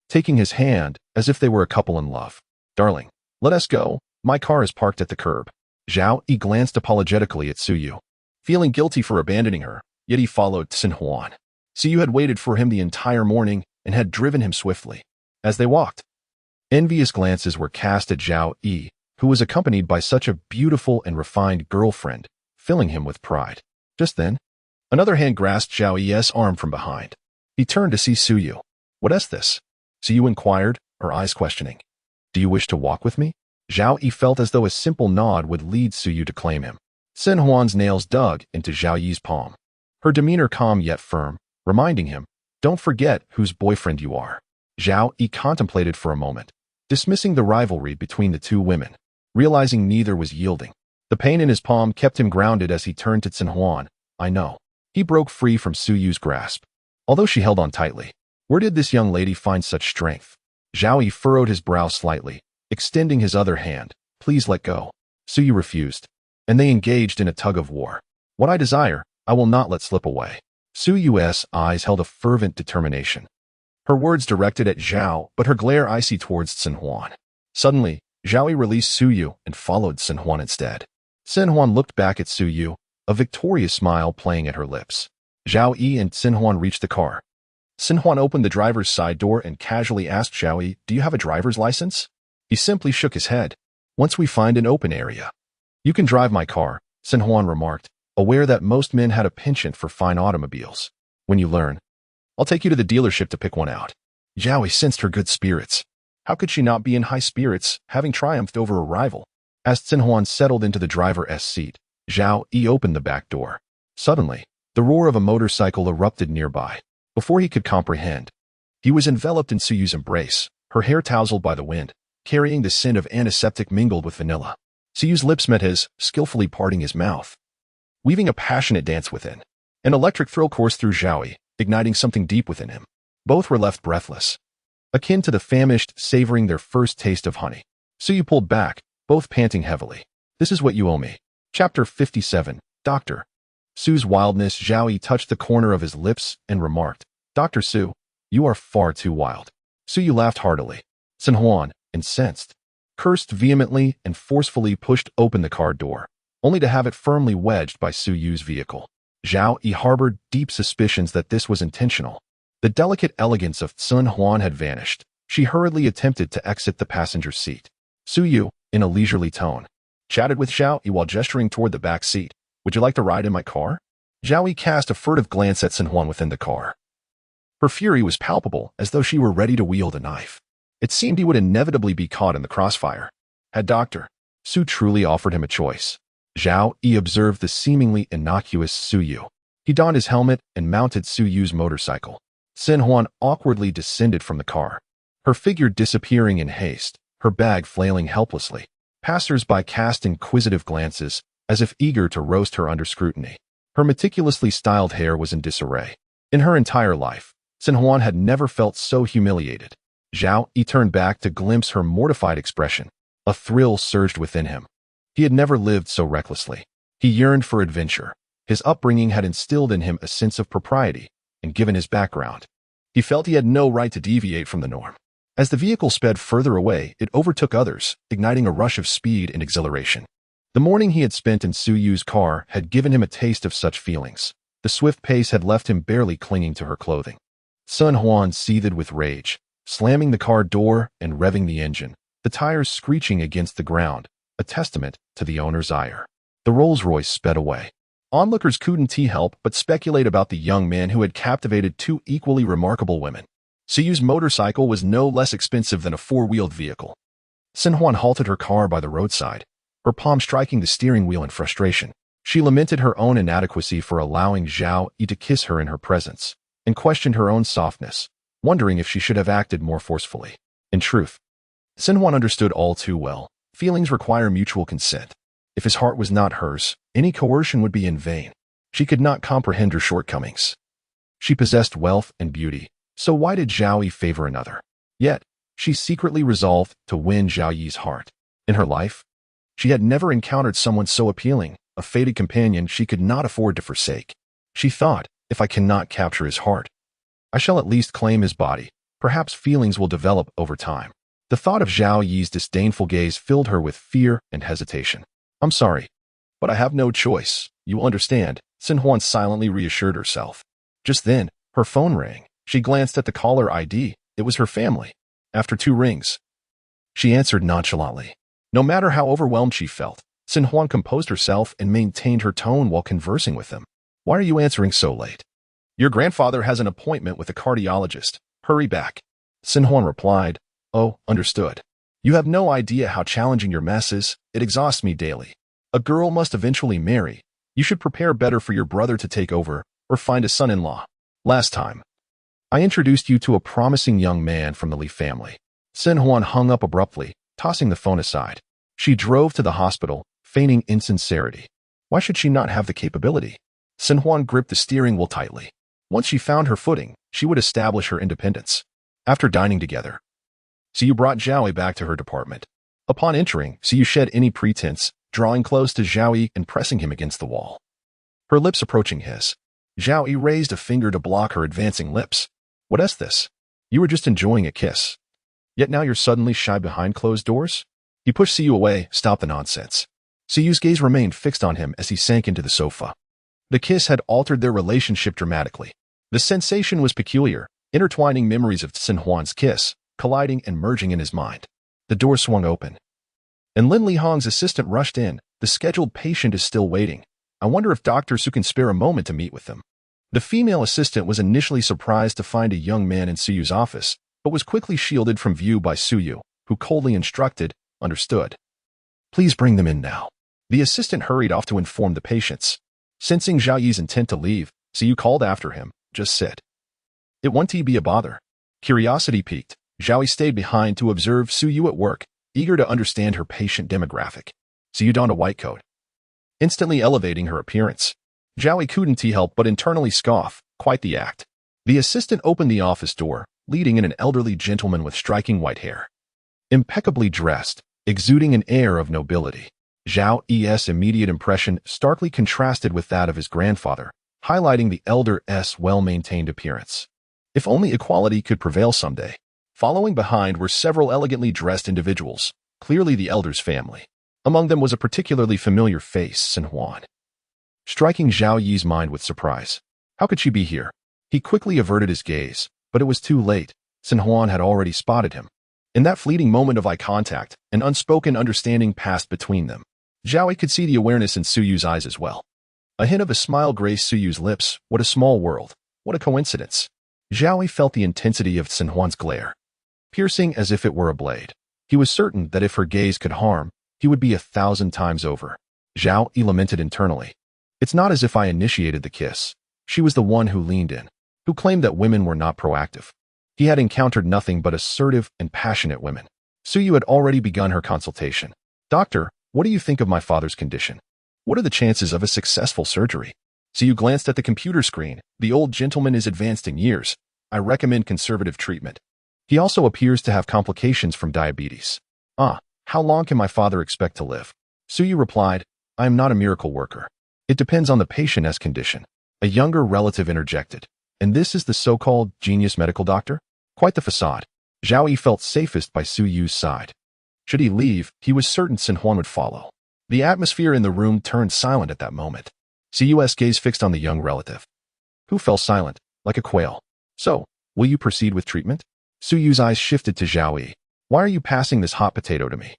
taking his hand as if they were a couple in love. Darling, let us go. My car is parked at the curb. Zhao Yi glanced apologetically at Suyu, feeling guilty for abandoning her, yet he followed Xinhuan. Suyu had waited for him the entire morning and had driven him swiftly. As they walked, envious glances were cast at Zhao Yi, who was accompanied by such a beautiful and refined girlfriend, filling him with pride. Just then, another hand grasped Zhao Yi's arm from behind. He turned to see Suyu. What is this? Suyu inquired, her eyes questioning. Do you wish to walk with me? Zhao Yi felt as though a simple nod would lead Suyu to claim him. Xinhuan's nails dug into Zhao Yi's palm, her demeanor calm yet firm, reminding him, don't forget whose boyfriend you are. Zhao Yi contemplated for a moment, dismissing the rivalry between the two women, realizing neither was yielding. The pain in his palm kept him grounded as he turned to Xinhuan. I know. He broke free from Suyu's grasp, although she held on tightly. Where did this young lady find such strength? Zhao Yi furrowed his brow slightly, extending his other hand. Please let go. Suyu refused, and they engaged in a tug-of-war. What I desire, I will not let slip away. Suyu's eyes held a fervent determination. Her words directed at Zhao, but her glare icy towards Xinhuan. Suddenly, Zhao Yi released Suyu and followed Xinhuan instead. Xinhuan looked back at Suyu, a victorious smile playing at her lips. Zhao Yi and Xinhuan reached the car. Xinhuan opened the driver's side door and casually asked Zhao Yi, do you have a driver's license? He simply shook his head. Once we find an open area. You can drive my car, Xinhuan remarked, aware that most men had a penchant for fine automobiles. When you learn, I'll take you to the dealership to pick one out. Zhao Yi sensed her good spirits. How could she not be in high spirits, having triumphed over a rival? As Xinhuan settled into the driver's seat, Zhao Yi opened the back door. Suddenly, the roar of a motorcycle erupted nearby. Before he could comprehend, he was enveloped in Suyu's embrace, her hair tousled by the wind, carrying the scent of antiseptic mingled with vanilla. Suyu's lips met his, skillfully parting his mouth, weaving a passionate dance within. An electric thrill coursed through Zhao Yi, igniting something deep within him. Both were left breathless, akin to the famished savoring their first taste of honey. Suyu pulled back, both panting heavily. This is what you owe me. Chapter 57, Dr. Su's wildness. Zhao Yi touched the corner of his lips and remarked, Dr. Su, you are far too wild. Suyu laughed heartily. Xinhuan, incensed, cursed vehemently and forcefully pushed open the car door, only to have it firmly wedged by Suyu's vehicle. Zhao Yi harbored deep suspicions that this was intentional. The delicate elegance of Xinhuan had vanished. She hurriedly attempted to exit the passenger seat. Suyu, in a leisurely tone, chatted with Zhao Yi while gesturing toward the back seat. Would you like to ride in my car? Zhao Yi cast a furtive glance at Xinhuan within the car. Her fury was palpable, as though she were ready to wield a knife. It seemed he would inevitably be caught in the crossfire. Had Dr. Su truly offered him a choice. Zhao Yi observed the seemingly innocuous Su Yu. He donned his helmet and mounted Su Yu's motorcycle. Sin Huan awkwardly descended from the car, her figure disappearing in haste, her bag flailing helplessly. Passers-by cast inquisitive glances, as if eager to roast her under scrutiny. Her meticulously styled hair was in disarray. In her entire life, Sin Huan had never felt so humiliated. Zhao Yi turned back to glimpse her mortified expression. A thrill surged within him. He had never lived so recklessly. He yearned for adventure. His upbringing had instilled in him a sense of propriety, and given his background, he felt he had no right to deviate from the norm. As the vehicle sped further away, it overtook others, igniting a rush of speed and exhilaration. The morning he had spent in Su Yu's car had given him a taste of such feelings. The swift pace had left him barely clinging to her clothing. Sin Huan seethed with rage, slamming the car door and revving the engine, the tires screeching against the ground, a testament to the owner's ire. The Rolls-Royce sped away. Onlookers couldn't help but speculate about the young man who had captivated two equally remarkable women. Su Yu's motorcycle was no less expensive than a four-wheeled vehicle. Sin Huan halted her car by the roadside, her palm striking the steering wheel in frustration. She lamented her own inadequacy for allowing Zhao Yi to kiss her in her presence, and questioned her own softness, wondering if she should have acted more forcefully. In truth, Sin Huan understood all too well. Feelings require mutual consent. If his heart was not hers, any coercion would be in vain. She could not comprehend her shortcomings. She possessed wealth and beauty, so why did Zhao Yi favor another? Yet, she secretly resolved to win Zhao Yi's heart. In her life, she had never encountered someone so appealing, a fated companion she could not afford to forsake. She thought, if I cannot capture his heart, I shall at least claim his body. Perhaps feelings will develop over time. The thought of Zhao Yi's disdainful gaze filled her with fear and hesitation. I'm sorry, but I have no choice. You will understand, Sin Huan silently reassured herself. Just then, her phone rang. She glanced at the caller ID. It was her family. After 2 rings, she answered nonchalantly. No matter how overwhelmed she felt, Sin Huan composed herself and maintained her tone while conversing with them. Why are you answering so late? Your grandfather has an appointment with a cardiologist. Hurry back. Sin Huan replied, Oh, understood. You have no idea how challenging your mess is. It exhausts me daily. A girl must eventually marry. You should prepare better for your brother to take over, or find a son-in-law. Last time, I introduced you to a promising young man from the Li family. Sin Huan hung up abruptly, tossing the phone aside. She drove to the hospital, feigning insincerity. Why should she not have the capability? Sin Huan gripped the steering wheel tightly. Once she found her footing, she would establish her independence. After dining together, Siyu brought Zhao Yi back to her department. Upon entering, Siyu shed any pretense, drawing close to Zhao Yi and pressing him against the wall. Her lips approaching his. Zhao Yi raised a finger to block her advancing lips. What is this? You were just enjoying a kiss. Yet now you're suddenly shy behind closed doors? He pushed Siyu away, stopped the nonsense. Siyu's gaze remained fixed on him as he sank into the sofa. The kiss had altered their relationship dramatically. The sensation was peculiar, intertwining memories of Sin Huan's kiss, colliding and merging in his mind. The door swung open, and Lin Li Hong's assistant rushed in. The scheduled patient is still waiting. I wonder if Dr. Su can spare a moment to meet with them. The female assistant was initially surprised to find a young man in Suyu's office, but was quickly shielded from view by Suyu, who coldly instructed, understood. Please bring them in now. The assistant hurried off to inform the patients. Sensing Zhao Yi's intent to leave, Suyu called after him, just sit. It won't be a bother. Curiosity piqued, Zhao Yi stayed behind to observe Suyu at work, eager to understand her patient demographic. Suyu donned a white coat, instantly elevating her appearance. Zhao Yi couldn't help but internally scoff, quite the act. The assistant opened the office door, leading in an elderly gentleman with striking white hair. Impeccably dressed, exuding an air of nobility. Zhao Yi's immediate impression starkly contrasted with that of his grandfather, highlighting the elder's well-maintained appearance. If only equality could prevail someday. Following behind were several elegantly dressed individuals, clearly the elder's family. Among them was a particularly familiar face, Sin Huan, striking Zhao Yi's mind with surprise. How could she be here? He quickly averted his gaze, but it was too late. Sin Huan had already spotted him. In that fleeting moment of eye contact, an unspoken understanding passed between them. Zhao Yi could see the awareness in Suyu's eyes as well. A hint of a smile graced Suyu's lips. What a small world. What a coincidence. Zhao Yi felt the intensity of Sin Huan's glare, piercing as if it were a blade. He was certain that if her gaze could harm, he would be 1,000 times over. Zhao Yi lamented internally. It's not as if I initiated the kiss. She was the one who leaned in, who claimed that women were not proactive. He had encountered nothing but assertive and passionate women. Suyu had already begun her consultation. Doctor, what do you think of my father's condition? What are the chances of a successful surgery? Suyu glanced at the computer screen. The old gentleman is advanced in years. I recommend conservative treatment. He also appears to have complications from diabetes. How long can my father expect to live? Suyu replied, I am not a miracle worker. It depends on the patient's condition. A younger relative interjected. And this is the so-called genius medical doctor? Quite the facade. Zhao Yi felt safest by Suyu's side. Should he leave, he was certain Xinhuan would follow. The atmosphere in the room turned silent at that moment. Suyu's gaze fixed on the young relative, who fell silent, like a quail. So, will you proceed with treatment? Suyu's eyes shifted to Zhao Yi. Why are you passing this hot potato to me?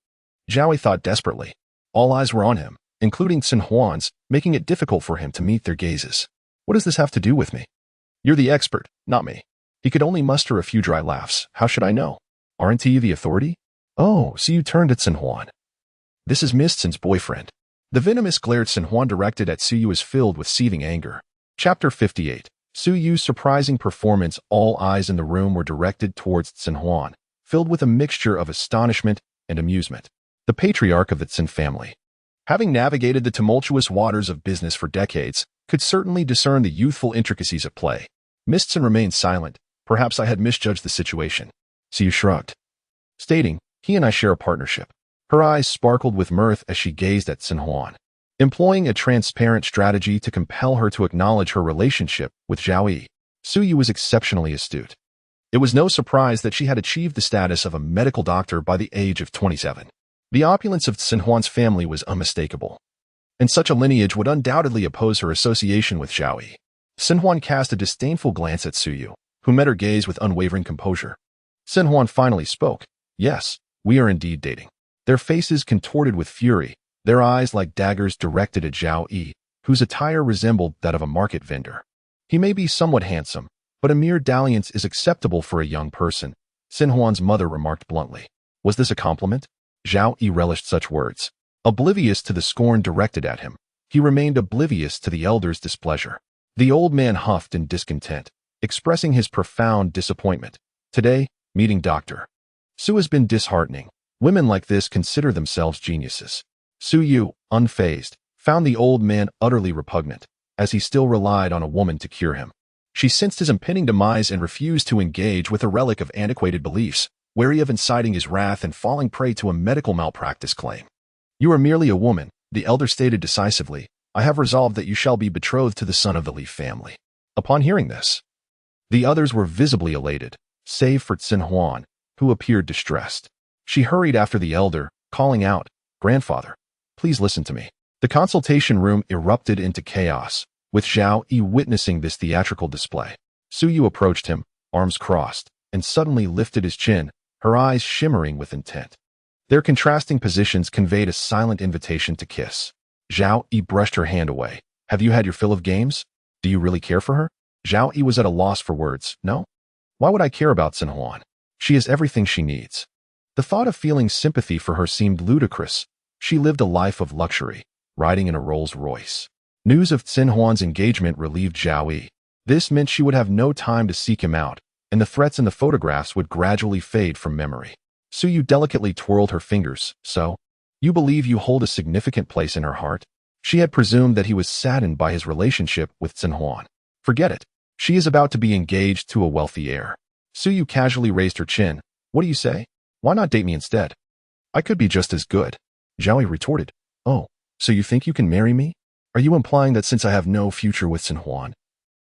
Zhao Yi thought desperately. All eyes were on him, including Xinhuan's, making it difficult for him to meet their gazes. What does this have to do with me? You're the expert, not me. He could only muster a few dry laughs. How should I know? Aren't you the authority? Oh, so you turned at Xinhuan. This is Miss Tsin's boyfriend. The venomous glare Xinhuan directed at Suyu is filled with seething anger. Chapter 58. Suyu's surprising performance. All eyes in the room were directed towards Xinhuan, filled with a mixture of astonishment and amusement. The patriarch of the Tsin family, having navigated the tumultuous waters of business for decades, could certainly discern the youthful intricacies at play. Miss Tsin remained silent. Perhaps I had misjudged the situation. Suyu shrugged, stating, he and I share a partnership. Her eyes sparkled with mirth as she gazed at Xinhuan, employing a transparent strategy to compel her to acknowledge her relationship with Zhao Yi. Suyu was exceptionally astute. It was no surprise that she had achieved the status of a medical doctor by the age of 27. The opulence of Xinhuan's family was unmistakable, and such a lineage would undoubtedly oppose her association with Zhao Yi. Xinhuan cast a disdainful glance at Suyu, who met her gaze with unwavering composure. Xinhuan finally spoke. Yes, we are indeed dating. Their faces contorted with fury, their eyes like daggers directed at Zhao Yi, whose attire resembled that of a market vendor. He may be somewhat handsome, but a mere dalliance is acceptable for a young person, Xinhuan's mother remarked bluntly. Was this a compliment? Zhao Yi relished such words. Oblivious to the scorn directed at him, he remained oblivious to the elder's displeasure. The old man huffed in discontent, expressing his profound disappointment. Today, meeting Dr. Su has been disheartening. Women like this consider themselves geniuses. Suyu, unfazed, found the old man utterly repugnant, as he still relied on a woman to cure him. She sensed his impending demise and refused to engage with a relic of antiquated beliefs, wary of inciting his wrath and falling prey to a medical malpractice claim. You are merely a woman, the elder stated decisively. I have resolved that you shall be betrothed to the son of the Li family. Upon hearing this, the others were visibly elated, save for Xinhuan, who appeared distressed. She hurried after the elder, calling out, Grandfather, please listen to me. The consultation room erupted into chaos, with Zhao Yi witnessing this theatrical display. Suyu approached him, arms crossed, and suddenly lifted his chin, her eyes shimmering with intent. Their contrasting positions conveyed a silent invitation to kiss. Zhao Yi brushed her hand away. Have you had your fill of games? Do you really care for her? Zhao Yi was at a loss for words. No? Why would I care about Xinhuan? She is everything she needs. The thought of feeling sympathy for her seemed ludicrous. She lived a life of luxury, riding in a Rolls-Royce. News of Xinhuan's engagement relieved Zhao Yi. This meant she would have no time to seek him out, and the threats in the photographs would gradually fade from memory. Suyu delicately twirled her fingers. So, you believe you hold a significant place in her heart? She had presumed that he was saddened by his relationship with Xinhuan. Forget it. She is about to be engaged to a wealthy heir. Suyu casually raised her chin. What do you say? Why not date me instead? I could be just as good. Zhao Yi retorted. Oh, so you think you can marry me? Are you implying that since I have no future with Xinhuan,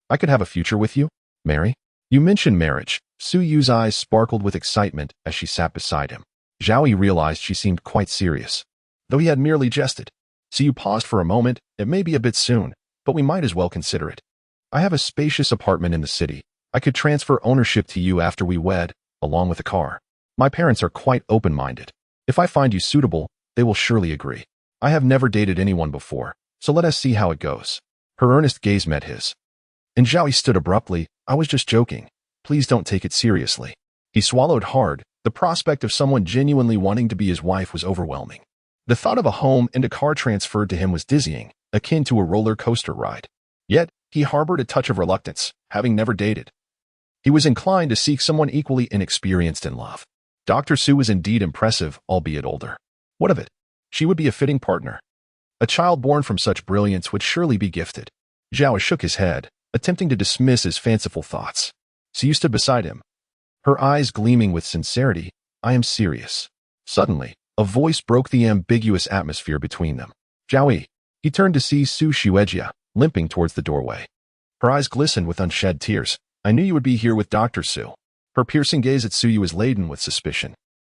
I could have a future with you? Marry? You mentioned marriage. Suyu's eyes sparkled with excitement as she sat beside him. Zhao Yi realized she seemed quite serious, though he had merely jested. Suyu paused for a moment. It may be a bit soon, but we might as well consider it. I have a spacious apartment in the city. I could transfer ownership to you after we wed, along with a car. My parents are quite open-minded. If I find you suitable, they will surely agree. I have never dated anyone before, so let us see how it goes. Her earnest gaze met his. And Zhao Yi stood abruptly. I was just joking. Please don't take it seriously. He swallowed hard. The prospect of someone genuinely wanting to be his wife was overwhelming. The thought of a home and a car transferred to him was dizzying, akin to a roller coaster ride. Yet, he harbored a touch of reluctance, having never dated. He was inclined to seek someone equally inexperienced in love. Dr. Su was indeed impressive, albeit older. What of it? She would be a fitting partner. A child born from such brilliance would surely be gifted. Zhao shook his head, attempting to dismiss his fanciful thoughts. Su stood beside him, her eyes gleaming with sincerity. I am serious. Suddenly, a voice broke the ambiguous atmosphere between them. Zhao Yi. He turned to see Su Xuejia, limping towards the doorway. Her eyes glistened with unshed tears. I knew you would be here with Dr. Su. Her piercing gaze at Su Yu was laden with suspicion.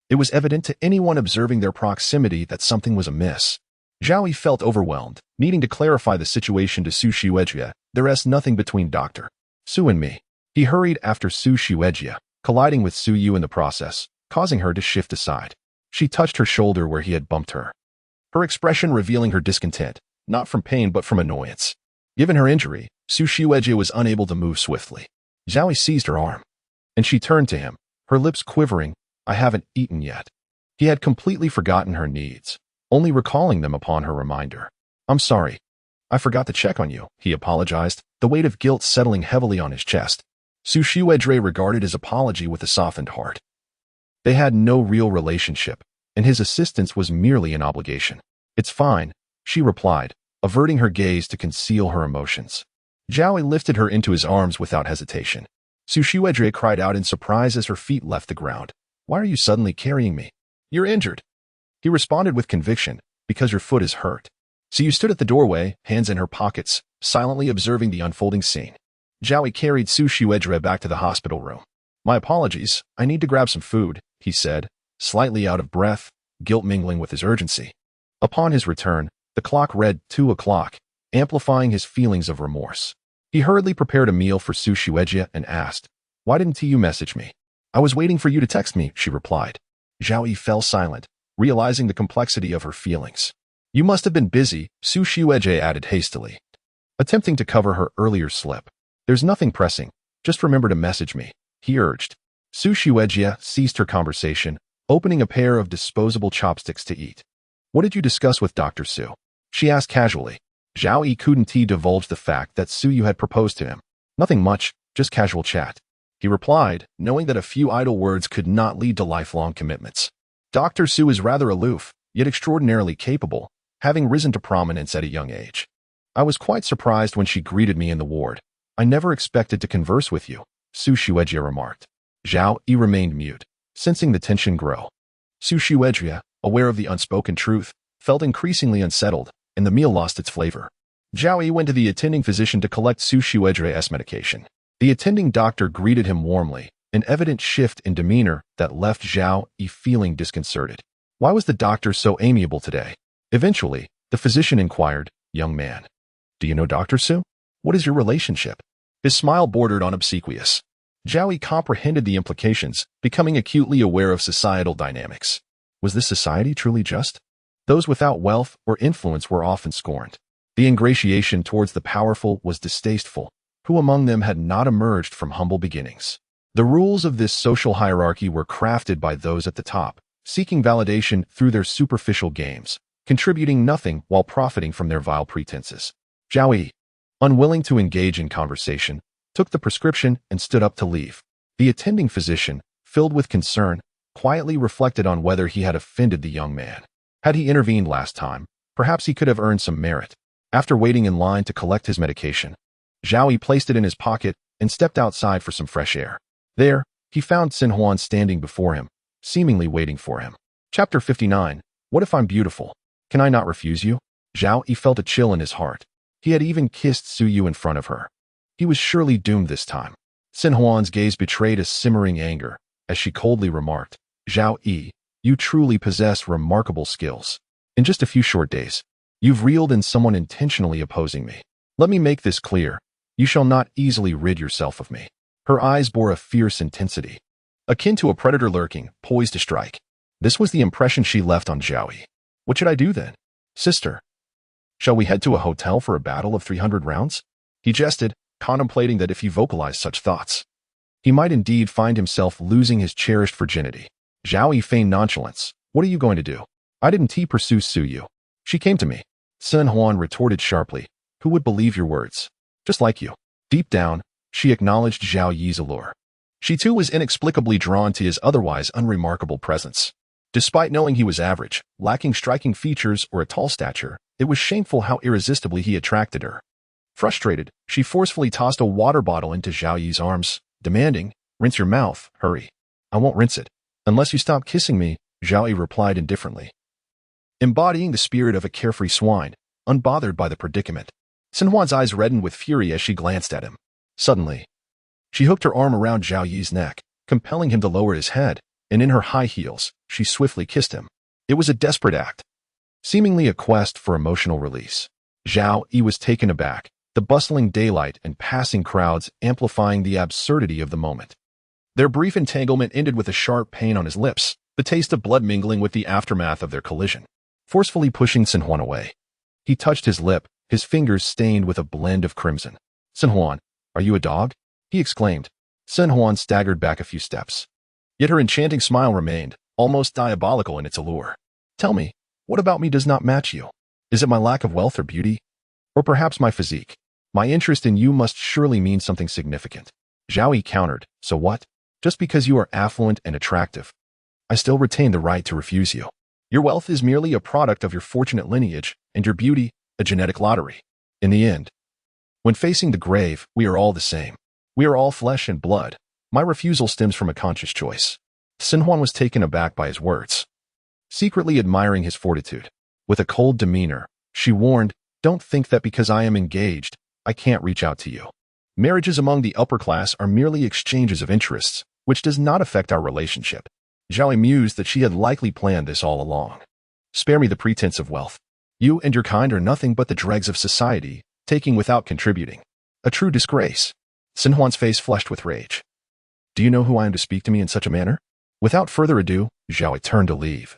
It was evident to anyone observing their proximity that something was amiss. Zhao Yi felt overwhelmed, needing to clarify the situation to Su Xuejia. There is nothing between Dr. Su and me. He hurried after Su Xuejia, colliding with Su Yu in the process, causing her to shift aside. She touched her shoulder where he had bumped her, her expression revealing her discontent, not from pain but from annoyance. Given her injury, Su Xuejia was unable to move swiftly. Zhao Yi seized her arm, and she turned to him, her lips quivering. I haven't eaten yet. He had completely forgotten her needs, only recalling them upon her reminder. I'm sorry. I forgot to check on you, he apologized, the weight of guilt settling heavily on his chest. Su Xuejia regarded his apology with a softened heart. They had no real relationship, and his assistance was merely an obligation. It's fine, she replied, averting her gaze to conceal her emotions. Zhao Yi lifted her into his arms without hesitation. Su Xuejia cried out in surprise as her feet left the ground. Why are you suddenly carrying me? You're injured. He responded with conviction, because your foot is hurt. Su Yu stood at the doorway, hands in her pockets, silently observing the unfolding scene. Zhao Yi carried Su Xuejia back to the hospital room. My apologies, I need to grab some food, he said, slightly out of breath, guilt mingling with his urgency. Upon his return, the clock read 2 o'clock, amplifying his feelings of remorse. He hurriedly prepared a meal for Su Xuejia and asked, Why didn't you message me? I was waiting for you to text me, she replied. Zhao Yi fell silent, realizing the complexity of her feelings. You must have been busy, Su Xuejia added hastily, attempting to cover her earlier slip. There's nothing pressing, just remember to message me, he urged. Su Xuejia ceased her conversation, opening a pair of disposable chopsticks to eat. What did you discuss with Dr. Su? She asked casually. Zhao Yi couldn't divulge the fact that Su Yu had proposed to him. Nothing much, just casual chat. He replied, knowing that a few idle words could not lead to lifelong commitments. Dr. Su is rather aloof, yet extraordinarily capable, having risen to prominence at a young age. I was quite surprised when she greeted me in the ward. I never expected to converse with you, Su Xuejia remarked. Zhao Yi remained mute, sensing the tension grow. Su Xuejia, aware of the unspoken truth, felt increasingly unsettled, and the meal lost its flavor. Zhao Yi went to the attending physician to collect Su Xuejia's medication. The attending doctor greeted him warmly, an evident shift in demeanor that left Zhao Yi feeling disconcerted. Why was the doctor so amiable today? Eventually, the physician inquired, Young man, do you know Dr. Su? What is your relationship? His smile bordered on obsequious. Zhao Yi comprehended the implications, becoming acutely aware of societal dynamics. Was this society truly just? Those without wealth or influence were often scorned. The ingratiation towards the powerful was distasteful. Who among them had not emerged from humble beginnings? The rules of this social hierarchy were crafted by those at the top, seeking validation through their superficial games, contributing nothing while profiting from their vile pretenses. Zhao Yi, unwilling to engage in conversation, took the prescription and stood up to leave. The attending physician, filled with concern, quietly reflected on whether he had offended the young man. Had he intervened last time, perhaps he could have earned some merit. After waiting in line to collect his medication, Zhao Yi placed it in his pocket and stepped outside for some fresh air. There, he found Xin Huan standing before him, seemingly waiting for him. Chapter 59. What if I'm beautiful? Can I not refuse you? Zhao Yi felt a chill in his heart. He had even kissed Su Yu in front of her. He was surely doomed this time. Xin Huan's gaze betrayed a simmering anger, as she coldly remarked, Zhao Yi, you truly possess remarkable skills. In just a few short days, you've reeled in someone intentionally opposing me. Let me make this clear. You shall not easily rid yourself of me. Her eyes bore a fierce intensity, akin to a predator lurking, poised to strike. This was the impression she left on Zhao Yi. What should I do then? Sister, shall we head to a hotel for a battle of 300 rounds? He jested, contemplating that if he vocalized such thoughts, he might indeed find himself losing his cherished virginity. Zhao Yi feigned nonchalance. What are you going to do? I didn't pursue you. She came to me. Sun Huan retorted sharply. Who would believe your words? Just like you. Deep down, she acknowledged Zhao Yi's allure. She too was inexplicably drawn to his otherwise unremarkable presence. Despite knowing he was average, lacking striking features or a tall stature, it was shameful how irresistibly he attracted her. Frustrated, she forcefully tossed a water bottle into Zhao Yi's arms, demanding, rinse your mouth, hurry. I won't rinse it. Unless you stop kissing me, Zhao Yi replied indifferently. Embodying the spirit of a carefree swine, unbothered by the predicament. Sun Huan's eyes reddened with fury as she glanced at him. Suddenly, she hooked her arm around Zhao Yi's neck, compelling him to lower his head, and in her high heels, she swiftly kissed him. It was a desperate act, seemingly a quest for emotional release. Zhao Yi was taken aback, the bustling daylight and passing crowds amplifying the absurdity of the moment. Their brief entanglement ended with a sharp pain on his lips, the taste of blood mingling with the aftermath of their collision. Forcefully pushing Sun Huan away, he touched his lip, his fingers stained with a blend of crimson. Sun Huan, are you a dog? He exclaimed. Sun Huan staggered back a few steps. Yet her enchanting smile remained, almost diabolical in its allure. Tell me, what about me does not match you? Is it my lack of wealth or beauty? Or perhaps my physique? My interest in you must surely mean something significant. Zhao Yi countered, so what? Just because you are affluent and attractive, I still retain the right to refuse you. Your wealth is merely a product of your fortunate lineage, and your beauty, a genetic lottery. In the end, when facing the grave, we are all the same. We are all flesh and blood. My refusal stems from a conscious choice. Sun Huan was taken aback by his words, secretly admiring his fortitude. With a cold demeanor, she warned, don't think that because I am engaged, I can't reach out to you. Marriages among the upper class are merely exchanges of interests, which does not affect our relationship. Zhao Yi mused that she had likely planned this all along. Spare me the pretense of wealth. You and your kind are nothing but the dregs of society, taking without contributing. A true disgrace. Sun Huan's face flushed with rage. Do you know who I am to speak to me in such a manner? Without further ado, Zhao Yi turned to leave.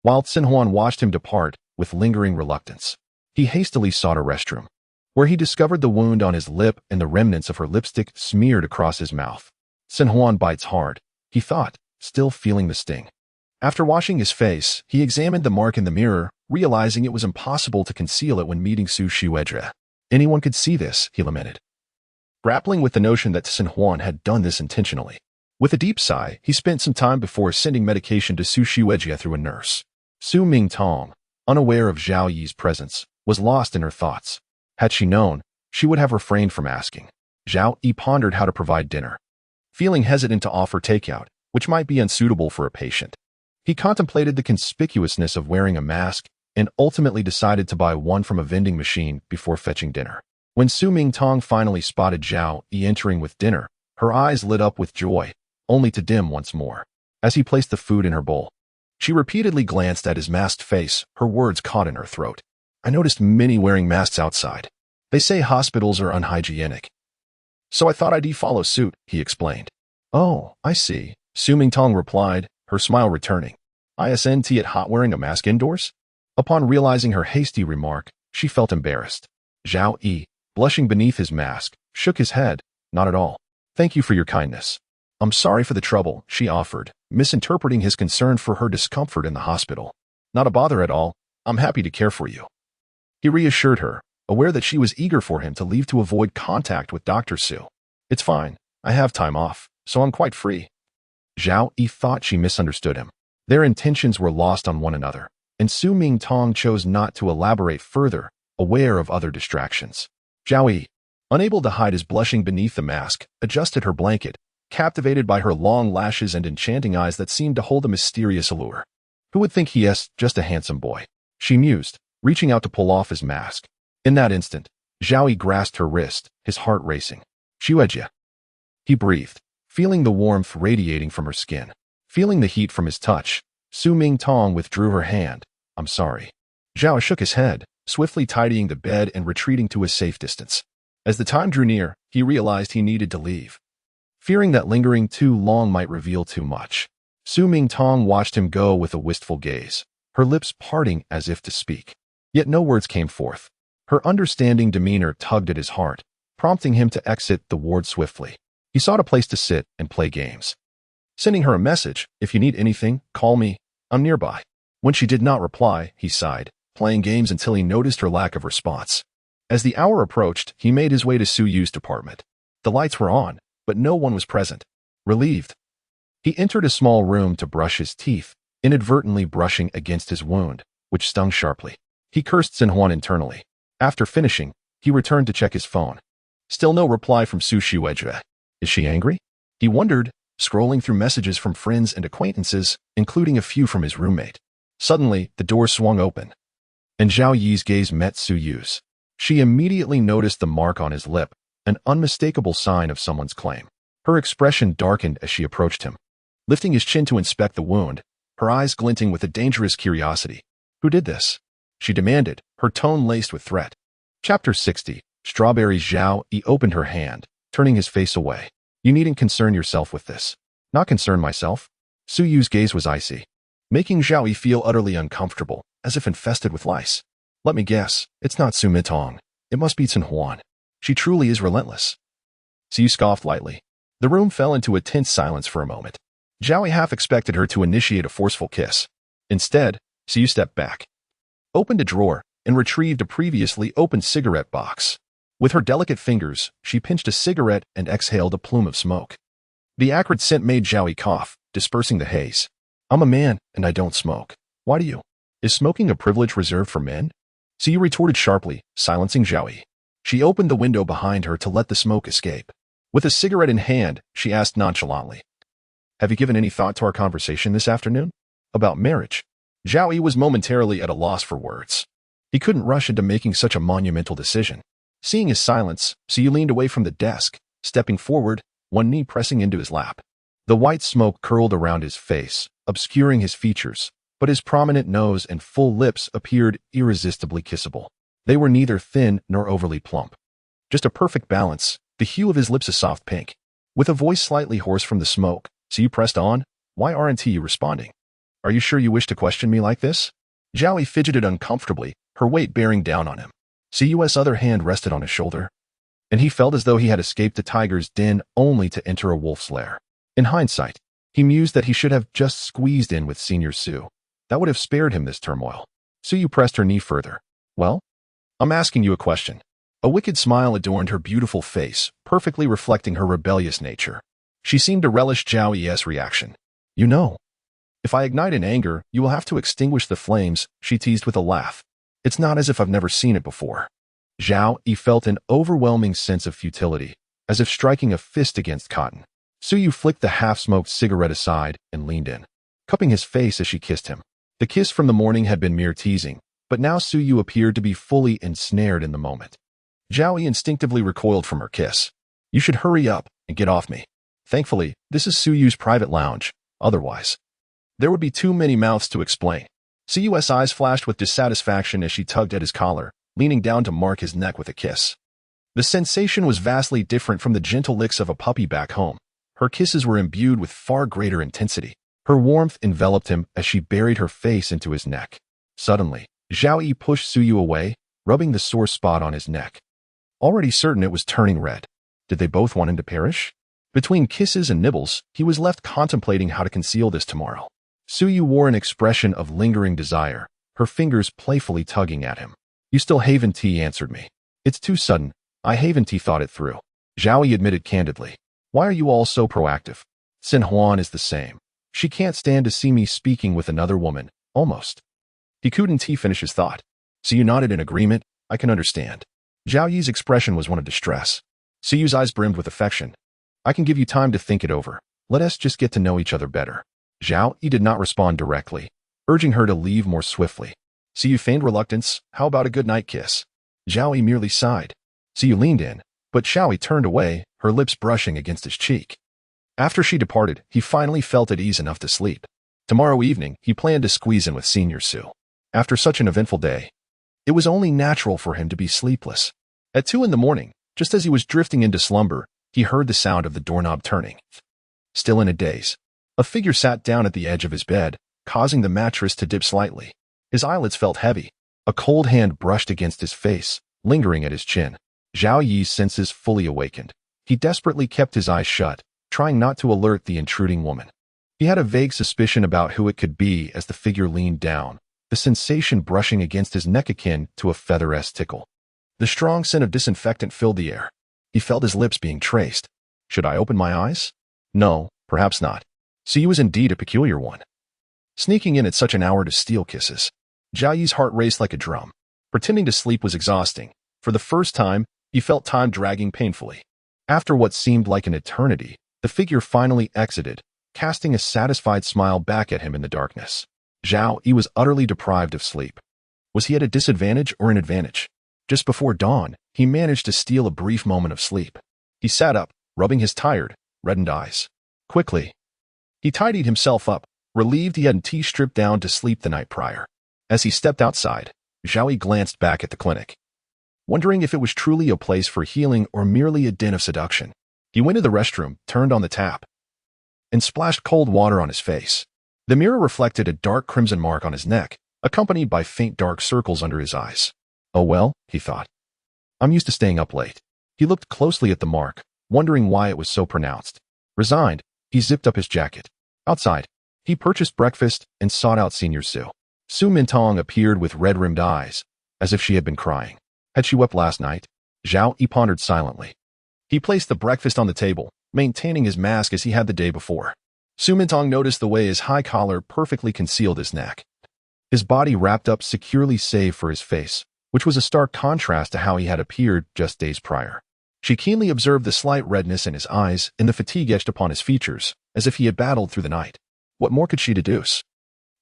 While Sun Huan watched him depart with lingering reluctance, he hastily sought a restroom, where he discovered the wound on his lip and the remnants of her lipstick smeared across his mouth. Sun Huan bites hard, he thought, still feeling the sting. After washing his face, he examined the mark in the mirror, realizing it was impossible to conceal it when meeting Su Shiwedra. Anyone could see this, he lamented, grappling with the notion that Sun Huan had done this intentionally. With a deep sigh, he spent some time before sending medication to Su Shiwedra through a nurse. Su Mingtong, unaware of Zhao Yi's presence, was lost in her thoughts. Had she known, she would have refrained from asking. Zhao Yi pondered how to provide dinner, feeling hesitant to offer takeout, which might be unsuitable for a patient. He contemplated the conspicuousness of wearing a mask and ultimately decided to buy one from a vending machine before fetching dinner. When Su Mingtong finally spotted Zhao Yi entering with dinner, her eyes lit up with joy, only to dim once more. As he placed the food in her bowl, she repeatedly glanced at his masked face, her words caught in her throat. I noticed many wearing masks outside. They say hospitals are unhygienic. So I thought I'd follow suit, he explained. Oh, I see, Su Mingtong replied, her smile returning. Isn't it hot wearing a mask indoors? Upon realizing her hasty remark, she felt embarrassed. Zhao Yi, blushing beneath his mask, shook his head. Not at all. Thank you for your kindness. I'm sorry for the trouble, she offered, misinterpreting his concern for her discomfort in the hospital. Not a bother at all. I'm happy to care for you. He reassured her, aware that she was eager for him to leave to avoid contact with Dr. Su. It's fine. I have time off, so I'm quite free. Zhao Yi thought she misunderstood him. Their intentions were lost on one another, and Su Mingtong chose not to elaborate further, aware of other distractions. Zhao Yi, unable to hide his blushing beneath the mask, adjusted her blanket, captivated by her long lashes and enchanting eyes that seemed to hold a mysterious allure. Who would think he is just a handsome boy? She mused, reaching out to pull off his mask. In that instant, Zhao Yi grasped her wrist, his heart racing. Shiwejia. He breathed, feeling the warmth radiating from her skin. Feeling the heat from his touch, Su Mingtong withdrew her hand. I'm sorry. Zhao shook his head, swiftly tidying the bed and retreating to a safe distance. As the time drew near, he realized he needed to leave, fearing that lingering too long might reveal too much. Su Mingtong watched him go with a wistful gaze, her lips parting as if to speak. Yet no words came forth. Her understanding demeanor tugged at his heart, prompting him to exit the ward swiftly. He sought a place to sit and play games, sending her a message, if you need anything, call me, I'm nearby. When she did not reply, he sighed, playing games until he noticed her lack of response. As the hour approached, he made his way to Su Yu's apartment. The lights were on, but no one was present. Relieved, he entered a small room to brush his teeth, inadvertently brushing against his wound, which stung sharply. He cursed Xin Huan internally. After finishing, he returned to check his phone. Still no reply from Su Shuejue. Is she angry? He wondered, scrolling through messages from friends and acquaintances, including a few from his roommate. Suddenly, the door swung open, and Zhao Yi's gaze met Su Yu's. She immediately noticed the mark on his lip, an unmistakable sign of someone's claim. Her expression darkened as she approached him, lifting his chin to inspect the wound, her eyes glinting with a dangerous curiosity. Who did this? She demanded, her tone laced with threat. Chapter 60. Strawberry. Zhao Yi opened her hand, turning his face away. You needn't concern yourself with this. Not concern myself? Su Yu's gaze was icy, making Zhao Yi feel utterly uncomfortable, as if infested with lice. Let me guess, it's not Su Mitong. It must be Xin Huan. She truly is relentless. Su Yu scoffed lightly. The room fell into a tense silence for a moment. Zhao Yi half expected her to initiate a forceful kiss. Instead, Su Yu stepped back, opened a drawer, and retrieved a previously opened cigarette box. With her delicate fingers, she pinched a cigarette and exhaled a plume of smoke. The acrid scent made Zhao Yi cough, dispersing the haze. I'm a man, and I don't smoke. Why do you? Is smoking a privilege reserved for men? Su Yu retorted sharply, silencing Zhao Yi. She opened the window behind her to let the smoke escape. With a cigarette in hand, she asked nonchalantly, Have you given any thought to our conversation this afternoon? About marriage? Zhao Yi was momentarily at a loss for words. He couldn't rush into making such a monumental decision. Seeing his silence, Su Yu leaned away from the desk, stepping forward, one knee pressing into his lap. The white smoke curled around his face, obscuring his features, but his prominent nose and full lips appeared irresistibly kissable. They were neither thin nor overly plump. Just a perfect balance, the hue of his lips a soft pink. With a voice slightly hoarse from the smoke, Su Yu pressed on, Why aren't you responding? Are you sure you wish to question me like this? Zhao Yi fidgeted uncomfortably, her weight bearing down on him. Su Yu's other hand rested on his shoulder, and he felt as though he had escaped a tiger's den only to enter a wolf's lair. In hindsight, he mused that he should have just squeezed in with Senior Su. That would have spared him this turmoil. Su Yu pressed her knee further. Well? I'm asking you a question. A wicked smile adorned her beautiful face, perfectly reflecting her rebellious nature. She seemed to relish Zhao Yi's reaction. You know, if I ignite in anger, you will have to extinguish the flames, she teased with a laugh. It's not as if I've never seen it before. Zhao Yi felt an overwhelming sense of futility, as if striking a fist against cotton. Su Yu flicked the half-smoked cigarette aside and leaned in, cupping his face as she kissed him. The kiss from the morning had been mere teasing, but now Su Yu appeared to be fully ensnared in the moment. Zhao Yi instinctively recoiled from her kiss. You should hurry up and get off me. Thankfully, this is Su Yu's private lounge. Otherwise, there would be too many mouths to explain. Su Yu's eyes flashed with dissatisfaction as she tugged at his collar, leaning down to mark his neck with a kiss. The sensation was vastly different from the gentle licks of a puppy back home. Her kisses were imbued with far greater intensity. Her warmth enveloped him as she buried her face into his neck. Suddenly, Zhao Yi pushed Su Yu away, rubbing the sore spot on his neck. Already certain it was turning red. Did they both want him to perish? Between kisses and nibbles, he was left contemplating how to conceal this tomorrow. Su Yu wore an expression of lingering desire, her fingers playfully tugging at him. You still haven't answered me. It's too sudden. I haven't thought it through. Zhao Yi admitted candidly. Why are you all so proactive? Xin Huan is the same. She can't stand to see me speaking with another woman, almost. He couldn't finish his thought. Su Yu nodded in agreement. I can understand. Zhao Yi's expression was one of distress. Su Yu's eyes brimmed with affection. I can give you time to think it over. Let us just get to know each other better. Zhao Yi did not respond directly, urging her to leave more swiftly. Su Yu feigned reluctance. How about a good-night kiss? Zhao Yi merely sighed. Su Yu leaned in, but Zhao Yi turned away, her lips brushing against his cheek. After she departed, he finally felt at ease enough to sleep. Tomorrow evening, he planned to squeeze in with Senior Su. After such an eventful day, it was only natural for him to be sleepless. At 2 a.m, just as he was drifting into slumber, he heard the sound of the doorknob turning. Still in a daze, a figure sat down at the edge of his bed, causing the mattress to dip slightly. His eyelids felt heavy. A cold hand brushed against his face, lingering at his chin. Zhao Yi's senses fully awakened. He desperately kept his eyes shut, trying not to alert the intruding woman. He had a vague suspicion about who it could be as the figure leaned down, the sensation brushing against his neck akin to a feather-esque tickle. The strong scent of disinfectant filled the air. He felt his lips being traced. Should I open my eyes? No, perhaps not. He was indeed a peculiar one. Sneaking in at such an hour to steal kisses. Zhao Yi's heart raced like a drum. Pretending to sleep was exhausting. For the first time, he felt time dragging painfully. After what seemed like an eternity, the figure finally exited, casting a satisfied smile back at him in the darkness. Zhao Yi was utterly deprived of sleep. Was he at a disadvantage or an advantage? Just before dawn, he managed to steal a brief moment of sleep. He sat up, rubbing his tired, reddened eyes. Quickly, he tidied himself up, relieved he hadn't stripped down to sleep the night prior. As he stepped outside, Zhao Yi glanced back at the clinic, wondering if it was truly a place for healing or merely a den of seduction. He went to the restroom, turned on the tap, and splashed cold water on his face. The mirror reflected a dark crimson mark on his neck, accompanied by faint dark circles under his eyes. Oh well, he thought. I'm used to staying up late. He looked closely at the mark, wondering why it was so pronounced. Resigned, he zipped up his jacket. Outside, he purchased breakfast and sought out Senior Su. Su Mintong appeared with red-rimmed eyes, as if she had been crying. Had she wept last night? Zhao Yi pondered silently. He placed the breakfast on the table, maintaining his mask as he had the day before. Su Mintong noticed the way his high collar perfectly concealed his neck. His body wrapped up securely save for his face, which was a stark contrast to how he had appeared just days prior. She keenly observed the slight redness in his eyes and the fatigue etched upon his features, as if he had battled through the night. What more could she deduce?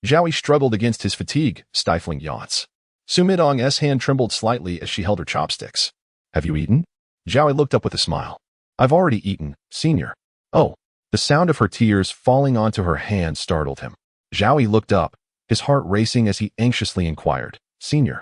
Zhao Yi struggled against his fatigue, stifling yawns. Su Mintong's hand trembled slightly as she held her chopsticks. Have you eaten? Zhao Yi looked up with a smile. I've already eaten, Senior. Oh. The sound of her tears falling onto her hand startled him. Zhao Yi looked up, his heart racing as he anxiously inquired, Senior,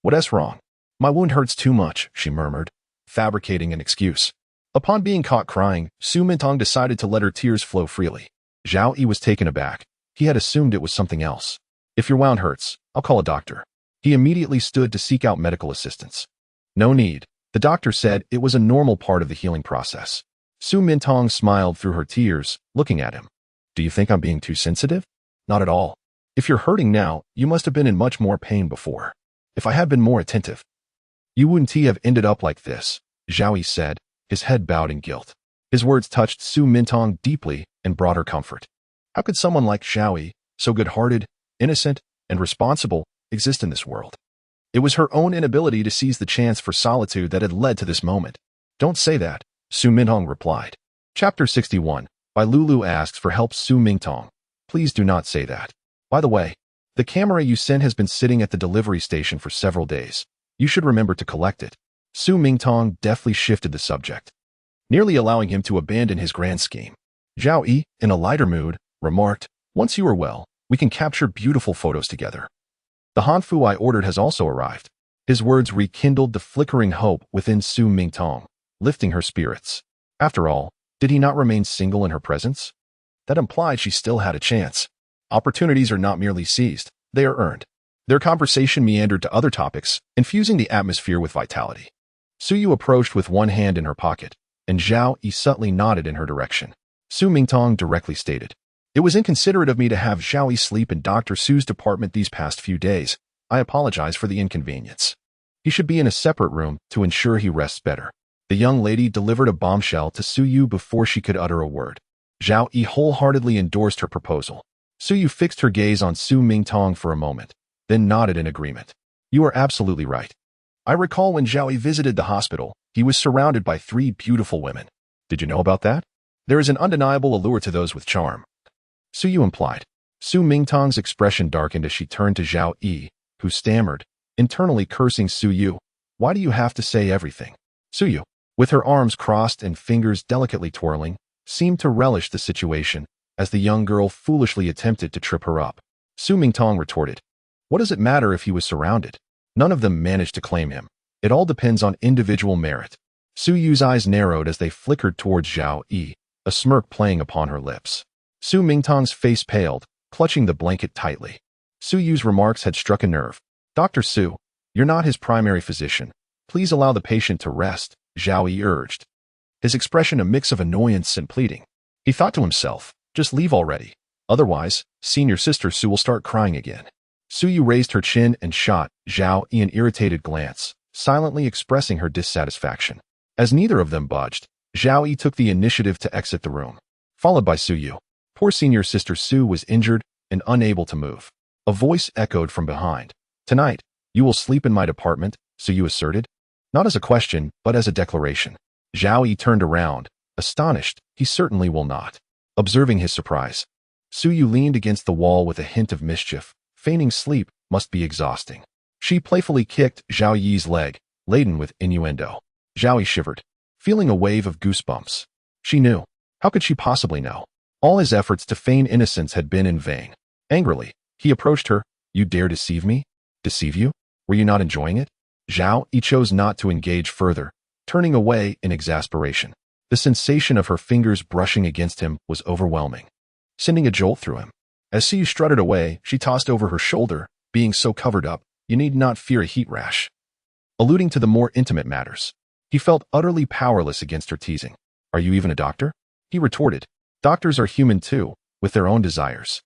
what's wrong? My wound hurts too much, she murmured, fabricating an excuse. Upon being caught crying, Su Mintong decided to let her tears flow freely. Zhao Yi was taken aback. He had assumed it was something else. If your wound hurts, I'll call a doctor. He immediately stood to seek out medical assistance. No need. The doctor said it was a normal part of the healing process. Su Mintong smiled through her tears, looking at him. Do you think I'm being too sensitive? Not at all. If you're hurting now, you must have been in much more pain before. If I had been more attentive, you wouldn't have ended up like this, Zhao Yi said, his head bowed in guilt. His words touched Su Mintong deeply and brought her comfort. How could someone like Zhao Yi, so good-hearted, innocent, and responsible, exist in this world? It was her own inability to seize the chance for solitude that had led to this moment. Don't say that, Su Mintong replied. Chapter 61. By Lulu asks for help. Su Mintong. Please do not say that. By the way, the camera you sent has been sitting at the delivery station for several days. You should remember to collect it. Su Mintong deftly shifted the subject, nearly allowing him to abandon his grand scheme. Zhao Yi, in a lighter mood, remarked, once you are well, we can capture beautiful photos together. The hanfu I ordered has also arrived. His words rekindled the flickering hope within Su Mintong, lifting her spirits. After all, did he not remain single in her presence? That implied she still had a chance. Opportunities are not merely seized, they are earned. Their conversation meandered to other topics, infusing the atmosphere with vitality. Su Yu approached with one hand in her pocket, and Zhao Yi subtly nodded in her direction. Su Mintong directly stated, it was inconsiderate of me to have Zhao Yi sleep in Dr. Su's department these past few days. I apologize for the inconvenience. He should be in a separate room to ensure he rests better. The young lady delivered a bombshell to Su Yu before she could utter a word. Zhao Yi wholeheartedly endorsed her proposal. Su Yu fixed her gaze on Su Mintong for a moment, then nodded in agreement. You are absolutely right. I recall when Zhao Yi visited the hospital, he was surrounded by 3 beautiful women. Did you know about that? There is an undeniable allure to those with charm. Su Yu implied. Su Mintong's expression darkened as she turned to Zhao Yi, who stammered, internally cursing Su Yu. Why do you have to say everything? Su Yu, with her arms crossed and fingers delicately twirling, seemed to relish the situation, as the young girl foolishly attempted to trip her up. Su Mintong retorted, what does it matter if he was surrounded? None of them managed to claim him. It all depends on individual merit. Su Yu's eyes narrowed as they flickered towards Zhao Yi, a smirk playing upon her lips. Su Mintong's face paled, clutching the blanket tightly. Su Yu's remarks had struck a nerve. Dr. Su, you're not his primary physician. Please allow the patient to rest, Zhao Yi urged, his expression a mix of annoyance and pleading. He thought to himself, just leave already. Otherwise, senior sister Su will start crying again. Su Yu raised her chin and shot Zhao Yi an irritated glance, silently expressing her dissatisfaction. As neither of them budged, Zhao Yi took the initiative to exit the room, followed by Su Yu. Poor senior sister Su was injured and unable to move. A voice echoed from behind. "Tonight, you will sleep in my department," Su Yu asserted. Not as a question, but as a declaration. Zhao Yi turned around, astonished. "He certainly will not." Observing his surprise, Su Yu leaned against the wall with a hint of mischief. Feigning sleep must be exhausting. She playfully kicked Zhao Yi's leg, laden with innuendo. Zhao Yi shivered, feeling a wave of goosebumps. She knew. How could she possibly know? All his efforts to feign innocence had been in vain. Angrily, he approached her. "You dare deceive me? Deceive you? Were you not enjoying it?" Zhao Yi chose not to engage further, turning away in exasperation. The sensation of her fingers brushing against him was overwhelming, sending a jolt through him. As Su Yu strutted away, she tossed over her shoulder, "Being so covered up, you need not fear a heat rash." Alluding to the more intimate matters, he felt utterly powerless against her teasing. "Are you even a doctor?" he retorted. "Doctors are human too, with their own desires."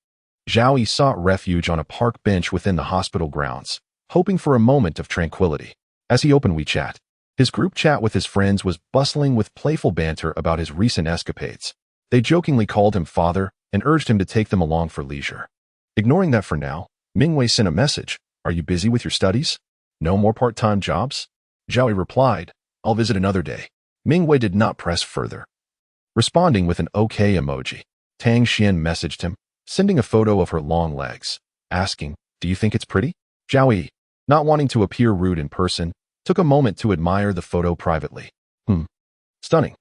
Zhao Yi sought refuge on a park bench within the hospital grounds, hoping for a moment of tranquility. As he opened WeChat, his group chat with his friends was bustling with playful banter about his recent escapades. They jokingly called him father and urged him to take them along for leisure. Ignoring that for now, Mingwei sent a message. "Are you busy with your studies? No more part-time jobs?" Zhao Yi replied, "I'll visit another day." Mingwei did not press further. Responding with an OK emoji, Tang Xian messaged him, sending a photo of her long legs, asking, "Do you think it's pretty?" Zhao Yi, not wanting to appear rude in person, took a moment to admire the photo privately. Stunning.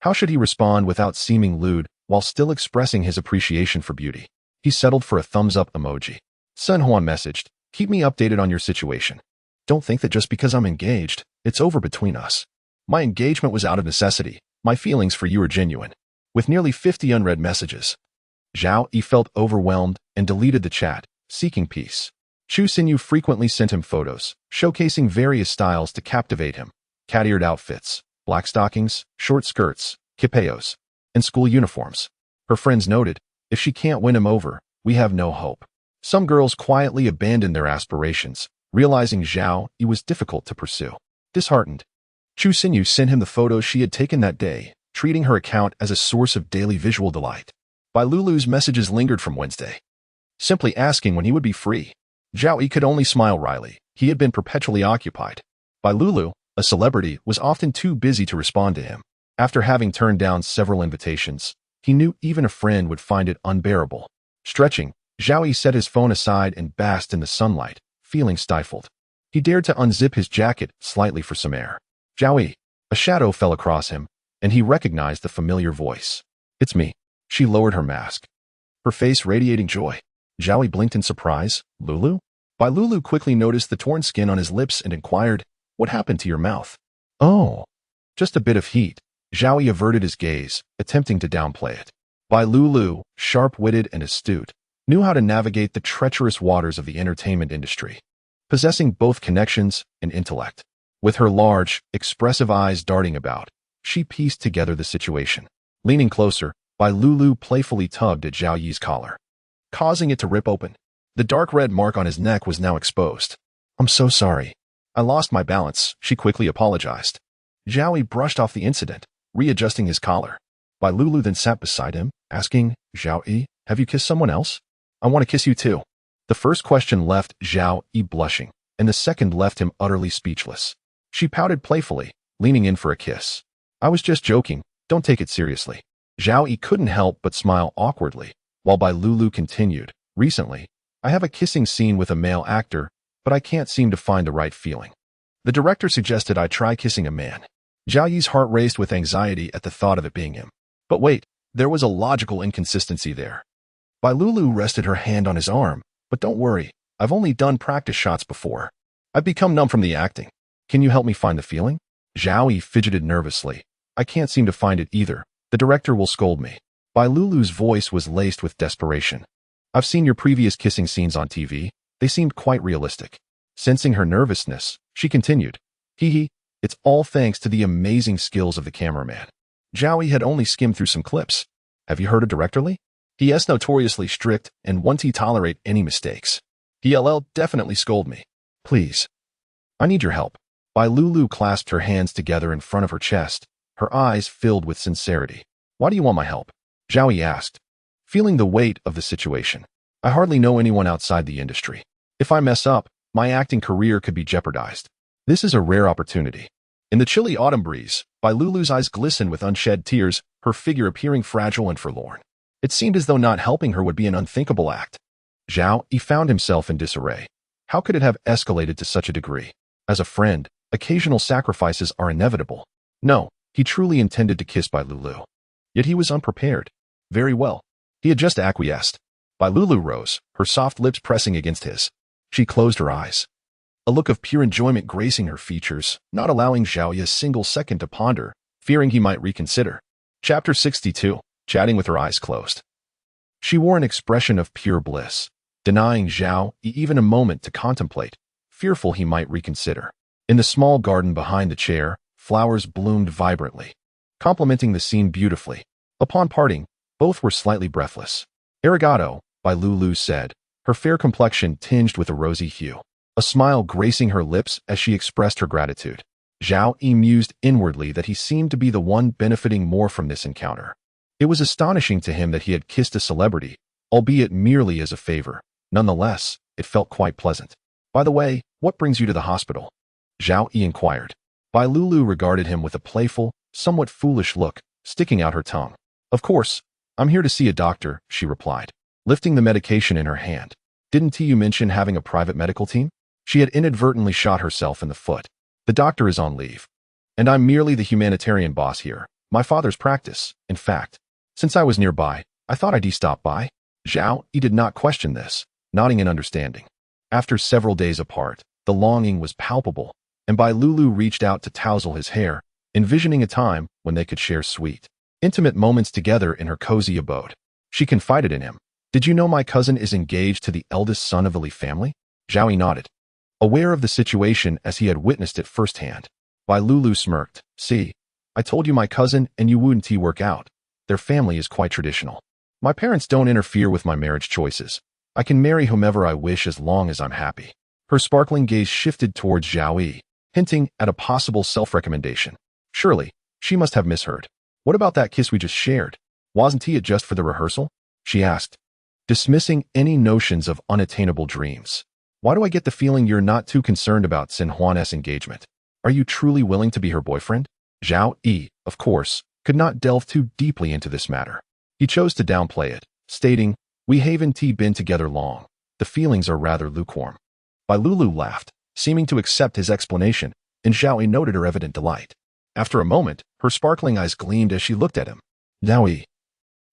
How should he respond without seeming lewd while still expressing his appreciation for beauty? He settled for a thumbs-up emoji. Sun Huan messaged, "Keep me updated on your situation. Don't think that just because I'm engaged, it's over between us. My engagement was out of necessity. My feelings for you are genuine." With nearly 50 unread messages, Zhao Yi felt overwhelmed and deleted the chat, seeking peace. Chu Xinyu frequently sent him photos, showcasing various styles to captivate him: cat-eared outfits, black stockings, short skirts, kipayos, and school uniforms. Her friends noted, "If she can't win him over, we have no hope." Some girls quietly abandoned their aspirations, realizing Zhao Yi was difficult to pursue. Disheartened, Chu Xinyu sent him the photos she had taken that day, treating her account as a source of daily visual delight. Bai Lulu's messages lingered from Wednesday, simply asking when he would be free. Zhao Yi could only smile wryly. He had been perpetually occupied. Bai Lulu, a celebrity, was often too busy to respond to him. After having turned down several invitations, he knew even a friend would find it unbearable. Stretching, Zhao Yi set his phone aside and basked in the sunlight, feeling stifled. He dared to unzip his jacket slightly for some air. "Zhao Yi." A shadow fell across him, and he recognized the familiar voice. "It's me." She lowered her mask, her face radiating joy. Zhao Yi blinked in surprise. "Lulu?" Bai Lulu quickly noticed the torn skin on his lips and inquired, "What happened to your mouth?" "Oh, just a bit of heat." Zhao Yi averted his gaze, attempting to downplay it. Bai Lulu, sharp-witted and astute, knew how to navigate the treacherous waters of the entertainment industry, possessing both connections and intellect. With her large, expressive eyes darting about, she pieced together the situation. Leaning closer, Bai Lulu playfully tugged at Zhao Yi's collar, causing it to rip open. The dark red mark on his neck was now exposed. "I'm so sorry. I lost my balance," she quickly apologized. Zhao Yi brushed off the incident, readjusting his collar. Bai Lulu then sat beside him, asking, "Zhao Yi, have you kissed someone else?" "I want to kiss you too." The first question left Zhao Yi blushing, and the second left him utterly speechless. She pouted playfully, leaning in for a kiss. "I was just joking. Don't take it seriously." Zhao Yi couldn't help but smile awkwardly, while Bai Lulu continued, "Recently, I have a kissing scene with a male actor, but I can't seem to find the right feeling. The director suggested I try kissing a man." Zhao Yi's heart raced with anxiety at the thought of it being him. But wait, there was a logical inconsistency there. Bai Lulu rested her hand on his arm. "But don't worry, I've only done practice shots before. I've become numb from the acting. Can you help me find the feeling?" Zhao Yi fidgeted nervously. "I can't seem to find it either. The director will scold me." Bai Lulu's voice was laced with desperation. "I've seen your previous kissing scenes on TV. They seemed quite realistic." Sensing her nervousness, she continued, "Hee, it's all thanks to the amazing skills of the cameraman." Zhao Yi had only skimmed through some clips. "Have you heard of directorly?" He is notoriously strict and won't tolerate any mistakes. He'll definitely scold me. Please. I need your help. Bai Lulu clasped her hands together in front of her chest, her eyes filled with sincerity. Why do you want my help? Zhao Yi asked, feeling the weight of the situation. I hardly know anyone outside the industry. If I mess up, my acting career could be jeopardized. This is a rare opportunity. In the chilly autumn breeze, Bai Lulu's eyes glistened with unshed tears, her figure appearing fragile and forlorn. It seemed as though not helping her would be an unthinkable act. Zhao Yi found himself in disarray. How could it have escalated to such a degree? As a friend, occasional sacrifices are inevitable. No, he truly intended to kiss Bai Lulu. Yet he was unprepared. Very well. He had just acquiesced. Bai Lulu rose, her soft lips pressing against his. She closed her eyes. A look of pure enjoyment gracing her features, not allowing Zhao Yi a single second to ponder, fearing he might reconsider. Chapter 62. Chatting with her eyes closed. She wore an expression of pure bliss, denying Zhao Yi even a moment to contemplate, fearful he might reconsider. In the small garden behind the chair, flowers bloomed vibrantly, complementing the scene beautifully. Upon parting, both were slightly breathless. Arigato, Bai Lulu said, her fair complexion tinged with a rosy hue, a smile gracing her lips as she expressed her gratitude. Zhao Yi mused inwardly that he seemed to be the one benefiting more from this encounter. It was astonishing to him that he had kissed a celebrity, albeit merely as a favor. Nonetheless, it felt quite pleasant. By the way, what brings you to the hospital? Zhao Yi inquired. Bai Lulu regarded him with a playful, somewhat foolish look, sticking out her tongue. Of course, I'm here to see a doctor, she replied, lifting the medication in her hand. Didn't you mention having a private medical team? She had inadvertently shot herself in the foot. The doctor is on leave. And I'm merely the humanitarian boss here, my father's practice, in fact. Since I was nearby, I thought I'd stop by. Zhao Yi did not question this, nodding in understanding. After several days apart, the longing was palpable, and Bai Lulu reached out to tousle his hair, envisioning a time when they could share sweet, intimate moments together in her cozy abode. She confided in him. Did you know my cousin is engaged to the eldest son of the Li family? Zhao Yi nodded, aware of the situation as he had witnessed it firsthand. Bai Lulu smirked. See, I told you my cousin and you wouldn't work out. Their family is quite traditional. My parents don't interfere with my marriage choices. I can marry whomever I wish as long as I'm happy. Her sparkling gaze shifted towards Zhao Yi, hinting at a possible self-recommendation. Surely, she must have misheard. What about that kiss we just shared? Wasn't it just for the rehearsal? She asked, dismissing any notions of unattainable dreams. Why do I get the feeling you're not too concerned about Sin Juan's engagement? Are you truly willing to be her boyfriend? Zhao Yi, of course, could not delve too deeply into this matter. He chose to downplay it, stating, we haven't been together long. The feelings are rather lukewarm. Bai Lulu laughed, seeming to accept his explanation, and Zhao Yi noted her evident delight. After a moment, her sparkling eyes gleamed as she looked at him. Zhao Yi,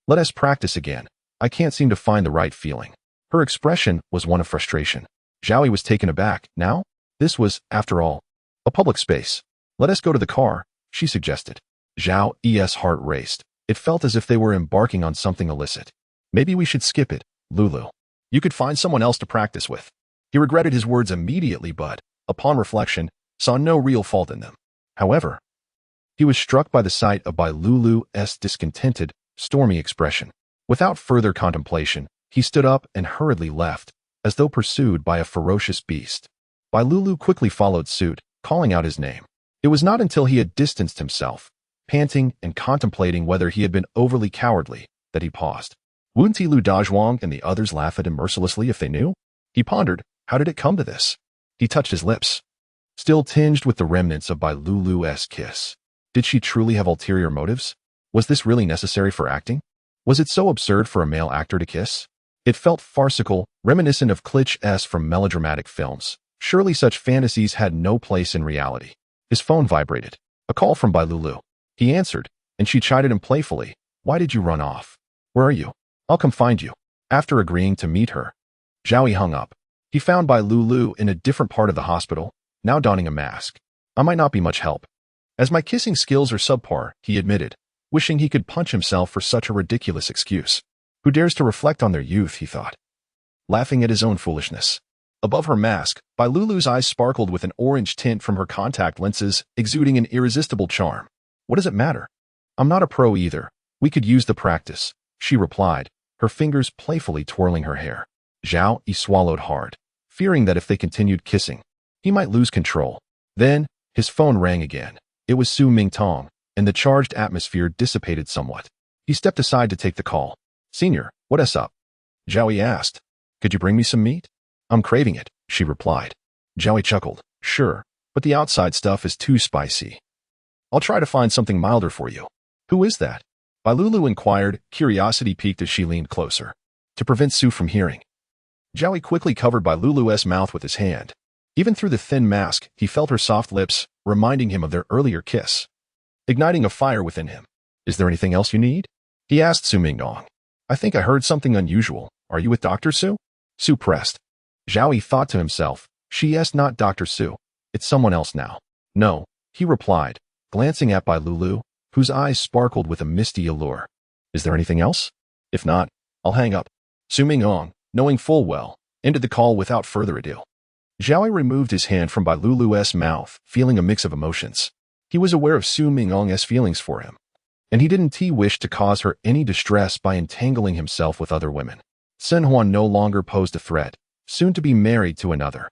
let us practice again. I can't seem to find the right feeling. Her expression was one of frustration. Zhao Yi was taken aback. Now? This was, after all, a public space. Let us go to the car, she suggested. Zhao Yi's heart raced. It felt as if they were embarking on something illicit. Maybe we should skip it, Lulu. You could find someone else to practice with. He regretted his words immediately but, upon reflection, saw no real fault in them. However, he was struck by the sight of Bai Lulu's discontented, stormy expression. Without further contemplation, he stood up and hurriedly left, as though pursued by a ferocious beast. Bai Lulu quickly followed suit, calling out his name. It was not until he had distanced himself, panting and contemplating whether he had been overly cowardly, that he paused. Wouldn't Lu Dazhuang and the others laugh at him mercilessly if they knew? He pondered, how did it come to this? He touched his lips, still tinged with the remnants of Bai Lulu's kiss. Did she truly have ulterior motives? Was this really necessary for acting? Was it so absurd for a male actor to kiss? It felt farcical, reminiscent of cliches from melodramatic films. Surely such fantasies had no place in reality. His phone vibrated. A call from Bai Lulu. He answered, and she chided him playfully. Why did you run off? Where are you? I'll come find you. After agreeing to meet her, Zhao Yi hung up. He found Bai Lulu in a different part of the hospital, now donning a mask. I might not be much help. As my kissing skills are subpar, he admitted, wishing he could punch himself for such a ridiculous excuse. Who dares to reflect on their youth, he thought, laughing at his own foolishness. Above her mask, Bai Lulu's eyes sparkled with an orange tint from her contact lenses, exuding an irresistible charm. What does it matter? I'm not a pro either. We could use the practice, she replied, her fingers playfully twirling her hair. Zhao Yi swallowed hard, fearing that if they continued kissing, he might lose control. Then, his phone rang again. It was Su Mingtong, and the charged atmosphere dissipated somewhat. He stepped aside to take the call. "Senior, what's up?" Zhao Yi asked. "Could you bring me some meat?" "I'm craving it," she replied. Zhao Yi chuckled. "Sure, but the outside stuff is too spicy. I'll try to find something milder for you." "Who is that?" Bai Lulu inquired, curiosity piqued as she leaned closer. To prevent Su from hearing, Zhao Yi quickly covered Bai Lulu's mouth with his hand. Even through the thin mask, he felt her soft lips, reminding him of their earlier kiss, igniting a fire within him. "Is there anything else you need?" he asked Su Mingdong. "I think I heard something unusual. Are you with Dr. Su?" Su pressed. Zhao Yi thought to himself, "She's not Dr. Su. It's someone else now." "No," he replied, glancing at Bai Lulu, whose eyes sparkled with a misty allure. "Is there anything else? If not, I'll hang up." Su Mingdong, knowing full well, ended the call without further ado. Zhao Yi removed his hand from Bai Lulu's mouth, feeling a mix of emotions. He was aware of Su Mingdong's feelings for him, and he didn't wish to cause her any distress by entangling himself with other women. Sen Huan no longer posed a threat, soon to be married to another.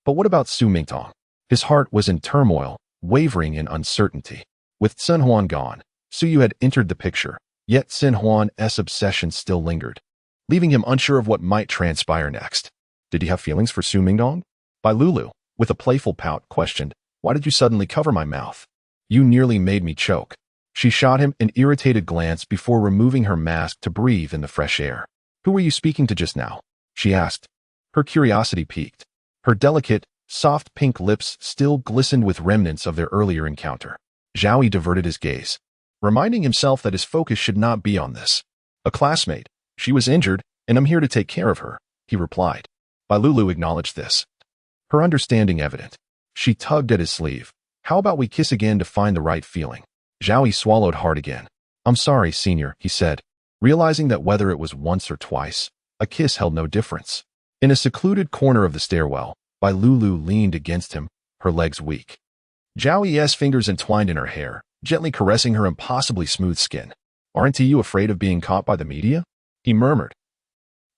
But what about Su Mingtong? His heart was in turmoil, wavering in uncertainty. With Sen Huan gone, Su Yu had entered the picture, yet Sen Huan's obsession still lingered, leaving him unsure of what might transpire next. Did he have feelings for Su Mingdong? Bai Lulu, with a playful pout, questioned, "Why did you suddenly cover my mouth? You nearly made me choke." She shot him an irritated glance before removing her mask to breathe in the fresh air. "Who were you speaking to just now?" she asked. Her curiosity piqued. Her delicate, soft pink lips still glistened with remnants of their earlier encounter. Zhao Yi diverted his gaze, reminding himself that his focus should not be on this. "A classmate. She was injured, and I'm here to take care of her," he replied. Bai Lulu acknowledged this, her understanding evident. She tugged at his sleeve. "How about we kiss again to find the right feeling?" Zhao Yi swallowed hard again. "I'm sorry, senior," he said, realizing that whether it was once or twice, a kiss held no difference. In a secluded corner of the stairwell, Bai Lulu leaned against him, her legs weak. Zhao Yi's fingers entwined in her hair, gently caressing her impossibly smooth skin. "Aren't you afraid of being caught by the media?" he murmured,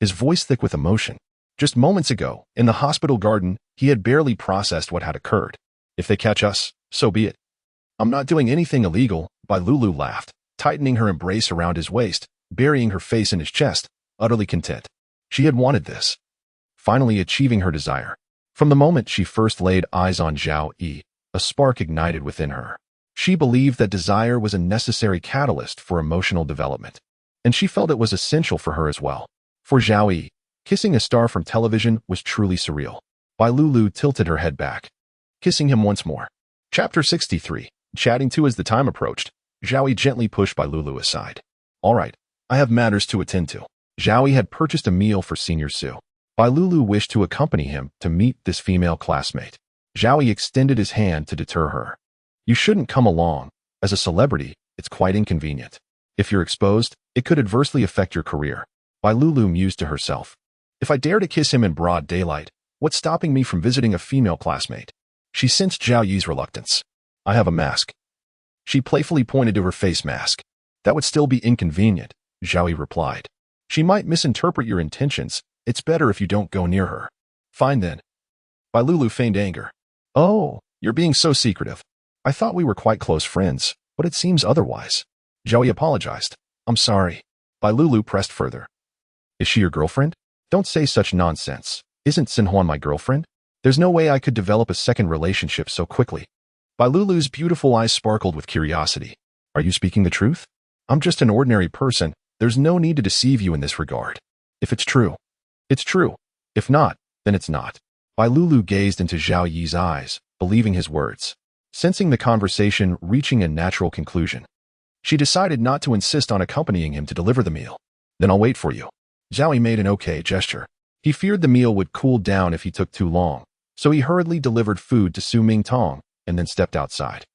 his voice thick with emotion. Just moments ago, in the hospital garden, he had barely processed what had occurred. "If they catch us, so be it. I'm not doing anything illegal," Bai Lulu laughed, tightening her embrace around his waist, burying her face in his chest, utterly content. She had wanted this, finally achieving her desire. From the moment she first laid eyes on Zhao Yi, a spark ignited within her. She believed that desire was a necessary catalyst for emotional development, and she felt it was essential for her as well. For Zhao Yi, kissing a star from television was truly surreal. Bai Lulu tilted her head back, kissing him once more. Chapter 63. Chatting to as the time approached, Zhao Yi gently pushed Bai Lulu aside. "All right, I have matters to attend to." Zhao Yi had purchased a meal for Senior Su. Bai Lulu wished to accompany him to meet this female classmate. Zhao Yi extended his hand to deter her. "You shouldn't come along. As a celebrity, it's quite inconvenient. If you're exposed, it could adversely affect your career." Bai Lulu mused to herself. "If I dare to kiss him in broad daylight, what's stopping me from visiting a female classmate?" She sensed Zhao Yi's reluctance. "I have a mask." She playfully pointed to her face mask. "That would still be inconvenient," Zhao Yi replied. "She might misinterpret your intentions. It's better if you don't go near her." "Fine then." Bai Lulu feigned anger. "Oh, you're being so secretive. I thought we were quite close friends, but it seems otherwise." Zhao Yi apologized. "I'm sorry." Bai Lulu pressed further. "Is she your girlfriend?" "Don't say such nonsense. Isn't Sen Huan my girlfriend? There's no way I could develop a second relationship so quickly." Bai Lulu's beautiful eyes sparkled with curiosity. "Are you speaking the truth?" "I'm just an ordinary person. There's no need to deceive you in this regard. If it's true, it's true. If not, then it's not." Bai Lulu gazed into Zhao Yi's eyes, believing his words. Sensing the conversation reaching a natural conclusion, she decided not to insist on accompanying him to deliver the meal. "Then I'll wait for you." Zhao Yi made an okay gesture. He feared the meal would cool down if he took too long, so he hurriedly delivered food to Su Mingtong and then stepped outside.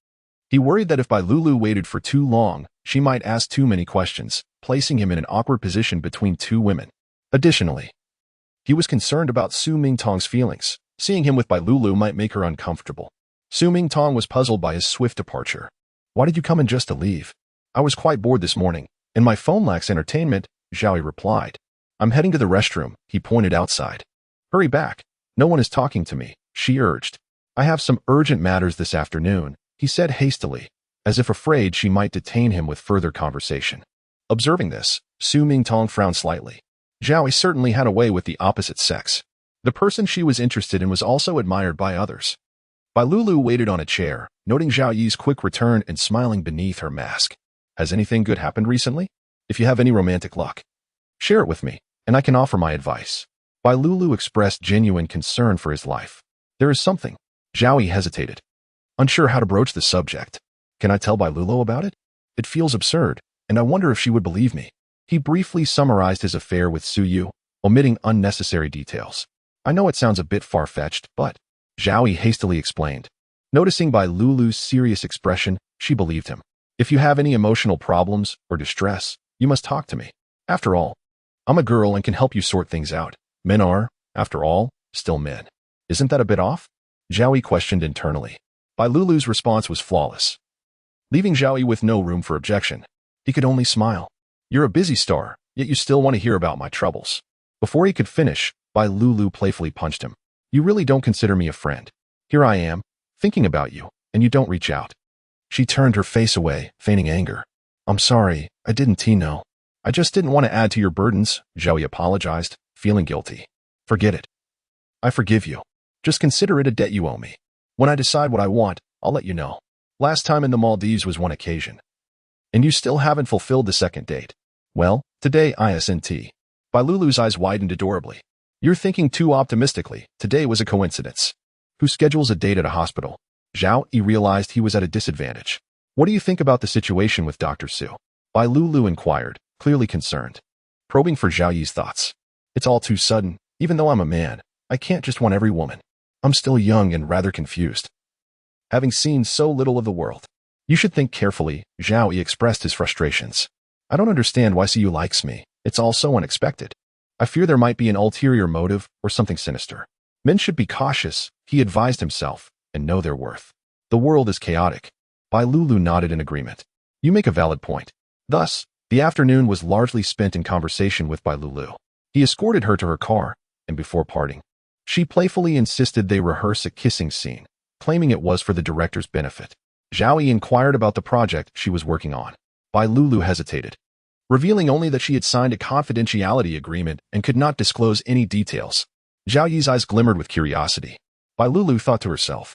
He worried that if Bai Lulu waited for too long, she might ask too many questions, placing him in an awkward position between two women. Additionally, he was concerned about Su Mingtong's feelings. Seeing him with Bai Lulu might make her uncomfortable. Su Mingtong was puzzled by his swift departure. "Why did you come in just to leave?" "I was quite bored this morning, and my phone lacks entertainment," Zhao Yi replied. I'm heading to the restroom, he pointed outside. Hurry back. No one is talking to me, she urged. I have some urgent matters this afternoon, he said hastily, as if afraid she might detain him with further conversation. Observing this, Su Mingtong frowned slightly. Zhao Yi certainly had a way with the opposite sex. The person she was interested in was also admired by others. Bai Lulu waited on a chair, noting Zhao Yi's quick return and smiling beneath her mask. Has anything good happened recently? If you have any romantic luck, share it with me, and I can offer my advice. Bai Lulu expressed genuine concern for his life. There is something. Zhao Yi hesitated, unsure how to broach the subject. Can I tell Bai Lulu about it? It feels absurd, and I wonder if she would believe me. He briefly summarized his affair with Su Yu, omitting unnecessary details. I know it sounds a bit far-fetched, but Zhao Yi hastily explained. Noticing Bai Lulu's serious expression, she believed him. If you have any emotional problems or distress, you must talk to me. After all, I'm a girl and can help you sort things out. Men are, after all, still men. Isn't that a bit off? Zhao Yi questioned internally. Bai Lulu's response was flawless, leaving Zhao Yi with no room for objection. He could only smile. You're a busy star, yet you still want to hear about my troubles. Before he could finish, Bai Lulu playfully punched him. You really don't consider me a friend. Here I am, thinking about you, and you don't reach out. She turned her face away, feigning anger. I'm sorry, I didn't know. I just didn't want to add to your burdens, Zhao Yi apologized, feeling guilty. Forget it. I forgive you. Just consider it a debt you owe me. When I decide what I want, I'll let you know. Last time in the Maldives was one occasion. And you still haven't fulfilled the second date. Well, today isn't. Bai Lulu's eyes widened adorably. You're thinking too optimistically. Today was a coincidence. Who schedules a date at a hospital? Zhao Yi realized he was at a disadvantage. What do you think about the situation with Dr. Su? Bai Lulu inquired, clearly concerned, probing for Zhao Yi's thoughts. It's all too sudden. Even though I'm a man, I can't just want every woman. I'm still young and rather confused, having seen so little of the world. You should think carefully, Zhao Yi expressed his frustrations. I don't understand why Su likes me. It's all so unexpected. I fear there might be an ulterior motive or something sinister. Men should be cautious, he advised himself, and know their worth. The world is chaotic. Bai Lulu nodded in agreement. You make a valid point. Thus, the afternoon was largely spent in conversation with Bai Lulu. He escorted her to her car, and before parting, she playfully insisted they rehearse a kissing scene, claiming it was for the director's benefit. Zhao Yi inquired about the project she was working on. Bai Lulu hesitated, revealing only that she had signed a confidentiality agreement and could not disclose any details. Zhao Yi's eyes glimmered with curiosity. Bai Lulu thought to herself,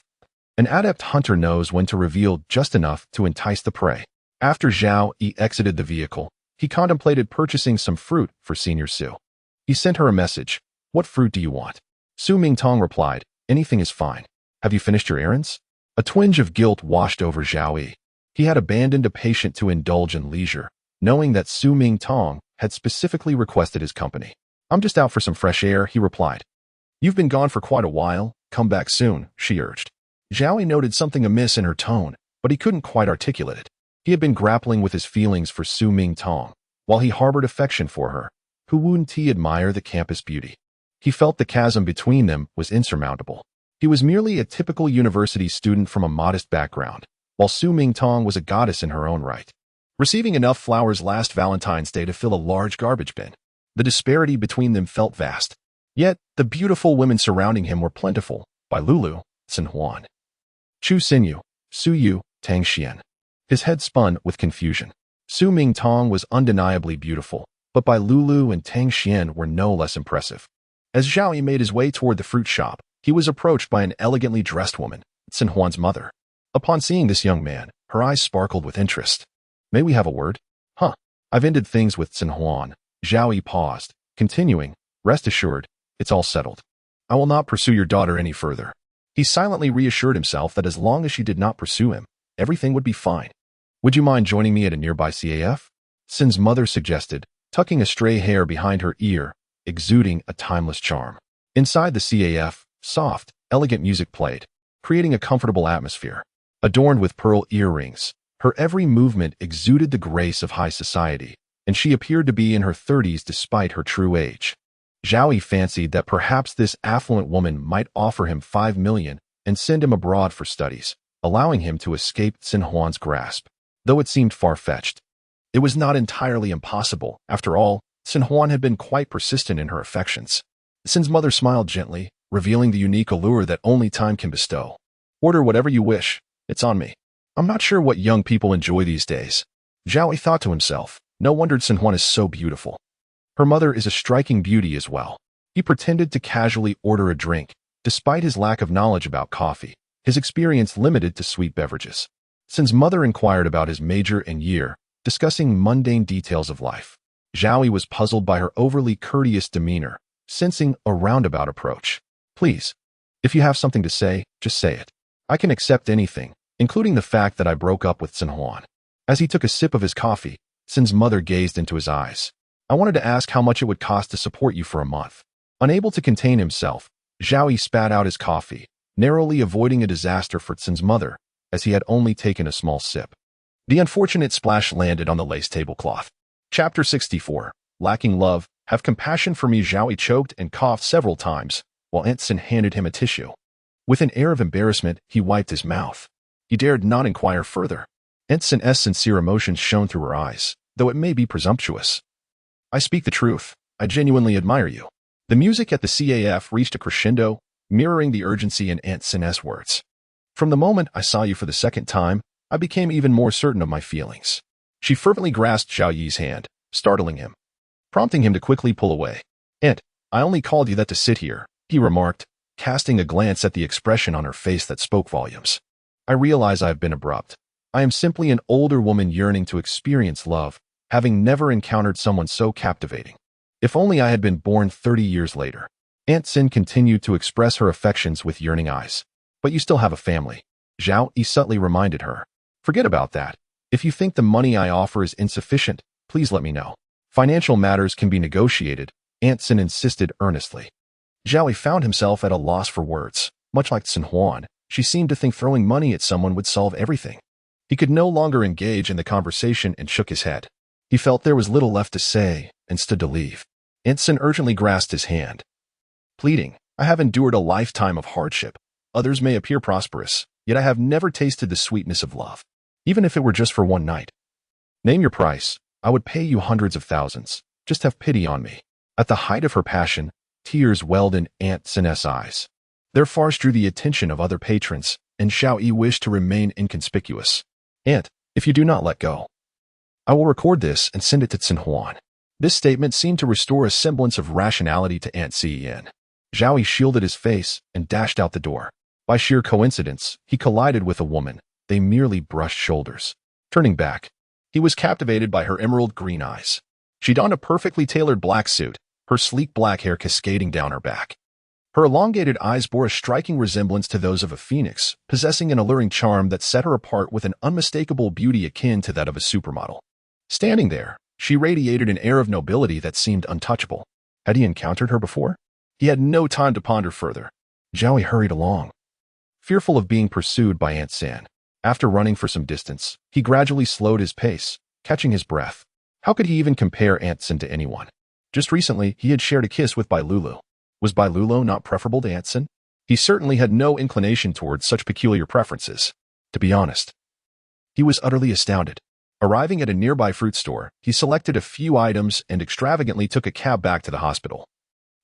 an adept hunter knows when to reveal just enough to entice the prey. After Zhao Yi exited the vehicle, he contemplated purchasing some fruit for Senior Su. He sent her a message. What fruit do you want? Su Mingtong replied, anything is fine. Have you finished your errands? A twinge of guilt washed over Zhao Yi. He had abandoned a patient to indulge in leisure, knowing that Su Mingtong had specifically requested his company. I'm just out for some fresh air, he replied. You've been gone for quite a while. Come back soon, she urged. Zhao Yi noted something amiss in her tone, but he couldn't quite articulate it. He had been grappling with his feelings for Su Mingtong, while he harbored affection for her. Who wouldn't he admire the campus beauty? He felt the chasm between them was insurmountable. He was merely a typical university student from a modest background, while Su Mingtong was a goddess in her own right, receiving enough flowers last Valentine's Day to fill a large garbage bin. The disparity between them felt vast. Yet, the beautiful women surrounding him were plentiful. Bai Lulu, Sun Huan, Chu Xinyu, Su Yu, Tang Xian. His head spun with confusion. Su Mingtong was undeniably beautiful, but Bai Lulu and Tang Xian were no less impressive. As Zhao Yi made his way toward the fruit shop, he was approached by an elegantly dressed woman, Sun Huan's mother. Upon seeing this young man, her eyes sparkled with interest. May we have a word? Huh. I've ended things with Sun Huan. Zhao Yi paused, continuing, rest assured, it's all settled. I will not pursue your daughter any further. He silently reassured himself that as long as she did not pursue him, everything would be fine. Would you mind joining me at a nearby CAF? Sun's mother suggested, tucking a stray hair behind her ear, exuding a timeless charm. Inside the CAF, soft, elegant music played, creating a comfortable atmosphere. Adorned with pearl earrings, her every movement exuded the grace of high society, and she appeared to be in her 30s despite her true age. Zhao Yi fancied that perhaps this affluent woman might offer him 5 million and send him abroad for studies, allowing him to escape Sun Huan's grasp. Though it seemed far-fetched, it was not entirely impossible. After all, Sin Huan had been quite persistent in her affections. Sin's mother smiled gently, revealing the unique allure that only time can bestow. Order whatever you wish. It's on me. I'm not sure what young people enjoy these days. Zhao Yi thought to himself. No wonder Sin Huan is so beautiful. Her mother is a striking beauty as well. He pretended to casually order a drink, despite his lack of knowledge about coffee, his experience limited to sweet beverages. Sin's mother inquired about his major and year, discussing mundane details of life. Zhao Yi was puzzled by her overly courteous demeanor, sensing a roundabout approach. Please, if you have something to say, just say it. I can accept anything, including the fact that I broke up with Sin Huan. As he took a sip of his coffee, Sin's mother gazed into his eyes. I wanted to ask how much it would cost to support you for a month. Unable to contain himself, Zhao Yi spat out his coffee, narrowly avoiding a disaster for Sin's mother, as he had only taken a small sip. The unfortunate splash landed on the lace tablecloth. Chapter 64. Lacking love, have compassion for me. Zhao Yi choked and coughed several times, while Aunt Sin handed him a tissue. With an air of embarrassment, he wiped his mouth. He dared not inquire further. Aunt Sin's sincere emotions shone through her eyes, though it may be presumptuous. I speak the truth. I genuinely admire you. The music at the CAF reached a crescendo, mirroring the urgency in Aunt Sin's words. From the moment I saw you for the second time, I became even more certain of my feelings. She fervently grasped Zhao Yi's hand, startling him, prompting him to quickly pull away. Aunt, I only called you that to sit here, he remarked, casting a glance at the expression on her face that spoke volumes. I realize I have been abrupt. I am simply an older woman yearning to experience love, having never encountered someone so captivating. If only I had been born 30 years later. Aunt Sin continued to express her affections with yearning eyes. But you still have a family. Zhao Yi subtly reminded her. Forget about that. If you think the money I offer is insufficient, please let me know. Financial matters can be negotiated, Aunt Sin insisted earnestly. Zhao Yi found himself at a loss for words. Much like Sin Huan, she seemed to think throwing money at someone would solve everything. He could no longer engage in the conversation and shook his head. He felt there was little left to say and stood to leave. Aunt Sin urgently grasped his hand, pleading, I have endured a lifetime of hardship. Others may appear prosperous, yet I have never tasted the sweetness of love, even if it were just for one night. Name your price. I would pay you hundreds of thousands. Just have pity on me. At the height of her passion, tears welled in Aunt Sin's eyes. Their farce drew the attention of other patrons, and Zhao Yi wished to remain inconspicuous. Aunt, if you do not let go, I will record this and send it to Sin Huan. This statement seemed to restore a semblance of rationality to Aunt Sin. Zhao Yi shielded his face and dashed out the door. By sheer coincidence, he collided with a woman. They merely brushed shoulders. Turning back, he was captivated by her emerald green eyes. She donned a perfectly tailored black suit, her sleek black hair cascading down her back. Her elongated eyes bore a striking resemblance to those of a phoenix, possessing an alluring charm that set her apart with an unmistakable beauty akin to that of a supermodel. Standing there, she radiated an air of nobility that seemed untouchable. Had he encountered her before? He had no time to ponder further. Zhao Yi hurried along, fearful of being pursued by Aunt Sin. After running for some distance, he gradually slowed his pace, catching his breath. How could he even compare Aunt Sin to anyone? Just recently, he had shared a kiss with Bai Lulu. Was Bai Lulu not preferable to Aunt Sin? He certainly had no inclination towards such peculiar preferences. To be honest, he was utterly astounded. Arriving at a nearby fruit store, he selected a few items and extravagantly took a cab back to the hospital.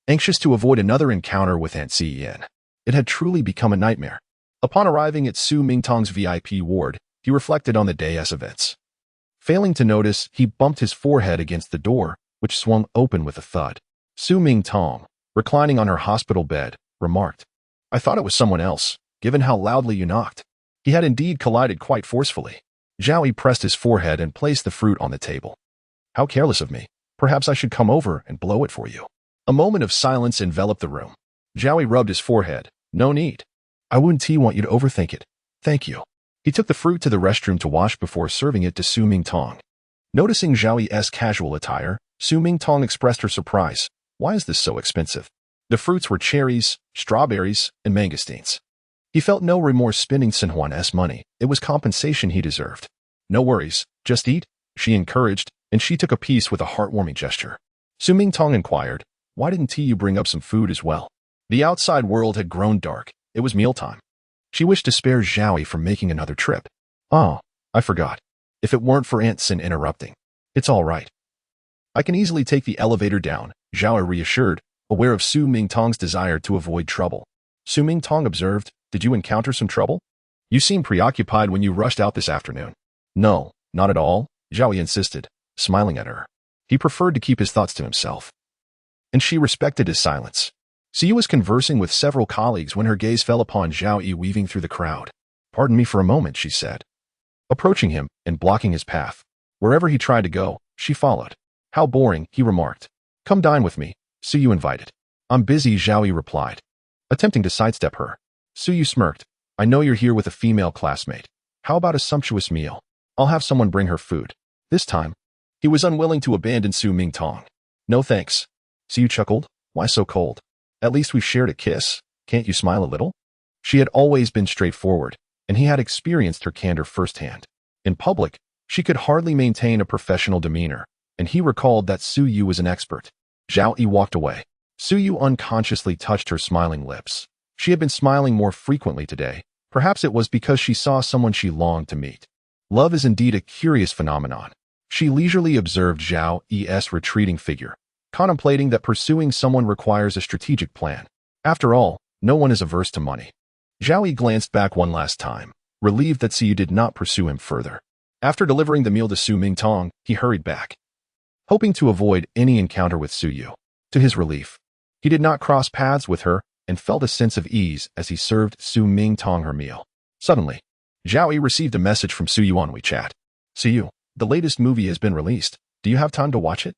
Anxious to avoid another encounter with Aunt Sin, it had truly become a nightmare. Upon arriving at Su Mingtong's VIP ward, he reflected on the day's events. Failing to notice, he bumped his forehead against the door, which swung open with a thud. Su Mingtong, reclining on her hospital bed, remarked, I thought it was someone else, given how loudly you knocked. He had indeed collided quite forcefully. Zhao Yi pressed his forehead and placed the fruit on the table. How careless of me. Perhaps I should come over and blow it for you. A moment of silence enveloped the room. Zhao Yi rubbed his forehead. No need. I wouldn't want you to overthink it. Thank you. He took the fruit to the restroom to wash before serving it to Su Mingtong. Noticing Zhao Yi's casual attire, Su Mingtong expressed her surprise. Why is this so expensive? The fruits were cherries, strawberries, and mangosteens. He felt no remorse spending Sin Huan's money. It was compensation he deserved. No worries, just eat, she encouraged, and she took a piece with a heartwarming gesture. Su Mingtong inquired, why didn't you bring up some food as well? The outside world had grown dark. It was mealtime. She wished to spare Zhao Yi from making another trip. Oh, I forgot. If it weren't for Aunt Sin interrupting. It's all right. I can easily take the elevator down, Zhao Yi reassured, aware of Su Mingtong's desire to avoid trouble. Su Mingtong observed, did you encounter some trouble? You seem preoccupied when you rushed out this afternoon. No, not at all, Zhao Yi insisted, smiling at her. He preferred to keep his thoughts to himself. And she respected his silence. Su was conversing with several colleagues when her gaze fell upon Zhao Yi weaving through the crowd. Pardon me for a moment, she said. Approaching him and blocking his path. Wherever he tried to go, she followed. How boring, he remarked. Come dine with me, Su invited. I'm busy, Zhao Yi replied, attempting to sidestep her. Su smirked. I know you're here with a female classmate. How about a sumptuous meal? I'll have someone bring her food. This time, he was unwilling to abandon Su Mingtong. No thanks. Su chuckled. Why so cold? At least we've shared a kiss. Can't you smile a little? She had always been straightforward, and he had experienced her candor firsthand. In public, she could hardly maintain a professional demeanor, and he recalled that Su Yu was an expert. Zhao Yi walked away. Su Yu unconsciously touched her smiling lips. She had been smiling more frequently today. Perhaps it was because she saw someone she longed to meet. Love is indeed a curious phenomenon. She leisurely observed Zhao Yi's retreating figure, contemplating that pursuing someone requires a strategic plan. After all, no one is averse to money. Zhao Yi glanced back one last time, relieved that Su did not pursue him further. After delivering the meal to Su Mingtong, he hurried back, hoping to avoid any encounter with Su Yu. To his relief, he did not cross paths with her and felt a sense of ease as he served Su Mingtong her meal. Suddenly, Zhao Yi received a message from Su Yu on WeChat. Su Yu, the latest movie has been released. Do you have time to watch it?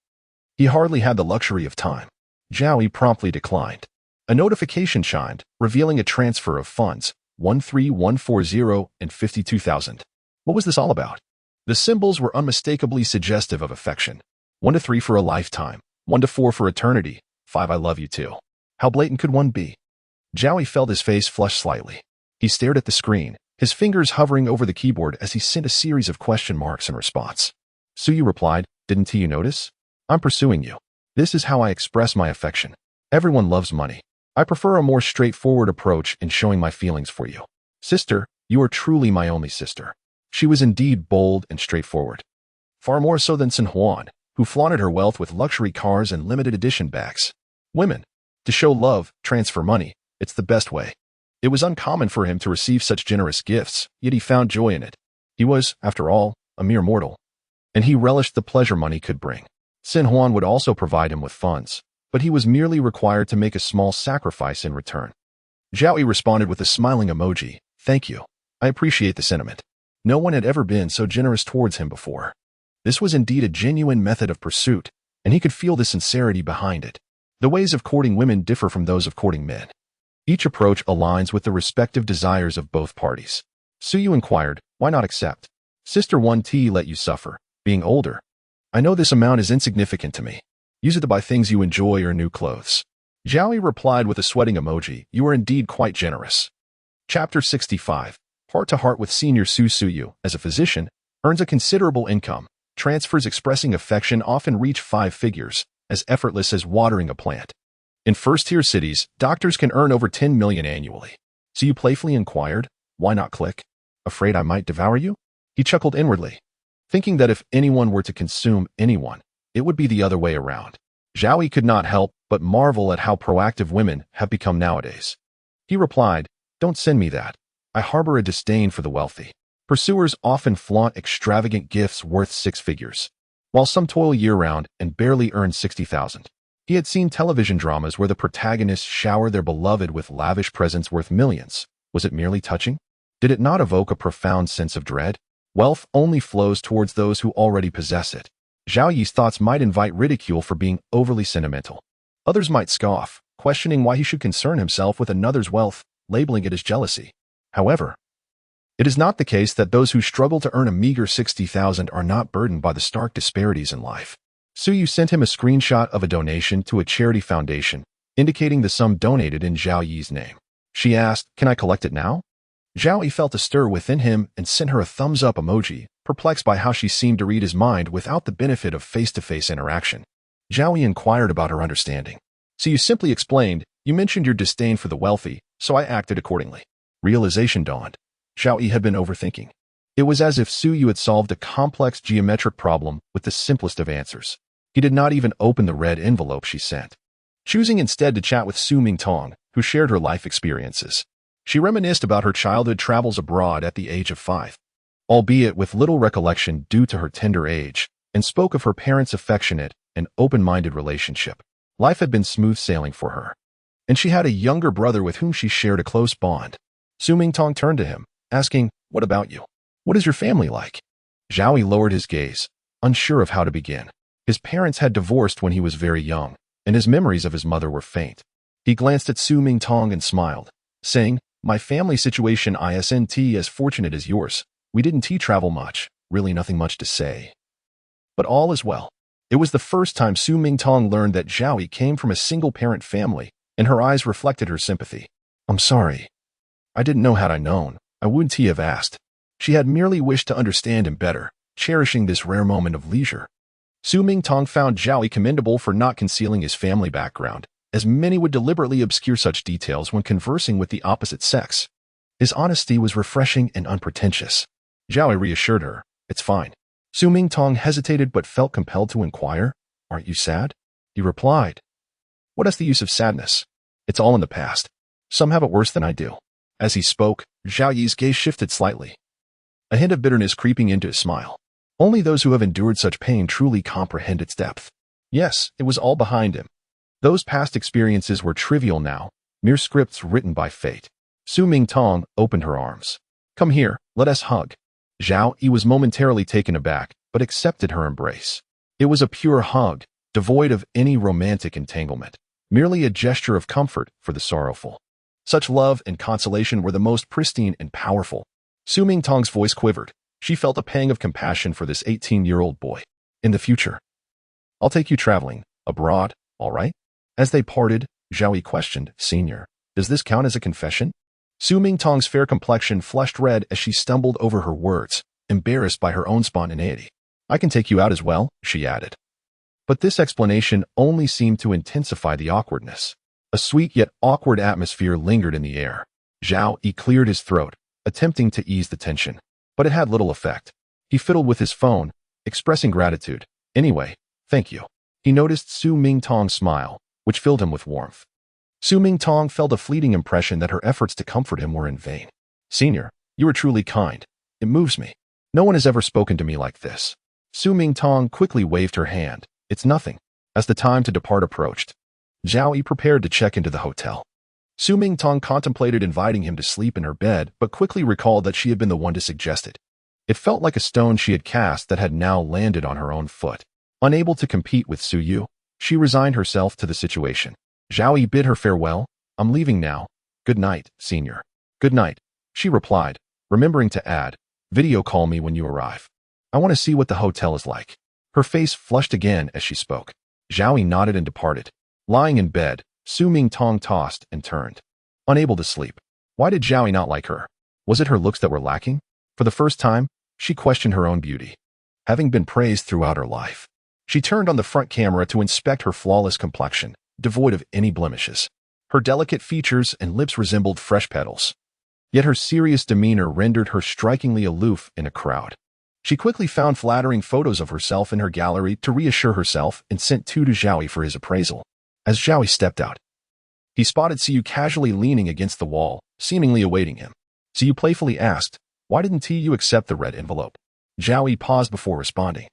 He hardly had the luxury of time. Zhao Yi promptly declined. A notification chimed, revealing a transfer of funds, 13140 and 52,000. What was this all about? The symbols were unmistakably suggestive of affection. 1 to 3 for a lifetime, 1 to 4 for eternity, 5 I love you too. How blatant could one be? Zhao Yi felt his face flush slightly. He stared at the screen, his fingers hovering over the keyboard as he sent a series of question marks in response. Su Yu replied, didn't you notice? I'm pursuing you. This is how I express my affection. Everyone loves money. I prefer a more straightforward approach in showing my feelings for you. Sister, you are truly my only sister. She was indeed bold and straightforward. Far more so than Sun Huan, who flaunted her wealth with luxury cars and limited edition bags. Women. To show love, transfer money. It's the best way. It was uncommon for him to receive such generous gifts, yet he found joy in it. He was, after all, a mere mortal. And he relished the pleasure money could bring. Sun Huan would also provide him with funds, but he was merely required to make a small sacrifice in return. Zhao Yi responded with a smiling emoji. Thank you. I appreciate the sentiment. No one had ever been so generous towards him before. This was indeed a genuine method of pursuit, and he could feel the sincerity behind it. The ways of courting women differ from those of courting men. Each approach aligns with the respective desires of both parties. Su Yu inquired, why not accept? Sister 1T let you suffer, being older. I know this amount is insignificant to me. Use it to buy things you enjoy or new clothes. Zhao Yi replied with a sweating emoji, you are indeed quite generous. Chapter 65. Heart to heart with Senior Su Yu, as a physician, earns a considerable income. Transfers expressing affection often reach 5 figures, as effortless as watering a plant. In first-tier cities, doctors can earn over 10 million annually. So you playfully inquired, why not click? Afraid I might devour you? He chuckled inwardly, thinking that if anyone were to consume anyone, it would be the other way around. Zhao Yi could not help but marvel at how proactive women have become nowadays. He replied, don't send me that. I harbor a disdain for the wealthy. Pursuers often flaunt extravagant gifts worth 6 figures, while some toil year-round and barely earn 60,000. He had seen television dramas where the protagonists shower their beloved with lavish presents worth millions. Was it merely touching? Did it not evoke a profound sense of dread? Wealth only flows towards those who already possess it. Zhao Yi's thoughts might invite ridicule for being overly sentimental. Others might scoff, questioning why he should concern himself with another's wealth, labeling it as jealousy. However, it is not the case that those who struggle to earn a meager 60,000 are not burdened by the stark disparities in life. Su Yu sent him a screenshot of a donation to a charity foundation, indicating the sum donated in Zhao Yi's name. She asked, can I collect it now? Zhao Yi felt a stir within him and sent her a thumbs-up emoji, perplexed by how she seemed to read his mind without the benefit of face-to-face interaction. Zhao Yi inquired about her understanding. Su Yu simply explained, you mentioned your disdain for the wealthy, so I acted accordingly. Realization dawned. Zhao Yi had been overthinking. It was as if Su Yu had solved a complex geometric problem with the simplest of answers. He did not even open the red envelope she sent, choosing instead to chat with Su Mingtong, who shared her life experiences. She reminisced about her childhood travels abroad at the age of 5, albeit with little recollection due to her tender age, and spoke of her parents' affectionate and open-minded relationship. Life had been smooth sailing for her, and she had a younger brother with whom she shared a close bond. Su Mingtong turned to him, asking, "What about you? What is your family like?" Zhao Yi lowered his gaze, unsure of how to begin. His parents had divorced when he was very young, and his memories of his mother were faint. He glanced at Su Mingtong and smiled, saying, "My family situation isn't as fortunate as yours. We didn't travel much, really nothing much to say. But all is well." It was the first time Su Mingtong learned that Zhao Yi came from a single-parent family, and her eyes reflected her sympathy. "I'm sorry. I didn't know. Had I known, I wouldn't have asked." She had merely wished to understand him better, cherishing this rare moment of leisure. Su Mingtong found Zhao Yi commendable for not concealing his family background, as many would deliberately obscure such details when conversing with the opposite sex. His honesty was refreshing and unpretentious. Zhao Yi reassured her, "It's fine." Su Mingtong hesitated but felt compelled to inquire, "Aren't you sad?" He replied, "What is the use of sadness? It's all in the past. Some have it worse than I do." As he spoke, Zhao Yi's gaze shifted slightly, a hint of bitterness creeping into his smile. Only those who have endured such pain truly comprehend its depth. Yes, it was all behind him. Those past experiences were trivial now, mere scripts written by fate. Su Mingtong opened her arms. "Come here, let us hug." Zhao Yi was momentarily taken aback, but accepted her embrace. It was a pure hug, devoid of any romantic entanglement, merely a gesture of comfort for the sorrowful. Such love and consolation were the most pristine and powerful. Su Mingtong's voice quivered. She felt a pang of compassion for this 18-year-old boy. "In the future, I'll take you traveling, abroad, all right?" As they parted, Zhao Yi questioned, "Senior, does this count as a confession?" Su Mingtong's fair complexion flushed red as she stumbled over her words, embarrassed by her own spontaneity. "I can take you out as well," she added. But this explanation only seemed to intensify the awkwardness. A sweet yet awkward atmosphere lingered in the air. Zhao Yi cleared his throat, attempting to ease the tension, but it had little effect. He fiddled with his phone, expressing gratitude. "Anyway, thank you." He noticed Su Mingtong's smile, which filled him with warmth. Su Mingtong felt a fleeting impression that her efforts to comfort him were in vain. "Senior, you are truly kind. It moves me. No one has ever spoken to me like this." Su Mingtong quickly waved her hand. "It's nothing." As the time to depart approached, Zhao Yi prepared to check into the hotel. Su Mingtong contemplated inviting him to sleep in her bed, but quickly recalled that she had been the one to suggest it. It felt like a stone she had cast that had now landed on her own foot. Unable to compete with Su Yu, she resigned herself to the situation. Zhao Yi bid her farewell. "I'm leaving now. Good night, senior." "Good night," she replied, remembering to add, "Video call me when you arrive. I want to see what the hotel is like." Her face flushed again as she spoke. Zhao Yi nodded and departed. Lying in bed, Su Mingtong tossed and turned, unable to sleep. Why did Zhao Yi not like her? Was it her looks that were lacking? For the first time, she questioned her own beauty, having been praised throughout her life. She turned on the front camera to inspect her flawless complexion, devoid of any blemishes. Her delicate features and lips resembled fresh petals. Yet her serious demeanor rendered her strikingly aloof in a crowd. She quickly found flattering photos of herself in her gallery to reassure herself and sent two to Zhao Yi for his appraisal. As Zhao Yi stepped out, he spotted Ziyu casually leaning against the wall, seemingly awaiting him. Ziyu playfully asked, "Why didn't you accept the red envelope?" Zhao Yi paused before responding.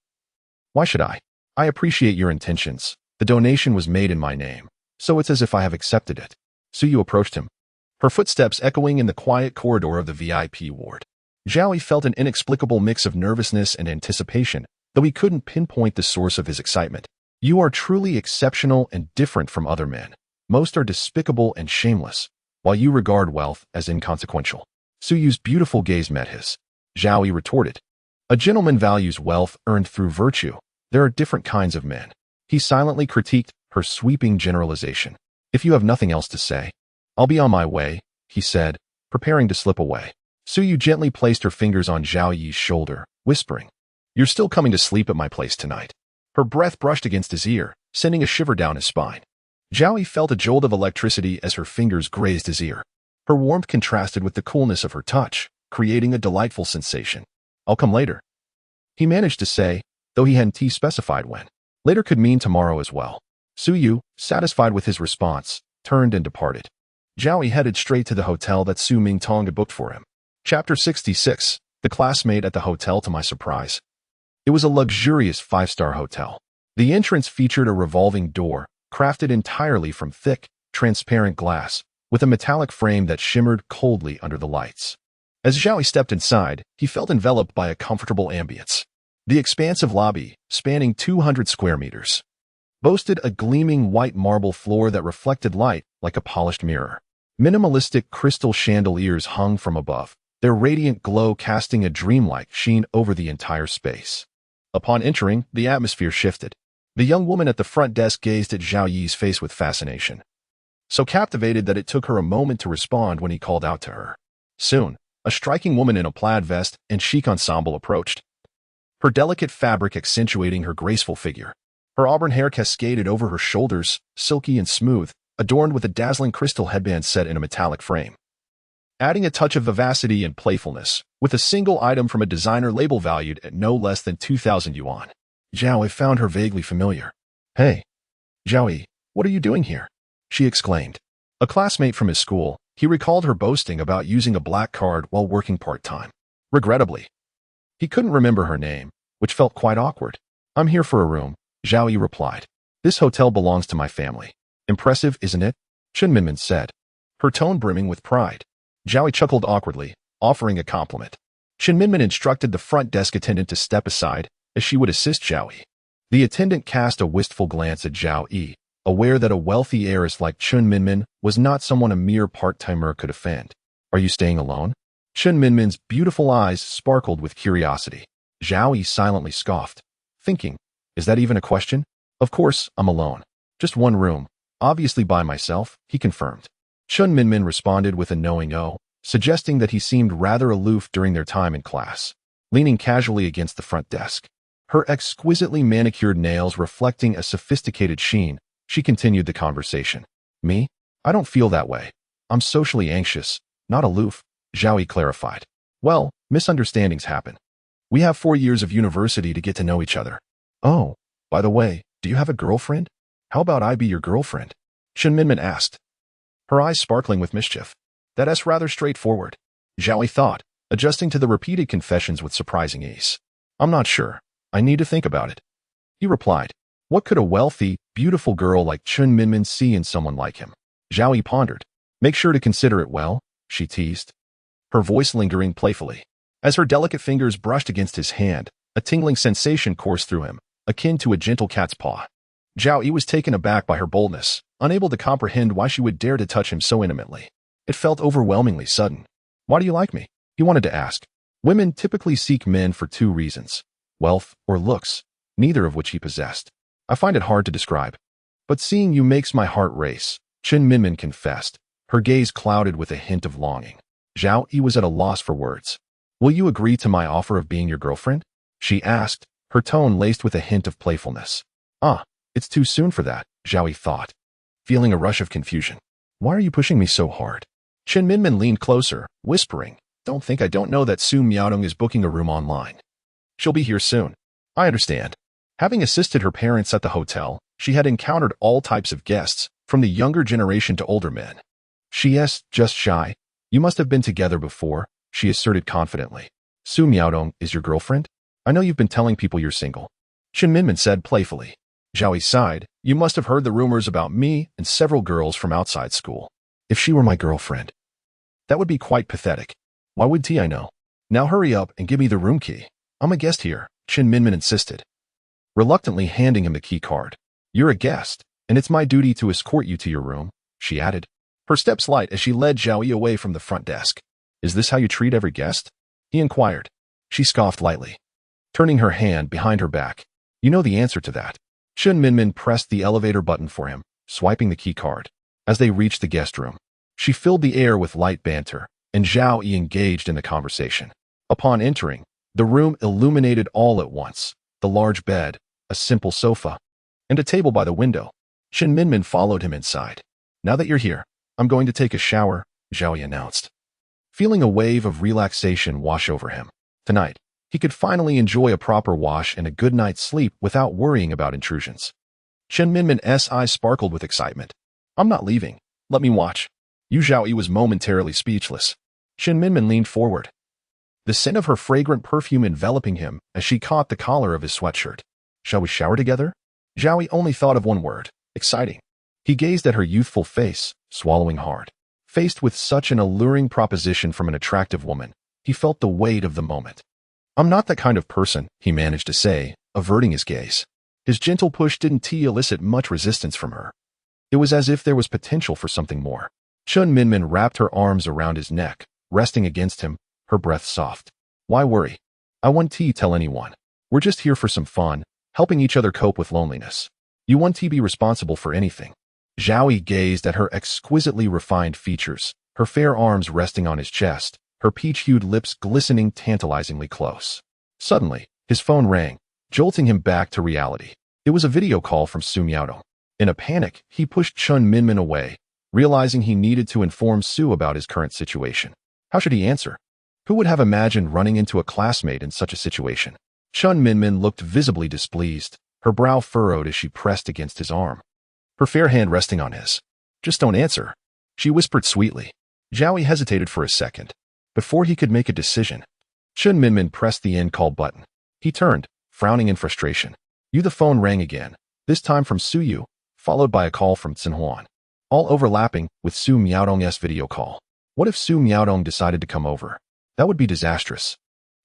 "Why should I? I appreciate your intentions. The donation was made in my name, so it's as if I have accepted it." Ziyu approached him, her footsteps echoing in the quiet corridor of the VIP ward. Zhao Yi felt an inexplicable mix of nervousness and anticipation, though he couldn't pinpoint the source of his excitement. "You are truly exceptional and different from other men. Most are despicable and shameless, while you regard wealth as inconsequential." Suyu's beautiful gaze met his. Zhao Yi retorted, "A gentleman values wealth earned through virtue. There are different kinds of men." He silently critiqued her sweeping generalization. "If you have nothing else to say, I'll be on my way," he said, preparing to slip away. Suyu gently placed her fingers on Zhao Yi's shoulder, whispering, "You're still coming to sleep at my place tonight." Her breath brushed against his ear, sending a shiver down his spine. Zhao Yi felt a jolt of electricity as her fingers grazed his ear. Her warmth contrasted with the coolness of her touch, creating a delightful sensation. "I'll come later," he managed to say, though he hadn't specified when. Later could mean tomorrow as well. Su Yu, satisfied with his response, turned and departed. Zhao Yi headed straight to the hotel that Su Mingtong had booked for him. Chapter 66. The classmate at the hotel to my surprise. It was a luxurious 5-star hotel. The entrance featured a revolving door, crafted entirely from thick, transparent glass, with a metallic frame that shimmered coldly under the lights. As Zhao Yi stepped inside, he felt enveloped by a comfortable ambience. The expansive lobby, spanning 200 square meters, boasted a gleaming white marble floor that reflected light like a polished mirror. Minimalistic crystal chandeliers hung from above, their radiant glow casting a dreamlike sheen over the entire space. Upon entering, the atmosphere shifted. The young woman at the front desk gazed at Zhao Yi's face with fascination, so captivated that it took her a moment to respond when he called out to her. Soon, a striking woman in a plaid vest and chic ensemble approached, her delicate fabric accentuating her graceful figure. Her auburn hair cascaded over her shoulders, silky and smooth, adorned with a dazzling crystal headband set in a metallic frame, adding a touch of vivacity and playfulness, with a single item from a designer label valued at no less than 2,000 yuan. Zhao Yi found her vaguely familiar. "Hey, Zhao Yi, what are you doing here?" she exclaimed. A classmate from his school, he recalled her boasting about using a black card while working part-time. Regrettably, he couldn't remember her name, which felt quite awkward. "I'm here for a room," Zhao Yi replied. "This hotel belongs to my family." "Impressive, isn't it?" Chen Minmin said, her tone brimming with pride. Zhao Yi chuckled awkwardly, offering a compliment. Chen Minmin instructed the front desk attendant to step aside, as she would assist Zhao Yi. The attendant cast a wistful glance at Zhao Yi, aware that a wealthy heiress like Chen Minmin was not someone a mere part-timer could offend. "Are you staying alone?" Chen Minmin's beautiful eyes sparkled with curiosity. Zhao Yi silently scoffed, thinking, "Is that even a question?" "Of course, I'm alone. Just one room, obviously by myself," he confirmed. Chen Minmin responded with a knowing "oh," suggesting that he seemed rather aloof during their time in class, leaning casually against the front desk. Her exquisitely manicured nails reflecting a sophisticated sheen, she continued the conversation. "Me? I don't feel that way. I'm socially anxious, not aloof," Zhao Yi clarified. "Well, misunderstandings happen. We have 4 years of university to get to know each other." "Oh, by the way, do you have a girlfriend? How about I be your girlfriend?" Chen Minmin asked, her eyes sparkling with mischief. "That's rather straightforward," Zhao Yi thought, adjusting to the repeated confessions with surprising ease. "I'm not sure. I need to think about it," he replied. What could a wealthy, beautiful girl like Chen Minmin see in someone like him? Zhao Yi pondered. "Make sure to consider it well," she teased, her voice lingering playfully. As her delicate fingers brushed against his hand, a tingling sensation coursed through him, akin to a gentle cat's paw. Zhao Yi was taken aback by her boldness, unable to comprehend why she would dare to touch him so intimately. It felt overwhelmingly sudden. "Why do you like me?" he wanted to ask. Women typically seek men for 2 reasons, wealth or looks, neither of which he possessed. "I find it hard to describe. But seeing you makes my heart race," Chen Minmin confessed, her gaze clouded with a hint of longing. Zhao Yi was at a loss for words. "Will you agree to my offer of being your girlfriend?" she asked, her tone laced with a hint of playfulness. It's too soon for that," Zhao Yi thought, feeling a rush of confusion. "Why are you pushing me so hard?" Chen Minmin leaned closer, whispering, "Don't think I don't know that Su Miaodong is booking a room online. She'll be here soon." "I understand." Having assisted her parents at the hotel, she had encountered all types of guests, from the younger generation to older men. "She's just shy. You must have been together before," she asserted confidently. "Su Miaodong is your girlfriend? I know you've been telling people you're single," Chen Minmin said playfully. Zhao Yi sighed. "You must have heard the rumors about me and several girls from outside school. If she were my girlfriend, that would be quite pathetic. Why would I know? Now hurry up and give me the room key. I'm a guest here," Chen Minmin insisted, reluctantly handing him the key card. "You're a guest, and it's my duty to escort you to your room," she added, her steps light as she led Zhao Yi away from the front desk. "Is this how you treat every guest?" he inquired. She scoffed lightly, turning her hand behind her back. "You know the answer to that." Chen Minmin pressed the elevator button for him, swiping the key card. As they reached the guest room, she filled the air with light banter, and Zhao Yi engaged in the conversation. Upon entering, the room illuminated all at once, the large bed, a simple sofa, and a table by the window. Chen Minmin followed him inside. "Now that you're here, I'm going to take a shower," Zhao Yi announced, feeling a wave of relaxation wash over him. Tonight, he He could finally enjoy a proper wash and a good night's sleep without worrying about intrusions. Chen Minmin's eyes sparkled with excitement. I'm not leaving. Let me watch. Zhao Yi was momentarily speechless. Chen Minmin leaned forward, the scent of her fragrant perfume enveloping him as she caught the collar of his sweatshirt. Shall we shower together? Zhao Yi only thought of one word: exciting. He gazed at her youthful face, swallowing hard. Faced with such an alluring proposition from an attractive woman, he felt the weight of the moment. I'm not that kind of person, he managed to say, averting his gaze. His gentle push didn't elicit much resistance from her. It was as if there was potential for something more. Chen Minmin wrapped her arms around his neck, resting against him, her breath soft. Why worry? I won't tell anyone. We're just here for some fun, helping each other cope with loneliness. You won't be responsible for anything. Zhao Yi gazed at her exquisitely refined features, her fair arms resting on his chest, her peach-hued lips glistening tantalizingly close. Suddenly, his phone rang, jolting him back to reality. It was a video call from Su Miaodong. In a panic, he pushed Chen Minmin away, realizing he needed to inform Su about his current situation. How should he answer? Who would have imagined running into a classmate in such a situation? Chen Minmin looked visibly displeased, her brow furrowed as she pressed against his arm, her fair hand resting on his. Just don't answer, she whispered sweetly. Zhao Yi hesitated for a second. Before he could make a decision, Chen Minmin pressed the end call button. He turned, frowning in frustration. The phone rang again, this time from Su Yu, followed by a call from Xinhuan, all overlapping with Su Miaodong's video call. What if Su Miaodong decided to come over? That would be disastrous.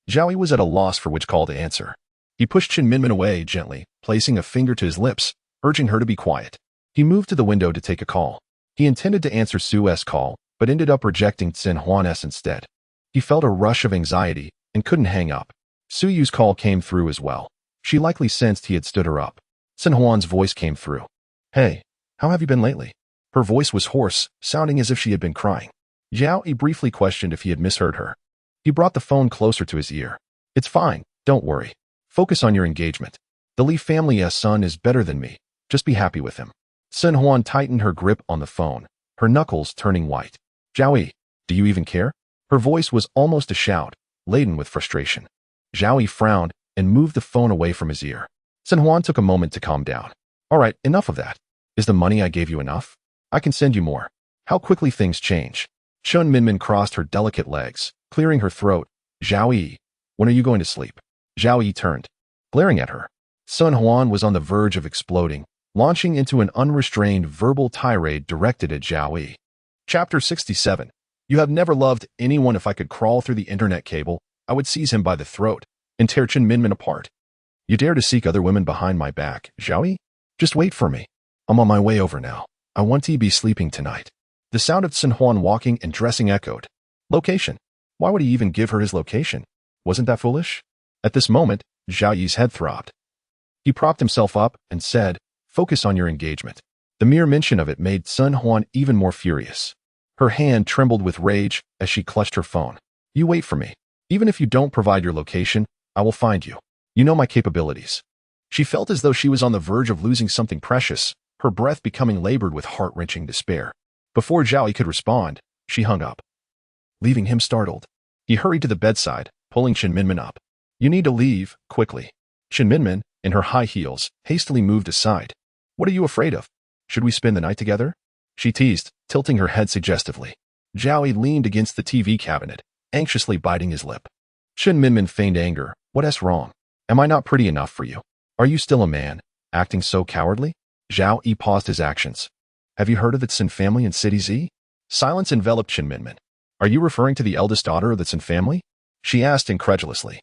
Zhao Yi was at a loss for which call to answer. He pushed Chen Minmin away gently, placing a finger to his lips, urging her to be quiet. He moved to the window to take a call. He intended to answer Su's call, but ended up rejecting Xinhuan's instead. He felt a rush of anxiety and couldn't hang up. Su Yu's call came through as well. She likely sensed he had stood her up. Xinhuan's voice came through. Hey, how have you been lately? Her voice was hoarse, sounding as if she had been crying. Zhao Yi briefly questioned if he had misheard her. He brought the phone closer to his ear. It's fine, don't worry. Focus on your engagement. The Li family's son is better than me. Just be happy with him. Xinhuan tightened her grip on the phone, her knuckles turning white. Zhao Yi, do you even care? Her voice was almost a shout, laden with frustration. Zhao Yi frowned and moved the phone away from his ear. Xinhuan took a moment to calm down. All right, enough of that. Is the money I gave you enough? I can send you more. How quickly things change. Chen Minmin crossed her delicate legs, clearing her throat. Zhao Yi, when are you going to sleep? Zhao Yi turned, glaring at her. Xinhuan was on the verge of exploding, launching into an unrestrained verbal tirade directed at Zhao Yi. Chapter 67. You have never loved anyone. If I could crawl through the internet cable, I would seize him by the throat and tear Chen Minmin apart. You dare to seek other women behind my back, Zhao Yi? Just wait for me. I'm on my way over now. I want to be sleeping tonight. The sound of Xinhuan walking and dressing echoed. Location. Why would he even give her his location? Wasn't that foolish? At this moment, Zhao Yi's head throbbed. He propped himself up and said, focus on your engagement. The mere mention of it made Xinhuan even more furious. Her hand trembled with rage as she clutched her phone. You wait for me. Even if you don't provide your location, I will find you. You know my capabilities. She felt as though she was on the verge of losing something precious, her breath becoming labored with heart-wrenching despair. Before Zhao Yi could respond, she hung up, leaving him startled. He hurried to the bedside, pulling Chen Minmin up. You need to leave, quickly. Chen Minmin, in her high heels, hastily moved aside. What are you afraid of? Should we spend the night together? She teased, tilting her head suggestively. Zhao Yi leaned against the TV cabinet, anxiously biting his lip. Chen Minmin feigned anger. What's wrong? Am I not pretty enough for you? Are you still a man, acting so cowardly? Zhao Yi paused his actions. Have you heard of the Tsin family in City Z? Silence enveloped Chen Minmin. Are you referring to the eldest daughter of the Tsin family? She asked incredulously.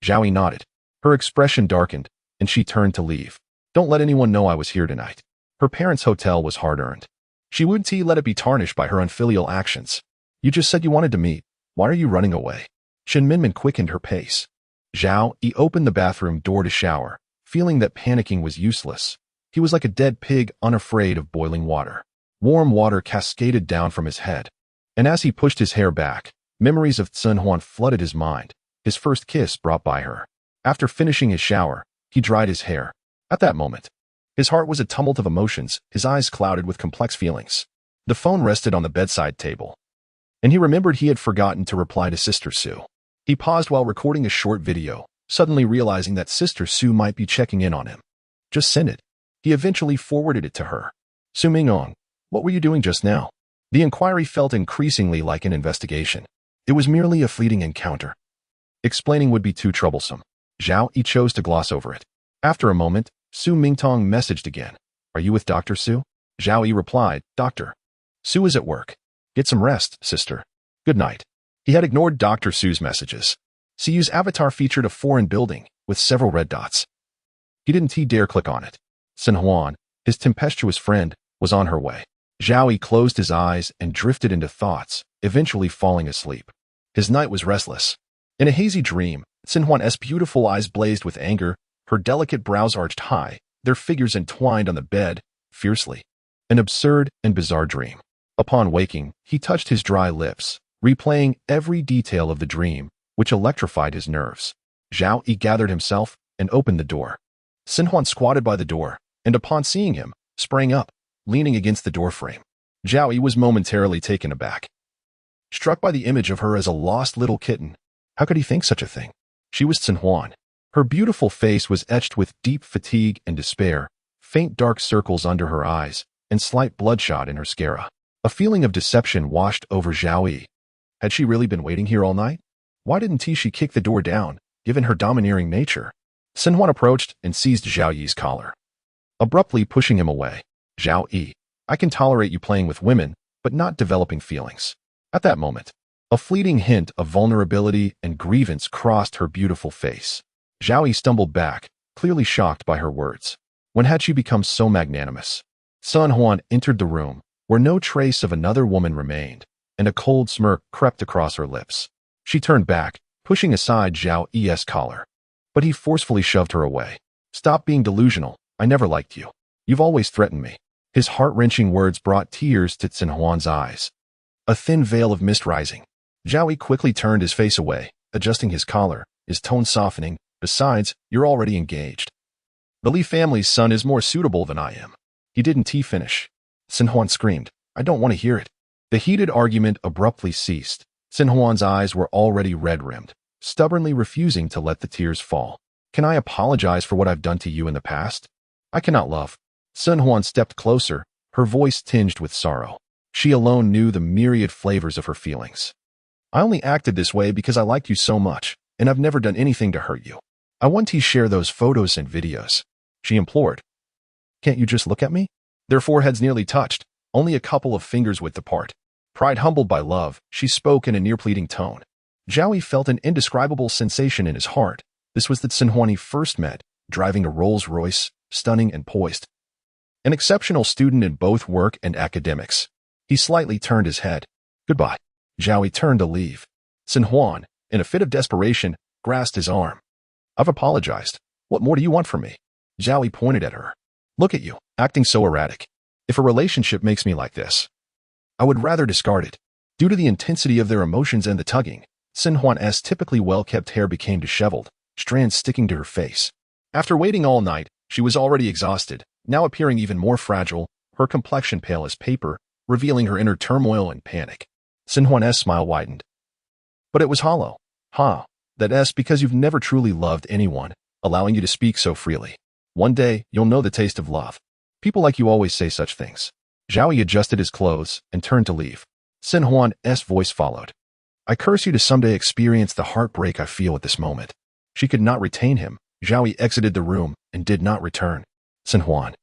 Zhao Yi nodded. Her expression darkened, and she turned to leave. Don't let anyone know I was here tonight. Her parents' hotel was hard-earned. She wouldn't let it be tarnished by her unfilial actions. You just said you wanted to meet. Why are you running away? Chen Minmin quickened her pace. Zhao Yi opened the bathroom door to shower, feeling that panicking was useless. He was like a dead pig unafraid of boiling water. Warm water cascaded down from his head. And as he pushed his hair back, memories of Xinhuan flooded his mind, his first kiss brought by her. After finishing his shower, he dried his hair. At that moment, his heart was a tumult of emotions, his eyes clouded with complex feelings. The phone rested on the bedside table, and he remembered he had forgotten to reply to Sister Sue. He paused while recording a short video, suddenly realizing that Sister Sue might be checking in on him. Just send it. He eventually forwarded it to her. Su Mingong, what were you doing just now? The inquiry felt increasingly like an investigation. It was merely a fleeting encounter. Explaining would be too troublesome. Zhao Yi chose to gloss over it. After a moment, Su Mingtong messaged again. Are you with Dr. Su? Zhao Yi replied, Doctor. Su is at work. Get some rest, sister. Good night. He had ignored Dr. Su's messages. Su's avatar featured a foreign building with several red dots. He didn't dare click on it. Sun Huan, his tempestuous friend, was on her way. Zhao Yi closed his eyes and drifted into thoughts, eventually falling asleep. His night was restless. In a hazy dream, Sun Huan's beautiful eyes blazed with anger, her delicate brows arched high, their figures entwined on the bed, fiercely. An absurd and bizarre dream. Upon waking, he touched his dry lips, replaying every detail of the dream, which electrified his nerves. Zhao Yi gathered himself and opened the door. Sun Huan squatted by the door, and upon seeing him, sprang up, leaning against the doorframe. Zhao Yi was momentarily taken aback. Struck by the image of her as a lost little kitten, how could he think such a thing? She was Sun Huan. Her beautiful face was etched with deep fatigue and despair, faint dark circles under her eyes, and slight bloodshot in her sclera. A feeling of deception washed over Zhao Yi. Had she really been waiting here all night? Why didn't she kick the door down, given her domineering nature? Sun Huan approached and seized Zhao Yi's collar, abruptly pushing him away. Zhao Yi, I can tolerate you playing with women, but not developing feelings. At that moment, a fleeting hint of vulnerability and grievance crossed her beautiful face. Zhao Yi stumbled back, clearly shocked by her words. When had she become so magnanimous? Sun Huan entered the room, where no trace of another woman remained, and a cold smirk crept across her lips. She turned back, pushing aside Zhao Yi's collar. But he forcefully shoved her away. Stop being delusional. I never liked you. You've always threatened me. His heart-wrenching words brought tears to Sun Huan's eyes. A thin veil of mist rising. Zhao Yi quickly turned his face away, adjusting his collar, his tone softening. Besides, you're already engaged. The Li family's son is more suitable than I am. He didn't finish. Sun Huan screamed, I don't want to hear it. The heated argument abruptly ceased. Sun Huan's eyes were already red-rimmed, stubbornly refusing to let the tears fall. Can I apologize for what I've done to you in the past? I cannot love. Sun Huan stepped closer, her voice tinged with sorrow. She alone knew the myriad flavors of her feelings. I only acted this way because I liked you so much, and I've never done anything to hurt you. I want to share those photos and videos. She implored. Can't you just look at me? Their foreheads nearly touched, only a couple of fingers width apart. Pride humbled by love, she spoke in a near-pleading tone. Zhao Yi felt an indescribable sensation in his heart. This was the Sun Huan he first met, driving a Rolls-Royce, stunning and poised. An exceptional student in both work and academics. He slightly turned his head. Goodbye. Zhao Yi turned to leave. Sun Huan, in a fit of desperation, grasped his arm. I've apologized. What more do you want from me? Zhao Yi pointed at her. Look at you, acting so erratic. If a relationship makes me like this, I would rather discard it. Due to the intensity of their emotions and the tugging, Sun Huan's typically well-kept hair became disheveled, strands sticking to her face. After waiting all night, she was already exhausted, now appearing even more fragile, her complexion pale as paper, revealing her inner turmoil and panic. Sun Huan's smile widened. But it was hollow. That's because you've never truly loved anyone, allowing you to speak so freely. One day, you'll know the taste of love. People like you always say such things. Zhao Yi adjusted his clothes and turned to leave. Sun Huan's voice followed. I curse you to someday experience the heartbreak I feel at this moment. She could not retain him. Zhao Yi exited the room and did not return. Sun Huan,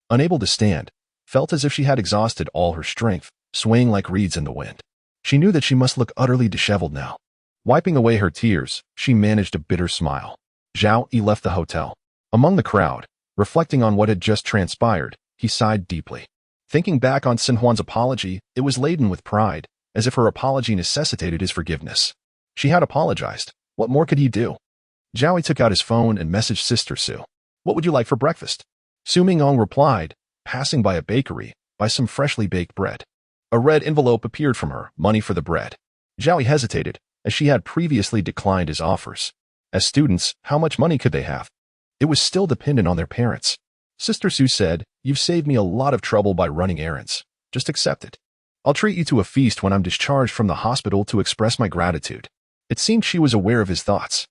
unable to stand, felt as if she had exhausted all her strength, swaying like reeds in the wind. She knew that she must look utterly disheveled now. Wiping away her tears, she managed a bitter smile. Zhao Yi left the hotel. Among the crowd, reflecting on what had just transpired, he sighed deeply. Thinking back on Sun Huan's apology, it was laden with pride, as if her apology necessitated his forgiveness. She had apologized. What more could he do? Zhao Yi took out his phone and messaged Sister Sue. What would you like for breakfast? Su Mingong replied, passing by a bakery, buy some freshly baked bread. A red envelope appeared from her, money for the bread. Zhao Yi hesitated, as she had previously declined his offers. As students, how much money could they have? It was still dependent on their parents. Sister Sue said, You've saved me a lot of trouble by running errands. Just accept it. I'll treat you to a feast when I'm discharged from the hospital to express my gratitude. It seemed she was aware of his thoughts.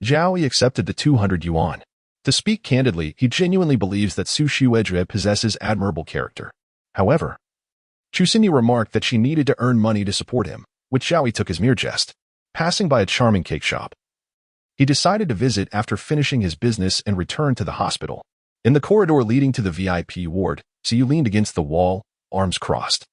Zhao Yi accepted the 200 yuan. To speak candidly, he genuinely believes that Su Xiuejie possesses admirable character. However, Chu Xinyi remarked that she needed to earn money to support him, which Zhao Yi took as mere jest. Passing by a charming cake shop, he decided to visit after finishing his business and returned to the hospital. In the corridor leading to the VIP ward, Siyu leaned against the wall, arms crossed,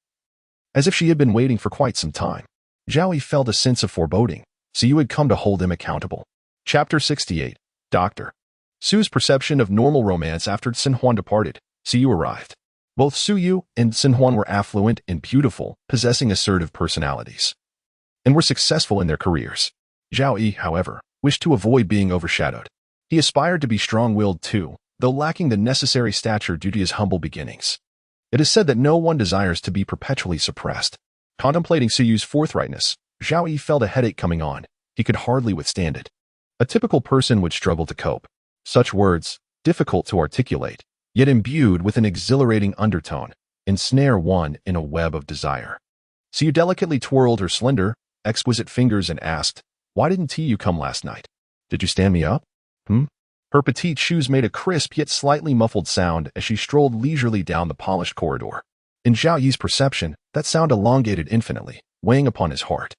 as if she had been waiting for quite some time. Zhao Yi felt a sense of foreboding. Siyu had come to hold him accountable. Chapter 68. Doctor. Su's perception of normal romance after Xinhuan departed. Siyu arrived. Both Suyu and Xinhuan were affluent and beautiful, possessing assertive personalities, and were successful in their careers. Zhao Yi, however, wished to avoid being overshadowed. He aspired to be strong-willed too, though lacking the necessary stature due to his humble beginnings. It is said that no one desires to be perpetually suppressed. Contemplating Suyu's forthrightness, Zhao Yi felt a headache coming on. He could hardly withstand it. A typical person would struggle to cope. Such words, difficult to articulate, yet imbued with an exhilarating undertone, ensnare one in a web of desire. Suyu delicately twirled her slender, exquisite fingers and asked, "Why didn't you come last night? Did you stand me up?" Her petite shoes made a crisp yet slightly muffled sound as she strolled leisurely down the polished corridor. In Zhao Yi's perception, that sound elongated infinitely, weighing upon his heart.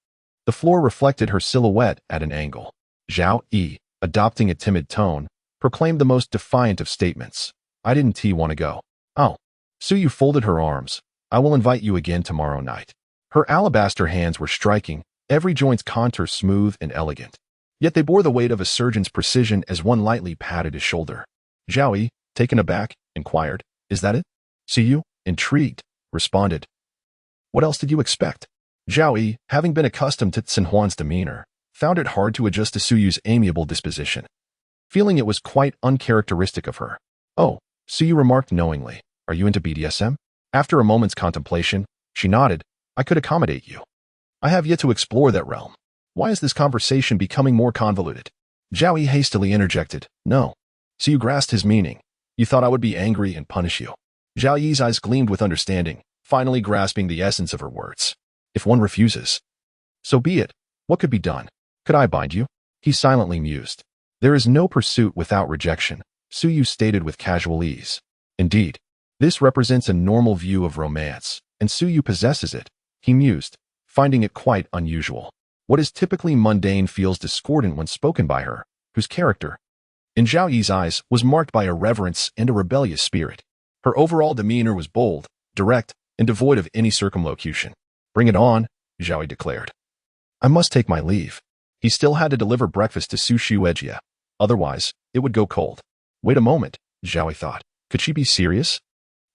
The floor reflected her silhouette at an angle. Zhao Yi, adopting a timid tone, proclaimed the most defiant of statements. "I didn't want to go." "Oh." Suyu folded her arms. "I will invite you again tomorrow night." Her alabaster hands were striking, every joint's contour smooth and elegant. Yet they bore the weight of a surgeon's precision as one lightly patted his shoulder. Zhao Yi, taken aback, inquired, "Is that it?" Suyu, intrigued, responded, "What else did you expect?" Zhao Yi, having been accustomed to Xinhuan's demeanor, found it hard to adjust to Suyu's amiable disposition, feeling it was quite uncharacteristic of her. "Oh," Suyu remarked knowingly, "are you into BDSM?" After a moment's contemplation, she nodded. "I could accommodate you. I have yet to explore that realm." Why is this conversation becoming more convoluted? Zhao Yi hastily interjected, "No." Suyu grasped his meaning. "You thought I would be angry and punish you." Zhao Yi's eyes gleamed with understanding, finally grasping the essence of her words. "If one refuses, so be it. What could be done? Could I bind you?" He silently mused. "There is no pursuit without rejection," Suyu stated with casual ease. "Indeed, this represents a normal view of romance, and Suyu possesses it," he mused, finding it quite unusual. What is typically mundane feels discordant when spoken by her, whose character, in Zhao Yi's eyes, was marked by a reverence and a rebellious spirit. Her overall demeanor was bold, direct, and devoid of any circumlocution. "Bring it on," Zhao Yi declared. "I must take my leave." He still had to deliver breakfast to Su Xiuejie. Otherwise, it would go cold. Wait a moment, Zhao Yi thought. Could she be serious?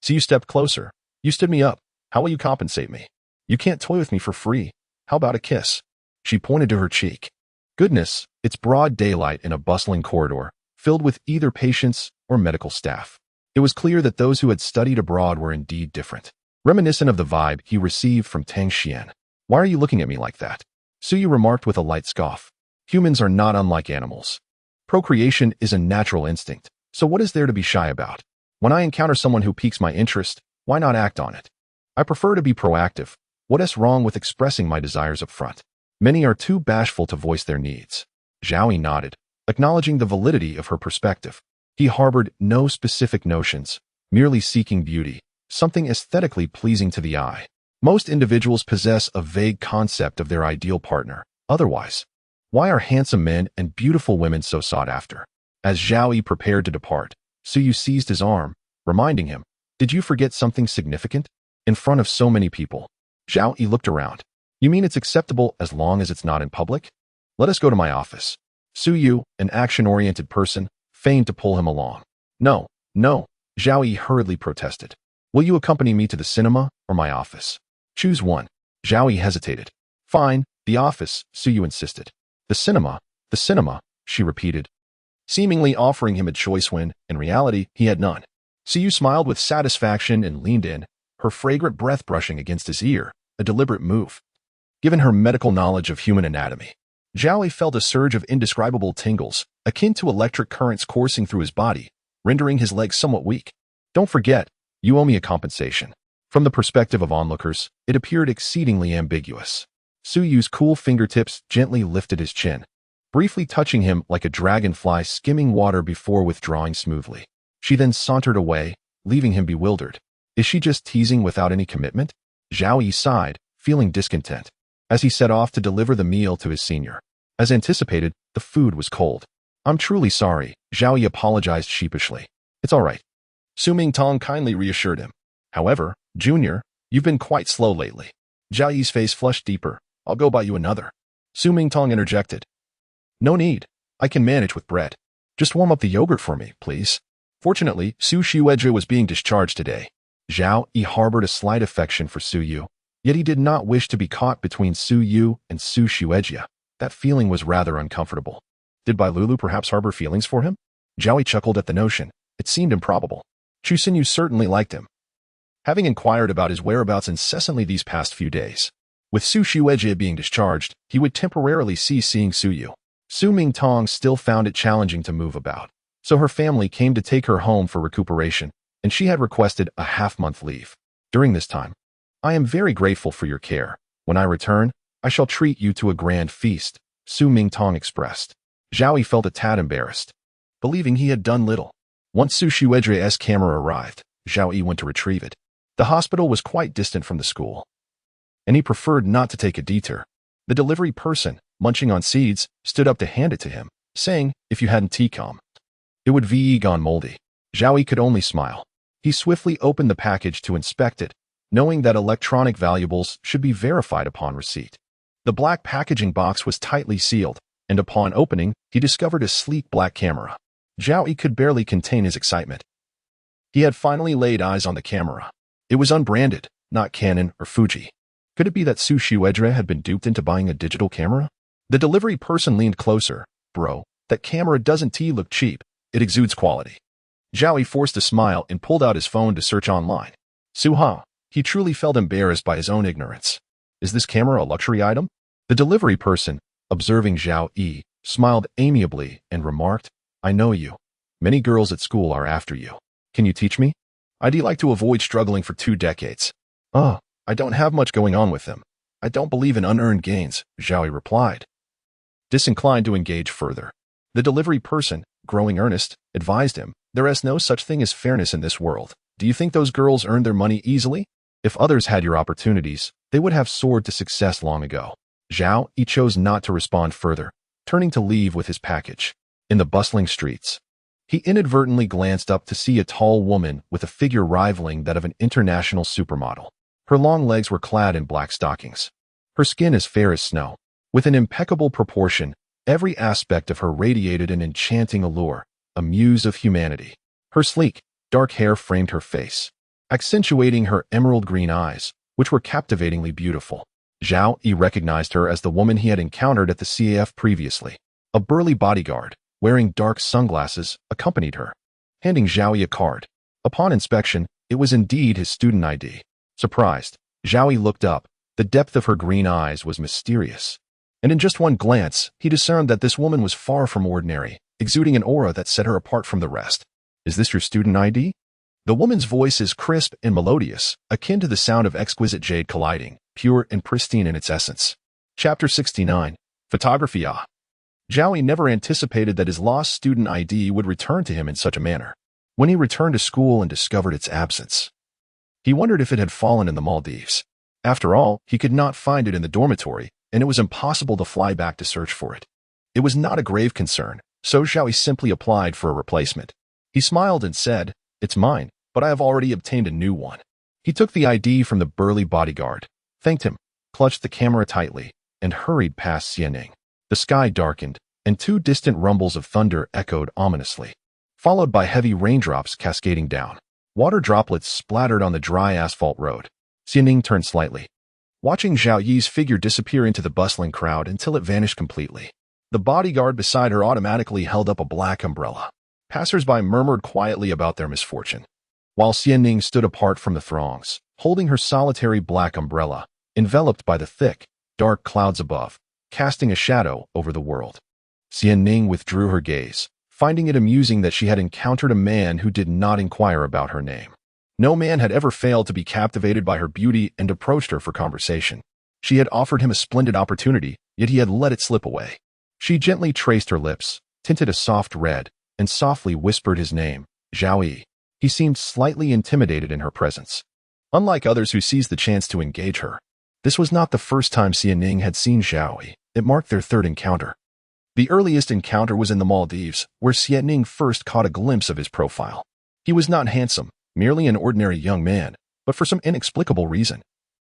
So you stepped closer. You stood me up. How will you compensate me? You can't toy with me for free. How about a kiss? She pointed to her cheek. Goodness, it's broad daylight in a bustling corridor, filled with either patients or medical staff. It was clear that those who had studied abroad were indeed different, reminiscent of the vibe he received from Tang Xian. "Why are you looking at me like that?" Suyu remarked with a light scoff. "Humans are not unlike animals. Procreation is a natural instinct, so what is there to be shy about? When I encounter someone who piques my interest, why not act on it? I prefer to be proactive. What is wrong with expressing my desires up front? Many are too bashful to voice their needs." Zhao Yi nodded, acknowledging the validity of her perspective. He harbored no specific notions, merely seeking beauty, something aesthetically pleasing to the eye. Most individuals possess a vague concept of their ideal partner. Otherwise, why are handsome men and beautiful women so sought after? As Zhao Yi prepared to depart, Suyu seized his arm, reminding him, "Did you forget something significant? In front of so many people." Zhao Yi looked around. "You mean it's acceptable as long as it's not in public? Let us go to my office." Suyu, an action-oriented person, feigned to pull him along. No, Zhao Yi hurriedly protested. "Will you accompany me to the cinema or my office? Choose one." Zhao Yi hesitated. "Fine, the office," Suyu insisted. The cinema, she repeated, seemingly offering him a choice when, in reality, he had none. Suyu smiled with satisfaction and leaned in, her fragrant breath brushing against his ear, a deliberate move. Given her medical knowledge of human anatomy, Zhao Yi felt a surge of indescribable tingles, akin to electric currents coursing through his body, rendering his legs somewhat weak. "Don't forget, you owe me a compensation." From the perspective of onlookers, it appeared exceedingly ambiguous. Suyu's cool fingertips gently lifted his chin, briefly touching him like a dragonfly skimming water before withdrawing smoothly. She then sauntered away, leaving him bewildered. Is she just teasing without any commitment? Zhao Yi sighed, feeling discontent, as he set off to deliver the meal to his senior. As anticipated, the food was cold. I'm truly sorry, Zhao Yi apologized sheepishly. It's all right. Su Mingtong kindly reassured him. However, Junior, you've been quite slow lately. Zhao Yi's face flushed deeper. I'll go buy you another. Su Mingtong interjected. No need. I can manage with bread. Just warm up the yogurt for me, please. Fortunately, Su Xuejie was being discharged today. Zhao Yi harbored a slight affection for Su Yu, yet he did not wish to be caught between Su Yu and Su Xuejie. That feeling was rather uncomfortable. Did Bai Lulu perhaps harbor feelings for him? Zhao Yi chuckled at the notion. It seemed improbable. Chu Xinyu certainly liked him, having inquired about his whereabouts incessantly these past few days. With Su Xuejie being discharged, he would temporarily cease seeing Su Yu. Su Mingtong still found it challenging to move about, so her family came to take her home for recuperation, and she had requested a half-month leave. During this time, I am very grateful for your care. When I return, I shall treat you to a grand feast, Su Mingtong expressed. Zhao Yi felt a tad embarrassed, believing he had done little. Once Su Xuejie's camera arrived, Zhao Yi went to retrieve it. The hospital was quite distant from the school, and he preferred not to take a detour. The delivery person, munching on seeds, stood up to hand it to him, saying, if you hadn't TCOM, it would be gone moldy. Zhao Yi could only smile. He swiftly opened the package to inspect it, knowing that electronic valuables should be verified upon receipt. The black packaging box was tightly sealed, and upon opening, he discovered a sleek black camera. Zhao Yi could barely contain his excitement. He had finally laid eyes on the camera. It was unbranded, not Canon or Fuji. Could it be that Su Xuejie had been duped into buying a digital camera? The delivery person leaned closer. Bro, that camera doesn't look cheap. It exudes quality. Zhao Yi forced a smile and pulled out his phone to search online. Su-ha, he truly felt embarrassed by his own ignorance. Is this camera a luxury item? The delivery person, observing Zhao Yi, smiled amiably and remarked, I know you. Many girls at school are after you. Can you teach me? I'd like to avoid struggling for 2 decades. Oh, I don't have much going on with them. I don't believe in unearned gains, Zhao Yi replied, disinclined to engage further. The delivery person, growing earnest, advised him, there is no such thing as fairness in this world. Do you think those girls earned their money easily? If others had your opportunities, they would have soared to success long ago. Zhao Yi chose not to respond further, turning to leave with his package. In the bustling streets, he inadvertently glanced up to see a tall woman with a figure rivaling that of an international supermodel. Her long legs were clad in black stockings. Her skin as fair as snow. With an impeccable proportion, every aspect of her radiated an enchanting allure, a muse of humanity. Her sleek, dark hair framed her face, accentuating her emerald green eyes, which were captivatingly beautiful. Zhao Yi recognized her as the woman he had encountered at the CAF previously. A burly bodyguard, wearing dark sunglasses, accompanied her, handing Zhao Yi a card. Upon inspection, it was indeed his student ID. Surprised, Zhao Yi looked up. The depth of her green eyes was mysterious, and in just one glance, he discerned that this woman was far from ordinary, exuding an aura that set her apart from the rest. Is this your student ID? The woman's voice is crisp and melodious, akin to the sound of exquisite jade colliding, pure and pristine in its essence. Chapter 69. Photography. Zhao Yi never anticipated that his lost student ID would return to him in such a manner. When he returned to school and discovered its absence, he wondered if it had fallen in the Maldives. After all, he could not find it in the dormitory, and it was impossible to fly back to search for it. It was not a grave concern, so Zhao Yi simply applied for a replacement. He smiled and said, It's mine, but I have already obtained a new one. He took the ID from the burly bodyguard, thanked him, clutched the camera tightly, and hurried past Xianing. The sky darkened, and 2 distant rumbles of thunder echoed ominously, followed by heavy raindrops cascading down. Water droplets splattered on the dry asphalt road. Xianing turned slightly, watching Zhao Yi's figure disappear into the bustling crowd until it vanished completely. The bodyguard beside her automatically held up a black umbrella. Passers-by murmured quietly about their misfortune, while Xianing stood apart from the throngs, holding her solitary black umbrella, enveloped by the thick, dark clouds above, casting a shadow over the world. Xianing withdrew her gaze, finding it amusing that she had encountered a man who did not inquire about her name. No man had ever failed to be captivated by her beauty and approached her for conversation. She had offered him a splendid opportunity, yet he had let it slip away. She gently traced her lips, tinted a soft red, and softly whispered his name, Zhao Yi. He seemed slightly intimidated in her presence. Unlike others who seized the chance to engage her, this was not the first time Xianing had seen Zhao Yi. It marked their third encounter. The earliest encounter was in the Maldives, where Xianing first caught a glimpse of his profile. He was not handsome, merely an ordinary young man, but for some inexplicable reason,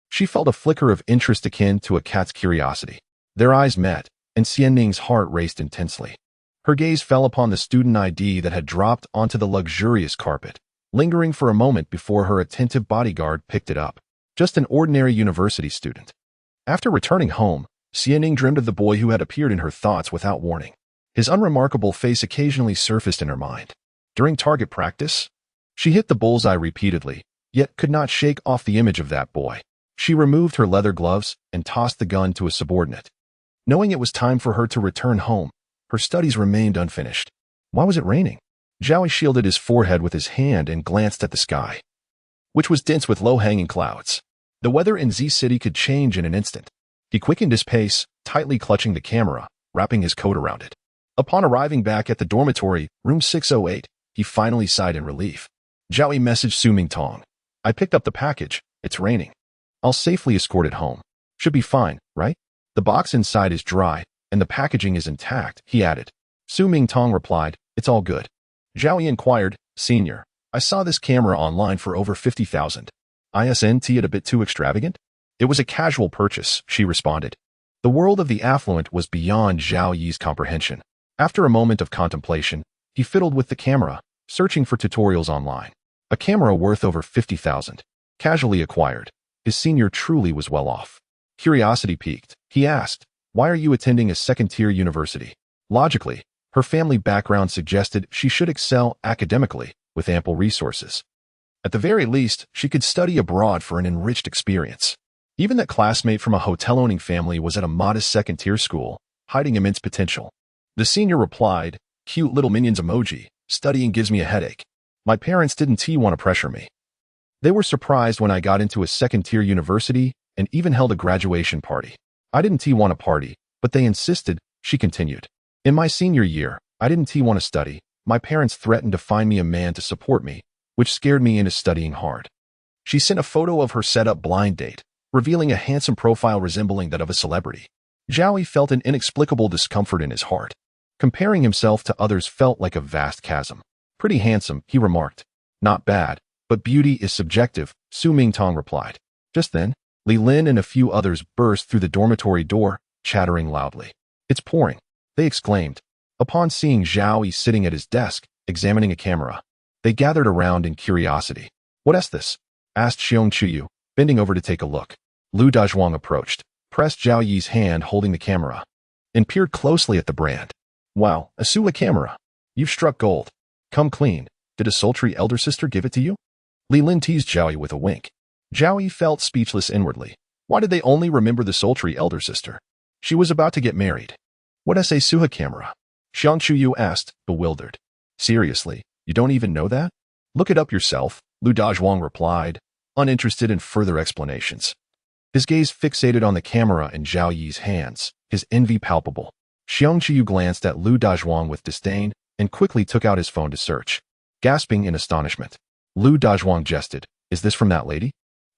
she felt a flicker of interest akin to a cat's curiosity. Their eyes met, and Xianing's heart raced intensely. Her gaze fell upon the student ID that had dropped onto the luxurious carpet, lingering for a moment before her attentive bodyguard picked it up. Just an ordinary university student. After returning home, Xianing dreamed of the boy who had appeared in her thoughts without warning. His unremarkable face occasionally surfaced in her mind. During target practice, she hit the bullseye repeatedly, yet could not shake off the image of that boy. She removed her leather gloves and tossed the gun to a subordinate. Knowing it was time for her to return home, her studies remained unfinished. Why was it raining? Zhao Yi shielded his forehead with his hand and glanced at the sky, which was dense with low-hanging clouds. The weather in Z City could change in an instant. He quickened his pace, tightly clutching the camera, wrapping his coat around it. Upon arriving back at the dormitory, room 608, he finally sighed in relief. Zhao Yi messaged Su Mingtong. I picked up the package. It's raining. I'll safely escort it home. Should be fine, right? The box inside is dry, and the packaging is intact, he added. Su Mingtong replied, it's all good. Zhao Yi inquired, Senior, I saw this camera online for over 50,000. Isn't it a bit too extravagant? It was a casual purchase, she responded. The world of the affluent was beyond Zhao Yi's comprehension. After a moment of contemplation, he fiddled with the camera, searching for tutorials online. A camera worth over 50,000. Casually acquired. His senior truly was well off. Curiosity piqued. He asked, why are you attending a second-tier university? Logically, her family background suggested she should excel academically, with ample resources. At the very least, she could study abroad for an enriched experience. Even that classmate from a hotel-owning family was at a modest second-tier school, hiding immense potential. The senior replied, cute little minions emoji, studying gives me a headache. My parents didn't want to pressure me. They were surprised when I got into a second-tier university and even held a graduation party. I didn't want to party, but they insisted, she continued. In my senior year, I didn't want to study. My parents threatened to find me a man to support me, which scared me into studying hard. She sent a photo of her set-up blind date, revealing a handsome profile resembling that of a celebrity. Zhao Yi felt an inexplicable discomfort in his heart. Comparing himself to others felt like a vast chasm. Pretty handsome, he remarked. Not bad, but beauty is subjective, Su Mingtong replied. Just then, Li Lin and a few others burst through the dormitory door, chattering loudly. It's pouring, they exclaimed. Upon seeing Zhao Yi sitting at his desk, examining a camera, they gathered around in curiosity. What is this? Asked Xiong Chuyu, bending over to take a look. Lu Dazhuang approached, pressed Zhao Yi's hand holding the camera, and peered closely at the brand. Wow, a Sula camera. You've struck gold. Come clean. Did a sultry elder sister give it to you? Li Lin teased Zhao Yi with a wink. Zhao Yi felt speechless inwardly. Why did they only remember the sultry elder sister? She was about to get married. What is a Suha camera? Xiang Chuyu asked, bewildered. Seriously, you don't even know that? Look it up yourself, Lu Dazhuang replied, uninterested in further explanations. His gaze fixated on the camera in Zhao Yi's hands, his envy palpable. Xiang Chuyu glanced at Lu Dazhuang with disdain and quickly took out his phone to search. Gasping in astonishment, Lu Dazhuang jested, is this from that lady?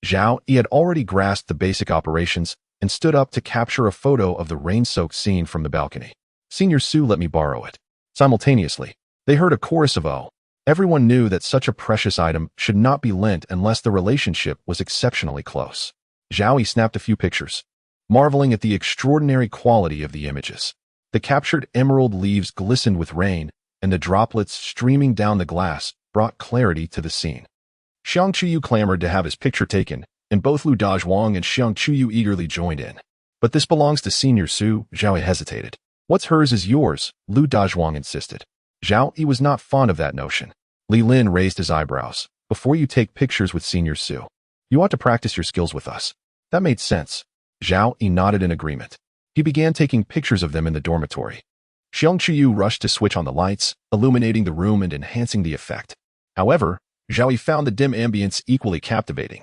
Zhao Yi had already grasped the basic operations and stood up to capture a photo of the rain-soaked scene from the balcony. Senior Su let me borrow it. Simultaneously, they heard a chorus of oh. Everyone knew that such a precious item should not be lent unless the relationship was exceptionally close. Zhao Yi snapped a few pictures, marveling at the extraordinary quality of the images. The captured emerald leaves glistened with rain, and the droplets streaming down the glass brought clarity to the scene. Xiang Chuyu clamored to have his picture taken, and both Lu Dazhuang and Xiang Chuyu eagerly joined in. But this belongs to Senior Su, Zhao Yi hesitated. What's hers is yours, Lu Dazhuang insisted. Zhao Yi was not fond of that notion. Li Lin raised his eyebrows. Before you take pictures with Senior Su, you ought to practice your skills with us. That made sense. Zhao Yi nodded in agreement. He began taking pictures of them in the dormitory. Xiang Chuyu rushed to switch on the lights, illuminating the room and enhancing the effect. However, Zhao Yi found the dim ambience equally captivating,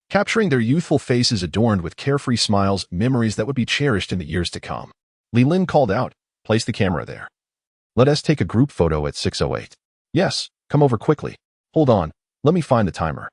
capturing their youthful faces adorned with carefree smiles, memories that would be cherished in the years to come. Li Lin called out, Place the camera there. Let us take a group photo at 6:08. Yes, come over quickly. Hold on, let me find the timer.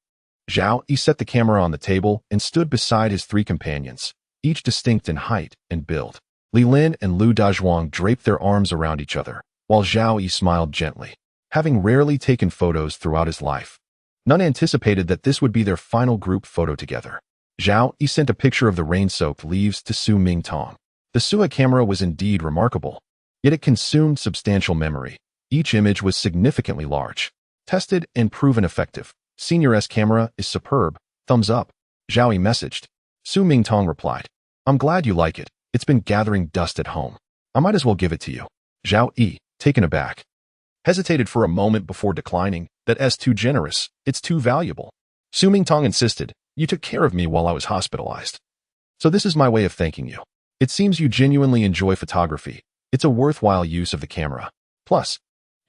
Zhao Yi set the camera on the table and stood beside his three companions, each distinct in height and build. Li Lin and Lu Dazhuang draped their arms around each other, while Zhao Yi smiled gently. Having rarely taken photos throughout his life, none anticipated that this would be their final group photo together. Zhao Yi sent a picture of the rain-soaked leaves to Su Mingtong. The Suha camera was indeed remarkable, yet it consumed substantial memory. Each image was significantly large. Tested and proven effective. Senior S camera is superb. Thumbs up. Zhao Yi messaged. Su Mingtong replied, I'm glad you like it. It's been gathering dust at home. I might as well give it to you. Zhao Yi, taken aback, hesitated for a moment before declining. That's too generous. It's too valuable. Su Mingtong insisted, you took care of me while I was hospitalized. So this is my way of thanking you. It seems you genuinely enjoy photography. It's a worthwhile use of the camera. Plus,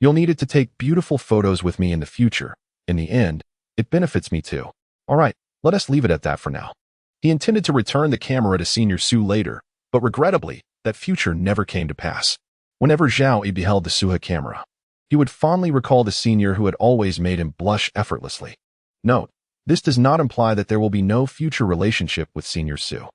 you'll need it to take beautiful photos with me in the future. In the end, it benefits me too. All right, let us leave it at that for now. He intended to return the camera to Senior Su later, but regrettably, that future never came to pass. Whenever Zhao Yi beheld the Suha camera, he would fondly recall the senior who had always made him blush effortlessly. Note, this does not imply that there will be no future relationship with Senior Su.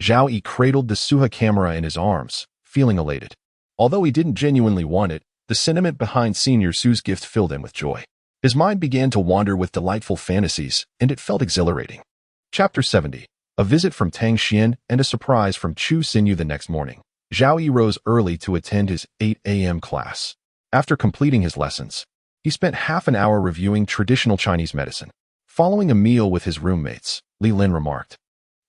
Zhao Yi cradled the Suha camera in his arms, feeling elated. Although he didn't genuinely want it, the sentiment behind Senior Su's gift filled him with joy. His mind began to wander with delightful fantasies, and it felt exhilarating. Chapter 70. A visit from Tang Xian and a surprise from Chu Xinyu the next morning. Zhao Yi rose early to attend his 8 a.m. class. After completing his lessons, he spent half an hour reviewing traditional Chinese medicine. Following a meal with his roommates, Li Lin remarked,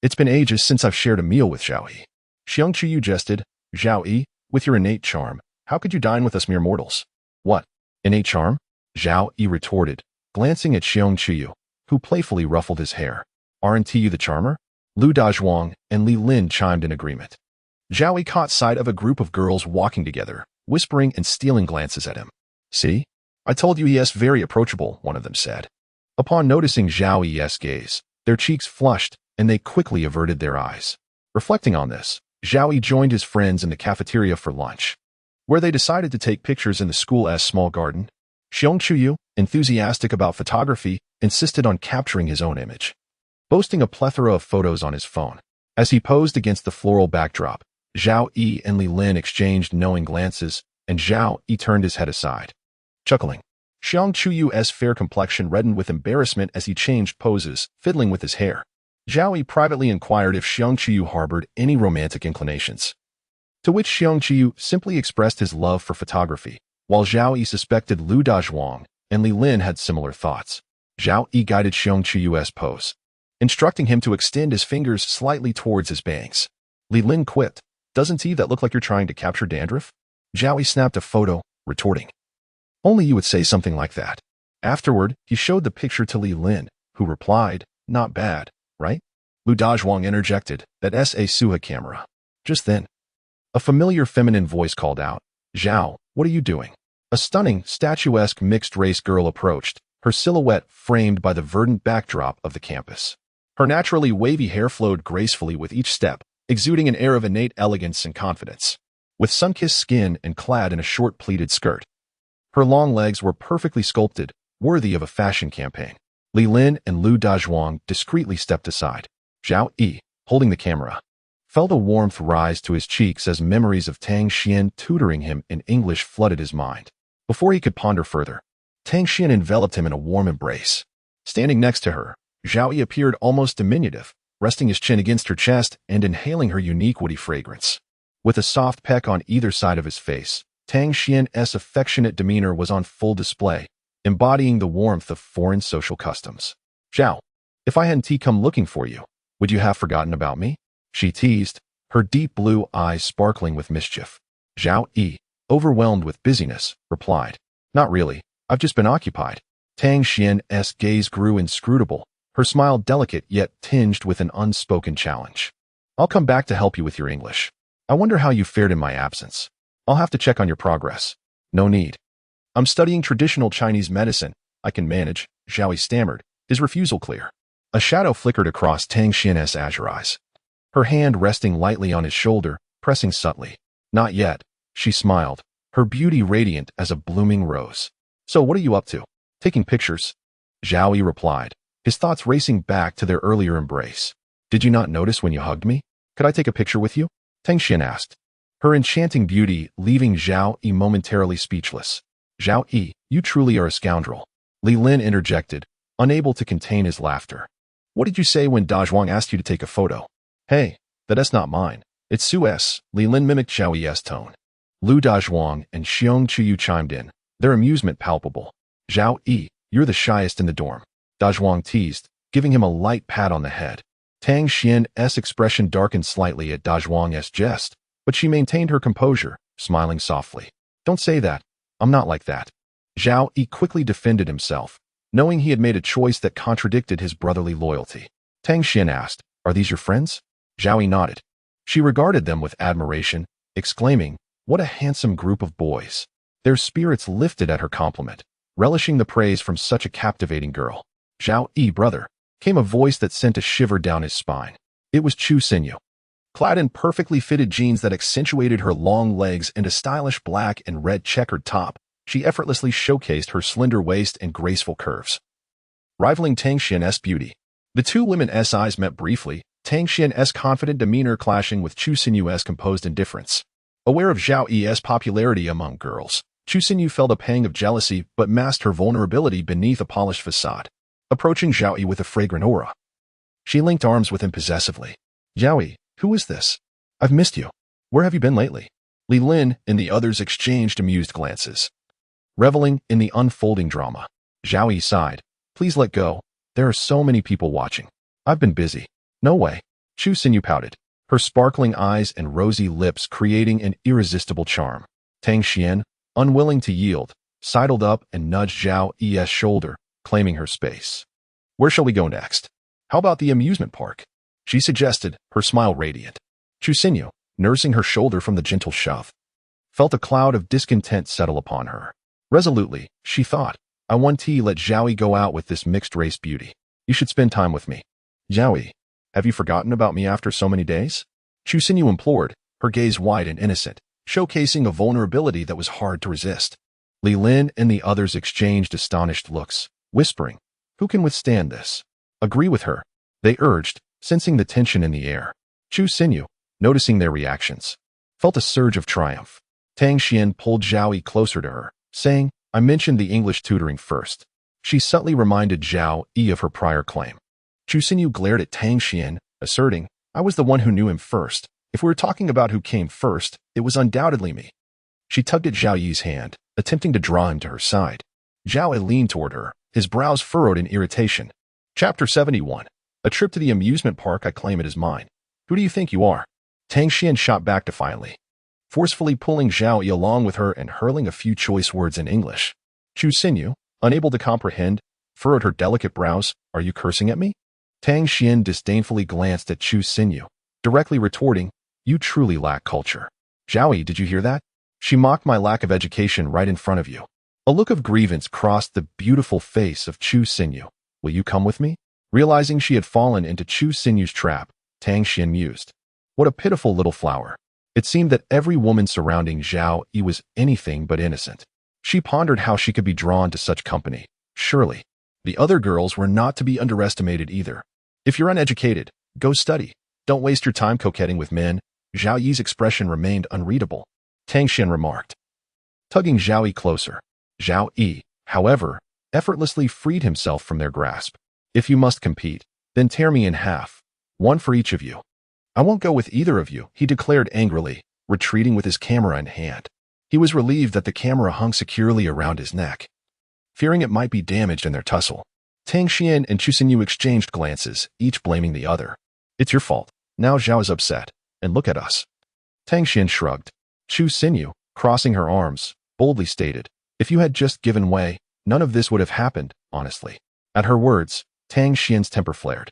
It's been ages since I've shared a meal with Zhao Yi. Xiang Chuyu jested, Zhao Yi, with your innate charm, how could you dine with us mere mortals? What? Innate charm? Zhao Yi retorted, glancing at Xiang Chuyu, who playfully ruffled his hair. Aren't you the charmer? Lu Dazhuang and Li Lin chimed in agreement. Zhao Yi caught sight of a group of girls walking together, whispering and stealing glances at him. See? I told you he is very approachable, one of them said. Upon noticing Zhao Yi's gaze, their cheeks flushed, and they quickly averted their eyes. Reflecting on this, Zhao Yi joined his friends in the cafeteria for lunch, where they decided to take pictures in the school's small garden. Xiong Chuyu, enthusiastic about photography, insisted on capturing his own image, boasting a plethora of photos on his phone. As he posed against the floral backdrop, Zhao Yi and Li Lin exchanged knowing glances, and Zhao Yi turned his head aside, chuckling. Xiang Chuyu's fair complexion reddened with embarrassment as he changed poses, fiddling with his hair. Zhao Yi privately inquired if Xiang Chuyu harbored any romantic inclinations, to which Xiang Chuyu simply expressed his love for photography, while Zhao Yi suspected Lu Dazhuang and Li Lin had similar thoughts. Zhao Yi guided Xiang Chuyu's pose, instructing him to extend his fingers slightly towards his bangs. Li Lin quipped, Doesn't that look like you're trying to capture dandruff? Zhao Yi snapped a photo, retorting, Only you would say something like that. Afterward, he showed the picture to Li Lin, who replied, Not bad, right? Lu Dazhuang interjected, That's a Suha camera. Just then, a familiar feminine voice called out, Zhao, what are you doing? A stunning, statuesque mixed-race girl approached, her silhouette framed by the verdant backdrop of the campus. Her naturally wavy hair flowed gracefully with each step, exuding an air of innate elegance and confidence. With sun-kissed skin and clad in a short pleated skirt, her long legs were perfectly sculpted, worthy of a fashion campaign. Li Lin and Lu Dazhuang discreetly stepped aside. Zhao Yi, holding the camera, felt a warmth rise to his cheeks as memories of Tang Xian tutoring him in English flooded his mind. Before he could ponder further, Tang Xian enveloped him in a warm embrace. Standing next to her, Zhao Yi appeared almost diminutive, resting his chin against her chest and inhaling her unique woody fragrance. With a soft peck on either side of his face, Tang Xian's affectionate demeanor was on full display, embodying the warmth of foreign social customs. Zhao, if I hadn't come looking for you, would you have forgotten about me? She teased, her deep blue eyes sparkling with mischief. Zhao Yi, overwhelmed with busyness, replied, Not really, I've just been occupied. Tang Xian's gaze grew inscrutable, her smile delicate yet tinged with an unspoken challenge. I'll come back to help you with your English. I wonder how you fared in my absence. I'll have to check on your progress. No need. I'm studying traditional Chinese medicine. I can manage, Zhao Yi stammered, his refusal clear. A shadow flickered across Tang Xian's azure eyes, her hand resting lightly on his shoulder, pressing subtly. Not yet, She smiled, her beauty radiant as a blooming rose. So what are you up to? Taking pictures? Zhao Yi replied, his thoughts racing back to their earlier embrace. Did you not notice when you hugged me? Could I take a picture with you? Tang Xian asked, her enchanting beauty leaving Zhao Yi momentarily speechless. Zhao Yi, you truly are a scoundrel. Li Lin interjected, unable to contain his laughter. What did you say when Da Zhuang asked you to take a photo? Hey, that's not mine. It's Su's. Li Lin mimicked Zhao Yi's tone. Lu Da Zhuang and Xiong Chuyu chimed in, their amusement palpable. Zhao Yi, you're the shyest in the dorm. Da Zhuang teased, giving him a light pat on the head. Tang Xian's expression darkened slightly at Da Zhuang's jest, but she maintained her composure, smiling softly. Don't say that. I'm not like that. Zhao Yi quickly defended himself, knowing he had made a choice that contradicted his brotherly loyalty. Tang Xian asked, are these your friends? Zhao Yi nodded. She regarded them with admiration, exclaiming, what a handsome group of boys. Their spirits lifted at her compliment, relishing the praise from such a captivating girl. Zhao Yi, brother, came a voice that sent a shiver down his spine. It was Chu Xinyu. Clad in perfectly fitted jeans that accentuated her long legs and a stylish black and red checkered top, she effortlessly showcased her slender waist and graceful curves, rivaling Tang Xian's beauty. The two women's eyes met briefly, Tang Xian's confident demeanor clashing with Chu Xinyu's composed indifference. Aware of Zhao Yi's popularity among girls, Chu Xinyu felt a pang of jealousy but masked her vulnerability beneath a polished facade. Approaching Zhao Yi with a fragrant aura, she linked arms with him possessively. Zhao Yi, who is this? I've missed you. Where have you been lately? Li Lin and the others exchanged amused glances, reveling in the unfolding drama. Zhao Yi sighed. Please let go. There are so many people watching. I've been busy. No way. Chu Xinyu pouted, her sparkling eyes and rosy lips creating an irresistible charm. Tang Xian, unwilling to yield, sidled up and nudged Zhao Yi's shoulder, claiming her space. Where shall we go next? How about the amusement park? She suggested, her smile radiant. Chu Xinyu, nursing her shoulder from the gentle shove, felt a cloud of discontent settle upon her. Resolutely, she thought, I want to let Zhao Yi go out with this mixed-race beauty. You should spend time with me. Zhao Yi, have you forgotten about me after so many days? Chu Xinyu implored, her gaze wide and innocent, showcasing a vulnerability that was hard to resist. Li Lin and the others exchanged astonished looks, whispering, who can withstand this? Agree with her, they urged, sensing the tension in the air. Chu Xinyu, noticing their reactions, felt a surge of triumph. Tang Xian pulled Zhao Yi closer to her, saying, I mentioned the English tutoring first. She subtly reminded Zhao Yi of her prior claim. Chu Xinyu glared at Tang Xian, asserting, I was the one who knew him first. If we were talking about who came first, it was undoubtedly me. She tugged at Zhao Yi's hand, attempting to draw him to her side. Zhao Yi leaned toward her, his brows furrowed in irritation. Chapter 71. A trip to the amusement park, I claim it as mine. Who do you think you are? Tang Xian shot back defiantly, forcefully pulling Zhao Yi along with her and hurling a few choice words in English. Chu Xinyu, unable to comprehend, furrowed her delicate brows. Are you cursing at me? Tang Xian disdainfully glanced at Chu Xinyu, directly retorting, you truly lack culture. Zhao Yi, did you hear that? She mocked my lack of education right in front of you. A look of grievance crossed the beautiful face of Chu Xinyu. Will you come with me? Realizing she had fallen into Chu Xinyu's trap, Tang Xian mused. What a pitiful little flower. It seemed that every woman surrounding Zhao Yi was anything but innocent. She pondered how she could be drawn to such company. Surely, the other girls were not to be underestimated either. If you're uneducated, go study. Don't waste your time coquetting with men. Zhao Yi's expression remained unreadable. Tang Xian remarked, tugging Zhao Yi closer. Zhao Yi, however, effortlessly freed himself from their grasp. If you must compete, then tear me in half. One for each of you. I won't go with either of you, he declared angrily, retreating with his camera in hand. He was relieved that the camera hung securely around his neck, fearing it might be damaged in their tussle. Tang Xian and Chu Xinyu exchanged glances, each blaming the other. It's your fault. Now Zhao is upset, and look at us. Tang Xian shrugged. Chu Xinyu, crossing her arms, boldly stated, if you had just given way, none of this would have happened, honestly. At her words, Tang Xian's temper flared.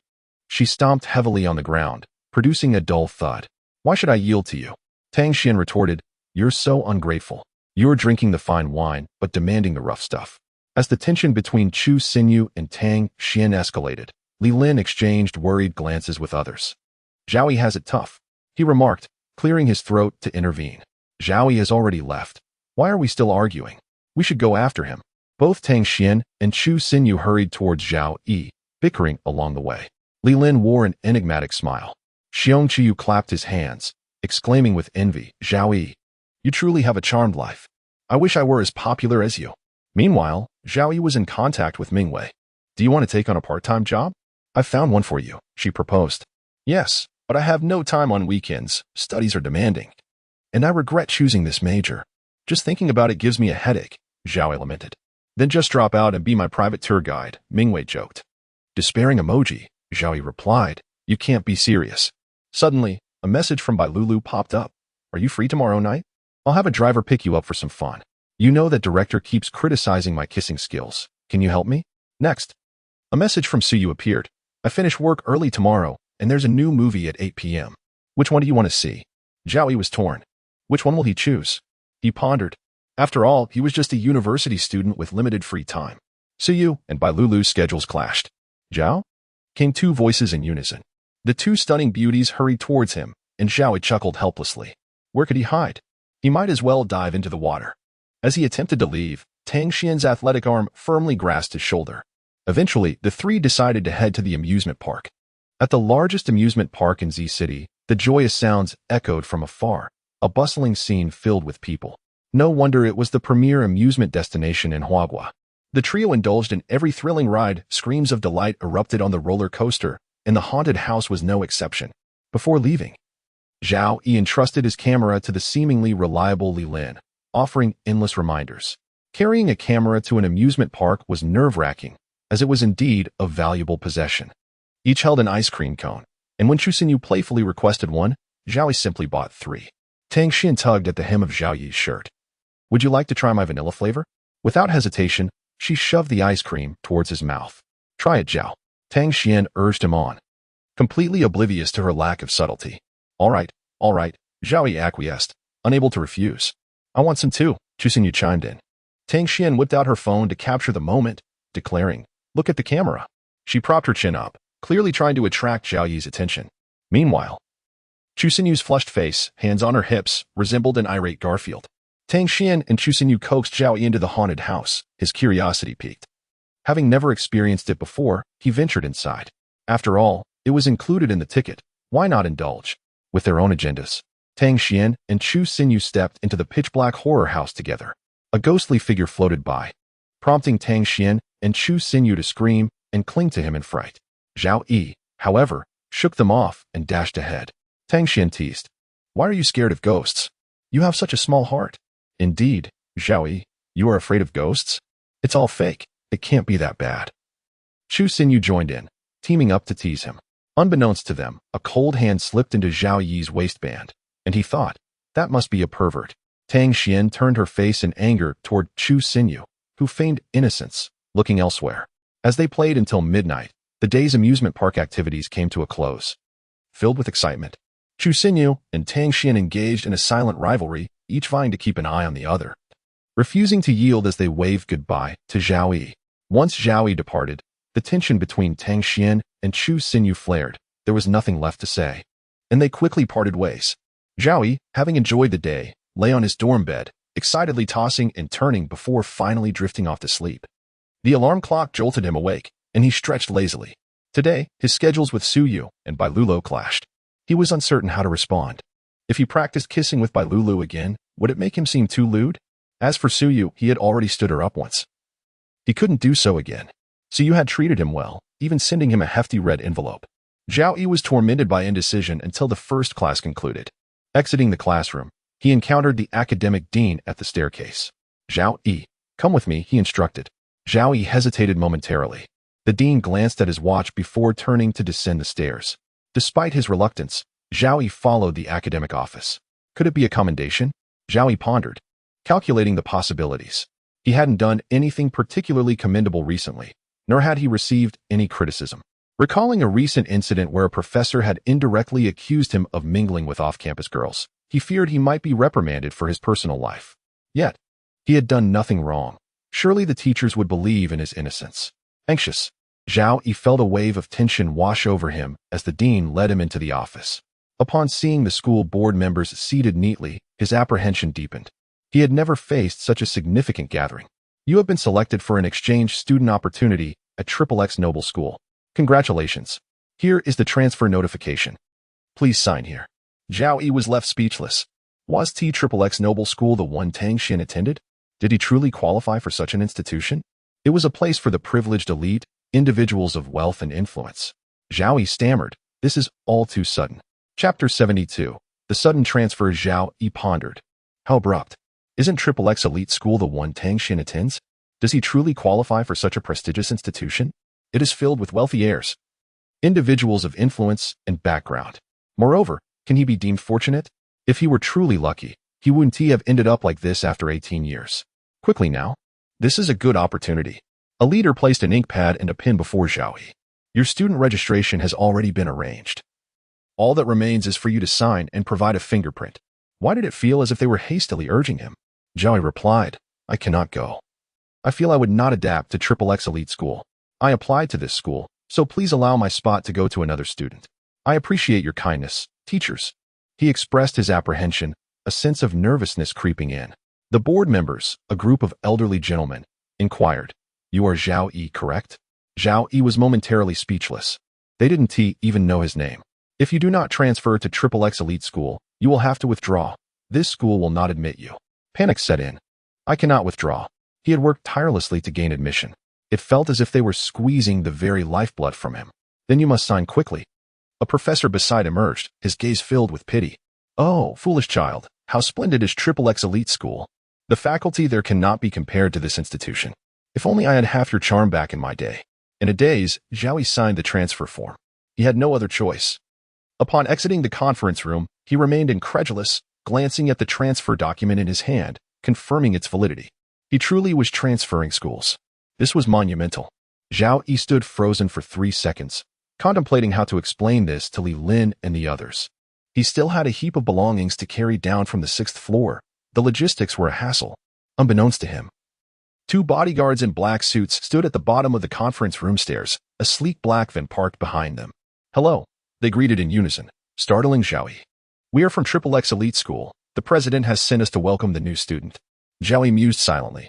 She stomped heavily on the ground, producing a dull thud. Why should I yield to you? Tang Xian retorted, you're so ungrateful. You're drinking the fine wine, but demanding the rough stuff. As the tension between Chu Xinyu and Tang Xian escalated, Li Lin exchanged worried glances with others. Zhao Yi has it tough, he remarked, clearing his throat to intervene. Zhao Yi has already left. Why are we still arguing? We should go after him. Both Tang Xian and Chu Xinyu hurried towards Zhao Yi, bickering along the way. Li Lin wore an enigmatic smile. Xiong Qiyu clapped his hands, exclaiming with envy, Zhao Yi, you truly have a charmed life. I wish I were as popular as you. Meanwhile, Zhao Yi was in contact with Mingwei. Do you want to take on a part-time job? I've found one for you, she proposed. Yes, but I have no time on weekends. Studies are demanding. And I regret choosing this major. Just thinking about it gives me a headache, Zhao Yi lamented. Then just drop out and be my private tour guide, Mingwei joked. Despairing emoji, Zhao Yi replied, you can't be serious. Suddenly, a message from Bai Lulu popped up. Are you free tomorrow night? I'll have a driver pick you up for some fun. You know that director keeps criticizing my kissing skills. Can you help me? Next. A message from Suyu appeared. I finish work early tomorrow, and there's a new movie at 8 p.m. Which one do you want to see? Zhao Yi was torn. Which one will he choose? He pondered. After all, he was just a university student with limited free time. Suyu and Bai Lulu's schedules clashed. Zhao? Came two voices in unison. The two stunning beauties hurried towards him, and Zhao Yi chuckled helplessly. Where could he hide? He might as well dive into the water. As he attempted to leave, Tang Xian's athletic arm firmly grasped his shoulder. Eventually, the three decided to head to the amusement park. At the largest amusement park in Z City, the joyous sounds echoed from afar, a bustling scene filled with people. No wonder it was the premier amusement destination in Huagua. The trio indulged in every thrilling ride, screams of delight erupted on the roller coaster, and the haunted house was no exception. Before leaving, Zhao Yi entrusted his camera to the seemingly reliable Li Lin, offering endless reminders. Carrying a camera to an amusement park was nerve-wracking, as it was indeed a valuable possession. Each held an ice cream cone, and when Chu Xinyu playfully requested one, Zhao Yi simply bought 3. Tang Xian tugged at the hem of Zhao Yi's shirt. Would you like to try my vanilla flavor? Without hesitation, she shoved the ice cream towards his mouth. Try it, Zhao. Tang Xian urged him on, completely oblivious to her lack of subtlety. All right, Zhao Yi acquiesced, unable to refuse. I want some too, Chu Xinyu chimed in. Tang Xian whipped out her phone to capture the moment, declaring, look at the camera. She propped her chin up, clearly trying to attract Zhao Yi's attention. Meanwhile, Chu Xinyu's flushed face, hands on her hips, resembled an irate Garfield. Tang Xian and Chu Xinyu coaxed Zhao Yi into the haunted house, his curiosity piqued. Having never experienced it before, he ventured inside. After all, it was included in the ticket. Why not indulge? With their own agendas, Tang Xian and Chu Xinyu stepped into the pitch-black horror house together. A ghostly figure floated by, prompting Tang Xian and Chu Xinyu to scream and cling to him in fright. Zhao Yi, however, shook them off and dashed ahead. Tang Xian teased, why are you scared of ghosts? You have such a small heart. Indeed, Zhao Yi, you are afraid of ghosts? It's all fake. It can't be that bad. Chu Xinyu joined in, teaming up to tease him. Unbeknownst to them, a cold hand slipped into Zhao Yi's waistband, and he thought, that must be a pervert. Tang Xian turned her face in anger toward Chu Xinyu, who feigned innocence, looking elsewhere. As they played until midnight, the day's amusement park activities came to a close. Filled with excitement, Chu Xinyu and Tang Xian engaged in a silent rivalry, each vying to keep an eye on the other, refusing to yield as they waved goodbye to Zhao Yi. Once Zhao Yi departed, the tension between Tang Xian and Chu Xinyu flared. There was nothing left to say, and they quickly parted ways. Zhao Yi, having enjoyed the day, lay on his dorm bed, excitedly tossing and turning before finally drifting off to sleep. The alarm clock jolted him awake, and he stretched lazily. Today, his schedules with Suyu and Bai Lulu clashed. He was uncertain how to respond. If he practiced kissing with Bai Lulu again, would it make him seem too lewd? As for Suyu, he had already stood her up once. He couldn't do so again. Suyu had treated him well, even sending him a hefty red envelope. Zhao Yi was tormented by indecision until the first class concluded. Exiting the classroom, he encountered the academic dean at the staircase. Zhao Yi, come with me, he instructed. Zhao Yi hesitated momentarily. The dean glanced at his watch before turning to descend the stairs. Despite his reluctance, Zhao Yi followed the academic office. Could it be a commendation? Zhao Yi pondered, calculating the possibilities. He hadn't done anything particularly commendable recently, nor had he received any criticism. Recalling a recent incident where a professor had indirectly accused him of mingling with off-campus girls, he feared he might be reprimanded for his personal life. Yet, he had done nothing wrong. Surely the teachers would believe in his innocence. Anxious, Zhao Yi felt a wave of tension wash over him as the dean led him into the office. Upon seeing the school board members seated neatly, His apprehension deepened. He had never faced such a significant gathering. You have been selected for an exchange student opportunity at XXX Noble School. Congratulations. Here is the transfer notification. Please sign here. Zhao Yi was left speechless. Was XXX Noble School the one Tang Xin attended? Did he truly qualify for such an institution? It was a place for the privileged elite, individuals of wealth and influence. Zhao Yi stammered, "This is all too sudden." Chapter 72. The sudden transfer. Zhao Yi pondered. How abrupt. Isn't XXX Elite School the one Tang Xin attends? Does he truly qualify for such a prestigious institution? It is filled with wealthy heirs, individuals of influence and background. Moreover, can he be deemed fortunate? If he were truly lucky, he wouldn't have ended up like this after 18 years. Quickly now. This is a good opportunity. A leader placed an ink pad and a pen before Zhao Yi. Your student registration has already been arranged. All that remains is for you to sign and provide a fingerprint. Why did it feel as if they were hastily urging him? Zhao Yi replied, I cannot go. I feel I would not adapt to XXX Elite School. I applied to this school, so please allow my spot to go to another student. I appreciate your kindness, teachers. He expressed his apprehension, a sense of nervousness creeping in. The board members, a group of elderly gentlemen, inquired, You are Zhao Yi, correct? Zhao Yi was momentarily speechless. They didn't even know his name. If you do not transfer to XXX Elite School, you will have to withdraw. This school will not admit you. Panic set in. I cannot withdraw. He had worked tirelessly to gain admission. It felt as if they were squeezing the very lifeblood from him. Then you must sign quickly. A professor beside emerged, his gaze filled with pity. Oh, foolish child, how splendid is XXX Elite School. The faculty there cannot be compared to this institution. If only I had half your charm back in my day. In a daze, Zhao Yi signed the transfer form. He had no other choice. Upon exiting the conference room, he remained incredulous, glancing at the transfer document in his hand, confirming its validity. He truly was transferring schools. This was monumental. Zhao Yi stood frozen for 3 seconds, contemplating how to explain this to Li Lin and the others. He still had a heap of belongings to carry down from the 6th floor. The logistics were a hassle. Unbeknownst to him, 2 bodyguards in black suits stood at the bottom of the conference room stairs, a sleek black van parked behind them. Hello, they greeted in unison, startling Zhao Yi. We are from XXX Elite School. The president has sent us to welcome the new student. Zhao Yi mused silently.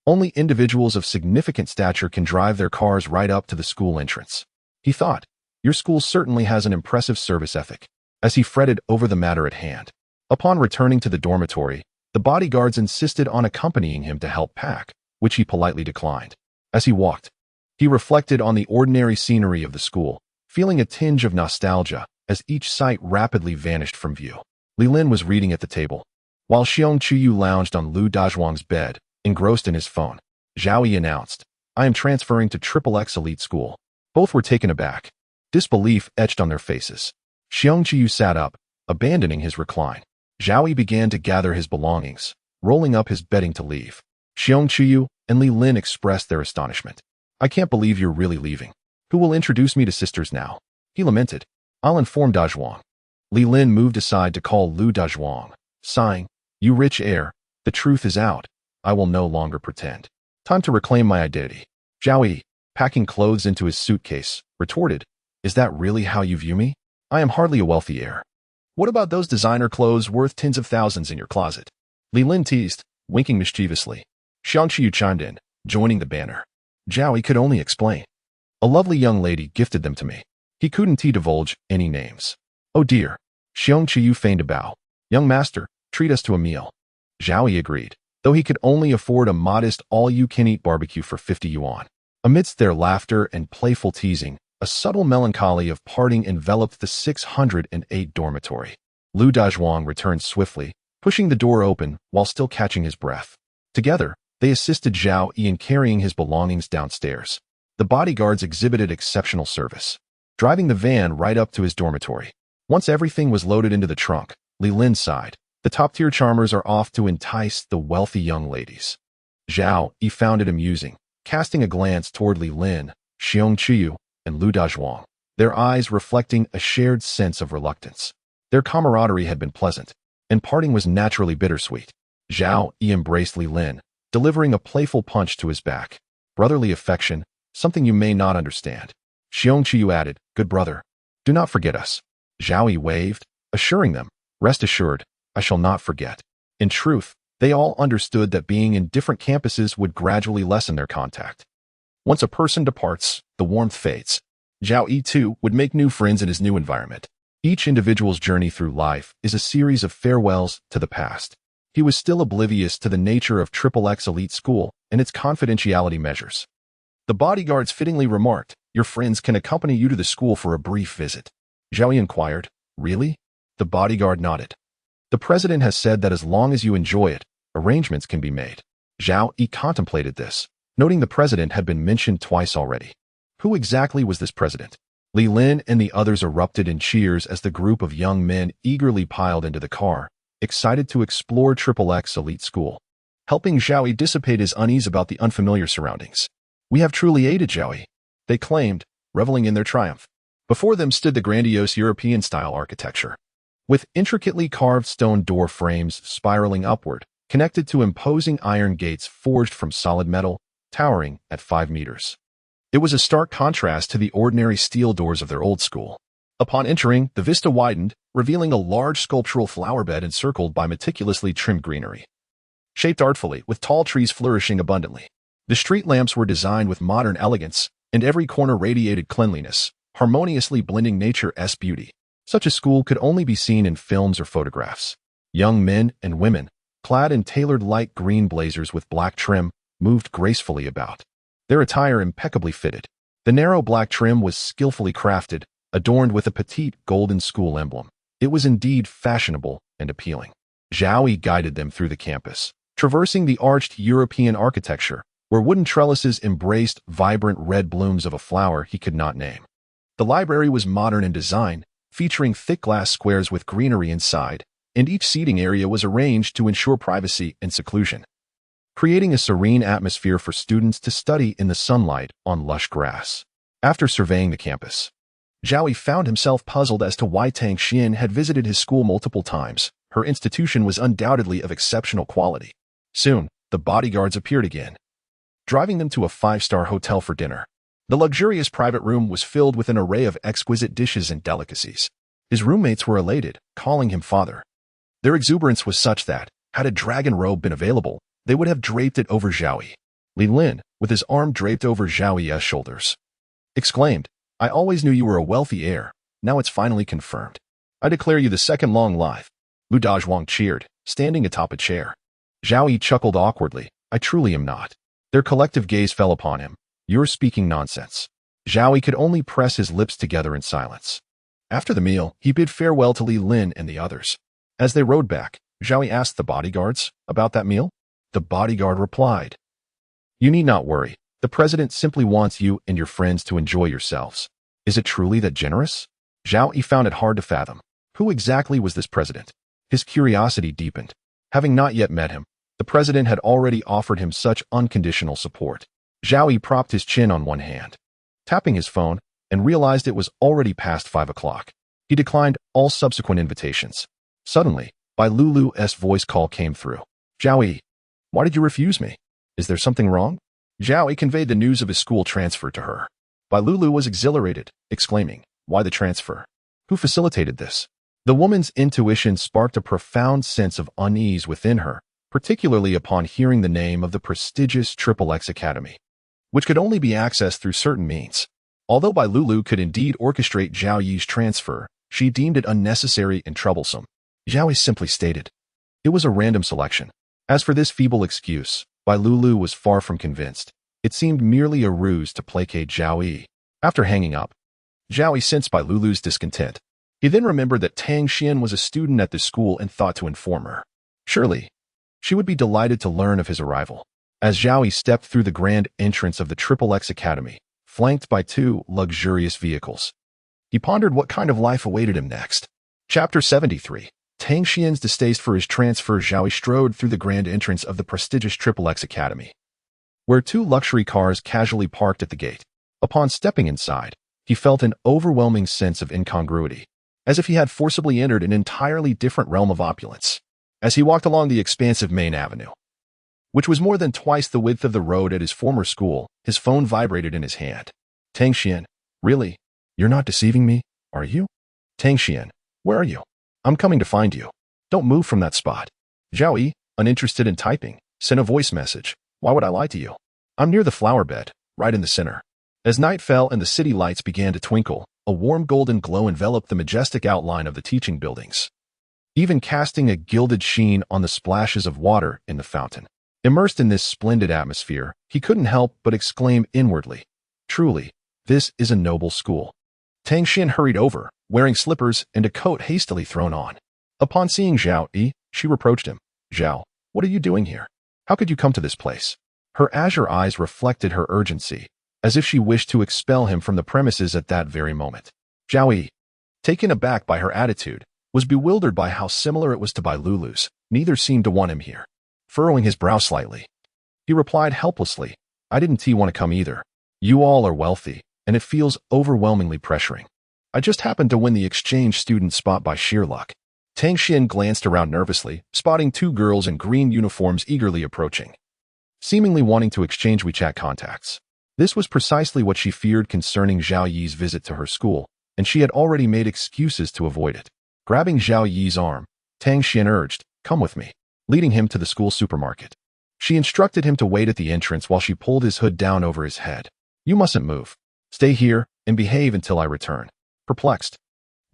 Only individuals of significant stature can drive their cars right up to the school entrance. He thought, your school certainly has an impressive service ethic. As he fretted over the matter at hand. Upon returning to the dormitory, the bodyguards insisted on accompanying him to help pack, which he politely declined. As he walked, he reflected on the ordinary scenery of the school, feeling a tinge of nostalgia as each sight rapidly vanished from view. Li Lin was reading at the table, while Xiong Chuyu lounged on Lu Dazhuang's bed, engrossed in his phone. Zhao Yi announced, I am transferring to XXX Elite School. Both were taken aback. Disbelief etched on their faces. Xiong Chuyu sat up, abandoning his recline. Zhao Yi began to gather his belongings, rolling up his bedding to leave. Xiong Chuyu and Li Lin expressed their astonishment. I can't believe you're really leaving. Who will introduce me to sisters now? He lamented. I'll inform Dazhuang. Li Lin moved aside to call Lu Dazhuang, sighing, You rich heir, the truth is out. I will no longer pretend. Time to reclaim my identity. Zhao Yi, packing clothes into his suitcase, retorted, Is that really how you view me? I am hardly a wealthy heir. What about those designer clothes worth tens of thousands in your closet? Li Lin teased, winking mischievously. Xiang Qiyu chimed in, joining the banner. Zhao Yi could only explain. A lovely young lady gifted them to me. He couldn't divulge any names. Oh dear. Xiang Qiyu feigned a bow. Young master, treat us to a meal. Zhao Yi agreed, though he could only afford a modest all-you-can-eat barbecue for 50 yuan. Amidst their laughter and playful teasing, a subtle melancholy of parting enveloped the 608 dormitory. Lu Dazhuang returned swiftly, pushing the door open while still catching his breath. Together, they assisted Zhao Yi in carrying his belongings downstairs. The bodyguards exhibited exceptional service, driving the van right up to his dormitory. Once everything was loaded into the trunk, Li Lin sighed. The top-tier charmers are off to entice the wealthy young ladies. Zhao Yi found it amusing, casting a glance toward Li Lin, Xiong Chuyu, and Lu Dazhuang, their eyes reflecting a shared sense of reluctance. Their camaraderie had been pleasant, and parting was naturally bittersweet. Zhao Yi embraced Li Lin, delivering a playful punch to his back. Brotherly affection, something you may not understand. Xiong Chuyu added, Good brother, do not forget us. Zhao Yi waved, assuring them, Rest assured, I shall not forget. In truth, they all understood that being in different campuses would gradually lessen their contact. Once a person departs, the warmth fades. Zhao Yi, too, would make new friends in his new environment. Each individual's journey through life is a series of farewells to the past. He was still oblivious to the nature of XXX elite school and its confidentiality measures. The bodyguards fittingly remarked, "Your friends can accompany you to the school for a brief visit." Zhao Yi inquired, "Really?" The bodyguard nodded. "The president has said that as long as you enjoy it, arrangements can be made." Zhao Yi contemplated this, noting the president had been mentioned twice already. Who exactly was this president? Li Lin and the others erupted in cheers as the group of young men eagerly piled into the car, excited to explore XXX elite school, helping Zhao Yi dissipate his unease about the unfamiliar surroundings. "We have truly aided Zhao Yi," they claimed, reveling in their triumph. Before them stood the grandiose European-style architecture, with intricately carved stone door frames spiraling upward, connected to imposing iron gates forged from solid metal, towering at 5 meters. It was a stark contrast to the ordinary steel doors of their old school. Upon entering, the vista widened, revealing a large sculptural flower bed encircled by meticulously trimmed greenery, shaped artfully, with tall trees flourishing abundantly. The street lamps were designed with modern elegance, and every corner radiated cleanliness, harmoniously blending nature's beauty. Such a school could only be seen in films or photographs. Young men and women, clad in tailored light green blazers with black trim, moved gracefully about, their attire impeccably fitted. The narrow black trim was skillfully crafted, adorned with a petite golden school emblem. It was indeed fashionable and appealing. Zhao Yi guided them through the campus, traversing the arched European architecture, where wooden trellises embraced vibrant red blooms of a flower he could not name. The library was modern in design, featuring thick glass squares with greenery inside, and each seating area was arranged to ensure privacy and seclusion, creating a serene atmosphere for students to study in the sunlight on lush grass. After surveying the campus, Zhao Yi found himself puzzled as to why Tang Xian had visited his school multiple times. Her institution was undoubtedly of exceptional quality. Soon, the bodyguards appeared again, driving them to a 5-star hotel for dinner. The luxurious private room was filled with an array of exquisite dishes and delicacies. His roommates were elated, calling him father. Their exuberance was such that, had a dragon robe been available, they would have draped it over Zhao Yi. Li Lin, with his arm draped over Zhao Yi's shoulders, exclaimed, "I always knew you were a wealthy heir. Now it's finally confirmed. I declare you the second long life." Lu Dazhuang cheered, standing atop a chair. Zhao Yi chuckled awkwardly, "I truly am not." Their collective gaze fell upon him. "You're speaking nonsense." Zhao Yi could only press his lips together in silence. After the meal, he bid farewell to Li Lin and the others. As they rode back, Zhao Yi asked the bodyguards about that meal. The bodyguard replied, "You need not worry. The president simply wants you and your friends to enjoy yourselves." Is it truly that generous? Zhao Yi found it hard to fathom. Who exactly was this president? His curiosity deepened. Having not yet met him, the president had already offered him such unconditional support. Zhao Yi propped his chin on one hand, tapping his phone, and realized it was already past 5 o'clock. He declined all subsequent invitations. Suddenly, Bai Lulu's voice call came through. "Zhao Yi, why did you refuse me? Is there something wrong?" Zhao Yi conveyed the news of his school transfer to her. Bai Lulu was exhilarated, exclaiming, "Why the transfer? Who facilitated this?" The woman's intuition sparked a profound sense of unease within her, particularly upon hearing the name of the prestigious XXX Academy, which could only be accessed through certain means. Although Bai Lulu could indeed orchestrate Zhao Yi's transfer, she deemed it unnecessary and troublesome. Zhao Yi simply stated, "It was a random selection." As for this feeble excuse, Bai Lulu was far from convinced. It seemed merely a ruse to placate Zhao Yi. After hanging up, Zhao Yi sensed Bai Lulu's discontent. He then remembered that Tang Xian was a student at the school and thought to inform her. Surely, she would be delighted to learn of his arrival. As Zhao Yi stepped through the grand entrance of the XXX Academy, flanked by 2 luxurious vehicles, he pondered what kind of life awaited him next. Chapter 73. Tang Xian's distaste for his transfer. Zhao Yi strode through the grand entrance of the prestigious XXX Academy, where 2 luxury cars casually parked at the gate. Upon stepping inside, he felt an overwhelming sense of incongruity, as if he had forcibly entered an entirely different realm of opulence. As he walked along the expansive main avenue, which was more than twice the width of the road at his former school, his phone vibrated in his hand. "Tang Xian, really? You're not deceiving me, are you?" "Tang Xian, where are you? I'm coming to find you." Don't move from that spot. Zhao Yi, uninterested in typing, sent a voice message. Why would I lie to you? I'm near the flower bed, right in the center. As night fell and the city lights began to twinkle, a warm golden glow enveloped the majestic outline of the teaching buildings, even casting a gilded sheen on the splashes of water in the fountain. Immersed in this splendid atmosphere, he couldn't help but exclaim inwardly, "Truly, this is a noble school." Tang Xian hurried over, wearing slippers and a coat hastily thrown on. Upon seeing Zhao Yi, she reproached him. "Zhao, what are you doing here? How could you come to this place?" Her azure eyes reflected her urgency, as if she wished to expel him from the premises at that very moment. Zhao Yi, taken aback by her attitude, was bewildered by how similar it was to Bai Lulu's. Neither seemed to want him here. Furrowing his brow slightly, he replied helplessly, "I didn't want to come either. You all are wealthy, and it feels overwhelmingly pressuring. I just happened to win the exchange student spot by sheer luck." Tang Xian glanced around nervously, spotting two girls in green uniforms eagerly approaching, seemingly wanting to exchange WeChat contacts. This was precisely what she feared concerning Zhao Yi's visit to her school, and she had already made excuses to avoid it. Grabbing Zhao Yi's arm, Tang Xian urged, "Come with me," leading him to the school supermarket. She instructed him to wait at the entrance while she pulled his hood down over his head. "You mustn't move. Stay here and behave until I return." Perplexed,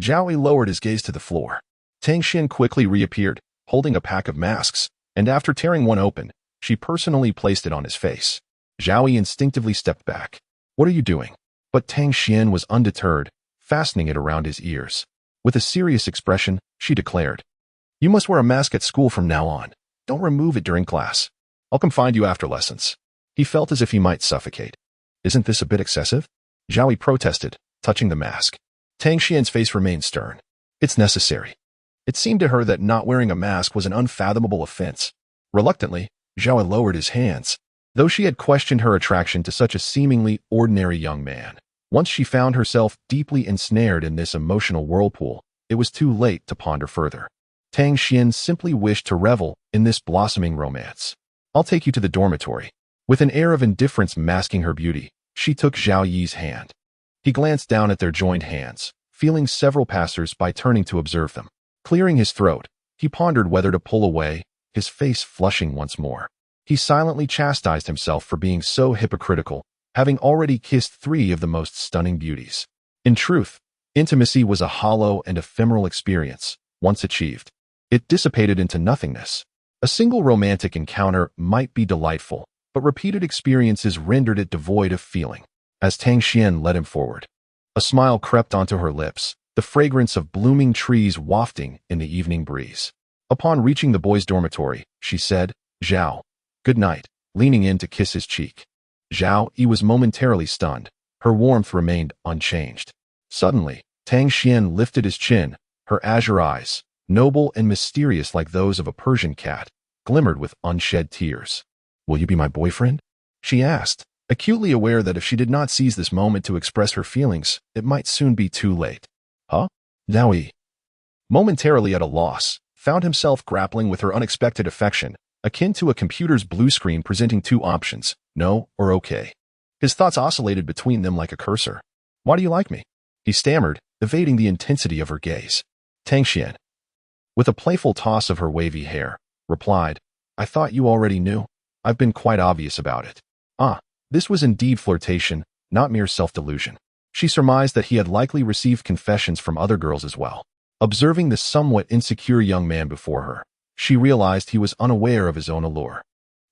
Zhao Yi lowered his gaze to the floor. Tang Xian quickly reappeared, holding a pack of masks, and after tearing one open, she personally placed it on his face. Zhao Yi instinctively stepped back. "What are you doing?" But Tang Xian was undeterred, fastening it around his ears. With a serious expression, she declared, "You must wear a mask at school from now on. Don't remove it during class. I'll come find you after lessons." He felt as if he might suffocate. "Isn't this a bit excessive?" Zhao Yi protested, touching the mask. Tang Xian's face remained stern. "It's necessary." It seemed to her that not wearing a mask was an unfathomable offense. Reluctantly, Zhao Yi lowered his hands. Though she had questioned her attraction to such a seemingly ordinary young man, once she found herself deeply ensnared in this emotional whirlpool, it was too late to ponder further. Tang Xian simply wished to revel in this blossoming romance. "I'll take you to the dormitory." With an air of indifference masking her beauty, she took Zhao Yi's hand. He glanced down at their joined hands, feeling several passers-by turning to observe them. Clearing his throat, he pondered whether to pull away, his face flushing once more. He silently chastised himself for being so hypocritical, having already kissed 3 of the most stunning beauties. In truth, intimacy was a hollow and ephemeral experience. Once achieved, it dissipated into nothingness. A single romantic encounter might be delightful, but repeated experiences rendered it devoid of feeling. As Tang Xian led him forward, a smile crept onto her lips, the fragrance of blooming trees wafting in the evening breeze. Upon reaching the boys' dormitory, she said, "Zhao, good night," leaning in to kiss his cheek. Zhao Yi was momentarily stunned. Her warmth remained unchanged. Suddenly, Tang Xian lifted his chin. Her azure eyes, noble and mysterious like those of a Persian cat, glimmered with unshed tears. "Will you be my boyfriend?" she asked, acutely aware that if she did not seize this moment to express her feelings, it might soon be too late. "Huh?" Zhao Yi, momentarily at a loss, found himself grappling with her unexpected affection, akin to a computer's blue screen presenting 2 options, no or okay. His thoughts oscillated between them like a cursor. "Why do you like me?" he stammered, evading the intensity of her gaze. Tang Xian, with a playful toss of her wavy hair, replied, "I thought you already knew. I've been quite obvious about it." This was indeed flirtation, not mere self-delusion. She surmised that he had likely received confessions from other girls as well. Observing the somewhat insecure young man before her, she realized he was unaware of his own allure.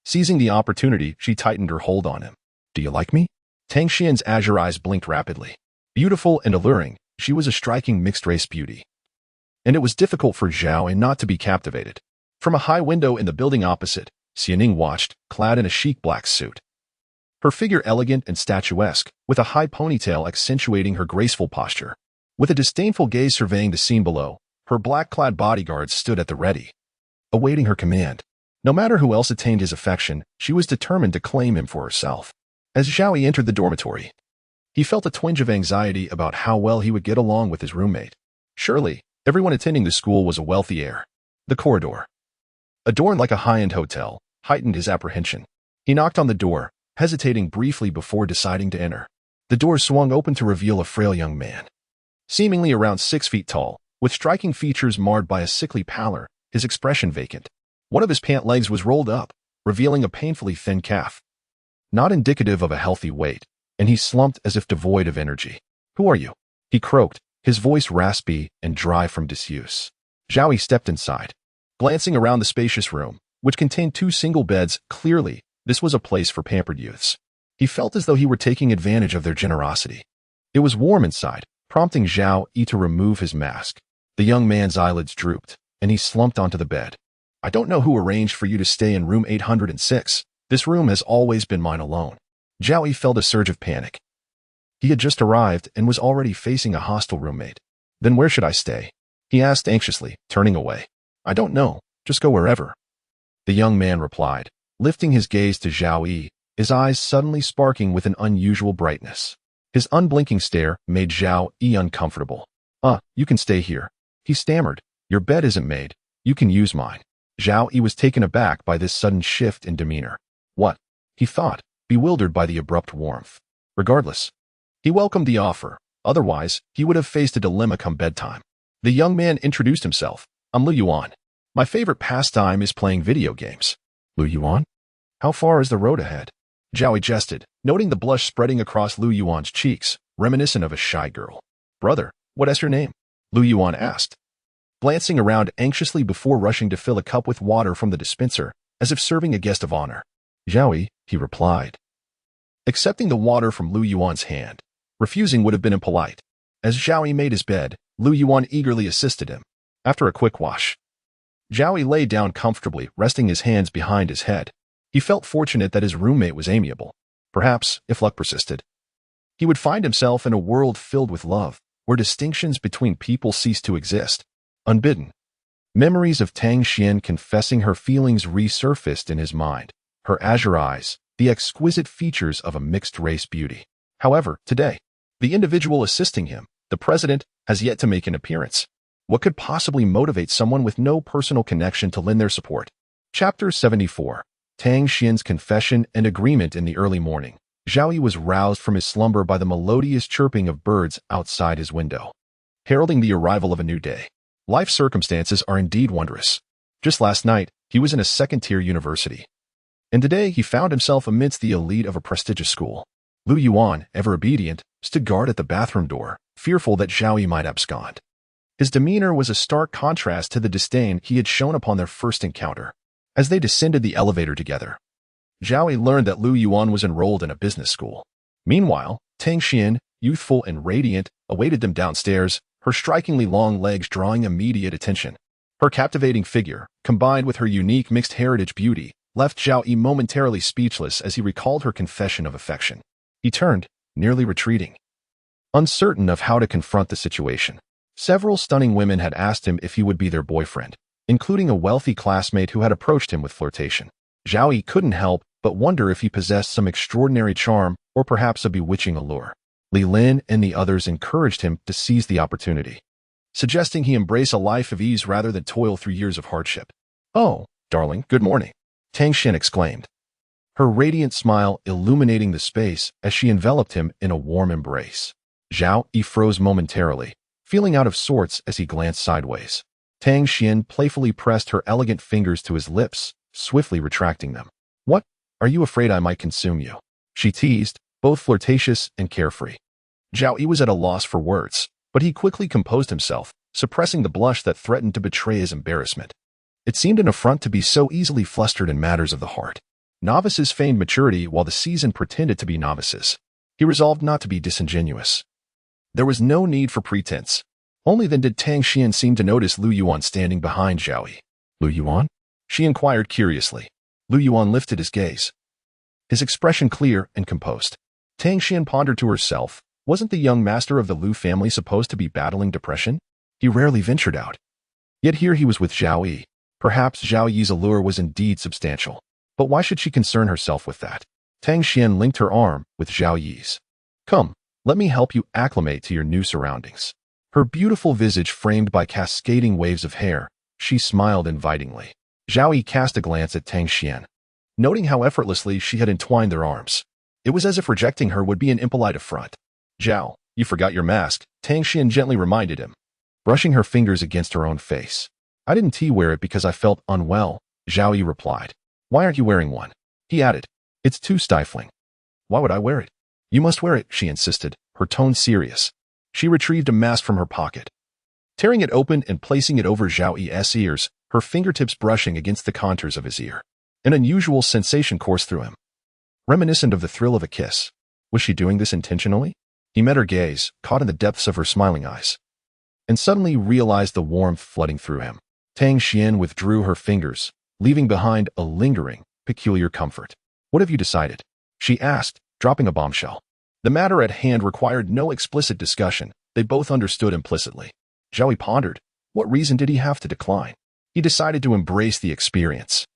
Seizing the opportunity, she tightened her hold on him. "Do you like me?" Tang Xian's azure eyes blinked rapidly. Beautiful and alluring, she was a striking mixed-race beauty, and it was difficult for Zhao Yi not to be captivated. From a high window in the building opposite, Xianing watched, clad in a chic black suit. Her figure elegant and statuesque, with a high ponytail accentuating her graceful posture. With a disdainful gaze surveying the scene below, her black-clad bodyguards stood at the ready, awaiting her command. No matter who else attained his affection, she was determined to claim him for herself. As Zhao Yi entered the dormitory, he felt a twinge of anxiety about how well he would get along with his roommate. Surely, everyone attending the school was a wealthy heir. The corridor, adorned like a high-end hotel, heightened his apprehension. He knocked on the door, hesitating briefly before deciding to enter. The door swung open to reveal a frail young man, seemingly around 6 feet tall, with striking features marred by a sickly pallor. his expression vacant. One of his pant legs was rolled up, revealing a painfully thin calf, not indicative of a healthy weight, and he slumped as if devoid of energy. "Who are you?" he croaked, his voice raspy and dry from disuse. Zhao Yi stepped inside. Glancing around the spacious room, which contained 2 single beds, clearly, this was a place for pampered youths. He felt as though he were taking advantage of their generosity. It was warm inside, prompting Zhao Yi to remove his mask. The young man's eyelids drooped, and he slumped onto the bed. "I don't know who arranged for you to stay in room 806. This room has always been mine alone." Zhao Yi felt a surge of panic. He had just arrived and was already facing a hostile roommate. "Then where should I stay?" he asked anxiously, turning away. "I don't know. Just go wherever." The young man replied, lifting his gaze to Zhao Yi, his eyes suddenly sparking with an unusual brightness. His unblinking stare made Zhao Yi uncomfortable. You can stay here," he stammered. "Your bed isn't made. You can use mine." Zhao Yi was taken aback by this sudden shift in demeanor. "What?" he thought, bewildered by the abrupt warmth. Regardless, he welcomed the offer. Otherwise, he would have faced a dilemma come bedtime. The young man introduced himself. "I'm Lu Yuan. My favorite pastime is playing video games." "Lu Yuan? How far is the road ahead?" Zhao Yi jested, noting the blush spreading across Lu Yuan's cheeks, reminiscent of a shy girl. "Brother, what is your name?" Lu Yuan asked, glancing around anxiously before rushing to fill a cup with water from the dispenser, as if serving a guest of honor. "Zhao Yi," he replied, accepting the water from Lu Yuan's hand. Refusing would have been impolite. As Zhao Yi made his bed, Lu Yuan eagerly assisted him. After a quick wash, Zhao Yi lay down comfortably, resting his hands behind his head. He felt fortunate that his roommate was amiable. Perhaps, if luck persisted, he would find himself in a world filled with love, where distinctions between people cease to exist. Unbidden, memories of Tang Xian confessing her feelings resurfaced in his mind, her azure eyes, the exquisite features of a mixed-race beauty. However, today, the individual assisting him, the president, has yet to make an appearance. What could possibly motivate someone with no personal connection to lend their support? Chapter 74. Tang Xian's confession and agreement. In the early morning, Zhao Yi was roused from his slumber by the melodious chirping of birds outside his window, heralding the arrival of a new day. Life circumstances are indeed wondrous. Just last night, he was in a second-tier university, and today he found himself amidst the elite of a prestigious school. Lu Yuan, ever obedient, stood guard at the bathroom door, fearful that Zhao Yi might abscond. His demeanor was a stark contrast to the disdain he had shown upon their first encounter. As they descended the elevator together, Zhao Yi learned that Lu Yuan was enrolled in a business school. Meanwhile, Tang Xian, youthful and radiant, awaited them downstairs, her strikingly long legs drawing immediate attention. Her captivating figure, combined with her unique mixed heritage beauty, left Zhao Yi momentarily speechless as he recalled her confession of affection. He turned, nearly retreating, uncertain of how to confront the situation. Several stunning women had asked him if he would be their boyfriend, including a wealthy classmate who had approached him with flirtation. Zhao Yi couldn't help but wonder if he possessed some extraordinary charm or perhaps a bewitching allure. Li Lin and the others encouraged him to seize the opportunity, suggesting he embrace a life of ease rather than toil through years of hardship. "Oh, darling, good morning," Tang Xian exclaimed, her radiant smile illuminating the space as she enveloped him in a warm embrace. Zhao Yi froze momentarily, feeling out of sorts as he glanced sideways. Tang Xian playfully pressed her elegant fingers to his lips, swiftly retracting them. "What? Are you afraid I might consume you?" she teased, both flirtatious and carefree. Zhao Yi was at a loss for words, but he quickly composed himself, suppressing the blush that threatened to betray his embarrassment. It seemed an affront to be so easily flustered in matters of the heart. Novices feigned maturity while the seasoned pretended to be novices. He resolved not to be disingenuous. There was no need for pretense. Only then did Tang Xian seem to notice Lu Yuan standing behind Zhao Yi. "Lu Yuan?" she inquired curiously. Lu Yuan lifted his gaze, his expression clear and composed. Tang Xian pondered to herself, wasn't the young master of the Lu family supposed to be battling depression? He rarely ventured out. Yet here he was with Zhao Yi. Perhaps Zhao Yi's allure was indeed substantial. But why should she concern herself with that? Tang Xian linked her arm with Zhao Yi's. "Come, let me help you acclimate to your new surroundings." Her beautiful visage framed by cascading waves of hair, she smiled invitingly. Zhao Yi cast a glance at Tang Xian, noting how effortlessly she had entwined their arms. It was as if rejecting her would be an impolite affront. "Zhao, you forgot your mask," Tang Xian gently reminded him, brushing her fingers against her own face. I didn't wear it because I felt unwell, Zhao Yi replied. Why aren't you wearing one? He added. It's too stifling. Why would I wear it? You must wear it, she insisted, her tone serious. She retrieved a mask from her pocket. Tearing it open and placing it over Zhao Yi's ears, her fingertips brushing against the contours of his ear. An unusual sensation coursed through him. Reminiscent of the thrill of a kiss. Was she doing this intentionally? He met her gaze, caught in the depths of her smiling eyes, and suddenly realized the warmth flooding through him. Tang Xian withdrew her fingers, leaving behind a lingering, peculiar comfort. What have you decided? She asked, dropping a bombshell. The matter at hand required no explicit discussion. They both understood implicitly. Zhao Yi pondered. What reason did he have to decline? He decided to embrace the experience.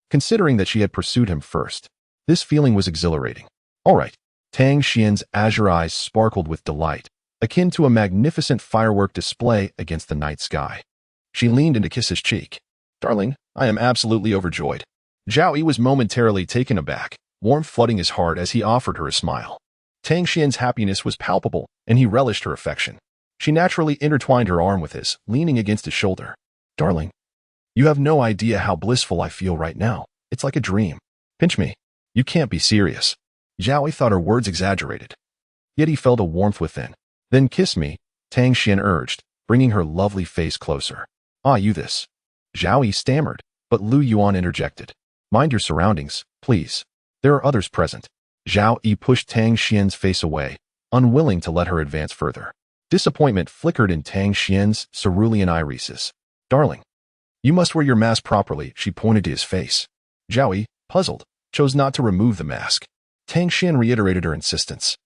Considering that she had pursued him first, this feeling was exhilarating. All right. Tang Xian's azure eyes sparkled with delight, akin to a magnificent firework display against the night sky. She leaned in to kiss his cheek. Darling, I am absolutely overjoyed. Zhao Yi was momentarily taken aback, warmth flooding his heart as he offered her a smile. Tang Xian's happiness was palpable, and he relished her affection. She naturally intertwined her arm with his, leaning against his shoulder. Darling, you have no idea how blissful I feel right now. It's like a dream. Pinch me. You can't be serious. Zhao Yi thought her words exaggerated. Yet he felt a warmth within. Then kiss me, Tang Xian urged, bringing her lovely face closer. Ah, you this. Zhao Yi stammered, but Lu Yuan interjected. Mind your surroundings, please. There are others present. Zhao Yi pushed Tang Xian's face away, unwilling to let her advance further. Disappointment flickered in Tang Xian's cerulean irises. Darling, you must wear your mask properly, she pointed to his face. Zhao Yi, puzzled, chose not to remove the mask. Tang Xian reiterated her insistence.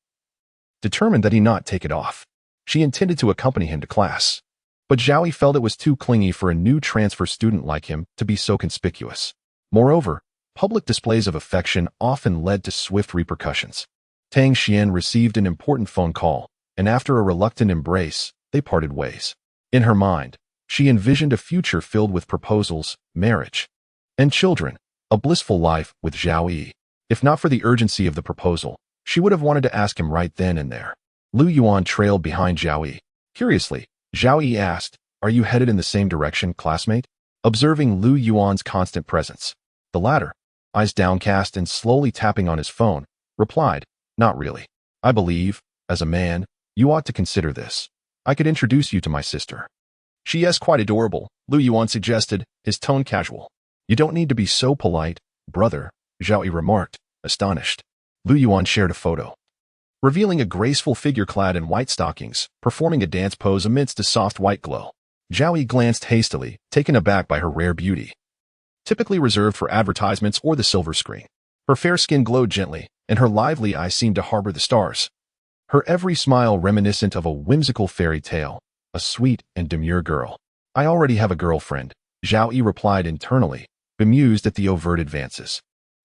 Determined that he not take it off, she intended to accompany him to class. But Zhao Yi felt it was too clingy for a new transfer student like him to be so conspicuous. Moreover, public displays of affection often led to swift repercussions. Tang Xian received an important phone call, and after a reluctant embrace, they parted ways. In her mind, she envisioned a future filled with proposals, marriage, and children, a blissful life with Zhao Yi. If not for the urgency of the proposal, she would have wanted to ask him right then and there. Lu Yuan trailed behind Zhao Yi. Curiously, Zhao Yi asked, Are you headed in the same direction, classmate? Observing Lu Yuan's constant presence, the latter, eyes downcast and slowly tapping on his phone, replied, Not really. I believe, as a man, you ought to consider this. I could introduce you to my sister. She is quite adorable, Lu Yuan suggested, his tone casual. You don't need to be so polite, brother, Zhao Yi remarked, astonished. Lu Yuan shared a photo, revealing a graceful figure clad in white stockings, performing a dance pose amidst a soft white glow. Zhao Yi glanced hastily, taken aback by her rare beauty. Typically reserved for advertisements or the silver screen, her fair skin glowed gently, and her lively eyes seemed to harbor the stars. Her every smile reminiscent of a whimsical fairy tale, a sweet and demure girl. I already have a girlfriend, Zhao Yi replied internally, bemused at the overt advances.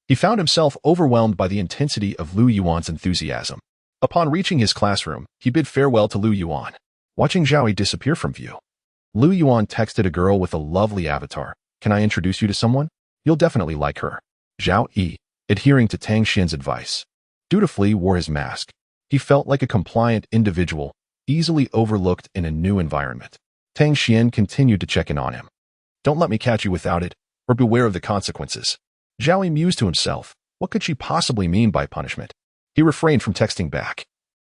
He found himself overwhelmed by the intensity of Lu Yuan's enthusiasm. Upon reaching his classroom, he bid farewell to Lu Yuan, watching Zhao Yi disappear from view. Lu Yuan texted a girl with a lovely avatar. Can I introduce you to someone? You'll definitely like her. Zhao Yi, adhering to Tang Xian's advice, dutifully wore his mask. He felt like a compliant individual, easily overlooked in a new environment. Tang Xian continued to check in on him. Don't let me catch you without it, or beware of the consequences. Zhao Yi mused to himself. What could she possibly mean by punishment? He refrained from texting back.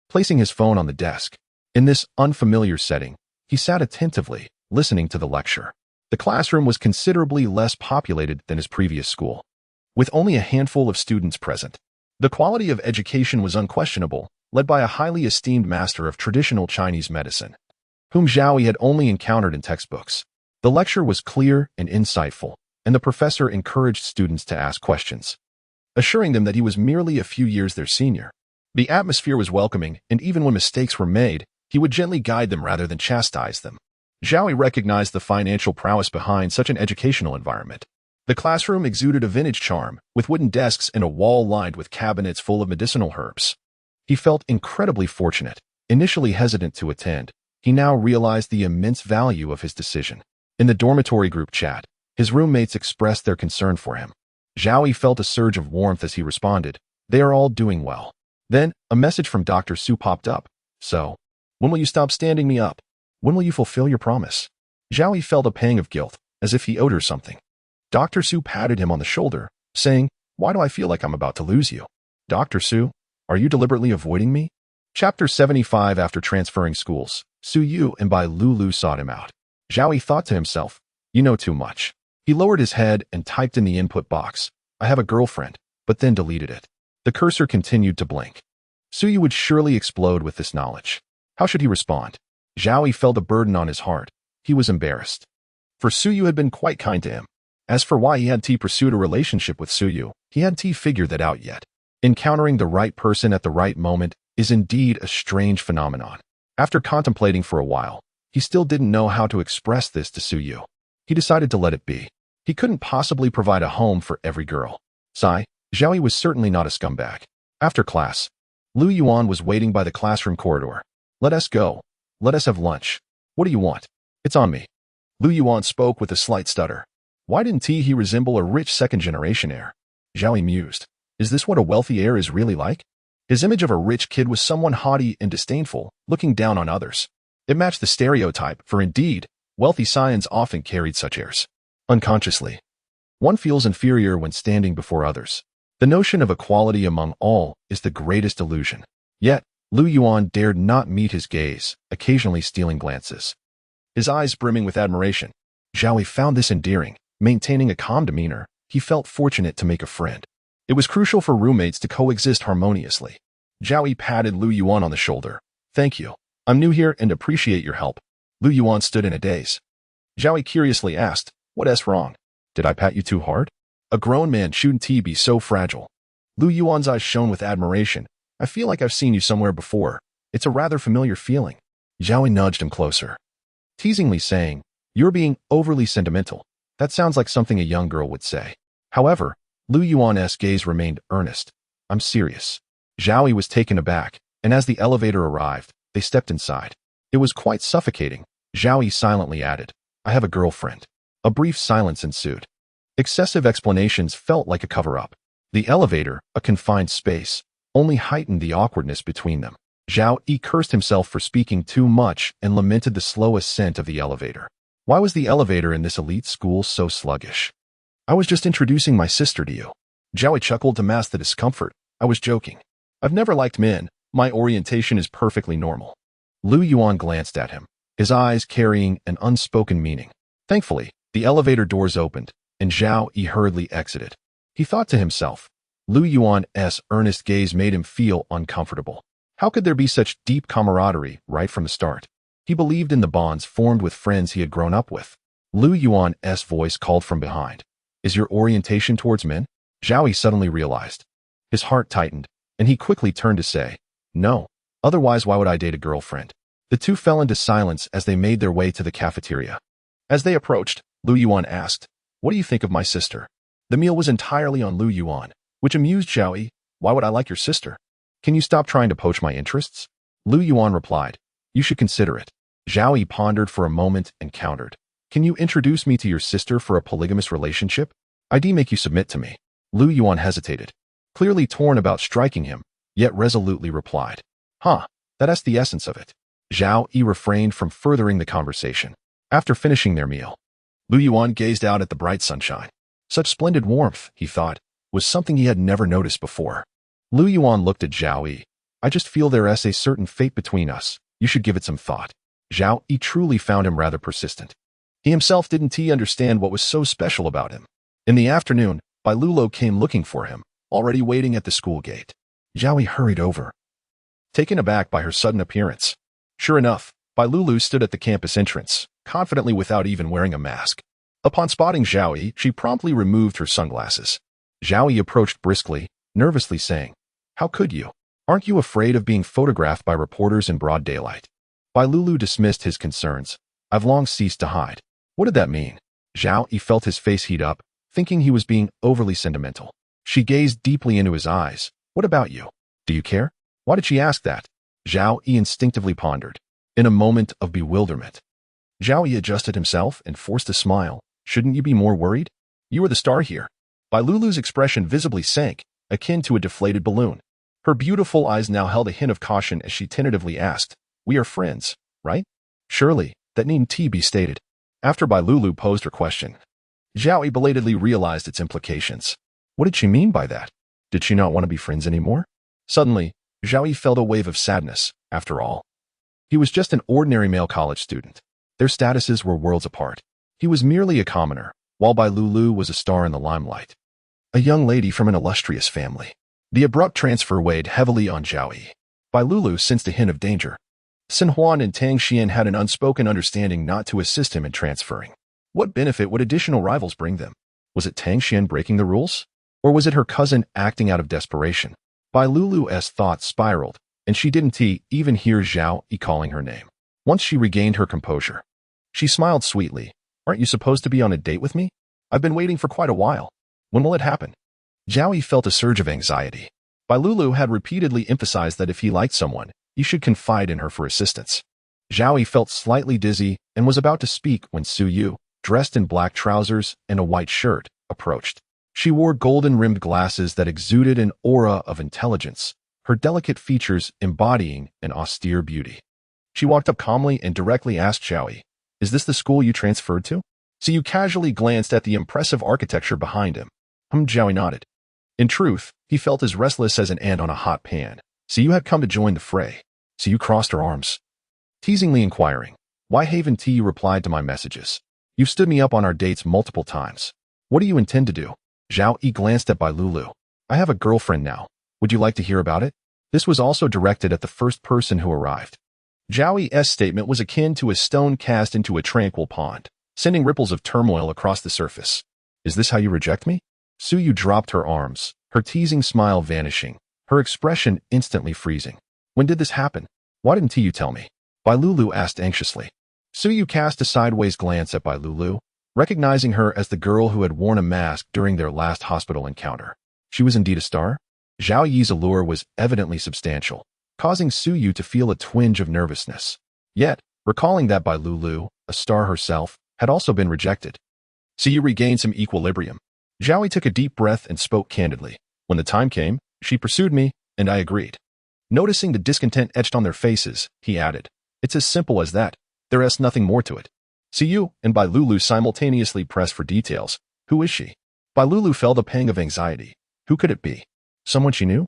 Placing his phone on the desk, in this unfamiliar setting, he sat attentively, listening to the lecture. The classroom was considerably less populated than his previous school, with only a handful of students present. The quality of education was unquestionable, led by a highly esteemed master of traditional Chinese medicine, whom Zhao Yi had only encountered in textbooks. The lecture was clear and insightful, and the professor encouraged students to ask questions, assuring them that he was merely a few years their senior. The atmosphere was welcoming, and even when mistakes were made, he would gently guide them rather than chastise them. Zhao Yi recognized the financial prowess behind such an educational environment. The classroom exuded a vintage charm, with wooden desks and a wall lined with cabinets full of medicinal herbs. He felt incredibly fortunate. Initially hesitant to attend, he now realized the immense value of his decision. In the dormitory group chat, his roommates expressed their concern for him. Zhao Yi felt a surge of warmth as he responded, They are all doing well. Then, a message from Dr. Su popped up. So, when will you stop standing me up? When will you fulfill your promise? Zhao Yi felt a pang of guilt, as if he owed her something. Dr. Su patted him on the shoulder, saying, "Why do I feel like I'm about to lose you? Dr. Su, are you deliberately avoiding me?" Chapter 75. After transferring schools, Su Yu and Bai Lulu sought him out. Zhao Yi thought to himself, "You know too much." He lowered his head and typed in the input box, "I have a girlfriend," but then deleted it. The cursor continued to blink. Su Yu would surely explode with this knowledge. How should he respond? Zhao Yi felt a burden on his heart. He was embarrassed. For Su Yu had been quite kind to him. As for why he hadn't pursued a relationship with Su Yu, he hadn't figured that out yet. Encountering the right person at the right moment is indeed a strange phenomenon. After contemplating for a while, he still didn't know how to express this to Su Yu. He decided to let it be. He couldn't possibly provide a home for every girl. Sigh, Zhao Yi was certainly not a scumbag. After class, Lu Yuan was waiting by the classroom corridor. "Let us go. Let us have lunch. What do you want? It's on me." Lu Yuan spoke with a slight stutter. Why didn't he resemble a rich second-generation heir? Zhao Yi mused. Is this what a wealthy heir is really like? His image of a rich kid was someone haughty and disdainful, looking down on others. It matched the stereotype, for indeed, wealthy scions often carried such airs. Unconsciously, one feels inferior when standing before others. The notion of equality among all is the greatest illusion. Yet, Lu Yuan dared not meet his gaze, occasionally stealing glances. His eyes brimming with admiration. Zhao Yi found this endearing. Maintaining a calm demeanor, he felt fortunate to make a friend. It was crucial for roommates to coexist harmoniously. Zhao Yi patted Lu Yuan on the shoulder. "Thank you. I'm new here and appreciate your help." Lu Yuan stood in a daze. Zhao Yi curiously asked, "What's wrong? Did I pat you too hard? A grown man shouldn't be so fragile." Lu Yuan's eyes shone with admiration. "I feel like I've seen you somewhere before. It's a rather familiar feeling." Zhao Yi nudged him closer, teasingly saying, "You're being overly sentimental. That sounds like something a young girl would say." However, Lu Yuan's gaze remained earnest. "I'm serious." Zhao Yi was taken aback, and as the elevator arrived, they stepped inside. It was quite suffocating. Zhao Yi silently added, "I have a girlfriend." A brief silence ensued. Excessive explanations felt like a cover-up. The elevator, a confined space, only heightened the awkwardness between them. Zhao Yi cursed himself for speaking too much and lamented the slow ascent of the elevator. Why was the elevator in this elite school so sluggish? "I was just introducing my sister to you." Zhao Yi chuckled to mask the discomfort. "I was joking. I've never liked men. My orientation is perfectly normal." Lu Yuan glanced at him, his eyes carrying an unspoken meaning. Thankfully, the elevator doors opened, and Zhao Yi hurriedly exited. He thought to himself. Lu Yuan's earnest gaze made him feel uncomfortable. How could there be such deep camaraderie right from the start? He believed in the bonds formed with friends he had grown up with. Lu Yuan's voice called from behind. "Is your orientation towards men?" Zhao Yi suddenly realized. His heart tightened, and he quickly turned to say, "No. Otherwise, why would I date a girlfriend?" The two fell into silence as they made their way to the cafeteria. As they approached, Lu Yuan asked, "What do you think of my sister?" The meal was entirely on Lu Yuan, which amused Zhao Yi. "Why would I like your sister? Can you stop trying to poach my interests?" Lu Yuan replied, "You should consider it." Zhao Yi pondered for a moment and countered, "Can you introduce me to your sister for a polygamous relationship? I'd make you submit to me." Lu Yuan hesitated, clearly torn about striking him, yet resolutely replied, That's the essence of it." Zhao Yi refrained from furthering the conversation. After finishing their meal, Lu Yuan gazed out at the bright sunshine. Such splendid warmth, he thought, was something he had never noticed before. Lu Yuan looked at Zhao Yi. "I just feel there's a certain fate between us. You should give it some thought." Zhao Yi truly found him rather persistent. He himself didn't understand what was so special about him. In the afternoon, Bai Lulu came looking for him, already waiting at the school gate. Zhao Yi hurried over, taken aback by her sudden appearance. Sure enough, Bai Lulu stood at the campus entrance, confidently without even wearing a mask. Upon spotting Zhao Yi, she promptly removed her sunglasses. Zhao Yi approached briskly, nervously saying, "How could you? Aren't you afraid of being photographed by reporters in broad daylight?" Bai Lulu dismissed his concerns. "I've long ceased to hide." What did that mean? Zhao Yi felt his face heat up, thinking he was being overly sentimental. She gazed deeply into his eyes. "What about you? Do you care?" Why did she ask that? Zhao Yi instinctively pondered. In a moment of bewilderment, Zhao Yi adjusted himself and forced a smile. "Shouldn't you be more worried? You are the star here." Bai Lulu's expression visibly sank, akin to a deflated balloon. Her beautiful eyes now held a hint of caution as she tentatively asked, "We are friends, right? Surely, that needn't be stated." After Bai Lulu posed her question, Zhao Yi belatedly realized its implications. What did she mean by that? Did she not want to be friends anymore? Suddenly, Zhao Yi felt a wave of sadness. After all, he was just an ordinary male college student. Their statuses were worlds apart. He was merely a commoner, while Bai Lulu was a star in the limelight. A young lady from an illustrious family. The abrupt transfer weighed heavily on Zhao Yi. Bai Lulu sensed a hint of danger. Sun Huan and Tang Xian had an unspoken understanding not to assist him in transferring. What benefit would additional rivals bring them? Was it Tang Xian breaking the rules? Or was it her cousin acting out of desperation? Bai Lulu's thoughts spiraled, and she didn't even hear Zhao Yi calling her name. Once she regained her composure, she smiled sweetly. Aren't you supposed to be on a date with me? I've been waiting for quite a while. When will it happen? Zhao Yi felt a surge of anxiety. Bai Lulu had repeatedly emphasized that if he liked someone, he should confide in her for assistance. Zhao Yi felt slightly dizzy and was about to speak when Su Yu, dressed in black trousers and a white shirt, approached. She wore golden-rimmed glasses that exuded an aura of intelligence, her delicate features embodying an austere beauty. She walked up calmly and directly asked Zhao Yi, "Is this the school you transferred to?" Su Yu casually glanced at the impressive architecture behind him. Zhao Yi nodded. In truth, he felt as restless as an ant on a hot pan. Su Yu had come to join the fray. Su Yu crossed her arms, teasingly inquiring, "Why haven't you replied to my messages? You've stood me up on our dates multiple times. What do you intend to do?" Zhao Yi glanced at Bai Lulu. "I have a girlfriend now. Would you like to hear about it?" This was also directed at the first person who arrived. Zhao Yi's statement was akin to a stone cast into a tranquil pond, sending ripples of turmoil across the surface. "Is this how you reject me?" Su Yu dropped her arms, her teasing smile vanishing, her expression instantly freezing. "When did this happen? Why didn't you tell me?" Bai Lulu asked anxiously. Su Yu cast a sideways glance at Bai Lulu, recognizing her as the girl who had worn a mask during their last hospital encounter. She was indeed a star. Zhao Yi's allure was evidently substantial, causing Su Yu to feel a twinge of nervousness. Yet, recalling that Bai Lulu, a star herself, had also been rejected, Su Yu regained some equilibrium. Zhao Yi took a deep breath and spoke candidly. "When the time came, she pursued me, and I agreed." Noticing the discontent etched on their faces, he added, "It's as simple as that. There is nothing more to it." Su Yu and Bai Lulu simultaneously pressed for details. Who is she? Bai Lulu felt a pang of anxiety. Who could it be? Someone she knew?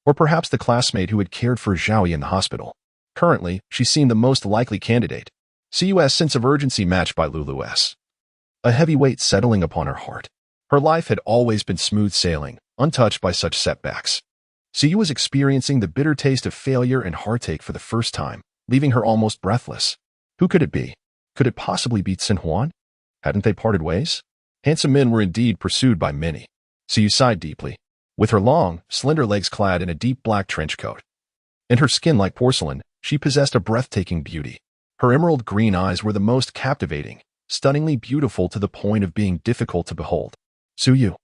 Or perhaps the classmate who had cared for Zhao Yi in the hospital? Currently, she seemed the most likely candidate. Su Yu's sense of urgency matched Bai Lulu's. A heavy weight settling upon her heart. Her life had always been smooth sailing, untouched by such setbacks. Su Yu was experiencing the bitter taste of failure and heartache for the first time, leaving her almost breathless. Who could it be? Could it possibly be Sun Huan? Hadn't they parted ways? Handsome men were indeed pursued by many. Su Yu sighed deeply. With her long, slender legs clad in a deep black trench coat, and her skin like porcelain, she possessed a breathtaking beauty. Her emerald green eyes were the most captivating, stunningly beautiful to the point of being difficult to behold. Su Yu,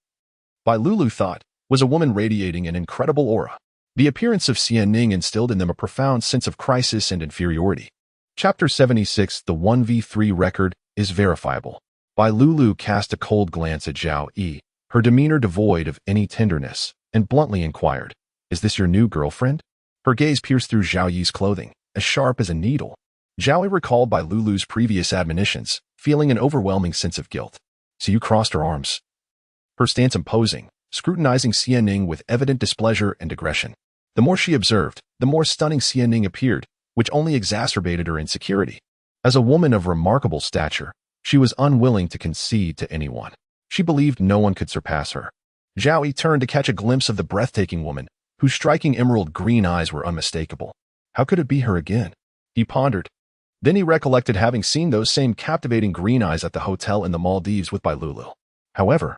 Bai Lulu thought, was a woman radiating an incredible aura. The appearance of Xian Ning instilled in them a profound sense of crisis and inferiority. Chapter 76, the 1v3 record, is verifiable. Bai Lulu cast a cold glance at Zhao Yi, her demeanor devoid of any tenderness, and bluntly inquired, "Is this your new girlfriend?" Her gaze pierced through Zhao Yi's clothing, as sharp as a needle. Zhao Yi recalled Bai Lulu's previous admonitions, feeling an overwhelming sense of guilt. Su Yu crossed her arms, her stance imposing, scrutinizing Xian Ning with evident displeasure and aggression. The more she observed, the more stunning Xian Ning appeared, which only exacerbated her insecurity. As a woman of remarkable stature, she was unwilling to concede to anyone. She believed no one could surpass her. Zhao Yi turned to catch a glimpse of the breathtaking woman, whose striking emerald green eyes were unmistakable. How could it be her again? He pondered. Then he recollected having seen those same captivating green eyes at the hotel in the Maldives with Bai Lulu. However,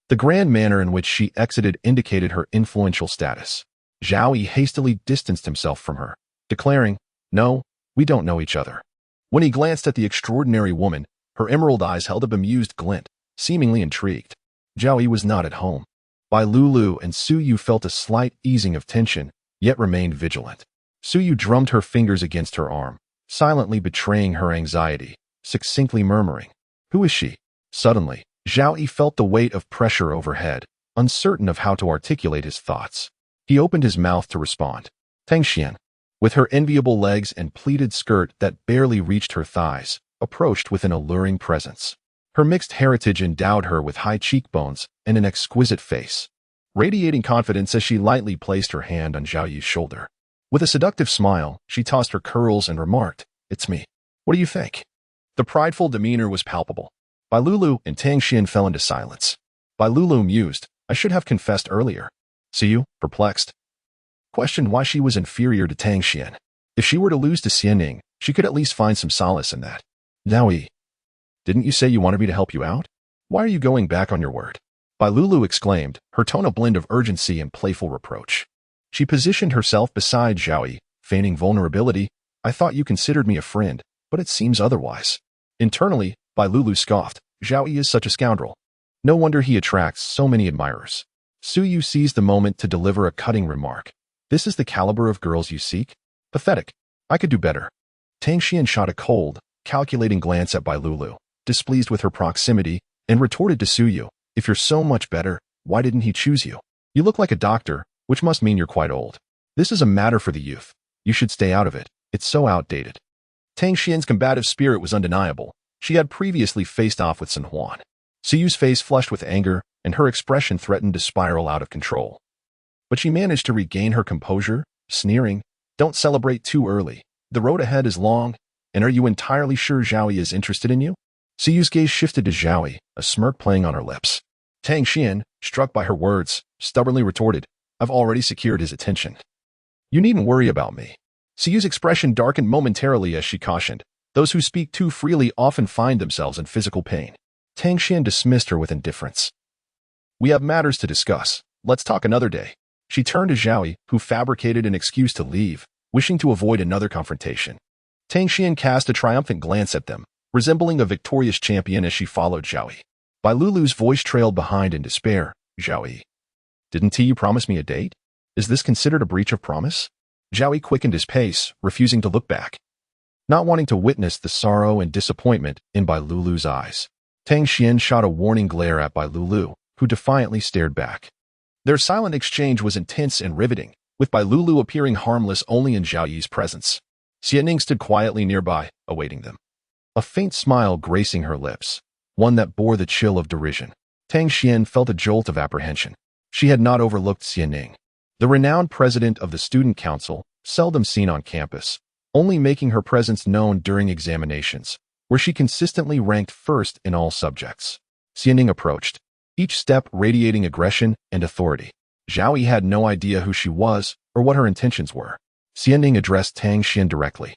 the grand manner in which she exited indicated her influential status. Zhao Yi hastily distanced himself from her, declaring, "No, we don't know each other." When he glanced at the extraordinary woman, her emerald eyes held a bemused glint, seemingly intrigued. Zhao Yi was not at home. Bai Lulu and Su Yu felt a slight easing of tension, yet remained vigilant. Su Yu drummed her fingers against her arm, silently betraying her anxiety, succinctly murmuring, "Who is she?" Suddenly, Zhao Yi felt the weight of pressure overhead, uncertain of how to articulate his thoughts. He opened his mouth to respond. Tang Xian, with her enviable legs and pleated skirt that barely reached her thighs, approached with an alluring presence. Her mixed heritage endowed her with high cheekbones and an exquisite face, radiating confidence as she lightly placed her hand on Zhao Yi's shoulder. With a seductive smile, she tossed her curls and remarked, "It's me. What do you think?" The prideful demeanor was palpable. Bai Lulu and Tang Xian fell into silence. Bai Lulu mused, "I should have confessed earlier." Xiyu, perplexed, questioned why she was inferior to Tang Xian. If she were to lose to Xianning, she could at least find some solace in that. "Zhao Yi, didn't you say you wanted me to help you out? Why are you going back on your word?" Bai Lulu exclaimed, her tone a blend of urgency and playful reproach. She positioned herself beside Zhao Yi, feigning vulnerability. "I thought you considered me a friend, but it seems otherwise." Internally, Bai Lulu scoffed, "Zhao Yi is such a scoundrel. No wonder he attracts so many admirers." Xiyu seized the moment to deliver a cutting remark. "This is the caliber of girls you seek? Pathetic. I could do better." Tang Xian shot a cold, calculating glance at Bai Lulu, displeased with her proximity, and retorted to Xiyu, "If you're so much better, why didn't he choose you? You look like a doctor, which must mean you're quite old. This is a matter for the youth. You should stay out of it. It's so outdated." Tang Xian's combative spirit was undeniable. She had previously faced off with Sun Huan. Xiyu's face flushed with anger, and her expression threatened to spiral out of control. But she managed to regain her composure, sneering, "Don't celebrate too early. The road ahead is long, and are you entirely sure Zhao Yi is interested in you?" Xiyu's gaze shifted to Zhao Yi, a smirk playing on her lips. Tang Xian, struck by her words, stubbornly retorted, "I've already secured his attention. You needn't worry about me." Xiyu's expression darkened momentarily as she cautioned, "Those who speak too freely often find themselves in physical pain." Tang Xian dismissed her with indifference. "We have matters to discuss. Let's talk another day." She turned to Zhao Yi, who fabricated an excuse to leave, wishing to avoid another confrontation. Tang Xian cast a triumphant glance at them, resembling a victorious champion as she followed Zhao Yi. Bai Lulu's voice trailed behind in despair, "Zhao Yi, didn't you promise me a date? Is this considered a breach of promise?" Zhao Yi quickened his pace, refusing to look back, not wanting to witness the sorrow and disappointment in Bai Lulu's eyes. Tang Xian shot a warning glare at Bai Lulu, who defiantly stared back. Their silent exchange was intense and riveting, with Bai Lulu appearing harmless only in Zhao Yi's presence. Xianning stood quietly nearby, awaiting them, a faint smile gracing her lips, one that bore the chill of derision. Tang Xian felt a jolt of apprehension. She had not overlooked Xianning, the renowned president of the student council, seldom seen on campus, only making her presence known during examinations, where she consistently ranked first in all subjects. Xianning approached, each step radiating aggression and authority. Zhao Yi had no idea who she was or what her intentions were. Xianning addressed Tang Xian directly.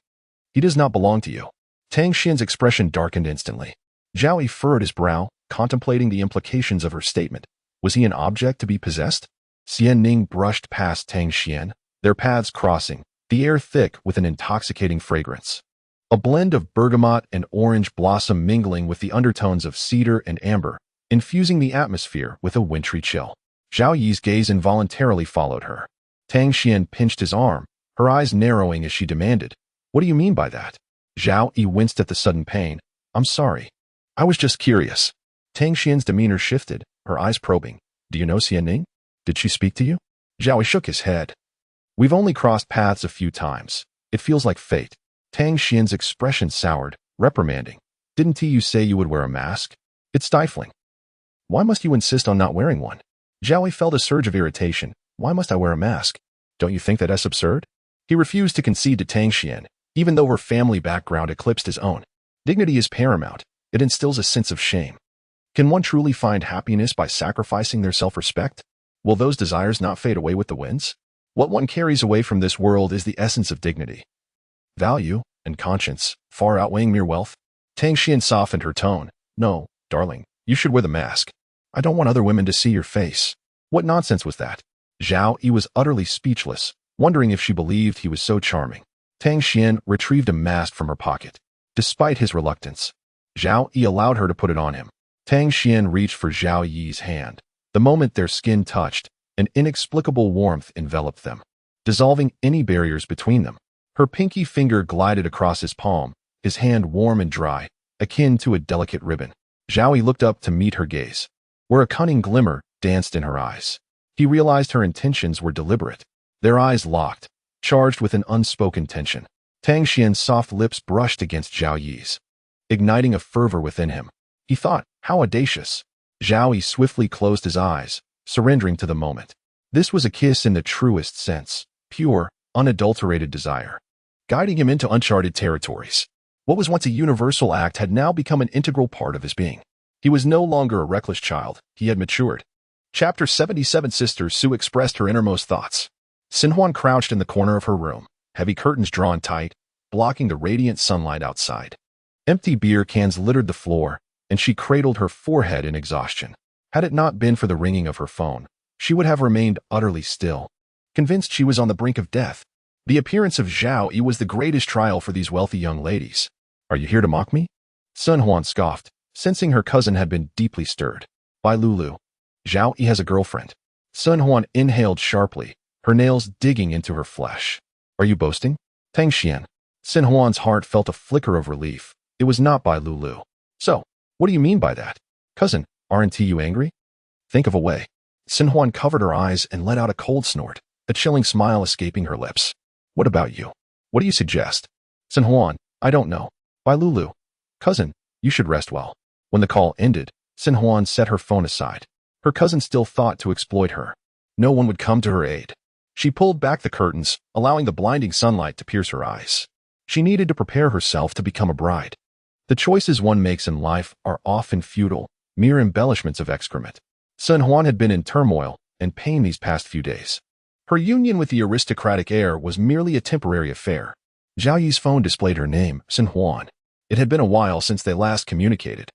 "He does not belong to you." Tang Xian's expression darkened instantly. Zhao Yi furrowed his brow, contemplating the implications of her statement. Was he an object to be possessed? Xianning brushed past Tang Xian, their paths crossing, the air thick with an intoxicating fragrance. A blend of bergamot and orange blossom mingling with the undertones of cedar and amber, infusing the atmosphere with a wintry chill. Zhao Yi's gaze involuntarily followed her. Tang Xian pinched his arm, her eyes narrowing as she demanded, "What do you mean by that?" Zhao Yi winced at the sudden pain. "I'm sorry. I was just curious." Tang Xian's demeanor shifted, her eyes probing. "Do you know Xianning? Did she speak to you?" Zhao Yi shook his head. "We've only crossed paths a few times. It feels like fate." Tang Xian's expression soured, reprimanding. "Didn't you say you would wear a mask? It's stifling. Why must you insist on not wearing one?" Zhao Yi felt a surge of irritation. "Why must I wear a mask? Don't you think that's absurd?" He refused to concede to Tang Xian, even though her family background eclipsed his own. Dignity is paramount. It instills a sense of shame. Can one truly find happiness by sacrificing their self-respect? Will those desires not fade away with the winds? What one carries away from this world is the essence of dignity, value, and conscience, far outweighing mere wealth. Tang Xian softened her tone. "No, darling, you should wear the mask. I don't want other women to see your face." What nonsense was that? Zhao Yi was utterly speechless, wondering if she believed he was so charming. Tang Xian retrieved a mask from her pocket. Despite his reluctance, Zhao Yi allowed her to put it on him. Tang Xian reached for Zhao Yi's hand. The moment their skin touched, an inexplicable warmth enveloped them, dissolving any barriers between them. Her pinky finger glided across his palm, his hand warm and dry, akin to a delicate ribbon. Zhao Yi looked up to meet her gaze, where a cunning glimmer danced in her eyes. He realized her intentions were deliberate. Their eyes locked, charged with an unspoken tension. Tang Xian's soft lips brushed against Zhao Yi's. igniting a fervor within him. He thought, how audacious. Zhao Yi swiftly closed his eyes, surrendering to the moment. This was a kiss in the truest sense, pure, unadulterated desire, guiding him into uncharted territories. What was once a universal act had now become an integral part of his being. He was no longer a reckless child, he had matured. Chapter 77. Sister Su expressed her innermost thoughts. Xinhuan crouched in the corner of her room, heavy curtains drawn tight, blocking the radiant sunlight outside. Empty beer cans littered the floor, and she cradled her forehead in exhaustion. Had it not been for the ringing of her phone, she would have remained utterly still, convinced she was on the brink of death. The appearance of Zhao Yi was the greatest trial for these wealthy young ladies. Are you here to mock me? Xinhuan scoffed, sensing her cousin had been deeply stirred. By Lulu, Zhao Yi has a girlfriend. Xinhuan inhaled sharply, her nails digging into her flesh. Are you boasting? Tang Xian. Xinhuan's heart felt a flicker of relief. It was not by Lulu. So, what do you mean by that? Cousin, aren't you angry? Think of a way. Xinhuan covered her eyes and let out a cold snort, a chilling smile escaping her lips. What about you? What do you suggest? Xinhuan, I don't know. By Lulu. Cousin, you should rest well. When the call ended, Xinhuan set her phone aside. Her cousin still thought to exploit her. No one would come to her aid. She pulled back the curtains, allowing the blinding sunlight to pierce her eyes. She needed to prepare herself to become a bride. The choices one makes in life are often futile, mere embellishments of excrement. Xinhuan had been in turmoil and pain these past few days. Her union with the aristocratic heir was merely a temporary affair. Zhao Yi's phone displayed her name, Xinhuan. It had been a while since they last communicated.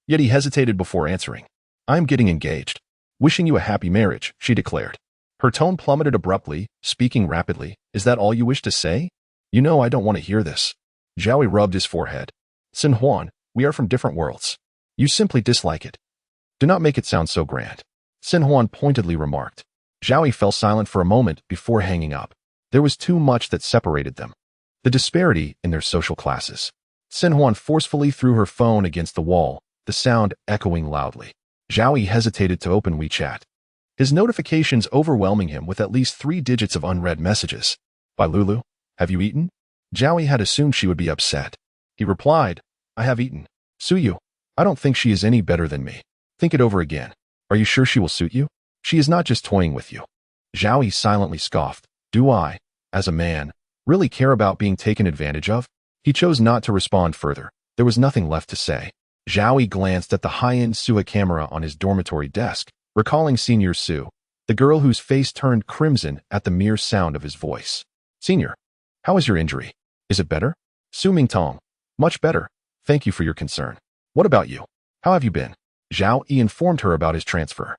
Yet he hesitated before answering. I'm getting engaged. Wishing you a happy marriage, she declared. Her tone plummeted abruptly, speaking rapidly. Is that all you wish to say? You know I don't want to hear this. Zhao Yi rubbed his forehead. Xinhuan, we are from different worlds. You simply dislike it. Do not make it sound so grand. Xinhuan pointedly remarked. Zhao Yi fell silent for a moment before hanging up. There was too much that separated them. The disparity in their social classes. Xinhuan forcefully threw her phone against the wall, the sound echoing loudly. Zhao Yi hesitated to open WeChat. His notifications overwhelming him with at least 3 digits of unread messages. By Lulu, have you eaten? Zhao Yi had assumed she would be upset. He replied, I have eaten. Suyu, I don't think she is any better than me. Think it over again. Are you sure she will suit you? She is not just toying with you. Zhao Yi silently scoffed. Do I, as a man, really care about being taken advantage of? He chose not to respond further. There was nothing left to say. Zhao Yi glanced at the high-end Sua camera on his dormitory desk, recalling Senior Su, the girl whose face turned crimson at the mere sound of his voice. Senior, how is your injury? Is it better? Su Mingtong. Much better. Thank you for your concern. What about you? How have you been? Zhao Yi informed her about his transfer.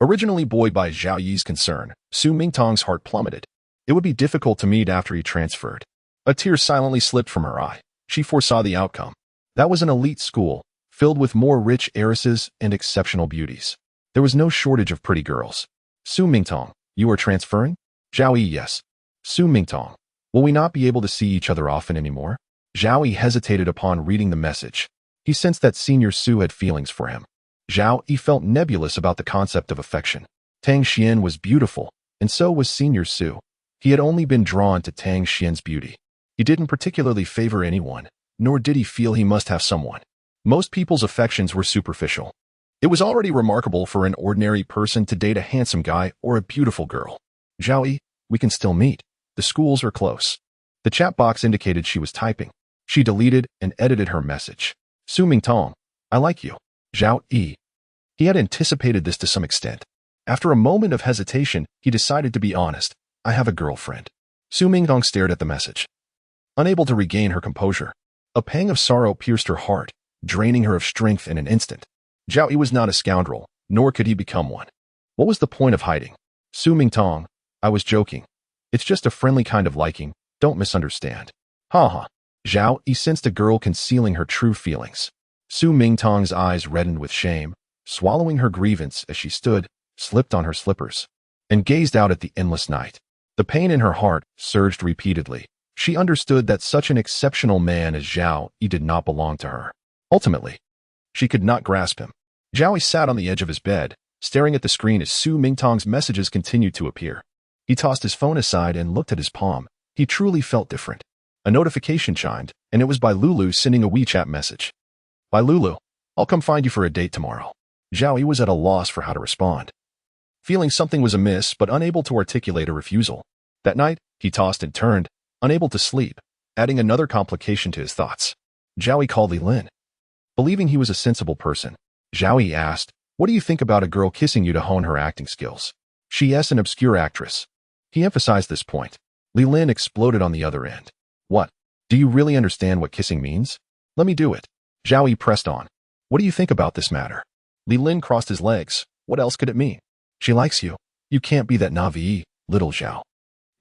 Originally buoyed by Zhao Yi's concern, Su Mingtong's heart plummeted. It would be difficult to meet after he transferred. A tear silently slipped from her eye. She foresaw the outcome. That was an elite school, filled with more rich heiresses and exceptional beauties. There was no shortage of pretty girls. Su Mingtong, you are transferring? Zhao Yi, yes. Su Mingtong, will we not be able to see each other often anymore? Zhao Yi hesitated upon reading the message. He sensed that Senior Su had feelings for him. Zhao Yi felt nebulous about the concept of affection. Tang Xian was beautiful, and so was Senior Su. He had only been drawn to Tang Xian's beauty. He didn't particularly favor anyone, nor did he feel he must have someone. Most people's affections were superficial. It was already remarkable for an ordinary person to date a handsome guy or a beautiful girl. Zhao Yi, we can still meet. The schools are close. The chat box indicated she was typing. She deleted and edited her message. Su Mingtong, I like you. Zhao Yi. He had anticipated this to some extent. After a moment of hesitation, he decided to be honest. I have a girlfriend. Su Mingtong stared at the message. Unable to regain her composure, a pang of sorrow pierced her heart, draining her of strength in an instant. Zhao Yi was not a scoundrel, nor could he become one. What was the point of hiding? Su Mingtong, I was joking. It's just a friendly kind of liking, don't misunderstand. Ha ha. Zhao Yi sensed a girl concealing her true feelings. Su Mingtong's eyes reddened with shame, swallowing her grievance as she stood, slipped on her slippers, and gazed out at the endless night. The pain in her heart surged repeatedly. She understood that such an exceptional man as Zhao Yi did not belong to her. Ultimately, she could not grasp him. Zhao Yi sat on the edge of his bed, staring at the screen as Su Mingtong's messages continued to appear. He tossed his phone aside and looked at his palm. He truly felt different. A notification chimed, and it was by Lulu sending a WeChat message. By Lulu, I'll come find you for a date tomorrow. Zhao Yi was at a loss for how to respond. Feeling something was amiss but unable to articulate a refusal. That night, he tossed and turned, unable to sleep, adding another complication to his thoughts. Zhao Yi called Li Lin. Believing he was a sensible person, Zhao Yi asked, "What do you think about a girl kissing you to hone her acting skills?" She is an obscure actress. He emphasized this point. Li Lin exploded on the other end. What? Do you really understand what kissing means? Let me do it. Zhao Yi pressed on. What do you think about this matter? Li Lin crossed his legs. What else could it mean? She likes you. You can't be that naive, little Zhao.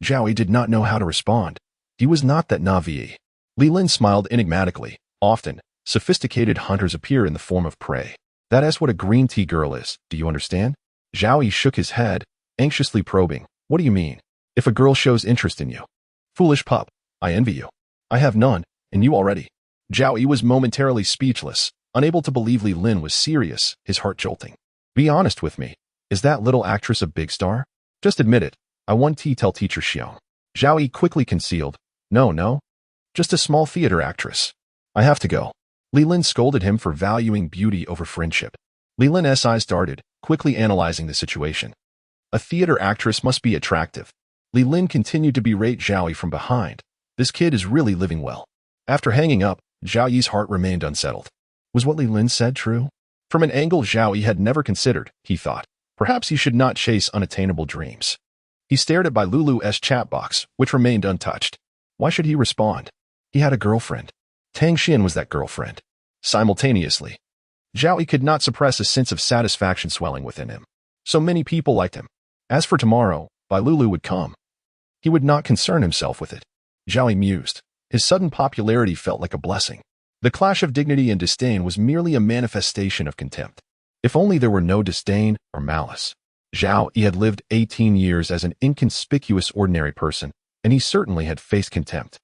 Zhao Yi did not know how to respond. He was not that naive. Li Lin smiled enigmatically. Often, sophisticated hunters appear in the form of prey. That is what a green tea girl is, do you understand? Zhao Yi shook his head, anxiously probing. What do you mean? If a girl shows interest in you. Foolish pup, I envy you. I have none, and you already. Zhao Yi was momentarily speechless, unable to believe Li Lin was serious, his heart jolting. Be honest with me. Is that little actress a big star? Just admit it. I want to tell teacher Xiong. Zhao Yi quickly concealed. No. Just a small theater actress. I have to go. Li Lin scolded him for valuing beauty over friendship. Li Lin's eyes darted, quickly analyzing the situation. A theater actress must be attractive. Li Lin continued to berate Zhao Yi from behind. This kid is really living well. After hanging up, Zhao Yi's heart remained unsettled. Was what Li Lin said true? From an angle Zhao Yi had never considered, he thought. Perhaps he should not chase unattainable dreams. He stared at Bai Lulu's chat box, which remained untouched. Why should he respond? He had a girlfriend. Tang Xian was that girlfriend. Simultaneously, Zhao Yi could not suppress a sense of satisfaction swelling within him. So many people liked him. As for tomorrow, Bai Lulu would come. He would not concern himself with it. Zhao Yi mused. His sudden popularity felt like a blessing. The clash of dignity and disdain was merely a manifestation of contempt. If only there were no disdain or malice. Zhao Yi had lived 18 years as an inconspicuous ordinary person, and he certainly had faced contempt.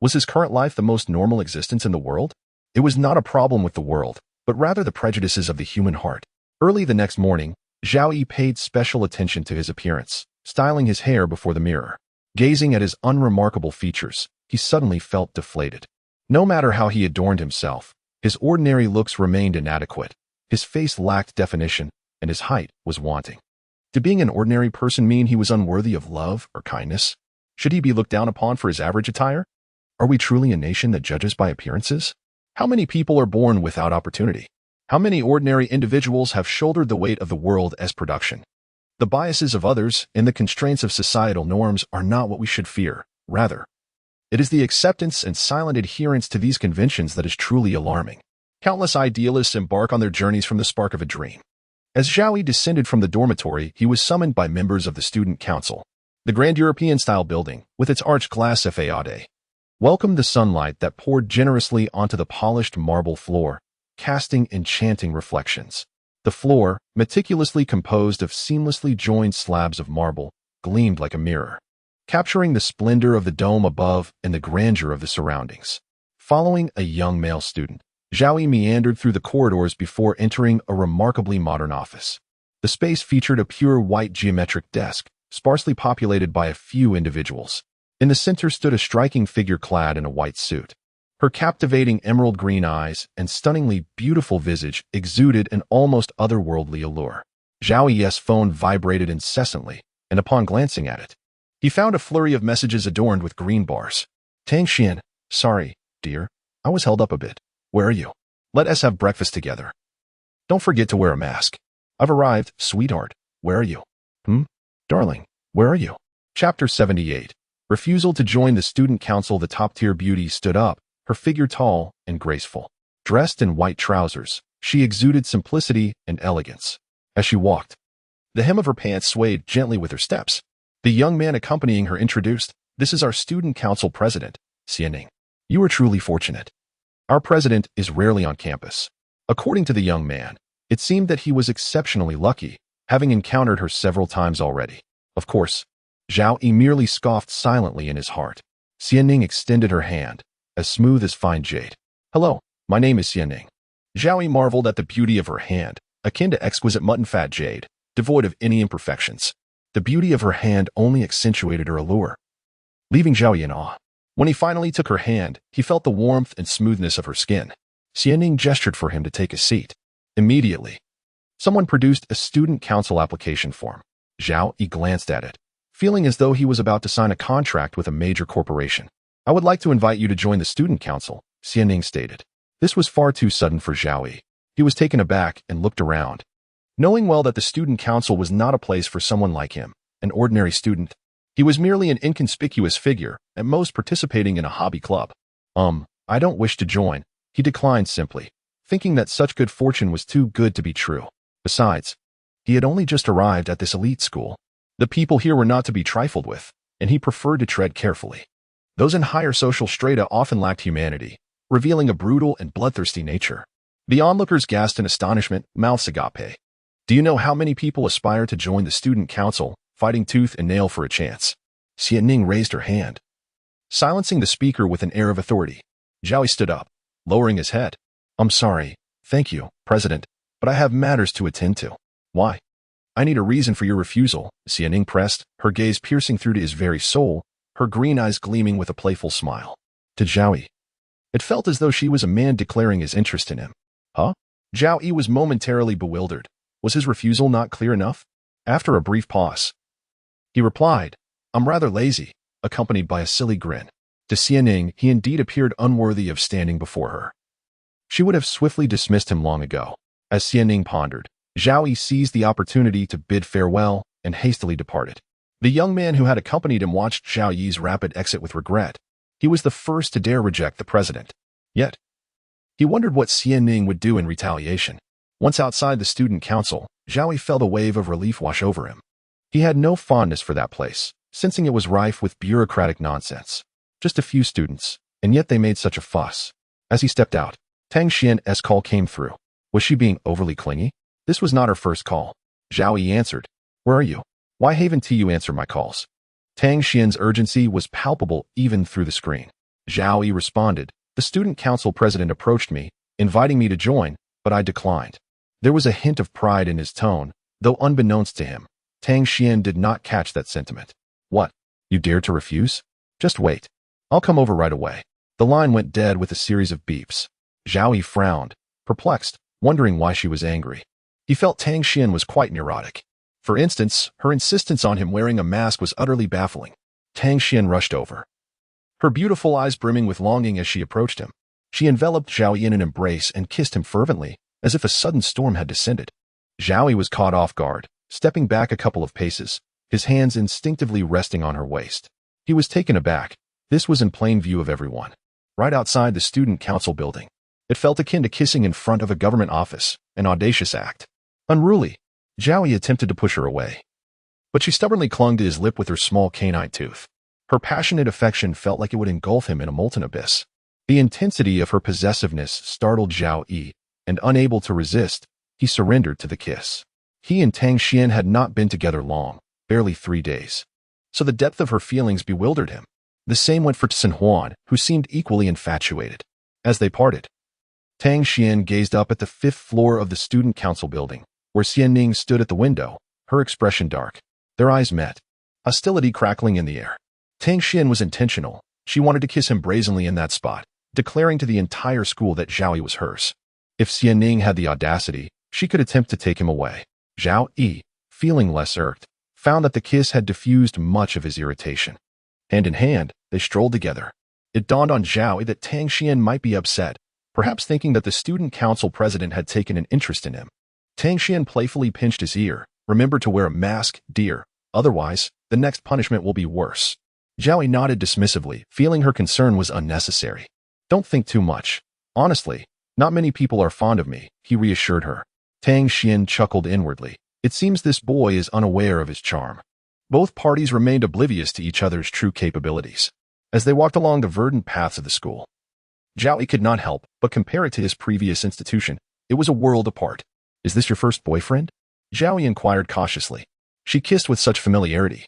Was his current life the most normal existence in the world? It was not a problem with the world, but rather the prejudices of the human heart. Early the next morning, Zhao Yi paid special attention to his appearance, styling his hair before the mirror. Gazing at his unremarkable features, he suddenly felt deflated. No matter how he adorned himself, his ordinary looks remained inadequate. His face lacked definition, and his height was wanting. Did being an ordinary person mean he was unworthy of love or kindness? Should he be looked down upon for his average attire? Are we truly a nation that judges by appearances? How many people are born without opportunity? How many ordinary individuals have shouldered the weight of the world as production? The biases of others and the constraints of societal norms are not what we should fear. Rather, it is the acceptance and silent adherence to these conventions that is truly alarming. Countless idealists embark on their journeys from the spark of a dream. As Zhao Yi descended from the dormitory, he was summoned by members of the student council. The grand European-style building, with its arched glass façade, welcomed the sunlight that poured generously onto the polished marble floor, casting enchanting reflections. The floor, meticulously composed of seamlessly joined slabs of marble, gleamed like a mirror, capturing the splendor of the dome above and the grandeur of the surroundings. Following a young male student, Zhao Yi meandered through the corridors before entering a remarkably modern office. The space featured a pure white geometric desk, sparsely populated by a few individuals. In the center stood a striking figure clad in a white suit. Her captivating emerald green eyes and stunningly beautiful visage exuded an almost otherworldly allure. Zhao Yi's phone vibrated incessantly, and upon glancing at it, he found a flurry of messages adorned with green bars. Tang Xian, sorry, dear, I was held up a bit. Where are you? Let us have breakfast together. Don't forget to wear a mask. I've arrived, sweetheart. Where are you? Darling, where are you? Chapter 78. Refusal to join the student council. The top-tier beauty stood up, her figure tall and graceful. Dressed in white trousers, she exuded simplicity and elegance. As she walked, the hem of her pants swayed gently with her steps. The young man accompanying her introduced, "This is our student council president, Xianing. You are truly fortunate. Our president is rarely on campus." According to the young man, it seemed that he was exceptionally lucky, having encountered her several times already. Of course, Zhao Yi merely scoffed silently in his heart. Xianing extended her hand, as smooth as fine jade. "Hello, my name is Xianing." Zhao Yi marveled at the beauty of her hand, akin to exquisite mutton-fat jade, devoid of any imperfections. The beauty of her hand only accentuated her allure, leaving Zhao Yi in awe. When he finally took her hand, he felt the warmth and smoothness of her skin. Xianning gestured for him to take a seat. Immediately, someone produced a student council application form. Zhao Yi glanced at it, feeling as though he was about to sign a contract with a major corporation. I would like to invite you to join the student council, Xianning stated. This was far too sudden for Zhao Yi. He was taken aback and looked around, knowing well that the student council was not a place for someone like him, an ordinary student. He was merely an inconspicuous figure, at most participating in a hobby club. I don't wish to join, he declined simply, thinking that such good fortune was too good to be true. Besides, he had only just arrived at this elite school. The people here were not to be trifled with, and he preferred to tread carefully. Those in higher social strata often lacked humanity, revealing a brutal and bloodthirsty nature. The onlookers gasped in astonishment, mouths agape. Do you know how many people aspire to join the student council, fighting tooth and nail for a chance? Xianning raised her hand, silencing the speaker with an air of authority. Zhao Yi stood up, lowering his head. I'm sorry, thank you, President, but I have matters to attend to. Why? I need a reason for your refusal, Xianning pressed, her gaze piercing through to his very soul, her green eyes gleaming with a playful smile. To Zhao Yi, it felt as though she was a man declaring his interest in him. Huh? Zhao Yi was momentarily bewildered. Was his refusal not clear enough? After a brief pause, he replied, I'm rather lazy, accompanied by a silly grin. To Xianning, he indeed appeared unworthy of standing before her. She would have swiftly dismissed him long ago. As Xianning pondered, Zhao Yi seized the opportunity to bid farewell and hastily departed. The young man who had accompanied him watched Zhao Yi's rapid exit with regret. He was the first to dare reject the president. Yet, he wondered what Xianning would do in retaliation. Once outside the student council, Zhao Yi felt a wave of relief wash over him. He had no fondness for that place, sensing it was rife with bureaucratic nonsense. Just a few students, and yet they made such a fuss. As he stepped out, Tang Xian's call came through. Was she being overly clingy? This was not her first call. Zhao Yi answered. Where are you? Why haven't you answered my calls? Tang Xian's urgency was palpable even through the screen. Zhao Yi responded. The student council president approached me, inviting me to join, but I declined. There was a hint of pride in his tone, though unbeknownst to him, Tang Xian did not catch that sentiment. What? You dared to refuse? Just wait. I'll come over right away. The line went dead with a series of beeps. Zhao Yi frowned, perplexed, wondering why she was angry. He felt Tang Xian was quite neurotic. For instance, her insistence on him wearing a mask was utterly baffling. Tang Xian rushed over, her beautiful eyes brimming with longing as she approached him. She enveloped Zhao Yi in an embrace and kissed him fervently, as if a sudden storm had descended. Zhao Yi was caught off guard, stepping back a couple of paces, his hands instinctively resting on her waist. He was taken aback. This was in plain view of everyone, right outside the student council building. It felt akin to kissing in front of a government office, an audacious act. Unruly, Zhao Yi attempted to push her away, but she stubbornly clung to his lip with her small canine tooth. Her passionate affection felt like it would engulf him in a molten abyss. The intensity of her possessiveness startled Zhao Yi, and unable to resist, he surrendered to the kiss. He and Tang Xian had not been together long, barely 3 days. So the depth of her feelings bewildered him. The same went for Tsin Huan, who seemed equally infatuated. As they parted, Tang Xian gazed up at the 5th floor of the student council building, where Xianning stood at the window, her expression dark. Their eyes met, hostility crackling in the air. Tang Xian was intentional. She wanted to kiss him brazenly in that spot, declaring to the entire school that Zhao Yi was hers. If Xianning had the audacity, she could attempt to take him away. Zhao Yi, feeling less irked, found that the kiss had diffused much of his irritation. Hand in hand, they strolled together. It dawned on Zhao Yi that Tang Xian might be upset, perhaps thinking that the student council president had taken an interest in him. Tang Xian playfully pinched his ear. Remember to wear a mask, dear. Otherwise, the next punishment will be worse. Zhao Yi nodded dismissively, feeling her concern was unnecessary. Don't think too much. Honestly, not many people are fond of me, he reassured her. Tang Xian chuckled inwardly. It seems this boy is unaware of his charm. Both parties remained oblivious to each other's true capabilities. As they walked along the verdant paths of the school, Zhao Yi could not help but compare it to his previous institution. It was a world apart. Is this your first boyfriend? Zhao Yi inquired cautiously. She kissed with such familiarity,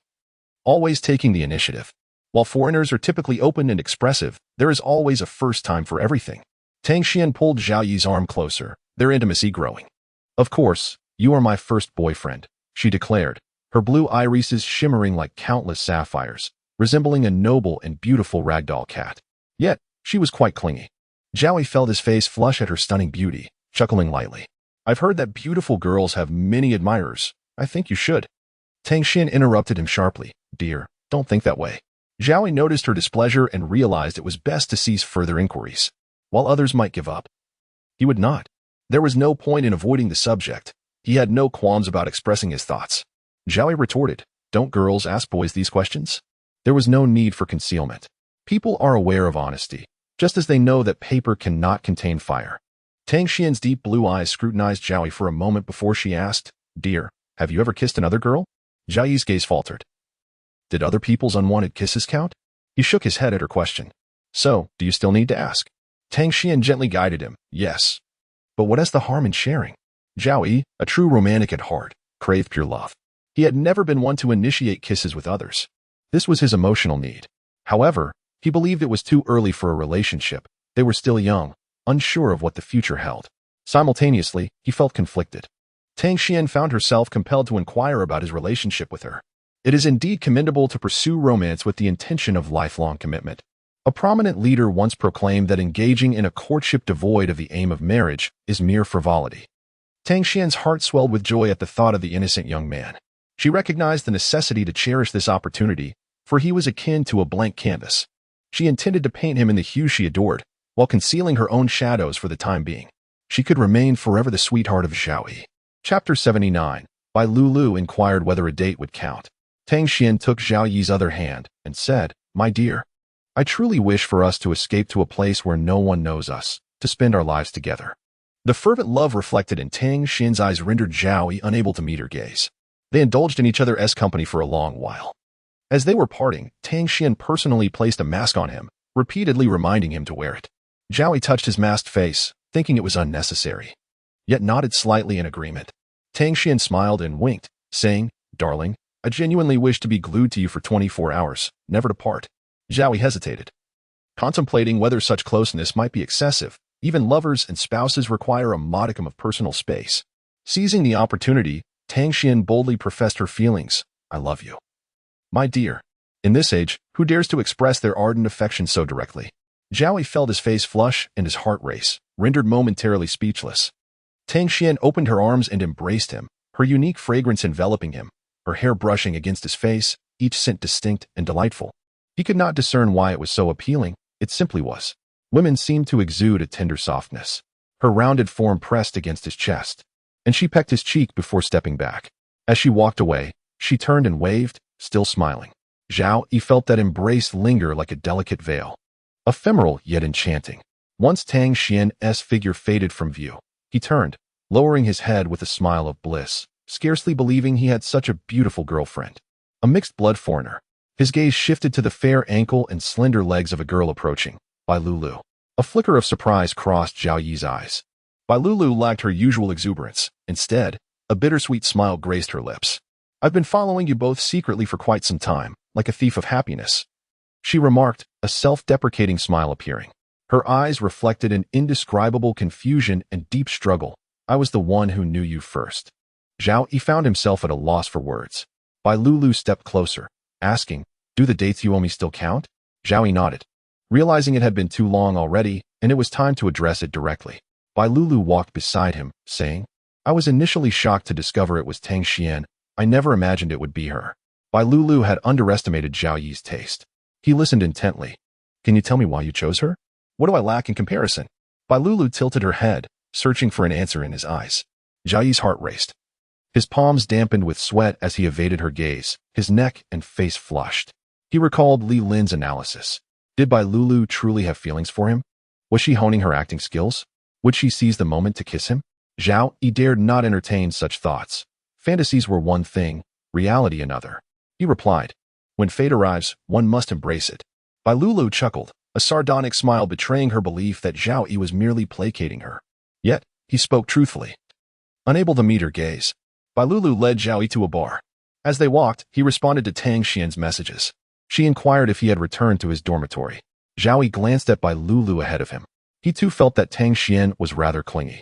always taking the initiative. While foreigners are typically open and expressive, there is always a first time for everything. Tang Xian pulled Zhao Yi's arm closer, their intimacy growing. Of course, you are my first boyfriend, she declared, her blue irises shimmering like countless sapphires, resembling a noble and beautiful ragdoll cat. Yet, she was quite clingy. Zhao Yi felt his face flush at her stunning beauty, chuckling lightly. I've heard that beautiful girls have many admirers. I think you should. Tang Xian interrupted him sharply. Dear, don't think that way. Zhao Yi noticed her displeasure and realized it was best to cease further inquiries. While others might give up, he would not. There was no point in avoiding the subject. He had no qualms about expressing his thoughts. Zhao Yi retorted, don't girls ask boys these questions? There was no need for concealment. People are aware of honesty, just as they know that paper cannot contain fire. Tang Xian's deep blue eyes scrutinized Zhao Yi for a moment before she asked, Dear, have you ever kissed another girl? Zhao Yi's gaze faltered. Did other people's unwanted kisses count? He shook his head at her question. So, do you still need to ask? Tang Xian gently guided him. Yes. But what is the harm in sharing? Zhao Yi, a true romantic at heart, craved pure love. He had never been one to initiate kisses with others. This was his emotional need. However, he believed it was too early for a relationship. They were still young, unsure of what the future held. Simultaneously, he felt conflicted. Tang Xian found herself compelled to inquire about his relationship with her. It is indeed commendable to pursue romance with the intention of lifelong commitment. A prominent leader once proclaimed that engaging in a courtship devoid of the aim of marriage is mere frivolity. Tang Xian's heart swelled with joy at the thought of the innocent young man. She recognized the necessity to cherish this opportunity, for he was akin to a blank canvas. She intended to paint him in the hue she adored, while concealing her own shadows for the time being. She could remain forever the sweetheart of Zhao Yi. Chapter 79. Bai Lulu inquired whether a date would count. Tang Xian took Zhao Yi's other hand and said, My dear, I truly wish for us to escape to a place where no one knows us, to spend our lives together. The fervent love reflected in Tang Xian's eyes rendered Zhao Yi unable to meet her gaze. They indulged in each other's company for a long while. As they were parting, Tang Xian personally placed a mask on him, repeatedly reminding him to wear it. Zhao Yi touched his masked face, thinking it was unnecessary, yet nodded slightly in agreement. Tang Xian smiled and winked, saying, Darling, I genuinely wish to be glued to you for 24 hours, never to part. Zhao Yi hesitated, contemplating whether such closeness might be excessive. Even lovers and spouses require a modicum of personal space. Seizing the opportunity, Tang Xian boldly professed her feelings. I love you. My dear. In this age, who dares to express their ardent affection so directly? Zhao Yi felt his face flush and his heart race, rendered momentarily speechless. Tang Xian opened her arms and embraced him, her unique fragrance enveloping him, her hair brushing against his face, each scent distinct and delightful. He could not discern why it was so appealing, it simply was. Women seemed to exude a tender softness. Her rounded form pressed against his chest, and she pecked his cheek before stepping back. As she walked away, she turned and waved, still smiling. Zhao Yi felt that embrace linger like a delicate veil. Ephemeral yet enchanting. Once Tang Xian's figure faded from view, he turned, lowering his head with a smile of bliss, scarcely believing he had such a beautiful girlfriend. A mixed-blood foreigner. His gaze shifted to the fair ankle and slender legs of a girl approaching, Bai Lulu. A flicker of surprise crossed Zhao Yi's eyes. Bai Lulu lacked her usual exuberance. Instead, a bittersweet smile graced her lips. I've been following you both secretly for quite some time, like a thief of happiness, she remarked, a self-deprecating smile appearing. Her eyes reflected an indescribable confusion and deep struggle. I was the one who knew you first. Zhao Yi found himself at a loss for words. Bai Lulu stepped closer, asking, Do the dates you owe me still count? Zhao Yi nodded, realizing it had been too long already, and it was time to address it directly. Bai Lulu walked beside him, saying, I was initially shocked to discover it was Tang Xian. I never imagined it would be her. Bai Lulu had underestimated Zhao Yi's taste. He listened intently. Can you tell me why you chose her? What do I lack in comparison? Bai Lulu tilted her head, searching for an answer in his eyes. Zhao Yi's heart raced. His palms dampened with sweat as he evaded her gaze. His neck and face flushed. He recalled Li Lin's analysis. Did Bai Lulu truly have feelings for him? Was she honing her acting skills? Would she seize the moment to kiss him? Zhao Yi dared not entertain such thoughts. Fantasies were one thing, reality another. He replied, When fate arrives, one must embrace it. Bai Lulu chuckled, a sardonic smile betraying her belief that Zhao Yi was merely placating her. Yet, he spoke truthfully. Unable to meet her gaze, Bai Lulu led Zhao Yi to a bar. As they walked, he responded to Tang Xian's messages. She inquired if he had returned to his dormitory. Zhao Yi glanced at Bai Lulu ahead of him. He too felt that Tang Xian was rather clingy.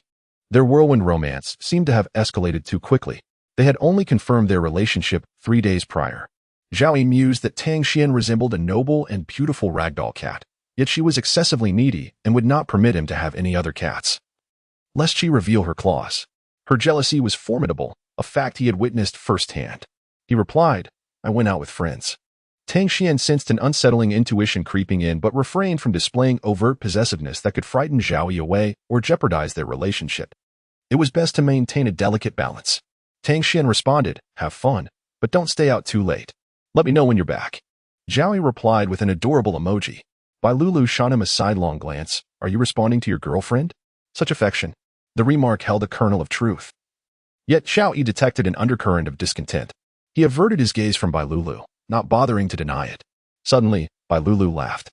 Their whirlwind romance seemed to have escalated too quickly. They had only confirmed their relationship 3 days prior. Zhao Yi mused that Tang Xian resembled a noble and beautiful ragdoll cat, yet she was excessively needy and would not permit him to have any other cats, lest she reveal her claws. Her jealousy was formidable, a fact he had witnessed firsthand. He replied, "I went out with friends." Tang Xian sensed an unsettling intuition creeping in but refrained from displaying overt possessiveness that could frighten Zhao Yi away or jeopardize their relationship. It was best to maintain a delicate balance. Tang Xian responded, "Have fun, but don't stay out too late. Let me know when you're back." Zhao Yi replied with an adorable emoji. Bai Lulu shot him a sidelong glance. "Are you responding to your girlfriend? Such affection." The remark held a kernel of truth. Yet Zhao Yi detected an undercurrent of discontent. He averted his gaze from Bai Lulu, not bothering to deny it. Suddenly, Bai Lulu laughed.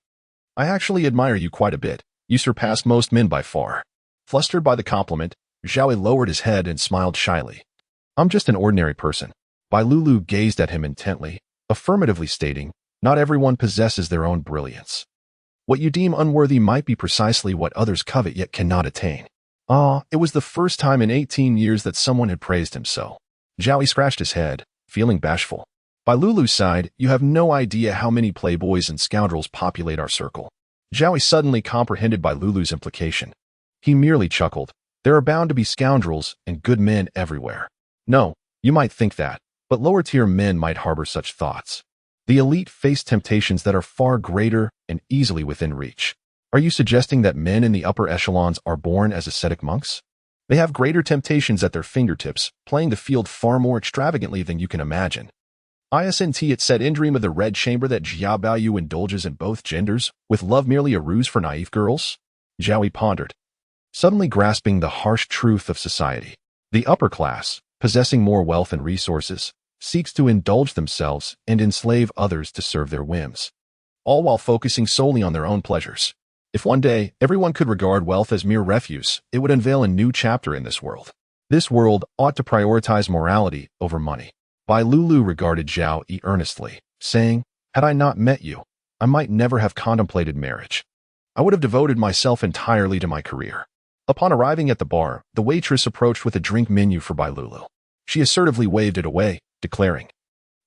"I actually admire you quite a bit. You surpass most men by far." Flustered by the compliment, Zhao Yi lowered his head and smiled shyly. "I'm just an ordinary person." Bai Lulu gazed at him intently, affirmatively stating, "Not everyone possesses their own brilliance. What you deem unworthy might be precisely what others covet yet cannot attain." It was the first time in 18 years that someone had praised him so. Zhao Yi scratched his head, feeling bashful. Bai Lulu sighed, "You have no idea how many playboys and scoundrels populate our circle." Zhao Yi suddenly comprehended Bai Lulu's implication. He merely chuckled. "There are bound to be scoundrels and good men everywhere." "No, you might think that, but lower-tier men might harbor such thoughts. The elite face temptations that are far greater and easily within reach." "Are you suggesting that men in the upper echelons are born as ascetic monks? They have greater temptations at their fingertips, playing the field far more extravagantly than you can imagine." "Isn't it said in Dream of the Red Chamber that Jia Baoyu indulges in both genders, with love merely a ruse for naive girls?" Zhao Yi pondered, suddenly grasping the harsh truth of society. The upper class, possessing more wealth and resources, seeks to indulge themselves and enslave others to serve their whims, all while focusing solely on their own pleasures. If one day everyone could regard wealth as mere refuse, it would unveil a new chapter in this world. This world ought to prioritize morality over money. Bai Lulu regarded Zhao Yi earnestly, saying, "Had I not met you, I might never have contemplated marriage. I would have devoted myself entirely to my career." Upon arriving at the bar, the waitress approached with a drink menu for Bai Lulu. She assertively waved it away, declaring,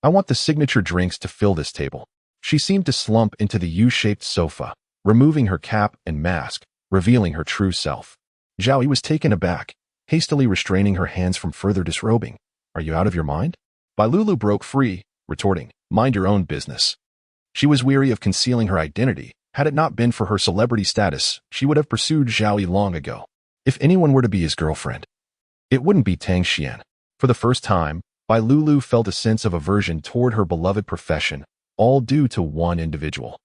"I want the signature drinks to fill this table." She seemed to slump into the U-shaped sofa, removing her cap and mask, revealing her true self. Zhao Yi was taken aback, hastily restraining her hands from further disrobing. "Are you out of your mind?" Bai Lulu broke free, retorting, "Mind your own business." She was weary of concealing her identity. Had it not been for her celebrity status, she would have pursued Zhao Yi long ago. If anyone were to be his girlfriend, it wouldn't be Tang Xian. For the first time, Bai Lulu felt a sense of aversion toward her beloved profession, all due to one individual.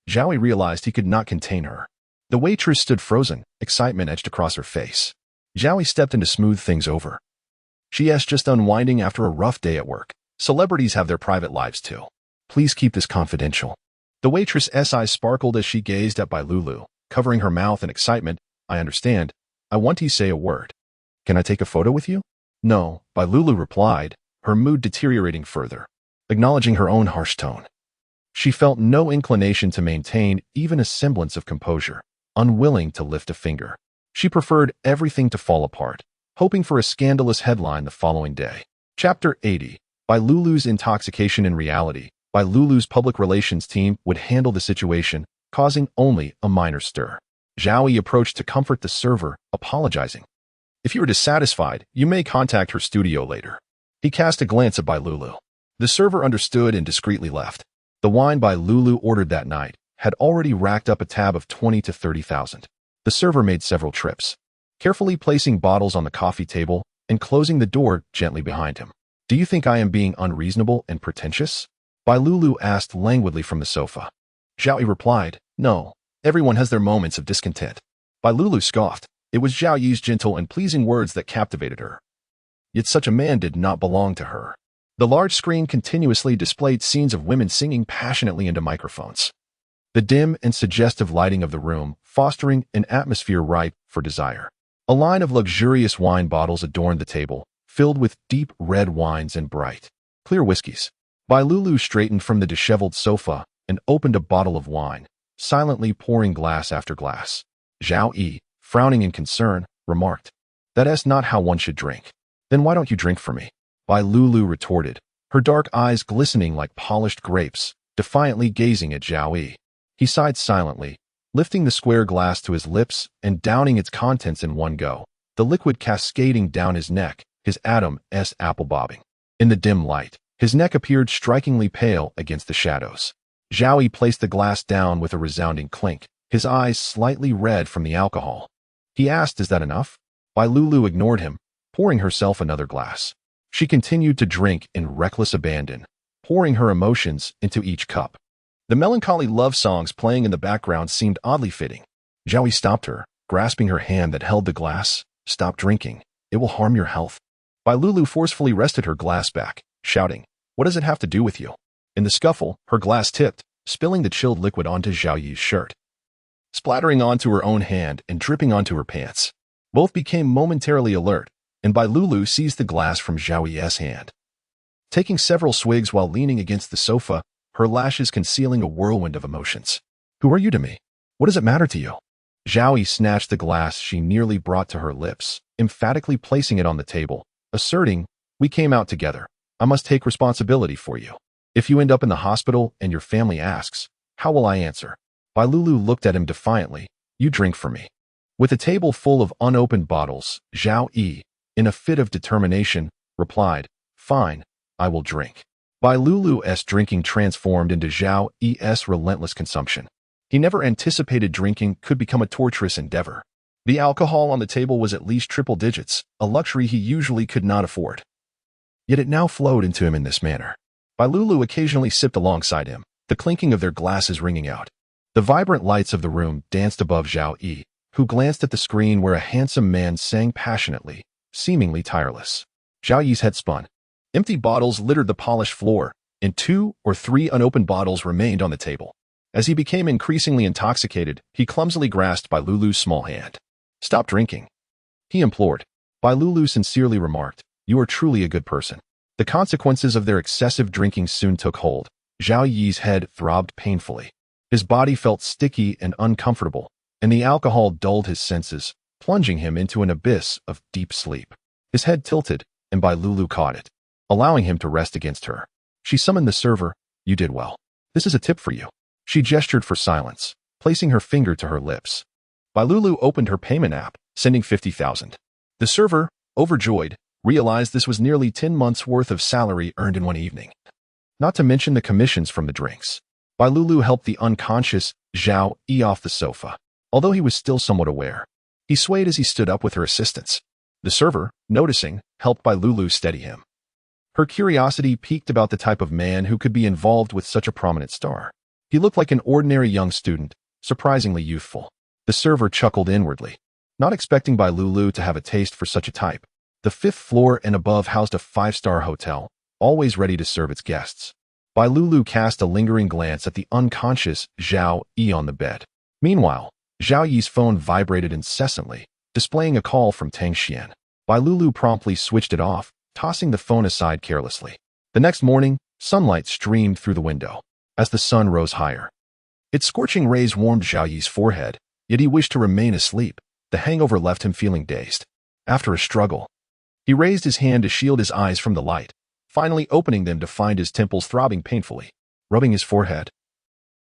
Zhao Yi realized he could not contain her. The waitress stood frozen, excitement etched across her face. Zhao Yi stepped in to smooth things over. "She's just unwinding after a rough day at work. Celebrities have their private lives too. Please keep this confidential." The waitress's eyes sparkled as she gazed at Bai Lulu, covering her mouth in excitement. "I understand. I want to say a word. Can I take a photo with you?" "No," Bai Lulu replied, her mood deteriorating further, acknowledging her own harsh tone. She felt no inclination to maintain even a semblance of composure, unwilling to lift a finger. She preferred everything to fall apart, hoping for a scandalous headline the following day. Chapter 80. Bai Lulu's intoxication in reality. Bai Lulu's public relations team would handle the situation, causing only a minor stir. Zhao Yi approached to comfort the server, apologizing. "If you are dissatisfied, you may contact her studio later." He cast a glance at Bai Lulu. The server understood and discreetly left. The wine Bai Lulu ordered that night had already racked up a tab of 20 to 30,000. The server made several trips, carefully placing bottles on the coffee table and closing the door gently behind him. "Do you think I am being unreasonable and pretentious?" Bai Lulu asked languidly from the sofa. Zhao Yi replied, "No, everyone has their moments of discontent." Bai Lulu scoffed. It was Zhao Yi's gentle and pleasing words that captivated her. Yet such a man did not belong to her. The large screen continuously displayed scenes of women singing passionately into microphones. The dim and suggestive lighting of the room fostering an atmosphere ripe for desire. A line of luxurious wine bottles adorned the table, filled with deep red wines and bright, clear whiskeys. Bai Lulu straightened from the disheveled sofa and opened a bottle of wine, silently pouring glass after glass. Zhao Yi, frowning in concern, remarked, "That is not how one should drink." "Then why don't you drink for me?" Bai Lulu retorted, her dark eyes glistening like polished grapes, defiantly gazing at Zhao Yi. He sighed silently, lifting the square glass to his lips and downing its contents in one go, the liquid cascading down his neck, his Adam's apple bobbing. In the dim light, his neck appeared strikingly pale against the shadows. Zhao Yi placed the glass down with a resounding clink, his eyes slightly red from the alcohol. He asked, "Is that enough?" Bai Lulu ignored him, pouring herself another glass. She continued to drink in reckless abandon, pouring her emotions into each cup. The melancholy love songs playing in the background seemed oddly fitting. Zhao Yi stopped her, grasping her hand that held the glass. "Stop drinking. It will harm your health." Bai Lulu forcefully wrested her glass back, shouting, "What does it have to do with you?" In the scuffle, her glass tipped, spilling the chilled liquid onto Zhao Yi's shirt, splattering onto her own hand and dripping onto her pants. Both became momentarily alert, and Bai Lulu seized the glass from Zhao Yi's hand. Taking several swigs while leaning against the sofa, her lashes concealing a whirlwind of emotions. "Who are you to me? What does it matter to you?" Zhao Yi snatched the glass she nearly brought to her lips, emphatically placing it on the table, asserting, "We came out together. I must take responsibility for you. If you end up in the hospital and your family asks, how will I answer?" Bai Lulu looked at him defiantly. "You drink for me." With a table full of unopened bottles, Zhao Yi, in a fit of determination, replied, "Fine, I will drink." Bai Lulu's drinking transformed into Zhao Yi's relentless consumption. He never anticipated drinking could become a torturous endeavor. The alcohol on the table was at least triple digits, a luxury he usually could not afford. Yet it now flowed into him in this manner. Bai Lulu occasionally sipped alongside him, the clinking of their glasses ringing out. The vibrant lights of the room danced above Zhao Yi, who glanced at the screen where a handsome man sang passionately, seemingly tireless. Zhao Yi's head spun. Empty bottles littered the polished floor, and 2 or 3 unopened bottles remained on the table. As he became increasingly intoxicated, he clumsily grasped Bai Lulu's small hand. "Stop drinking," he implored. Bai Lulu sincerely remarked, "You are truly a good person." The consequences of their excessive drinking soon took hold. Zhao Yi's head throbbed painfully. His body felt sticky and uncomfortable, and the alcohol dulled his senses, plunging him into an abyss of deep sleep. His head tilted, and Bai Lulu caught it, allowing him to rest against her. She summoned the server. "You did well. This is a tip for you." She gestured for silence, placing her finger to her lips. Bai Lulu opened her payment app, sending 50,000. The server, overjoyed, realized this was nearly 10 months' worth of salary earned in one evening. Not to mention the commissions from the drinks. Bai Lulu helped the unconscious Zhao Yi off the sofa, although he was still somewhat aware. He swayed as he stood up with her assistance. The server, noticing, helped Bai Lulu steady him. Her curiosity piqued about the type of man who could be involved with such a prominent star. He looked like an ordinary young student, surprisingly youthful. The server chuckled inwardly, not expecting Bai Lulu to have a taste for such a type. The 5th floor and above housed a 5-star hotel, always ready to serve its guests. Bai Lulu cast a lingering glance at the unconscious Zhao Yi on the bed. Meanwhile, Zhao Yi's phone vibrated incessantly, displaying a call from Tang Xian. Bai Lulu promptly switched it off, tossing the phone aside carelessly. The next morning, sunlight streamed through the window. As the sun rose higher, its scorching rays warmed Zhao Yi's forehead, yet he wished to remain asleep. The hangover left him feeling dazed. After a struggle, he raised his hand to shield his eyes from the light, finally opening them to find his temples throbbing painfully. Rubbing his forehead,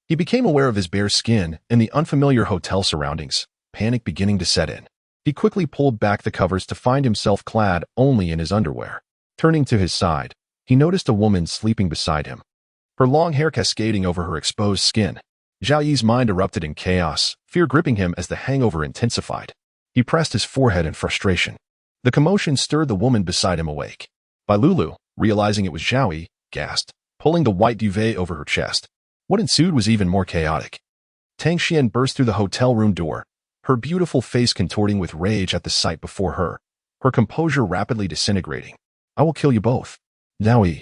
he became aware of his bare skin and the unfamiliar hotel surroundings, panic beginning to set in. He quickly pulled back the covers to find himself clad only in his underwear. Turning to his side, he noticed a woman sleeping beside him, her long hair cascading over her exposed skin. Zhao Yi's mind erupted in chaos, fear gripping him as the hangover intensified. He pressed his forehead in frustration. The commotion stirred the woman beside him awake. Bai Lulu, realizing it was Zhao Yi, gasped, pulling the white duvet over her chest. What ensued was even more chaotic. Tang Xian burst through the hotel room door, her beautiful face contorting with rage at the sight before her, her composure rapidly disintegrating. "I will kill you both." "Zhao Yi,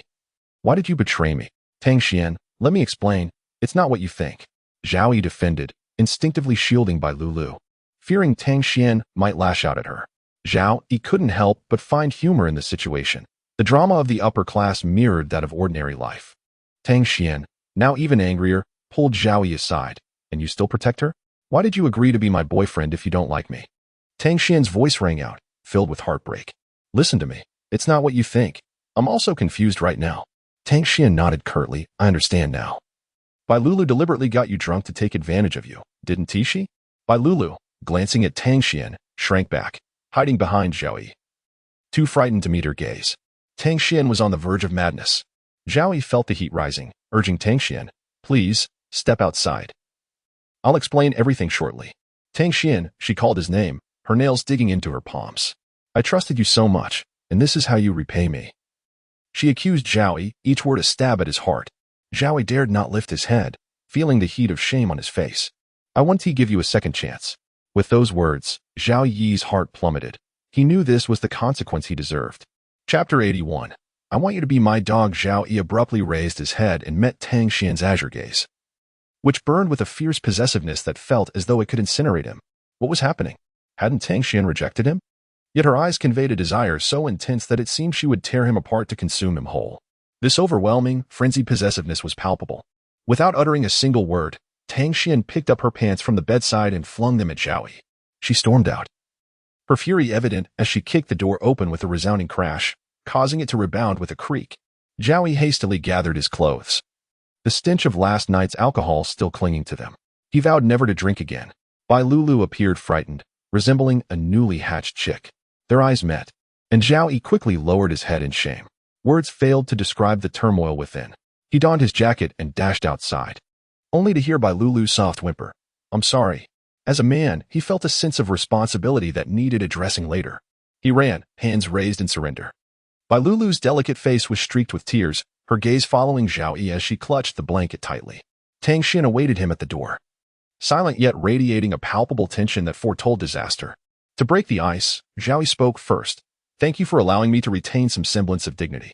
why did you betray me?" "Tang Xian, let me explain. It's not what you think." Zhao Yi defended, instinctively shielding Bai Lulu, fearing Tang Xian might lash out at her. Zhao Yi couldn't help but find humor in the situation. The drama of the upper class mirrored that of ordinary life. Tang Xian, now even angrier, pulled Zhao Yi aside. "And you still protect her? Why did you agree to be my boyfriend if you don't like me?" Tang Xian's voice rang out, filled with heartbreak. "Listen to me. It's not what you think. I'm also confused right now. Tang Xian nodded curtly. I understand now. Bai Lulu deliberately got you drunk to take advantage of you, didn't she? Bai Lulu, glancing at Tang Xian, shrank back, hiding behind Zhao Yi. Too frightened to meet her gaze. Tang Xian was on the verge of madness. Zhao Yi felt the heat rising, urging Tang Xian, please, step outside. I'll explain everything shortly. Tang Xian, she called his name, her nails digging into her palms. I trusted you so much, and this is how you repay me. She accused Zhao Yi, each word a stab at his heart. Zhao Yi dared not lift his head, feeling the heat of shame on his face. I want to give you a second chance. With those words, Zhao Yi's heart plummeted. He knew this was the consequence he deserved. Chapter 81. I want you to be my dog. Zhao Yi abruptly raised his head and met Tang Xian's azure gaze, which burned with a fierce possessiveness that felt as though it could incinerate him. What was happening? Hadn't Tang Xian rejected him? Yet her eyes conveyed a desire so intense that it seemed she would tear him apart to consume him whole. This overwhelming, frenzied possessiveness was palpable. Without uttering a single word, Tang Xian picked up her pants from the bedside and flung them at Zhao Yi. She stormed out, her fury evident as she kicked the door open with a resounding crash, causing it to rebound with a creak. Zhao Yi hastily gathered his clothes, the stench of last night's alcohol still clinging to them. He vowed never to drink again. Bai Lulu appeared frightened, resembling a newly hatched chick. Their eyes met, and Zhao Yi quickly lowered his head in shame. Words failed to describe the turmoil within. He donned his jacket and dashed outside, only to hear Bai Lulu's soft whimper. I'm sorry. As a man, he felt a sense of responsibility that needed addressing later. He ran, hands raised in surrender. Bai Lulu's delicate face was streaked with tears, her gaze following Zhao Yi as she clutched the blanket tightly. Tang Xian awaited him at the door, silent yet radiating a palpable tension that foretold disaster. To break the ice, Zhao Yi spoke first. Thank you for allowing me to retain some semblance of dignity.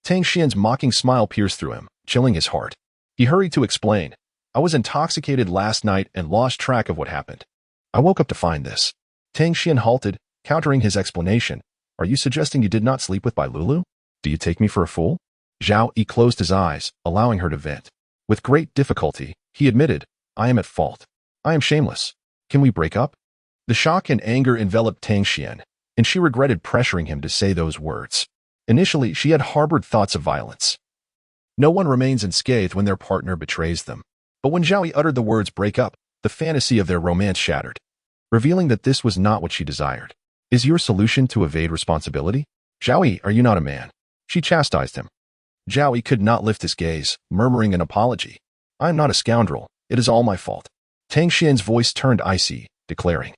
Tang Xian's mocking smile pierced through him, chilling his heart. He hurried to explain. I was intoxicated last night and lost track of what happened. I woke up to find this. Tang Xian halted, countering his explanation. Are you suggesting you did not sleep with Bai Lulu? Do you take me for a fool? Zhao Yi closed his eyes, allowing her to vent. With great difficulty, he admitted, I am at fault. I am shameless. Can we break up? The shock and anger enveloped Tang Xian, and she regretted pressuring him to say those words. Initially, she had harbored thoughts of violence. No one remains unscathed when their partner betrays them. But when Zhao Yi uttered the words break up, the fantasy of their romance shattered, revealing that this was not what she desired. Is your solution to evade responsibility? Zhao Yi, are you not a man? She chastised him. Zhao Yi could not lift his gaze, murmuring an apology. I am not a scoundrel. It is all my fault. Tang Xian's voice turned icy, declaring,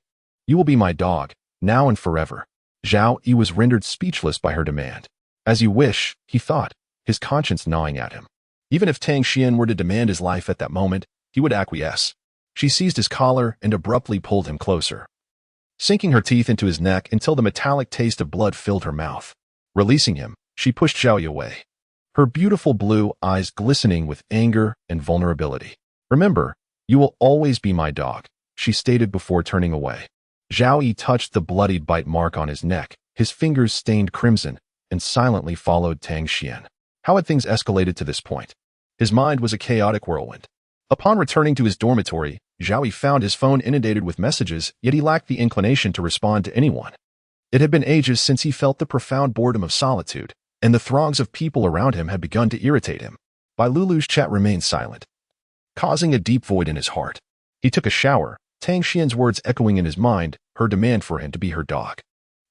You will be my dog, now and forever. Zhao Yi was rendered speechless by her demand. As you wish, he thought, his conscience gnawing at him. Even if Tang Xian were to demand his life at that moment, he would acquiesce. She seized his collar and abruptly pulled him closer, sinking her teeth into his neck until the metallic taste of blood filled her mouth. Releasing him, she pushed Zhao Yi away, her beautiful blue eyes glistening with anger and vulnerability. Remember, you will always be my dog, she stated before turning away. Zhao Yi touched the bloodied bite mark on his neck, his fingers stained crimson, and silently followed Tang Xian. How had things escalated to this point? His mind was a chaotic whirlwind. Upon returning to his dormitory, Zhao Yi found his phone inundated with messages, yet he lacked the inclination to respond to anyone. It had been ages since he felt the profound boredom of solitude, and the throngs of people around him had begun to irritate him. Bai Lulu's chat remained silent, causing a deep void in his heart. He took a shower, Tang Xian's words echoing in his mind, her demand for him to be her dog.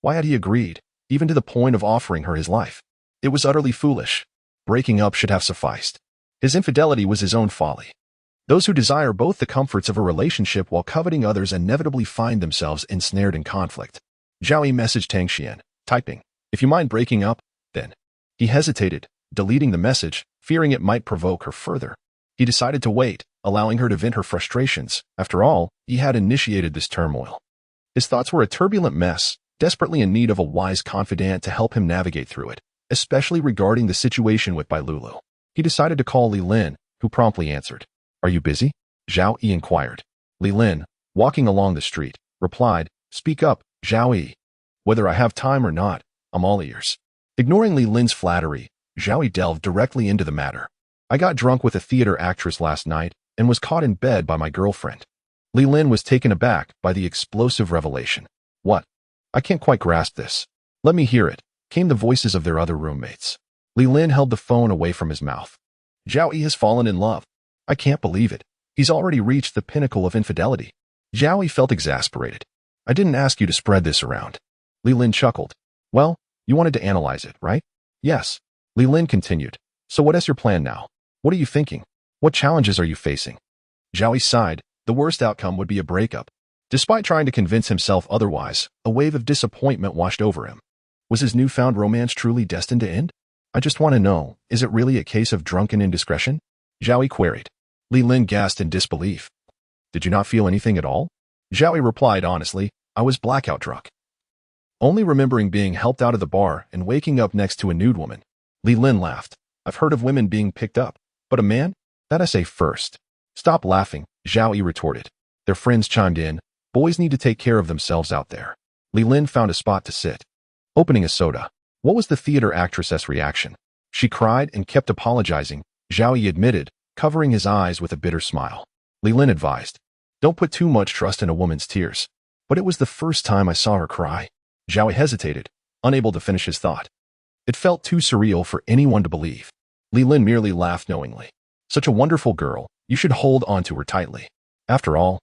Why had he agreed, even to the point of offering her his life? It was utterly foolish. Breaking up should have sufficed. His infidelity was his own folly. Those who desire both the comforts of a relationship while coveting others inevitably find themselves ensnared in conflict. Zhao Yi messaged Tang Xian, typing, If you mind breaking up, then. He hesitated, deleting the message, fearing it might provoke her further. He decided to wait, allowing her to vent her frustrations. After all, he had initiated this turmoil. His thoughts were a turbulent mess, desperately in need of a wise confidant to help him navigate through it, especially regarding the situation with Bai Lulu. He decided to call Li Lin, who promptly answered. Are you busy? Zhao Yi inquired. Li Lin, walking along the street, replied, Speak up, Zhao Yi. Whether I have time or not, I'm all ears. Ignoring Li Lin's flattery, Zhao Yi delved directly into the matter. I got drunk with a theater actress last night and was caught in bed by my girlfriend. Li Lin was taken aback by the explosive revelation. What? I can't quite grasp this. Let me hear it, came the voices of their other roommates. Li Lin held the phone away from his mouth. Zhao Yi has fallen in love. I can't believe it. He's already reached the pinnacle of infidelity. Zhao Yi felt exasperated. I didn't ask you to spread this around. Li Lin chuckled. Well, you wanted to analyze it, right? Yes. Li Lin continued. So what is your plan now? What are you thinking? What challenges are you facing? Zhao Yi sighed. The worst outcome would be a breakup. Despite trying to convince himself otherwise, a wave of disappointment washed over him. Was his newfound romance truly destined to end? I just want to know, is it really a case of drunken indiscretion? Zhao Yi queried. Li Lin gasped in disbelief. Did you not feel anything at all? Zhao Yi replied honestly, I was blackout drunk. Only remembering being helped out of the bar and waking up next to a nude woman. Li Lin laughed. I've heard of women being picked up, but a man? That I say first. Stop laughing, Zhao Yi retorted. Their friends chimed in. Boys need to take care of themselves out there. Li Lin found a spot to sit. Opening a soda. What was the theater actress's reaction? She cried and kept apologizing, Zhao Yi admitted, covering his eyes with a bitter smile. Li Lin advised. Don't put too much trust in a woman's tears. But it was the first time I saw her cry. Zhao Yi hesitated, unable to finish his thought. It felt too surreal for anyone to believe. Li Lin merely laughed knowingly. Such a wonderful girl, you should hold on to her tightly. After all,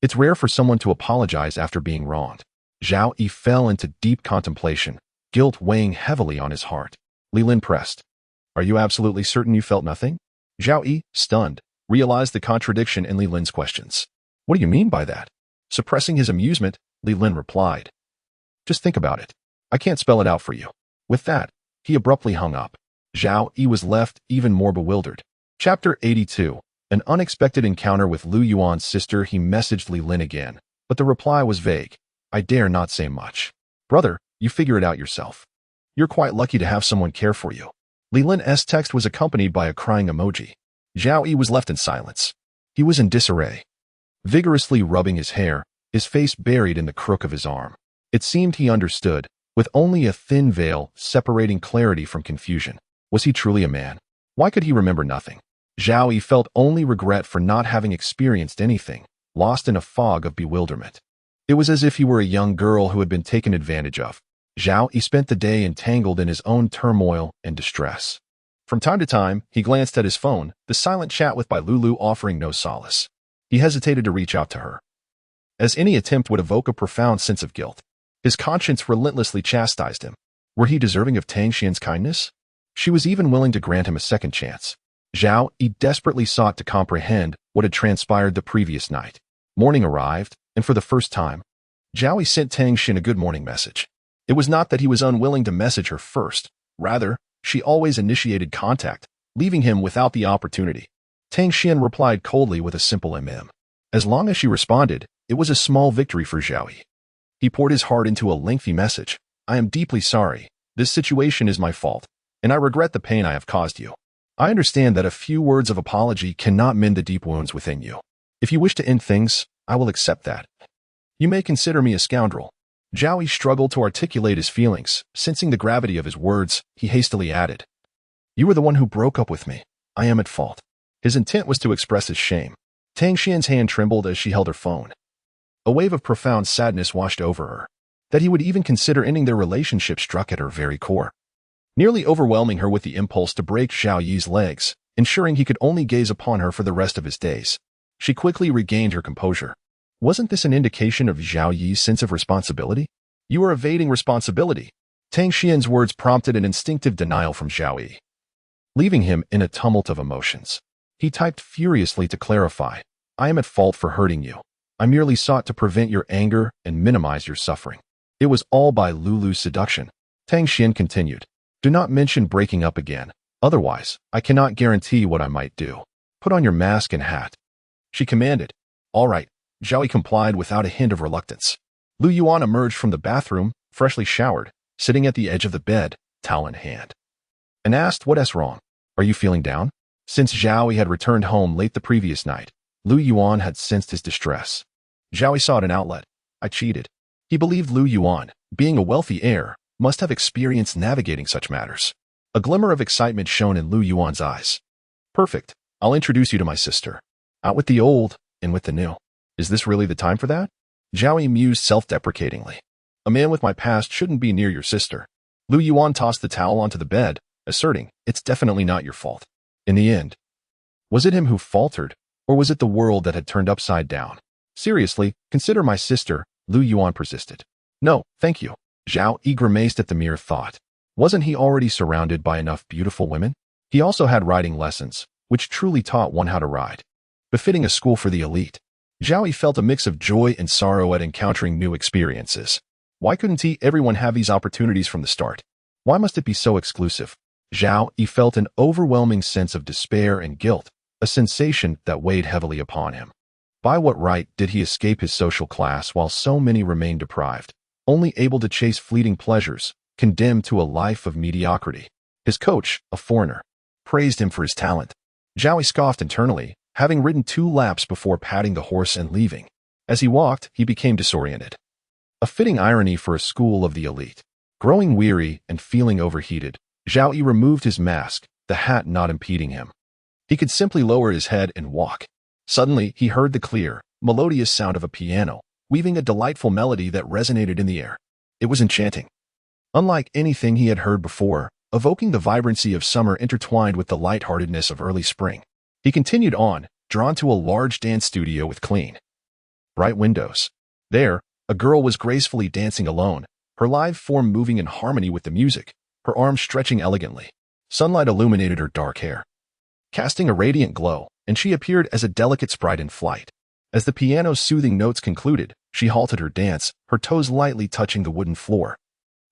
it's rare for someone to apologize after being wronged. Zhao Yi fell into deep contemplation, guilt weighing heavily on his heart. Li Lin pressed. Are you absolutely certain you felt nothing? Zhao Yi, stunned, realized the contradiction in Li Lin's questions. What do you mean by that? Suppressing his amusement, Li Lin replied. Just think about it. I can't spell it out for you. With that, he abruptly hung up. Zhao Yi was left even more bewildered. Chapter 82. An unexpected encounter with Lu Yuan's sister. He messaged Li Lin again, but the reply was vague. I dare not say much. Brother, you figure it out yourself. You're quite lucky to have someone care for you. Li Lin's text was accompanied by a crying emoji. Zhao Yi was left in silence. He was in disarray. Vigorously rubbing his hair, his face buried in the crook of his arm. It seemed he understood, with only a thin veil separating clarity from confusion. Was he truly a man? Why could he remember nothing? Zhao Yi felt only regret for not having experienced anything, lost in a fog of bewilderment. It was as if he were a young girl who had been taken advantage of. Zhao Yi spent the day entangled in his own turmoil and distress. From time to time, he glanced at his phone, the silent chat with Bai Lulu offering no solace. He hesitated to reach out to her, as any attempt would evoke a profound sense of guilt. His conscience relentlessly chastised him. Were he deserving of Tang Xian's kindness? She was even willing to grant him a second chance. Zhao Yi desperately sought to comprehend what had transpired the previous night. Morning arrived, and for the first time, Zhao Yi sent Tang Xian a good morning message. It was not that he was unwilling to message her first. Rather, she always initiated contact, leaving him without the opportunity. Tang Xian replied coldly with a simple mm. As long as she responded, it was a small victory for Zhao Yi. He poured his heart into a lengthy message. I am deeply sorry. This situation is my fault, and I regret the pain I have caused you. I understand that a few words of apology cannot mend the deep wounds within you. If you wish to end things, I will accept that. You may consider me a scoundrel. Zhao Yi struggled to articulate his feelings. Sensing the gravity of his words, he hastily added, You were the one who broke up with me. I am at fault. His intent was to express his shame. Tang Xian's hand trembled as she held her phone. A wave of profound sadness washed over her. That he would even consider ending their relationship struck at her very core, nearly overwhelming her with the impulse to break Zhao Yi's legs, ensuring he could only gaze upon her for the rest of his days. She quickly regained her composure. Wasn't this an indication of Zhao Yi's sense of responsibility? You are evading responsibility. Tang Xian's words prompted an instinctive denial from Zhao Yi, leaving him in a tumult of emotions. He typed furiously to clarify, I am at fault for hurting you. I merely sought to prevent your anger and minimize your suffering. It was all by Lulu's seduction. Tang Xian continued, Do not mention breaking up again. Otherwise, I cannot guarantee what I might do. Put on your mask and hat. She commanded. All right. Zhao Yi complied without a hint of reluctance. Lu Yuan emerged from the bathroom, freshly showered, sitting at the edge of the bed, towel in hand, and asked, What's wrong? Are you feeling down? Since Zhao Yi had returned home late the previous night, Lu Yuan had sensed his distress. Zhao Yi sought an outlet. I cheated. He believed Lu Yuan, being a wealthy heir, must have experienced navigating such matters. A glimmer of excitement shone in Lu Yuan's eyes. Perfect. I'll introduce you to my sister. Out with the old, in with the new. Is this really the time for that? Zhao Yi mused self-deprecatingly. A man with my past shouldn't be near your sister. Lu Yuan tossed the towel onto the bed, asserting, "It's definitely not your fault." In the end, was it him who faltered, or was it the world that had turned upside down? "Seriously, consider my sister," Lu Yuan persisted. "No, thank you." Zhao Yi grimaced at the mere thought. Wasn't he already surrounded by enough beautiful women? He also had riding lessons, which truly taught one how to ride, befitting a school for the elite. Zhao Yi felt a mix of joy and sorrow at encountering new experiences. Why couldn't everyone have these opportunities from the start? Why must it be so exclusive? Zhao Yi felt an overwhelming sense of despair and guilt, a sensation that weighed heavily upon him. By what right did he escape his social class while so many remained deprived, only able to chase fleeting pleasures, condemned to a life of mediocrity? His coach, a foreigner, praised him for his talent. Zhao Yi scoffed internally, having ridden 2 laps before patting the horse and leaving. As he walked, he became disoriented. A fitting irony for a school of the elite. Growing weary and feeling overheated, Zhao Yi removed his mask, the hat not impeding him. He could simply lower his head and walk. Suddenly, he heard the clear, melodious sound of a piano, weaving a delightful melody that resonated in the air. It was enchanting. Unlike anything he had heard before, evoking the vibrancy of summer intertwined with the lightheartedness of early spring. He continued on, drawn to a large dance studio with clean, bright windows. There, a girl was gracefully dancing alone, her lithe form moving in harmony with the music, her arms stretching elegantly. Sunlight illuminated her dark hair, casting a radiant glow, and she appeared as a delicate sprite in flight. As the piano's soothing notes concluded, she halted her dance, her toes lightly touching the wooden floor,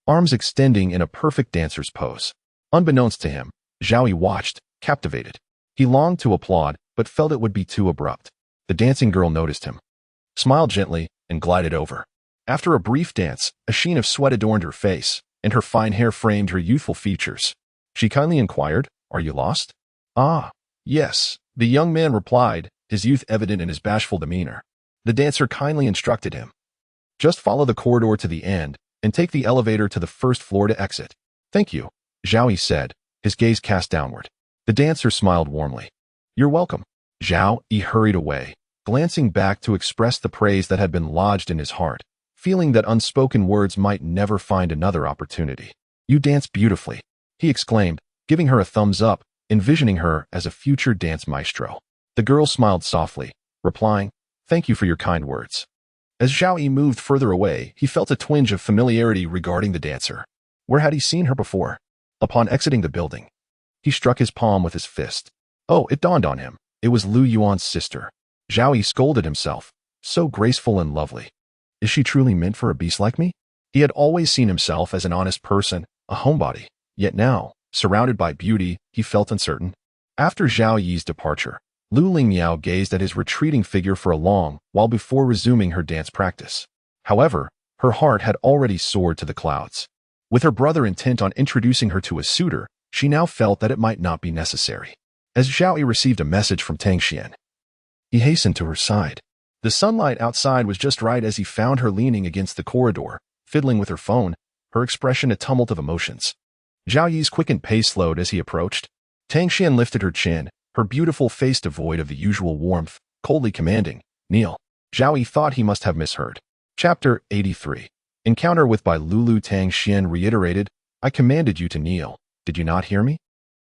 arms extending in a perfect dancer's pose. Unbeknownst to him, Zhao Yi watched, captivated. He longed to applaud, but felt it would be too abrupt. The dancing girl noticed him, smiled gently, and glided over. After a brief dance, a sheen of sweat adorned her face, and her fine hair framed her youthful features. She kindly inquired, "Are you lost?" "Ah, yes," the young man replied, his youth evident in his bashful demeanor. The dancer kindly instructed him, "Just follow the corridor to the end, and take the elevator to the first floor to exit." "Thank you," Zhao Yi said, his gaze cast downward. The dancer smiled warmly. "You're welcome." Zhao Yi hurried away, glancing back to express the praise that had been lodged in his heart, feeling that unspoken words might never find another opportunity. "You dance beautifully," he exclaimed, giving her a thumbs up, envisioning her as a future dance maestro. The girl smiled softly, replying, "Thank you for your kind words." As Zhao Yi moved further away, he felt a twinge of familiarity regarding the dancer. Where had he seen her before? Upon exiting the building, he struck his palm with his fist. Oh, it dawned on him. It was Lu Yuan's sister. Zhao Yi scolded himself. So graceful and lovely. Is she truly meant for a beast like me? He had always seen himself as an honest person, a homebody. Yet now, surrounded by beauty, he felt uncertain. After Zhao Yi's departure, Lu Lingmiao gazed at his retreating figure for a long while before resuming her dance practice. However, her heart had already soared to the clouds. With her brother intent on introducing her to a suitor, she now felt that it might not be necessary. As Zhao Yi received a message from Tang Xian, he hastened to her side. The sunlight outside was just right as he found her leaning against the corridor, fiddling with her phone, her expression a tumult of emotions. Zhao Yi's quickened pace slowed as he approached. Tang Xian lifted her chin, her beautiful face devoid of the usual warmth, coldly commanding, "Kneel." Zhao Yi thought he must have misheard. Chapter 83. Encounter with Bai Lulu. Tang Xian reiterated, "I commanded you to kneel. Did you not hear me?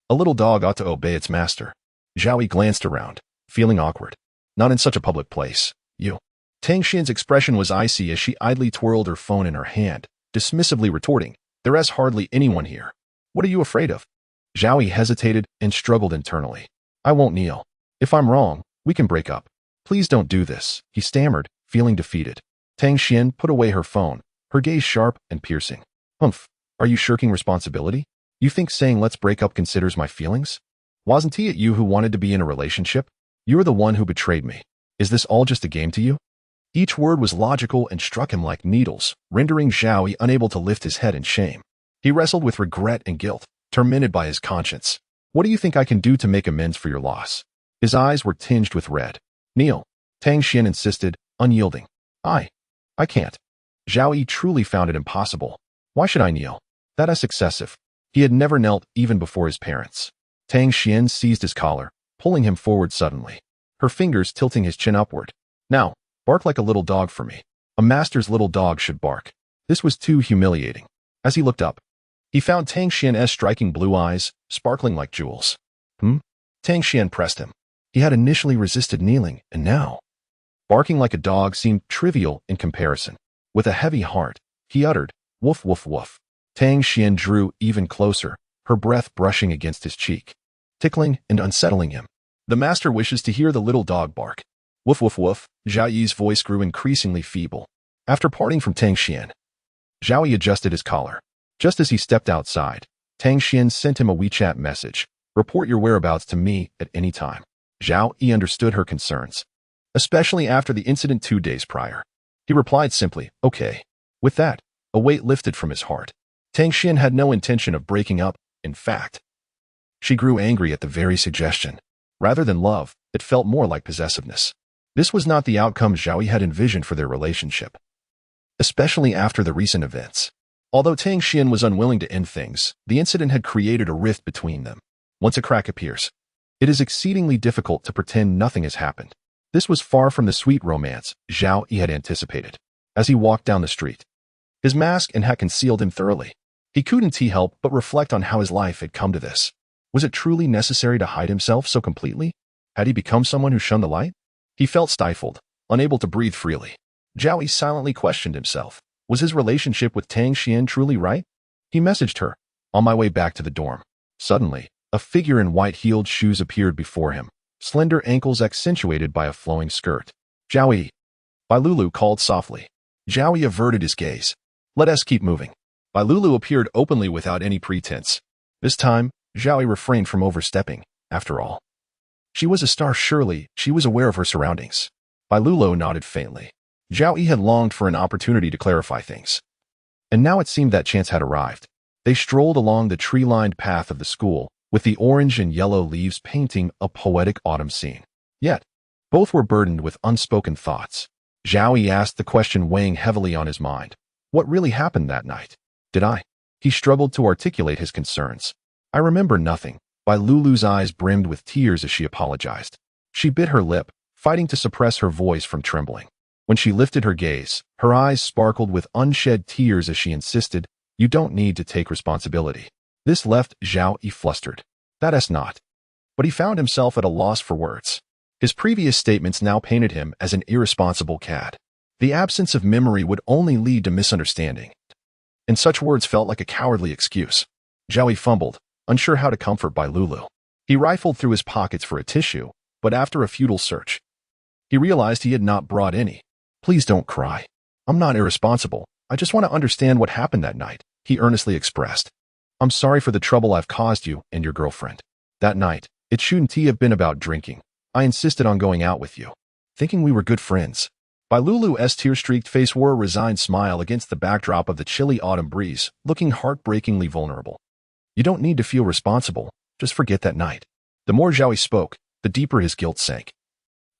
A little dog ought to obey its master." Zhao Yi glanced around, feeling awkward. Not in such a public place. You. Tang Xian's expression was icy as she idly twirled her phone in her hand, dismissively retorting, "There is hardly anyone here. What are you afraid of?" Zhao Yi hesitated and struggled internally. "I won't kneel. If I'm wrong, we can break up. Please don't do this," he stammered, feeling defeated. Tang Xian put away her phone, her gaze sharp and piercing. "Humph, are you shirking responsibility? You think saying let's break up considers my feelings? Wasn't it you who wanted to be in a relationship? You're the one who betrayed me. Is this all just a game to you?" Each word was logical and struck him like needles, rendering Zhao Yi unable to lift his head in shame. He wrestled with regret and guilt, tormented by his conscience. "What do you think I can do to make amends for your loss?" His eyes were tinged with red. "Kneel," Tang Xian insisted, unyielding. I can't." Zhao Yi truly found it impossible. "Why should I kneel? That is excessive." He had never knelt even before his parents. Tang Xian seized his collar, pulling him forward suddenly, her fingers tilting his chin upward. "Now, bark like a little dog for me. A master's little dog should bark." This was too humiliating. As he looked up, he found Tang Xian's striking blue eyes, sparkling like jewels. Tang Xian pressed him. He had initially resisted kneeling, and now, barking like a dog seemed trivial in comparison. With a heavy heart, he uttered, "Woof, woof, woof." Tang Xian drew even closer, her breath brushing against his cheek, tickling and unsettling him. The master wishes to hear the little dog bark. Woof, woof, woof. Zhao Yi's voice grew increasingly feeble. After parting from Tang Xian, Zhao Yi adjusted his collar. Just as he stepped outside, Tang Xian sent him a WeChat message. "Report your whereabouts to me at any time." Zhao Yi understood her concerns, especially after the incident 2 days prior. He replied simply, "Okay." With that, a weight lifted from his heart. Tang Xian had no intention of breaking up. In fact, she grew angry at the very suggestion. Rather than love, it felt more like possessiveness. This was not the outcome Zhao Yi had envisioned for their relationship, especially after the recent events. Although Tang Xian was unwilling to end things, the incident had created a rift between them. Once a crack appears, it is exceedingly difficult to pretend nothing has happened. This was far from the sweet romance Zhao Yi had anticipated. As he walked down the street, his mask and hat concealed him thoroughly. He couldn't help but reflect on how his life had come to this. Was it truly necessary to hide himself so completely? Had he become someone who shunned the light? He felt stifled, unable to breathe freely. Zhao Yi silently questioned himself. Was his relationship with Tang Xian truly right? He messaged her, "On my way back to the dorm." Suddenly, a figure in white-heeled shoes appeared before him, slender ankles accentuated by a flowing skirt. "Zhao Yi." Bai Lulu called softly. Zhao Yi averted his gaze. "Let us keep moving." Bai Lulu appeared openly without any pretense. This time, Zhao Yi refrained from overstepping. After all, she was a star. Surely she was aware of her surroundings. Bai Lulu nodded faintly. Zhao Yi had longed for an opportunity to clarify things, and now it seemed that chance had arrived. They strolled along the tree-lined path of the school, with the orange and yellow leaves painting a poetic autumn scene. Yet, both were burdened with unspoken thoughts. Zhao Yi asked the question weighing heavily on his mind. What really happened that night? Did I? He struggled to articulate his concerns. "I remember nothing." Bai Lulu's eyes brimmed with tears as she apologized. She bit her lip, fighting to suppress her voice from trembling. When she lifted her gaze, her eyes sparkled with unshed tears as she insisted, "You don't need to take responsibility." This left Zhao Yi flustered. That is not. But he found himself at a loss for words. His previous statements now painted him as an irresponsible cad. The absence of memory would only lead to misunderstanding, and such words felt like a cowardly excuse. Zhao Yi fumbled, unsure how to comfort Bai Lulu. He rifled through his pockets for a tissue, but after a futile search, he realized he had not brought any. "Please don't cry. I'm not irresponsible. I just want to understand what happened that night," he earnestly expressed. "I'm sorry for the trouble I've caused you and your girlfriend. That night, it shouldn't have been about drinking. I insisted on going out with you, thinking we were good friends." Bai Lulu's tear-streaked face wore a resigned smile against the backdrop of the chilly autumn breeze, looking heartbreakingly vulnerable. "You don't need to feel responsible. Just forget that night." The more Zhao Yi spoke, the deeper his guilt sank.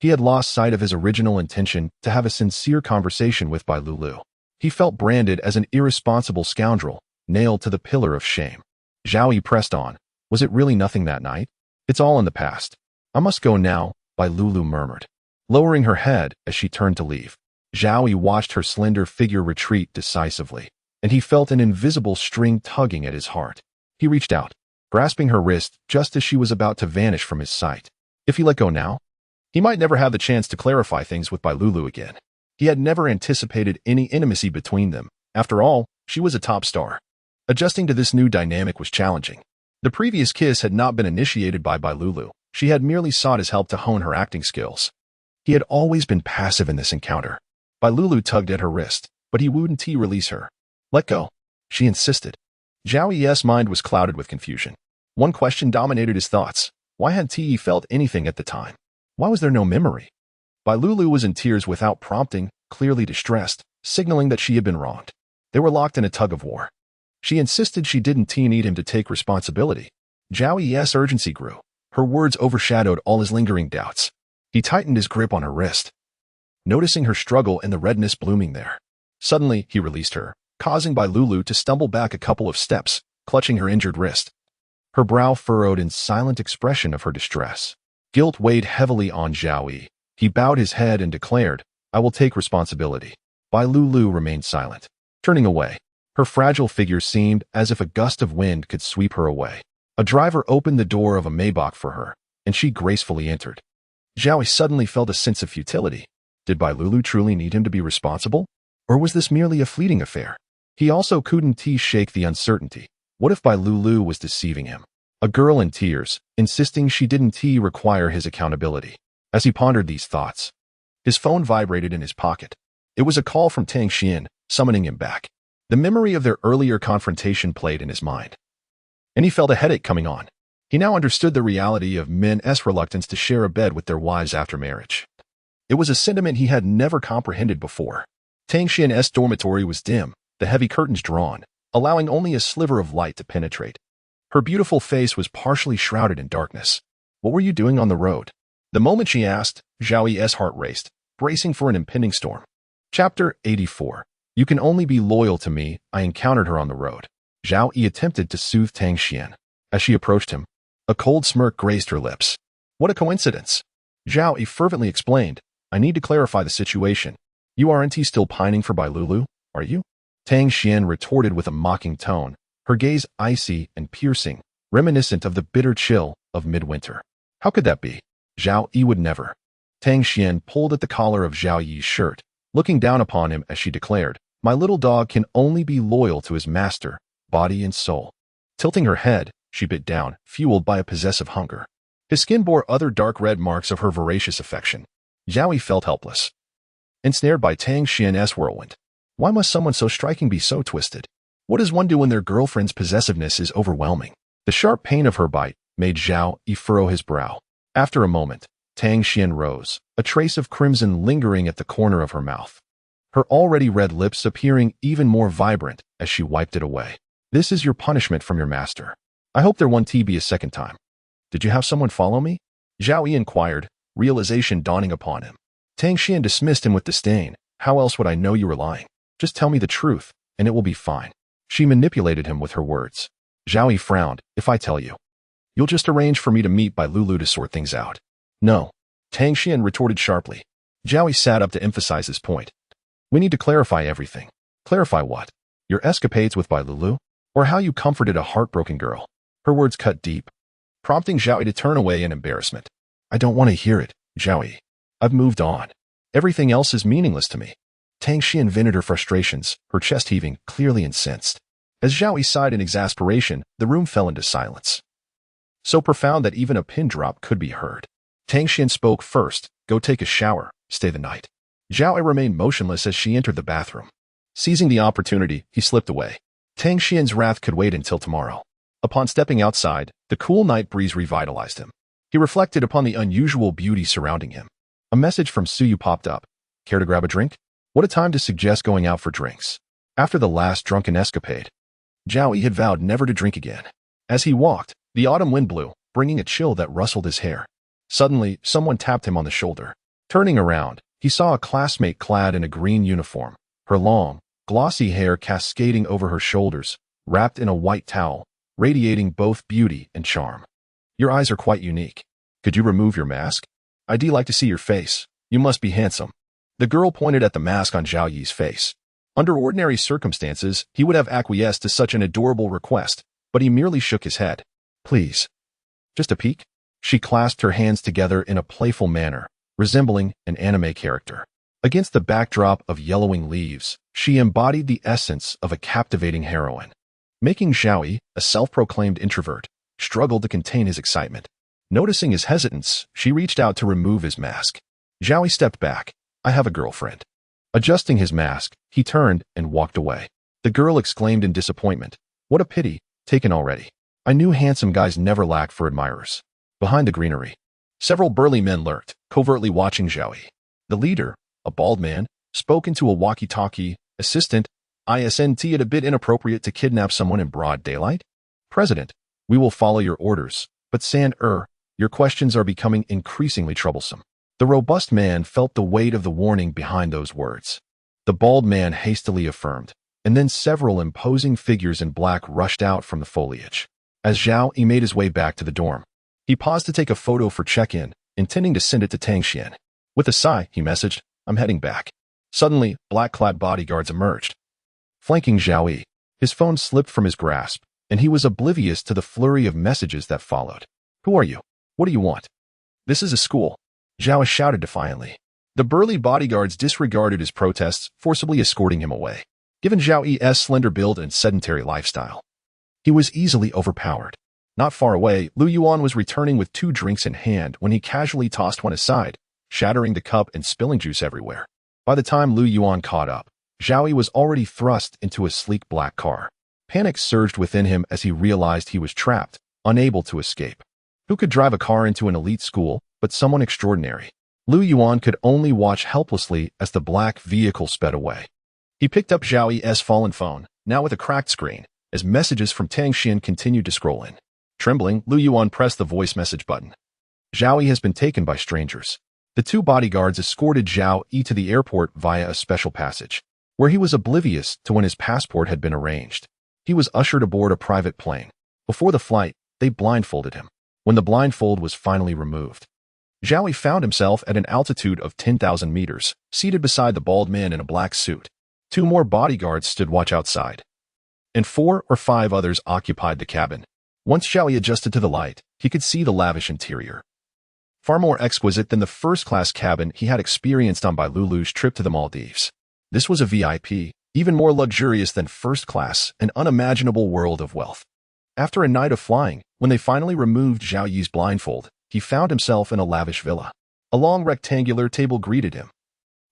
He had lost sight of his original intention to have a sincere conversation with Bai Lulu. He felt branded as an irresponsible scoundrel, nailed to the pillar of shame. Zhao Yi pressed on. "Was it really nothing that night? It's all in the past. I must go now," Bai Lulu murmured, lowering her head as she turned to leave. Zhao Yi watched her slender figure retreat decisively, and he felt an invisible string tugging at his heart. He reached out, grasping her wrist just as she was about to vanish from his sight. If he let go now, he might never have the chance to clarify things with Bai Lulu again. He had never anticipated any intimacy between them. After all, she was a top star. Adjusting to this new dynamic was challenging. The previous kiss had not been initiated by Bai Lulu. She had merely sought his help to hone her acting skills. He had always been passive in this encounter. Bai Lulu tugged at her wrist, but he wouldn't release her. "Let go," she insisted. Zhao Yi's mind was clouded with confusion. One question dominated his thoughts. Why hadn't he felt anything at the time? Why was there no memory? Bai Lulu was in tears without prompting, clearly distressed, signaling that she had been wronged. They were locked in a tug-of-war. She insisted she didn't need him to take responsibility. Zhao Yi's urgency grew. Her words overshadowed all his lingering doubts. He tightened his grip on her wrist, noticing her struggle and the redness blooming there. Suddenly, he released her, causing Bai Lulu to stumble back a couple of steps, clutching her injured wrist. Her brow furrowed in silent expression of her distress. Guilt weighed heavily on Zhao Yi. He bowed his head and declared, "I will take responsibility." Bai Lulu remained silent, turning away. Her fragile figure seemed as if a gust of wind could sweep her away. A driver opened the door of a Maybach for her, and she gracefully entered. Zhao Yi suddenly felt a sense of futility. Did Bai Lulu truly need him to be responsible? Or was this merely a fleeting affair? He also couldn't shake the uncertainty. What if Bai Lulu was deceiving him? A girl in tears, insisting she didn't require his accountability. As he pondered these thoughts, his phone vibrated in his pocket. It was a call from Tang Xian, summoning him back. The memory of their earlier confrontation played in his mind, and he felt a headache coming on. He now understood the reality of men's reluctance to share a bed with their wives after marriage. It was a sentiment he had never comprehended before. Tang Xian's dormitory was dim, the heavy curtains drawn, allowing only a sliver of light to penetrate. Her beautiful face was partially shrouded in darkness. What were you doing on the road? The moment she asked, Zhao Yi's heart raced, bracing for an impending storm. Chapter 84. You can only be loyal to me. I encountered her on the road. Zhao Yi attempted to soothe Tang Xian. As she approached him, a cold smirk graced her lips. What a coincidence. Zhao Yi fervently explained, I need to clarify the situation. You aren't still pining for Bai Lulu, are you? Tang Xian retorted with a mocking tone, her gaze icy and piercing, reminiscent of the bitter chill of midwinter. How could that be? Zhao Yi would never. Tang Xian pulled at the collar of Zhao Yi's shirt, looking down upon him as she declared, my little dog can only be loyal to his master, body and soul. Tilting her head, she bit down, fueled by a possessive hunger. His skin bore other dark red marks of her voracious affection. Zhao Yi felt helpless, ensnared by Tang Xian's whirlwind. Why must someone so striking be so twisted? What does one do when their girlfriend's possessiveness is overwhelming? The sharp pain of her bite made Zhao Yi furrow his brow. After a moment, Tang Xian rose, a trace of crimson lingering at the corner of her mouth, her already red lips appearing even more vibrant as she wiped it away. This is your punishment from your master. I hope there won't be a second time. Did you have someone follow me? Zhao Yi inquired, realization dawning upon him. Tang Xian dismissed him with disdain. How else would I know you were lying? Just tell me the truth, and it will be fine. She manipulated him with her words. Zhao Yi frowned. If I tell you, you'll just arrange for me to meet Bai Lulu to sort things out. No. Tang Xian retorted sharply. Zhao Yi sat up to emphasize his point. We need to clarify everything. Clarify what? Your escapades with Bai Lulu? Or how you comforted a heartbroken girl? Her words cut deep, prompting Zhao Yi to turn away in embarrassment. I don't want to hear it, Zhao Yi. I've moved on. Everything else is meaningless to me. Tang Xian vented her frustrations, her chest heaving, clearly incensed. As Zhao Yi sighed in exasperation, the room fell into silence, so profound that even a pin drop could be heard. Tang Xian spoke first. Go take a shower, stay the night. Zhao Yi remained motionless as she entered the bathroom. Seizing the opportunity, he slipped away. Tang Xian's wrath could wait until tomorrow. Upon stepping outside, the cool night breeze revitalized him. He reflected upon the unusual beauty surrounding him. A message from Suyu popped up. Care to grab a drink? What a time to suggest going out for drinks. After the last drunken escapade, Zhao Yi had vowed never to drink again. As he walked, the autumn wind blew, bringing a chill that rustled his hair. Suddenly, someone tapped him on the shoulder. Turning around, he saw a classmate clad in a green uniform, her long, glossy hair cascading over her shoulders, wrapped in a white towel, radiating both beauty and charm. Your eyes are quite unique. Could you remove your mask? I'd like to see your face. You must be handsome. The girl pointed at the mask on Zhao Yi's face. Under ordinary circumstances, he would have acquiesced to such an adorable request, but he merely shook his head. Please. Just a peek? She clasped her hands together in a playful manner, resembling an anime character. Against the backdrop of yellowing leaves, she embodied the essence of a captivating heroine. Making Zhao Yi, a self-proclaimed introvert, struggle to contain his excitement. Noticing his hesitance, she reached out to remove his mask. Zhao Yi stepped back. I have a girlfriend. Adjusting his mask, he turned and walked away. The girl exclaimed in disappointment. What a pity, taken already. I knew handsome guys never lack for admirers. Behind the greenery, several burly men lurked, covertly watching Zhao Yi. The leader, a bald man, spoke into a walkie-talkie. Assistant, isn't it a bit inappropriate to kidnap someone in broad daylight? President, we will follow your orders, but your questions are becoming increasingly troublesome. The robust man felt the weight of the warning behind those words. The bald man hastily affirmed, and then several imposing figures in black rushed out from the foliage. As Zhao Yi made his way back to the dorm, he paused to take a photo for check-in, intending to send it to Tang Xian. With a sigh, he messaged, I'm heading back. Suddenly, black-clad bodyguards emerged, flanking Zhao Yi. His phone slipped from his grasp, and he was oblivious to the flurry of messages that followed. "Who are you? What do you want?" "This is a school," Zhao shouted defiantly. The burly bodyguards disregarded his protests, forcibly escorting him away. Given Zhao Yi's slender build and sedentary lifestyle, he was easily overpowered. Not far away, Lu Yuan was returning with 2 drinks in hand when he casually tossed one aside, shattering the cup and spilling juice everywhere. By the time Lu Yuan caught up, Zhao Yi was already thrust into a sleek black car. Panic surged within him as he realized he was trapped, unable to escape. Who could drive a car into an elite school but someone extraordinary? Lu Yuan could only watch helplessly as the black vehicle sped away. He picked up Zhao Yi's fallen phone, now with a cracked screen, as messages from Tang Xian continued to scroll in. Trembling, Lu Yuan pressed the voice message button. "Zhao Yi has been taken by strangers." The 2 bodyguards escorted Zhao Yi to the airport via a special passage, where he was oblivious to when his passport had been arranged. He was ushered aboard a private plane. Before the flight, they blindfolded him. When the blindfold was finally removed, Zhao Yi found himself at an altitude of 10,000 meters, seated beside the bald man in a black suit. 2 more bodyguards stood watch outside, and 4 or 5 others occupied the cabin. Once Zhao Yi adjusted to the light, he could see the lavish interior, far more exquisite than the first-class cabin he had experienced on Lulu's trip to the Maldives. This was a VIP, even more luxurious than first class, an unimaginable world of wealth. After a night of flying, when they finally removed Zhao Yi's blindfold, he found himself in a lavish villa. A long rectangular table greeted him,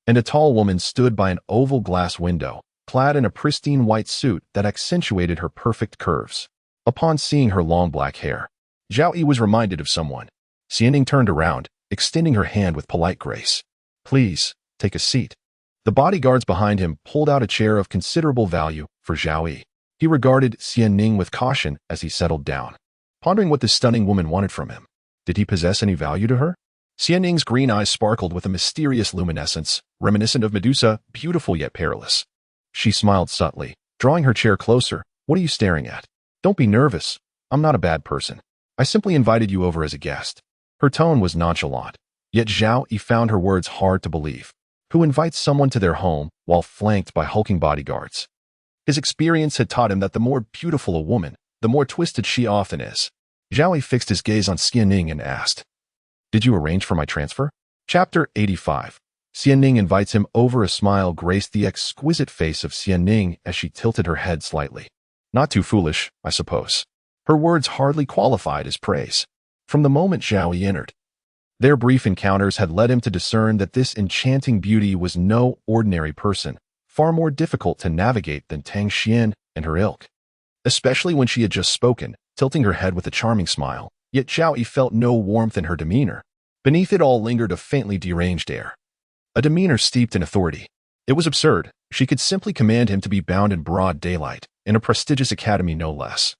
and a tall woman stood by an oval glass window, clad in a pristine white suit that accentuated her perfect curves. Upon seeing her long black hair, Zhao Yi was reminded of someone. Xianning turned around, extending her hand with polite grace. "Please, take a seat." The bodyguards behind him pulled out a chair of considerable value for Zhao Yi. He regarded Xianning with caution as he settled down, pondering what this stunning woman wanted from him. Did he possess any value to her? Xianning's green eyes sparkled with a mysterious luminescence, reminiscent of Medusa, beautiful yet perilous. She smiled subtly, drawing her chair closer. "What are you staring at? Don't be nervous. I'm not a bad person. I simply invited you over as a guest." Her tone was nonchalant, yet Zhao Yi found her words hard to believe. Who invites someone to their home while flanked by hulking bodyguards? His experience had taught him that the more beautiful a woman, the more twisted she often is. Zhao Yi fixed his gaze on Xianning and asked, "Did you arrange for my transfer?" Chapter 85. Xianning invites him over. A smile graced the exquisite face of Xianning as she tilted her head slightly. "Not too foolish, I suppose." Her words hardly qualified as praise. From the moment Zhao Yi entered, their brief encounters had led him to discern that this enchanting beauty was no ordinary person, far more difficult to navigate than Tang Xian and her ilk. Especially when she had just spoken, tilting her head with a charming smile, yet Zhao Yi felt no warmth in her demeanor. Beneath it all lingered a faintly deranged air, a demeanor steeped in authority. It was absurd. She could simply command him to be bound in broad daylight, in a prestigious academy no less.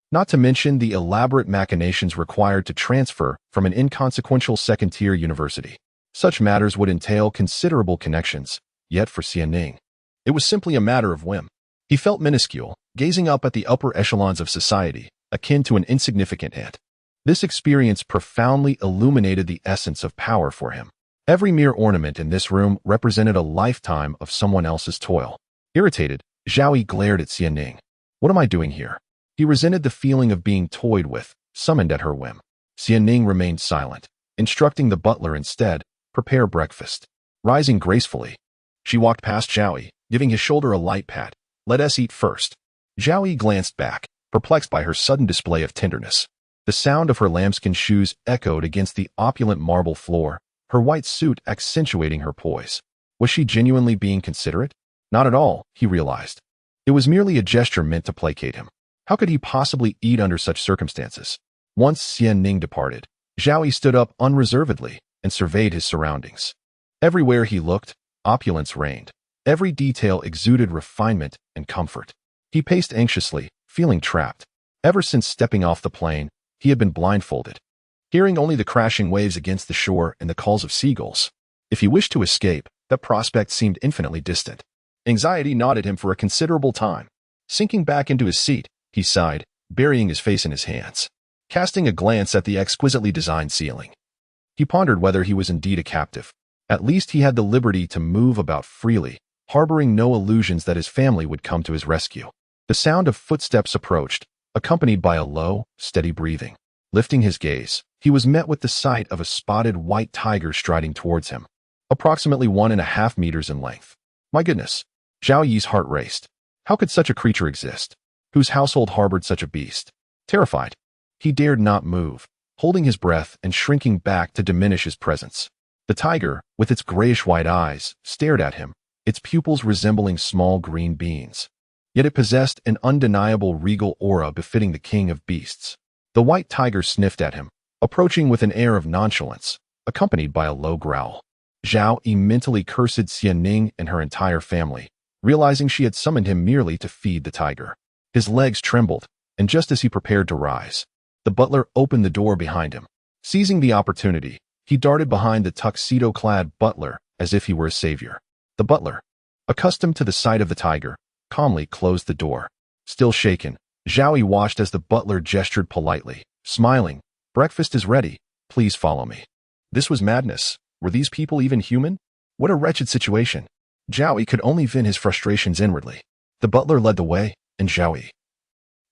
Not to mention the elaborate machinations required to transfer from an inconsequential second-tier university. Such matters would entail considerable connections, yet for Xianning, it was simply a matter of whim. He felt minuscule, gazing up at the upper echelons of society, akin to an insignificant ant. This experience profoundly illuminated the essence of power for him. Every mere ornament in this room represented a lifetime of someone else's toil. Irritated, Zhao Yi glared at Xianning. "What am I doing here?" He resented the feeling of being toyed with, summoned at her whim. Xianning remained silent, instructing the butler instead, "Prepare breakfast." Rising gracefully, she walked past Zhao Yi, giving his shoulder a light pat. "Let us eat first." Zhao Yi glanced back, perplexed by her sudden display of tenderness. The sound of her lambskin shoes echoed against the opulent marble floor, her white suit accentuating her poise. Was she genuinely being considerate? Not at all, he realized. It was merely a gesture meant to placate him. How could he possibly eat under such circumstances? Once Xianning departed, Zhao Yi stood up unreservedly and surveyed his surroundings. Everywhere he looked, opulence reigned. Every detail exuded refinement and comfort. He paced anxiously, feeling trapped. Ever since stepping off the plane, he had been blindfolded, hearing only the crashing waves against the shore and the calls of seagulls. If he wished to escape, that prospect seemed infinitely distant. Anxiety gnawed at him for a considerable time. Sinking back into his seat, he sighed, burying his face in his hands. Casting a glance at the exquisitely designed ceiling, he pondered whether he was indeed a captive. At least he had the liberty to move about freely, harboring no illusions that his family would come to his rescue. The sound of footsteps approached, accompanied by a low, steady breathing. Lifting his gaze, he was met with the sight of a spotted white tiger striding towards him, approximately 1.5 meters in length. My goodness! Zhao Yi's heart raced. How could such a creature exist? Whose household harbored such a beast? Terrified, he dared not move, holding his breath and shrinking back to diminish his presence. The tiger, with its grayish-white eyes, stared at him, its pupils resembling small green beans. Yet it possessed an undeniable regal aura befitting the king of beasts. The white tiger sniffed at him, approaching with an air of nonchalance, accompanied by a low growl. Zhao Yi mentally cursed Xianning and her entire family, realizing she had summoned him merely to feed the tiger. His legs trembled, and just as he prepared to rise, the butler opened the door behind him. Seizing the opportunity, he darted behind the tuxedo-clad butler as if he were a savior. The butler, accustomed to the sight of the tiger, calmly closed the door. Still shaken, Zhao Yi watched as the butler gestured politely, smiling. Breakfast is ready. Please follow me. This was madness. Were these people even human? What a wretched situation. Zhao Yi could only vent his frustrations inwardly. The butler led the way, and Zhao Yi,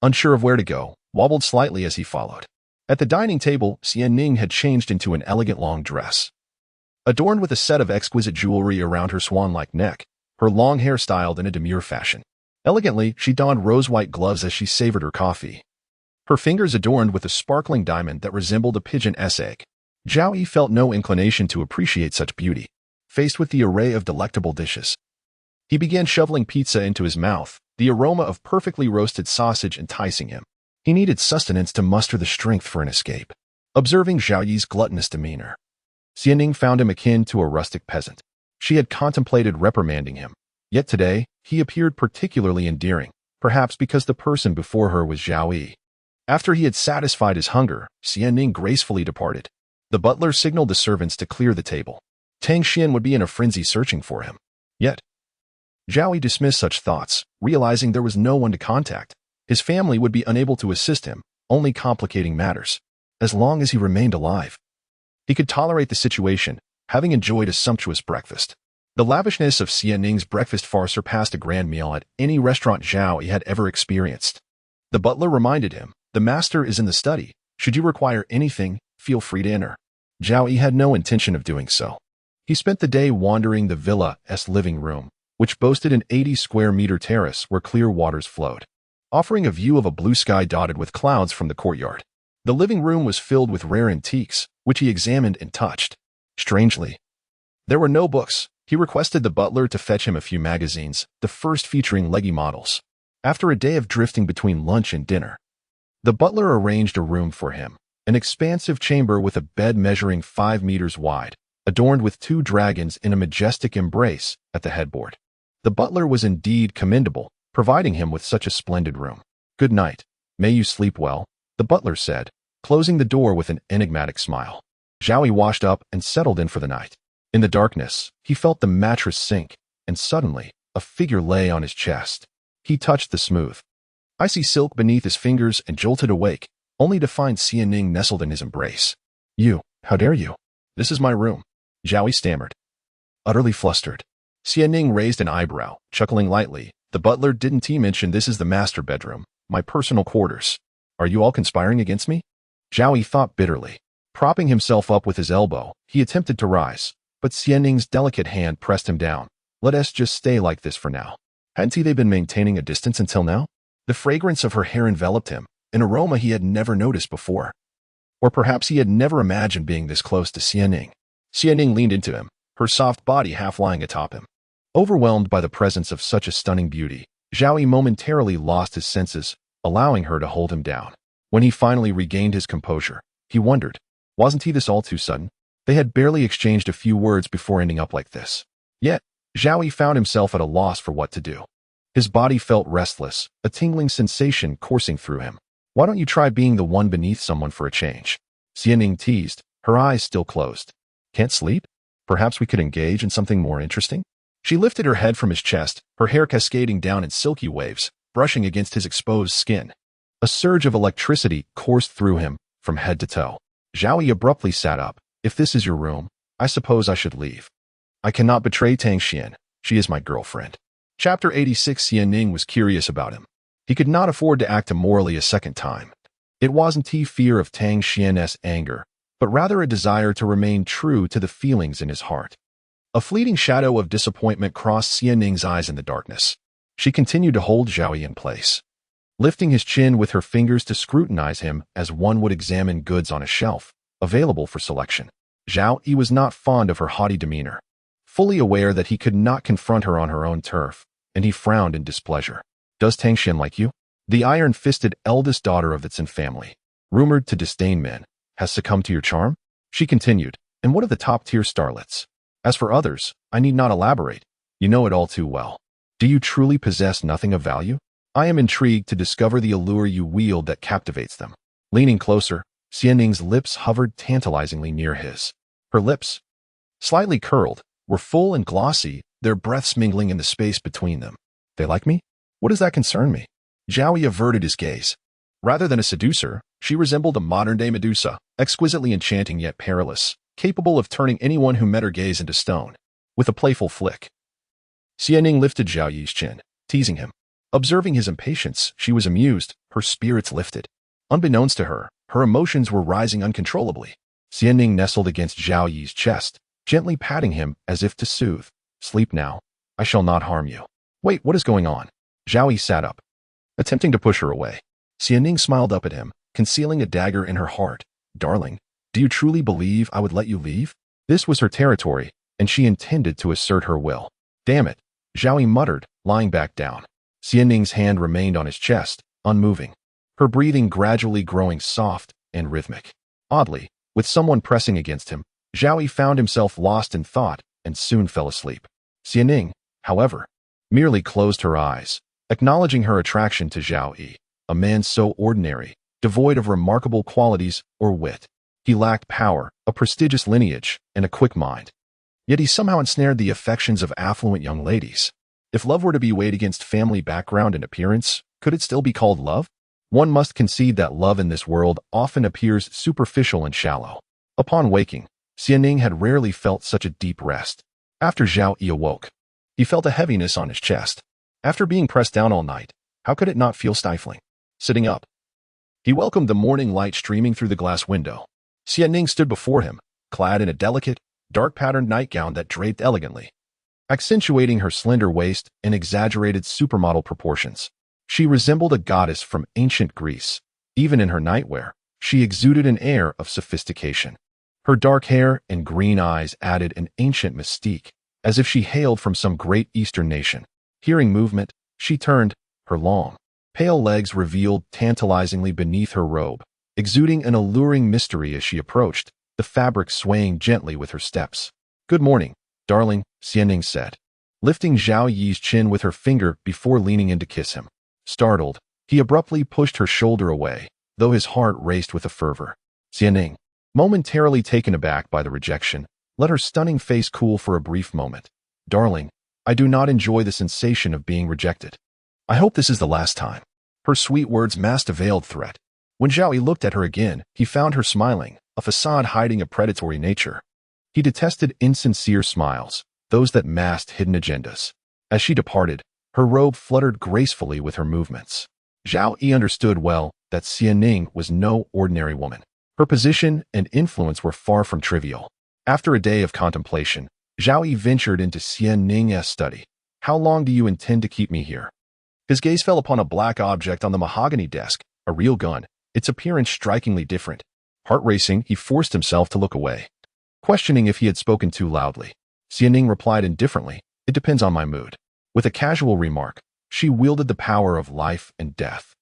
unsure of where to go, wobbled slightly as he followed. At the dining table, Xianning had changed into an elegant long dress. Adorned with a set of exquisite jewelry around her swan-like neck, her long hair styled in a demure fashion. Elegantly, she donned rose-white gloves as she savored her coffee. Her fingers adorned with a sparkling diamond that resembled a pigeon's egg. Zhao Yi felt no inclination to appreciate such beauty. Faced with the array of delectable dishes, he began shoveling pizza into his mouth, the aroma of perfectly roasted sausage enticing him. He needed sustenance to muster the strength for an escape. Observing Zhao Yi's gluttonous demeanor, Xianning found him akin to a rustic peasant. She had contemplated reprimanding him, yet today, he appeared particularly endearing, perhaps because the person before her was Zhao Yi. After he had satisfied his hunger, Xianning gracefully departed. The butler signaled the servants to clear the table. Tang Xian would be in a frenzy searching for him. Yet, Zhao Yi dismissed such thoughts, realizing there was no one to contact. His family would be unable to assist him, only complicating matters. As long as he remained alive, he could tolerate the situation, having enjoyed a sumptuous breakfast. The lavishness of Xianning's breakfast far surpassed a grand meal at any restaurant Zhao Yi had ever experienced. The butler reminded him, "The master is in the study. Should you require anything, feel free to enter." Zhao Yi had no intention of doing so. He spent the day wandering the villa's living room, which boasted an 80-square-meter terrace where clear waters flowed, offering a view of a blue sky dotted with clouds from the courtyard. The living room was filled with rare antiques, which he examined and touched. Strangely, there were no books. He requested the butler to fetch him a few magazines, the first featuring leggy models. After a day of drifting between lunch and dinner, the butler arranged a room for him, an expansive chamber with a bed measuring 5 meters wide, adorned with 2 dragons in a majestic embrace at the headboard. The butler was indeed commendable, providing him with such a splendid room. "Good night. May you sleep well," the butler said, closing the door with an enigmatic smile. Zhao Yi washed up and settled in for the night. In the darkness, he felt the mattress sink, and suddenly, a figure lay on his chest. He touched the smooth, icy silk beneath his fingers and jolted awake, only to find Xianning nestled in his embrace. "You, how dare you? This is my room," Zhao Yi stammered, utterly flustered. Xianning raised an eyebrow, chuckling lightly. "The butler didn't he mention this is the master bedroom, my personal quarters? Are you all conspiring against me?" Zhao Yi thought bitterly. Propping himself up with his elbow, he attempted to rise, but Xianning's delicate hand pressed him down. "Let us just stay like this for now." Hadn't they been maintaining a distance until now? The fragrance of her hair enveloped him, an aroma he had never noticed before. Or perhaps he had never imagined being this close to Xianning. Xianning leaned into him, her soft body half lying atop him. Overwhelmed by the presence of such a stunning beauty, Zhao Yi momentarily lost his senses, allowing her to hold him down. When he finally regained his composure, he wondered, wasn't he this all too sudden? They had barely exchanged a few words before ending up like this. Yet, Zhao Yi found himself at a loss for what to do. His body felt restless, a tingling sensation coursing through him. "Why don't you try being the one beneath someone for a change?" Xianning teased, her eyes still closed. "Can't sleep? Perhaps we could engage in something more interesting?" She lifted her head from his chest, her hair cascading down in silky waves, brushing against his exposed skin. A surge of electricity coursed through him, from head to toe. Zhao Yi abruptly sat up. "If this is your room, I suppose I should leave. I cannot betray Tang Xian. She is my girlfriend." Chapter 86. Xianning was curious about him. He could not afford to act immorally a second time. It wasn't fear of Tang Xian's anger, but rather a desire to remain true to the feelings in his heart. A fleeting shadow of disappointment crossed Xianning's eyes in the darkness. She continued to hold Zhao Yi in place, lifting his chin with her fingers to scrutinize him as one would examine goods on a shelf, available for selection. Zhao Yi was not fond of her haughty demeanor, fully aware that he could not confront her on her own turf, and he frowned in displeasure. Does Tang Xian like you? The iron-fisted eldest daughter of the Tsin family, rumored to disdain men, has succumbed to your charm? She continued, and one of the top-tier starlets. As for others, I need not elaborate. You know it all too well. Do you truly possess nothing of value? I am intrigued to discover the allure you wield that captivates them. Leaning closer, Xianning's lips hovered tantalizingly near his. Her lips, slightly curled, were full and glossy, their breaths mingling in the space between them. They like me? What does that concern me? Zhao Yi averted his gaze. Rather than a seducer, she resembled a modern-day Medusa, exquisitely enchanting yet perilous, capable of turning anyone who met her gaze into stone. With a playful flick, Xianning lifted Zhao Yi's chin, teasing him. Observing his impatience, she was amused, her spirits lifted. Unbeknownst to her, her emotions were rising uncontrollably. Xianning nestled against Zhao Yi's chest, gently patting him as if to soothe. Sleep now. I shall not harm you. Wait, what is going on? Zhao Yi sat up, attempting to push her away. Xianning smiled up at him, concealing a dagger in her heart. Darling, do you truly believe I would let you leave? This was her territory, and she intended to assert her will. Damn it, Zhao Yi muttered, lying back down. Xianning's hand remained on his chest, unmoving, her breathing gradually growing soft and rhythmic. Oddly, with someone pressing against him, Zhao Yi found himself lost in thought and soon fell asleep. Xianning, however, merely closed her eyes, acknowledging her attraction to Zhao Yi, a man so ordinary, devoid of remarkable qualities or wit. He lacked power, a prestigious lineage, and a quick mind. Yet he somehow ensnared the affections of affluent young ladies. If love were to be weighed against family background and appearance, could it still be called love? One must concede that love in this world often appears superficial and shallow. Upon waking, Xianning had rarely felt such a deep rest. After Zhao Yi awoke, he felt a heaviness on his chest. After being pressed down all night, how could it not feel stifling? Sitting up, he welcomed the morning light streaming through the glass window. Xianning stood before him, clad in a delicate, dark-patterned nightgown that draped elegantly, accentuating her slender waist and exaggerated supermodel proportions. She resembled a goddess from ancient Greece. Even in her nightwear, she exuded an air of sophistication. Her dark hair and green eyes added an ancient mystique, as if she hailed from some great Eastern nation. Hearing movement, she turned, her long, pale legs revealed tantalizingly beneath her robe, exuding an alluring mystery as she approached, the fabric swaying gently with her steps. Good morning, darling, Xianning said, lifting Zhao Yi's chin with her finger before leaning in to kiss him. Startled, he abruptly pushed her shoulder away, though his heart raced with a fervor. Xianning, momentarily taken aback by the rejection, let her stunning face cool for a brief moment. Darling, I do not enjoy the sensation of being rejected. I hope this is the last time. Her sweet words masked a veiled threat. When Zhao Yi looked at her again, he found her smiling, a facade hiding a predatory nature. He detested insincere smiles, those that masked hidden agendas. As she departed, her robe fluttered gracefully with her movements. Zhao Yi understood well that Xianning was no ordinary woman. Her position and influence were far from trivial. After a day of contemplation, Zhao Yi ventured into Xianning's study. How long do you intend to keep me here? His gaze fell upon a black object on the mahogany desk, a real gun, its appearance strikingly different. Heart racing, he forced himself to look away, questioning if he had spoken too loudly. Xianning replied indifferently, it depends on my mood. With a casual remark, she wielded the power of life and death.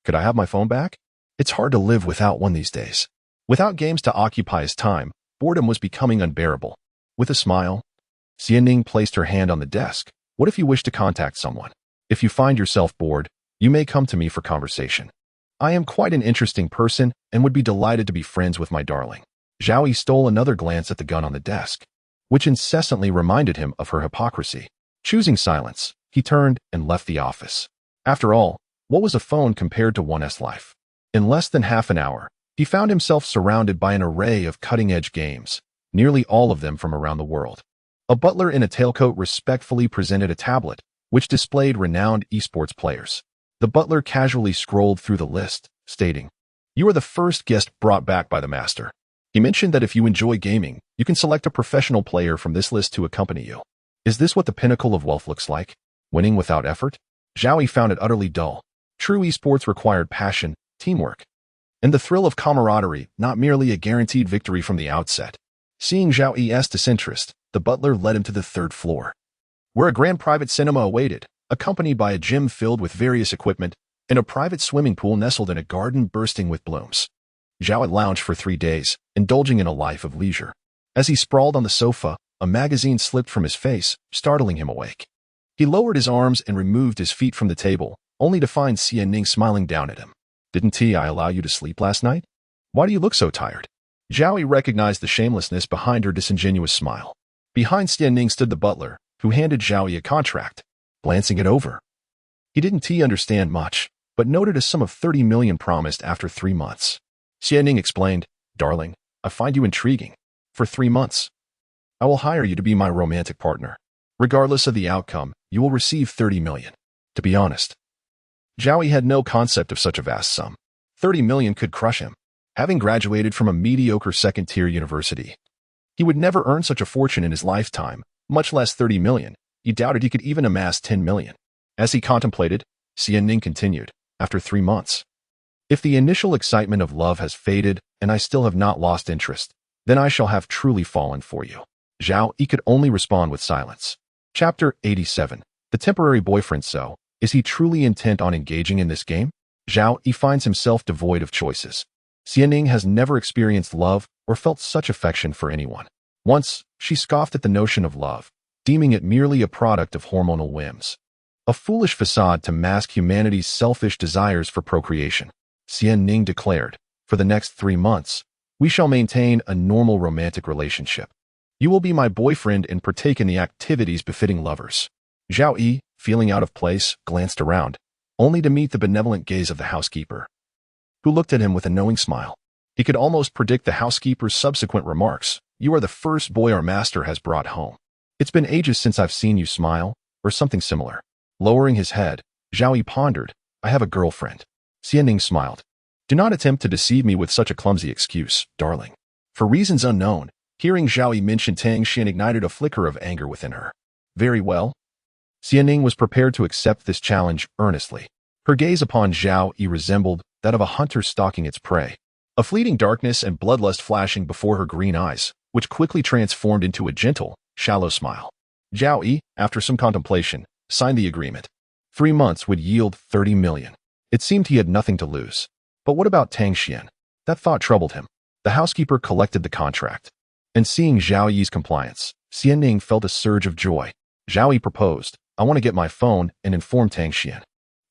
Could I have my phone back? It's hard to live without one these days. Without games to occupy his time, boredom was becoming unbearable. With a smile, Xianning placed her hand on the desk. What if you wish to contact someone? If you find yourself bored, you may come to me for conversation. I am quite an interesting person and would be delighted to be friends with my darling. Zhao Yi stole another glance at the gun on the desk, which incessantly reminded him of her hypocrisy. Choosing silence, he turned and left the office. After all, what was a phone compared to one's life? In less than half an hour, he found himself surrounded by an array of cutting-edge games, nearly all of them from around the world. A butler in a tailcoat respectfully presented a tablet, which displayed renowned esports players. The butler casually scrolled through the list, stating, "You are the first guest brought back by the master. He mentioned that if you enjoy gaming, you can select a professional player from this list to accompany you. Is this what the pinnacle of wealth looks like? Winning without effort?" Zhao Yi found it utterly dull. True esports required passion, teamwork, and the thrill of camaraderie, not merely a guaranteed victory from the outset. Seeing Zhao Yi's disinterest, the butler led him to the third floor, where a grand private cinema awaited, accompanied by a gym filled with various equipment and a private swimming pool nestled in a garden bursting with blooms. Zhao had lounged for 3 days, indulging in a life of leisure. As he sprawled on the sofa, a magazine slipped from his face, startling him awake. He lowered his arms and removed his feet from the table, only to find Xian Ning smiling down at him. "Didn't I allow you to sleep last night? Why do you look so tired?" Zhao Yi recognized the shamelessness behind her disingenuous smile. Behind Xian Ning stood the butler, who handed Zhao Yi a contract. Glancing it over, he didn't understand much, but noted a sum of 30 million promised after 3 months. Xian Ning explained, "Darling, I find you intriguing. For 3 months, I will hire you to be my romantic partner. Regardless of the outcome, you will receive 30 million. To be honest, Zhao Yi had no concept of such a vast sum. 30 million could crush him. Having graduated from a mediocre second-tier university, he would never earn such a fortune in his lifetime, much less 30 million. He doubted he could even amass 10 million. As he contemplated, Xian Ning continued, "After 3 months, if the initial excitement of love has faded and I still have not lost interest, then I shall have truly fallen for you." Zhao Yi could only respond with silence. Chapter 87. The temporary boyfriend. So, is he truly intent on engaging in this game? Zhao Yi finds himself devoid of choices. Xian Ning has never experienced love or felt such affection for anyone. Once, she scoffed at the notion of love, deeming it merely a product of hormonal whims, a foolish facade to mask humanity's selfish desires for procreation. Xian Ning declared, "For the next 3 months, we shall maintain a normal romantic relationship. You will be my boyfriend and partake in the activities befitting lovers." Zhao Yi, feeling out of place, glanced around, only to meet the benevolent gaze of the housekeeper, who looked at him with a knowing smile. He could almost predict the housekeeper's subsequent remarks. "You are the first boy our master has brought home. It's been ages since I've seen you smile," or something similar. Lowering his head, Zhao Yi pondered, "I have a girlfriend." Xian Ning smiled. "Do not attempt to deceive me with such a clumsy excuse, darling." For reasons unknown, hearing Zhao Yi mention Tang Xian ignited a flicker of anger within her. "Very well." Xian Ning was prepared to accept this challenge earnestly. Her gaze upon Zhao Yi resembled that of a hunter stalking its prey, a fleeting darkness and bloodlust flashing before her green eyes, which quickly transformed into a gentle, shallow smile. Zhao Yi, after some contemplation, signed the agreement. 3 months would yield 30 million. It seemed he had nothing to lose. But what about Tang Xian? That thought troubled him. The housekeeper collected the contract, and seeing Zhao Yi's compliance, Xian Ning felt a surge of joy. Zhao Yi proposed, "I want to get my phone and inform Tang Xian."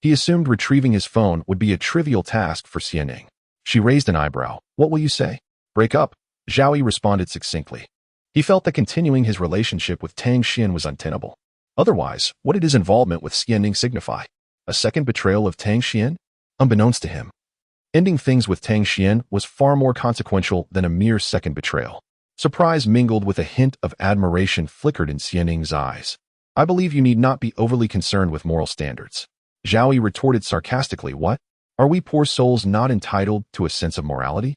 He assumed retrieving his phone would be a trivial task for Xian Ning. She raised an eyebrow. "What will you say?" "Break up," Zhao Yi responded succinctly. He felt that continuing his relationship with Tang Xian was untenable. Otherwise, what did his involvement with Xian Ning signify? A second betrayal of Tang Xian? Unbeknownst to him, ending things with Tang Xian was far more consequential than a mere second betrayal. Surprise mingled with a hint of admiration flickered in Xian Ning's eyes. "I believe you need not be overly concerned with moral standards." Zhao Yi retorted sarcastically, "What? Are we poor souls not entitled to a sense of morality?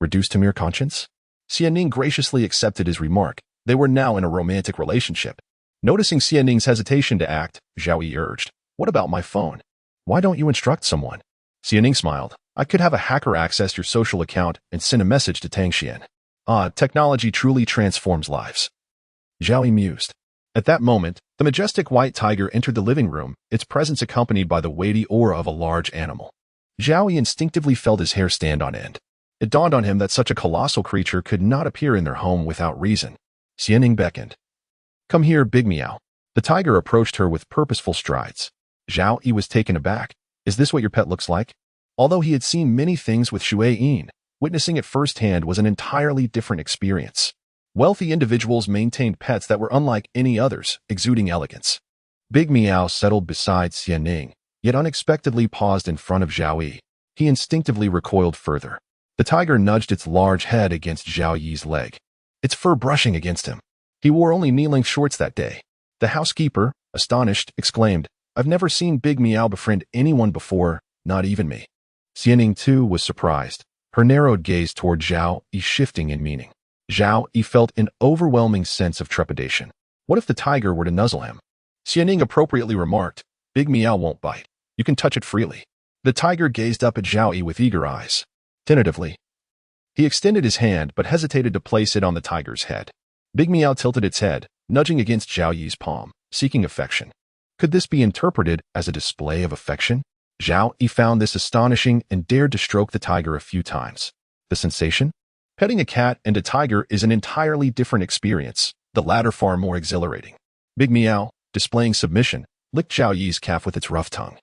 Reduced to mere conscience?" Xian Ning graciously accepted his remark. They were now in a romantic relationship. Noticing Xian Ning's hesitation to act, Zhao Yi urged, "What about my phone? Why don't you instruct someone?" Xian Ning smiled. "I could have a hacker access your social account and send a message to Tang Xian." "Ah, technology truly transforms lives." Zhao Yi mused. At that moment, the majestic white tiger entered the living room, its presence accompanied by the weighty aura of a large animal. Zhao Yi instinctively felt his hair stand on end. It dawned on him that such a colossal creature could not appear in their home without reason. Xian Ning beckoned. "Come here, Big Meow." The tiger approached her with purposeful strides. Zhao Yi was taken aback. "Is this what your pet looks like?" Although he had seen many things with Shui Yin, witnessing it firsthand was an entirely different experience. Wealthy individuals maintained pets that were unlike any others, exuding elegance. Big Meow settled beside Xian Ning, yet unexpectedly paused in front of Zhao Yi. He instinctively recoiled further. The tiger nudged its large head against Zhao Yi's leg, its fur brushing against him. He wore only knee-length shorts that day. The housekeeper, astonished, exclaimed, I've never seen Big Meow befriend anyone before, not even me. Xianning, too, was surprised, her narrowed gaze toward Zhao Yi shifting in meaning. Zhao Yi felt an overwhelming sense of trepidation. What if the tiger were to nuzzle him? Xianning appropriately remarked, Big Meow won't bite. You can touch it freely. The tiger gazed up at Zhao Yi with eager eyes. Tentatively, he extended his hand but hesitated to place it on the tiger's head. Big Meow tilted its head, nudging against Zhao Yi's palm, seeking affection. Could this be interpreted as a display of affection? Zhao Yi found this astonishing and dared to stroke the tiger a few times. The sensation? Petting a cat and a tiger is an entirely different experience, the latter far more exhilarating. Big Meow, displaying submission, licked Zhao Yi's calf with its rough tongue,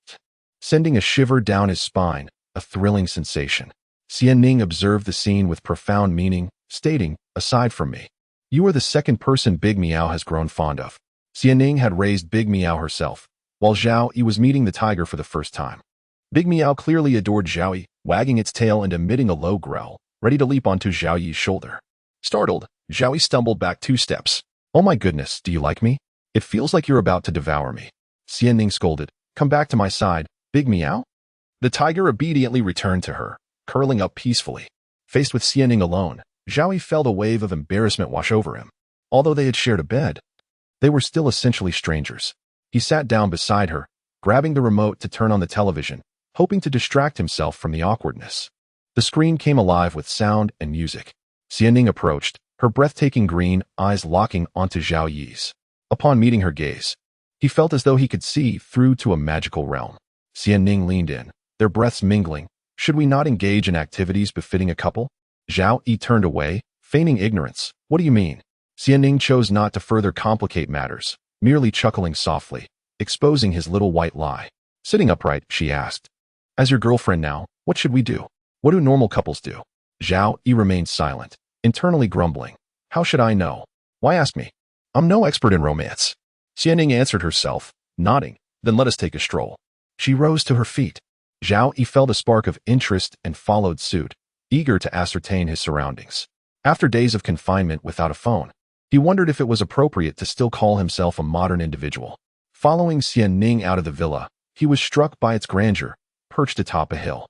sending a shiver down his spine, a thrilling sensation. Xianning observed the scene with profound meaning, stating, aside from me, you are the second person Big Meow has grown fond of. Xianning had raised Big Meow herself, while Zhao Yi was meeting the tiger for the first time. Big Meow clearly adored Zhao Yi, wagging its tail and emitting a low growl, ready to leap onto Zhao Yi's shoulder. Startled, Zhao Yi stumbled back 2 steps. Oh my goodness, do you like me? It feels like you're about to devour me. Xianning scolded, come back to my side, Big Meow? The tiger obediently returned to her, curling up peacefully. Faced with Xianning alone, Zhao Yi felt a wave of embarrassment wash over him. Although they had shared a bed, they were still essentially strangers. He sat down beside her, grabbing the remote to turn on the television, hoping to distract himself from the awkwardness. The screen came alive with sound and music. Xianning approached, her breathtaking green eyes locking onto Zhao Yi's. Upon meeting her gaze, he felt as though he could see through to a magical realm. Xianning leaned in, their breaths mingling. Should we not engage in activities befitting a couple? Zhao Yi turned away, feigning ignorance. What do you mean? Xianning chose not to further complicate matters, merely chuckling softly, exposing his little white lie. Sitting upright, she asked, as your girlfriend now, what should we do? What do normal couples do? Zhao Yi remained silent, internally grumbling. How should I know? Why ask me? I'm no expert in romance. Xianning answered herself, nodding. Then let us take a stroll. She rose to her feet. Zhao Yi felt a spark of interest and followed suit, eager to ascertain his surroundings. After days of confinement without a phone, he wondered if it was appropriate to still call himself a modern individual. Following Xianning out of the villa, he was struck by its grandeur, perched atop a hill.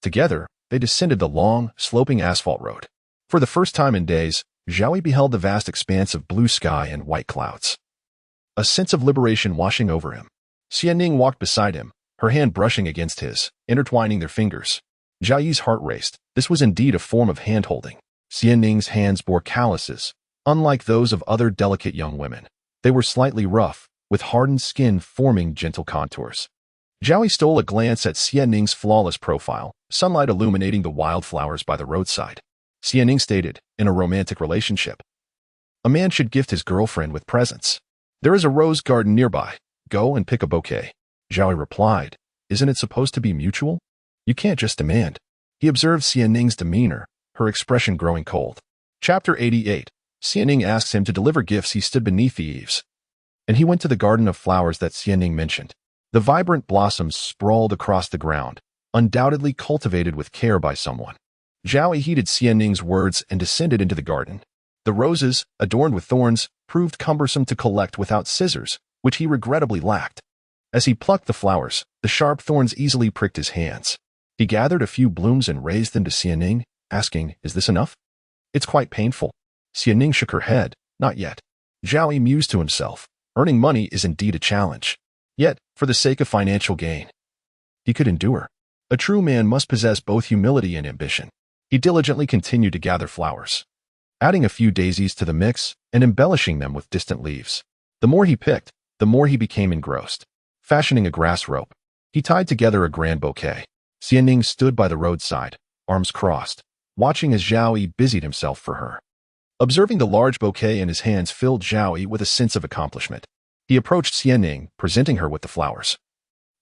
Together, they descended the long, sloping asphalt road. For the first time in days, Zhao Yi beheld the vast expanse of blue sky and white clouds. A sense of liberation washing over him. Xianning walked beside him, her hand brushing against his, intertwining their fingers. Zhao Yi's heart raced. This was indeed a form of hand-holding. Xianning's hands bore calluses, unlike those of other delicate young women. They were slightly rough, with hardened skin forming gentle contours. Zhao Yi stole a glance at Xianning's flawless profile, sunlight illuminating the wildflowers by the roadside. Xianning stated, in a romantic relationship, a man should gift his girlfriend with presents. There is a rose garden nearby. Go and pick a bouquet. Zhao Yi replied, isn't it supposed to be mutual? You can't just demand. He observed Xianning's demeanor, her expression growing cold. Chapter 88. Xianning asks him to deliver gifts. He stood beneath the eaves, and he went to the garden of flowers that Xianning mentioned. The vibrant blossoms sprawled across the ground, undoubtedly cultivated with care by someone. Zhao Yi heeded Xianning's words and descended into the garden. The roses, adorned with thorns, proved cumbersome to collect without scissors, which he regrettably lacked. As he plucked the flowers, the sharp thorns easily pricked his hands. He gathered a few blooms and raised them to Xianning, asking, is this enough? It's quite painful. Xianning shook her head, not yet. Zhao Yi mused to himself, earning money is indeed a challenge. Yet, for the sake of financial gain, he could endure. A true man must possess both humility and ambition. He diligently continued to gather flowers, adding a few daisies to the mix and embellishing them with distant leaves. The more he picked, the more he became engrossed. Fashioning a grass rope, he tied together a grand bouquet. Xianning stood by the roadside, arms crossed, watching as Zhao Yi busied himself for her. Observing the large bouquet in his hands filled Zhao Yi with a sense of accomplishment. He approached Xianning, presenting her with the flowers.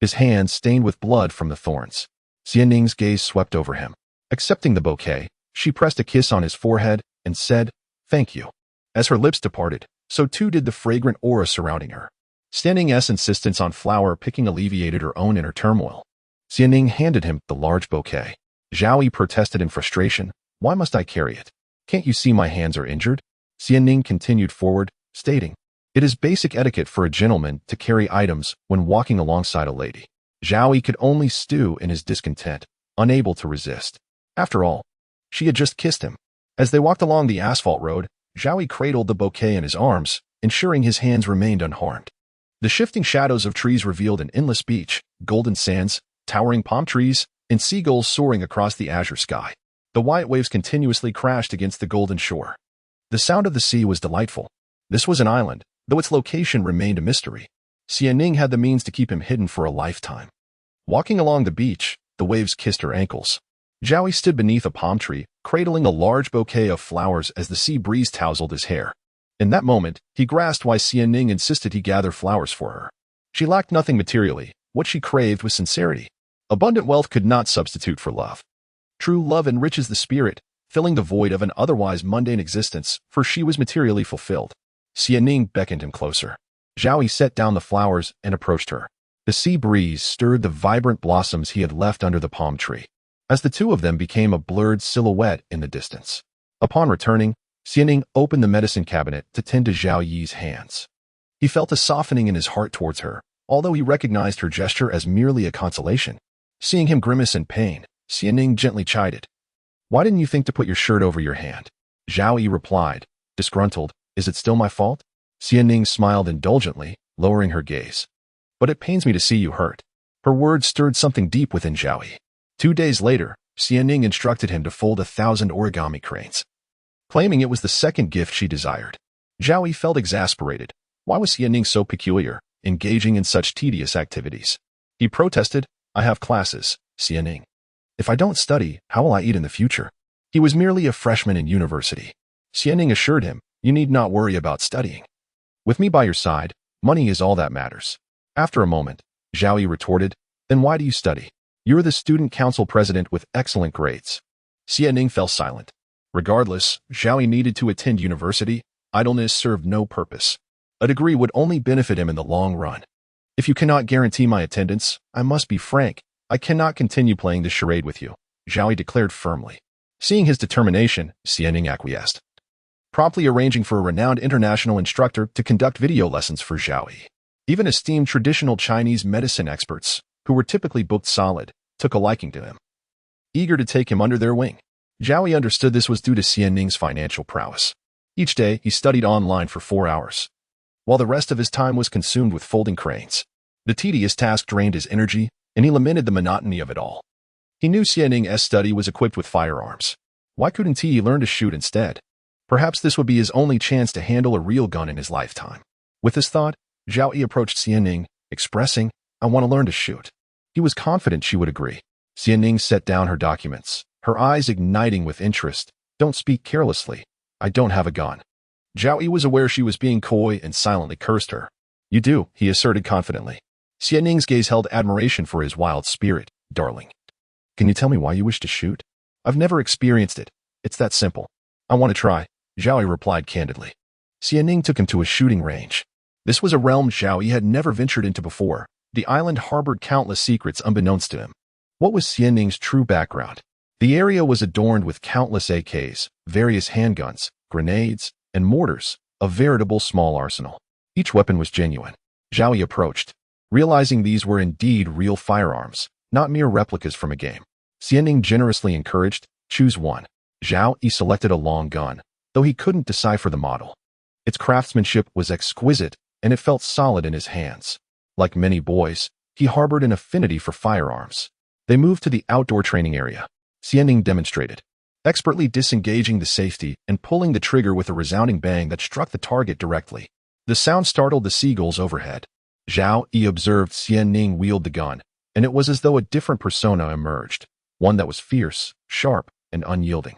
His hands stained with blood from the thorns. Xianning's gaze swept over him. Accepting the bouquet, she pressed a kiss on his forehead and said, thank you. As her lips departed, so too did the fragrant aura surrounding her. Xianning's insistence on flower picking alleviated her own inner turmoil. Xianning handed him the large bouquet. Zhao Yi protested in frustration, why must I carry it? Can't you see my hands are injured? Xianning continued forward, stating, It is basic etiquette for a gentleman to carry items when walking alongside a lady. Zhao Yi could only stew in his discontent, unable to resist. After all, she had just kissed him. As they walked along the asphalt road, Zhao Yi cradled the bouquet in his arms, ensuring his hands remained unharmed. The shifting shadows of trees revealed an endless beach, golden sands, towering palm trees, and seagulls soaring across the azure sky. The white waves continuously crashed against the golden shore. The sound of the sea was delightful. This was an island, though its location remained a mystery. Xianning had the means to keep him hidden for a lifetime. Walking along the beach, the waves kissed her ankles. Zhao Yi stood beneath a palm tree, cradling a large bouquet of flowers as the sea breeze tousled his hair. In that moment, he grasped why Xianning insisted he gather flowers for her. She lacked nothing materially. What she craved was sincerity. Abundant wealth could not substitute for love. True love enriches the spirit, filling the void of an otherwise mundane existence, for she was materially fulfilled. Xianning beckoned him closer. Zhao Yi set down the flowers and approached her. The sea breeze stirred the vibrant blossoms he had left under the palm tree, as the two of them became a blurred silhouette in the distance. Upon returning, Xianning opened the medicine cabinet to tend to Zhao Yi's hands. He felt a softening in his heart towards her, although he recognized her gesture as merely a consolation. Seeing him grimace in pain, Xianning gently chided. "Why didn't you think to put your shirt over your hand?" Zhao Yi replied, disgruntled, "Is it still my fault?" Xianning smiled indulgently, lowering her gaze. "But it pains me to see you hurt." Her words stirred something deep within Zhao Yi. 2 days later, Xianning instructed him to fold 1,000 origami cranes, claiming it was the second gift she desired. Zhao Yi felt exasperated. Why was Xianning so peculiar, engaging in such tedious activities? He protested, "I have classes, Xianning. If I don't study, how will I eat in the future?" He was merely a freshman in university. Xianning assured him, "You need not worry about studying. With me by your side, money is all that matters." After a moment, Zhao Yi retorted, "Then why do you study? You're the student council president with excellent grades." Xianning fell silent. Regardless, Zhao Yi needed to attend university. Idleness served no purpose. A degree would only benefit him in the long run. "If you cannot guarantee my attendance, I must be frank. I cannot continue playing this charade with you," Zhao Yi declared firmly. Seeing his determination, Xianning acquiesced, promptly arranging for a renowned international instructor to conduct video lessons for Zhao Yi. Even esteemed traditional Chinese medicine experts, who were typically booked solid, took a liking to him, eager to take him under their wing. Zhao Yi understood this was due to Xianning's financial prowess. Each day, he studied online for 4 hours, while the rest of his time was consumed with folding cranes. The tedious task drained his energy, and he lamented the monotony of it all. He knew Xianning's study was equipped with firearms. Why couldn't he learn to shoot instead? Perhaps this would be his only chance to handle a real gun in his lifetime. With this thought, Zhao Yi approached Xianning, expressing, "I want to learn to shoot." He was confident she would agree. Xianning set down her documents, her eyes igniting with interest. "Don't speak carelessly. I don't have a gun." Zhao Yi was aware she was being coy and silently cursed her. "You do," he asserted confidently. Xianning's gaze held admiration for his wild spirit. "Darling, can you tell me why you wish to shoot?" "I've never experienced it. It's that simple. I want to try," Zhao Yi replied candidly. Xianning took him to a shooting range. This was a realm Zhao Yi had never ventured into before. The island harbored countless secrets unbeknownst to him. What was Xianning's true background? The area was adorned with countless AKs, various handguns, grenades, and mortars, a veritable small arsenal. Each weapon was genuine. Zhao Yi approached, realizing these were indeed real firearms, not mere replicas from a game. Xianning generously encouraged, "Choose one." Zhao Yi selected a long gun, though he couldn't decipher the model. Its craftsmanship was exquisite, and it felt solid in his hands. Like many boys, he harbored an affinity for firearms. They moved to the outdoor training area. Xianning demonstrated, expertly disengaging the safety and pulling the trigger with a resounding bang that struck the target directly. The sound startled the seagulls overhead. Zhao Yi observed Xianning wield the gun, and it was as though a different persona emerged, one that was fierce, sharp, and unyielding.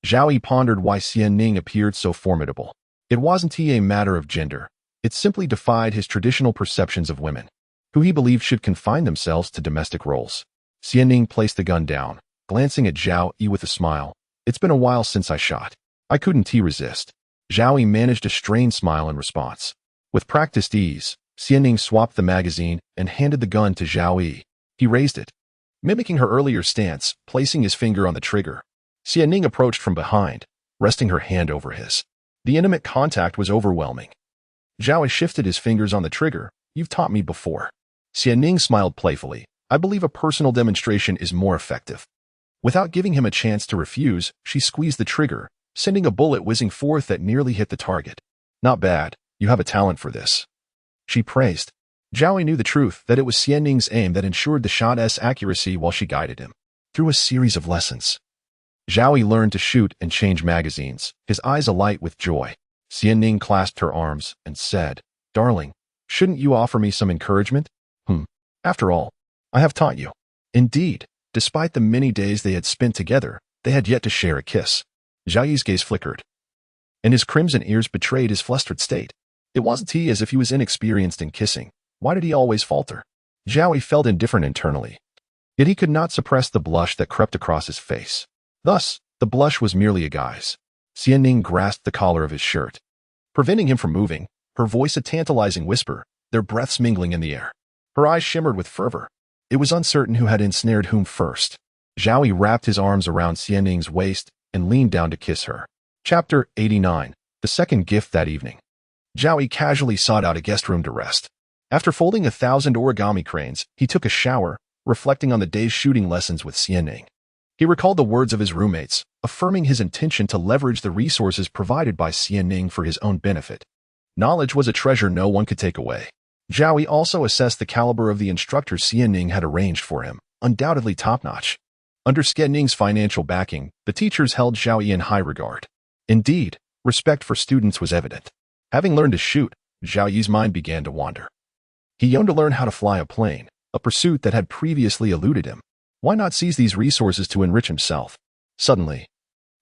Zhao Yi pondered why Xianning appeared so formidable. It wasn't a matter of gender. It simply defied his traditional perceptions of women, who he believed should confine themselves to domestic roles. Xianning placed the gun down, glancing at Zhao Yi with a smile. "It's been a while since I shot. I couldn't resist." Zhao Yi managed a strained smile in response. With practiced ease, Xianning swapped the magazine and handed the gun to Zhao Yi. He raised it, mimicking her earlier stance, placing his finger on the trigger. Xianning approached from behind, resting her hand over his. The intimate contact was overwhelming. Zhao Yi shifted his fingers on the trigger. You've taught me before. Xianning smiled playfully. I believe a personal demonstration is more effective. Without giving him a chance to refuse, she squeezed the trigger, sending a bullet whizzing forth that nearly hit the target. Not bad. You have a talent for this. She praised. Zhao Yi knew the truth, that it was Xianning's aim that ensured the shot's accuracy while she guided him. Through a series of lessons, Zhao Yi learned to shoot and change magazines, his eyes alight with joy. Xianning clasped her arms and said, Darling, shouldn't you offer me some encouragement? After all, I have taught you. Indeed, despite the many days they had spent together, they had yet to share a kiss. Zhao Yi's gaze flickered, and his crimson ears betrayed his flustered state. It wasn't he as if he was inexperienced in kissing. Why did he always falter? Zhao Yi felt indifferent internally, yet he could not suppress the blush that crept across his face. Thus, the blush was merely a guise. Xianning grasped the collar of his shirt, preventing him from moving, her voice a tantalizing whisper, their breaths mingling in the air. Her eyes shimmered with fervor. It was uncertain who had ensnared whom first. Zhao Yi wrapped his arms around Xianning's waist and leaned down to kiss her. Chapter 89. The second gift that evening. Zhao Yi casually sought out a guest room to rest. After folding 1,000 origami cranes, he took a shower, reflecting on the day's shooting lessons with Xianning. He recalled the words of his roommates, affirming his intention to leverage the resources provided by Xianning for his own benefit. Knowledge was a treasure no one could take away. Zhao Yi also assessed the caliber of the instructors Xianning had arranged for him, undoubtedly top-notch. Under Xianning's financial backing, the teachers held Zhao Yi in high regard. Indeed, respect for students was evident. Having learned to shoot, Zhao Yi's mind began to wander. He yearned to learn how to fly a plane, a pursuit that had previously eluded him. Why not seize these resources to enrich himself? Suddenly,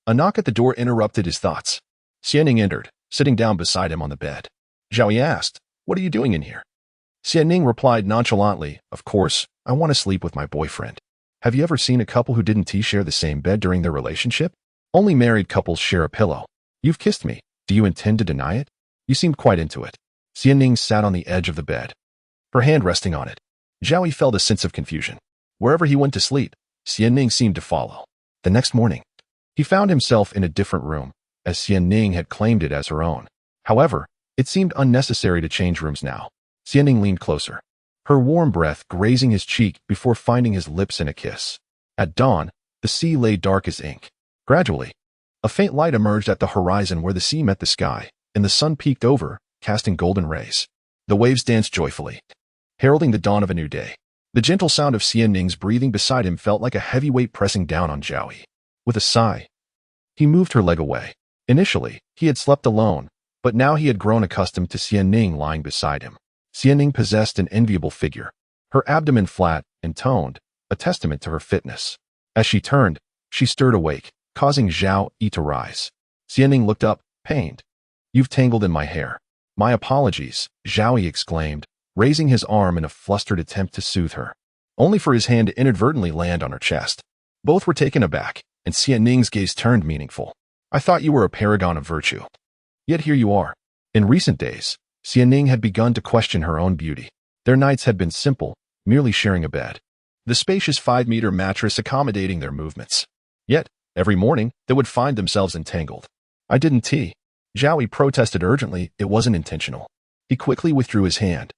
a knock at the door interrupted his thoughts. Xianning entered, sitting down beside him on the bed. Zhao Yi asked, What are you doing in here? Xianning replied nonchalantly, Of course, I want to sleep with my boyfriend. Have you ever seen a couple who didn't share the same bed during their relationship? Only married couples share a pillow. You've kissed me. Do you intend to deny it? You seemed quite into it. Xianning sat on the edge of the bed, her hand resting on it. Zhao Yi felt a sense of confusion. Wherever he went to sleep, Xianning seemed to follow. The next morning, he found himself in a different room, as Xianning had claimed it as her own. However, it seemed unnecessary to change rooms now. Xianning leaned closer, her warm breath grazing his cheek before finding his lips in a kiss. At dawn, the sea lay dark as ink. Gradually, a faint light emerged at the horizon where the sea met the sky, and the sun peeked over, casting golden rays. The waves danced joyfully, heralding the dawn of a new day. The gentle sound of Xianning's breathing beside him felt like a heavy weight pressing down on Zhao Yi. With a sigh, he moved her leg away. Initially, he had slept alone, but now he had grown accustomed to Xianning lying beside him. Xianning possessed an enviable figure, her abdomen flat and toned, a testament to her fitness. As she turned, she stirred awake, causing Zhao Yi to rise. Xianning looked up, pained. You've tangled in my hair. My apologies, Zhao Yi exclaimed, raising his arm in a flustered attempt to soothe her, only for his hand to inadvertently land on her chest. Both were taken aback, and Xianning's gaze turned meaningful. I thought you were a paragon of virtue. Yet here you are. In recent days, Xianning had begun to question her own beauty. Their nights had been simple, merely sharing a bed, the spacious 5-meter mattress accommodating their movements. Yet, every morning, they would find themselves entangled. I didn't tea. Zhao Yi protested urgently. It wasn't intentional. He quickly withdrew his hand,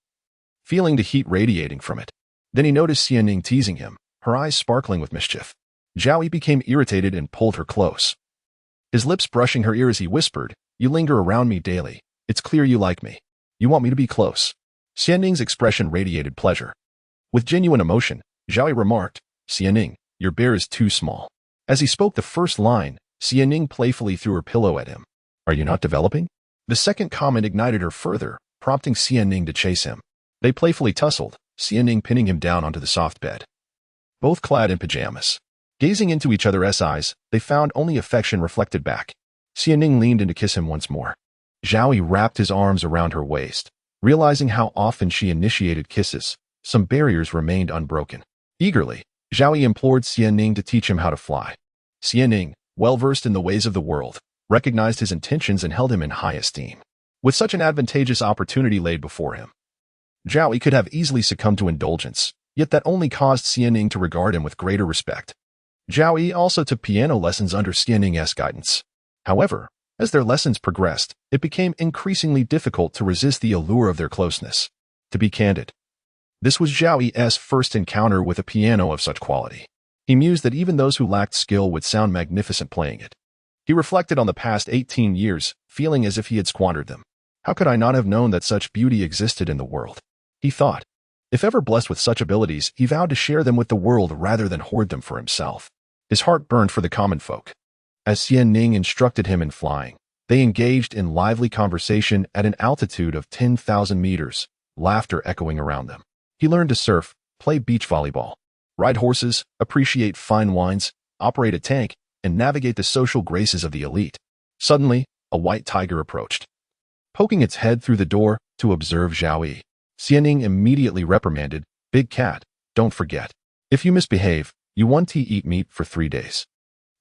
feeling the heat radiating from it. Then he noticed Xianning teasing him, her eyes sparkling with mischief. Zhao Yi became irritated and pulled her close, his lips brushing her ear as he whispered, You linger around me daily. It's clear you like me. You want me to be close. Xianning's expression radiated pleasure. With genuine emotion, Zhao Yi remarked, Xianning, your bear is too small. As he spoke the first line, Xianning playfully threw her pillow at him. Are you not developing? The second comment ignited her further, prompting Xianning to chase him. They playfully tussled, Xianning pinning him down onto the soft bed. Both clad in pajamas. Gazing into each other's eyes, they found only affection reflected back. Xianning leaned in to kiss him once more. Zhao Yi wrapped his arms around her waist. Realizing how often she initiated kisses, some barriers remained unbroken. Eagerly, Zhao Yi implored Xianning to teach him how to fly. Xianning, well-versed in the ways of the world, recognized his intentions and held him in high esteem. With such an advantageous opportunity laid before him, Zhao Yi could have easily succumbed to indulgence, yet that only caused Xianning to regard him with greater respect. Zhao Yi also took piano lessons under Xianning's guidance. However, As their lessons progressed, it became increasingly difficult to resist the allure of their closeness. To be candid, this was Zhao Yi's first encounter with a piano of such quality. He mused that even those who lacked skill would sound magnificent playing it. He reflected on the past 18 years, feeling as if he had squandered them. How could I not have known that such beauty existed in the world? He thought. If ever blessed with such abilities, he vowed to share them with the world rather than hoard them for himself. His heart burned for the common folk. As Xian Ning instructed him in flying, they engaged in lively conversation at an altitude of 10,000 meters, laughter echoing around them. He learned to surf, play beach volleyball, ride horses, appreciate fine wines, operate a tank, and navigate the social graces of the elite. Suddenly, a white tiger approached. Poking its head through the door to observe Zhao Yi, Xian Ning immediately reprimanded, "Big cat, don't forget. If you misbehave, you won't eat meat for 3 days."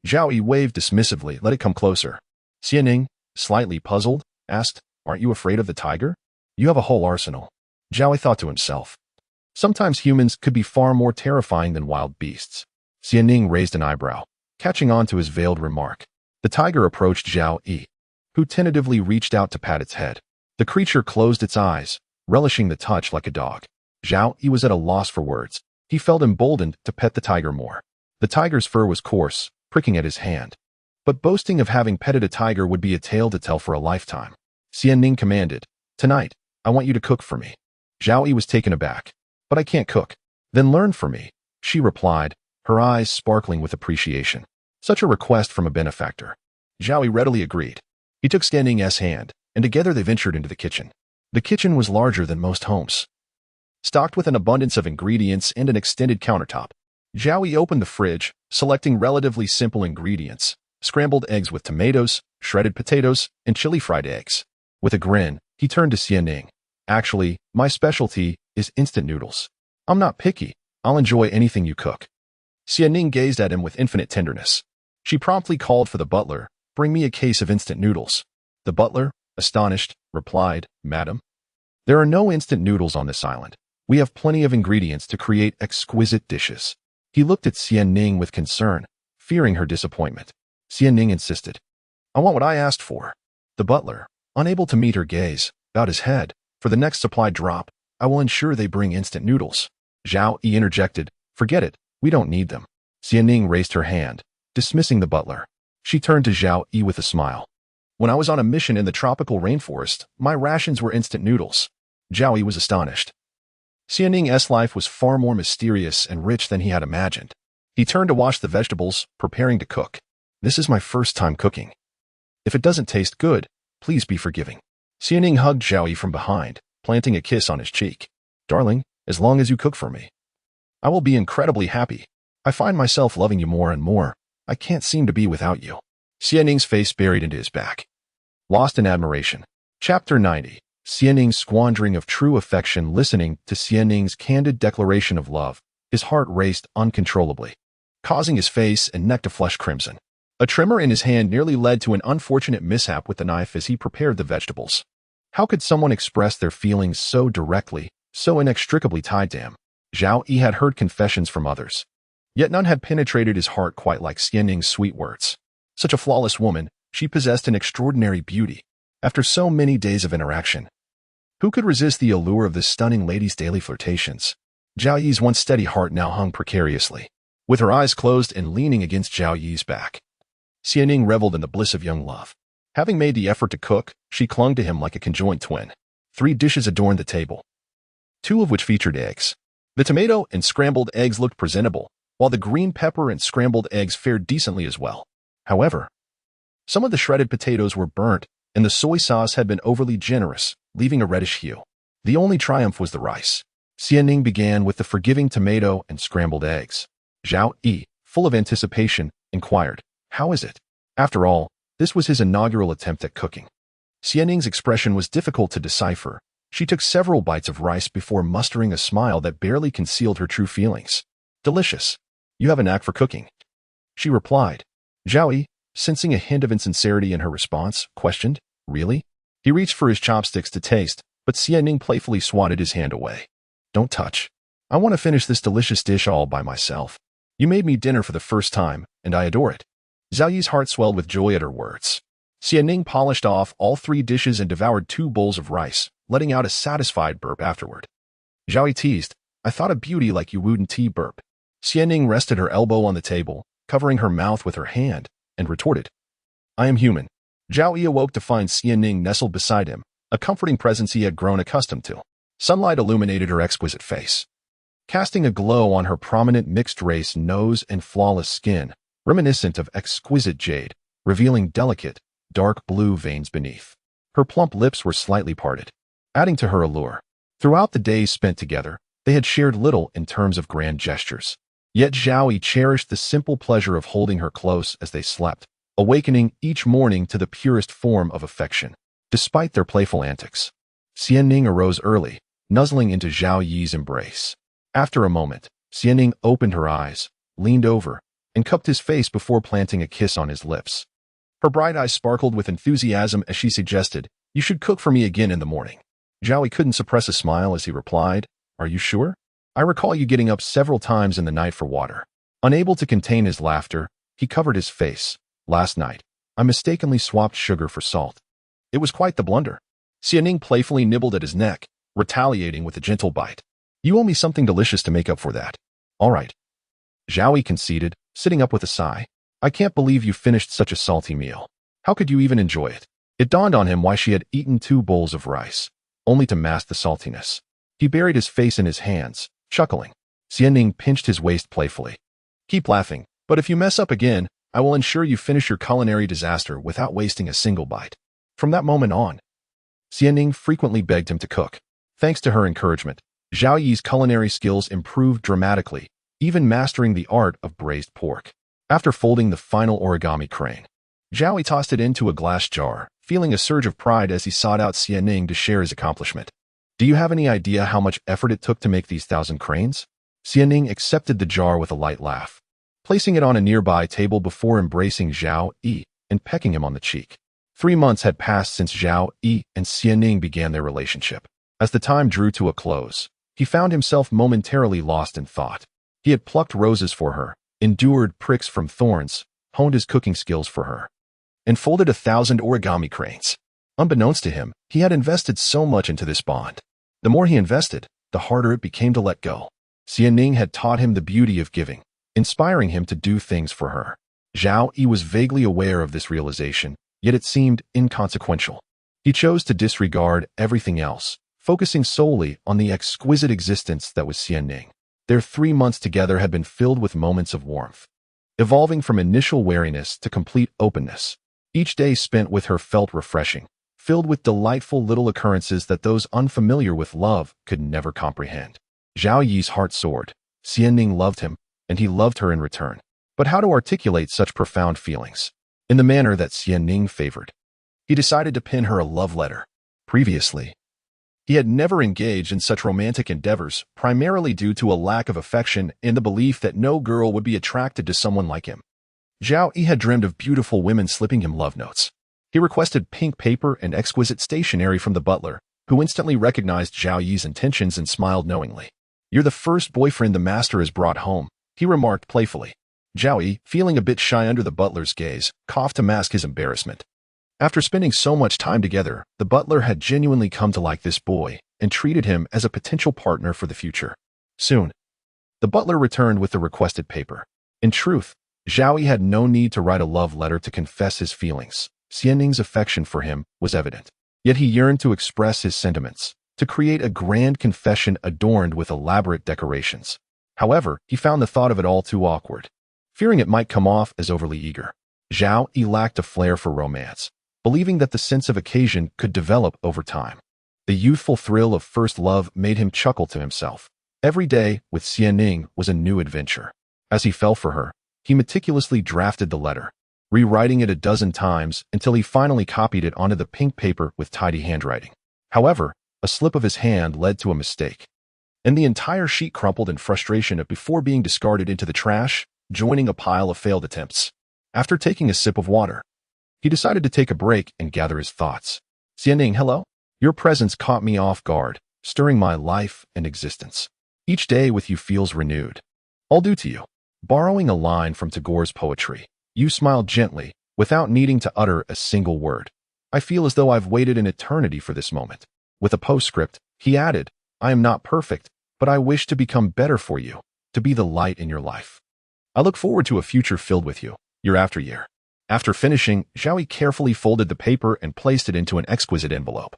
Zhao Yi waved dismissively, "Let it come closer." Xian Ning, slightly puzzled, asked, "Aren't you afraid of the tiger? You have a whole arsenal." Zhao Yi thought to himself. Sometimes humans could be far more terrifying than wild beasts. Xian Ning raised an eyebrow, catching on to his veiled remark. The tiger approached Zhao Yi, who tentatively reached out to pat its head. The creature closed its eyes, relishing the touch like a dog. Zhao Yi was at a loss for words. He felt emboldened to pet the tiger more. The tiger's fur was coarse, pricking at his hand. But boasting of having petted a tiger would be a tale to tell for a lifetime. Xian Ning commanded, "Tonight, I want you to cook for me." Zhao Yi was taken aback. "But I can't cook." "Then learn for me," she replied, her eyes sparkling with appreciation. Such a request from a benefactor. Zhao Yi readily agreed. He took Xian Ning's hand, and together they ventured into the kitchen. The kitchen was larger than most homes, stocked with an abundance of ingredients and an extended countertop. Zhao Yi opened the fridge, selecting relatively simple ingredients: scrambled eggs with tomatoes, shredded potatoes, and chili fried eggs. With a grin, he turned to Xian Ning. "Actually, my specialty is instant noodles. I'm not picky. I'll enjoy anything you cook." Xian Ning gazed at him with infinite tenderness. She promptly called for the butler, "Bring me a case of instant noodles." The butler, astonished, replied, "Madam, there are no instant noodles on this island. We have plenty of ingredients to create exquisite dishes." He looked at Xian Ning with concern, fearing her disappointment. Xian Ning insisted, "I want what I asked for." The butler, unable to meet her gaze, bowed his head. "For the next supply drop, I will ensure they bring instant noodles." Zhao Yi interjected, "Forget it, we don't need them." Xian Ning raised her hand, dismissing the butler. She turned to Zhao Yi with a smile. "When I was on a mission in the tropical rainforest, my rations were instant noodles." Zhao Yi was astonished. Xian Ning's life was far more mysterious and rich than he had imagined. He turned to wash the vegetables, preparing to cook. "This is my first time cooking. If it doesn't taste good, please be forgiving." Xian Ning hugged Zhao Yi from behind, planting a kiss on his cheek. "Darling, as long as you cook for me, I will be incredibly happy. I find myself loving you more and more. I can't seem to be without you." Xian Ning's face buried into his back. Lost in admiration. Chapter 90. Xian Ning's squandering of true affection. Listening to Xian Ning's candid declaration of love, his heart raced uncontrollably, causing his face and neck to flush crimson. A tremor in his hand nearly led to an unfortunate mishap with the knife as he prepared the vegetables. How could someone express their feelings so directly, so inextricably tied to him? Zhao Yi had heard confessions from others, yet none had penetrated his heart quite like Xian Ning's sweet words. Such a flawless woman, she possessed an extraordinary beauty. After so many days of interaction, who could resist the allure of this stunning lady's daily flirtations? Zhao Yi's once steady heart now hung precariously, with her eyes closed and leaning against Zhao Yi's back. Xian Ning reveled in the bliss of young love. Having made the effort to cook, she clung to him like a conjoined twin. 3 dishes adorned the table, 2 of which featured eggs. The tomato and scrambled eggs looked presentable, while the green pepper and scrambled eggs fared decently as well. However, some of the shredded potatoes were burnt, and the soy sauce had been overly generous, leaving a reddish hue. The only triumph was the rice. Xian Ning began with the forgiving tomato and scrambled eggs. Zhao Yi, full of anticipation, inquired, "How is it?" After all, this was his inaugural attempt at cooking. Xian Ning's expression was difficult to decipher. She took several bites of rice before mustering a smile that barely concealed her true feelings. "Delicious. You have a knack for cooking," she replied. Zhao Yi, sensing a hint of insincerity in her response, questioned, "Really?" He reached for his chopsticks to taste, but Xian Ning playfully swatted his hand away. "Don't touch. I want to finish this delicious dish all by myself. You made me dinner for the first time, and I adore it." Zhao Yi's heart swelled with joy at her words. Xianning polished off all 3 dishes and devoured 2 bowls of rice, letting out a satisfied burp afterward. Zhao Yi teased, "I thought a beauty like you wouldn't tea burp." Xianning rested her elbow on the table, covering her mouth with her hand, and retorted, "I am human." Zhao Yi awoke to find Xianning nestled beside him, a comforting presence he had grown accustomed to. Sunlight illuminated her exquisite face, casting a glow on her prominent mixed-race nose and flawless skin, reminiscent of exquisite jade, revealing delicate, dark blue veins beneath. Her plump lips were slightly parted, adding to her allure. Throughout the days spent together, they had shared little in terms of grand gestures. Yet Zhao Yi cherished the simple pleasure of holding her close as they slept, awakening each morning to the purest form of affection. Despite their playful antics, Xianning arose early, nuzzling into Zhao Yi's embrace. After a moment, Xianning opened her eyes, leaned over, and cupped his face before planting a kiss on his lips. Her bright eyes sparkled with enthusiasm as she suggested, "You should cook for me again in the morning." Zhao Yi couldn't suppress a smile as he replied, "Are you sure? I recall you getting up several times in the night for water." Unable to contain his laughter, he covered his face. "Last night, I mistakenly swapped sugar for salt. It was quite the blunder." Xianning playfully nibbled at his neck, retaliating with a gentle bite. "You owe me something delicious to make up for that." "All right." Zhao Yi conceded, sitting up with a sigh. "I can't believe you finished such a salty meal. How could you even enjoy it?" It dawned on him why she had eaten 2 bowls of rice, only to mask the saltiness. He buried his face in his hands, chuckling. Xianning pinched his waist playfully. "Keep laughing, but if you mess up again, I will ensure you finish your culinary disaster without wasting a single bite." From that moment on, Xianning frequently begged him to cook. Thanks to her encouragement, Zhao Yi's culinary skills improved dramatically, even mastering the art of braised pork. After folding the final origami crane, Zhao Yi tossed it into a glass jar, feeling a surge of pride as he sought out Xianning to share his accomplishment. "Do you have any idea how much effort it took to make these 1,000 cranes?" Xianning accepted the jar with a light laugh, placing it on a nearby table before embracing Zhao Yi and pecking him on the cheek. 3 months had passed since Zhao Yi and Xianning began their relationship. As the time drew to a close, he found himself momentarily lost in thought. He had plucked roses for her, endured pricks from thorns, honed his cooking skills for her, and folded 1,000 origami cranes. Unbeknownst to him, he had invested so much into this bond. The more he invested, the harder it became to let go. Xianning had taught him the beauty of giving, inspiring him to do things for her. Zhao Yi was vaguely aware of this realization, yet it seemed inconsequential. He chose to disregard everything else, focusing solely on the exquisite existence that was Xianning. Their 3 months together had been filled with moments of warmth, evolving from initial wariness to complete openness. Each day spent with her felt refreshing, filled with delightful little occurrences that those unfamiliar with love could never comprehend. Zhao Yi's heart soared. Xianning loved him, and he loved her in return. But how to articulate such profound feelings? In the manner that Xianning favored. He decided to pen her a love letter. Previously, he had never engaged in such romantic endeavors, primarily due to a lack of affection and the belief that no girl would be attracted to someone like him. Zhao Yi had dreamed of beautiful women slipping him love notes. He requested pink paper and exquisite stationery from the butler, who instantly recognized Zhao Yi's intentions and smiled knowingly. "You're the first boyfriend the master has brought home," he remarked playfully. Zhao Yi, feeling a bit shy under the butler's gaze, coughed to mask his embarrassment. After spending so much time together, the butler had genuinely come to like this boy and treated him as a potential partner for the future. Soon, the butler returned with the requested paper. In truth, Zhao Yi had no need to write a love letter to confess his feelings. Xianning's affection for him was evident. Yet he yearned to express his sentiments, to create a grand confession adorned with elaborate decorations. However, he found the thought of it all too awkward, fearing it might come off as overly eager. Zhao Yi lacked a flair for romance, believing that the sense of occasion could develop over time. The youthful thrill of first love made him chuckle to himself. Every day with Xianning was a new adventure. As he fell for her, he meticulously drafted the letter, rewriting it a dozen times until he finally copied it onto the pink paper with tidy handwriting. However, a slip of his hand led to a mistake, and the entire sheet crumpled in frustration before being discarded into the trash, joining a pile of failed attempts. After taking a sip of water, he decided to take a break and gather his thoughts. "Xianning, hello? Your presence caught me off guard, stirring my life and existence. Each day with you feels renewed. All due to you." Borrowing a line from Tagore's poetry, "You smiled gently, without needing to utter a single word. I feel as though I've waited an eternity for this moment. With a postscript, he added, I am not perfect, but I wish to become better for you, to be the light in your life. I look forward to a future filled with you, year after year. After finishing, Zhao Yi carefully folded the paper and placed it into an exquisite envelope.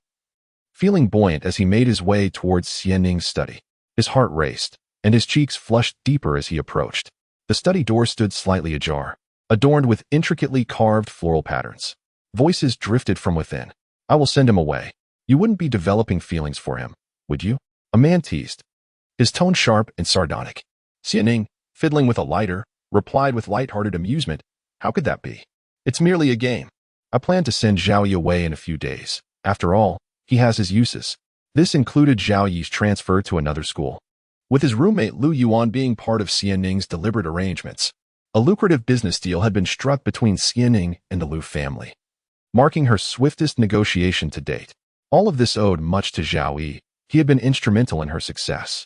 Feeling buoyant as he made his way towards Xianning's study, his heart raced, and his cheeks flushed deeper as he approached. The study door stood slightly ajar, adorned with intricately carved floral patterns. Voices drifted from within. I will send him away. You wouldn't be developing feelings for him, would you? A man teased, his tone sharp and sardonic. Xianning, fiddling with a lighter, replied with light-hearted amusement, how could that be? It's merely a game. I plan to send Zhao Yi away in a few days. After all, he has his uses. This included Zhao Yi's transfer to another school, with his roommate Lu Yuan being part of Xianning's deliberate arrangements. A lucrative business deal had been struck between Xianning and the Lu family, marking her swiftest negotiation to date. All of this owed much to Zhao Yi. He had been instrumental in her success.